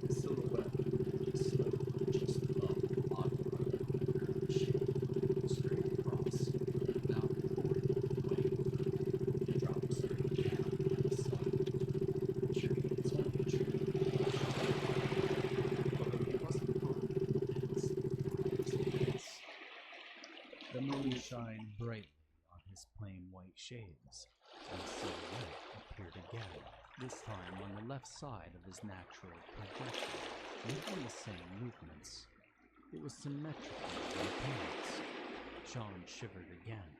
The silhouette moved slowly just above the bottom right corner of the shade, straight across, about 40 way over. It dropped straight down by the sun. Tree, it's only a tree. Although he wasn't wrong, the moon shined brightly on his plain white shades, and the silhouette appeared again, this time on the left side of his natural projection, making the same movements. It was symmetrical in appearance. Sean shivered again.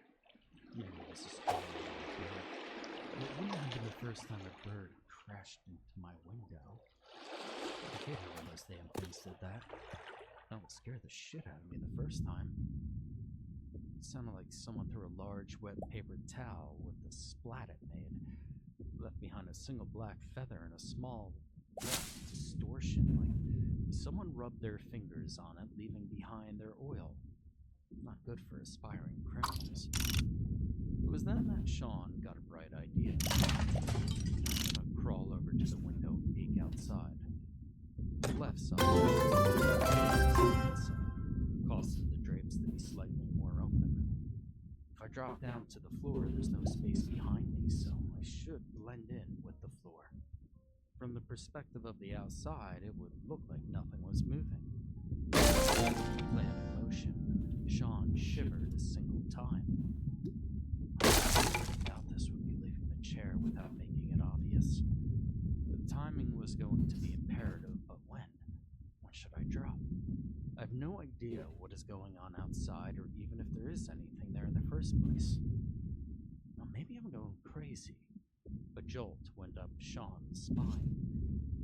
Maybe it was a story of a bird. It wouldn't have been the first time a bird crashed into my window. I hate it when those damn things did that. That would scare the shit out of me the first time. It sounded like someone threw a large wet paper towel with the splat it made, left behind a single black feather and a small white distortion, like someone rubbed their fingers on it, leaving behind their oil. Not good for aspiring criminals. It was then that Sean got a bright idea. I'm gonna crawl over to the window and peek outside. The left side caused the drapes to be slightly more open. If I drop down to the floor, there's no space behind me, so I should blend in with the floor. From the perspective of the outside, it would look like nothing was moving. Plan in motion, Sean shivered a single time. I doubt this would be leaving the chair without making it obvious. The timing was going to be imperative, but when? When should I drop? I have no idea what is going on outside, or even if there is anything there in the first place. Well, maybe I'm going crazy. A jolt went up Sean's spine.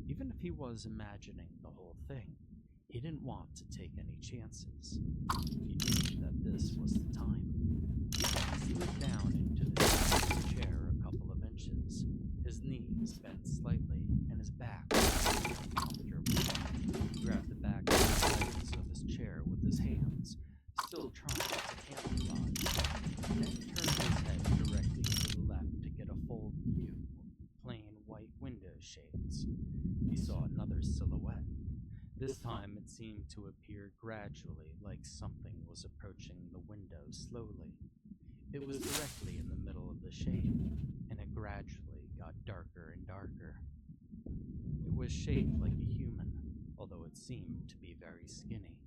Even if he was imagining the whole thing, he didn't want to take any chances. He knew that this was the time. He slid down into the chair a couple of inches, his knees bent slightly, and his back uncomfortably. He grabbed the back of the legs of his chair with his hands, still trying to camouflage, and then turned his head directly to the left to get a full view of plain white window shades. He saw another silhouette. This time it seemed to appear gradually, like something was approaching the window slowly. It was directly in the middle of the shade, and it gradually got darker and darker. It was shaped like a human, although it seemed to be very skinny,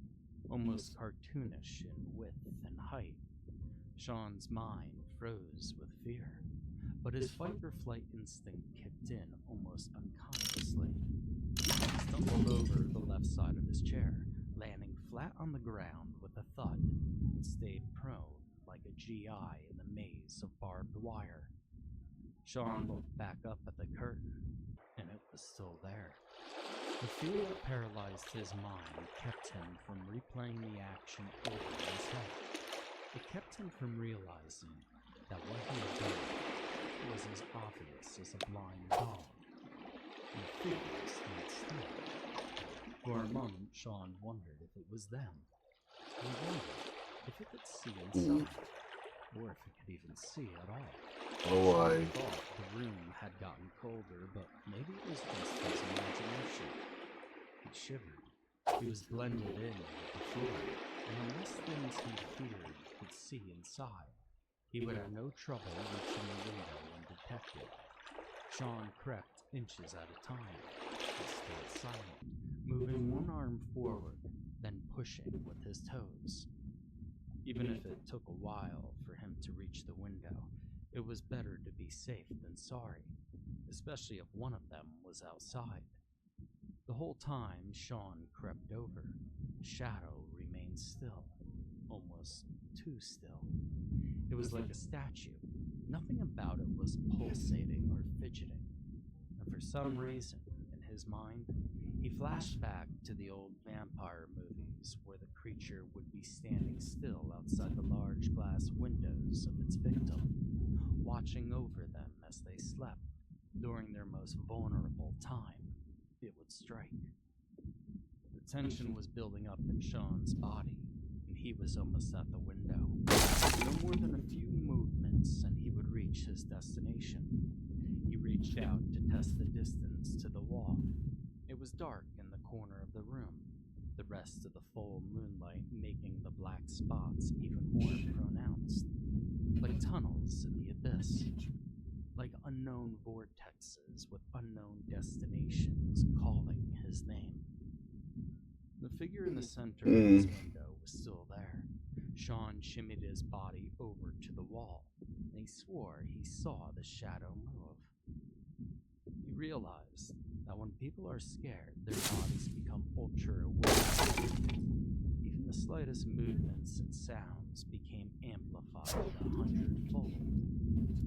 almost cartoonish in width and height. Sean's mind froze with fear, but his fight-or-flight instinct kicked in almost unconsciously. He stumbled over the left side of his chair, landing flat on the ground with a thud, and stayed prone like a GI in the maze of barbed wire. Sean looked back up at the curtain, and it was still there. The fear that paralyzed his mind kept him from replaying the action over in his head. It kept him from realizing that what he had done was as obvious as a blind dog. The figure stood still. For a moment, Sean wondered if it was them. He wondered if it could see inside, or if it could even see at all. Sean thought the room had gotten colder, but maybe it was just his imagination. He shivered. He was blended in with the floor, and unless things he feared could see inside, he would have no trouble reaching the window undetected. Sean crept inches at a time. He stayed silent, moving one arm forward, then pushing with his toes. Even if it took a while for him to reach the window, It was better to be safe than sorry, especially if one of them was outside. The whole time Sean crept over, the shadow remained still, almost too still. It was like a statue. Nothing about it was pulsating or fidgeting. And for some reason, in his mind, he flashed back to the old vampire movies where the creature would be standing still outside the large glass windows of its victim, watching over them as they slept during their most vulnerable time. It would strike. The tension was building up in Sean's body, and he was almost at the window. No more than a few movements, and he would reach his destination. He reached out to test the distance to the wall. It was dark in the corner of the room, the rest of the full moonlight making the black spots even more pronounced, like tunnels in the abyss, like unknown vortexes with unknown destinations calling his name. The figure in the center of his window was still there. Sean shimmied his body over to the wall, and he swore he saw the shadow move. He realized that when people are scared, their bodies become ultra-aware. Even the slightest movements and sounds became amplified 100-fold.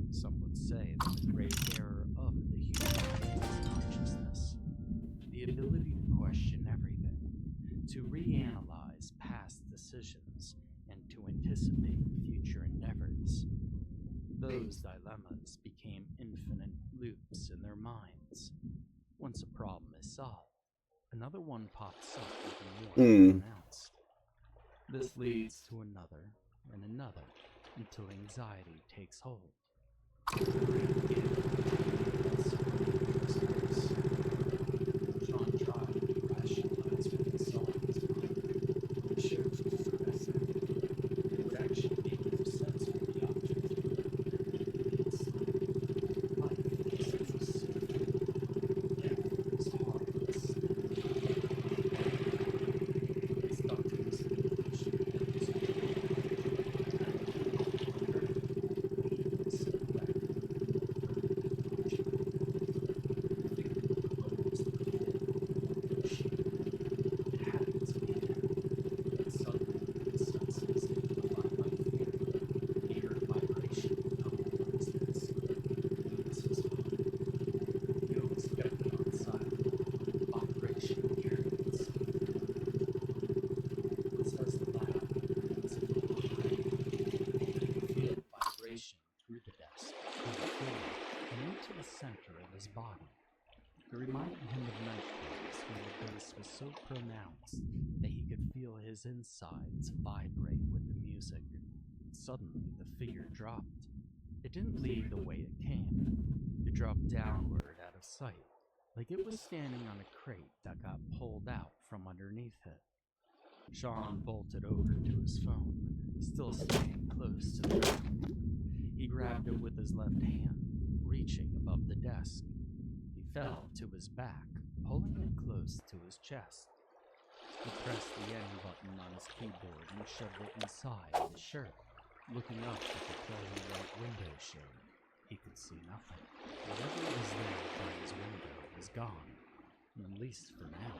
Some would say that the great error of the human consciousness, the ability to question everything, to reanalyze past decisions, and to anticipate future endeavors. Those dilemmas became infinite loops in their minds. Once a problem is solved, another one pops up even more pronounced. This leads to another and another until anxiety takes hold. Sean tried to rationalize what he saw in his mind. The sheriff was progressive. It would actually make no sense for the object to move. Life was simple. Death was harmless. His doctor's conclusion that his through the desk, through the floor, and into the center of his body. It reminded him of nightmares when the bass was so pronounced that he could feel his insides vibrate with the music. Suddenly, the figure dropped. It didn't leave the way it came. It dropped downward out of sight, like it was standing on a crate that got pulled out from underneath it. Sean bolted over to his phone, still staying close to the ground. He grabbed it with his left hand, reaching above the desk. He fell to his back, pulling it close to his chest. He pressed the end button on his keyboard and shoved it inside his shirt. Looking up at the pearly white window shade, he could see nothing. Whatever was there by his window was gone, at least for now.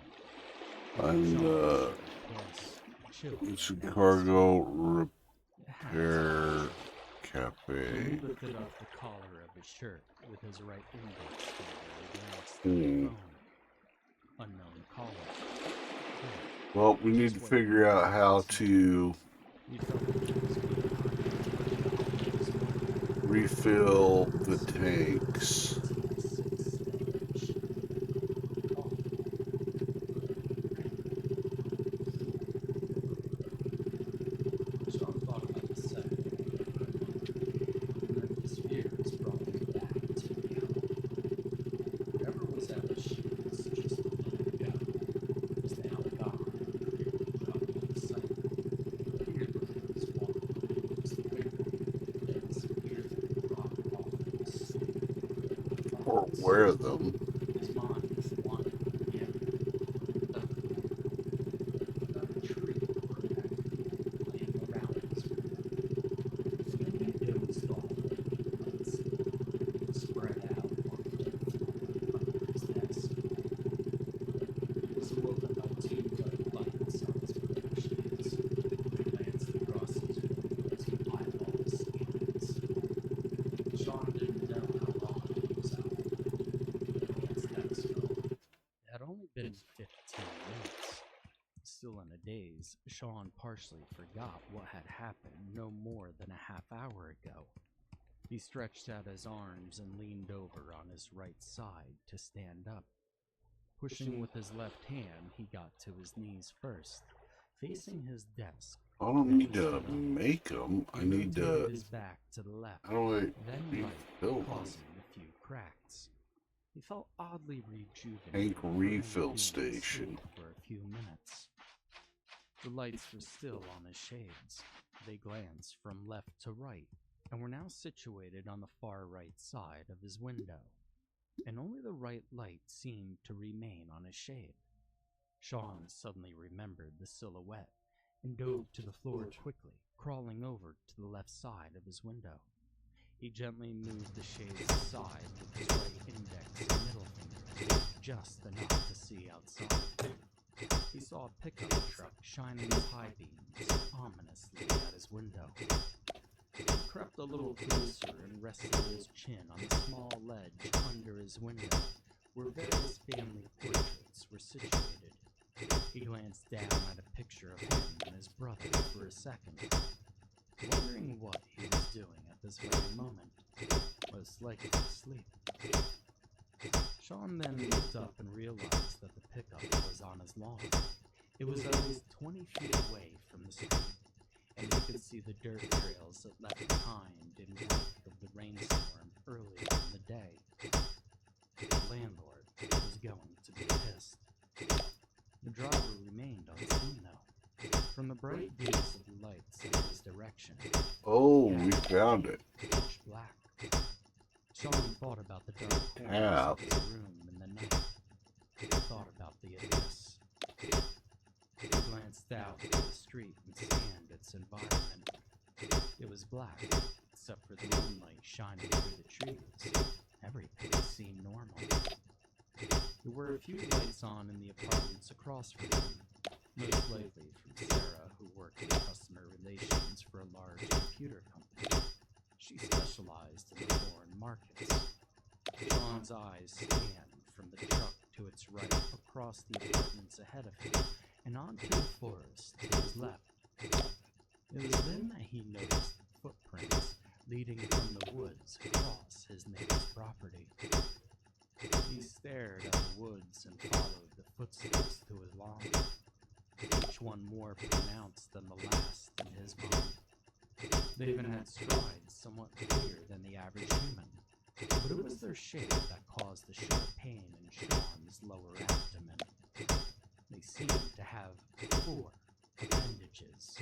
And Chicago Repair Cafe. He lifted up the collar of his shirt with his right index finger against the phone. Unknown caller. Well, we need to figure out how to refill the tanks. Or wear them. been 15 minutes. Still in a daze, Sean partially forgot what had happened no more than a half hour ago. He stretched out his arms and leaned over on his right side to stand up. Pushing with his left hand, he got to his knees first, facing his desk. I don't need to make them. I need to. His back to the left, How do I then right, refill them? causing a few cracks. He felt oddly rejuvenated. Tank refill being station. asleep for a few minutes. The lights were still on his shades. They glanced from left to right, and were now situated on the far right side of his window, and only the right light seemed to remain on his shade. Sean suddenly remembered the silhouette and dove to the floor quickly, crawling over to the left side of his window. He gently moved the shades aside with his right index and middle finger, just enough to see outside. He saw a pickup truck shining its high beams ominously at his window. He crept a little closer and rested his chin on the small ledge under his window, where various family portraits were situated. He glanced down at a picture of him and his brother for a second, wondering what he was doing at this very moment, most likely asleep. Sean then looked up and realized that the pickup was on his lawn. It was at least 20 feet away from the street, and he could see the dirt trails it left behind in wake of the rainstorm earlier in the day. The landlord was going to be pissed. The driver remained unseen, though. From the bright beams of the lights in his direction, Oh, we found it. pitch black. Sean thought about the dark corners Yeah. of his room in the night. He thought about the abyss. He glanced out at the street and scanned its environment. It was black, except for the moonlight shining through the trees. Everything seemed normal. There were a few lights on in the apartments across from him, most likely from Sarah, who worked in customer relations for a large computer company. She specialized in the foreign markets. Sean's eyes scanned from the truck to its right, across the apartments ahead of him, and onto the forest to his left. It was then that he noticed footprints leading from the woods across his neighbor's property. He stared at the woods and followed the footsteps to his lawn, each one more pronounced than the last in his mind. They even had strides somewhat bigger than the average human, but it was their shape that caused the sharp pain in Sean's lower abdomen. They seemed to have 4 appendages.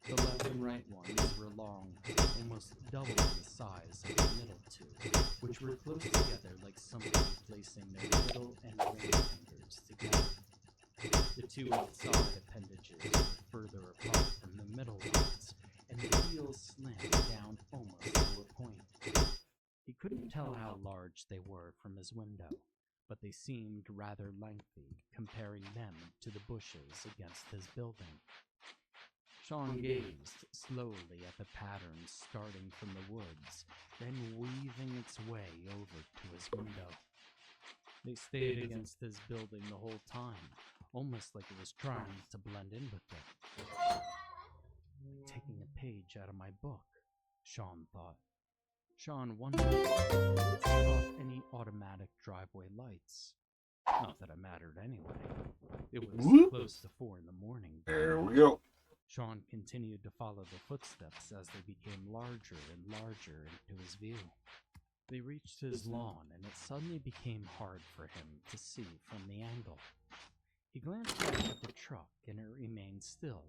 The left and right ones were long, almost double the size of the middle 2, which were close together like somebody placing their middle and ring fingers together. The 2 outside appendages were further apart from the middle ones, and the heels slanted down almost to a point. He couldn't tell how large they were from his window, but they seemed rather lengthy, comparing them to the bushes against his building. Sean gazed slowly at the pattern starting from the woods, then weaving its way over to his window. They stayed against his building the whole time, almost like it was trying to blend in with it. Taking a page out of my book, Sean thought. Sean wondered if it set off any automatic driveway lights. Not that it mattered anyway. It was close to 4 in the morning. There we go. Sean continued to follow the footsteps as they became larger and larger into his view. They reached his lawn, and it suddenly became hard for him to see from the angle. He glanced back at the truck, and it remained still,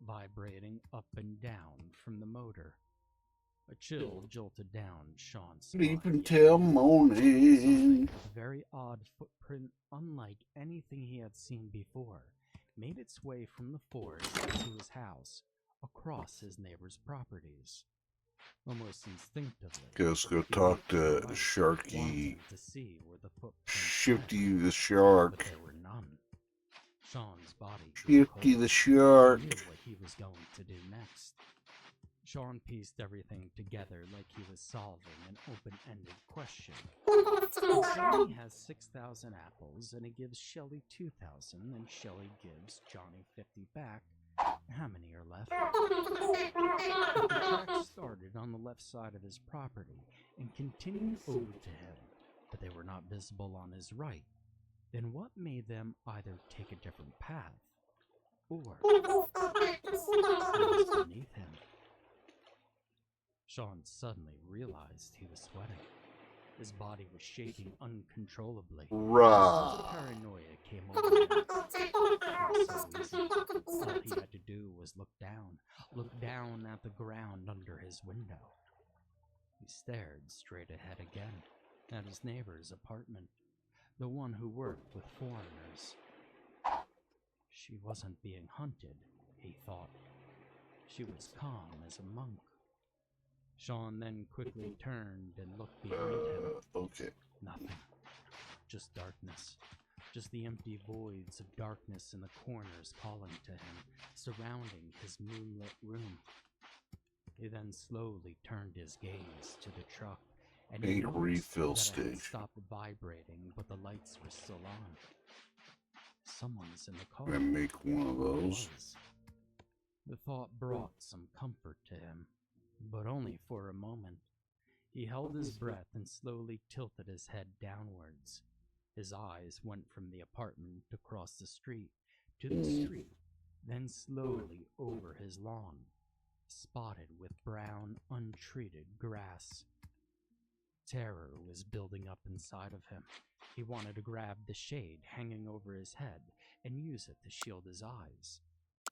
vibrating up and down from the motor. A chill jolted down Sean's spine. Sleep until morning. A very odd footprint, unlike anything he had seen before, made its way from the forest to his house, across his neighbor's properties. Almost instinctively, Let's go talk to Sharky. wanting to see where the footprints Shifty led, the Shark. but there were none. Sean's body grew Shifty cold. the Shark. He knew what he was going to do next. Sean pieced everything together like he was solving an open-ended question. Johnny has 6,000 apples, and he gives Shelly 2,000, and Shelly gives Johnny 50 back. How many are left? The tracks started on the left side of his property and continued over to him, but they were not visible on his right. Then what made them either take a different path, or beneath him? Sean suddenly realized he was sweating. His body was shaking uncontrollably. Rah. Paranoia came over him. It was so easy. All he had to do was look down at the ground under his window. He stared straight ahead again, at his neighbor's apartment, the one who worked with foreigners. She wasn't being hunted, he thought. She was calm as a monk. Sean then quickly turned and looked behind him. Okay. Nothing. Just darkness. Just the empty voids of darkness in the corners calling to him, surrounding his moonlit room. He then slowly turned his gaze to the truck, and he A noticed refill that it had station. stopped vibrating, but the lights were still on. Someone's in the car. Gonna make one of those. The thought brought some comfort to him, but only for a moment. He held his breath and slowly tilted his head downwards. His eyes went from the apartment across the street to the street, then slowly over his lawn, spotted with brown, untreated grass. Terror was building up inside of him. He wanted to grab the shade hanging over his head and use it to shield his eyes,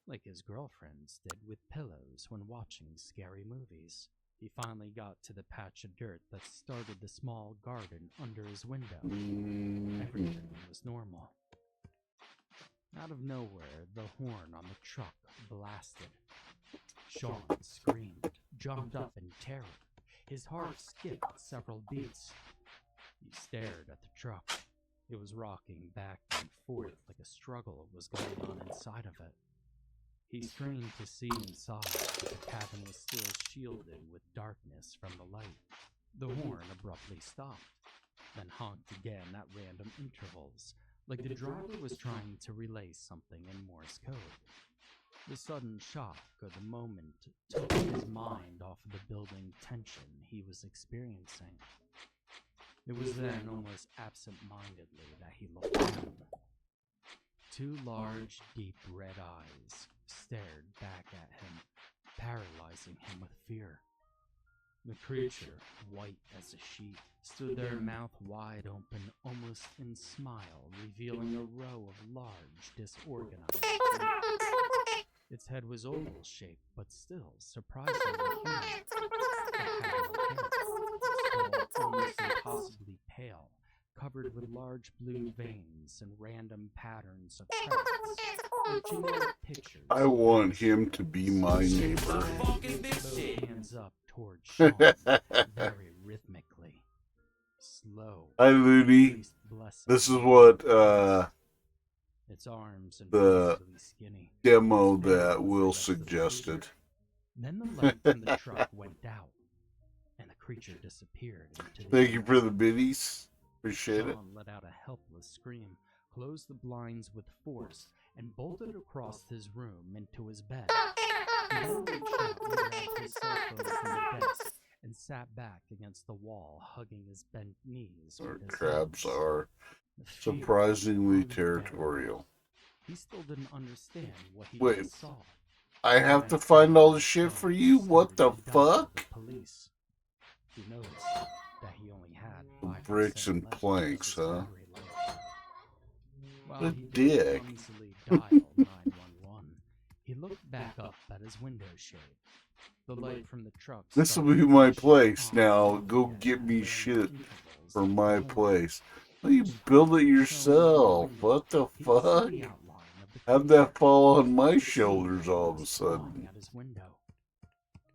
like his girlfriends did with pillows when watching scary movies. He finally got to the patch of dirt that started the small garden under his window. Everything was normal. Out of nowhere, the horn on the truck blasted. Sean screamed, jumped up in terror. His heart skipped several beats. He stared at the truck. It was rocking back and forth like a struggle was going on inside of it. He strained to see inside, but the cabin was still shielded with darkness from the light. The horn abruptly stopped, then honked again at random intervals, like the driver was trying to relay something in Morse code. The sudden shock of the moment took his mind off of the building tension he was experiencing. It was then almost absent-mindedly that he looked down. Two large, deep red eyes stared back at him, paralyzing him with fear. The creature, white as a sheet, stood there, mouth wide open, almost in smile, revealing a row of large, disorganized teeth. Its head was oval-shaped, but still surprisingly human. It had no hair, skull almost impossibly pale, covered with large blue veins and random patterns of cracks. I want him to be my neighbor. Hands up towards Sean, very rhythmically. Slow. Hi, Looney. This is what its arms and the skinny. demo that Will suggested. Then the light from the truck went out, and the creature disappeared into the Thank you for the biddies. Appreciate it. Sean let out a helpless scream, closed the blinds with force, and bolted across his room into his bed. He then reached out and grabbed his cell phone from the desk and sat back against the wall, hugging his bent knees. Our with his crabs hands. are The fear surprisingly hung territorial. He still didn't understand what he Wait, just saw. I have to find all the shit for you? What the fuck? Police. He noticed that he only had 5% Bricks and left of planks, his huh? battery life. While The he did dick. clumsily dial 911, he looked back up at his window shade. The light from the truck. This will be my place now. Go get me shit for my place. Well, you build it yourself. What the fuck? How'd that fall on my shoulders all of a sudden? At his window.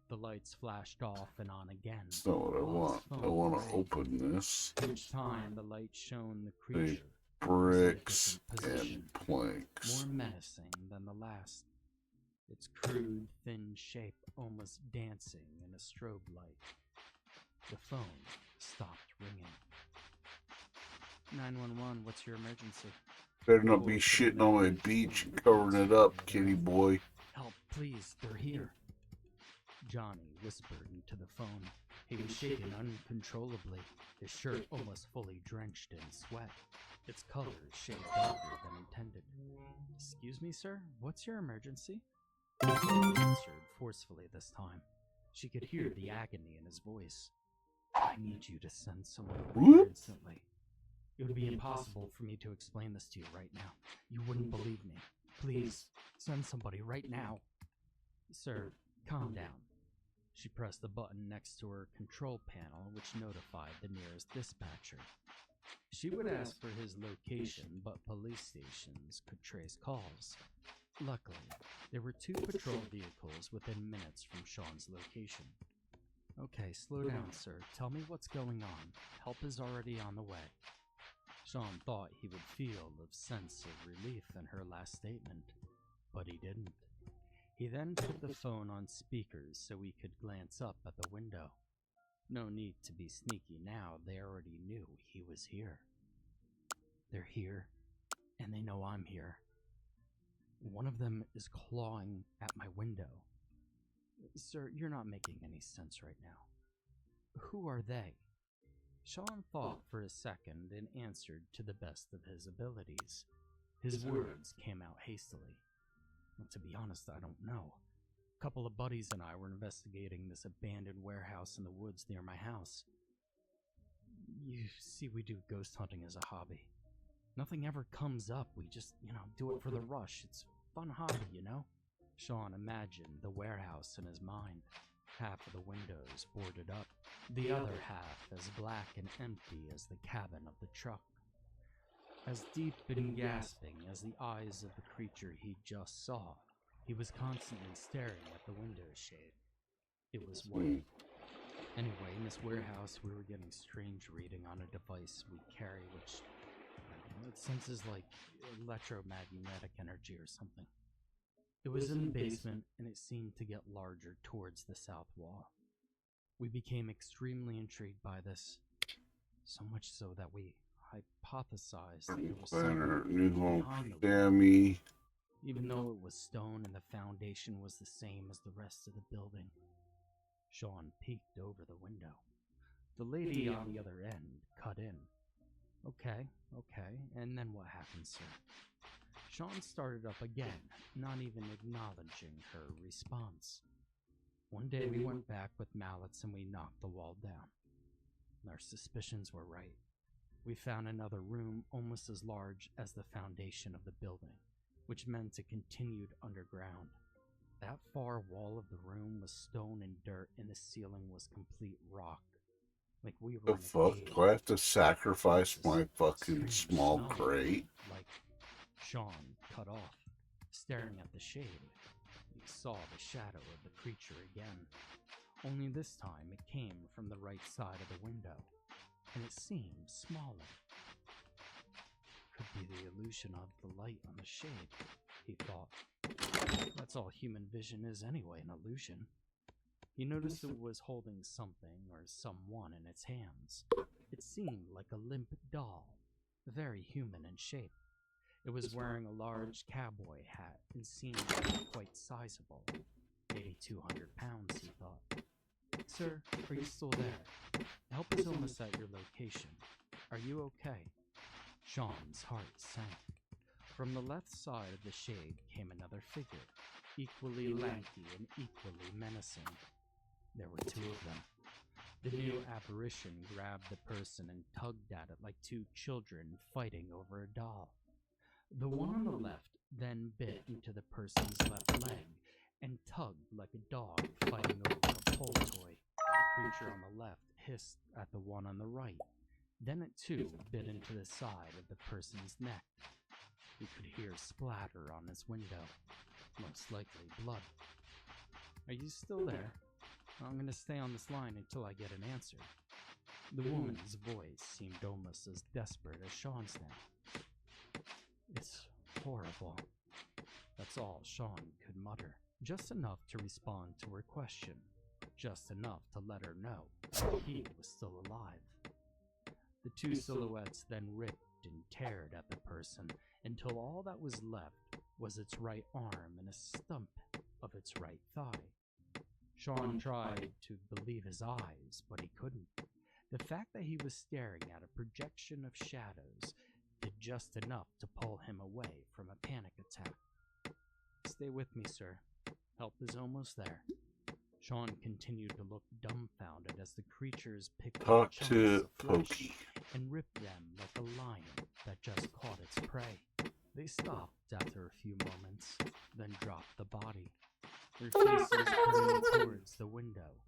The lights flashed off and on again. That's not what I want. I want to open this. Each time the light shone the Hey, creature. bricks and planks. More menacing than the last. its crude, thin shape almost dancing in a strobe light. The phone stopped ringing. 911, what's your emergency? Better not be shitting on my beach and covering it up, kitty boy. Help, please, they're here. Johnny whispered into the phone. He was shaking uncontrollably, his shirt almost fully drenched in sweat, its color shade darker than intended. Excuse me, sir? What's your emergency? He answered forcefully this time. She could hear the agony in his voice. I need you to send someone over here instantly. It would be impossible for me to explain this to you right now. You wouldn't believe me. Please, send somebody right now. Sir, calm down. She pressed the button next to her control panel, which notified the nearest dispatcher. She would ask for his location, but police stations could trace calls. Luckily, there were 2 patrol vehicles within minutes from Sean's location. Okay, slow down, sir. Tell me what's going on. Help is already on the way. Sean thought he would feel a sense of relief in her last statement, but he didn't. He then put the phone on speakers so he could glance up at the window. No need to be sneaky now, they already knew he was here. They're here, and they know I'm here. One of them is clawing at my window. Sir, you're not making any sense right now. Who are they? Sean thought for a second and answered to the best of his abilities. His words came out hastily. Well, to be honest, I don't know. A couple of buddies and I were investigating this abandoned warehouse in the woods near my house. You see, we do ghost hunting as a hobby. Nothing ever comes up. We just, do it for the rush. It's a fun hobby, Sean imagined the warehouse in his mind. Half of the windows boarded up, the other half as black and empty as the cabin of the truck. As deep and gasping as the eyes of the creature he just saw, he was constantly staring at the window shade. It was white. Anyway, in this warehouse, we were getting strange reading on a device we carry, which it senses like electromagnetic energy or something. It was in the basement, and it seemed to get larger towards the south wall. We became extremely intrigued by this, so much so that we hypothesized that there was something behind the wall, even though it was stone and the foundation was the same as the rest of the building. Sean peeked over the window. The lady on the other end cut in. Okay, and then what happened, sir? Sean started up again, not even acknowledging her response. One day we went back with mallets and we knocked the wall down. Our suspicions were right. We found another room almost as large as the foundation of the building, which meant it continued underground. That far wall of the room was stone and dirt, and the ceiling was complete rock. Like we were The fuck? Do I have to sacrifice my fucking small crate? Like Sean cut off, staring at the shade. He saw the shadow of the creature again. Only this time it came from the right side of the window, and it seemed smaller. Could be the illusion of the light on the shade, he thought. That's all human vision is anyway, an illusion. He noticed it was holding something or someone in its hands. It seemed like a limp doll, very human in shape. It was wearing a large cowboy hat and seemed quite sizable. Maybe 200 pounds, he thought. Sir, are you still there? Help is almost at your location. Are you okay? Sean's heart sank. From the left side of the shade came another figure, equally lanky and equally menacing. There were 2 of them. The new apparition grabbed the person and tugged at it like 2 children fighting over a doll. The one on the left then bit into the person's left leg and tugged like a dog fighting over a pull toy. The creature on the left hissed at the one on the right. Then it too bit into the side of the person's neck. You could hear splatter on his window, most likely blood. Are you still there? I'm going to stay on this line until I get an answer. The woman's voice seemed almost as desperate as Sean's now. It's horrible. That's all Sean could mutter. Just enough to respond to her question, just enough to let her know he was still alive. The two silhouettes then ripped and teared at the person until all that was left was its right arm and a stump of its right thigh. Sean tried to believe his eyes, but he couldn't. The fact that he was staring at a projection of shadows did just enough to pull him away from a panic attack. "Stay with me, sir. Help is almost there." Sean continued to look dumbfounded as the creatures picked up Talk chunks to of flesh Pokey. and ripped them like a lion that just caught its prey. They stopped after a few moments, then dropped the body, their faces turning towards the window,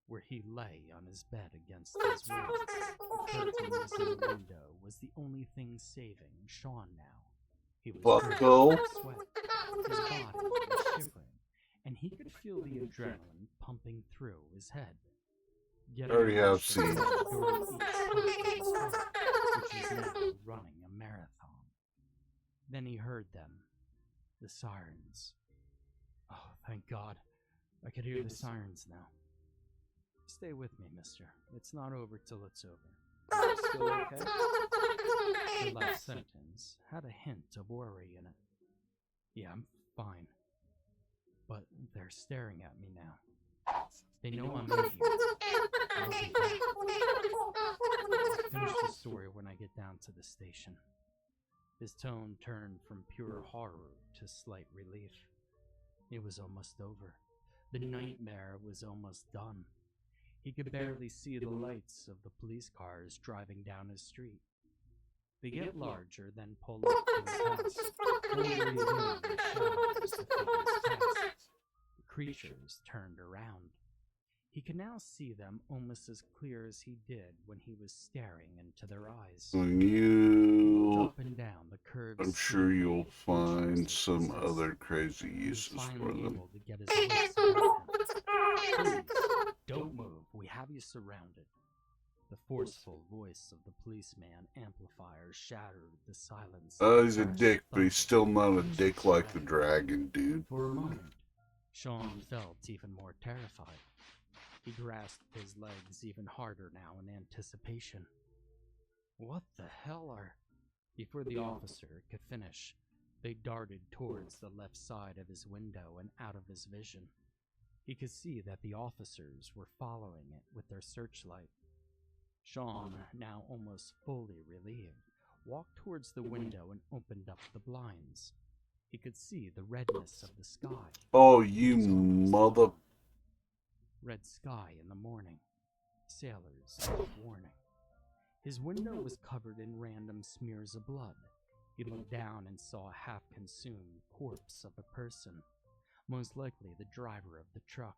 where he lay on his bed against his will. The curtains in the window was the only thing saving Sean now. He was Bucko. drenched in sweat, his body was shivering, and he could feel the adrenaline pumping through his head. Getting Already have emotional seen. during each pump of his heart, which was now running a marathon. Then he heard them, the sirens. Oh, thank God. I could hear the sirens now. "Stay with me, mister. It's not over till it's over. Are you still okay?" The last sentence had a hint of worry in it. "Yeah, I'm fine. But they're staring at me now. They know I'm in here. I'll be back. I'll finish the story when I get down to the station." His tone turned from pure horror to slight relief. It was almost over. The nightmare was almost done. He could barely see the lights of the police cars driving down his street. They get larger, then pull up to his house, only revealing the shadows that filled his task. The creatures turned around. He could now see them almost as clear as he did when he was staring into their eyes. When you, Up and down the curved I'm sure ceiling you'll of the find features some that possessed. other crazy He was uses for finally them. able to get his wits about him. "Please, don't move. We have you surrounded." The forceful voice of the policeman amplifier shattered the silence. He's a dick, but he's still not a dick like the dragon, dude. For a moment, Sean felt even more terrified. He grasped his legs even harder now in anticipation. What the hell are... Before the officer could finish, they darted towards the left side of his window and out of his vision. He could see that the officers were following it with their searchlight. Sean, now almost fully relieved, walked towards the window and opened up the blinds. He could see the redness of the sky. Oh, you mother... Red sky in the morning. Sailors gave warning. His window was covered in random smears of blood. He looked down and saw a half-consumed corpse of a person, most likely the driver of the truck.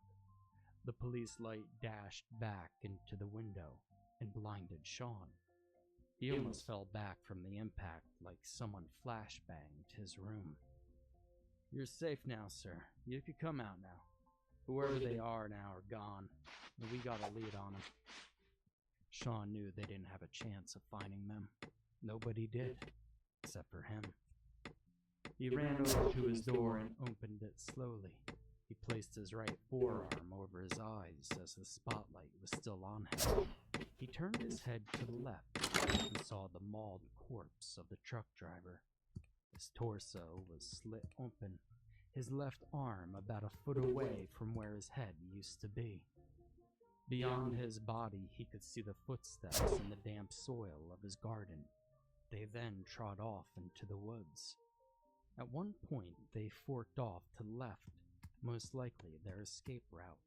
The police light dashed back into the window and blinded Sean. He almost fell back from the impact like someone flashbanged his room. "You're safe now, sir. You could come out now. Whoever they are now are gone, and we got a lead on them." Sean knew they didn't have a chance of finding them. Nobody did, except for him. He ran over to his door and opened it slowly. He placed his right forearm over his eyes as the spotlight was still on him. He turned his head to the left and saw the mauled corpse of the truck driver. His torso was slit open, his left arm about a foot away from where his head used to be. Beyond his body, he could see the footsteps in the damp soil of his garden. They then trod off into the woods. At one point, they forked off to the left, most likely their escape route.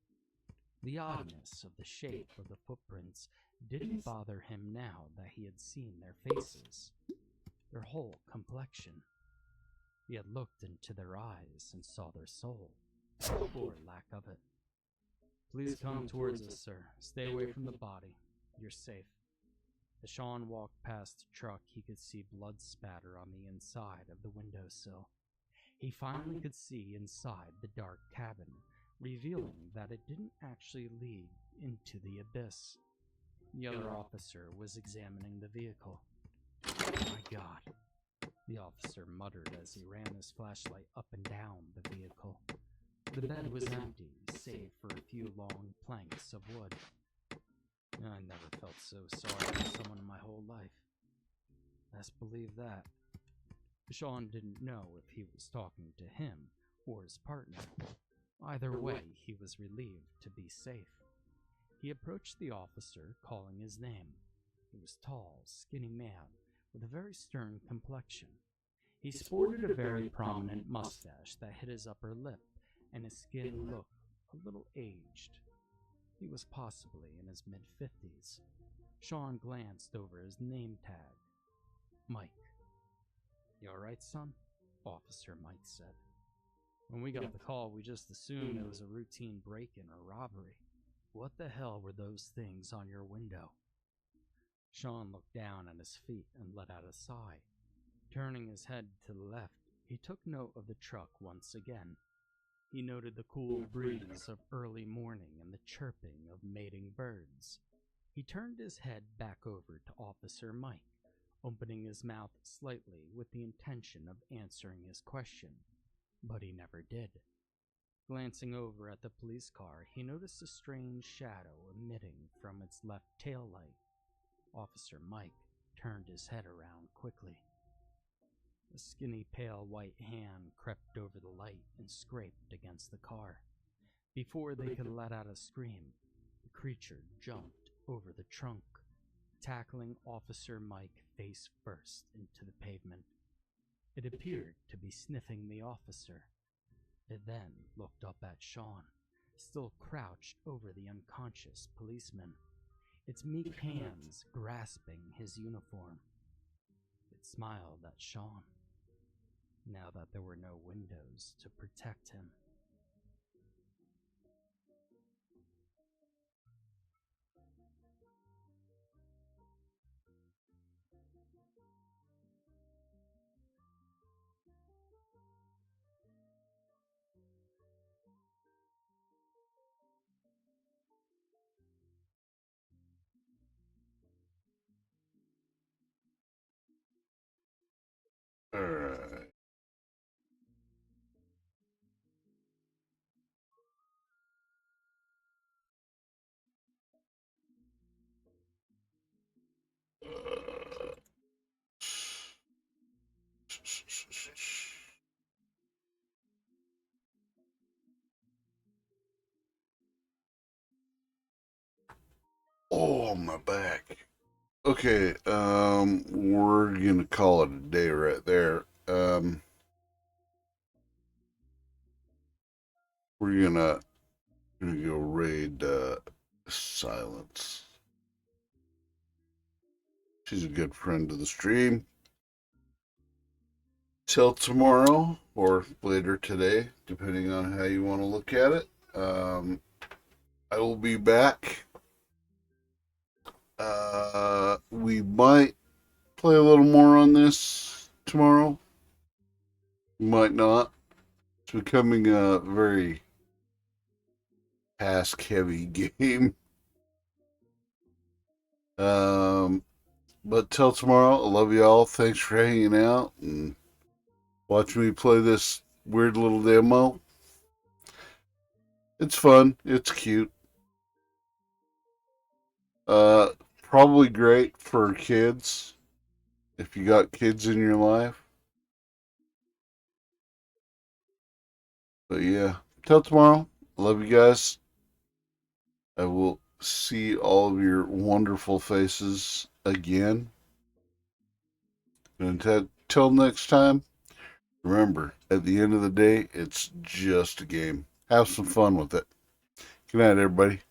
The oddness of the shape of the footprints didn't bother him now that he had seen their faces, their whole complexion. He had looked into their eyes and saw their soul, or lack of it. "Please come towards us, sir. Stay away from the body. You're safe." As Sean walked past the truck, he could see blood spatter on the inside of the windowsill. He finally could see inside the dark cabin, revealing that it didn't actually lead into the abyss. The other officer was examining the vehicle. "My God," the officer muttered as he ran his flashlight up and down the vehicle. The bed was empty, save for a few long planks of wood. I never felt so sorry for someone in my whole life. Best believe that. Sean didn't know if he was talking to him or his partner. Either way, he was relieved to be safe. He approached the officer, calling his name. He was a tall, skinny man with a very stern complexion. He sported a very prominent mustache that hit his upper lip, and his skin looked a little aged. He was possibly in his mid-50s. Sean glanced over his name tag. Mike. "You alright, son?" Officer Mike said. "When we got the call, we just assumed it was a routine break-in or robbery. What the hell were those things on your window?" Sean looked down at his feet and let out a sigh. Turning his head to the left, he took note of the truck once again. He noted the cool breeze of early morning and the chirping of mating birds. He turned his head back over to Officer Mike, opening his mouth slightly with the intention of answering his question, but he never did. Glancing over at the police car, he noticed a strange shadow emitting from its left tail light. Officer Mike turned his head around quickly. A skinny, pale white hand crept over the light and scraped against the car. Before they could let out a scream, the creature jumped over the trunk, tackling Officer Mike face first into the pavement. It appeared to be sniffing the officer. It then looked up at Sean, still crouched over the unconscious policeman, its meek hands grasping his uniform. It smiled at Sean, now that there were no windows to protect him. Alright. Oh, my back. Okay, we're gonna call it a day right there. We're gonna go raid Silence. She's a good friend of the stream. Till tomorrow or later today, depending on how you want to look at it. I will be back. We might play a little more on this tomorrow. Might not. It's becoming a very task-heavy game. But till tomorrow, I love y'all. Thanks for hanging out and watching me play this weird little demo. It's fun. It's cute. Probably great for kids. If you got kids in your life. But yeah, till tomorrow. Love you guys. I will see all of your wonderful faces again. And until next time, remember, at the end of the day, it's just a game. Have some fun with it. Good night, everybody.